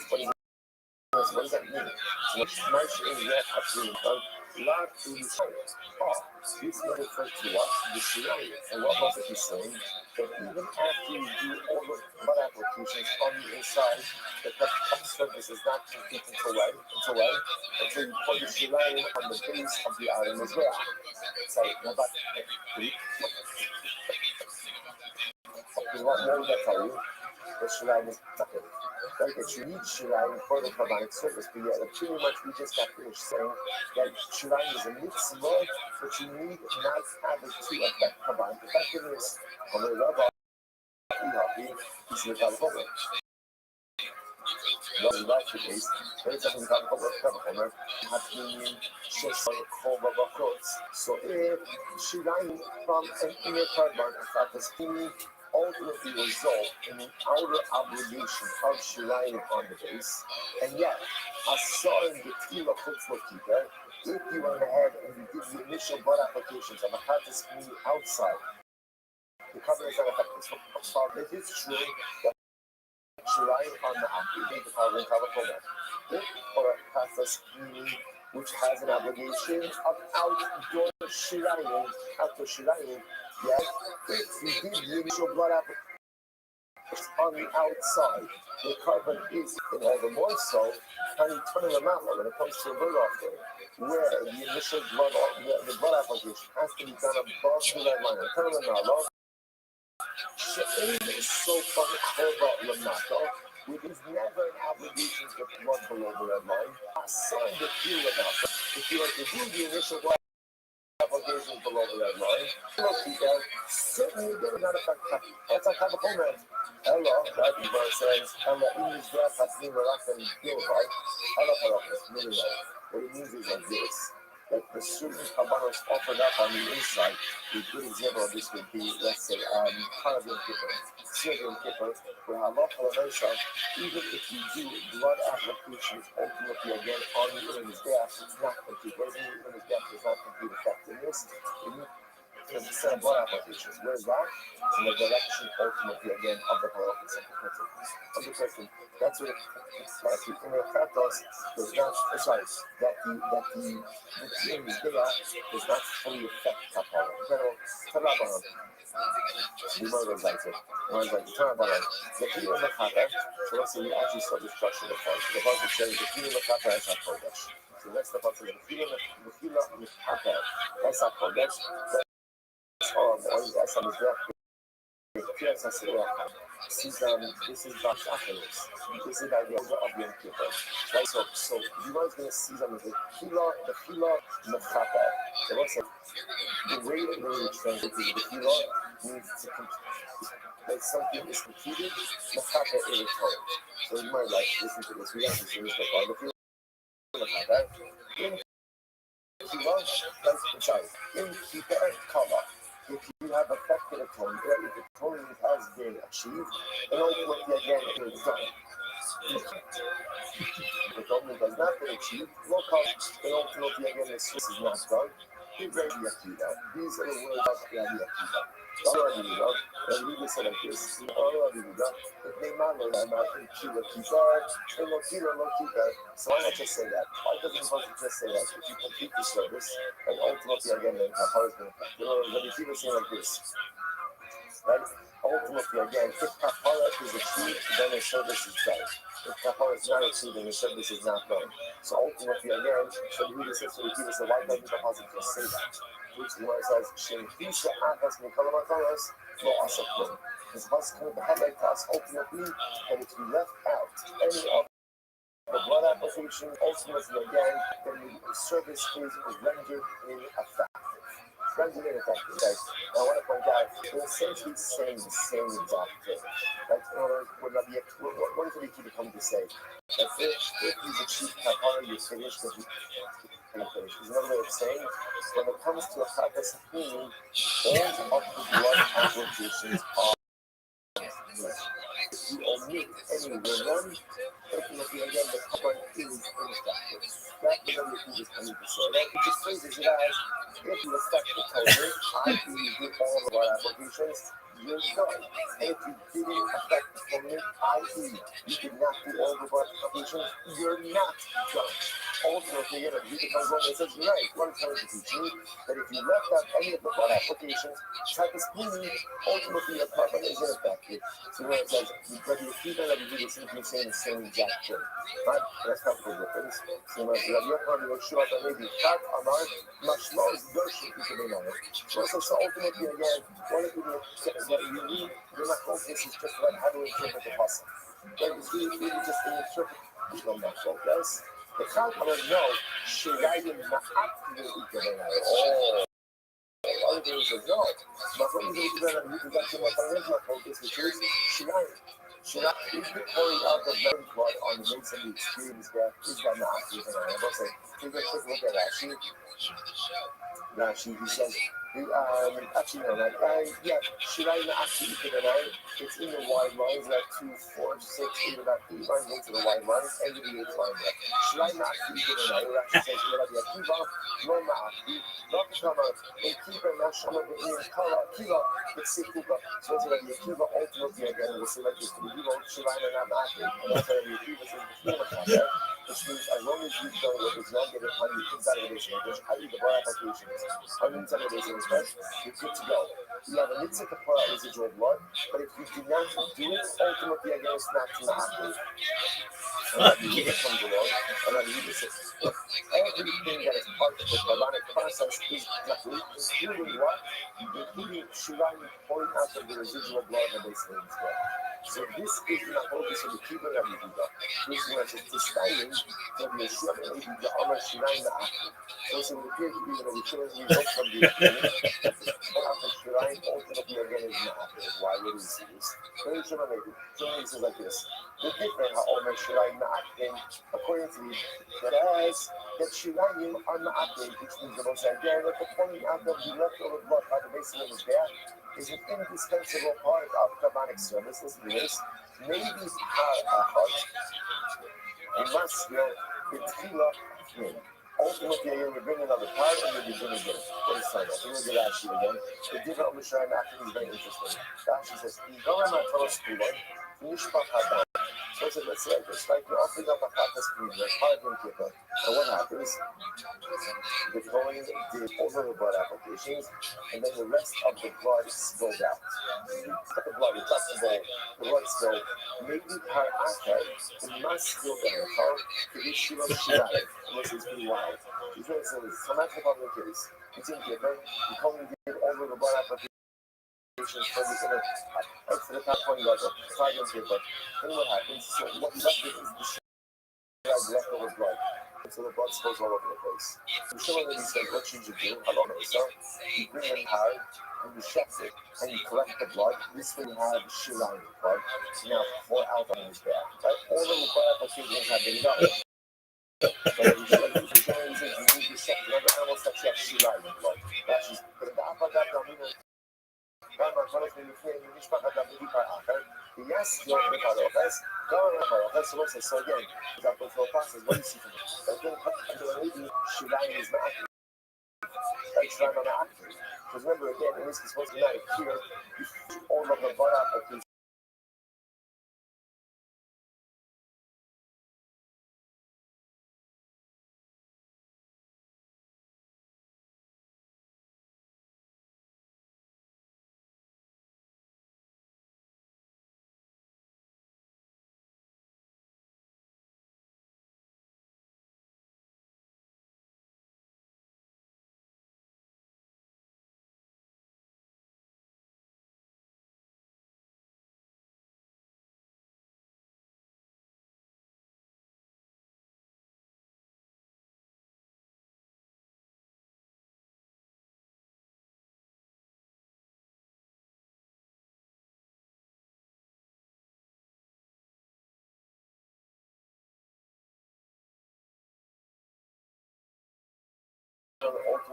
What does that mean? So much nice in that actually done. Lot is this may refer to what? The Shirayim. And what was it he's saying? That even after you do all the blood applications on the inside, the top surface is not complete until you put the Shirayim on the base of the iron as well. Say, now but what more would I tell you? The Shirayim is tucking. Right, that you need Shirayim for the carbonic surface, but yet pretty much we just got finished saying that Shirayim is a mitzvah, but you need not have it to affect carbonic effectiveness. On the Rabbi, he's the Kalkomer. That's not the case. Very often Kalkomer, happening so if Shirayim from an inner carbon effect ultimately result in an outer obligation of Shirayim on the base, and yet, Asar and the Tila Chutzlokita, if you went ahead and you did the initial blood applications of a Chatas community outside, the cover is not effective. So it is true that Shirayim on the application, the cover in California, or a Chatas community which has an obligation of outdoor Shirayim, yet if you did the initial blood application on the outside, the carbon is, and all the more so, kind of turning them out when it comes to a bird offering, where the initial blood, the blood application has to be done above the red line. Turning them out, so far, which is never an obligation to run below the red line. Aside the few enough, if you like to do the initial blood application below the red line, certainly does not affect that. That's like have a comment. Hello, that verse says, Hello, English death has been relaxed and purified. Hello, really well. What it means is like this. That the certain kabbalas offered up on the inside, a good example of this would be, let's say, Harav Kippur, Syrian Kippur, where halacha l'maisa, even if you do blood applications ultimately again on the inner mizbeach, it's not complete. What does it mean the inner mizbeach does not complete effectiveness? There's a set of blood applications. Where's that? In the direction, ultimately, again, of the halachic of the person. That's what in the Kratos does not, sorry, that the team is there does not fully affect Kapara. The murder is like it. The Kilo Machata, so let's say we actually saw the structure of the part. The part is saying the Kilo Machata is not Kodesh. So that's the part of the Kilo Machata, that's not Kodesh. That's on the death. This is Bashacharis. This is the idea of Yom Kippur. Right? So you guys going to see them as the Kilo Machata. So what's the way that they translate the Kilo means to complete. That something is completed, Machata is a total. So you might like listen to this. We have to see this before. The Kilo Machata. In Kilo, that's sorry. In Kippur, Kala. If you have affected atonement, if the atonement has been achieved, and ultimately again it is done. If the atonement has not been achieved, no cause, and ultimately again the Swiss is not done. These are the Akiva. These are the words of the Akiva. And we just said like this, if they matter, I'm not in Kiva Kiva, and Lokita. So why not just say that? Why doesn't it supposed to just say that? If you complete the service, and ultimately again, the Kapara is going to, when the Kiva say like this, right? Ultimately again, if Kapara is achieved, then the service is done. If Kapara is not achieved, then the service is not done. So ultimately again, so the Kiva says to the Kiva, so why doesn't the Pasuk just say that? Which the Gemara says, Shemfisha Akas Mikalamataras, no Asakun. This must come to highlight to us ultimately that if you left out any of the blood application, ultimately again, then the service is rendered ineffective. Okay? Now, I want to point out, they're essentially saying the same exact thing. Like, in other words, what is Rabbi coming to say? That if you've achieved Kapara, you're finished, because is another way of saying, when it comes to a Chagas Hachim, all of the blood applications are good. If you omit any one, ultimately again, the Kapara is ineffective. That is what the is coming to say. That just phrases it as, if you affect the atonement, i.e. you did all of our applications, you're done. And if you didn't affect the atonement, i.e. you did not do all of our applications, you're not done. Ultimately, you become one that says, you're right, one trying to teach you that if you left out any of the blood applications, ultimately your covenant is ineffective. So when it says, but you keep on every video simply saying the same exact thing. Right? That's not the difference. So when you're probably going to show up and maybe cut Amar, much more is Gershon people don't know it. So ultimately, again, one of the that you need, you're not focused, is just about how to interpret the puzzle. But it's really just to interpret the muscle, yes? The Chacham know, Shirayim Ma'akli Ukevenai. Oh, other things are no. But when you go to the introduction of financial focus, which is Shirayim. Shirayim is pouring out the very blood on the base of the experience that is that Ma'akli Ukevenai. I'll say, take a quick look at Rashi. Rashi, he says, actually, no, like, Shirayim Ma'akli Ukevenai. It's in the wide lines, like 2, 4, 6, even about 8 lines into the wide lines, and the 8th line there. Shirayim Ma'akli Ukevenai, it actually says, Rabbi Akiva, no Ma'akli, not the Kama, and Kiva, Nashama, the Ian Kala, Kiva, but Sikuba. So it's Rabbi Akiva, ultimately, again, we'll say like this, to the Kiva, Shirayim and Ma'akli, and that's why Rabbi Akiva says, the Kiva, which means as long as you've done what is not getting on you inside of this English, i.e. the blood applications, on inside of this English, you're good to go. You have a mitzvah to pour out residual blood, but if you do not do it, ultimately again it's not to happen. And Rabbi Yehuda comes along, and Rabbi Yehuda says, everything that is part of the Quranic process is including what? Including Shirayim pouring out of the residual blood of the base of the blood. So this is the focus of the Kiva Rabbi Yehuda. This is what it's deciding from Yeshua and maybe the Amar Shirayim Ma'akli. So it would appear to be that we shouldn't result from the after Shirayim ultimately again is Ma'akli. Why would we see this? Very similar maybe. So he says like this. The different Amar Shirayim Ma'akli, according to me, that as that Shirayim are Ma'akli, which means the most again that the pouring out of the leftover blood by the base of his death is an indispensable part of Kabbalic service. Listen to this. Maybe part of it must go the Tchila Hachim. ultimately, you're bringing another part and then you're going to get it. What is time? We're going to get Rashi again. The different Mishnah actually is very interesting. Rashi says, "You go around my Torah school, Mishpach Hadam." So let's say like this, like you're offering up a Chatas Prim, like Harbin Kippur. And what happens? The Kohen did over the blood applications, and then the rest of the blood spilled out. The blood, it got the blood spilled. Maybe Har Akar, the must spill down the car, could be Shiva Shirai, unless it's pretty wild. He's going to say this. So that's the problem case. It's in Kippur, the Kohen did over the blood applications. Up to the top point level, Harbin Kippur. Then what happens? So what left is the Shirai leftover blood. So the blood spills all over the place. The Shimon then said, what should you do? I don't know, so you bring in hard and you shut it and you collect the blood. This way you have Shirai blood. Now pour out on his back. Right? All of the blood applications have been done. So the Shimon says you need to shut the other animals that you have Shirai blood. That's just put it up on that yes, you're the Parochas. Go on the Parochas. So again, that was no process. What do you see from it? I think Shirayim is not active. Like Shirayim are not active. Because remember, again, it was supposed to be not here. All of the Barak also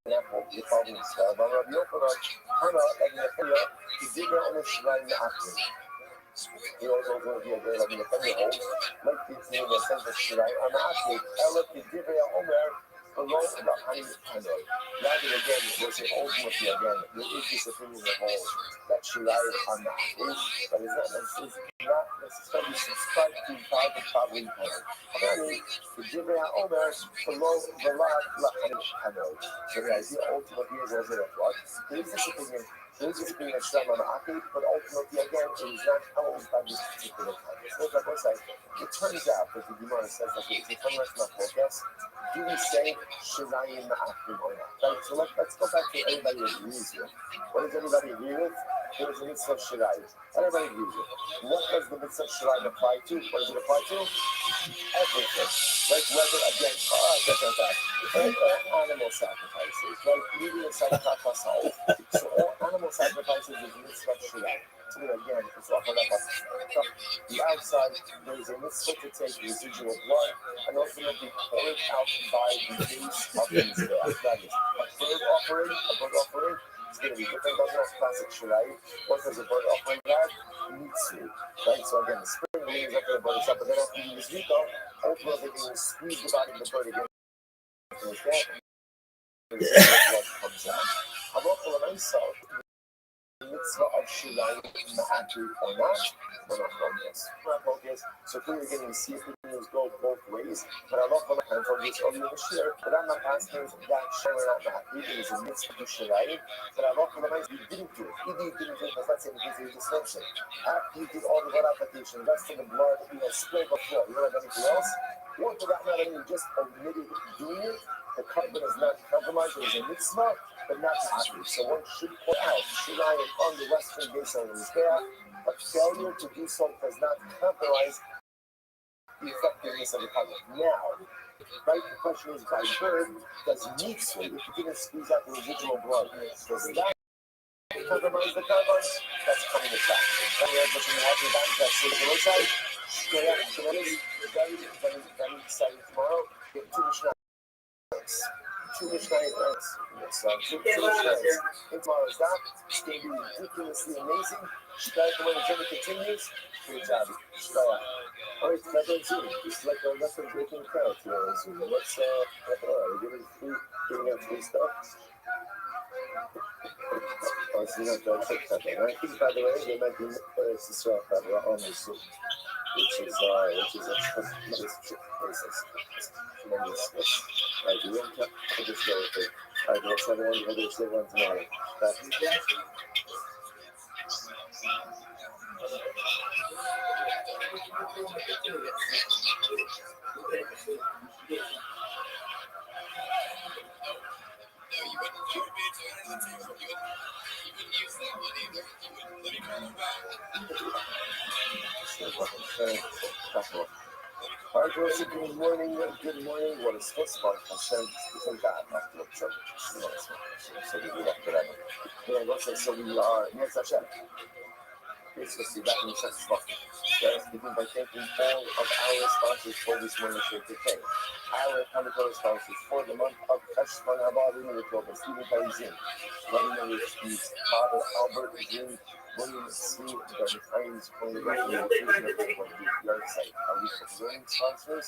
example, the following style. But Rabbi Yochanan, Hana, and Nefeya, he did not only Shirayim active. He also going to be a great Rabbi Nefeya hold, like the thing that says that Shirayim are not active. Ella, the Divya Omer, alone the honey Hana. Rather again, there's an ultimately again, there is this opinion of whole that Shirayim are not active, but it's not necessarily subscribed to by the following point. The Divya Omer, alone the honey Hana. So the idea ultimately is also that what? There is this opinion of Shem on Akid, but ultimately again it is not held by this particular context. So like I said, it turns out that the Gemara says that it's a conventional focus. Do we say Shirayim Akid or not? Right? So let's go back to everybody agrees with. What does everybody agree with? There is a mitzvah of Shirayim. Everybody agrees with. What does the mitzvah of Shirayim apply to? What does it apply to? Everything. Like whether again, all animal sacrifices, like even a sacrifice myself. So all animal sacrifices is mitzvah Shirayim. So again, it's all about the outside. There is a mitzvah to take residual blood and ultimately pour it out by the base of the mizbeach. That is a bird offering. It's going to be different than those classic Shirayim. What does a bird offering have? Mitzu. Right? So again, the spring means after the bird is up, but then after you use Vito, ultimately you will squeeze the body of the bird again. Like that, and the blood comes out. I'm also a nice mitzvah of Shirayim Ma'atu or not, we're not focused. So here again, we see opinions go both ways, but I'm not going to hand for this earlier this year, but I'm not asking that Shirayim Ma'atu is a mitzvah to Shirayim, but I'm not going to you didn't do it. Either you didn't do it, because that's in the case you just mentioned. After you did all the blood application, rest of the blood, spilled the floor, you don't have anything else, or for that matter, you just omitted doing it, the carbon is not compromised, it is a mitzvah, but not happy. So one should put out Shirayim on the western base of the Mizbeach, but failure to do so does not compromise the effectiveness of the carbon. Now, right, the question is by bird, does Mitzvah, if you didn't squeeze out the residual blood, does that compromise the carbon? That's coming to back. And the other question we have in the back, that's the roadside. Straight up, very exciting tomorrow. We have two Mishnahs. two Mishnah plans. So two Mishnahs. In tomorrow's daf, it's going to be ridiculously amazing. Shkai, when the journey continues, great job. Shkai. All right, it's like a record-breaking crowd here on Zoom. Let's we're giving out free stuff. Oh, so you're not going to take that, right? By the way, there might be Israel on the Zoom, which is a tremendous process. Tremendous. Right, you won't have to just go with it. All right, let's have one tomorrow. All right, Rothschild, good morning. What is this about Hashem? Thank God, after the church. So we do that forever. Yeah, Rothschild, so we are, yes, Hashem. It's supposed to be back in the church. Let us begin by thanking all of our sponsors for this morning's show today. Our Hanukkah sponsors for the month of Cheshvan Haba, Stephen Parizin, Rabbi Steve, Father Albert Jim, William C. David Hines, Point of the yard site. Our weekly learning sponsors,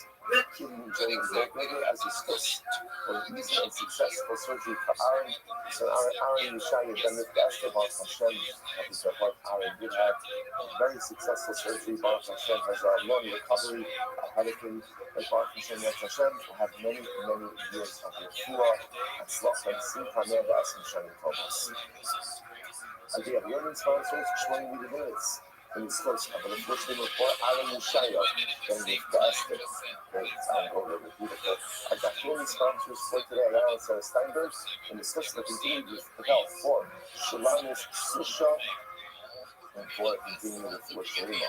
Kim Joey Goldberger, as discussed, for easy and successful surgery for Aaron. So Aaron Yeshaya Bennett, Basketball Hashem, Aaron did have a very successful surgery. Baruch Hashem has a long recovery. Halikim, and Baruch Hashem will have many years of refuah and sloth and simcha ne'edas and shining kovos. And we have learning sponsors, showing me the minutes. In this course, I'm going to push them for Aaron Yeshaya, and with basket. Beautiful. I got learning sponsors for today. Aaron Steinberg, and this course will continue with the help for Shalanis Susha. And for continuing with the Shlima.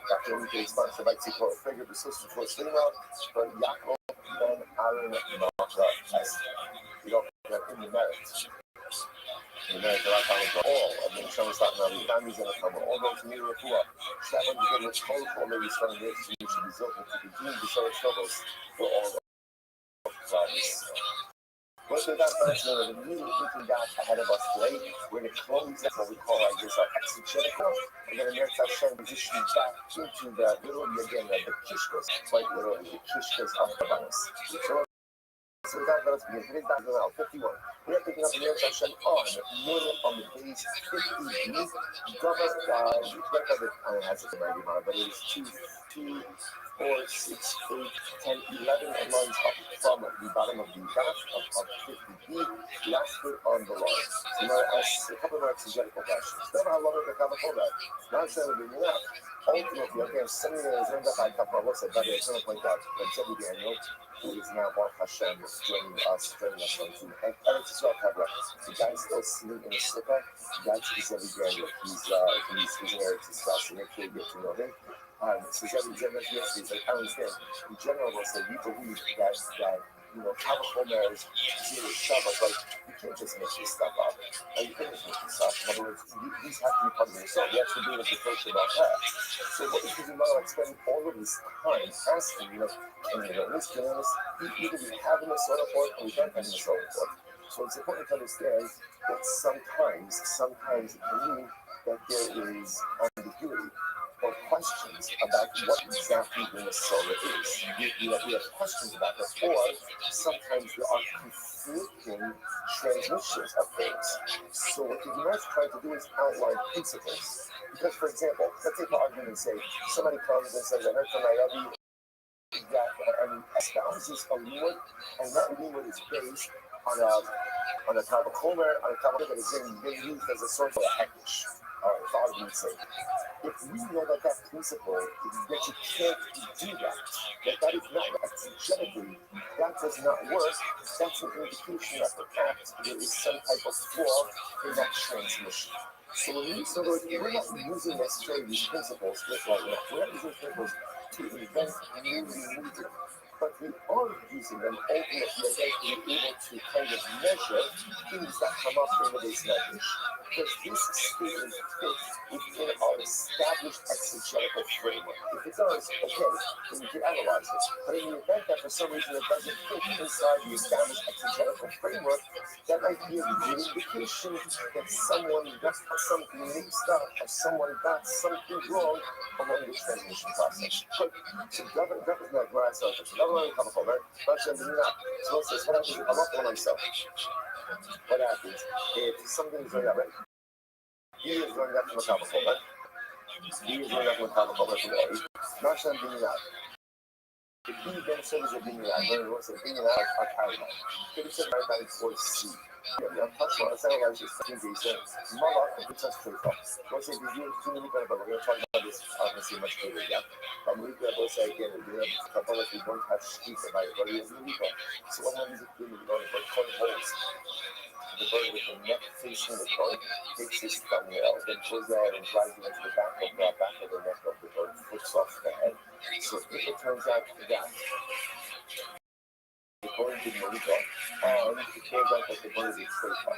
Dr. Enrique is sponsored by Tzipor Figure, the sister for Shlima, for Yaakov, Ben Aaron Matra Test. We don't get in the merits. In the merits, there are comments for all of the insurance stock now. The families in the cover, all those who need a refuah. Step on to get rich cold for ladies from this. You should be zilted to the June to show struggles for all of the problems. What we got first, the immediate thinking got ahead of us today. We're going to close what we call like this exegetical. We're going to make that transition back into the literally again the kishkas, like literally the kishkas of the bonus. So we got let's begin. Today's daf now 51. We are picking up the Meretz Hashem on the base 50. Governor has it in my mind, but it is 2, 4, 6, 8, 10, 11 lines up from the bottom of the daf of 50B, last foot on the line. So now ask a couple of exegetical questions. Never how long the Kavakola. Now I'm saying we're enough. Ultimately, okay, something that is ended up by Kappa, what's it? But it's going to point out that Zebu Daniel, who is now Baruch Hashem, joining us on Zoom. And Eretz Yisrael Kabra, the guy is still sitting in a sukkah. That's Zebu Daniel. He's in Eretz Yisrael, so make sure you get to know him. So Zebu Daniel, is like, I understand. In general, we'll say we believe that Kavakola is zero Shabbat, but you can't just make this stuff up. You can't just make this up. In other words, these have to be part of yourself. You have to be able to approach about that. So what is the amount like spending all of this time asking, either we have in the solar report or we don't have in the solar report. So it's important to understand that sometimes it can mean that there is ambiguity or questions about what exactly the solar is. We have questions about that, or sometimes there are conflicting transmissions of things. So what the Gemara is trying to do is outline principles. Because, for example, let's take the argument and say somebody comes and says, I heard from my Rabbi that espouses a lord, and that lord is based on a Kavachomer, on a Kavachomer that is being used as a sort of a hektish. For argument's sake. If we know that principle, that you can't do that is not exegetically, that does not work, that's an indication that perhaps there is some type of flaw in that transmission. So we're not using necessarily these principles, we're not using principles to invent new religion, but we are using them ultimately again to be able to kind of measure things that come up in the base language. does this statement fit within our established exegetical framework? If it does, okay, then we can analyze it. But in the event that for some reason it doesn't fit inside the established exegetical framework, that might be a good indication that someone got something mixed up or someone got something wrong along the transmission process. Good. So government like where I saw it. So government come from, right? Russian did not. So it says, what happens? I'm not for myself. What happens if something is going on, right? He is going up from a comical, right? He is going up from a comical, right? Russian did not. If he then says a being out, then what's a being out are carried out. If it's a maritime for C. Yeah, touch on a second, I was just thinking, he said, Mama, it's a straight up. What's it, you do look at it, but we're going to talk about this obviously much later, yeah? But we will say again, we have a couple of we don't have streets about it, but it is illegal. So what happens if we don't put holes? The bird with the neck facing the bird takes his thumbnail, then pulls out and drives it into the back of the neck of the bird, flips off the head. So if it turns out that, according to Malika, and it turns out that the bird is straight up,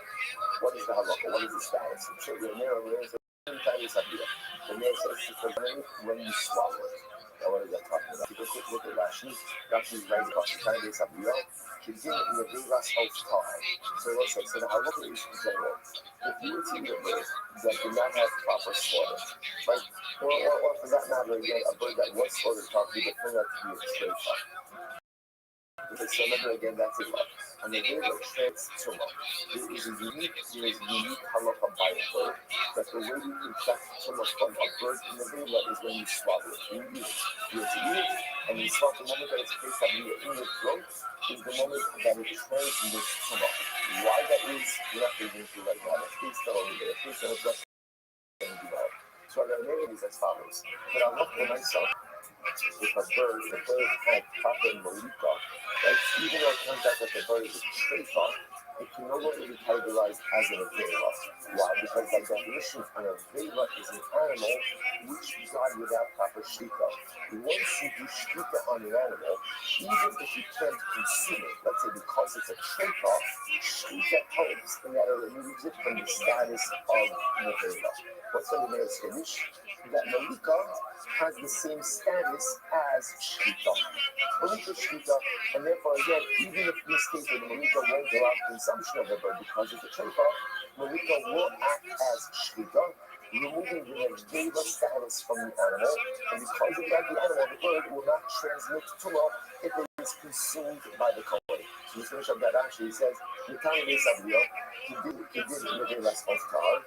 what is the halakha? What is the status? I'm sure the mayor is a tiny idea. The mayor says it's when you swallow it. Now, what is that talking about? Because look at Rashi. Rashi's right about the tiny idea. Begin in the Vegas of time. So let's say, so the halakha is in general. If you were to eat a bird that did not have proper slaughter, right? Or for that matter, again, a bird that was slaughtered properly, but turned out to be a straight up. Because so remember again, that's a lot. And the way that trans tumah, there is a unique halakha by a bird, that the way you can check tumah from a bird in the vela is when you swallow it. You eat it. You have to eat it, and you swallow the moment that it's placed on you in your throat is the moment that it transmits tumah. Why that is, we're not going into right now. Please tell me there. Please tell us what you do. So I'm going to name these as follows. But I'll look for myself. If the bird had proper malika, right? Even though it turns out that the bird is a treifa, it can no longer be categorized as an avela. Why? Because by definition, an avela is an animal which died without proper shita. Once you do shita on an animal, even if you can't consume it, let's say because it's a treifa, shita helps in that it removes it from the status of an avela. What's the name of Spanish? That malika has the same status as shita. Malika shita, and therefore again, even if in this case the malika won't allow consumption of the bird because it's a treifa, malika will act as shita, removing the avela status from the animal, and because of that, the bird will not transmit tumah if it is consumed by the kohen. So let's finish up that actually. He says, "Nitani Sabria, he did the avela sponsor."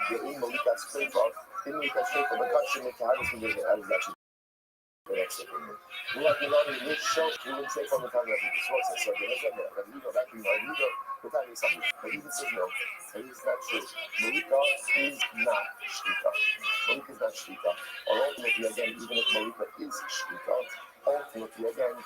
The malika treifa. In the shape of a country, make how does it actually the next thing? We like to which show we would say from the time of the source. So there's a but you go back to my leader, the time is something. But even says no, it is not true. Malika is not shtika. Malika is not shtika. Or ultimately, again, even if Malika is shtika, ultimately, again,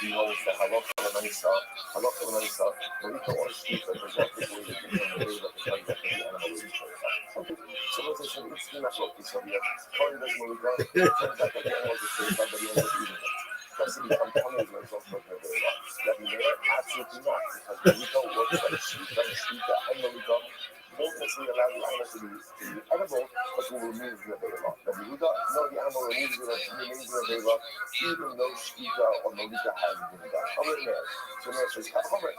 he holds the halakha l'manisa, Malika or shtika does not take away the way that the time that the animal is shtika. Okay, so let's say it's not like this. So we have Kohen does Malika, turns out that the animal is a shtika, but he ends up eating it. Does it become Kohen as a result of the Malika? That we may absolutely not, because Malika works like shtika and Malika won't necessarily allow the animal to be edible, but will remove the Malika. The Malika, no, the animal remains the Malika, even though shtika or Malika has been done. Over there. So now it says, Homer.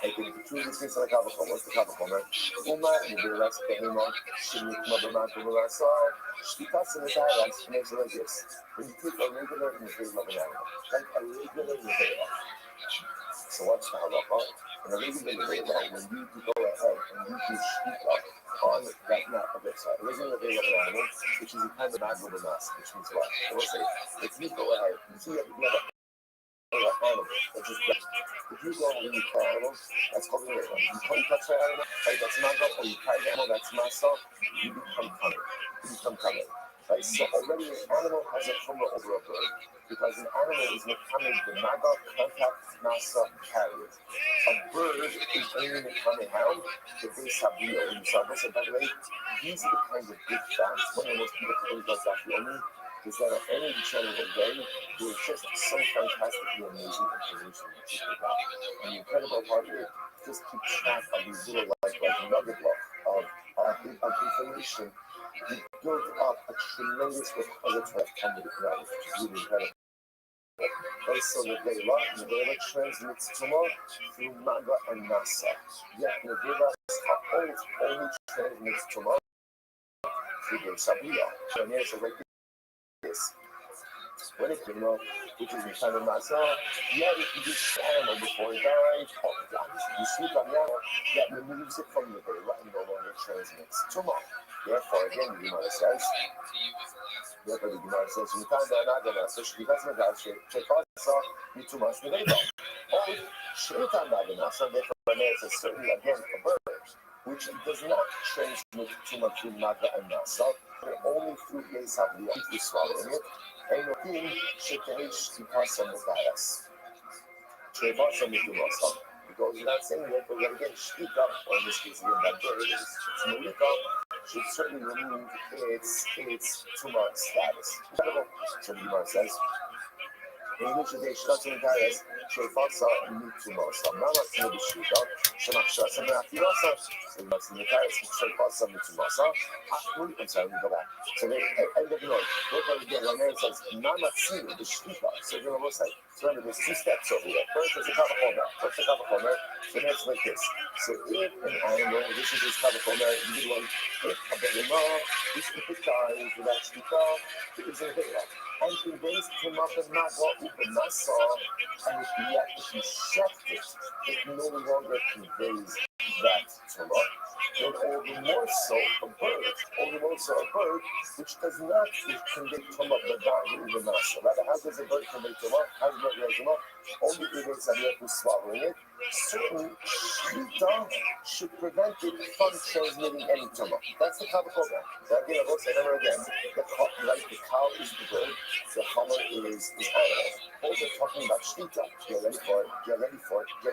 Okay, the two of these things like Kavakom. What's the Kavakom, right? Uma, and the last Behema, Shimikma, Bama, Sar, Shtikas, and the Thailand, and it's like this. When you take a regular in the face of an animal, like a regular in the face. So what's the halakha? And a regular in the face, when you go ahead and you do Shtika on that mat of it, so a regular in the face of an animal, which is a kind of magical mass, which means what? So let's say, if you go ahead, you see you have a animal, which is if you go and you kill animals, that's called a regular. You touch that animal, right, that's maga, or you tie the animal, that's masa, you become covered. Right? So already an animal has a chumrah over a bird, because an animal is mekamed the maga, contact, masa, carriers. A bird is only mekamed how? The base habio. And so by the way, these are the kinds of big facts. One of the most people think that's actually only is that at any degenerate day, there's just some fantastically amazing information that you pick up. And the incredible part of it, just keep track of these little like nugget of information. You build up a tremendous repository of Talmudic knowledge, which is really incredible. Also, the Nevela transmits Tumah through Maga and Nasa. Yet, Nevela only transmits Tumah through the Sabiyah. And here's like this. When it's Tumah, which is in kind of Nasa, yet if you do animal before it dies, you sleep on the animal, that removes it from the Nevela and no longer transmits Tumah. Therefore, again, the Gemara says, certainly again a bird, which does not transmit too much through Maga and Nasa, but only through Yesavli, if you swallow it, and the thing should because of the virus. It goes without saying that, but when again, Shvika, or in this case again, that bird, it's Malika, should certainly remove its tumor status. So the Gemara says, in which they shut in Gaius, Shefasa, and Tumor. So now let's see the Shvika, Shemakshas, and Rakirosa. So let's see the Gaius, Shefasa, and Tumasa. I'm sorry, we go back. So they end of the note. Look at it again, and then it says, Namatsi, the Shvika. So you're going to say, so remember, there's two steps over here. First, there's a kavachomer. So that's like this. So if an animal, this is his kavachomer, you do one, if a behemah, this if it dies without shvika, it is a behemah. And conveys him up and not what we can not saw, and if you shut it, it no longer conveys that tumah. Then all the more so a bird, which does not convey tumah, but not even nasa. Rather, how does a bird convey tumah? How does a bird convey tumah? Only if it's who's swallowing it. Certain shvita should prevent it from transmitting any tumah. That's the kavachomer. Again, I will say never again. The cow is the bird, the hammer is animal. Both are talking about shvita. Get ready for it. Now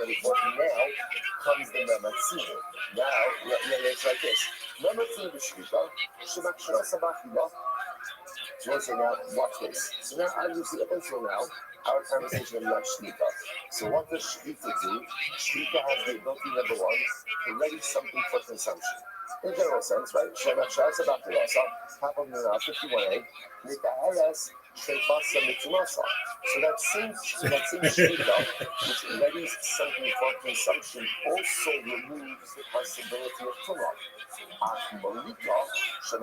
comes the mematzin. Now, it's like this. Mematzin the shvita, shemakshira sabachila. So let's say now, watch this. So now, obviously, up until now, our conversation about shvita. So what does shvita do? Shvita has the ability, number one, to ready something for consumption. In general sense, right? Shemakshira sabachila, top of the 51A, make the IS. So that same shvita, which readies something for consumption, also removes the possibility of tumah. So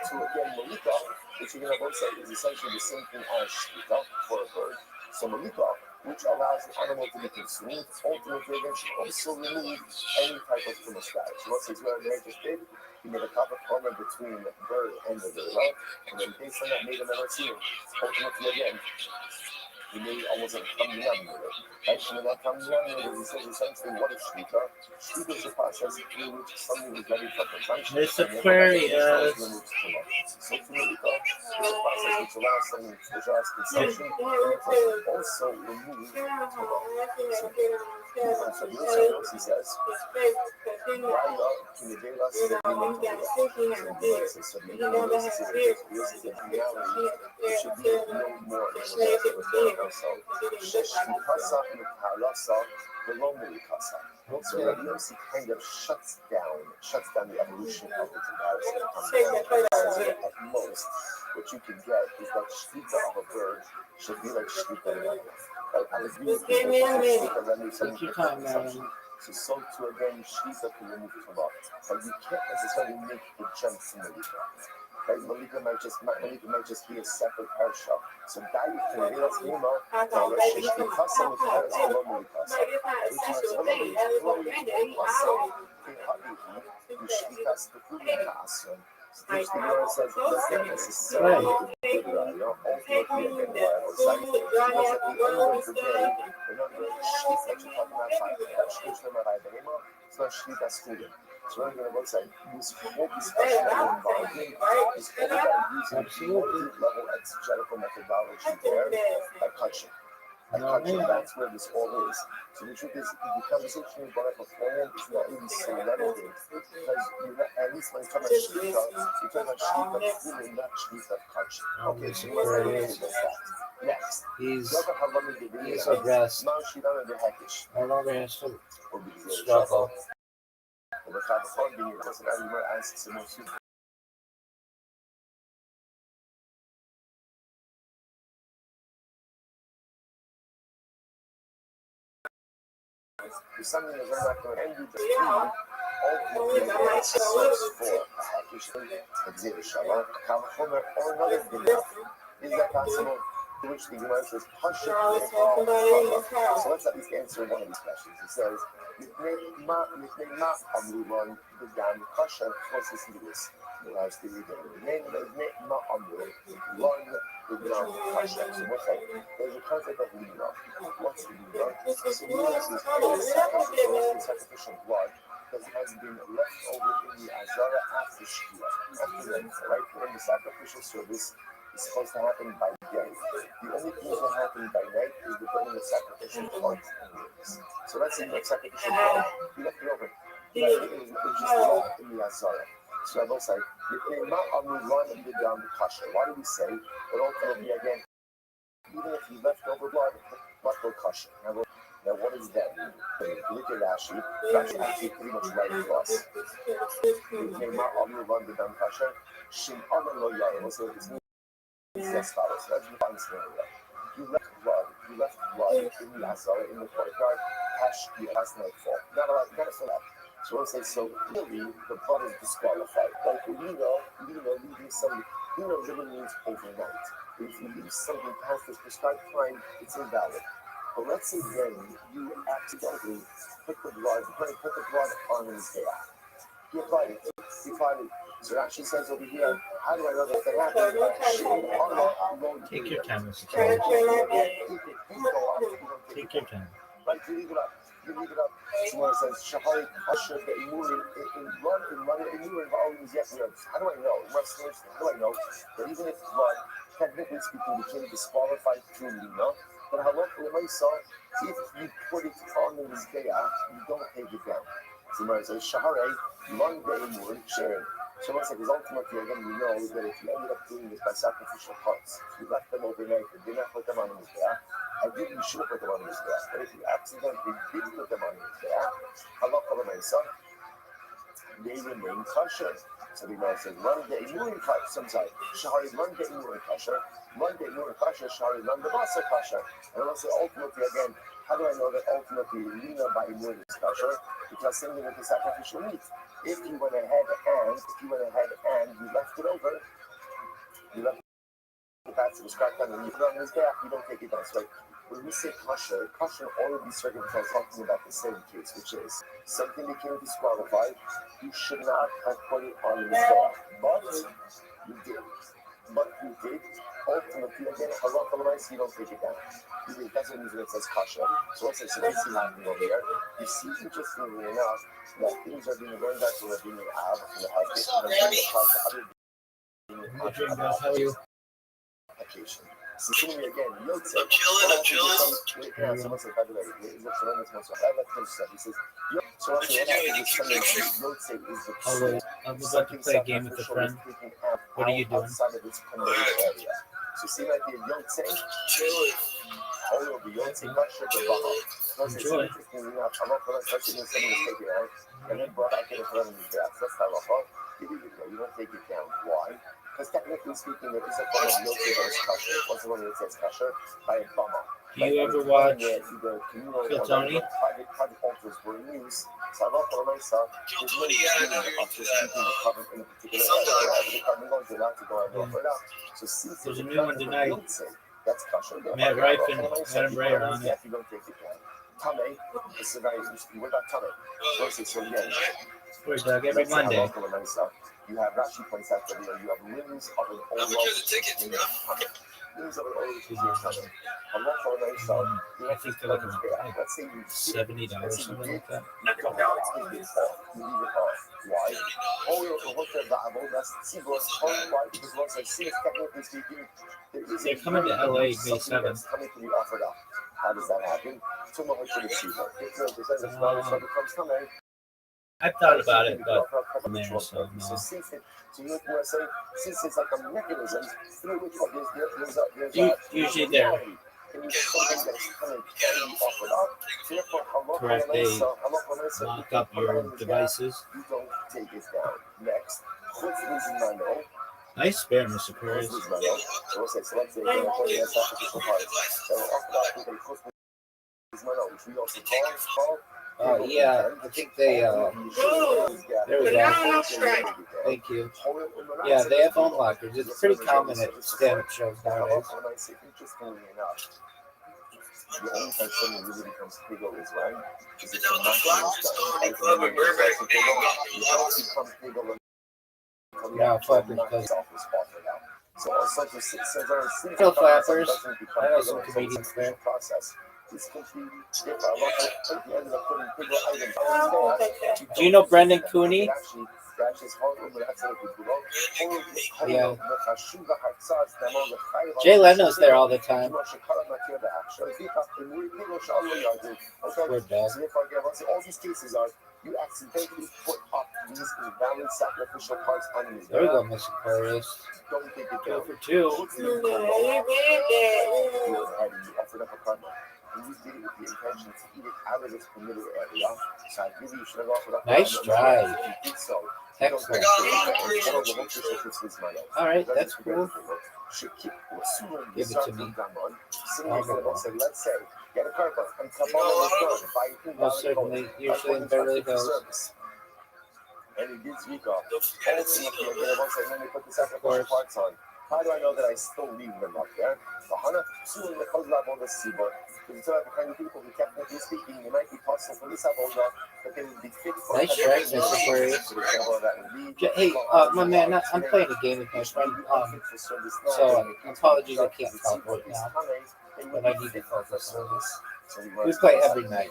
to again Malika, which you're going to both say is essentially the same thing as shvita for a bird. So Malika, which allows the animal to be consumed, ultimately again should also remove any type of tumah status. So what says what I just did? He made a kavachomer between the bird and the gorilla, and then based on that made a mematzin. Ultimately again, he made almost like a kamiyam with it. Actually, that kamiyam with it, he says essentially what is shvita? Shvita is a process through which something is ready for consumption. It's Aquarius. So to me, it's a process which allows something to address consumption, and it also removes tumah. So he says, so Yossi kind of shuts down the evolution of the comparison. At most, what you can get is that shvita of a bird should be like shvita of an animal. I agree with you. So to again, shvita can remove tumah, but you can't necessarily make the jump to Malika. Right? Malika might just be a separate parasha. So that you can read as Hema, which the Gemara says does not necessarily good raya. Ultimately, again, why I was saying, because at the end of the day, remember, shvita that you're talking about, it's not shvita schooling. So we're going to say this whole discussion that we're involved in is all about using multi-level exegetical methodology there by touching. That's where this all is. So the truth is, the conversation you brought up beforehand is not really so relevant because at least when you talk about Shvita, you talk about Shvita Tfulim, not Shvita Kach. Okay, so what's that mean with that? Next, He's addressed. No longer has to struggle. There's something that we're not going to end with the ultimately source for or another thing. Is that possible? To which the Gemara says, so let's at least answer one of these questions. It says, let's listen to this. So what's that? There's a concept of lina. What's lina? So lina is sacrificial blood that has been left over in the Azara after Shkia, after Lent, right? When the sacrificial service is supposed to happen by day. The only things that happen by night is the burning of sacrificial blood and ribs. So let's say that sacrificial blood, you left it over. It was just left in the Azara. So I will say, why do we say that ultimately again, even if you left over blood will kosher? Now what does that mean? When you look at Rashi, Rashi actually pretty much right for us. So it's as follows. Let's define scenario. You left blood in the Azara, in the courtyard, past nightfall. Not allowed, you gotta fill that. So we'll say, so clearly the blood is disqualified. Like leaving something, really means overnight. If you leave something past this prescribed time, it's invalid. But let's say then you accidentally put the blood on his hair. He applied it. So it actually says over here, how do I know that happened? Take your time, Mr. Take your time. Right, you leave it up. Someone says, Shahari Kasher, that you move in blood, yes, how do I know? How do I know that even if blood, technically speaking, became disqualified through Lina, but if you put it on the Mizbeah, you don't take it down. Someone says, Shahari, one day more, sharing. So once again, ultimately, again, we know that if you ended up doing this by sacrificial parts, if you left them overnight and did not put them on the Mizbeah, ideally you should have put them on the Mizbeah. But if you accidentally did put them on the Mizbeah, they remain kosher. So the Gemara says, one day more kosher. Shahari, one day more kosher. One day more kosher. Shahari, one day also kosher. And also, ultimately, again, how do I know that ultimately Lina by Imur is kosher? Because same thing with the sacrificial meat. If you went ahead and you left it over, that's the scrap time and you put it on his back, you don't take it down. So like, when we say kosher, all of these circumstances are talking about the same case, which is something became disqualified, you should not have put it on his back. But you did. Ultimately, again, you don't take it down. That's the reason it says kosher. So let's say, so what's happening over here? You see, interestingly enough, that things are being learned out to Rabbi and Av, and How are you? Occasion. So similarly again, Yotze. I'm chilling. Someone said, by the way, he says, so what Yotze is the Always. I'm about to play a game with a friend. What are you doing? Outside of its permitted area. So see like the Yotze, Chilling. all over Yotze, Masha, the Baha. Enjoy. And then brought back in the front of his back. That's halacha. You don't take it down. Why? Because technically speaking, there is a form of Yotze that is kosher. What's the one that says kosher? By a bama. Do you ever watch Tony? Private altars were in use. So halacha myself. There's no meaning of just keeping the cover in a particular area. The carbon goes allowed to go and over it out. So since there's a new one tonight. That's kosher. Matt Rife and Adam Ray are on it. You don't take it down. Tame, this is very interesting. What about Tame? So again, We're Doug every Monday. You have Rashi points out that you have limbs of an old limbs of an old I think they're looking like $70, something like that. You leave it off. Why? Why? Because once I see it, technically speaking, there is They're coming to LA May 7th. coming to be offered up. How does that happen? I've thought about it, but there, so no. So since it's like a mechanism through which there's Usually they're reality. And it's something that's kind of offered up. Therefore, correct. They lock up your devices. You don't take it down. Next, Nice spare, Mr. Perez. Yeah, I think they, there we go. Thank you. Yeah, they have phone lockers. It's pretty common at stand-up shows nowadays. Interestingly enough, the only time someone really becomes Pigo is when is if Yeah, flappers does. So flappers. I know some comedians there. It's completely different. Do you know Brendan Cooney? Yeah. Jay Leno's there all the time. Poor dog. All these cases are you accidentally put up these invalid sacrificial parts on his There we go, Mr. Aquarius. Don't take it 2 down. for 2. You offered up a karma. And you did it with the intention to eat it out of this permitted area. So I really should have offered up a Nice drive. If you did so, Excellent. All right, that's cool. Give it to me. Let's say, get a karma and come on with Most certainly. Usually in Beverly Hills. And it gives Vika. And then they put the sacrificial parts on. How do I know that I still leave them up there? The kind of people who technically speaking, they might be possible for this avoda, but they would be fit for Nice track, Mr. Aquarius. Hey, my man, I'm playing a game with my friend. So apologies, I can't talk right now, but I need to focus on this. We play every night.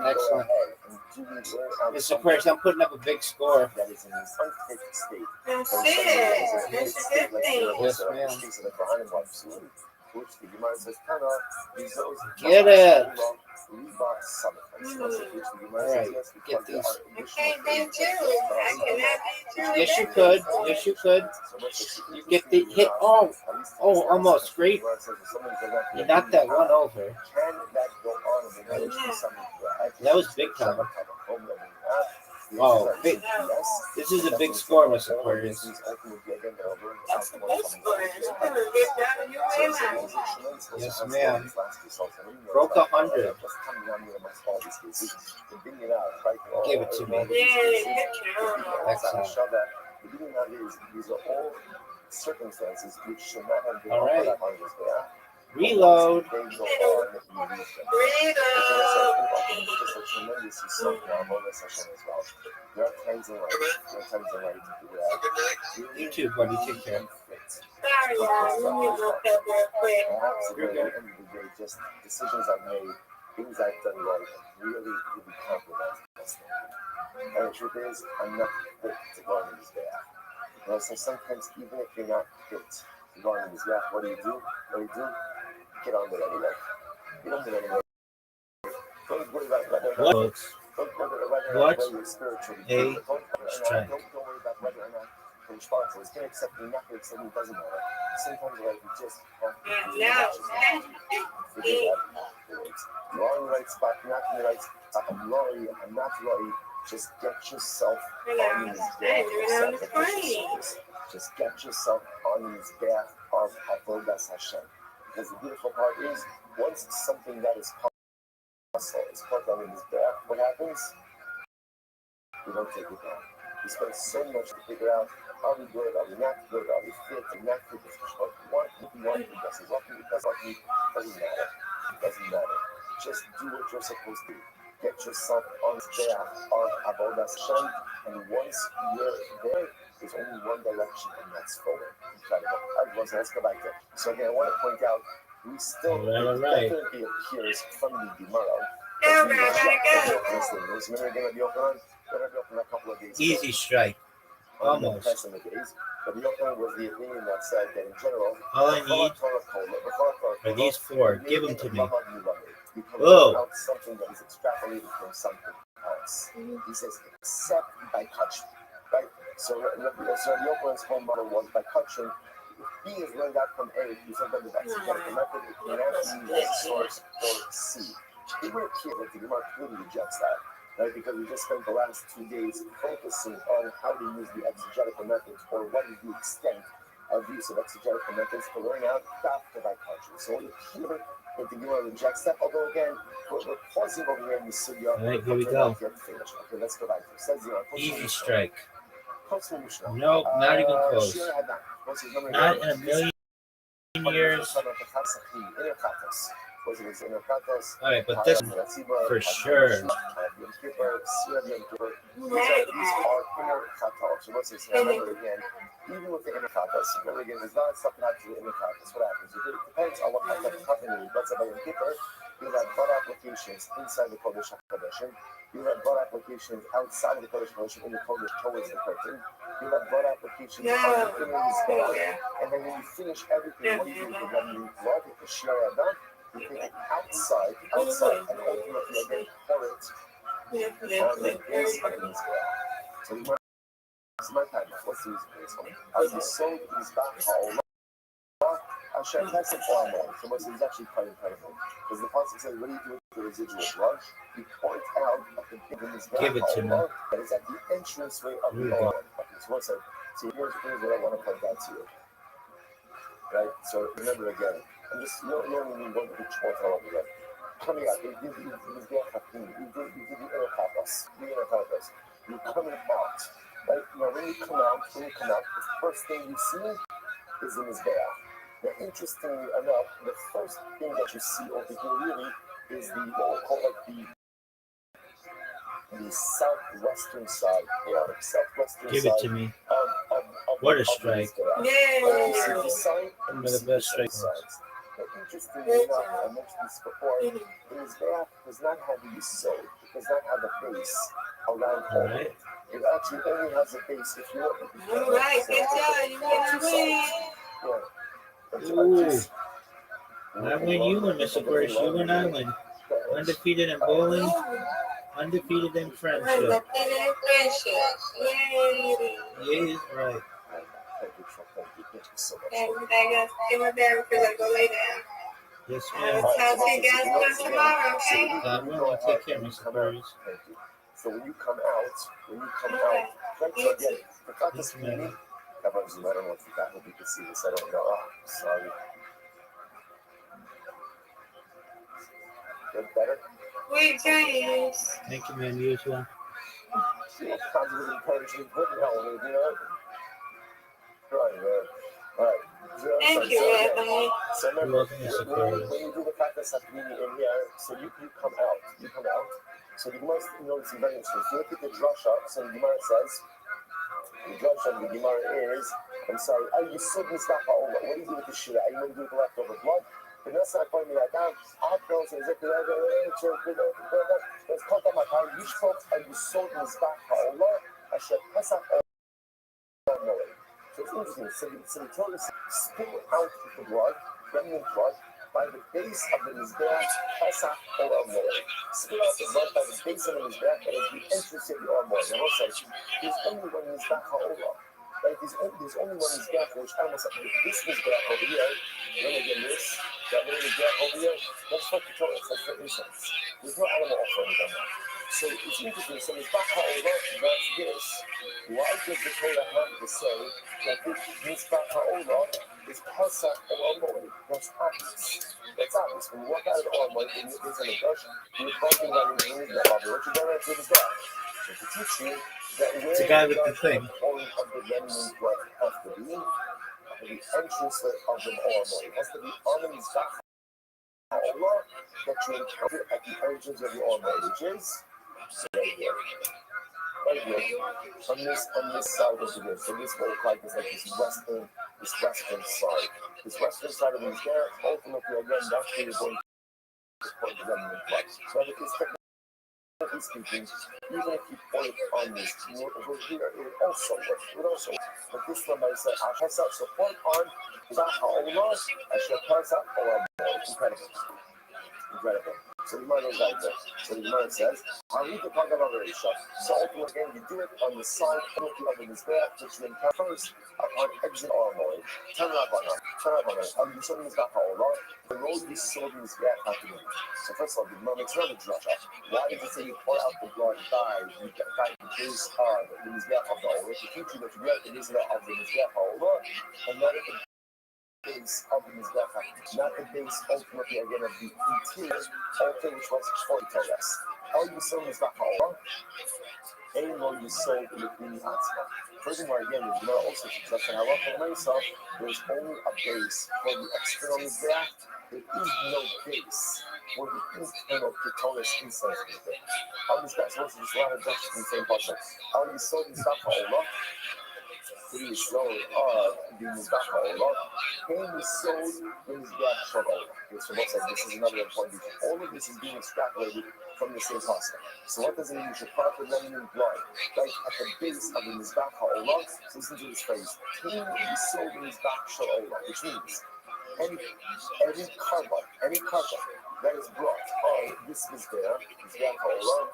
Excellent. Mr. Aquarius, I'm putting up a big score. That is in an unfit state. That's Yes, it. Get it. Alright, get these. I can't do two. I cannot do two. Yes, you could. Yes, you could. You get the hit. Oh, almost. Great. You knocked that one over. That was big time. Oh, big. This is a big score, Mr. Aquarius. Yes, ma'am. Broke 100. Give it to me. Excellent. These are all circumstances which should not have been all right. Reload. You too, buddy. Take care. Sorry, y'all. Let me look up real quick. You're good. At the end of the day, just decisions I've made, things I've done right, really compromised myself. And the truth is, I'm not fit to go on this path. So sometimes, even if you're not fit to go on this path, what do? Get on it anyway. Get on it anyway. Don't worry about whether or not. Don't worry about whether you're spiritually. Don't worry about whether or not you're responsible. It's going to accept you, not going to accept you, doesn't matter. Sometimes like you just have to figure that afterwards. You're on the right spot, you're not in the right spot. I'm Lori, I'm not Lori. Just get yourself on this path. Just get yourself on this path of Avodas Hashem. Because the beautiful part is, once something that is possible is put on this path, what happens? We don't take it down. We spend so much to figure out, are we good, are we not good, are we fit, are we not fit, is what we want, doesn't matter. It doesn't matter. Just do what you're supposed to do. Get yourself on the path of Avodas Hashem, and once you're there, there's only one direction, and that's forward. Incredible. Let's go back there. So again, I want to point out, we still definitely appears from the Gemara. No, but I gotta go. When are going to be open on? They're going to be open in a couple of days. Easy strike. Almost. But Rabbi Yochanan was the opinion that said that in general, All I need are these four. Give them to me. You can Whoa. work out something that is extrapolated from something else. He says, except by touching. Right? So Rabbi Yochanan's whole model was by touching. If B is learned out from A, you said that the exegetical method, it cannot be use source for C. It would appear that the Gemara clearly rejects that. Right, because we just spent the last 2 days focusing on how to use the exegetical methods, or what is the extent of use of exegetical methods to learn out after by conscience. So it appears that the Gemara rejects that, although again, we're pausing over here in the Sugya. All right, here we go. Okay, let's go back. Easy strike. Nope, not even close. Not in a million years. All right, but this for sure. These are inner katos. So let's say, remember again, even with the inner katos, remember again, there's not something actually inner katos. What happens? It depends on what kind of company. Let's say by Yom Kippur, you have blood applications inside the Kodesh HaKodeshim. You have blood applications outside of the Kodesh HaKodeshim in the Kodesh towards the curtain. You have blood applications on the inner Mizbeach. And then when you finish everything, what do you do with the remaining blood? The Shira done. You take it outside, and ultimately again pour it on the base of the Mizbeach. So my time, what's the reason for this one? As you sow these back ha'olah, Hashem has an armor. So it's actually quite incredible. Because the Pasuk says, what do you do with the residual blood? You pour it out at the big Mizbeach. Give it to me. That is at the entranceway of the armor. So here's what I want to point out to you. Right? So remember again. I'm just, you only need one picture more time again. Coming out, you give the inner kapas. You're coming out. Right? Now when you come out, the first thing you see is the Mizbeach. Now interestingly enough, the first thing that you see over here really is what we'll call like the southwestern side. Give it to me. What a strike. You see the side and One of the best strikes. But interestingly enough, I mentioned this before, the Mizbeach does not have the yesod. It does not have a base around all of it. It actually only has a base if you want. All right, good job. You want to win. Ooh. I win, you win, Mr. Burris. You win, I win. Undefeated in bowling, undefeated in friendship. Undefeated in friendship. Yay. Yeah, right. Thank you so much. Everything else, give me there because I go lay down. Yes, I will ma'am. talk to you guys for tomorrow, okay? God willing, take care, Mr. Burris. Thank you. So when you come out, don't forget, forgot this meeting. I don't know if you hope you can see this. I don't know. Oh, sorry. Good, better? Sweet dreams. Thank you, man. You as well. Positive encouragement, good hell, you know? Right, man. All right. Thank you, Anthony. So You're welcome, Mr. Burris. when you do the practice at meeting in here, so you come out. So the Gemara, it's very interesting. If you look at the drasha, so the Gemara says, the drasha of the Gemara is, I'm sorry, you said Mizbeach ha'olah. What do you do with the shira? Are you going to do with the leftover blood? The nurse I find me like that. I feel so exactly like there's contact my power. You spoke and you sold Mizbeach ha'olah. I said Pesach ha'olah. So it's interesting. So the Torah spill out the blood, remnant blood, by the base of the Mizbeach, Pesach or Moed. Spill out the blood by the base of the Mizbeach, that is the entrance of the Moed. Now, also, there's only one Mizbeach ha'olah. Right? There's only one Mizbeach, which almost like this Mizbeach over here, then again this, that little Mizbeach over here, that's what the Torah says for incense. There's no animal offering on that. So it's interesting. So Mizbeach ha'olah, that's this. Why does the Torah have to say that this Mizbeach ha'olah is Pesach or Moed? That's obvious. That's obvious. When you walk out of the Moed and you're in the Gush, you're bumping on your knees. What you're going to do is that. So to teach you that where It's a guy with the thing. pouring of the remnant blood has to be, the entrance of the Moed. It has to be on the Mizbeach ha'olah that you encounter at the entrance of the Moed, which is right here. Right here, on this side of the roof. So this will look like this western side. This western side of the Mizbeach, ultimately again, that's where you're going to put the remnant blood. So it's technically speaking, even if you pour it on this wood over here, it would also work. It would also work. But this one might say, I pass out support on Zaha Allah, I shall pass out Allah. Incredible. Incredible. So the Gemara goes like this. So the Gemara says, I read the Pagava Reisha. So ultimately, again, you do it on the side of the Mizbeach, which then comes first upon exit or Moed. Turn up on it. Turn up on it. You saw the Mizbeach Allah. The road you saw the Mizbeach happening. So first of all, the Gemara makes another drasha. Why does it say you pour out the blood by the base of the Mizbeach of the Allah? To teach you that you get the Mizbeach of the Mizbeach Allah, and not at the base of the Mizbeach, not the base ultimately again of the interior altar, which was for Torah. All you saw Mizbeach Allah, and all you saw the Bini Atzma. Furthermore, again, the Gemara also says that halacha l'maisa, there's only a base for the external Mizbeach. There is no base for the internal Torah inside the Mizbeach. All these guys also just a lot of justice in the same process. All you saw Mizbeach Allah. We sold the Mizbeach Allah, and we sold the Mizbeach Allah. Which Rabbi said this is another important detail. All of this is being extrapolated from the same process. So what does it mean? You should part the lemon and blood, right at the base of the Mizbeach Allah. So listen to this phrase: "We sold the Mizbeach Allah," which means any carbon that is brought on this Mizbeach Allah,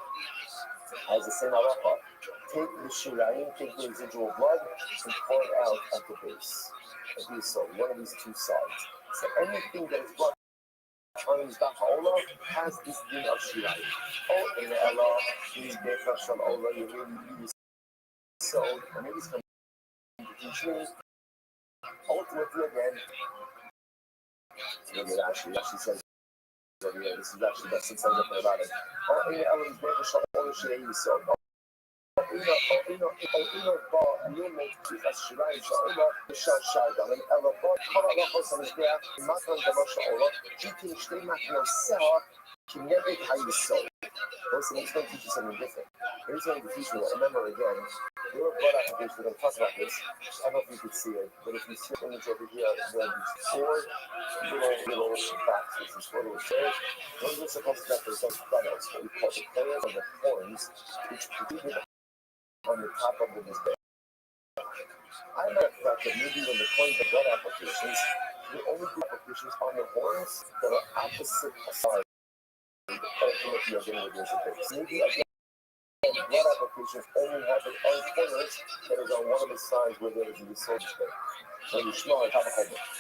as the same halacha. Take the shirayim, take the residual blood, and pour it out at the base. Like so, one of these two sides. So anything that is brought on the Mizbeach Allah has this din of shirayim. Oh, in the Allah, these Mizbeach Shal Allah, you really sold, and maybe it's coming to teach me. Ultimately, again, it actually says over here, this is actually the best thing about it. Oh, in the Allah, Mizbeach Shal Allah, shirayim sold. Listen, he's going to teach you something different. He's going to teach you, remember again, there were blood applications, we're going to talk about this. I don't know if you could see it, but if you see the image over here, there are these four little boxes, these four little squares. Those are supposed to represent funnels, what we call the pillars or the horns, which preceded on the top of the Mizbeach. I might have thought that maybe when the coins of blood applications, the only do applications on the horns that are opposite sides. Ultimately, you're getting the base. Maybe again, blood applications only happen on corners that is on one of the sides where there is the soul space. So you smell it, have a whole bunch.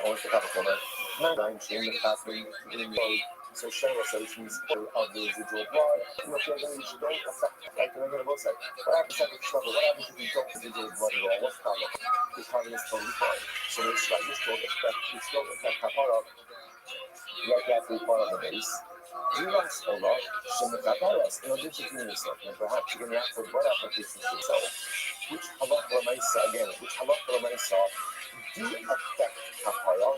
I want to have a corner. Nine, chain the pathway, in the so Shema says he's of the residual blood. You know, if you don't affect, like we're going to both say, what happens if you struggle? What happens if you don't residual blood at all? What's the problem? The problem is totally fine. So it's like you still affect kapara, like after part of the base. You ask Allah, Shema kaparas, in addition to yourself, and perhaps you're going to ask for blood applications yourself, which halacha l'maisa again, do affect kapara.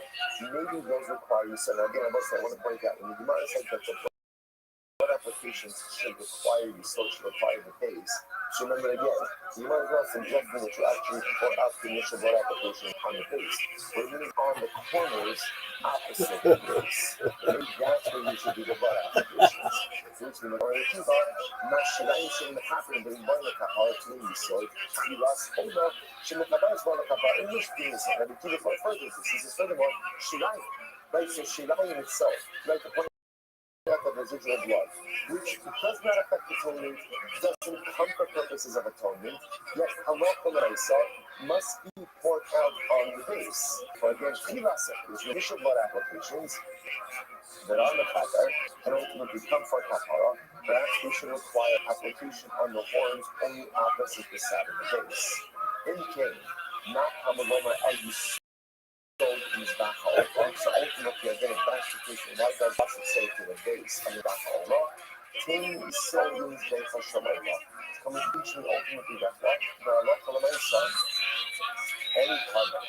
Maybe those require you. So again, I want to point out when the Gemara said that the blood applications should require you, so should require the base. So remember again, you might as well suggest that you actually pour out the initial blood application on the base. We're really on the corners opposite the base. Maybe that's where you should do the blood applications. So it's going to be not shirayim shouldn't happen, but in one of the kapara to me, so you lost over. Shema kapara is one of the kapara. English things, and we keep it for further. This is furthermore shirayim, right? So shirayim itself, right? The point of residual blood, which does not affect atonement, doesn't come for purposes of atonement, yet halacha l'maisa must be poured out on the base. For again, chilasa, which initial blood applications that are on the kapara and ultimately come for kapara, perhaps we should require application on the horns only opposite the side of the base. In Cain, not hamaloma are you sold in his back hole. So ultimately, again, that's the question. Why does it say to the base on the back hole? Cain is sold in his base on Shamayla. Coming to teach me ultimately that what? The halacha l'maisa, any carbon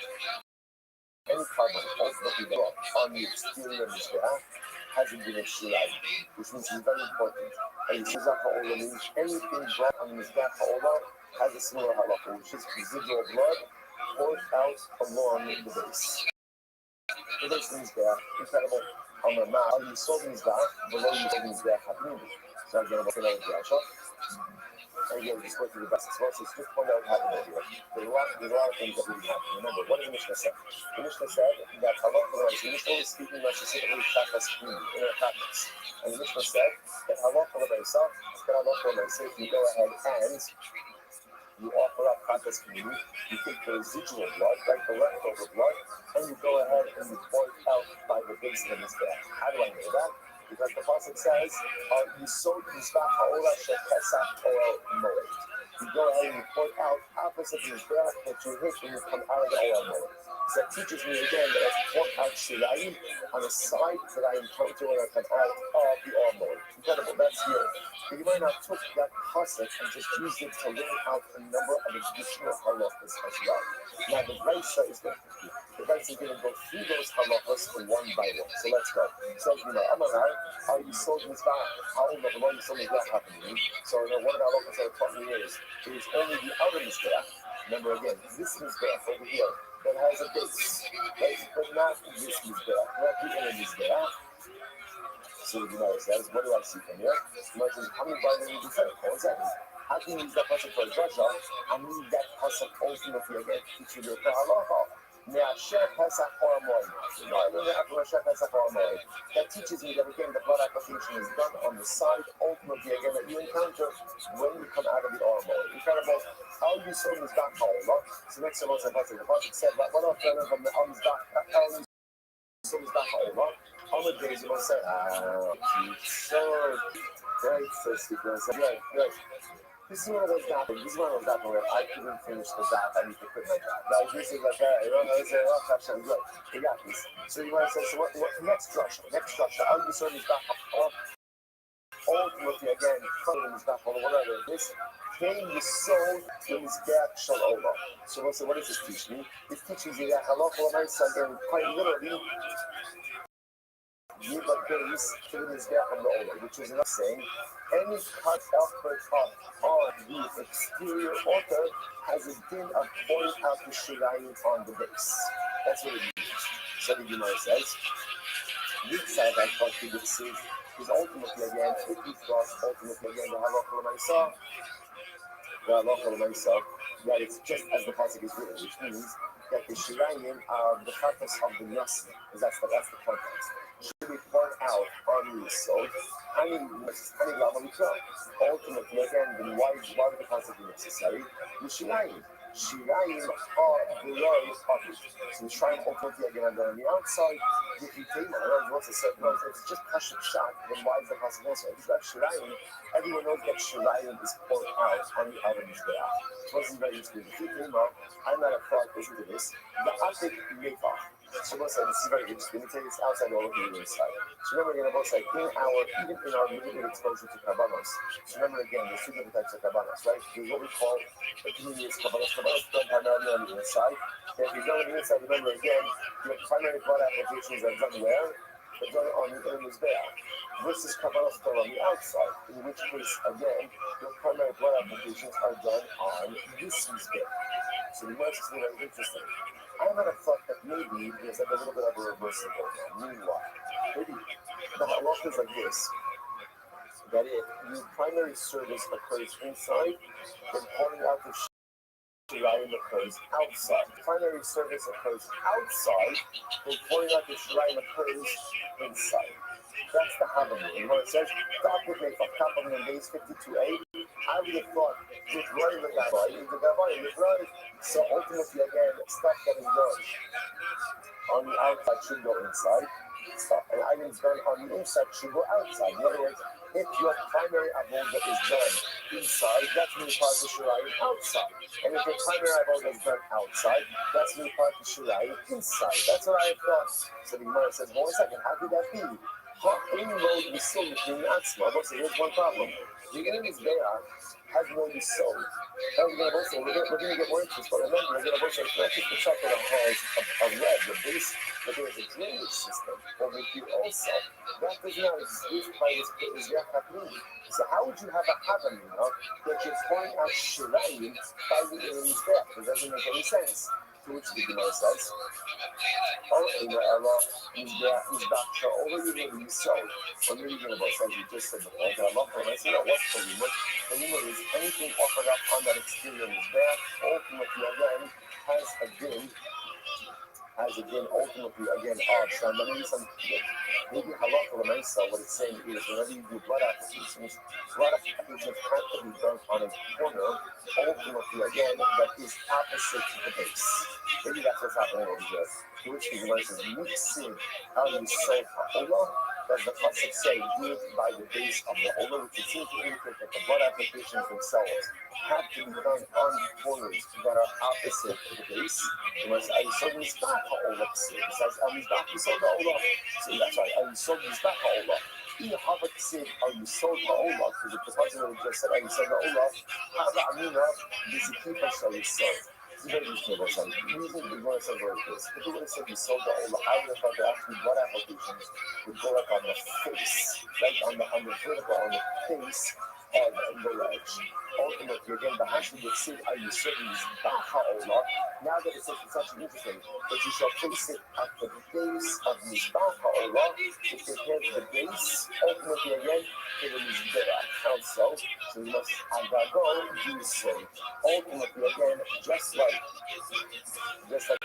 ultimately brought on the exterior of his back hasn't been a shirayim, which means it's very important. And the Mizbeach Ha'olah means anything brought on the Mizbeach Ha'olah has a similar halacha, which is residual blood poured out along the base. The base of the Mizbeach, incredible. On the mouth, you saw the Mizbeach, below you saw the Mizbeach Ha'olah. So So again, what's another drasha? And again, we spoke to the best as well, so it's just point out what happened over here. There's a lot of things that really happen. Remember, what did the Mishnah say? The Mishnah said that halacha, the Mishnah was speaking about specifically chakras inner chakras. And the Mishnah said that halacha l'meisa, that halacha l'meisa, if you go ahead and you offer up chakras community, you take the residual blood, like the leftover blood, and you go ahead and you pour it out by the base of the mizbeach. How do I know that? Because the pasuk says, "You sowed mizbeach ha'olah shepesach oil moed." You go ahead and you pour out opposite the mizbeach that you hit when you come out of the oil moed. So that teaches me again that I pour out shirayim on the side that I encounter when I come out of the oil moed. Incredible, that's here. But you might not took that pasuk and just used it to learn out a number of additional halachas as well. Now the Brisa is going to the Brisa is going to go through those halachas one by one. So let's go. So you know, Amarai, how you sold mizbeach, how old of the you sold mizbeach happening. So one of the halachas that taught me is it is only the outer mizbeach. Remember again, this mizbeach over here that has a base, right? But not this mizbeach, not the inner mizbeach. So the Gemara says, what do I see from here? The Gemara says, how many bindings do you say? What does that mean? How can you use that pasuk for a drasha? I need that pasuk ultimately again to teach you the halacha. Me'asher pesach or moed. That teaches me that again the blood application is done on the side ultimately again that you encounter when you come out of the or moed. Incredible. How you saw mizbeach ha'olah. So next to what's the pasuk said, what else from the mizbeach? How you saw mizbeach ha'olah. On the days you must say, so very thirsty girl. Right. This is one of those days. This is one of those days where I couldn't finish the dot. I need to quit my job. Like this is like you know, I say, oh, gosh, I'm good. You got this. So you want to say, so what next structure? How do you serve this back? Ultimately, again, cutting this back, whatever it is. Then you sold in his back shalom. So what does this teach me? It teaches you that halacha l'maisa again, quite literally. You but base to the mizbeach of the olah, which is not saying any cut effort on the exterior altar has a din of pouring out the shirayim on the base. That's what it means. So the Gemara says, this side I thought you would see is ultimately again, if you cross ultimately again the halacha l'maisa, that it's just as the pasuk is written, which means that the shirayim are the purpose of the nasi, because that's the context. Should be poured out on the soul. Any ultimately, again, then why would the concept be necessary? The shirayim are below copies. So the shrine ultimately again on the outside. If you take it's just passion shot, then why is the concept necessary? If you have shirayim, everyone knows that shirayim is poured out on the outer mizbeach. So this is very interesting. If you came out, I'm not a fraud, listen to this. The atik yefach. So this is very interesting. Let me take this outside or looking at the inside. So remember again, both like even in our limited exposure to kabbanos. So remember again, there's two different types of kabbanos, right? There's what we call the community's kabbanos. Kabbanos done primarily on the inside. And if you go on the inside, remember again, your primary blood applications are done where? They're done on the inner mizbeach. Versus kabbanos done on the outside. In which case, again, your primary blood applications are done on this mizbeach. So the most is very interesting. I might have thought that maybe there's like a little bit of a reversal going on. Meanwhile, maybe the halacha is like this: that if your primary service occurs inside, then pouring out the shirayim occurs outside. Primary service occurs outside, then pouring out the shirayim occurs inside. That's the Havamim. And when it says, Dr. Meifach, Kaplan in base 52a, I would have thought, with running the Gavai, so ultimately, again, stuff that is done on the outside should go inside. And items done on the inside should go outside. In other words, if your primary avodah is done inside, that's when you part the shirayim outside. And if your primary avodah is done outside, that's when you part the shirayim inside. That's what I have thought. So the Gemara says, well, 1 second, how could that be? In road we sold between atzma. So here's one problem. The enemy's there has no sold. We're going to get more interest, but remember, we're going to say, not just the chocolate that has a red, the base, but there's a drainage system over here also. That does not exist by this Yachapim. So how would you have a Havamina that you're pouring out shirayim by the enemy's death? It doesn't make any sense. To which the Gemara says, "Oh, in the Allah is back to already when you sold." Or maybe you know, as you just said before, the Allah for I say, what's Kalima? Kalima is anything offered up on that exterior Mizbeach, ultimately again has again ultimately again some maybe halacha l'maisa. What it's saying is whenever you do blood applications have to be done on a corner ultimately again that is opposite to the base. Maybe that's what's happening over here. To which the Gemara says, "Mixing how you say ha'olah." Does the pasuk say do it by the base of the olah, which seems to indicate that the blood applications themselves have to be done on corners that are opposite to the base. Whereas I saw mizbach ha'olah, it says mizbach yisod ha'olah. So that's right, I saw mizbach ha'olah. Hava k'sid yisod ha'olah, because the pasuk that just said yisod ha'olah, hava amina b'zikipa shal yisod. It's very useful. Usually the Gemara says like this. If you would have said you sold the olah, I would have thought that actually blood applications would go like on the face, like on the vertical, on the face of the ledge. Ultimately, again, the Hashim would say, "Are you certain is bacha olah?" Now that it's actually interesting, but you shall place it at the base of mizbacha olah to prepare the base. Ultimately, again, to the mizbeach. How so? So we must agago do so. Ultimately, again, just like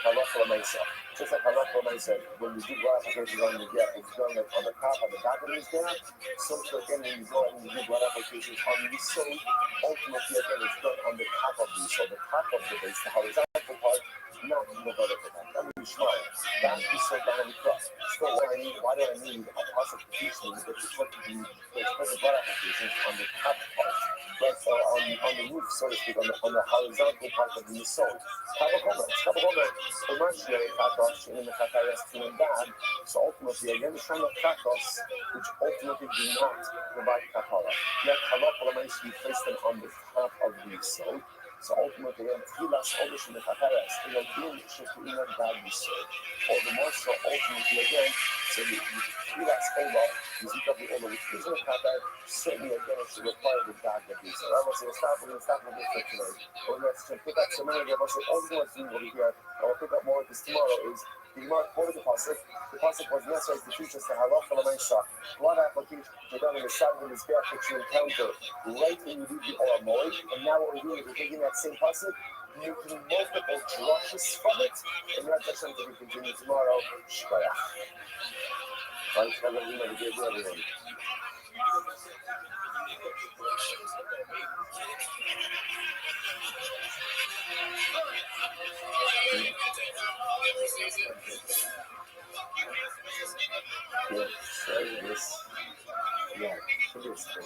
halacha l'maisa. Just like halacha l'maisa, when we do blood applications on the get, it's done like on the top, on the back of the mizbeach. So again, when you go and you do blood applications on the soul, ultimately again, it's done on the top of the soul, the top of the base, the horizontal part, not the vertical part. That means smile. That is so down the cross. So why do I need a possible teaching that you put the blood applications on the top part, right? So on the roof, so to speak, on the horizontal part of the soul. So ultimately, again, the kind of kakos, which ultimately do not provide kapara. Yet, halach you place them on the top of the soul. So ultimately, again, tchilas olish in the chateres, elodin sheki'ina gad yisod. Or the more so, ultimately, again, so the tchilas olah, the zik of the olah, which is in the chater, certainly again, it should require the gad of yisod. I will say, we're going to stop with this for today. We're going to pick up so many of them. I'll say, all the ones over here, and we'll pick up more of this tomorrow, is the Gemara quoted the pasuk. The pasuk was necessary to teach us the halacha l'maisa. Blood application done on the side of the mizbeach that you encounter right when you leave the Or Moed. And now what we're doing is we're taking that same pasuk, making multiple drushes from it, and that's something we continue tomorrow. Shkoyach. Right? That's what we never did to everyone. Yeah, so this, yeah, for this thing.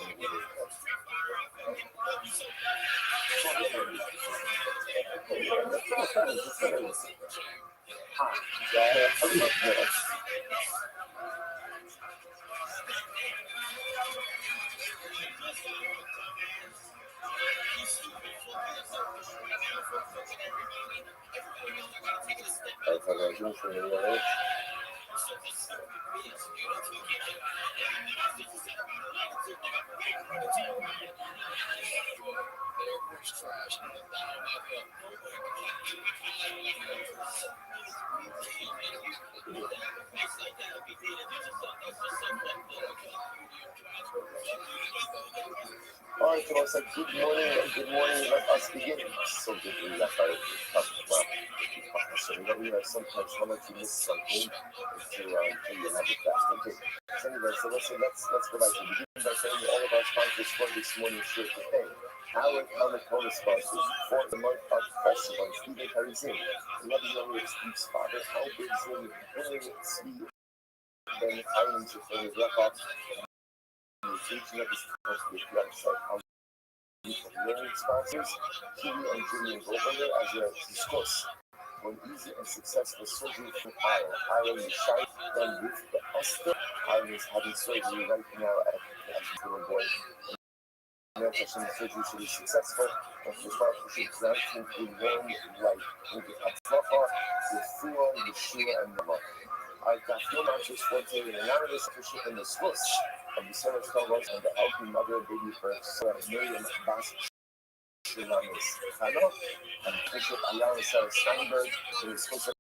All right, so I said good morning, let us begin. So good to be left out of the so we have sometimes how much you miss something until you have it fast. Okay, so anyway, so let's go back to the beginning by saying all of our sponsors for this morning's show today. Our Comic-Con sponsors for the month of festival, Stephen Harizim, Rabbi Steve's father, how big Zim, Tzvi, Ben Chaim, Jeffery Rekha, and the teaching of his website. Learning sponsors, Kiwi and Julian Goldberger, as we discuss one easy and successful surgery from Ireland. Ireland is shy, done with the Esther. Ireland is having surgery right now at the little boy. The surgery should be successful, and the start should examine in one light. With the Atzlacha, with Fuel, Yeshua, and Nama. I've got few matches for today, and now this official in the Swiss of the Sarah Fellows and the healthy mother and baby for Sarah Miriam Bass Shulamis Chano, and Bishop Ayala Sarah Steinberg, who is supposed to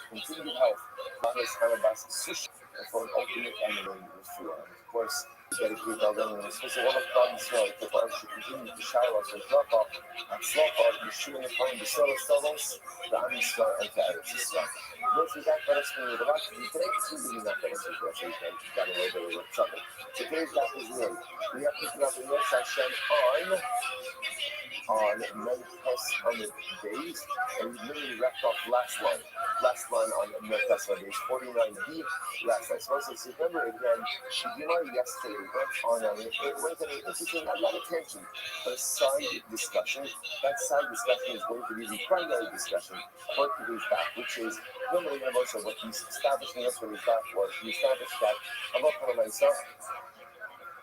continue health, Manas Harabas Sush, for an ultimate annual refuah. And of course, dedicated our women, especially one of God's well, to our should continue to shower us with drop off and slop off the shoe in the phone, the Solar Solos, the Amistar, and the Arab Sistra. Those who got for us when we were watching today, seem to be not for us, so we got a little bit of trouble. So today's daf is new. We have picking up in Yes Hashem on Memphis on the days, and we literally wrapped off last line on Memphis on days 49b last night. So remember again, you know, yesterday we went on it went on an interesting, not a tangent, but a side discussion. That side discussion is going to be the primary discussion for today's back, which is normally most of what we established in yesterday's back was we established that Allah for myself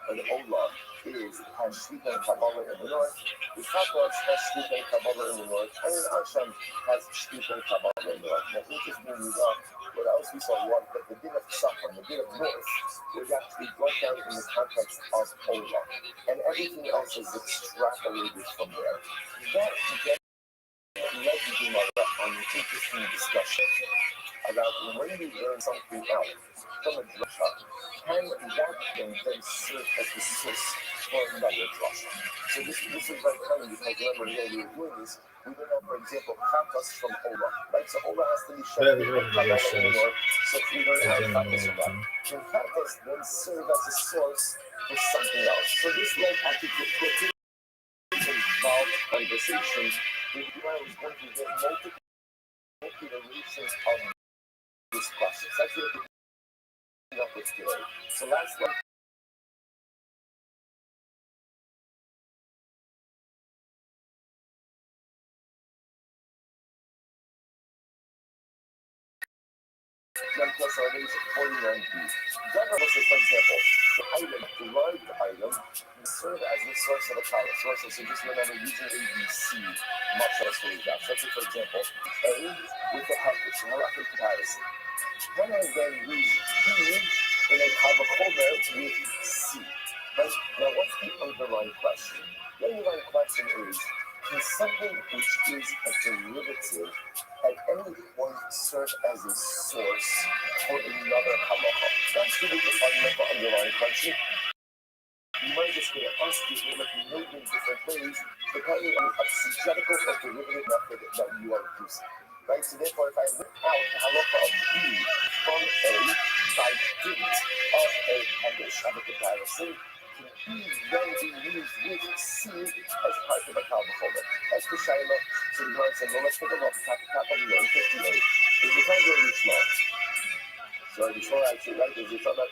and Ola has Shvita and Kabbalah in the north, the Chatos has Shvita and Kabbalah in the north, and then Asham has Shvita and Kabbalah in the north. Now, interestingly enough, what else we saw was that the din of Safran, the din of north, was actually brought down in the context of Ola, and everything else is extrapolated from there. That then led the Gemara on an interesting discussion about when you learn something out from a drasha, can that then serve as the source for another drasha? So this is very funny because remember when we were doing this, we don't have, for example, chatas from Ola, right? So Ola has to be shown in the north, so we learn how chatas from that. And chatas then serve as a source for something else. So this led actually to put involved conversations where was going to get multiple iterations of this process. That's what we're up with today. So last one. Plus our days 49b. That was, for example, the item, the derived item, serve as the source of a power source. So just remember using ABC, much less for that. So for example, A with the halachic, so halachic comparison. Can I then use P in a kavachomer with C? Right? Now, what's the underlying question? The underlying question is, can something which is a derivative at any point serve as a source for another halacha? That's really the fundamental underlying question. You might just get asked it in a million different ways, depending on a exegetical or derivative method that you are using. Right? So therefore, if I look out the halacha of B from A by dint of a hadish of a comparison, can E then be used with C as part of a kavachomer? That's the shaila. So the Gemara said, well, let's take a look at the top of the line, 58. It's the time very slow. So before I say, right, there's a time that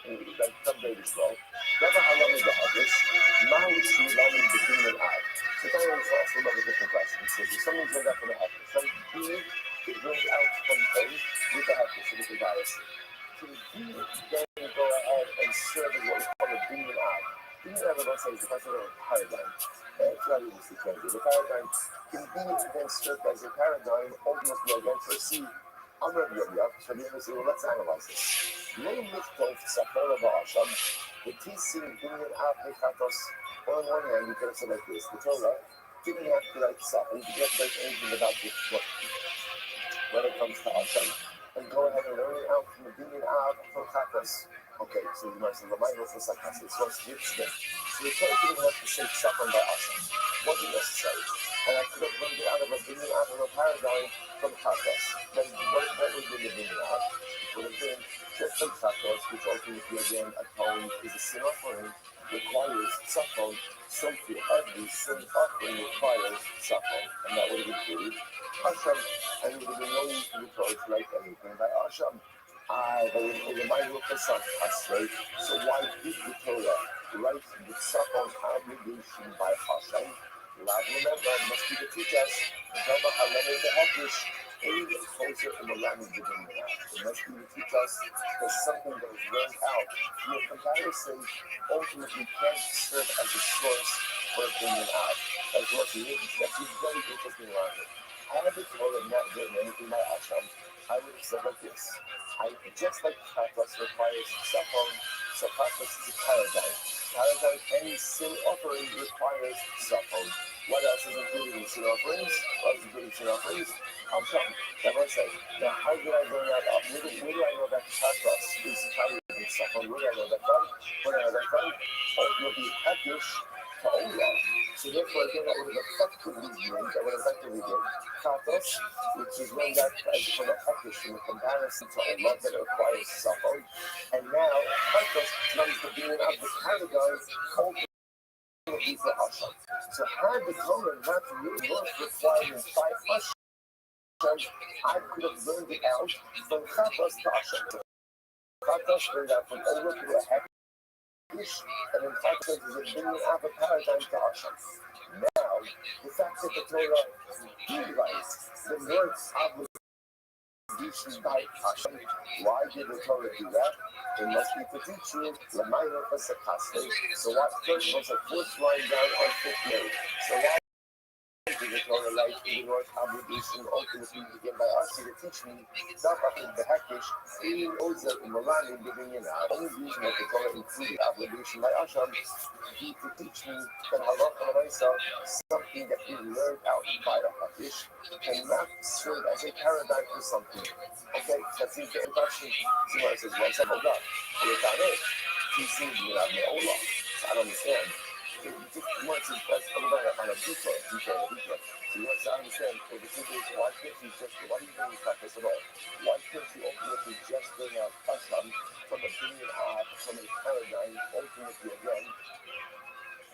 come very slow. Never how long is the hadish? Now we see long is the beginning and out. So the time was asked about a different question. It says, if someone's going out from the hadish, so B it goes out from A with the hadish, so the comparison. Can B then go ahead and serve as what we call a beginning and out? Beginning and out, I say, is the question of a paradigm. It's not easy to change it. The paradigm can be then served as a paradigm, ultimately again for C. I'm going to be up. So well, let's analyze this. Name with both Sapora Ba'asham, the T-Sin beginning out Hechatos. On one hand, you could have said like this: the Torah didn't have to write something, you didn't have to write anything about this book when it comes to Asham. And go ahead and learn it out from the beginning out from Chatos. Okay, so you might say, the Bible says like this, it's what's good. So the Torah didn't have to say Sapon by Asham. Wasn't necessary. And I could have learned it out of a beginning out of a paradigm from Chatos. Then what would be the beginning out? It would have been just like Chatos, which ultimately again atonement is a sin offering, requires Sapon. So for every sin offering requires Sapon. And that would have included Asham, and it would have been no use to the Torah to write anything by Asham. But it reminded me of the right? So why did the Torah write the Sapon obligation by Asham? Remember, it must be to teach us, remember how many of the Hektish aid closer in the land of the beginning. It must be to teach us that something that is learned out through a comparison ultimately can't serve as a source for a beginning out. That's what we need. That's a very interesting logic. Had the Torah not written anything by Asham, I would have said like this. Just like Chatos requires Safon, so Chatos is a paradigm. Paradigm, any sin offering requires Safon. What else is included in sin offerings? What is included in sin offerings? Asham. That was say. Now, how did I learn that up? Where do I know that Chatos is carried in Safon? Where do I know that from? Where do I know that from? Ultimately, Hektish to Olam. So therefore, again, that would have effectively been Chatos, which is when that as from a Hektish in comparison to Olam that requires Safon. And now, Chatos comes to being of the paradigm ultimately for Asham. So had the Torah not really worked requirement by Asham, I could have learned it out from Chatos to Asham. Chatos learned out from Olam to a Hektish, and then Chatos is a bringing out a paradigm to Asham. Now, the fact that the Torah realized the word obligation by Hashem, why did the Torah do that? It must be to teach you Lamayra Pasakaste. So what first was the first line down on 58. So why did the Torah like the word obligation ultimately begin by us to teach me Zapach in the Hakish, in Oza, in Milan, in giving in our only reason that the Torah included obligation by Hashem to teach me that halacha l'maisa, something that we learned out by a Hakish, cannot serve as a paradigm for something. Okay, that seems the introduction. Someone says, once I'm hold up, we're down there. He seems to be like, I don't understand. He just wants to press a little bit on a deeper. So he wants to understand, if it's why can't you just, why do you bring practice at all? Why can't you ultimately just bring out Hashem from a opinion of, from a paradigm, ultimately again,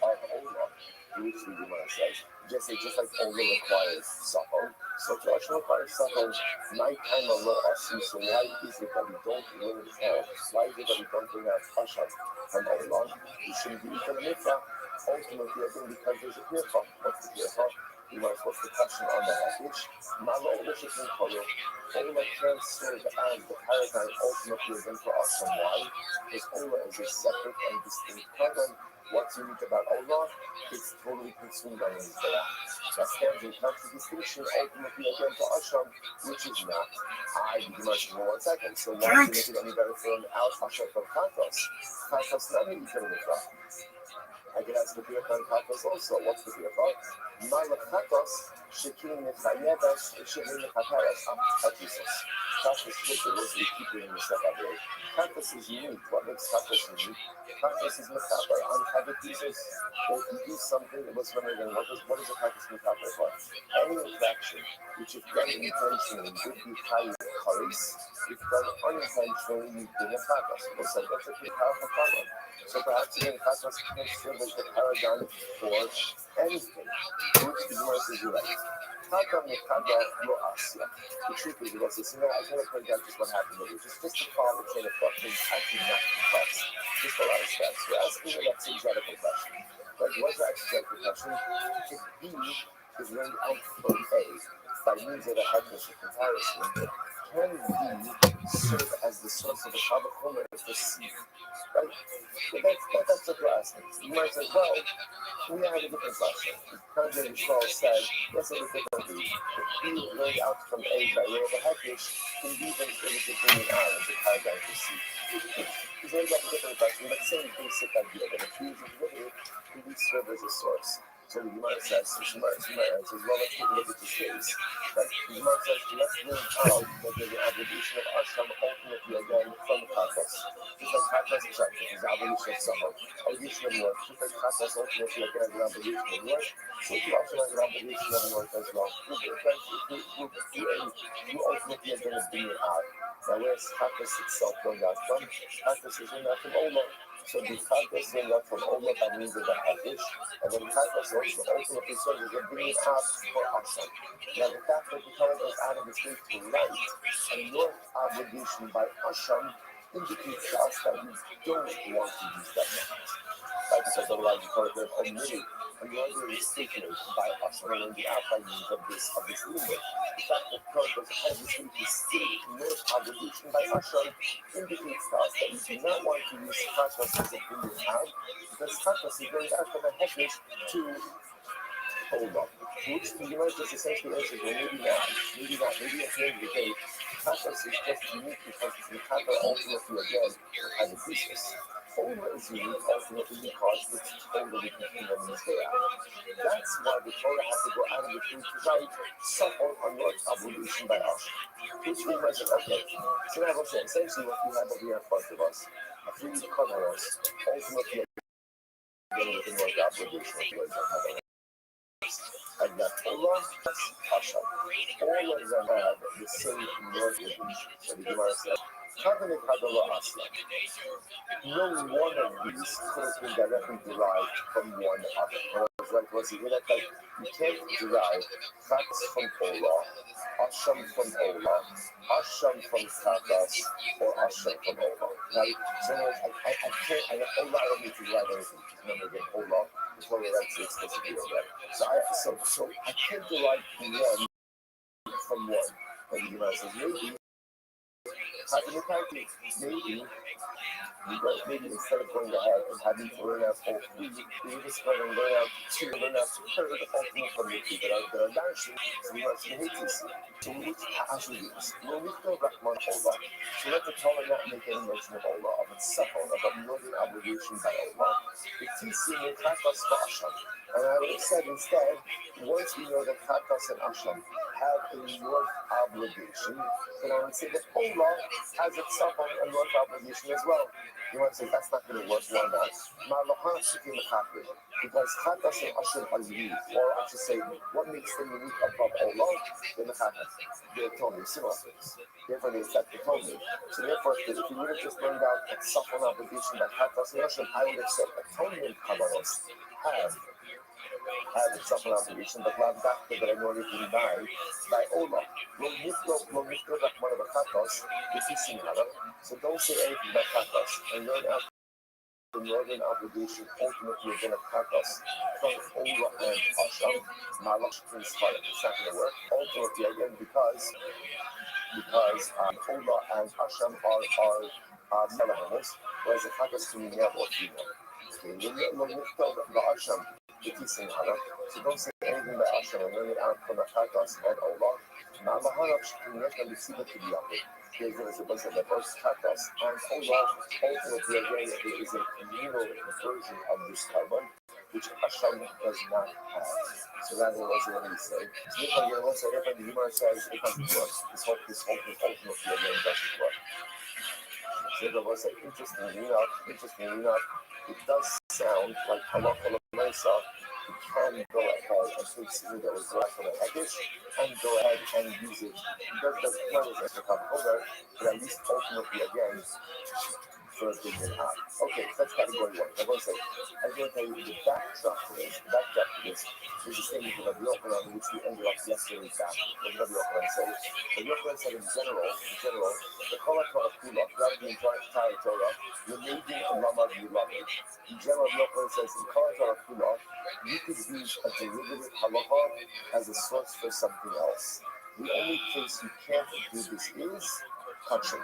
of Ola, which the Gemara says, just like Ola requires Safon, so Hashem requires Safon, nighttime Allah Asim, so why is it that we don't learn hell? Why is it that we don't bring out Hashem from Ola? We shouldn't be equal to Mitzvah. Ultimately, I think because there's a clear from. What's the clear from? You might what's the question on the package? Malo Ola Shekhin Kolo. Ola can't serve as the paradigm ultimately again for us. And why? Because Ola is a separate and distinct paradigm. What's unique about Ola? It's totally consumed by Israel. That stands in contradistinction ultimately again to Hashem, which is not. I give you much more 1 second. So why do you make it any better from out Hashem from Katos? Katos not really for the I can ask the Birkan Katos also. What's the Birkan? Mala Katos, Shekin Mechayedas, Shekin Mechayedas, Katos. Katos is good, was the keeper in the Sabbath. Katos is unique. What makes Katos unique? Katos is Mechaber. Uncovered pieces, or if you do something that was when again, what is a Katos Mechaber for? Any infraction which if done intentionally would be high Charis, if done unintentionally, you bring a Katos. So that's a pretty powerful problem. So perhaps again, Katos can serve as the paradigm for anything, which the Gemara says you're right. The truth is, I just want to point out just what happened with it. Just to follow the chain of thought, things actually not complex. Just a lot of steps. We're asking an exegetical question. But what's the exegetical question? If B is learned out from A by means of a headless comparison, can B serve as the source of the Kabbalah for C? Right? That's what we're asking. You might say, well, we have a different question. President Rothschild said, let's say differently. If B learned out from A by way of a heckish, can B then serve as a bringing out as a paradigm for C? He's already got a different question, but same basic idea that if B is derivative, can B serve as a source? So the Gemara says, well, let's take a look at this case. Right? The Gemara says, let's bring out that there's an obligation of Asham ultimately again from Katos. Just like Katos is there's an obligation of Summer. Obligation of work. Just like Katos ultimately again has an obligation of work. So you also have an obligation of work as well. You ultimately are going to bring it out. Now where's Katos itself going out from? Katos is going out from Olam. So the Katos going out from Olam by means of the Hadish. And then Katos also ultimately serves as a bringing out for Asham. Now the fact that the Torah goes out of its way to write a work obligation by Asham indicates to us that we don't want to use that method. Like because otherwise the Torah could have omitted another statement by Asham and the outside means of this limit. The fact that the Torah goes out of its way to state work obligation by Asham indicates to us that we do not want to use Katos as a bringing out, because Katos is going out from a Hekesh to hold on. Which the Gemara just essentially answers, well, maybe not. Maybe at the end of the day, Chatos is just unique because the Chatos ultimately again has a thesis. Ola is unique ultimately because it's totally contained in the Mizbeach. That's why the Torah has to go out of the tree to write support on your obligation by us. Which means that, okay, so now we'll say essentially what we have over here in front of us, a free cover us, ultimately again within your obligation of yours. And that Ola plus Hashem, all of them have the same mortgage. So the Gemara says, Covenant Hadala Asla. No one of these could have been directly derived from one other. Like, was it like you can't derive Chatas from Ola, Hashem from Ola, Hashem from Chatas, or Hashem from Ola. Right? So I can't, I don't need to derive anything. Remember again, Ola. Before we write it explicitly again. So I can't derive one from one. But the Gemara says maybe maybe instead of going ahead and having to learn out all three, we just going to learn out two third ultimate from the two that are vanishing. So we want to hate this. So we need to actually do this. When we feel Rahman Allah, so let the Torah not make any mention of Allah, of itself, of a northern obligation by Allah. The TC may Chatas for Hashem. And I would have said instead, once we know that Chatas and Hashem have a north obligation, then I would say that Allah has itself a north obligation as well. You want to say that's not going to work, why not? Because Chatas and Hashem are unique, or I should say, what makes them unique above Allah? The Chatas, the atonement, similar things. Therefore, they set the atonement. So therefore, if you would have just learned out that self obligation by Chatas and Hashem, I would have said atonement Kabbalos have itself an obligation, but not that I know it can die by Ola. So don't say anything about Chatas and learn out the northern obligation ultimately you're going to Chatas from Ola and Hashem. Malach is fine, it's not going to work. Ultimately, again, because Ola and Hashem are male animals, whereas the Chatas can be male or female. The Hashem. So don't say anything about Hashem and learn it out from the Chatas and Allah. There's a bunch of the both Chatas and Allah. Ultimately, again, it is a communal version of this carbon, which Hashem does not have. So that's what I want to say. So if the Gemara says it doesn't work, this whole thing ultimately again doesn't work. So there was interestingly enough, it does sound like halacha l'maisa. You can go ahead and take something that was right from the Hekesh and go ahead and use it. It does not as extra over, but at least ultimately again for a big out. Okay, so that's category one. I'm going to say, I'm going to tell you the backdrop to this is the same as Rabbi Yochanan, which we ended up yesterday back. What Rabbi Yochanan said. Rabbi Yochanan said in general, the Kol HaTorah Kula, throughout the entire Torah, you're making a lamad milamad. In general, Rabbi Yochanan says in Kol HaTorah Kula, you could use a derivative halacha as a source for something else. The only place you can't do this is touching.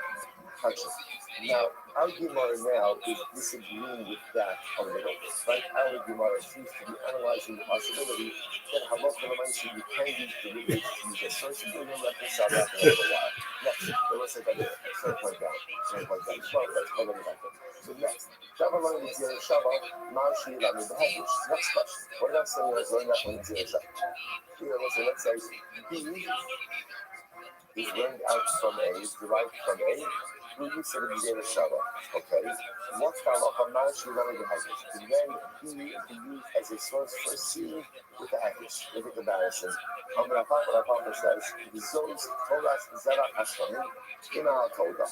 Now, our Gemara now is disagreeing with that a little bit, right? Our Gemara seems to be analyzing the possibility that halacha l'maisa you can use derivatives to use a source and we're going to reconcile that in a little while. Next, let's say that sorry, point down. Well, let's go over that. So next, Shabbat is the Shabbat, Marshi, Lami, Bahadush. Next question. What else are we learning that when it's the Shabbat? Here, let's say B is learned out from A, is derived from A. We use it in the Shabbat. Okay? What's the halacha Marshi, Lami, Bahadush? And then B is used as a source for C with the Hakish. Look at the comparison. What Papa says, Zos, Toras, Zerach, Hashtamim, in our Torah.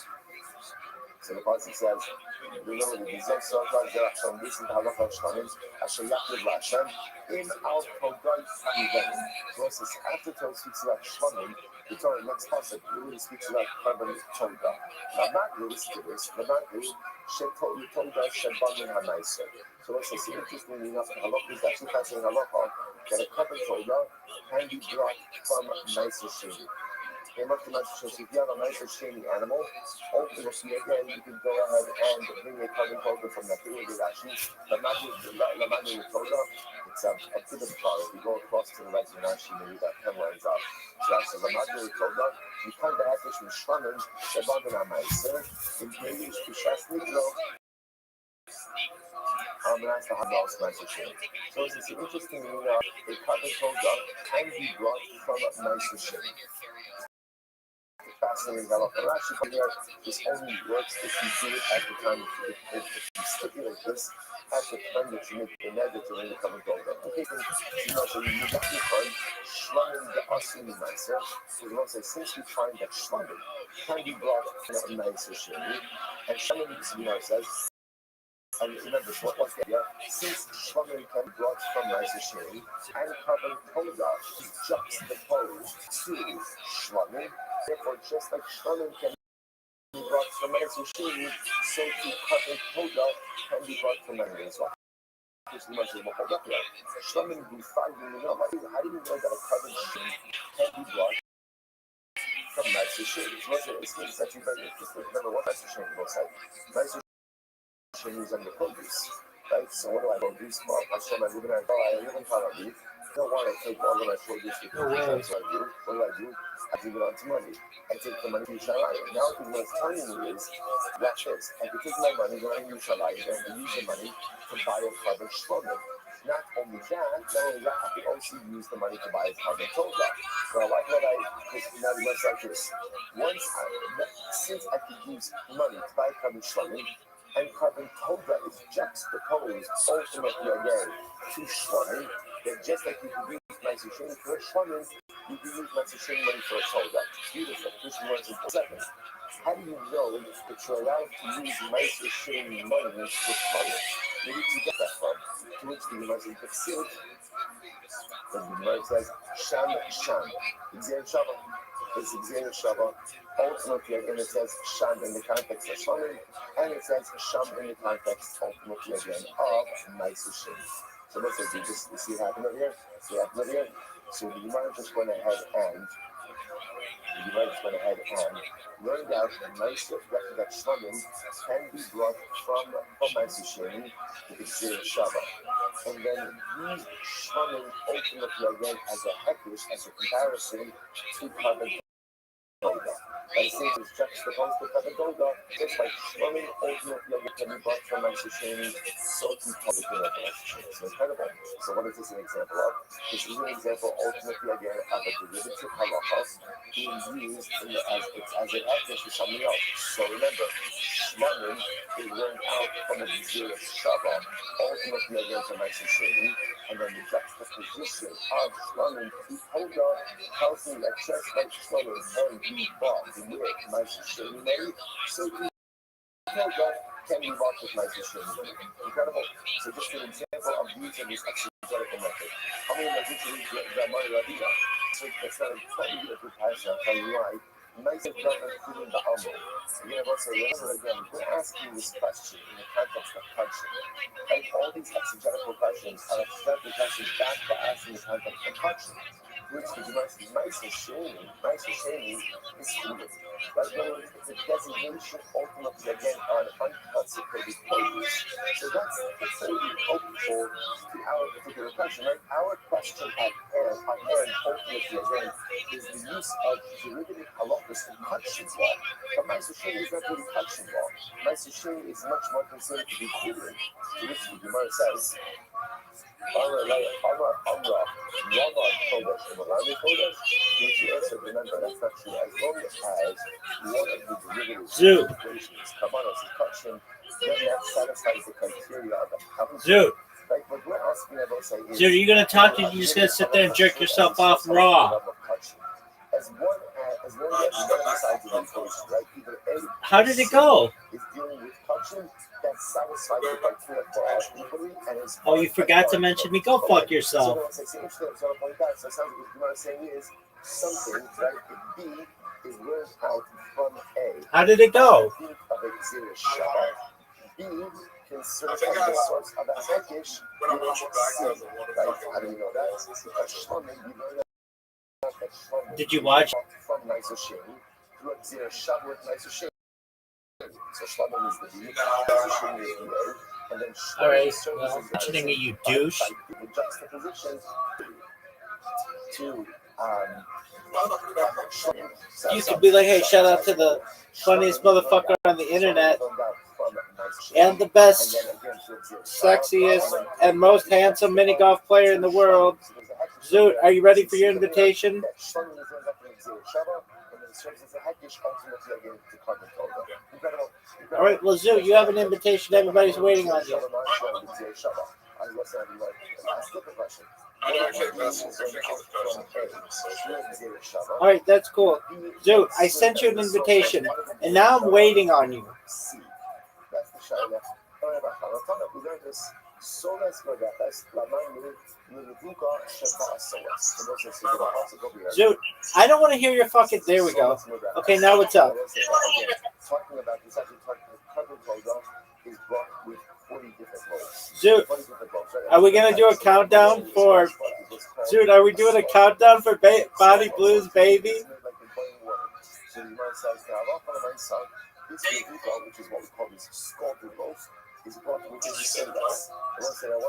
So the Pasuk says, remember the Zos, Toras, Zerach, Hashtamim, this is the halacha Hashtamim, Asher Yaakov Hashem, in our Torah, so it says, after Torah speaks about Shlamim, the Torah next pasuk really speaks about carbon Torah. Now, Maglu, listen to this, the Maglu, Torah, Shebanim HaMaisa. So it's interestingly enough, the halacha is actually passing halacha that a carbon Torah can be brought from Maisa Sheni. If you have a Maisa Sheni animal, ultimately again, you can go ahead and bring a carbon Torah from that. The Maglu Torah, the up to the car. If you go across to the right, you're not seeing that 10 lines up. So that's the Lamadu Toda. You can't act as Mishraman, Shabbat and Amaiser, in English, Pishas Nidro. That's the Habal's message. So it's interesting, the Kabbalah Toda can be brought from Ma'aser. Fascinating halacha. Rashi here, this only works if you do it at the time, if you stipulate this at the time that you make the neder to really come and go there. Okay, so you have to find shlamim the asini meiser. So we want to say, since we find that shlamim can be brought from a meiser sheni, and shlamim, says, and remember, what's the idea? Since shlamim can be brought from meiser sheni, and carbon toda is juxtaposed to shlamim. Therefore, just like shlamim can be brought from meiser sheni, so to carbon toda can be brought from meiser as well. Shlamim be finding, how do you know that a carbon sheni can be brought from meiser sheni? It's actually very interesting. Remember what meiser sheni looks like. Meiser sheni is under produce, right? So what do I produce? Well, I live in Tel Aviv. I don't want to take all of my produce because that's what I do. What do? I give it on to money. I take the money to Yerushalayim. Now what it's telling me is, watch this. I can take my money, go to Yerushalayim, and use the money to buy a carbon shlamim. Not only that, I can also use the money to buy a carbon toga. So I like what now it works like this. Since I could use money to buy a carbon shlamim, and carbon toga is juxtaposed ultimately again to shlamim, that just like you could use meiser sheni for a shlamim, you can use meiser sheni money for a toga. Beautiful. This works in 4 seconds. How do you know that you're allowed to use meiser sheni money for shlamim? Where did you get that from? To which the Gemara says, the Gemara says, Sham. Xer Shava. It's Xer Shava. Ultimately, again, it says Sham in the context of shlamim, and it says Sham in the context, ultimately, again, of meiser sheni. So let's say, you see it happen over here? So the Gemara just went ahead and learned out that shlamim can be brought from meiser sheni to the Xer Shava. And then use shlamim ultimately again as a hekesh, as a comparison to carbon toga. And since it's juxtaposed to carbon toga, just like shlamim ultimately again can be brought from meiser sheni, so to carbon toga. It's incredible. So what is this an example of? This is an example ultimately again of a derivative halachas being used as an hekesh for something else. So remember, shlamim is learned out from a Xer Shava, ultimately again to meiser sheni, and then the juxtaposition of shlamim to toga tells me that just like shlamim can be bought with meiser sheni money, so to toga can be bought with meiser sheni money. Incredible. So just an example of using this exegetical method. How many of you read Rabbi? So it's not a totally different passage. I'll tell you why. Meiser doesn't include the humble. Again, I'll say remember again, we're asking this question in the context of touching. Right? All these exegetical questions are exegetical questions back to us in the context of touching. Which the Gemara says, meiser sheni is fluid. Right? In other words, it's a designation ultimately again on unconsecrated produce. So that's really helpful to our particular question, right? Our question at hand ultimately again is the use of derivative halachas in touching law. But meiser sheni is not really touching law. Meiser sheni is much more considered to be fluid. To which the Gemara says, which you also remember that's not true. As long as one of the derivatives equations, kavanos, is touching, then that satisfies the criteria of the right? What we're asking about saying is, Dude, are you gonna talk? You're just gonna sit there and jerk yourself off raw. As one as sides of the equation, right? Either A, how did it go? Is dealing with touching that satisfies the criteria for us equally, and is you forgot to mention me. Go fuck yourself. So it sounds like what Gemara is saying is something, right? B is learned out from A. How did it go? B can serve as the source of a hekesh with C, right? How do we know that? Because shlamim, we learn that shlamim. Did you watch? From meiser sheni through a Xer Shava with meiser sheni. So shlamim is the B, meiser sheni is the A. and then All right, services well, mentioning it, you douche. the juxtaposition to You could be like, hey, shout out to the funniest motherfucker on the internet and the best, sexiest, and most handsome mini golf player in the world. Zoot, are you ready for your invitation? All right, well, Zoot, you have an invitation. Everybody's waiting on you. All right, that's cool. Zoot, I sent you an invitation, and now I'm waiting on you. Zoot, I don't want to hear your fucking. There we go. Okay, now what's up? Zoot, are we gonna do a countdown for? Zoot, are we doing a countdown for Body Blues, baby?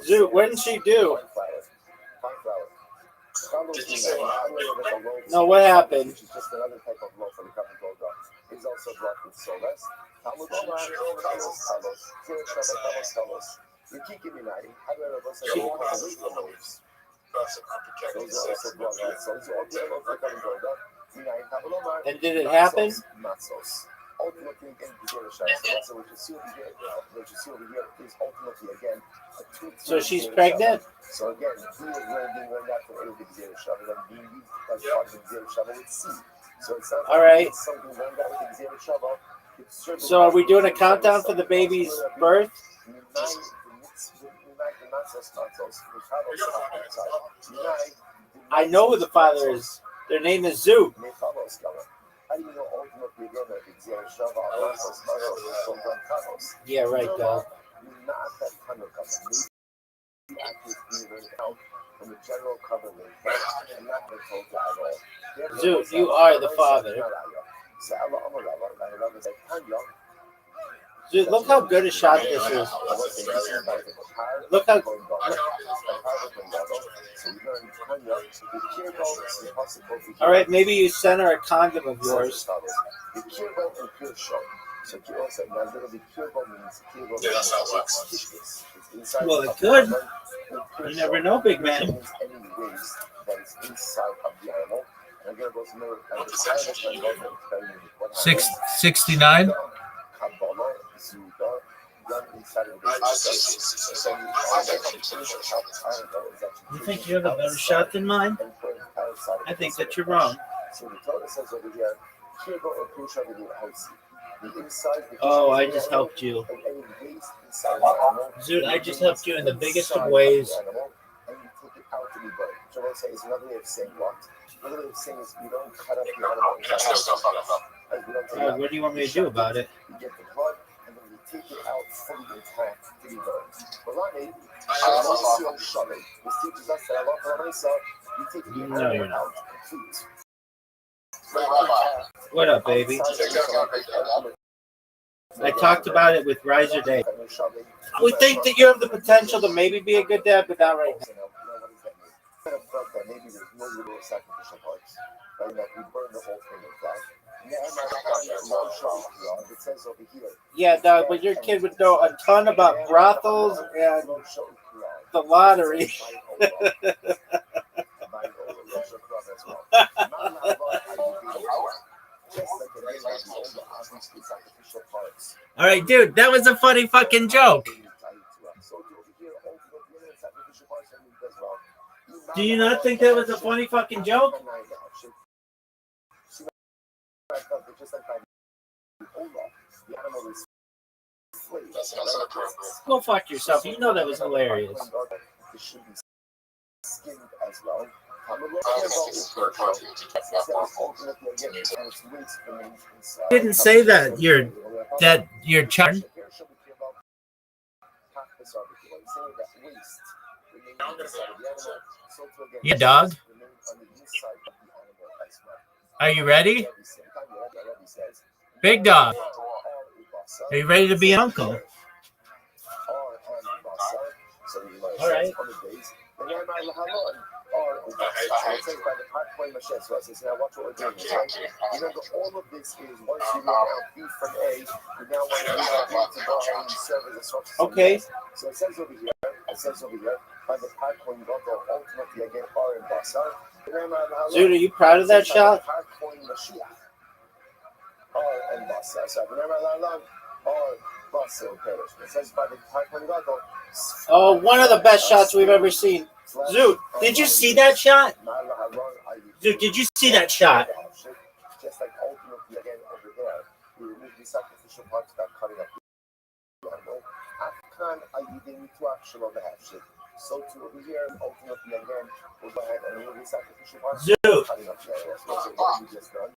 Zoot, when did she do? No, what happened? Is also brought with sodas. And did it happen? So she's pregnant? So again, being learned out from A to zero shovel and being used as part of the zero shovel with C. So it's not all right. Something learned out with the zero shovel. So are we doing a countdown for the baby's birth? I know who the father is. Their name is Zoot. Yeah, right, dog. Zoot, you are the father. Dude, look how good a shot this is. Look how. All right, maybe you sent her a condom of yours. Well, it could. You never know, big man. 69. You think you have a better shot than mine? I think that you're wrong. Oh, I just helped you. Zoot, I just helped you in the biggest of ways. What do you want me to do about it? Take it out fully intact to be burned. No, you're not. What up, baby? I talked about it with Riser Day. We think that you have the potential to maybe be a good dad, but not right now. Yeah, dog, but your kid would know a ton about brothels and the lottery. All right, dude, that was a funny fucking joke. Do you not think that was a funny fucking joke? Go fuck yourself. You know that was hilarious. Didn't say that you're child. Yeah, dog. Are you ready? Big dog. Are you ready to be an uncle? All right. on the days. And then I halon. Or it says by the Parkway Mashes. So I say, now watch what we're doing. Okay? Remember, all of this is once you learn out B from A, you now want to use that to go ahead and serve as a source. Okay. So it says over here, by the Parkway Goto, ultimately again, R and Basar. Dude, are you proud of that shot? Parkway Mashiach. R and Basar. So remember, R, Basar, perish. It says by the Parkway Goto. Oh, one of the best shots we've ever seen. Zoot, did you see that shot? Zoot, did you see that shot? Just like ultimately again over there, we remove the sacrificial parts that cutting up the animal. Afkan ayidin to action of the half. So too over here, ultimately again, we'll go ahead and remove the sacrificial parts. Zoot. Cutting up the animal. So what we just done.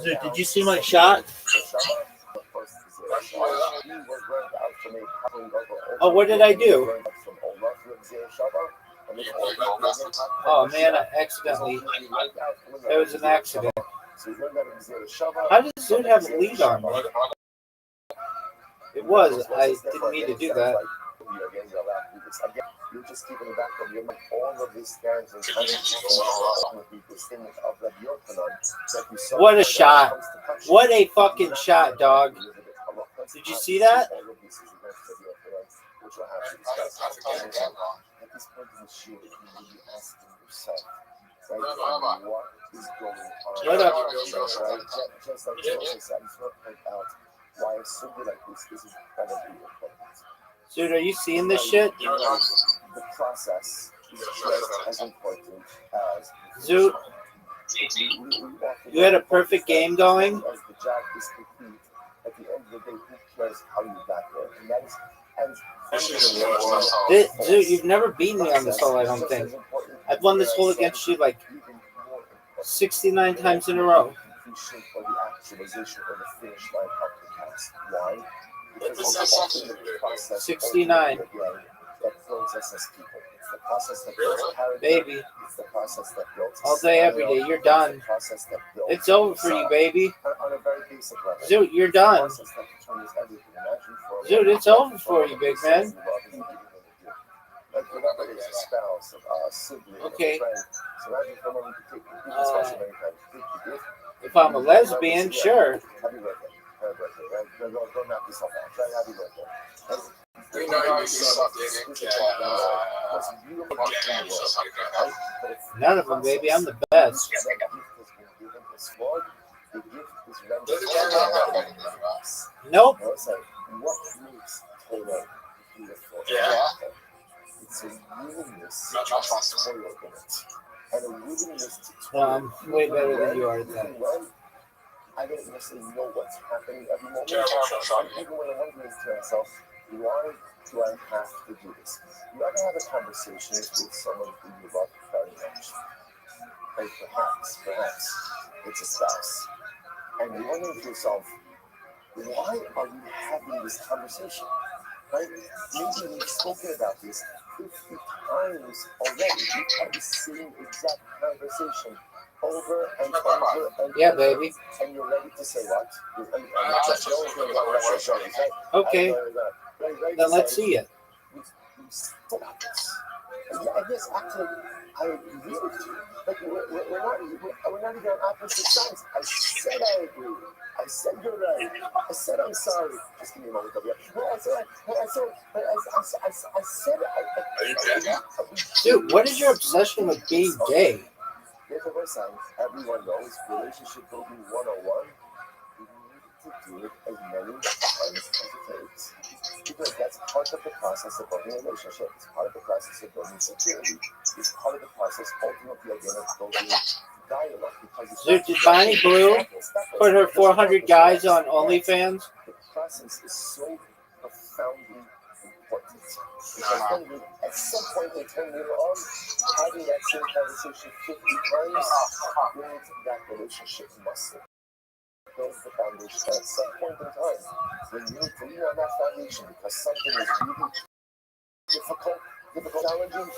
Zoot, did you see my shot? Oh, what did I do? Oh man, I accidentally. It was an accident. How does Zoot have a lead on me? It was. I didn't mean to do that. You're just keeping it back from your mind. All of these scans and What a shot. What a fucking shot, dog. Did you see that? What up? Just like Moses, I just want to point out why a survey like this is incredibly important. Dude, are you seeing this shit? The process is just as important as Zoot, you had a perfect game going. As the job is complete, at the end of the day, who cares how you got there? And that is Zoot, you've never beaten me on this hole, I don't think. I've won this hole against you like 69 times in a row. Or the actualization or the finish line of the task. Why? Because it's often the process 69. that builds us as people. It's the process that builds character. Baby. It's the process that builds All day, every day, you're done. It's the process that builds It's over for you, baby. on a very basic level. Zoot, you're done. Zoot, it's over for you, big man. Like whatever it is, a spouse, a sibling, Okay. a friend. So imagine for a moment you take this question many times. If I'm a lesbian, sure. Happy birthday. Happy birthday. Right? Don't knock yourself out. Try happy birthday. We know you something. None of them, baby. I'm the best. Nope. What makes Torah beautiful? Yeah. It's a willingness to toil in it. And a willingness to toil. I'm way better than you are at that. I don't necessarily know what's happening every moment. Even when I'm wondering to myself, why do I have to do this? You ever have a conversation with someone who you love very much? And perhaps, it's a spouse. And you're wondering to yourself, why are we having this conversation? Right? Maybe we've spoken about this 50 times already. We've had the same exact conversation over and over and Yeah, over. baby. And you're ready to say what? Okay. Then let's see it. We still got this. And yes, actually, I agree with you. Like, we're not even on opposite sides. I said I agree. I said you're right. I said I'm sorry. Just give me a moment. Dude, what is your obsession with being gay? Here's the first sign. Everyone knows relationship building 101. You need to do it as many times as it takes. Because that's part of the process of building a relationship. It's part of the process of building security. It's part of the process, ultimately, again, of building dialogue. Dude, did Bonnie Blue put her 400 guys on OnlyFans? The process is so profoundly important. Because then, at some point in time later on, having that same conversation 50 times builds that relationship muscle. Builds the foundation. And at some point in time, when you need to lean on that foundation because something is really difficult, challenging,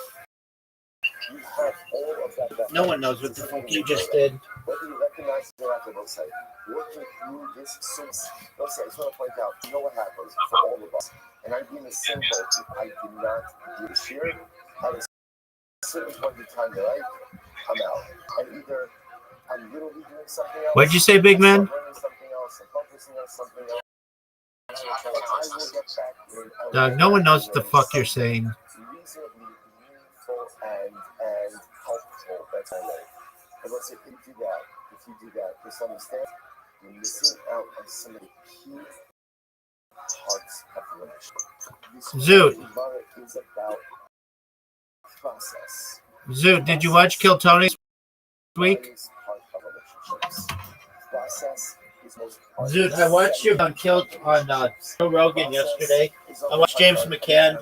you have all of that. No one knows what the fuck you just did. Whether you recognize it or not, they'll say, working through this since, they'll say, I just want to point out, you know what happens for all of us. And I'd be in the same boat if I did not do the share. At a certain point in time that I'm out. And either I'm literally doing something else. What'd you say, big man? I'm learning something else. I'm focusing on something else. And I will get back in. Doug, no one knows what the fuck you're saying. Reasonably meaningful and helpful. That's my way. And let's say if you do that, just understand you're missing out on some of the key parts of the relationship. Zoot. Is about process. Zoot, did you watch Kill Tony this week? Process is most Zoot, I watched you on Joe Rogan yesterday. I watched James McCann.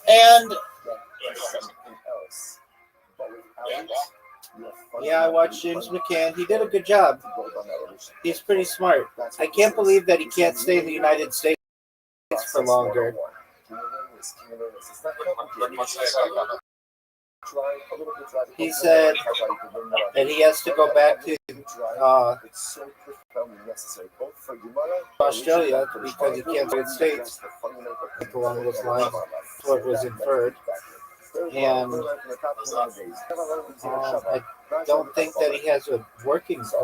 And yeah, I watched James McCann. He did a good job. He's pretty smart. I can't believe that he can't stay in the United States for longer. He said that he has to go back to Australia because he can't stay in the States. Along those lines, what was inferred. And I don't think that he has a work visa.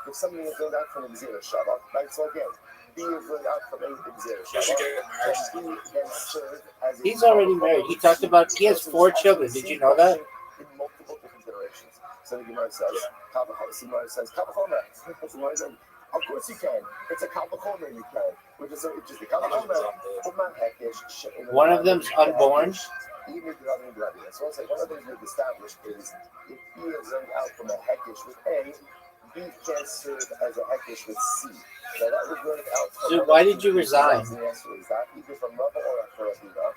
If somebody is learned out from the zero Shabbat, right? So again, B is learned out from the zero Shabbat. He's already married. He talked about he has 4 children. Did you know that? In multiple different generations. So the Gemara says, Gemara says, of course you can. It's a Kalvachomer you can. Which is the Kalvachomer. One of them's unborn. So I'll say one of the things we've established is if he is learned out from a Hekish with A, B can serve as a Hekish with C. Now that was learned out from So why did you resign? Is that either from Rabbi or from Rabbi?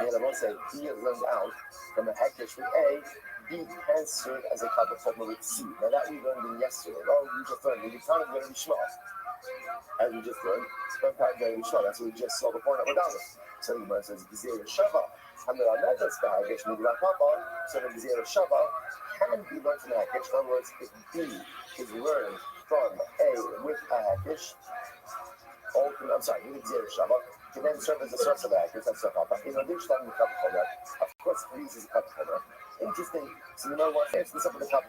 And I will say B is learned out from a Hekish with A, B can serve as a Kalvachomer with C. Now that we learned in yesterday. Oh, we just learned. We kind of going to be smart. As we just learned, sometimes very short. That's what we just saw before that we're done. So the Gemara says, Gzera Shava. And the Ramedas Bahagish, Migla Papa, so the Gzera Shava can be learned from the Hakish. In other words, if B is learned from A with a Hakish, with Gzera Shava, can then serve as a source of the Hakish. That's the Papa. In addition to the Kappa, of course, freeze is a Kappa. Interesting. So you know what? It's this up with the Kappa.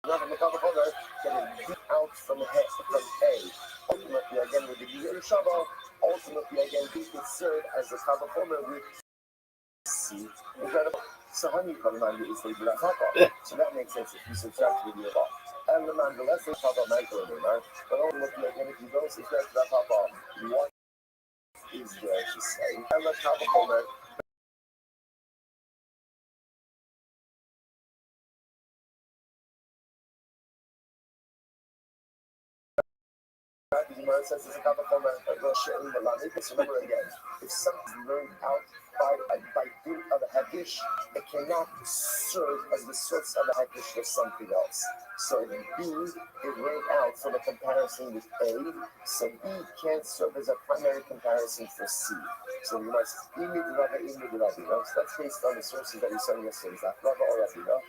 Not from the Kalvachomer, that is beat out from the head, from A. Ultimately, again, with the Gzera Shava, ultimately, again, B can serve as the Kalvachomer with C. Incredible. So, honey, is the so that makes sense if you subtract the above. And the nonetheless, it's Papa Michael, but ultimately, again, if you don't subtract that Papa, what is there to say? And the Kalvachomer. The Gemara says it's a Kalvachomer. Remember again, if something's learned out by dint of a Hakish, it cannot serve as the source of a Hakish for something else. So B is learned out from a comparison with A, so B can't serve as a primary comparison for C. So we must so that's based on the sources that we saw yesterday. Is that Rabbi or Rabbi?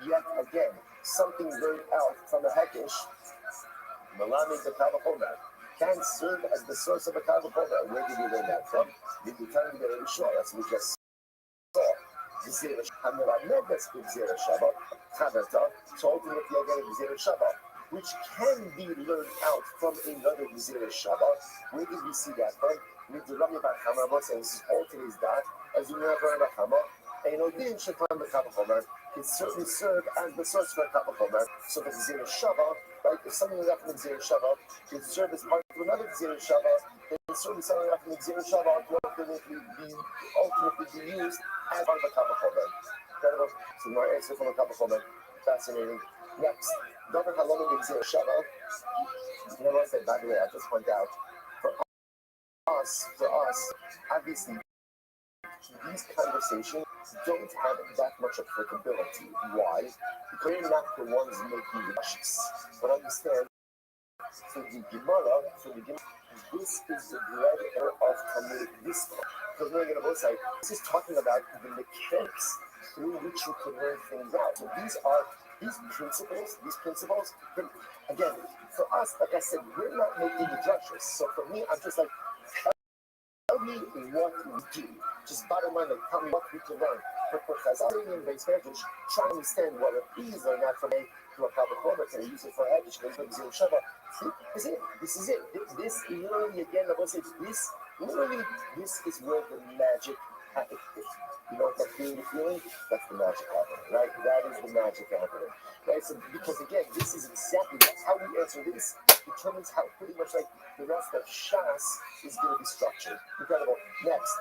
Yet again, something learned out from a Hakish, Malami the Kalvachomer, can serve as the source of a Kalvachomer. Where did you learn that from? Did you tell me that it was sure? That's what we just saw. So ultimately, again, Gzera Shava, which can be learned out from another Gzera Shava. Where did we see that from? With the Rabbi Bar Chama, this is all today's that, as you know, Rabbi Bar Chama, and Odin Shatan the Kalvachomer can certainly serve as the source for a Kalvachomer. So the Gzera Shava, right? If something like that from the Gzera Shava can serve as part of another Gzera Shava, then certainly something like that from the Gzera Shava will ultimately be used as part of a Kalvachomer. Incredible. So more answer from a Kalvachomer. Fascinating. Next, Dr. Halom in Gzera Shava. You know what I said? By the way, I just point out, for us, obviously, these conversations don't have that much applicability. Why? Because we're not the ones making the dishes. But understand, for the Gemara, this is the bread of Talmud Nisra. Because we're going to both say, this is talking about the mechanics through which you can learn things out. So these are these principles, again, for us, like I said, we're not making the judges. So for me, I'm just like, tell me what we do. Just bottom line, like, tell me what we can learn. Because I'm in base measures, trying to understand what it is or not from A to a proper format, can I use it for hedge, can I use it for This is it. This literally, again, I will say this is where the magic happens. You know what that feeling? That's the magic happening, right? That is the magic happening, right? So, because again, this is exactly, that's how we answer this. Determines how pretty much like the rest of Shas is going to be structured. Incredible. Next,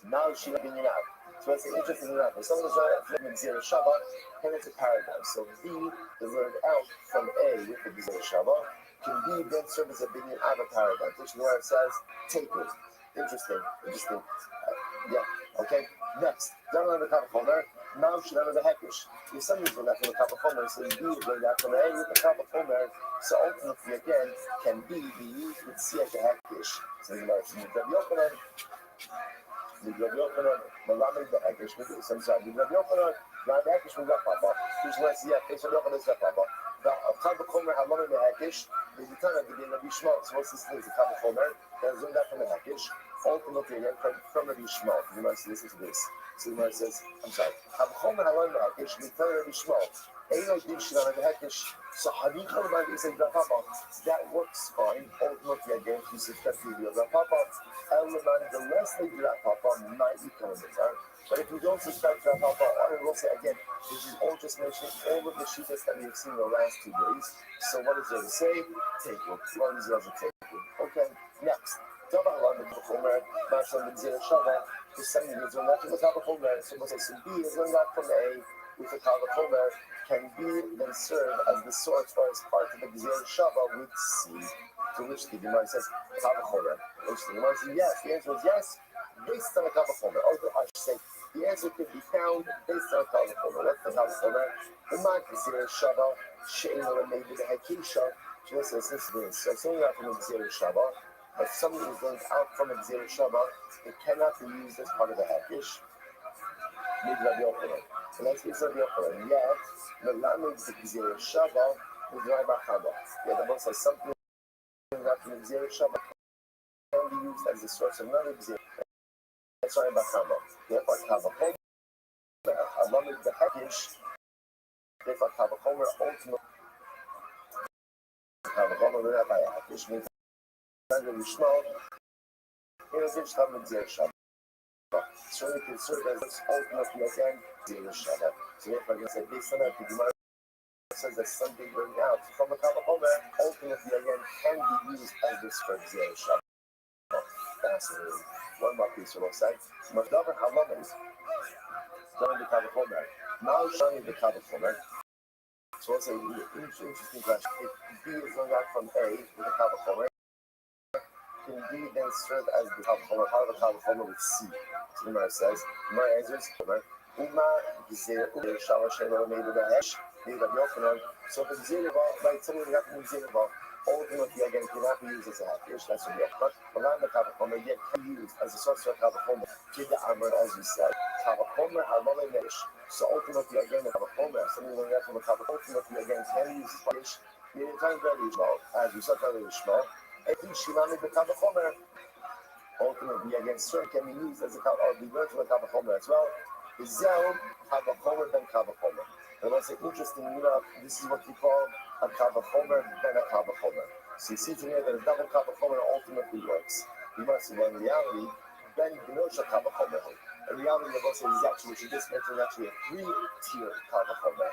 now she being out. So that's interesting enough. If someone is flipping zero Shabbat, then it's a paradigm. So B, the word out from A with the zero Shabbat, can B then serve as a binyan out of paradigm, which the word says, take it. Interesting. Yeah, okay. Next, down on the Kavachomer, now she learned the Hekish. If somebody's going back from the Kavachomer, so B is going back from A with the Kavachomer, so ultimately again, can B be used with C as a Hekish? So you might see Rabbi Yochanan, Malamed the Hekish, some side, Rabbi Yochanan, Rabbi Hekish, we got Papa, who's going to see a face of Yochanan, Papa. The Kavachomer, Halamed the Hekish, the Yitana, the Rabbi Shmuel, so what's this thing? The Kavachomer, that's going back from the Hekish. Ultimately, again, from Rabbi Shmuel, you might listen to this. So the Gemara says, I'm sorry, Kavachomer Halon the Hekish, we tell Rabbi Shmuel, Eino Din Shilana the Hekish, so Hadikal Rabbi said, Papa, that works fine. Ultimately, again, he says, that's the deal. Papa, Eleman, the less they do that, Papa, might be coming in time. But if you don't subscribe to that, Papa, I will say again, this is all just mentioning all of the sheetahs that we have seen in the last 2 days. So what is there to say? Take it. What is there to take it? Okay, next. Someone is going to the Kavachomer, someone says, so B is going out from A with the Kavachomer, can B then serve as the source or as part of the Gzir Shava with C? To which the Gemara says, Kavachomer. Which the Gemara says, yes. The answer is yes, based on the Kavachomer. Or I should say, the answer could be found based on the Kavachomer. What's the Kavachomer? The Mark Gzir Shava, She'ena, maybe the Hakisha. So this is this. So something out from the Gzir Shava. If something is going out from a Gzir Shabbat, it cannot be used as part of the Hakish. Need Rabbi Yochanan. So let's get Rabbi Yochanan. Yet, the language of Gzir Shabbat is Rabbi Chaba. Yeah, the book says something out from the Gzir Shabbat can be used as a source of another Gzir. That's Rabbi Chaba. Therefore, Kavachomer, along with the Hakish, therefore, Kavachomer ultimately, Kavachomer Rabbi Hakish means Rabbi Shmuel, in addition to having Gzir Shabbat. So we can serve as ultimately again Gzir Shabbat. So therefore, I can say, based on that, the Gemara says that something going out from a Kavachomer ultimately again can be used as this for Gzir Shabbat. Fascinating. One more piece from our side. Madavar Halamed, done the Kavachomer. Now showing the Kavachomer. So it's an interesting question. If B is going out from A with the Kavachomer, can B then serve as the Kavachomer, part of the Kavachomer with C? So the Gemara says, Gemara answers, Uma Gzir Shava Shelo made with a Hesh, made Rabbi Yochanan. So the Gzir, right, something that happened in Gzir, ultimately again cannot be used as a Hesh, that's Rabbi Yochanan. But not the Kavachomer, yet can be used as a source of Kavachomer. Kid the Amr, as we said, Kavachomer Halome Hesh. So ultimately again, the Kavachomer, something like that from a Kavachomer, ultimately again can be used as Hesh. The entire Rabbi Yishmael, as we said earlier, Yishmael. If you shimami the Kavachomer, ultimately again, serve can be used as a Kavachomer, or be learned from a Kavachomer as well. The Zel, Kavachomer, then Kavachomer. And what's interesting, this is what we call a Kavachomer, then a Kavachomer. So you see here that a double Kavachomer ultimately works. You must see, well, in reality, then Genosha Kavachomer. In reality, the boss is actually, what you just mentioned, actually a 3-tier Kavachomer.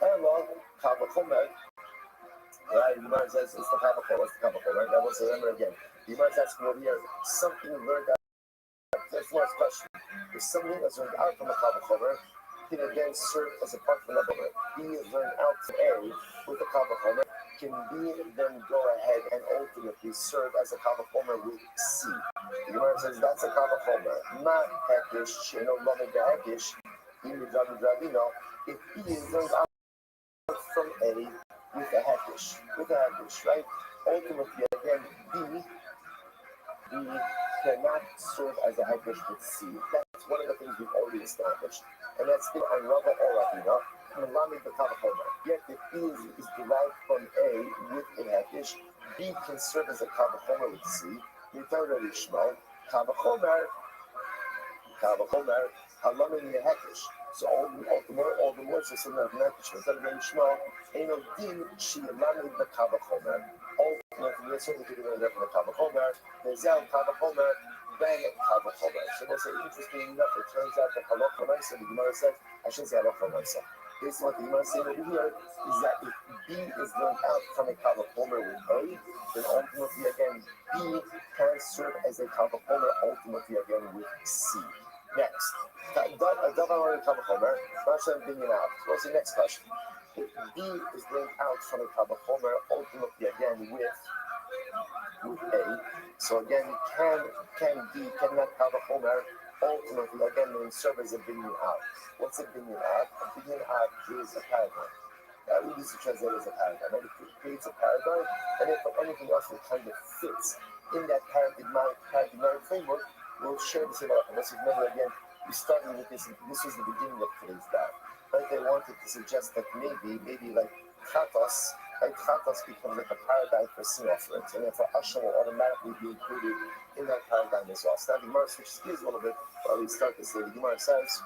Hello, Kavachomer. Right, the Gemara says it's the Kavachomer. What's the Kavachomer? That was remember again. The Gemara is asking over here something learned out. That's the last question. If something that's learned out from a Kavachomer can again serve as a part of the Kavachomer. B is learned out to A with the Kavachomer. Can B then go ahead and ultimately serve as a Kavachomer with C? The Gemara says that's a Kavachomer, not Hekish. Sheno Lamed the Hekish. If B is learned out from A with a Hekish, right? Ultimately, again, B B cannot serve as a hekesh with C. That's one of the things we've already established. And that's still on Rabbi or Rabina, Melami B'Kavachomer. Yet if E is derived from A with a hekesh, B can serve as a Kavachomer with C. Mitar Rishmal, Kavachomer, Halamin Yehekesh. So all the more so similar to Hekesh. Mitar Rishmal, Eno Din, Shilamani B'Kavachomer. Ultimately, that's what we do in the Kavachomer. Bezel Kavachomer, then Kavachomer. So that's interesting enough. It turns out that Halacha Maisa, the Gemara says, I shouldn't say Halacha Maisa. Based on what the Gemara is saying over here, is that if B is learned out from a Kavachomer with A, then ultimately again, B can serve as a Kavachomer ultimately again with C. Next, Davar Kavachomer, Rasha Binyan out. What's the next question? If B is learned out from a Kavachomer ultimately again with A, so again, can B, cannot Kavachomer ultimately again serve as a Binyan out. What's a Binyan out? A Binyan out is a paradigm. We used to translate as a paradigm. And it creates a paradigm, and if anything else that kind of fits in that paradigmatic framework, we'll share this about. Let's remember again, we started with this. This was the beginning of today's daf. Right? They wanted to suggest that maybe like Chatos, like Chatos becomes like a paradigm for sin offerings, and therefore Asham will automatically be included in that paradigm as well. So now the Gemara switches gears a little bit while we start this. The Gemara says,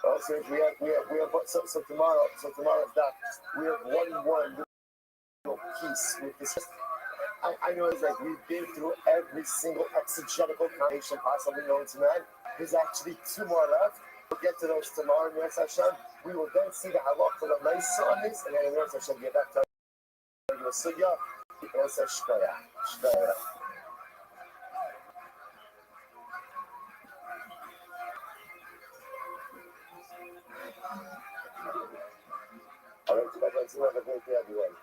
also, we have so tomorrow's that we have one little piece with this. I know it's like we've been through every single exegetical combination possibly known to man. There's actually two more left. We'll get to those tomorrow in Yom Hashem. We will then see the halacha of nice on this, and then in Yom Hashem get back to the sugya. Yom Shkaya. All right, let's have a great day, everyone.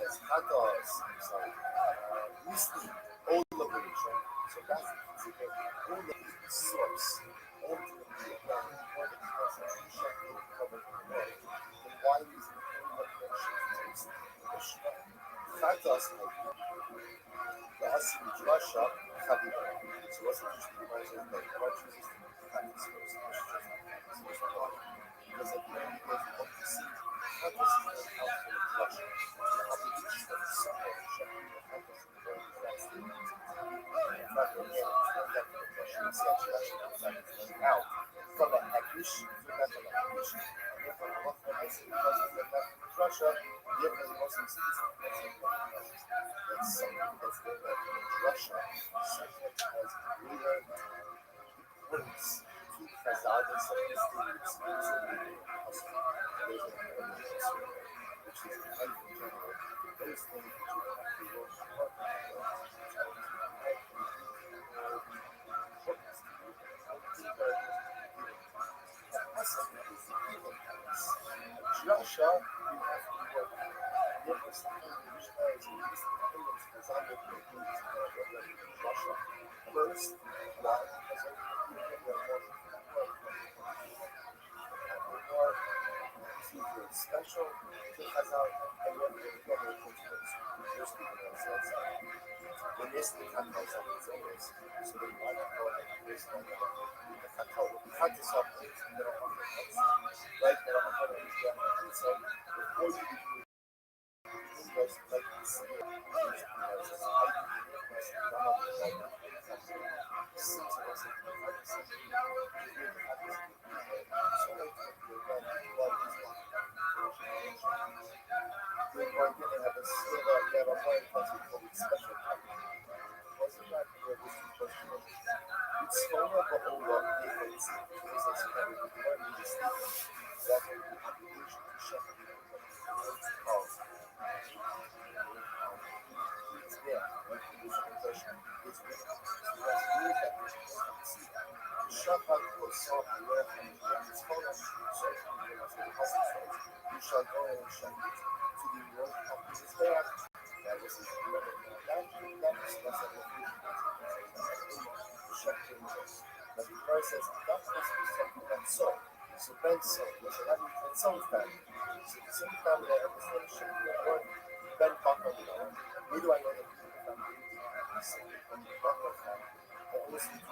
Says, correlation. So that's all the source ultimately more than shocking covered in the world. Then why is it only mentioned Fatas the Asim Russia Khabib. So what's interesting about it is that what chooses to practice first, because at the end of the day, what you see, Fatas is not helpful in Russia. The obligation of the support of Shakti of Fatas in the world is that statement. In fact, when you extend that to the Russian, it's actually in fact it's going out from an acquisition, from that from an acquisition. And therefore, Allah I say because it's the fact in Russia, therefore the Muslims see this that's something that's going back to Russia, something that has greater importance to Khazadis of the state exclusively which is life in general. Those things that you have to work hard Russia, you have to work. Therefore, sometimes the missionaries in Eastern Kingdoms, for example, Russia first, why? Because everything more special to Khazar and what the government principles. Most people don't say the nesting countries of these areas, so they might not go ahead and this one. The countries of things that are on the outside, right? That are on the inside. So before you like this year, you shall go and shall eat to the world of his back. That was his remember that is less of a but the Christ says that must be something that's so. So Ben so that means it's some family. So the same family that understands should be at work. Ben Buckle, where do I know that people family is from the Buckle family? I always think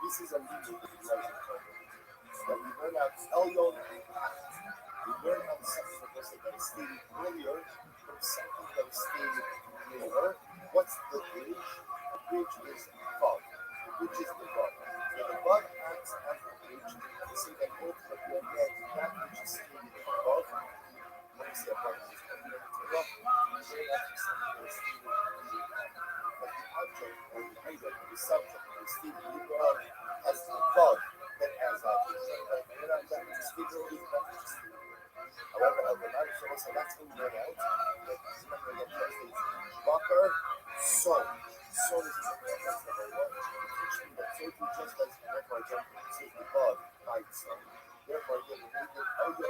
this is a legal that we learn out Elyon. We learn how something that was stated earlier from something that was stated later. What's the bridge? The bridge is God. The bridge is the God. So the God acts as the bridge to say that ultimately that which is stated above. Let me say above this. But the object or the item, the subject, the stated above as the God that as a however, so that's when we learn out that remember that translates Bakar, son. Son is the that's number one. Teach me that so to just as therefore again says the God by the son. Therefore again we need the Bakar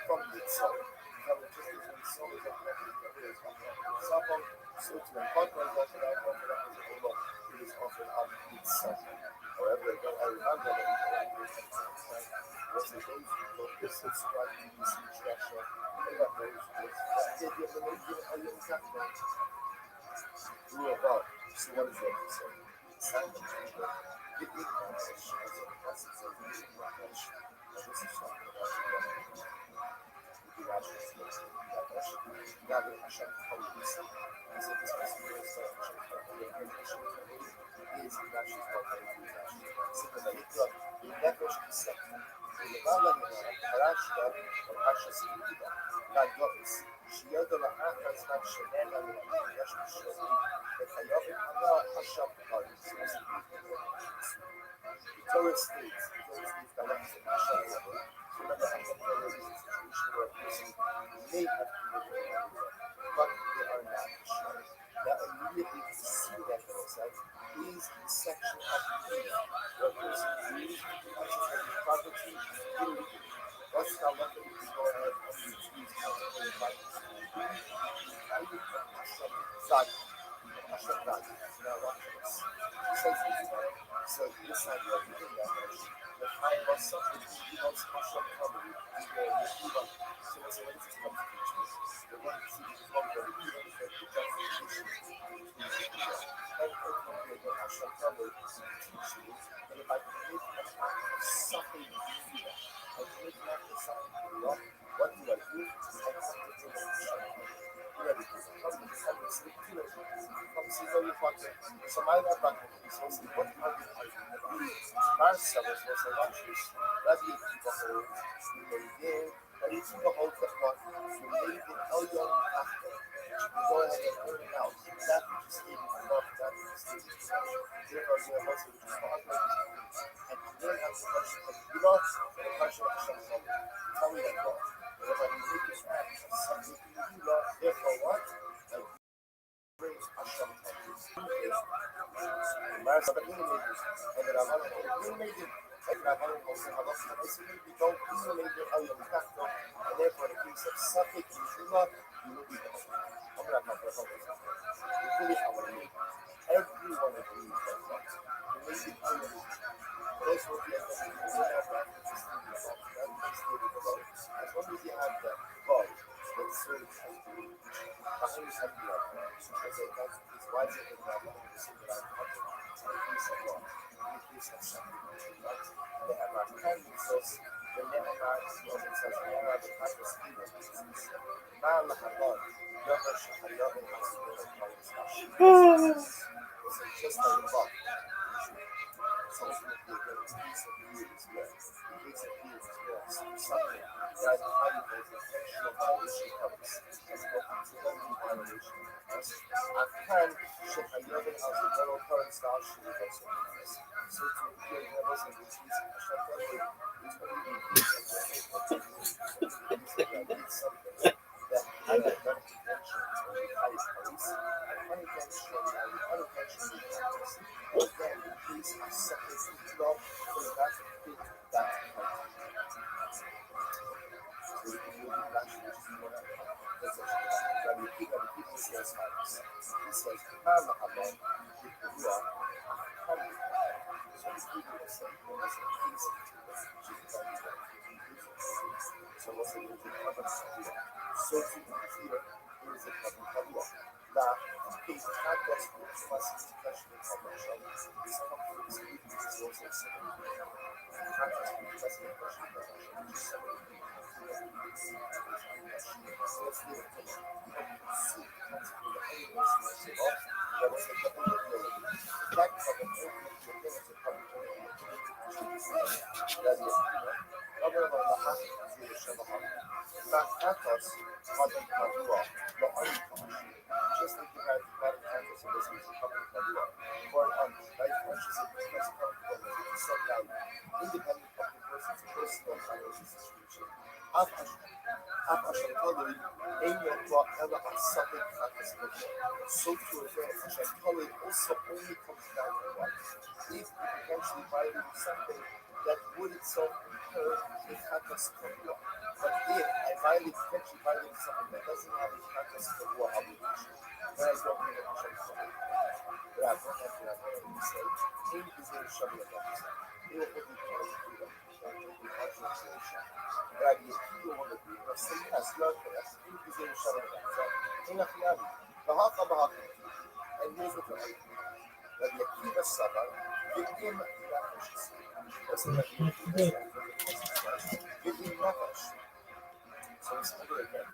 from the son. Now just as when son is Sapon, so to when Bakar is offered out, it is offered up its son. However, again, I remember that was the days people just subscribe to this instruction. Grew about. So what is that? So Simon get me the message as a message of this is talking about Rabbi Hashem Kolis. And so this person knows that Hashem Kolis is Rashi's father and Rashi. So the Vayikra, the Nefesh Kisek, the Levala Nina, Parashta, or Pasha Sikida, God Govis, Shioda La'achas Van Shenena La'achas Yashmi Shodi, the Chayovim Allah Hashem Kolis. The Torah states, Galactic Hashem level, so that the Hashem Kolis is a situation where a person may have committed but they are not sure. Now immediately to see that concept is the section of the kingdom where a person is used to exercise his property illegally. What's now left to go ahead and use these property rights? Hashem God. Now watch this. He says this way. So this side of the kingdom, the time was something he wants Hashem family to go and move on. So what's the latest constitution? The one to see the one that he wants to the justification and ultimately the Hashem family to teach you that if I commit an act of something evil, I commit an act of something wrong, what do? I have to bring Hashem family. So my Rabbi is also what are the arguments? Marcellus was a Rothschild. Rabbi Akiva holds we made there. Rabbi Akiva holds that what we made in Elyon After. We go ahead and earn out that which is stated above, that which is stated below. Therefore, there was which is not and then has the question of Gila and the question of Hashem. Tell me that God. If I make this act of something Gila, therefore what? Brings Hashem and therefore the case of Safik Yeshua, you will be gone. I'm not my brother. Everyone agrees that God. You may be unlimited. Those will be as long as you have that God that serves as the lead. Behind his head, as a God is wiser than Rabbi, the same that I'm talking about. In the case of law, in the case of something, right? And they have our kindness, the Nehemiah, it says, Nehemiah, the kindness, evil, Ma'al Haman, Yoher Shahayah, and Hasidon, so just like the law. So ultimately, again, the case of you is good. The case of you is good. Something that highly makes intentional violation comes. As opposed to one violation. I can shift a young as a general current style should have something else. So to appear levels in which these Hashem family is only the case of something that I have done intentionally or the highest police and unintentionally and unintentionally practice. Again, in case of separate love for that fit that content. So we can move the language to one that's Rabbi Akiva says like he says, Ma'al Haman, Yikuria, Acham. So the people will say, well, that's the case of so what's the movie of a Savia? So to be clear, there is a Kabbalah. That case not just which must be question of Hashem, this conflict is also similar. Not just which must be question of Hashem, which is similar. So let's leave it there. See, consequently, the enemies will say, oh, that was the ability. The fact of an open to a thing is a public that is, Rabbi Allah, Athos, Adam Kavua, the unpunished. Just like you had the bottom canvas of this was coming Kavua, or an life conscious of this was coming with some value, independent of the person's personal financial situation. So to again, Hashem also only comes down to what? If you potentially violate something that would itself incur a Chatas Kavua. But if I potentially violate something that doesn't have a Chatas Kavua obligation, then I don't need a Hashem Kavua. But I don't have to have what I say. King is in Shabbat Shabbat. They will put the penalty to them. The contribution. Rabbi Akiva will agree. But say yes, love for us. King is in Shabbat Shabbat. In a Chiyavi. Bahaka Bahaka. And here's the thing. Rabbi Akiva Sabah. Give him Nefesh. What's the Rabbi Akiva? Give him Nefesh. So it's under again.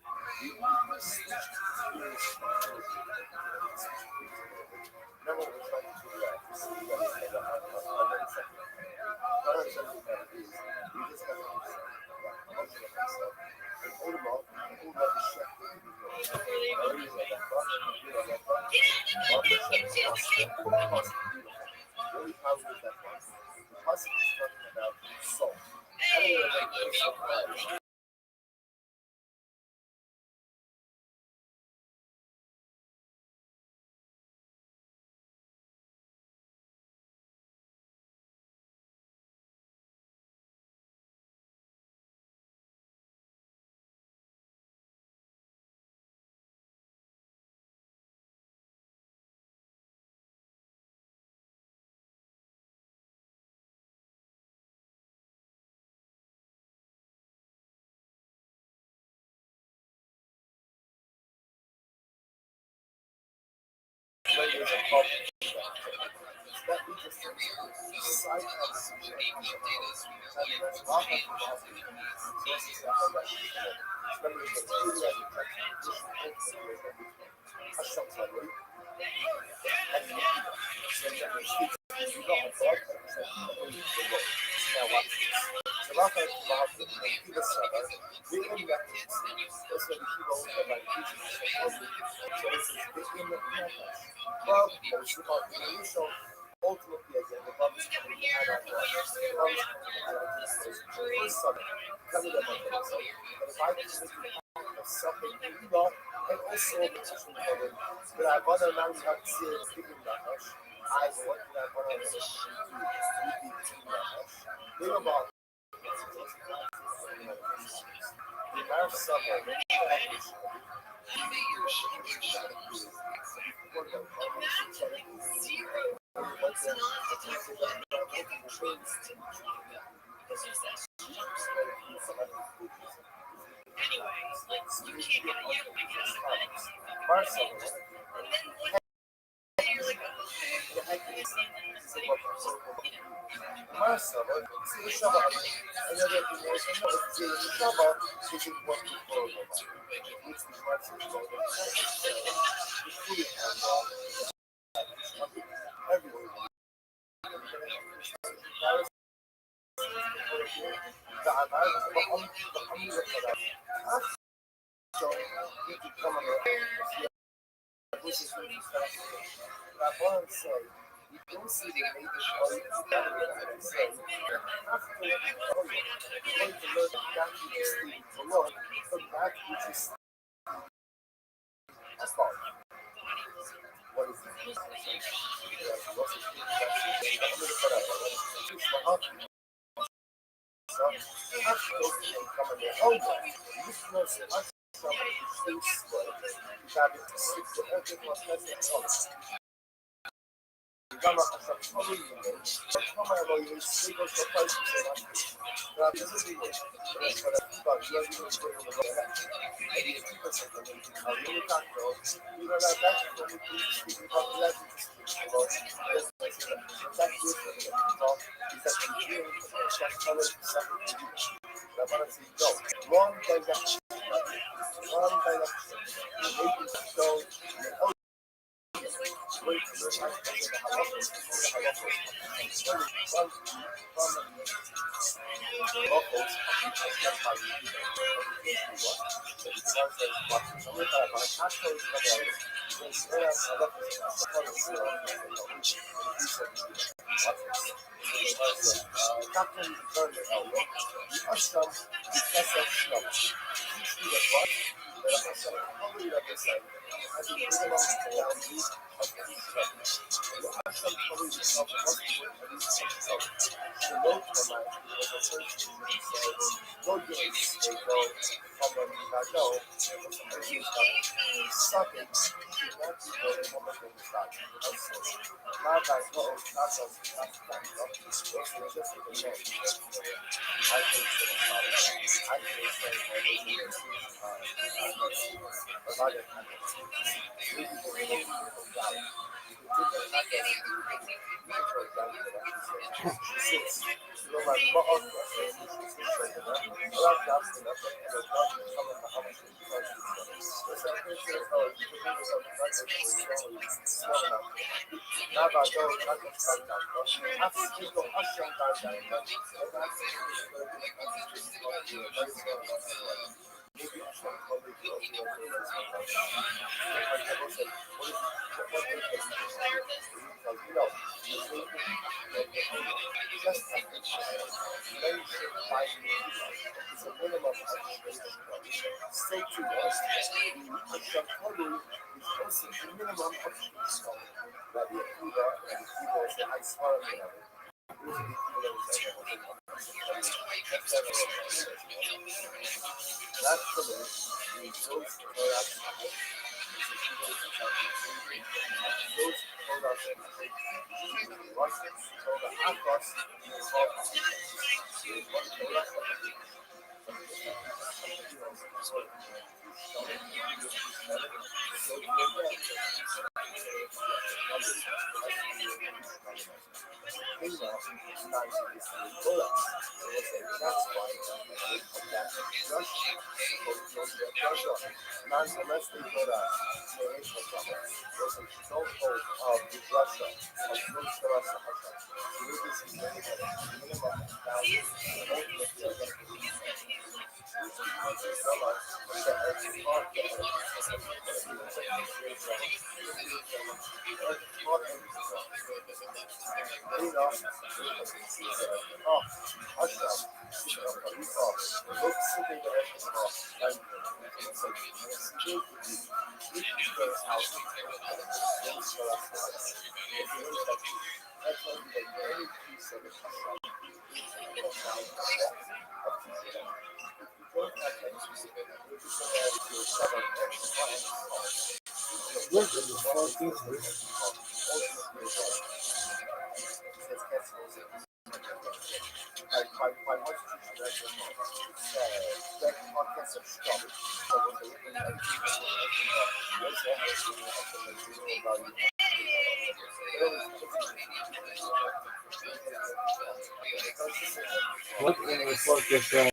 What in the fuck is that?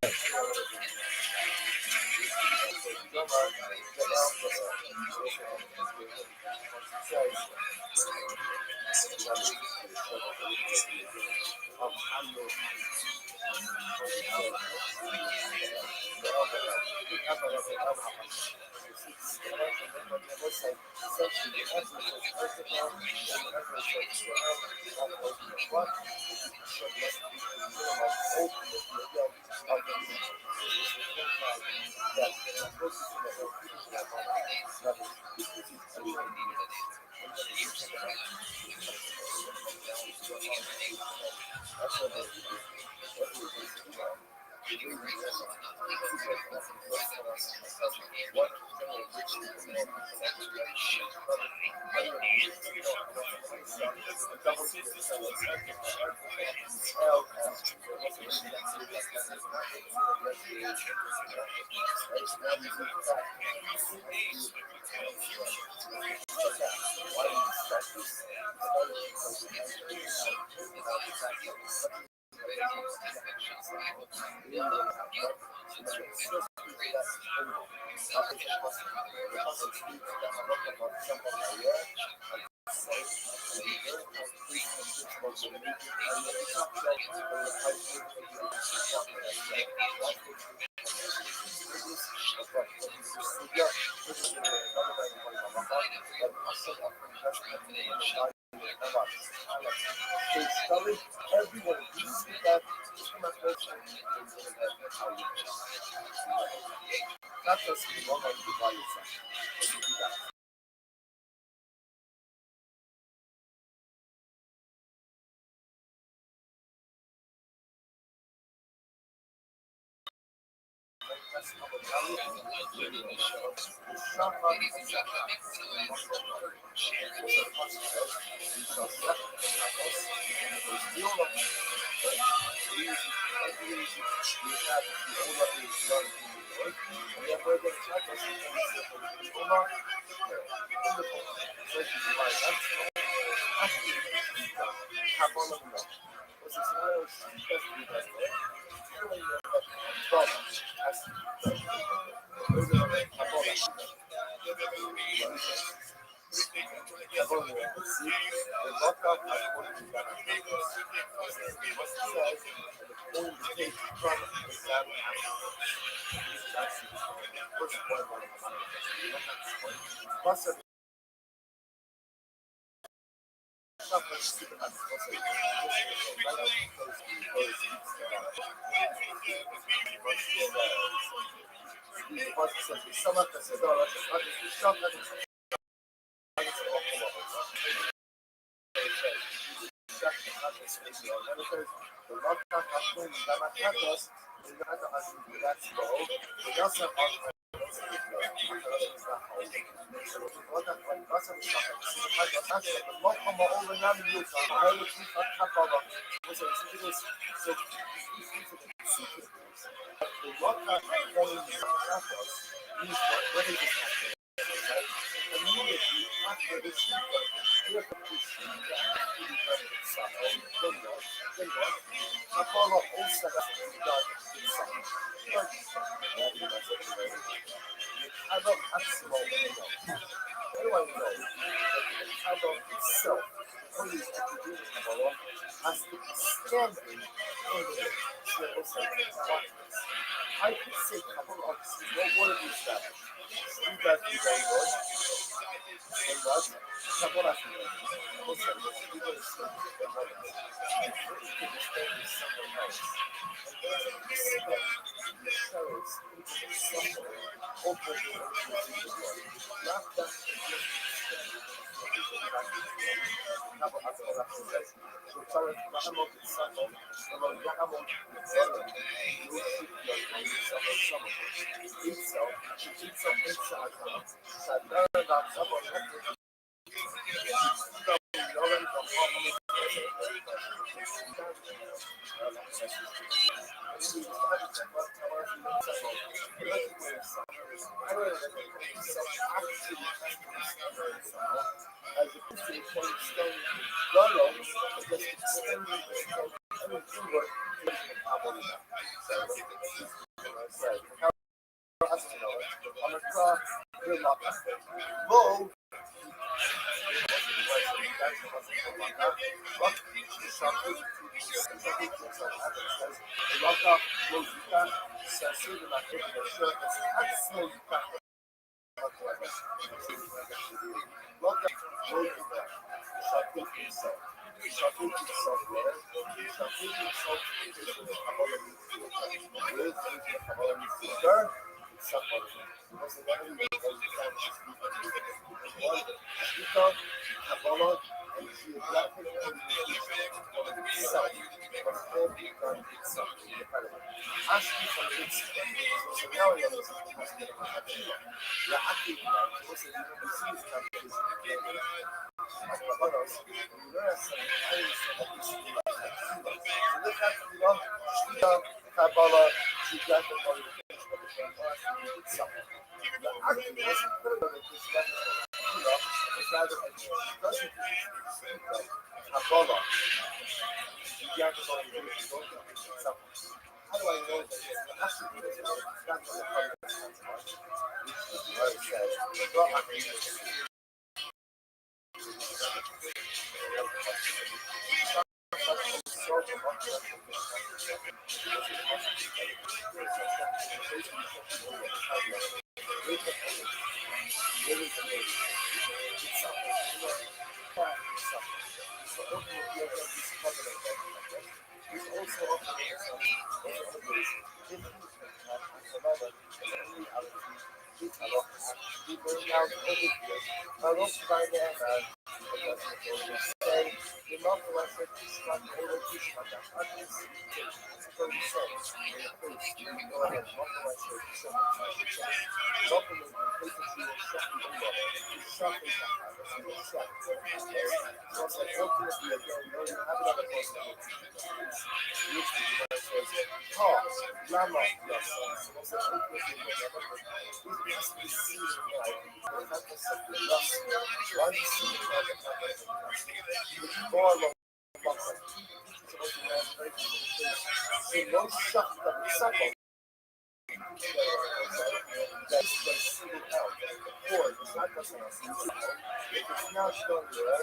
it's not done yet,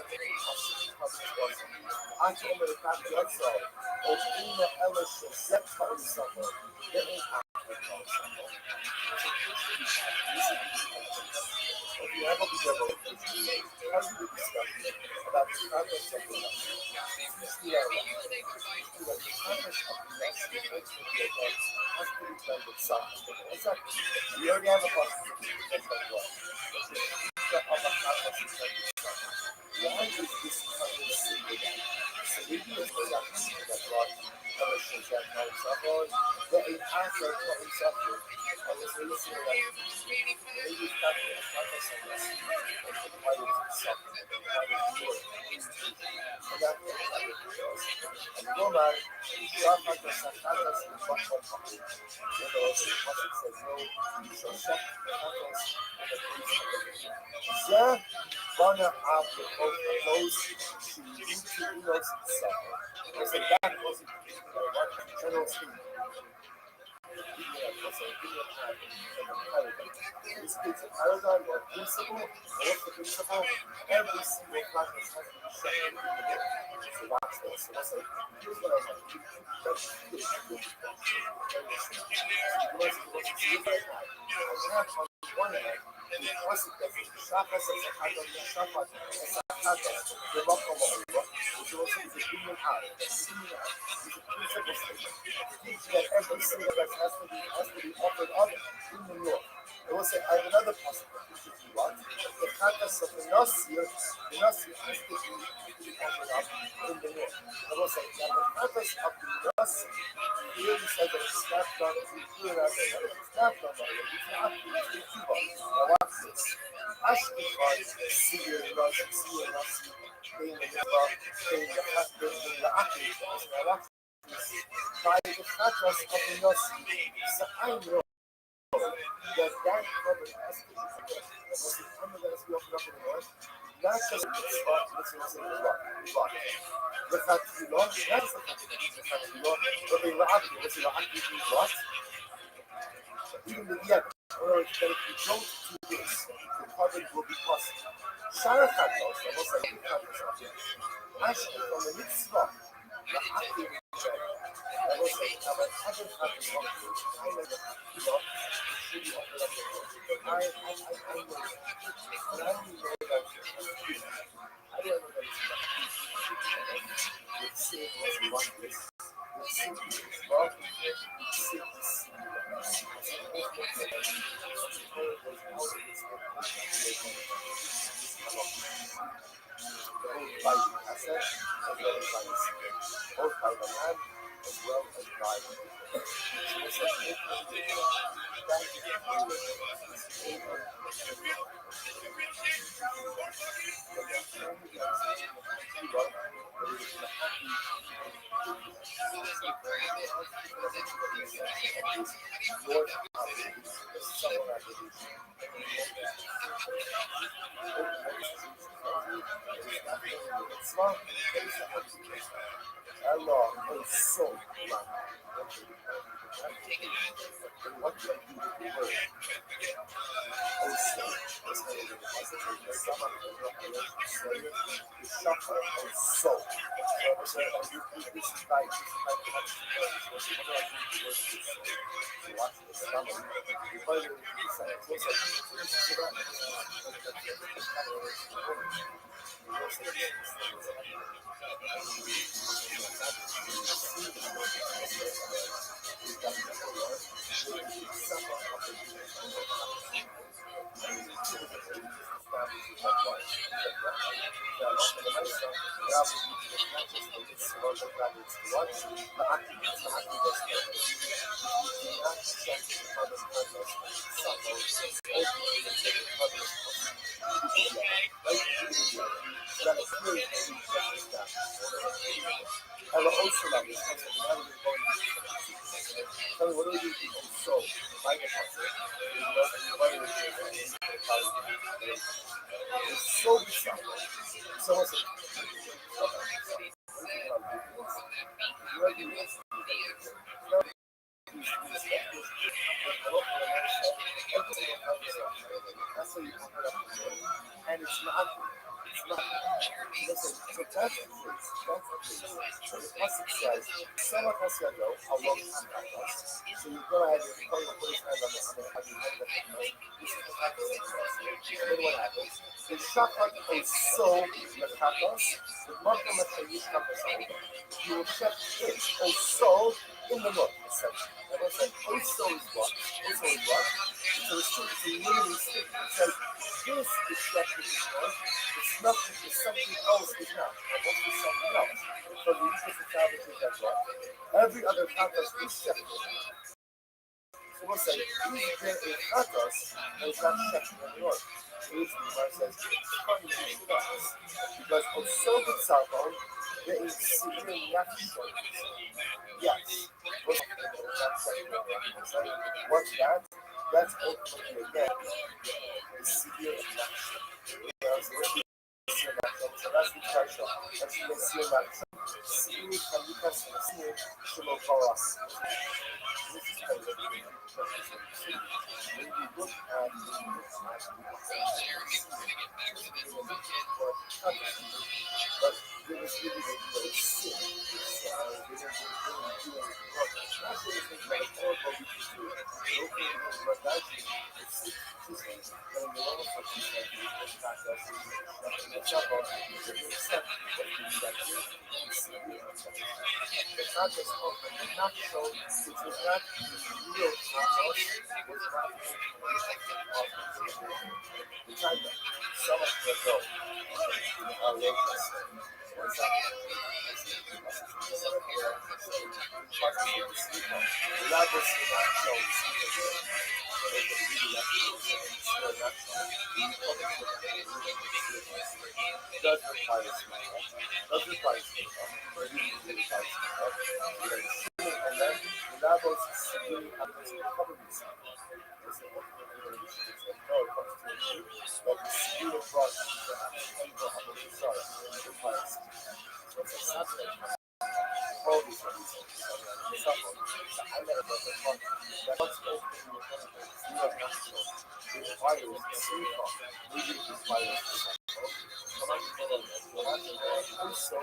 עד שאומר כך יוצא, או הנה אלה שזה כבר ספר, ואין If you have a together, how do you discuss about the context of the message? The context of the message has to be done with science. We already have a question. Why is this context single? So maybe it's the reaction that brought emotions that kind of suffering, that it has that kind of suffering. And it's really sort of like, maybe it's not the context of this. Why is it suffering? Why is it more? And that's what it is. And no matter, God has the context in one country. In other words, the person says no, you shall check the context in the police. Yeah. Runner out with both of those to YouTube emails itself. I said that wasn't general speaking. This is a paradigm or principle. What's the principle? Every single practice has to be set. So watch this. So let's say, here's what I want to do. I have on one hand, the consequence of the Shabbos and the Chagos and Shabbat and Chagos, the Rothschild, which also is a human art. It's a principle statement. It teaches that every single that has to be offered up in New York. I will say, I have another possibility, which is what? The Chagos of the Nasir has to be offered up in New York. I will say, that the Chagos of the Nasir clearly says that it's not done to clear out the water. It's not done by it. It's not. It's too much. Now watch this. Ashkenaz, Seer, Nasi, being the Mitzvah, being the Hasbir, being the Achim. Now watch this. By the Chagos of the Nasi, so I know that cover has to be offered. Was the time that has to be offered up in the north? Not just the Mitzvah, listen, but the Chatfilah, that's the Chatfilah, but the Ra'aki, listen, Ra'aki means what? Even the Yad, in other words, that if you don't do this, the covenant will be possible. Shara Chatfilah, I will say, the Chatfilah, actually, from the Mitzvah, Ra'aki means that. I will say, now, but I don't have to talk to you. I know that, you know, it should be offered up in the north. I know that. But I don't know that. I don't know that it's not. Let's see what we want this. Let's see what this is about. Let's see this. Both by the land as well as by the Allah is so long. And what do I do with the word? Also, as I did the summer, the suffer and soul. So this is like watch the summer. Tell me, what do we do with people? So, like a it's so bizarre. So what's it? That's how you put it up. and it's not. Listen, so that's the case. That's the case. So the pasuk says, "Sama kasiyado alom hakatas." So you go ahead and put his hand on the head of the This is the hakatas. Then what happens? The shachar is so mekatos. The makom hachayish hakatas. You will check it also in the book, essentially. And I said, also is what? Also is what? So it's a literally statement. It says, this is checking this one. It's nothing, it's something else is not. And what's the something else? So the useless establishment that what? Every other context is separate. So we'll say, he's been a chatos, and it's not checking anymore. So this Gemara says, it's funny to us. Because also with Salmon, there is severe natural. Yes. What's that? That's ultimately again the severe natural. So that's the title. That's the Messiah Maction. Siri Kalikas Messiah Shimo Paras. This is kind of when you look at but there was really no sin. It's not just open, it's not so, it was not real chapels, it was not the time that some of the ago, our locals, was that does require and then the levels really have this recovery cycle. No, it comes to you, but the speed of process requires. So it's a subject. All these reasons. I never got the point. That was open requires sleep on. Maybe it requires also,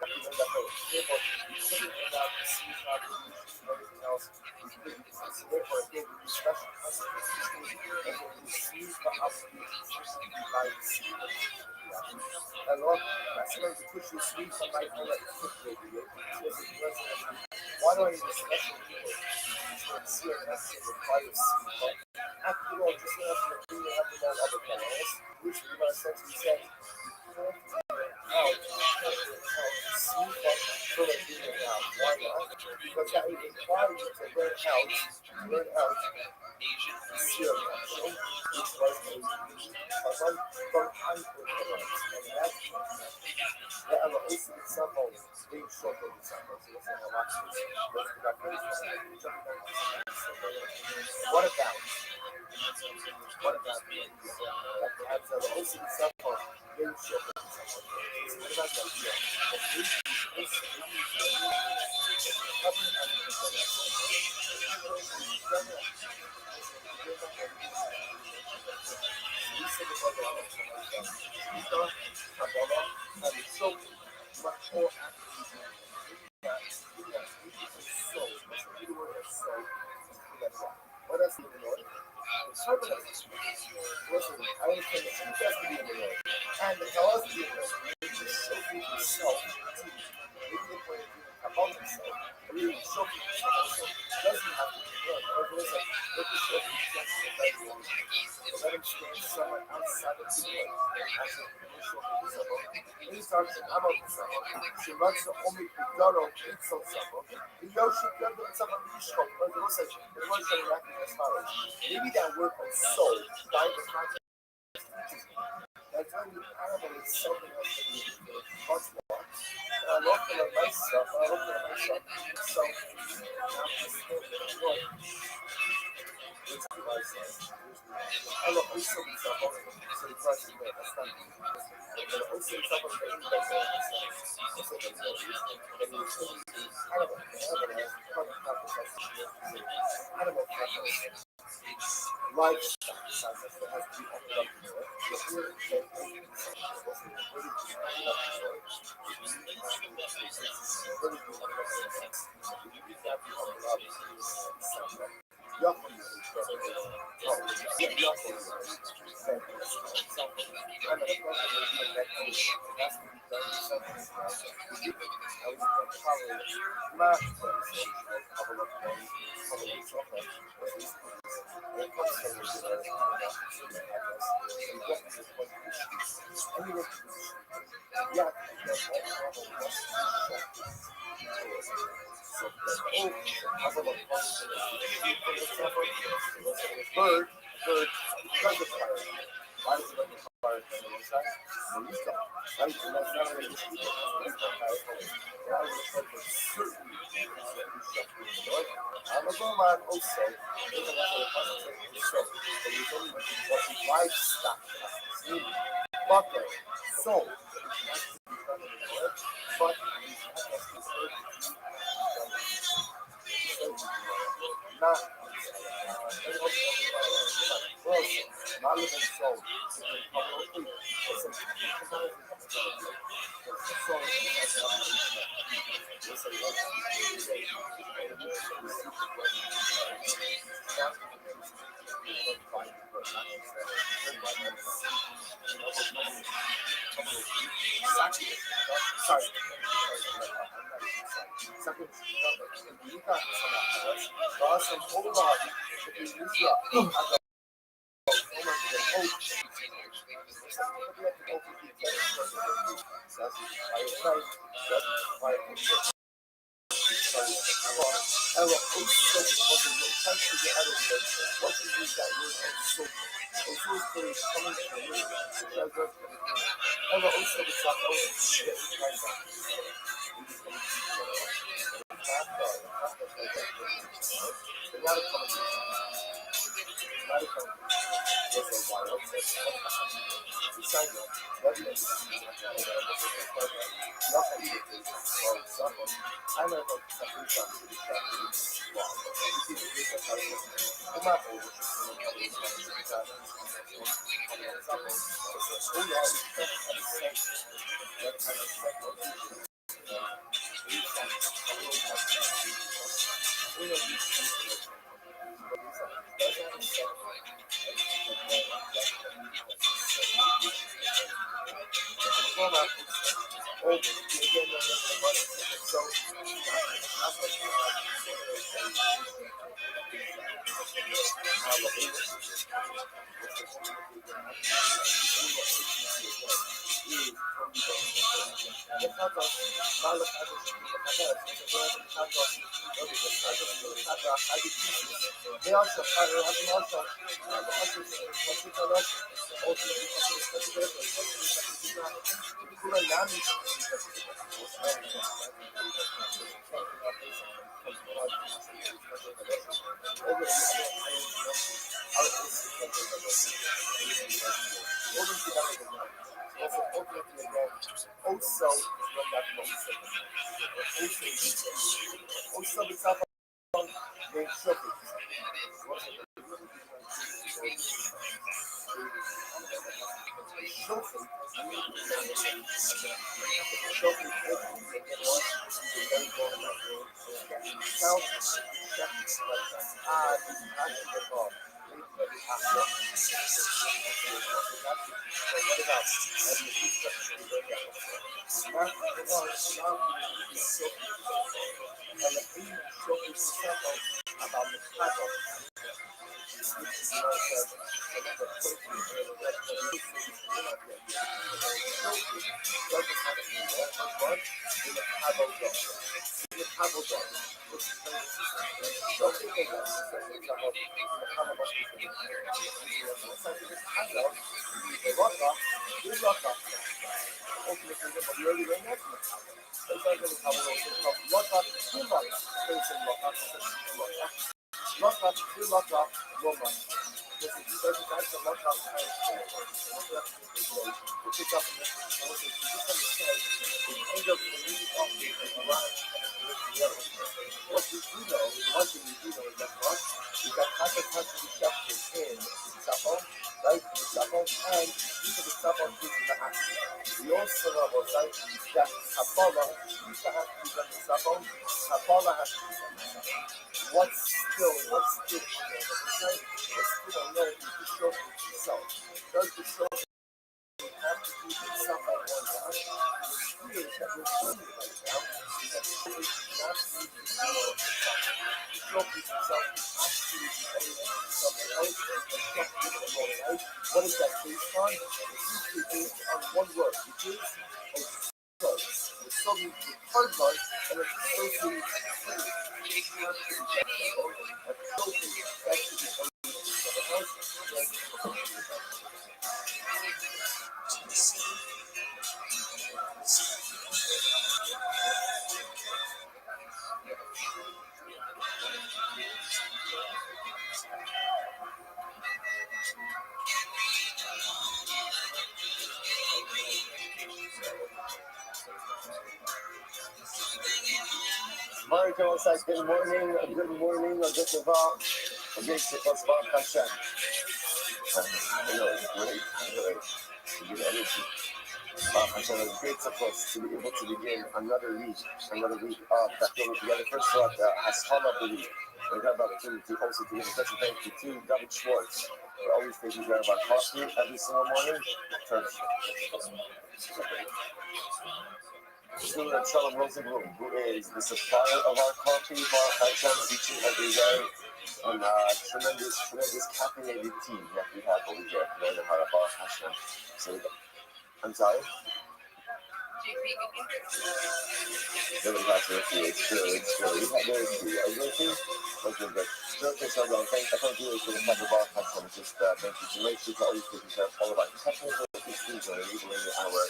Why do I need a special keyboard? CMS requires C. After all, just enough to clean it up in that other panels, which we're going to essentially say, out, C so that you can out. Why not? Because that would require you to learn out CMS, which was a run from Frankfurt, and that's the LOC itself being short of itself. What about the LOC itself being short of itself? What about what else do you know? Listen, I understand that you guys can be in the room. And tell us to be in the room. You can show people yourself. Maybe they play about themselves. Or you can show people yourself. It doesn't have to be good. Or listen, let the show people yourself. Let them stand somewhere outside of the room. He's talking about someone. She runs the only Pidaro pizza someone. Yoshi could have someone Mishko, but it looks like it was a record as far as maybe that word was soul, died the context. That's when the animal is something else that you much more. And I looked at myself, so I look also myself, so the question is that's not but also someone that you guys animal lifestyle that has to be opened up to bird, because of fire. Why does it look like fire from the inside? Right? And that's not really Amazon also livestock, butter, soul, but not not living soul. Mariko says, good morning, a good Deva, a great Baruch Hashem. Hello, great. Good energy. Baruch Hashem, it's great of us to be able to begin another week of that coming together. First of all, the Haskalah of the week. We have the opportunity also to give a special thank you to David Schwartz for always taking care of our coffee every single morning. Stuart and Shalom Rosenblum, who is the supplier of our coffee, Baruch Hashem, each and every day, and tremendous caffeinated tea that we have over here. Baruch Hashem. So, I'm sorry? It's true. We have very few. Are you going to? Okay, good. Okay, so I thank you for the cover Baruch Hashem. Just thank you to make sure to always take care of all of our technical issues and enabling our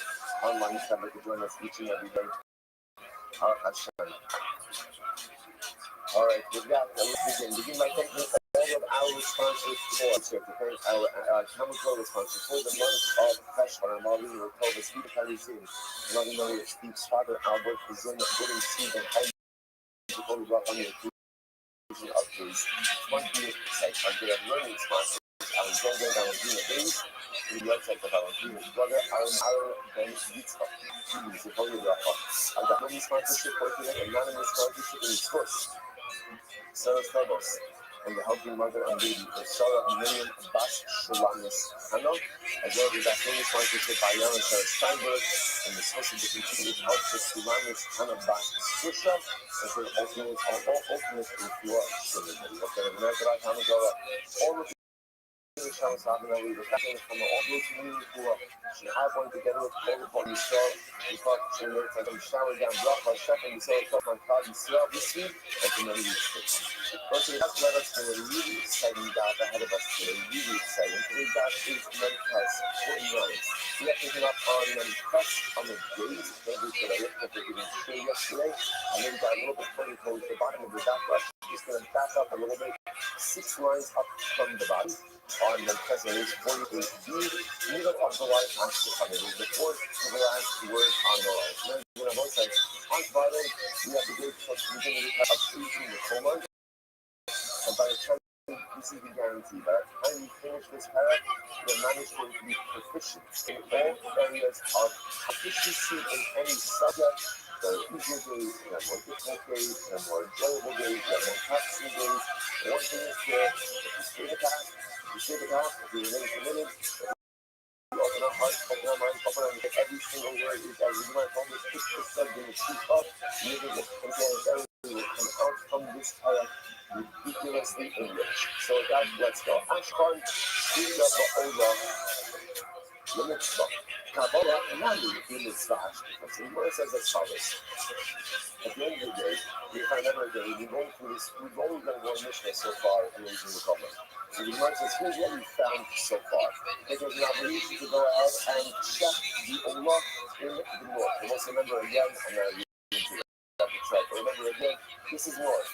online staff to join us each and every day. Baruch Hashem. All right, with that, let's begin by thanking all of our sponsors to thank our chemical sponsors for the month of Feshwan and Marlene Rokova, Steve Kalizin, and all the know Steve's father, Albert, is in the William Steve and Heidi to go up on the inclusion of his 20th site. Our day of learning sponsors, Alexander and Alexina Days, in the outside of Valentine, his brother Aaron Ben Yitzchak, Zichrono Livracha, and the Holy Sponsorship working an anonymous sponsorship in his course. Sarah Stavos, and the helping mother and baby, the Sarah Miriam Bas Shulamis Hano, as well as the family sponsorship by Yana Sarah Steinberg, and the source of the continued help to Shulamis Hana Bas Susha, and for the ultimate influence. So the American Hamagara, all of the Shamas Haganali, the passion from all those who should have one together with all the body show. We thought to learn from shower down block by chef and we saw it on Cloud Israel this week, and to many weeks. First, we have to let us to a really exciting dot ahead of us today, really exciting. Today's dot is Memphis 49. We have to hit up on Memphis on the days, maybe today, if we're giving show yesterday. And then we got a little bit further towards the bottom of the dot rush. Just going to back up a little bit, 6 lines up from the bottom. On Memphis, it is 48B, middle of the line, on the the fourth to the last word on the line. Then on both sides. On Friday, we have the great possibility of choosing the colon. And by the time this is the guarantee, by the time we finish this paragraph, the man is going to be proficient in all areas of proficiency in any subject. There are easier days, there are more difficult days, there are more enjoyable days, there are more taxing days. One thing is clear, if you stay the path, if you remain committed, open our hearts, open our minds, open our minds. Every single word is as we might almost push the subject to speak up, moving it again, everything will come out from this ridiculously English. So guys, let's go. Ashkan, speak up the Ola, the mitzvah. Kabbalah, Nami, the mitzvah. The word says as follows. At the end of the day, if I never day, we're going through this, we've only done one Mishnah so far in Raising the Cover. So the Gemara says, here's what we found so far. That there's an obligation to go ahead and check the Allah in the north. And let's remember again, I'm not using to the chart, but remember again, this is north.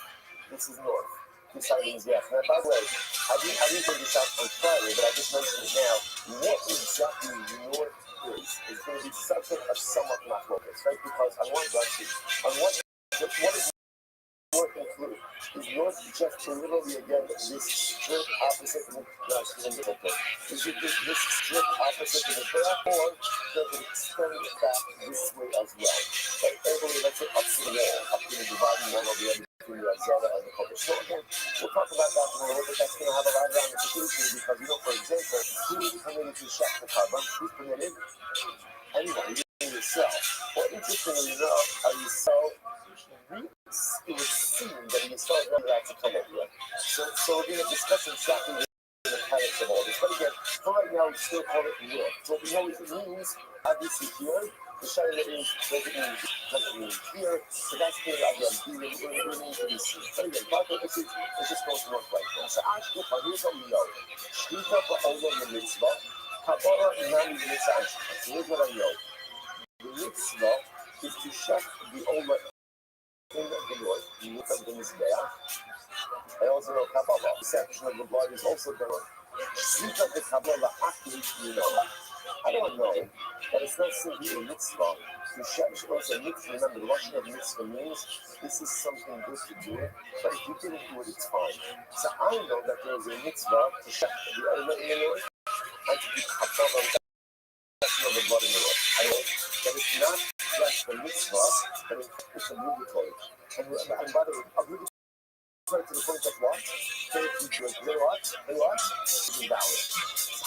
This is north. This side means yes. Now, by the way, I didn't figure this out on Friday, but I just mentioned it now. What exactly north is going to be subject of somewhat not focus, right? Because on one direction, what is north include? Is north just literally again this strict opposite of the Is it this strict opposite of the graph, or does it extend it back this way as well? But everybody lets it up to the wall, up to the dividing wall of the other between the Zara and the Kodesh. So again, we'll talk about that in a little bit. That's going to have a lot of ramifications because, for example, who is permitted to check the carbon? Who's permitted? Anyone, you yourself. Well, interestingly enough, you saw it was seen that he saw not allowed to come over yet. So we're going to discuss exactly the mechanics of all this. But again, for right now, we still call it York. So we know what it means, obviously, here. The Shayla is doesn't mean here. So that's clear, again, we need to be seen. But again, let's just go to North right now. So actually, here's what we know. Shlita ba'olam mitzvah, kabbalah nami mitzvah. So here's what I know. The mitzvah is to check the Ola in the north, the mitzvah of the Mizbeach. I also know Kabbalah. The section of the blood is also the north. Shlita the Kabbalah, actually, I don't know, but it's not simply a mitzvah. To check, also mitzvah, remember, the Russian of mitzvah means this is something good to do, but if you didn't do it, it's fine. So I know that there is a mitzvah to check the Ola in the north, and to be Kabbalah, of the blood in the world. I know that it's not just the mitzvah, but it's obligatory. And by the way, obligatory to the point of what? That if you drink what? It's invalid.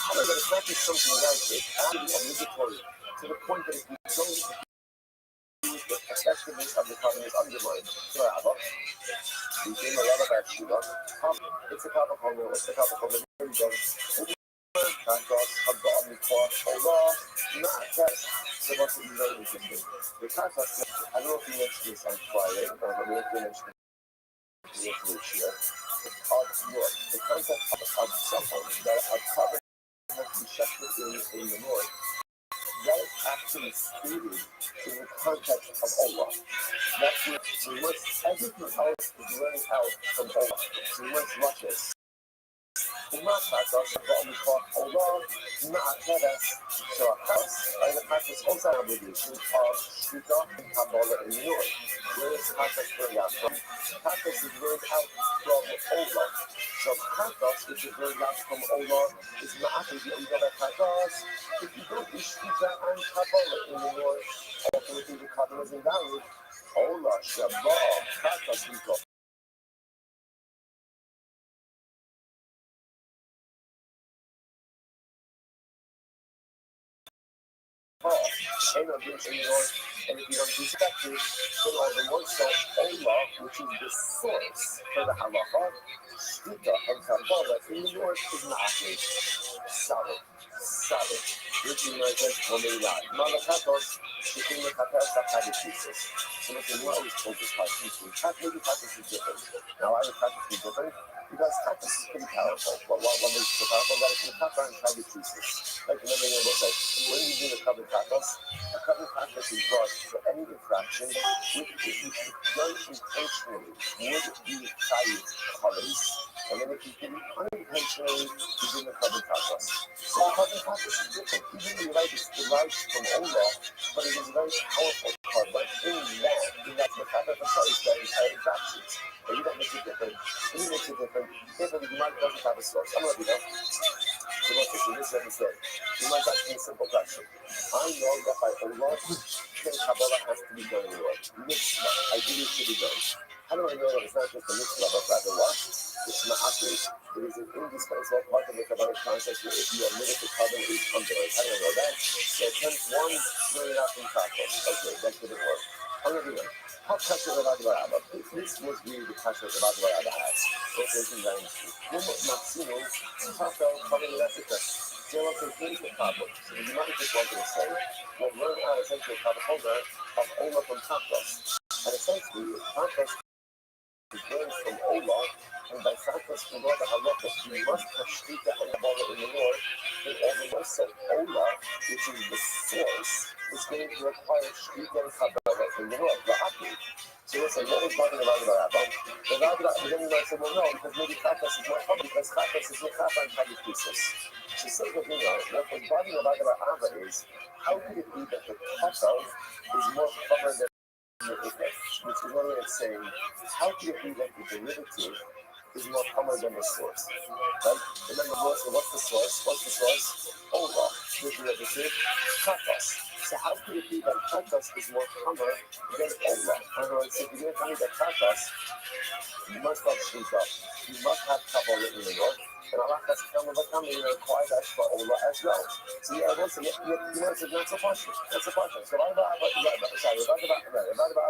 However, it's not just something like it. It's actually obligatory to the point that if you don't do it, the effectiveness of the covenant is undermined. So, we came a lot of that Shiva. It's a cup of homer. What's the cup of homer? Here we go. I don't know if you mentioned this on Friday, or we have to mention this year. The concept of someone that a covenant has been shifted in the north, that is actually stated in the context of Allah. That's what we must, everything else is running out from Allah. So we must watch this. ומה חטוס בא מכוח עולה מעטרת so house and the practice also obligation of shita and kabbalah in New York. Where is practice bring out from? Practice is bring out from Ola. So practice, which is bring out from Ola, is ma'afi the Ola practice. If you don't do shita and kabbalah in New York, ultimately the kabbalah is invalid. Ola shabbat practice we go. And of this in York, and if you don't respect it, then all the more so Ola, which is the source for the halacha, shita and kabbalah in New York is not actually solid, which is like this for me not. Malakatos, the thing that happens to have pieces. So listen, we always told this part, maybe practice is different. Now I would practice is different because practice is pretty powerful. But what makes it powerful? That it's the kappa and private pieces. Like remember you know say, when you do the cover practice, a cover practice is brought for any infraction which if you done intentionally would be child colors, and then if you did it unintentionally, you do the cover practice. So cover practice is different. Even though you write it's derived from Ola, but it is a very powerful card. But in that the fact that the card is very infractions. But you don't make it different. When you make it different, therefore the Gemara doesn't have a source. I'm going to be there. So look, this is what he said. You might ask me a simple question. I know that by Allah, Kabbalah has to be done in Lord. Mitzvah, ideally it should be done. How do I know that it's not just a mitzvah, but rather what? It's ma'atri. It is an indispensable part of the Kabbalah concept where if you are limited to Kabbalah, it's underlined. How do I know that? So attempt one, throwing out from Kabbalah. Okay, that didn't work. I'm going to do that. How pressure the Rabbi Rabbi? This was really the pressure the Rabbi Rabbi has. What was in that issue? Maximo, Tafel, coming left it. There was a huge problem. So you might just want to say, we'll learn how to take the Kabbalah of Ola from Tafel. And essentially, Tafel is learned from Ola, and by Tafel, we know the halacha. You must have Shrita and Kabbalah in the north, and also Ola, which is the source, is going to require Shrita and Kabbalah in the north. So listen, what was bothering the Rabbi? The Rabbi, then you might say, well, no, because maybe Chatas is more common, because Chatas is Mechapa and Chagi pieces. She said, what was bothering the Rabbi is, how could it be that the Chata is more common than the Ikef? Which is one way of saying, how could it be that the derivative is more common than the source? Right? Remember, what's the source? Ola. The derivative, Chatas. So how could it be that Chatas is more common than Ola? In other words, if you didn't tell me that Chatas, you must have Shrita, you must have Kabbalah in the north, and Allah has come with a coming and require that for Ola as well. So you know, it's not so partial. That's a partial. So Rabbi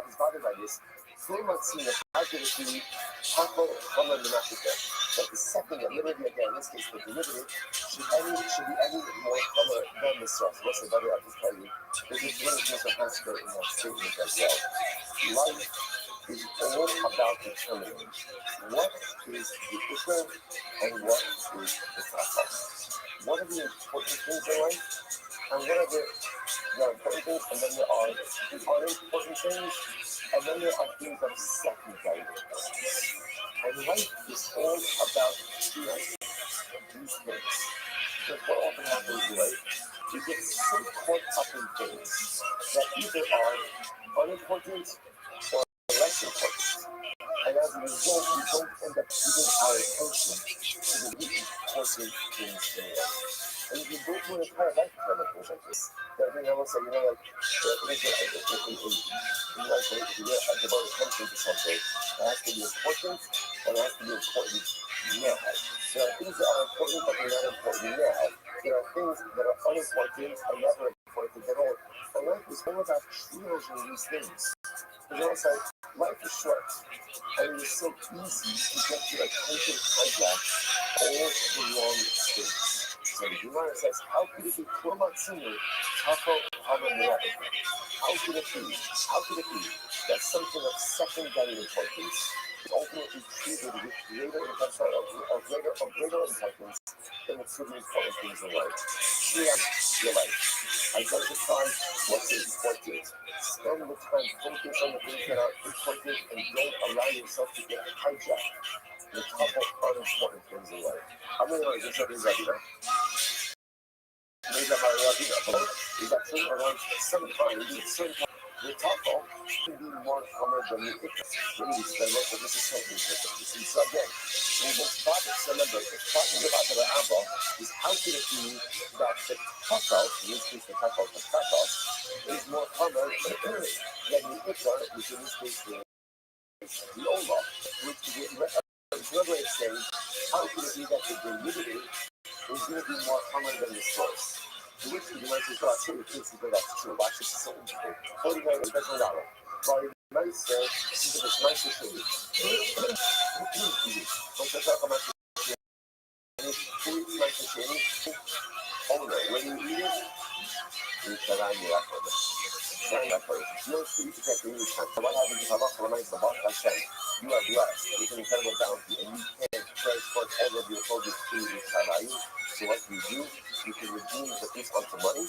is bothered by this. Full Matzina, how could it be Chako Chama Menachika? That the second derivative, again, in this case, the derivative, should be any more common than the source. What's the better I just tell you? There's a tremendous amount of answer in that statement as well. Life is all about determining what is the Ikar and what is the Chaka. What are the important things in life? And what are the important things? And then there are the unimportant things. And then there are things of secondary importance. And life is all about these things. Because what often happens in life, we get so caught up in things that either are unimportant or less important. And as a result, we don't end up giving our attention to the really important things in life. And if you go through an entire lifetime of things like this, then I will say, like, in life, if you devote attention to something, it has to be important, and it has to be important now. There are things that are important, but they're not important now. There are things that are unimportant and never important at all. And life is all about triaging these things. Because also, life is short, and it is so easy to get your attention hijacked all the wrong things. So the Gemara says, how could it be Kurmatsunu, Tako Hamamurat? How could it be that something of secondary importance is ultimately treated with greater importance than the truly important things in life? Triage your life. Identify what's important. Spend the time, focus on the things that are important, and don't allow yourself to get hijacked. The couple unimportant things in life. I'm going to certain time, the taco can be more common than the ikka. Really, so this is so interesting. So again, when we're remember, if talking about the apple is how can it be that the taco, in this case the taco, is more common than the ikka, which in this case the ola, which is another way of saying, how can it be that the derivative is going to be more common than the source? To which the answer is, well, actually, that's true. Watch this, so interesting. $49 special. Very nice, into this nice issue. What's the talk about nice issue? Oh no, when you eat it, you shall I knew after this. No food to get the English time. So what happens if Allah reminds the boss by saying, you are blessed with an incredible bounty and you can't transport all of your focus to the Shalayu. So what do? You can redeem the piece onto money,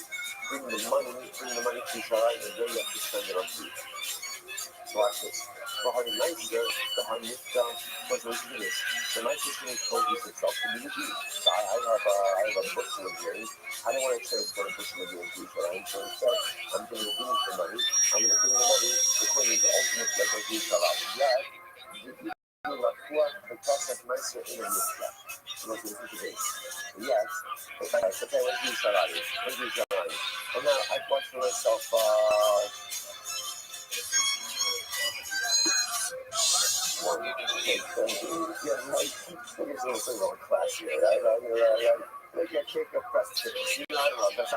bring the money to Shalayu, and then you have to spend it on food. So watch this. The nicer, the nifta, what's listening to this? The nicest thing is produce itself to be redeemed. So I have a bushel of grain. I don't want to transfer a bushel of grain to Shalayu. So instead, I'm going to redeem it for money. I'm going to bring the money according to the ultimate level to Shalayu. Yet, the process nicer in a nifta. So let's listen to this. Yes, okay, let's do Shalayu. And now I bought for myself, class here, right? Like a cake of breast fittings. You know, I don't know, that's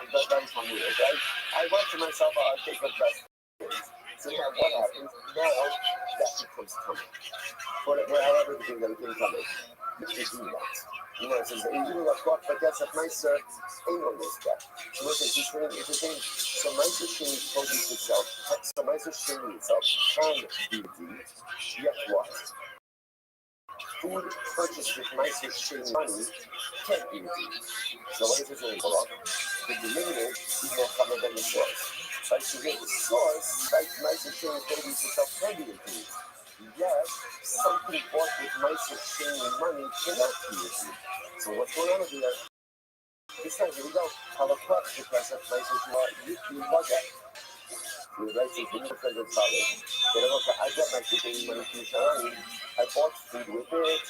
my mood, right? I went to myself a cake of breast fittings. So now what happens? Now that becomes coming. However, everything that became coming. It's doing that. You know, it says, but that's a nicer anal list that. So listen, it's really interesting. So nicer shame produce itself. So nicer shame itself can be redeemed. Yet what? Food purchased with nicer shame money can't be redeemed. So what is this really for? The derivative is more common than the source. Like to get the source, like nicer shame produce itself can be redeemed. Yes, something bought with nicer shame money cannot be redeemed. So what's going on here? This time, here we go. How a crux because of nicer shame you bug that. You like to give me a friend of solid. I got my shipping money to Shalayu. I bought food with it.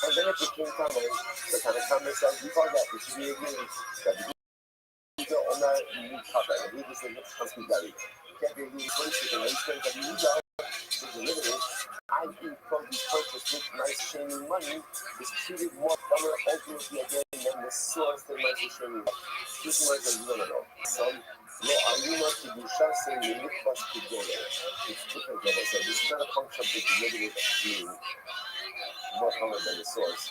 And then it became common. The kind of comments that you bought that, which we agree that the owner you cover. And we just say, let's hospitality. Can't be a new place with the waistband that you got. The derivative, I think produce purchased with nice shiny money is treated more common ultimately again than the source that nice shiny money. This is like a little. So, no, are you not to be just saying you look us together? It's different than I said. This is not a function of the derivative being more common than the source.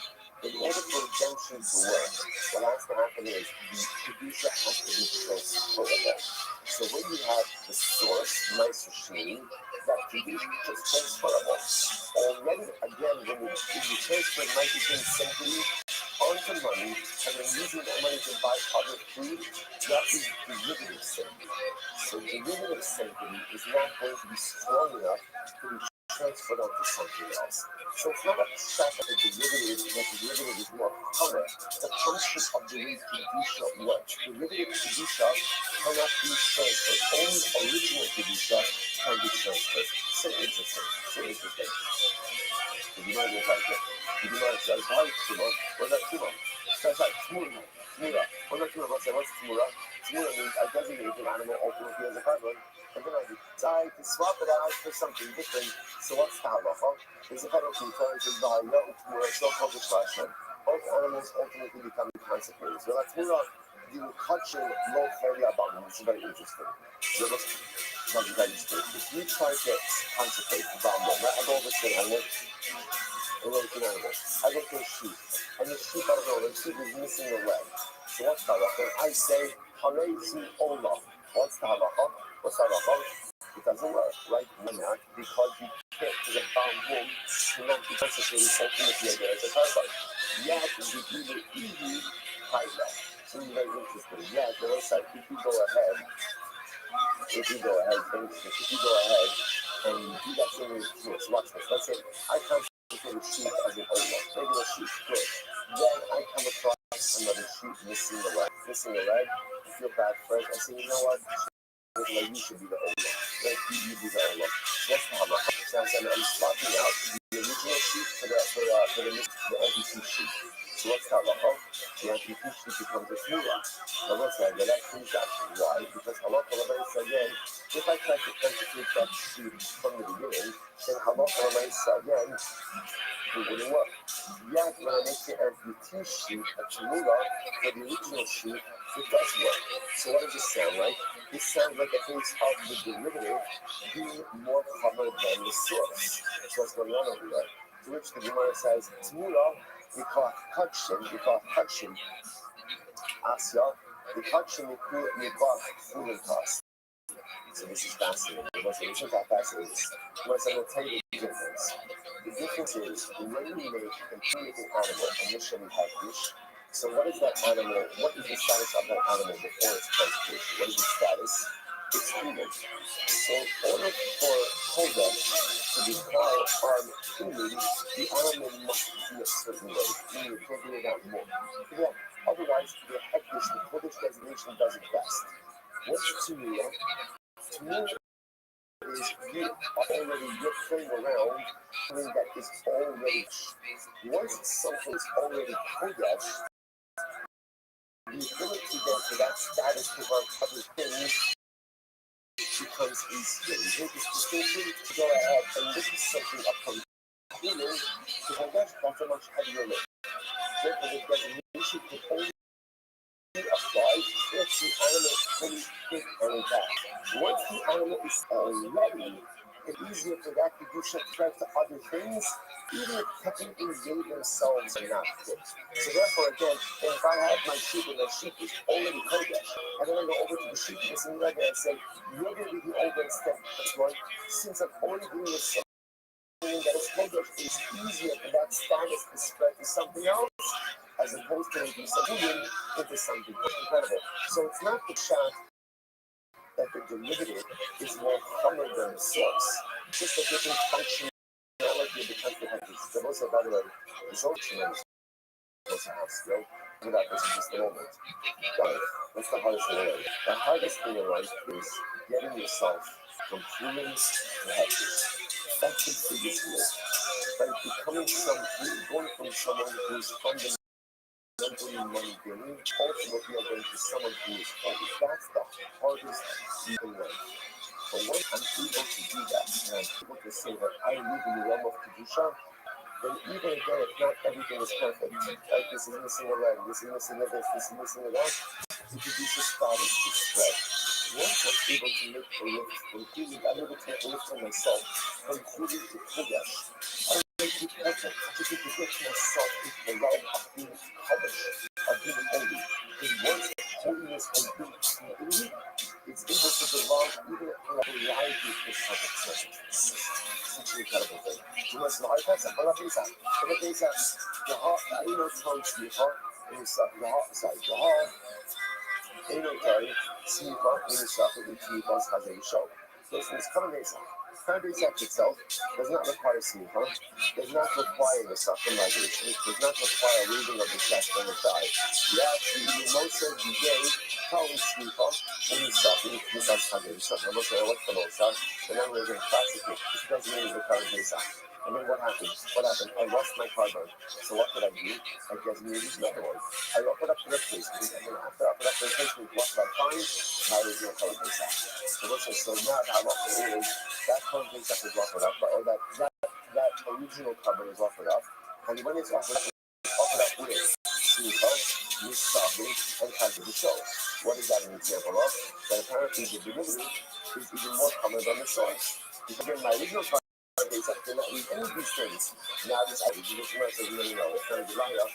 In order for redemption to work, what has to happen is the producer has to be transferable. So when you have the source, nice machine, that producer is transferable. Already, again, when you transfer nitrogen simply onto money, and then using that money to buy other food, that is derivative sympathy. So derivative sympathy is not going to be strong enough to be transferred onto something else. So it's not a fact that the derivative is more common. It's a function of the way Kedusha works. Derivative Kedusha cannot be transferred. Only original Kedusha can be transferred. So interesting. Did you know what I said? Did you know what I said? What's that Tuma? That's like Tmura. What's that Tmura? What's Tmura? Tmura means I designate an animal ultimately as a carbon, and then I decide to swap it out for something different. So what's the halacha? There's a penalty for it in Bahaya, Tmura, so-called destruction. Both animals ultimately become consecrated. So that's Tmura. You touch your low failure about them. It's very interesting. So if you try to consecrate the bamboo, I go over to an animal, I go to a sheep, and the sheep, I don't know, the sheep is missing a leg. So what's the halacha? I say, Harezi Ola. What's the halacha? It doesn't work, right? Why not? Because you can't, as a bamboo, cannot be consecrated ultimately again as a carbon. Yet, you do the easy pilot. So it's very interesting. Yeah, the website, if you go ahead and you do that thing with fruits, watch this. Let's say I concentrate a sheep as an ola, regular sheep, good. Then I come across another sheep missing a leg. I feel bad for it. I say, you know what? like you should be the Ola. Like you be the Ola. That's the halacha. So I'm swapping out the original sheet for the MPC sheet. So what's the halacha? The MPC sheet becomes a Shmura. Rabbi said that actually is actually why. Because halacha Rabbi said again, if I try to take that sheet from the beginning, then halacha Rabbi said again, it wouldn't work. Yet when I make the MPT sheet a Shmura for the original sheet, it does work. So what does it sound like? It sounds like a case of the derivative being more common than the source. That's what's going on over there. To which the Gemara says, Tmura, we call it Hadshin, Asya, the Hadshin, we call it cost. So this is fascinating. This is not fascinating. What's I'm going to tell you the difference. The difference is when you make a creating animal, initially have fish. So what is that animal? What is the status of that animal before its presentation? What is its status? It's human. So in order for Kodesh to be called on human, the animal must be a certain way. Meaning you can't do it out more. Yeah. Otherwise, the hektish, the Kodesh designation does it best. What's Tumira? Tumira is you already you're playing around something that is already. Once something is already Kodesh, the ability then for that status to run other things becomes easier. You make this distinction to go ahead, and this is something upon human, because I guess that's a much heavier lift. Therefore, the designation could only apply if the animal fully fit and intact. Once the animal is already, it's easier for that to do subtract to other things, even if technically they themselves are not fit. So therefore, again, if I have my sheep and the sheep is already Kodesh, and then I go over to the sheep and say, you're going to be the over step one, since I'm already doing this something that is Kodesh, it's easier for that status to spread to something else, as opposed to making something into something incredible. So it's not the shot that the derivative is more common than the source. It's just a different functionality because they have this. The most by the way, is so tremendous. Skill. Without this in just a moment. Got it. What's the hardest thing in life? The hardest thing in life is getting yourself from humans to hectics. That's the biggest deal. By becoming going from someone who's fundamentally mundane, ultimately you're going to someone who is holy. That's the hardest thing in life. But once I'm able to do that, and I'm able to say that I live in the realm of Kedusha, then even again, if not everything is perfect, like this is missing a leg, this is missing a this is missing a that, the Kedusha started to spread. Once I'm able to make a lift, including I'm able to make a lift for myself, including to Kodesh, I make it perfect. I just need to get myself into the realm of being Kodesh, of being holy. Because once holiness and being holy, it's able to belong even to a variety of perfect circumstances. Such an incredible thing. You must know, the heart, I know, towards the heart, and it's the heart side, the heart. Inotari, Smicha, Minishacha, Uchipas, Hazay This is Kanadesa. Kanadesa itself does not require Smicha, does not require the Sachem migration, does not require reading of the chest on the thigh. You most of the day, calling Smicha, Minishacha, Uchipas, Hazay Shal. I'm going to say, what's the most of? And then we're going to classically, it doesn't mean the Kanadesa. And then what happened? I lost my carbon. So what did I do? I designated another one. I offered up the replacement. And then after I offered up the replacement, what did I find? My original carbon base. So now that I'm offered is that carbon base is offered up, or that original carbon is offered up. And when it's offered up with Smicha, Mishacha, and Hazard shows. What is that an example of? That apparently the derivative is even more common than the source. Because again, my original carbon base after not read any of these things. Now this I read this one says it's going to be liar.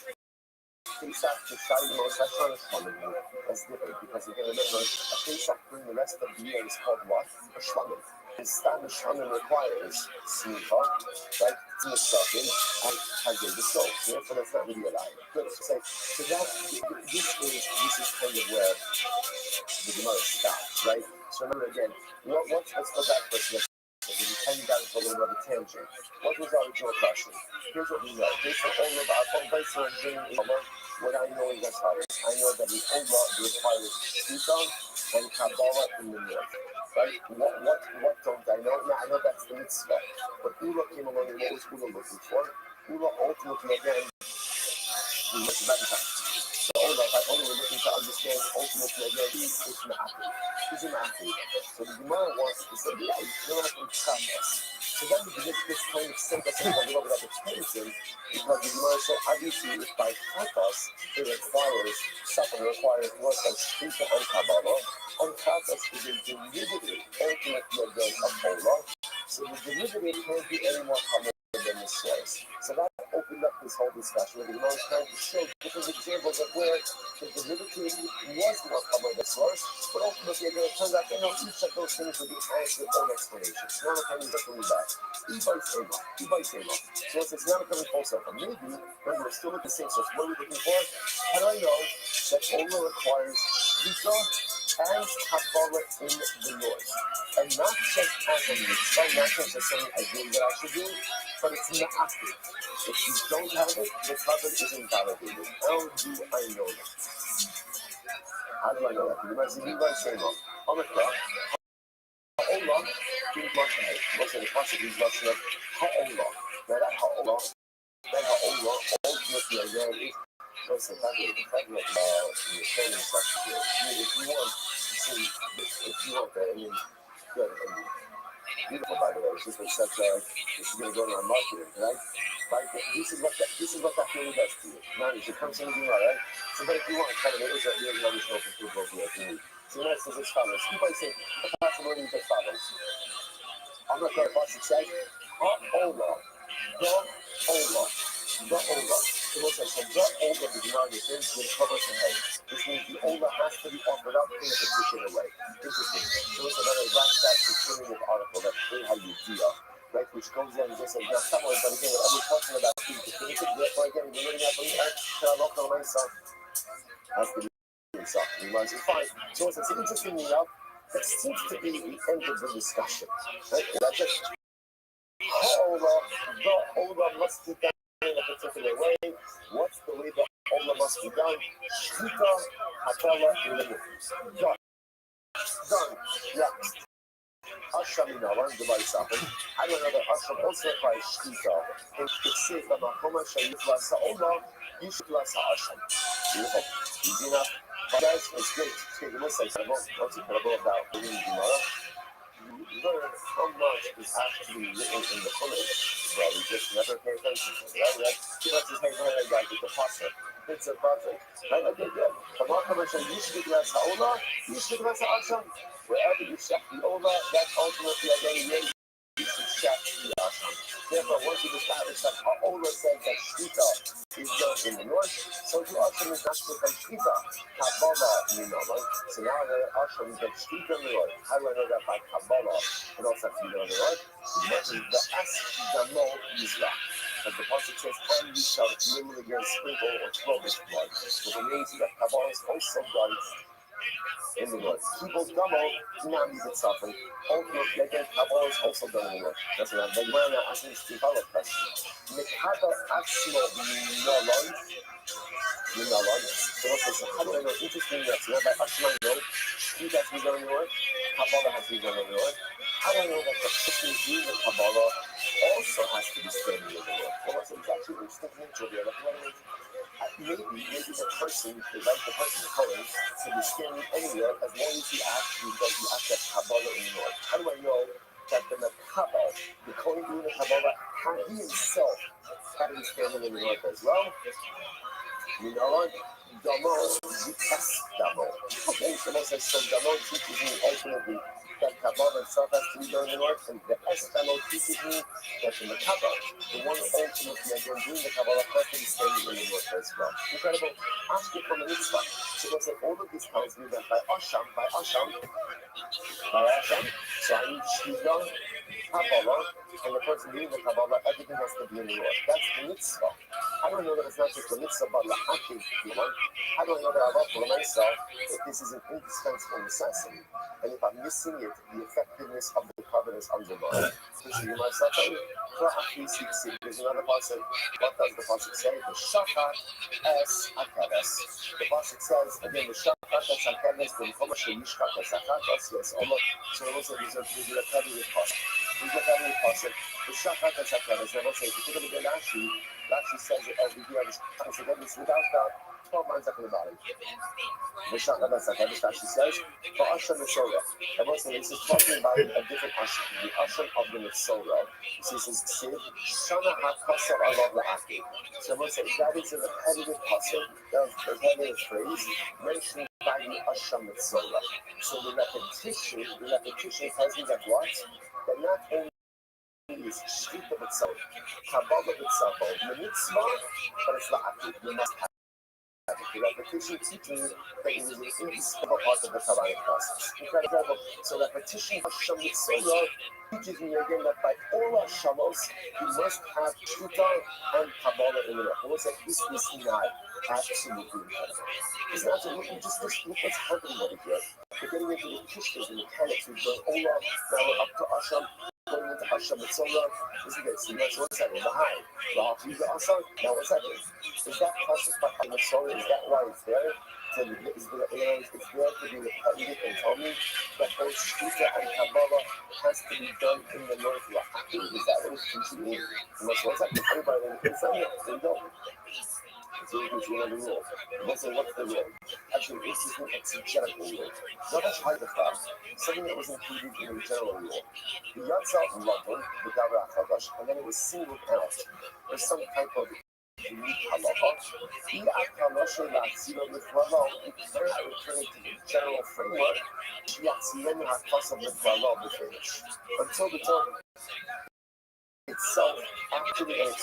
Pesach to Shai Moshe Shlomo. That's different because again remember a Pesach during the rest of the year is called what? A Shlomo. Instead the Shlomo requires Smicha, right? Tzimtzachim, and Hazir the soul. Therefore that's not really a liar. Good. So that this is kind of where the Gemara stops, right? So remember again, let's go back for a second. We came down to a little bit of a tangent. What was our original question? Here's what we know. Based on all of our what I know is as follows. I know that the Ola requires Shita and Kabbalah in the north. right? What don't I know? Now I know that's the mitzvah. But Ula came along and what was Ula looking for? Ula ultimately again, we looked back at so Ula, if I only were looking to understand ultimately again, he's an athlete. He's an athlete. So the Gemara wants to say, yeah, you know what I'm saying? So then we get this kind of sentence of what we're experiencing, because the Gemara said, obviously, if by chatos, it requires something, requires work of Shita and Kabbalah, and chatos is a derivative, ultimately again, of Olah. So the derivative can't be any more common than the source. So that opened up this whole discussion where the Gemara is trying to show different examples of where the derivative was more common than the source, but ultimately again, it turns out each of those things would be answered with own explanations. Now we're coming differently back. E-by Sema. So it's not coming full circle. Maybe, when we're still at the same source, what are we looking for? How do I know that Olah requires Shita and Kabbalah in the north? And not just as a mitzvah, not just as something I do that I should do, but it's not active. If you don't have it, the covenant isn't validated. How do I know that? How do I know that? You might say, E-by Sema. Omikra. Ha'olah, being Moshe. Most of the pasuk is Moshe. Ha'olah. Now that Ha'olah, ultimately again, is also the covenant law in the training section. If you want, if you want that, I mean, good. Beautiful, by the way. It's just like such a, this is going to go to our marketing, right? This is what that really does to you. Now, you should come to me, right? So, but if you want, kind of, there is a really nice open to go here if you need. So, the next is as follows. You might say, the possibility is as follows. I'm not going to pass it, say, Ha'olah, the Olah. So, we'll say, so the Olah, the Gemara defends with covers and head. This means the Olah has to be offered up in a particular way. Interesting. So, it's another that's the definitive article that's how you deal. Right, which comes in and just says, now somewhere, but again, whatever we're talking about, therefore, again, we're learning out from here, can I look on myself? That's the himself. He runs it fine. So it's interesting enough, that seems to be the end of the discussion. Right? That's it. The Olah must be done in a particular way. What's the way the Olah must be done? Shita, Kabbalah, done. Yeah. Asham in our device happen. I don't know that Asham also requires Shita. And it says that Mahoma Shayifla Sa'olah, you should last Asham. Beautiful. Easy enough. But guys, it's great. Take a listen. What's incredible about the Gemara? You learn how much is actually written in the Quran. Well, we just never pay attention to it. Right? Let's just hang on and like the pasuk. It's a project. Right? Okay, good. Mahoma Shayifla, you should last Sa'olah, you should last Asham. Wherever you check the Olah, that's ultimately again you should check the Asham. Therefore, once you establish that Olah says that Shita is done in the north, so the Asham is not just like Shita, Kabbalah in the north. So now the Asham is like Shita in the north. How do I know that by Kabbalah it also has to be done in the north? Because the Es Damo Yizrach. As the pasuk says, and you shall literally again sprinkle or throw this blood. So it means that Kabbalah is also done in the north. People's gamo now means it's suffering. Ultimately, again, Kabbalah is also done in the north. That's what I'm saying. When I'm asking this develop question. Mikada Asmo Minolon. So how do I know? Interesting that by Asmo I know, Shita has to be done in the north, Kabbalah has to be done in the north. How do I know that the person doing the Kabbalah also has to be standing in the north? Well, that's actually interesting nature there. Maybe the person, the Kohen, can be standing anywhere as long as he actually does the act of Kabbalah in the north. How do I know that the Kabbalah, the Kohen doing the Kabbalah, he himself had to be standing in the north as well? You know what? Damo, yes, Damo. Okay, so Damo teaches me ultimately that Kabbalah itself has to be done in the north, and the Damo teaches me that in the Kabbalah, the one ultimately again doing the Kabbalah has to be standing in the north as well. Incredible. Ask it from the mitzvah. So they say all of this tells me that by Asham, so I need Shita, Kabbalah, and the person doing the Kabbalah, everything has to be in the north. That's the mitzvah. How do I know that it's not just the mitzvah, but the active human? How do I know that I love for myself if this is an indispensable necessity? And if I'm missing it, the effectiveness of the covenant is undermined. There's another pasuk. What does the pasuk say? The shachat es hakeres. The pasuk says again, the shachat es hakeres. The information yishkat es hakeres. Yes, almost. So also there's a repetitive pasuk. There's a repetitive pasuk. The shachat es hakeres. They will say, if you think of the Rashi, Rashi says it every year. So again, it's without doubt 12 lines up in the bottom. The shachat es hakeres. Rashi says, for Asham Mitzorah. And also this is talking about a different Asham. The Asham of the Mitzorah. This is Sid, Shana HaKasar Alav La'aki. So I say that is a repetitive pasuk, a repetitive phrase mentioned by the Asham Mitzorah. So the repetition tells me that what? That not only is Shkita itself, Kabbalah itself, the mitzvah, but it's La'aki. You must have the repetition teaching that it is an indispensable part of the Kabbalic process. Incredible. So repetition of Asham Mitzorah teaches me again that by all Hashamos, you must have Shkita and Kabbalah in it. I will say this is not absolutely incredible. It's not just look what's happening over here. We're getting into the kishkas and mechanics. We've done all now we're up to Asham. Going into Asham Mitzorah, isn't it? So that's what's happening. Behind. Now what's happening? Is that process by Mitzorah? Is that why it's there? It's there to be repetitive and tell me that both Shkita and Kabbalah has to be done in the North La'aki. Is that what it's teaching me? What's happening? Anybody in front of it? They don't. It's really good to know the rule. What's the rule? Actually, this is an exegetical rule. Not a Haidachah, something that was included in the general rule. The Yatsa Rabbi, the Davar HaChadash, and then it was singled out. There's some type of unique halacha. If I return to the general framework, until the Torah itself actually and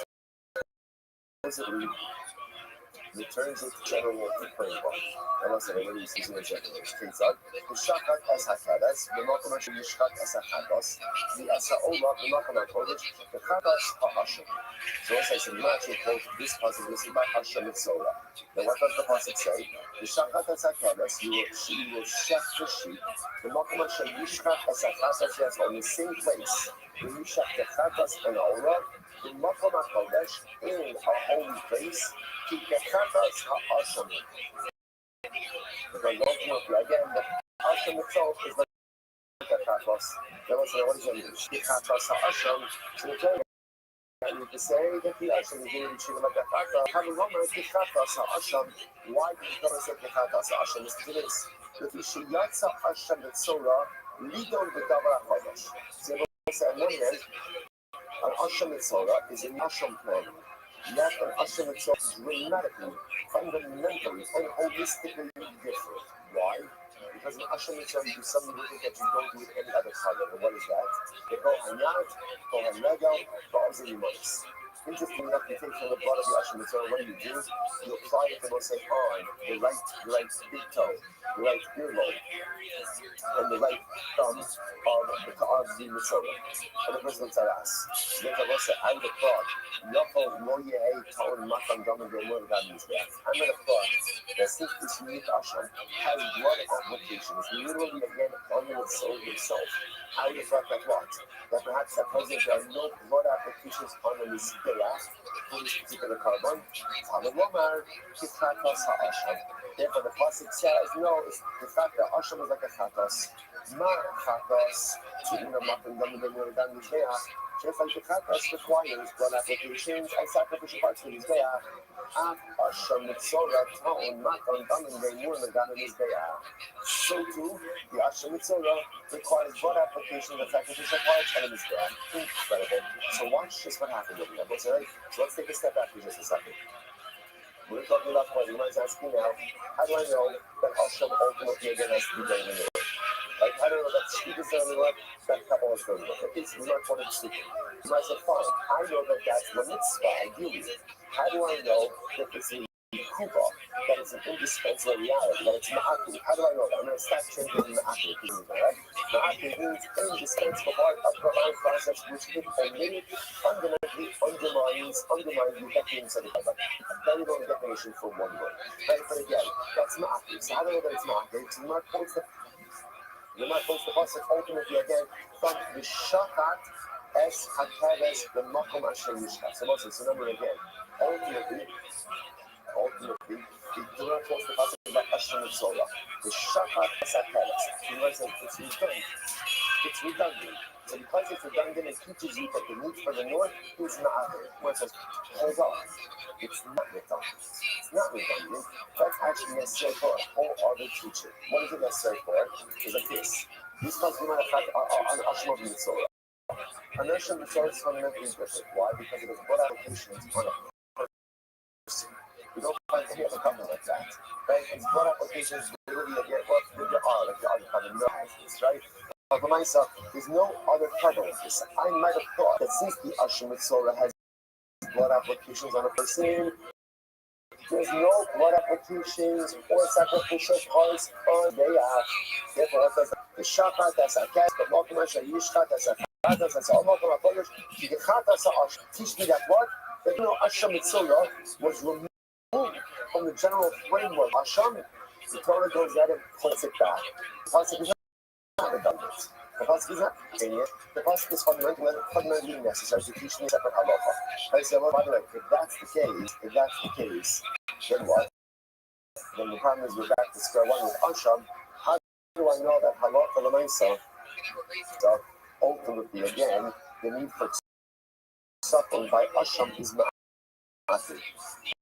explicitly returns it to general framework. And also, when he's using a general, the shachat as hakadas, the makom asher yishkat as hachados, the asaola, the makom hakodesh, the chadas ha'asham. So as I said, you actually quote this passage, this is about Asham Mitzorah. Now what does the passage say? The shachat as hakadas, you will shech the sheep. The makom asher yishkat as hachadas, yes, on the same place. When you shech the chadas and aura, the makom hakodesh in a holy place. Keep the chatas ha'asham. Again, the asham itself is like the chatas. That was what is it? The chatas ha'asham. So you can say that the asham is doing yeshiva like the chatas. Having one like the chatas ha'asham. Why did you come and say the chatas ha'asham? It's to this. That the shiyatza asham mitzorah lidon b'davar ha'chodesh. So you can say on one hand, an asham mitzorah is an asham plan. Yet an Asham itself is dramatically, fundamentally, and holistically different. Why? Because an Asham itself is something that you don't do with any other color. And what is that? They go Hanyat, go Hanegel, go Azarimanis. Interesting enough, you take from the blood of the Asham itself, what do? You apply it to what's say on the right big toe, the right earlobe, and the right thumb of the Mitzorah. And the person looks at us. Then the Rosh I'm the fraud. I'm at a fraud that since this unique Asham has blood applications, literally again on the soul himself. How do you fact that what? That perhaps that present there are no blood applications on the Mizbeach for this particular carbon. Therefore, the pasuk says, no, it's the fact that Asham is like a chatos. Ma chatos, to in the mapping done the Mizbeach. Just like the chatos requires blood applications and sacrificial parts for Mizbeach. Asham Mitzorah Ta'on Matan Damin Ve'mur Megan Mizbeach. So too, the Asham Mitzorah requires blood application of sacrificial parts and a Mizbeach. Incredible. So watch just what happened over here. So let's take a step back for just a second. We're talking about what you might be asking now. How do I know that Asham ultimately again has to be done in the world? Like, I don't know that Steve is going to work, that couple is going to work. Okay, so we might want to see. You might say, fine, I know that that's the mitzvah, ideally. How do I know that it's a kuba, that it's an indispensable reality, that it's ma'aku? How do I know that? I'm going to start changing ma'aku, right? Ma'aku means indispensable part of the life process, which it only fundamentally undermines the definition of the Bible. A very long definition for one word. Right? But again, that's ma'aku. So how do I know that it's ma'aku? So Mark points that The man quotes the pasuk ultimately again from the Shachat Es HaKeres the Makom Asher Yishkat. So remember again, ultimately, the Torah quotes the pasuk about Hashem and Sola. The Shachat Es HaKeres. You know, it's redundant. It's redundant. So because it's redundant, it teaches you that the meat for the north is not there. Where it says, hold on. It's not redundant. It's not redundant. That's actually necessary for a whole other teaching. What is it necessary for? Is like this. These comes from Hashem of Mitzvah. And Hashem Mitzvah is fundamentally different. Why? Because it has broad applications on a person. We don't find any other covenant like that. Right? It's broad applications literally again, like the other covenant has this, right? For myself, there's no other covenant like this. I might have thought that since the Hashem Mitzvah has blood applications on a person, there's no blood applications or sacrificial parts on Bayah. Therefore, what does the Shachat, that's a cat, the Malkum Asher Yishkat, that's a cat, that's all Malkum HaKodesh, the Chat, that's a Ash. Teach me that what? That Hashem Mitzvah was removed from the general framework. Hashem, the Torah goes out and puts it back. The pasuk is not redundant. The pasuk is not convenient. The pasuk is fundamentally necessary to teach me a separate halacha. I say, well, by the way, if that's the case, then what? Then the problem is we're back to square one with Hashem. How do I know that halacha l'maisa? So ultimately, again, the need for suffering by Hashem is not.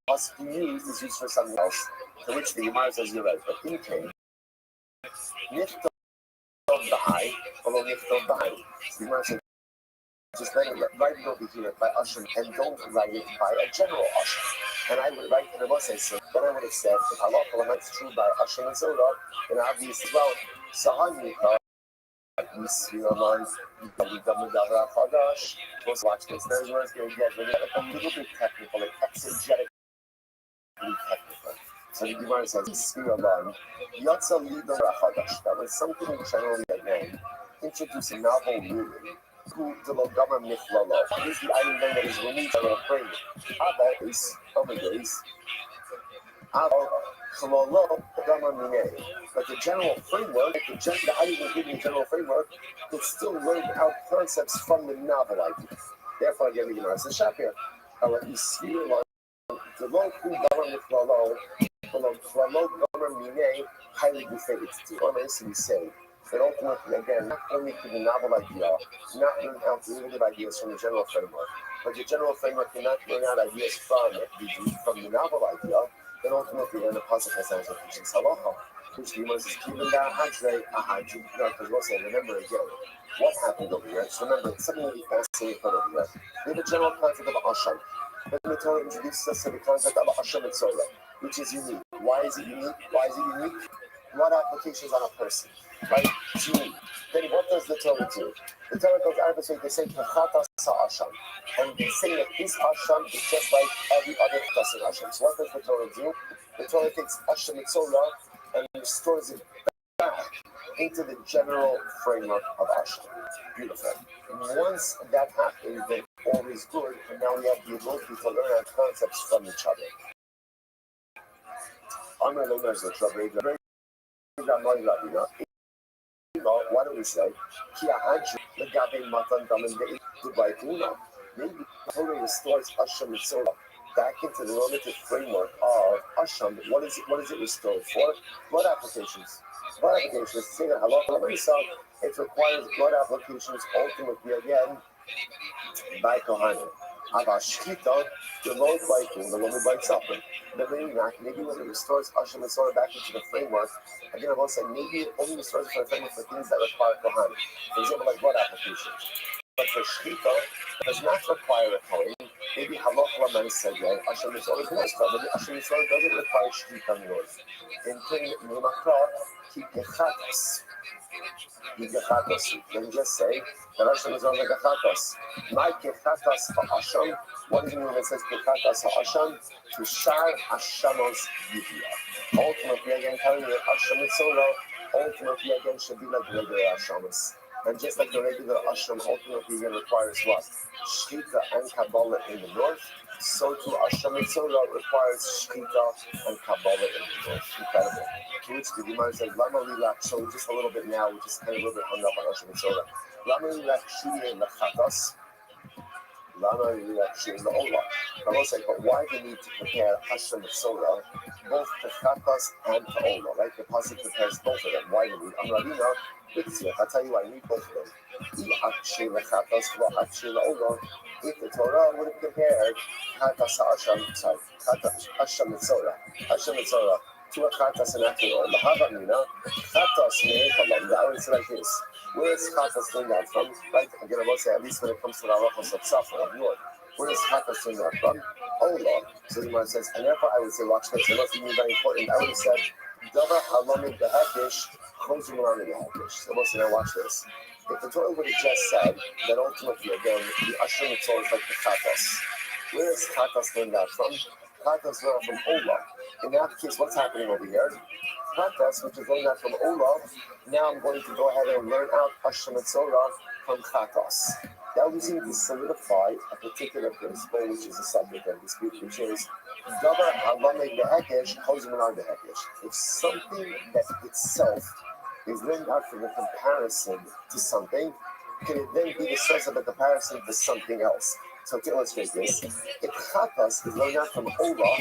Pasuk used is used for something else, to which the Gemara says you're right. But in case, nichtov b'hai, although nichtov b'hai, the Gemara says just write it over here by Hashem and don't write it by a general Hashem. And I would write it was I said, then I would have said if halacha is true by Hashem and Zola, then obvious as well. Sahanika. We see a line. Let's watch this. There's where it's going to get a little bit technical, like exegetically technical. So the Gemara says, Spira line, Yatza Liber Chadash. That was something generally again, introducing novel meaning. Who the Logama Mithlala. This is the item then that is removed from a frame. Abba is, Abba Chalala Gama Mine. But the general framework, the item giving the general framework, it still laid out concepts from the novel idea. Therefore, again, the Gemara says, Shapir, our Isfir line, the Loku Gama Mithlala, the Logama Mine, highly befitted. To honestly say, but ultimately, again, not only to the novel idea, not learn out derivative ideas from the general framework, but the general framework cannot learn out ideas from the novel idea, then ultimately learn a positive essence of teaching halacha, which the Gemara says, even that hadre ahadju. No, because we'll say, remember again, what happened over here? So remember, something really fascinating over here. We have a general concept of Hashem. Then the Torah introduces us to the concept of Hashem and Sola, which is unique. Why is it unique? What applications on a person? Right? It's unique. Then what does the Torah do? The Torah goes out of its way to say Chatas Hashem. And they say that this Hashem is just like every other Chatas Hashem. So what does the Torah do? The Torah takes Hashem Mitzvah and restores it back into the general framework of Hashem. Beautiful. And once that happens, then all is good, and now we have the ability to learn our concepts from each other. I'm going to learn as a trouble. Why do we say, maybe Torah restores Hashem Mitzvah back into the normative framework of Hashem. What is it restored for? Blood applications. Blood applications. Say that it requires blood applications ultimately again by Kohanim. Avashkita, the Lord by whom the Lord by suffering. Maybe when it restores Hashem Mitzvah back into the framework, again I will say maybe it only restores for the framework for things that require Kohanim. For example, like blood applications. But for Shkita, it does not require a Kohen. Maybe Halach Laman said that Hashem Mitzvah is more stuff. Maybe Hashem Mitzvah doesn't require Shkita Minoz. In King Nimakra, Kikechatas. Then just say that Hashem is on the Gechatas. My Kechatas Hashem. What does it mean when it says Kechatas Hashem? To share Hashem's Yidiyah. Ultimately, again, telling you that Hashem is Ultimately, again, should be like regular Hashemis. And just like the regular ashram ultimately requires what? Shkita and Kabbalah in the north, so too ashram and Soda requires Shkita and Kabbalah in the north. Incredible. To which the Gemara says, Lama Lilak, so just a little bit now, we're just kind of a little bit hung up on ashram and Soda. Lama Lilak Shriye Lachatas. Lama Lilak Shriye La'ola. I will say, but why do we need to compare ashram and Soda, both to Chatas and to Ola, right? The Pasuk compares both of them. Why do we? Amravina, I'll tell you why I need both of them. If the Torah would have compared Chatas Asham and Torah to a Chatas and Akiro, Lahavamina, Chatas Me'ekalam, the Aris like this. Where is Chatas doing that from? Right? Again, I will say, at least when it comes to the Halachos of Safar, of North. Where is Chatas doing that from? Ola. So the Gemara says, and therefore I would say, watch this, it must be very important. I would have said, Davar Halamid Behakish, Chozim Rami Behakish. So listen, now watch this. If the Torah would have just said that ultimately, again, the Ashram and Torah is like the Chatas. Where is Chatas learned that from? Chatas learned from Ola. In that case, what's happening over here? Chatas, which is learned that from Ola, now I'm going to go ahead and learn out Ashram and Torah from Chatas. Now we seem to solidify a particular principle, which is a subject of dispute, which is Davar Halamid Behakish, Chozim Rami Behakish. If something that itself is learned out from a comparison to something, can it then be the source of a comparison to something else? So to illustrate this, if Chatas is learned out from Ola,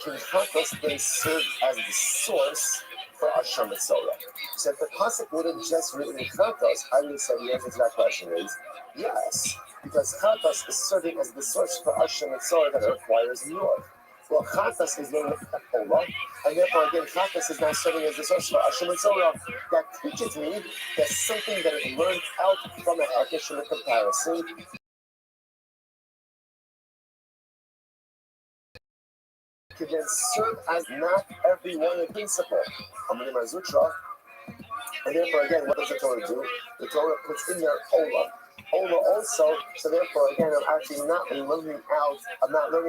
can Chatas then serve as the source for Ashram and Soda? So if the Pasuk would have just written Chatas, I would have said the answer to that question is yes, because Chatas is serving as the source for Ashram and Soda that requires north. Well, Chatas is learned from Ola, and therefore again, Chatas is now serving as the source for Ashram and Soda. That teaches me that something that is learned out from a Hekesh in a comparison can then serve as not everyone in principle. Amri Mazutra, and therefore again, what does the Torah do? The Torah puts in there Ola. Ola also, so therefore again, I'm not learning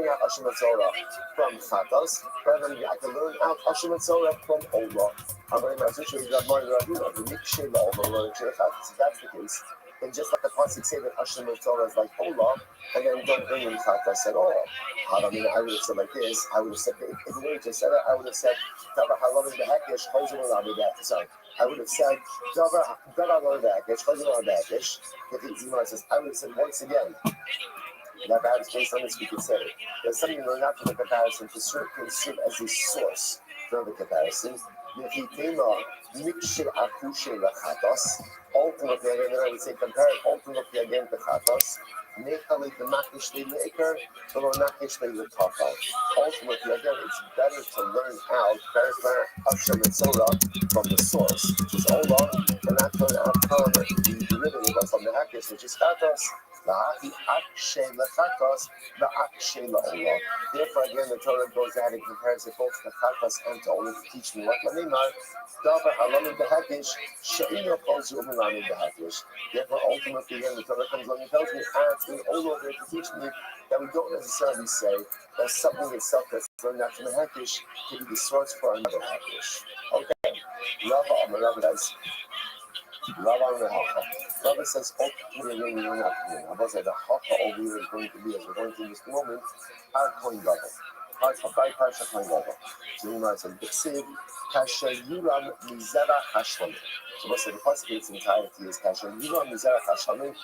out Ashram and Torah from Chatas, rather I can learn out Ashram and Torah from Ola. Amri Mazutra, you got more Rabbi, the Miksheh Ola, learning Chatas. If that's the case, then just like the Pasuk say that Ashram and Torah is like Ola, and then don't bring in Chatas at all. I would have said like this. I would have said, if we just said it, I would have said, Davar Halamid Behakish, Chozim Rami Behakish. Sorry, I would have said, Davar Halamid Behakish, Chozim Rami Behakish. If the Gemara says, I would have said once again, that perhaps based on this we could say, there's something learned out from the comparison to serve as a source for the comparison. Ultimately, again, I would say compare it ultimately again to Chatas. Ultimately, again, it's better to learn out, Ashram and Soda from the source, which is Ola, and not learn out from the derivative from the Hakish, which is Chatas. Therefore, again, the Torah goes ahead and compares it both to Chatas and to Ola to teach me what Lamimar. Therefore, ultimately, again, the Torah comes along and tells me, asks me all over to teach me that we don't necessarily say that something itself that's learned out from a Hakish can be the source for another Hakish. Okay, Rabbi says, ultimately, again, you're not coming. I was like, the Haka over here is going to be, as we're going through this moment, our coin level. So you might say, B'ksiv, Kasher Yuram Mizera Hashlamim. So what's the first case entirety is Kasher Yuram Mizera Hashlamim.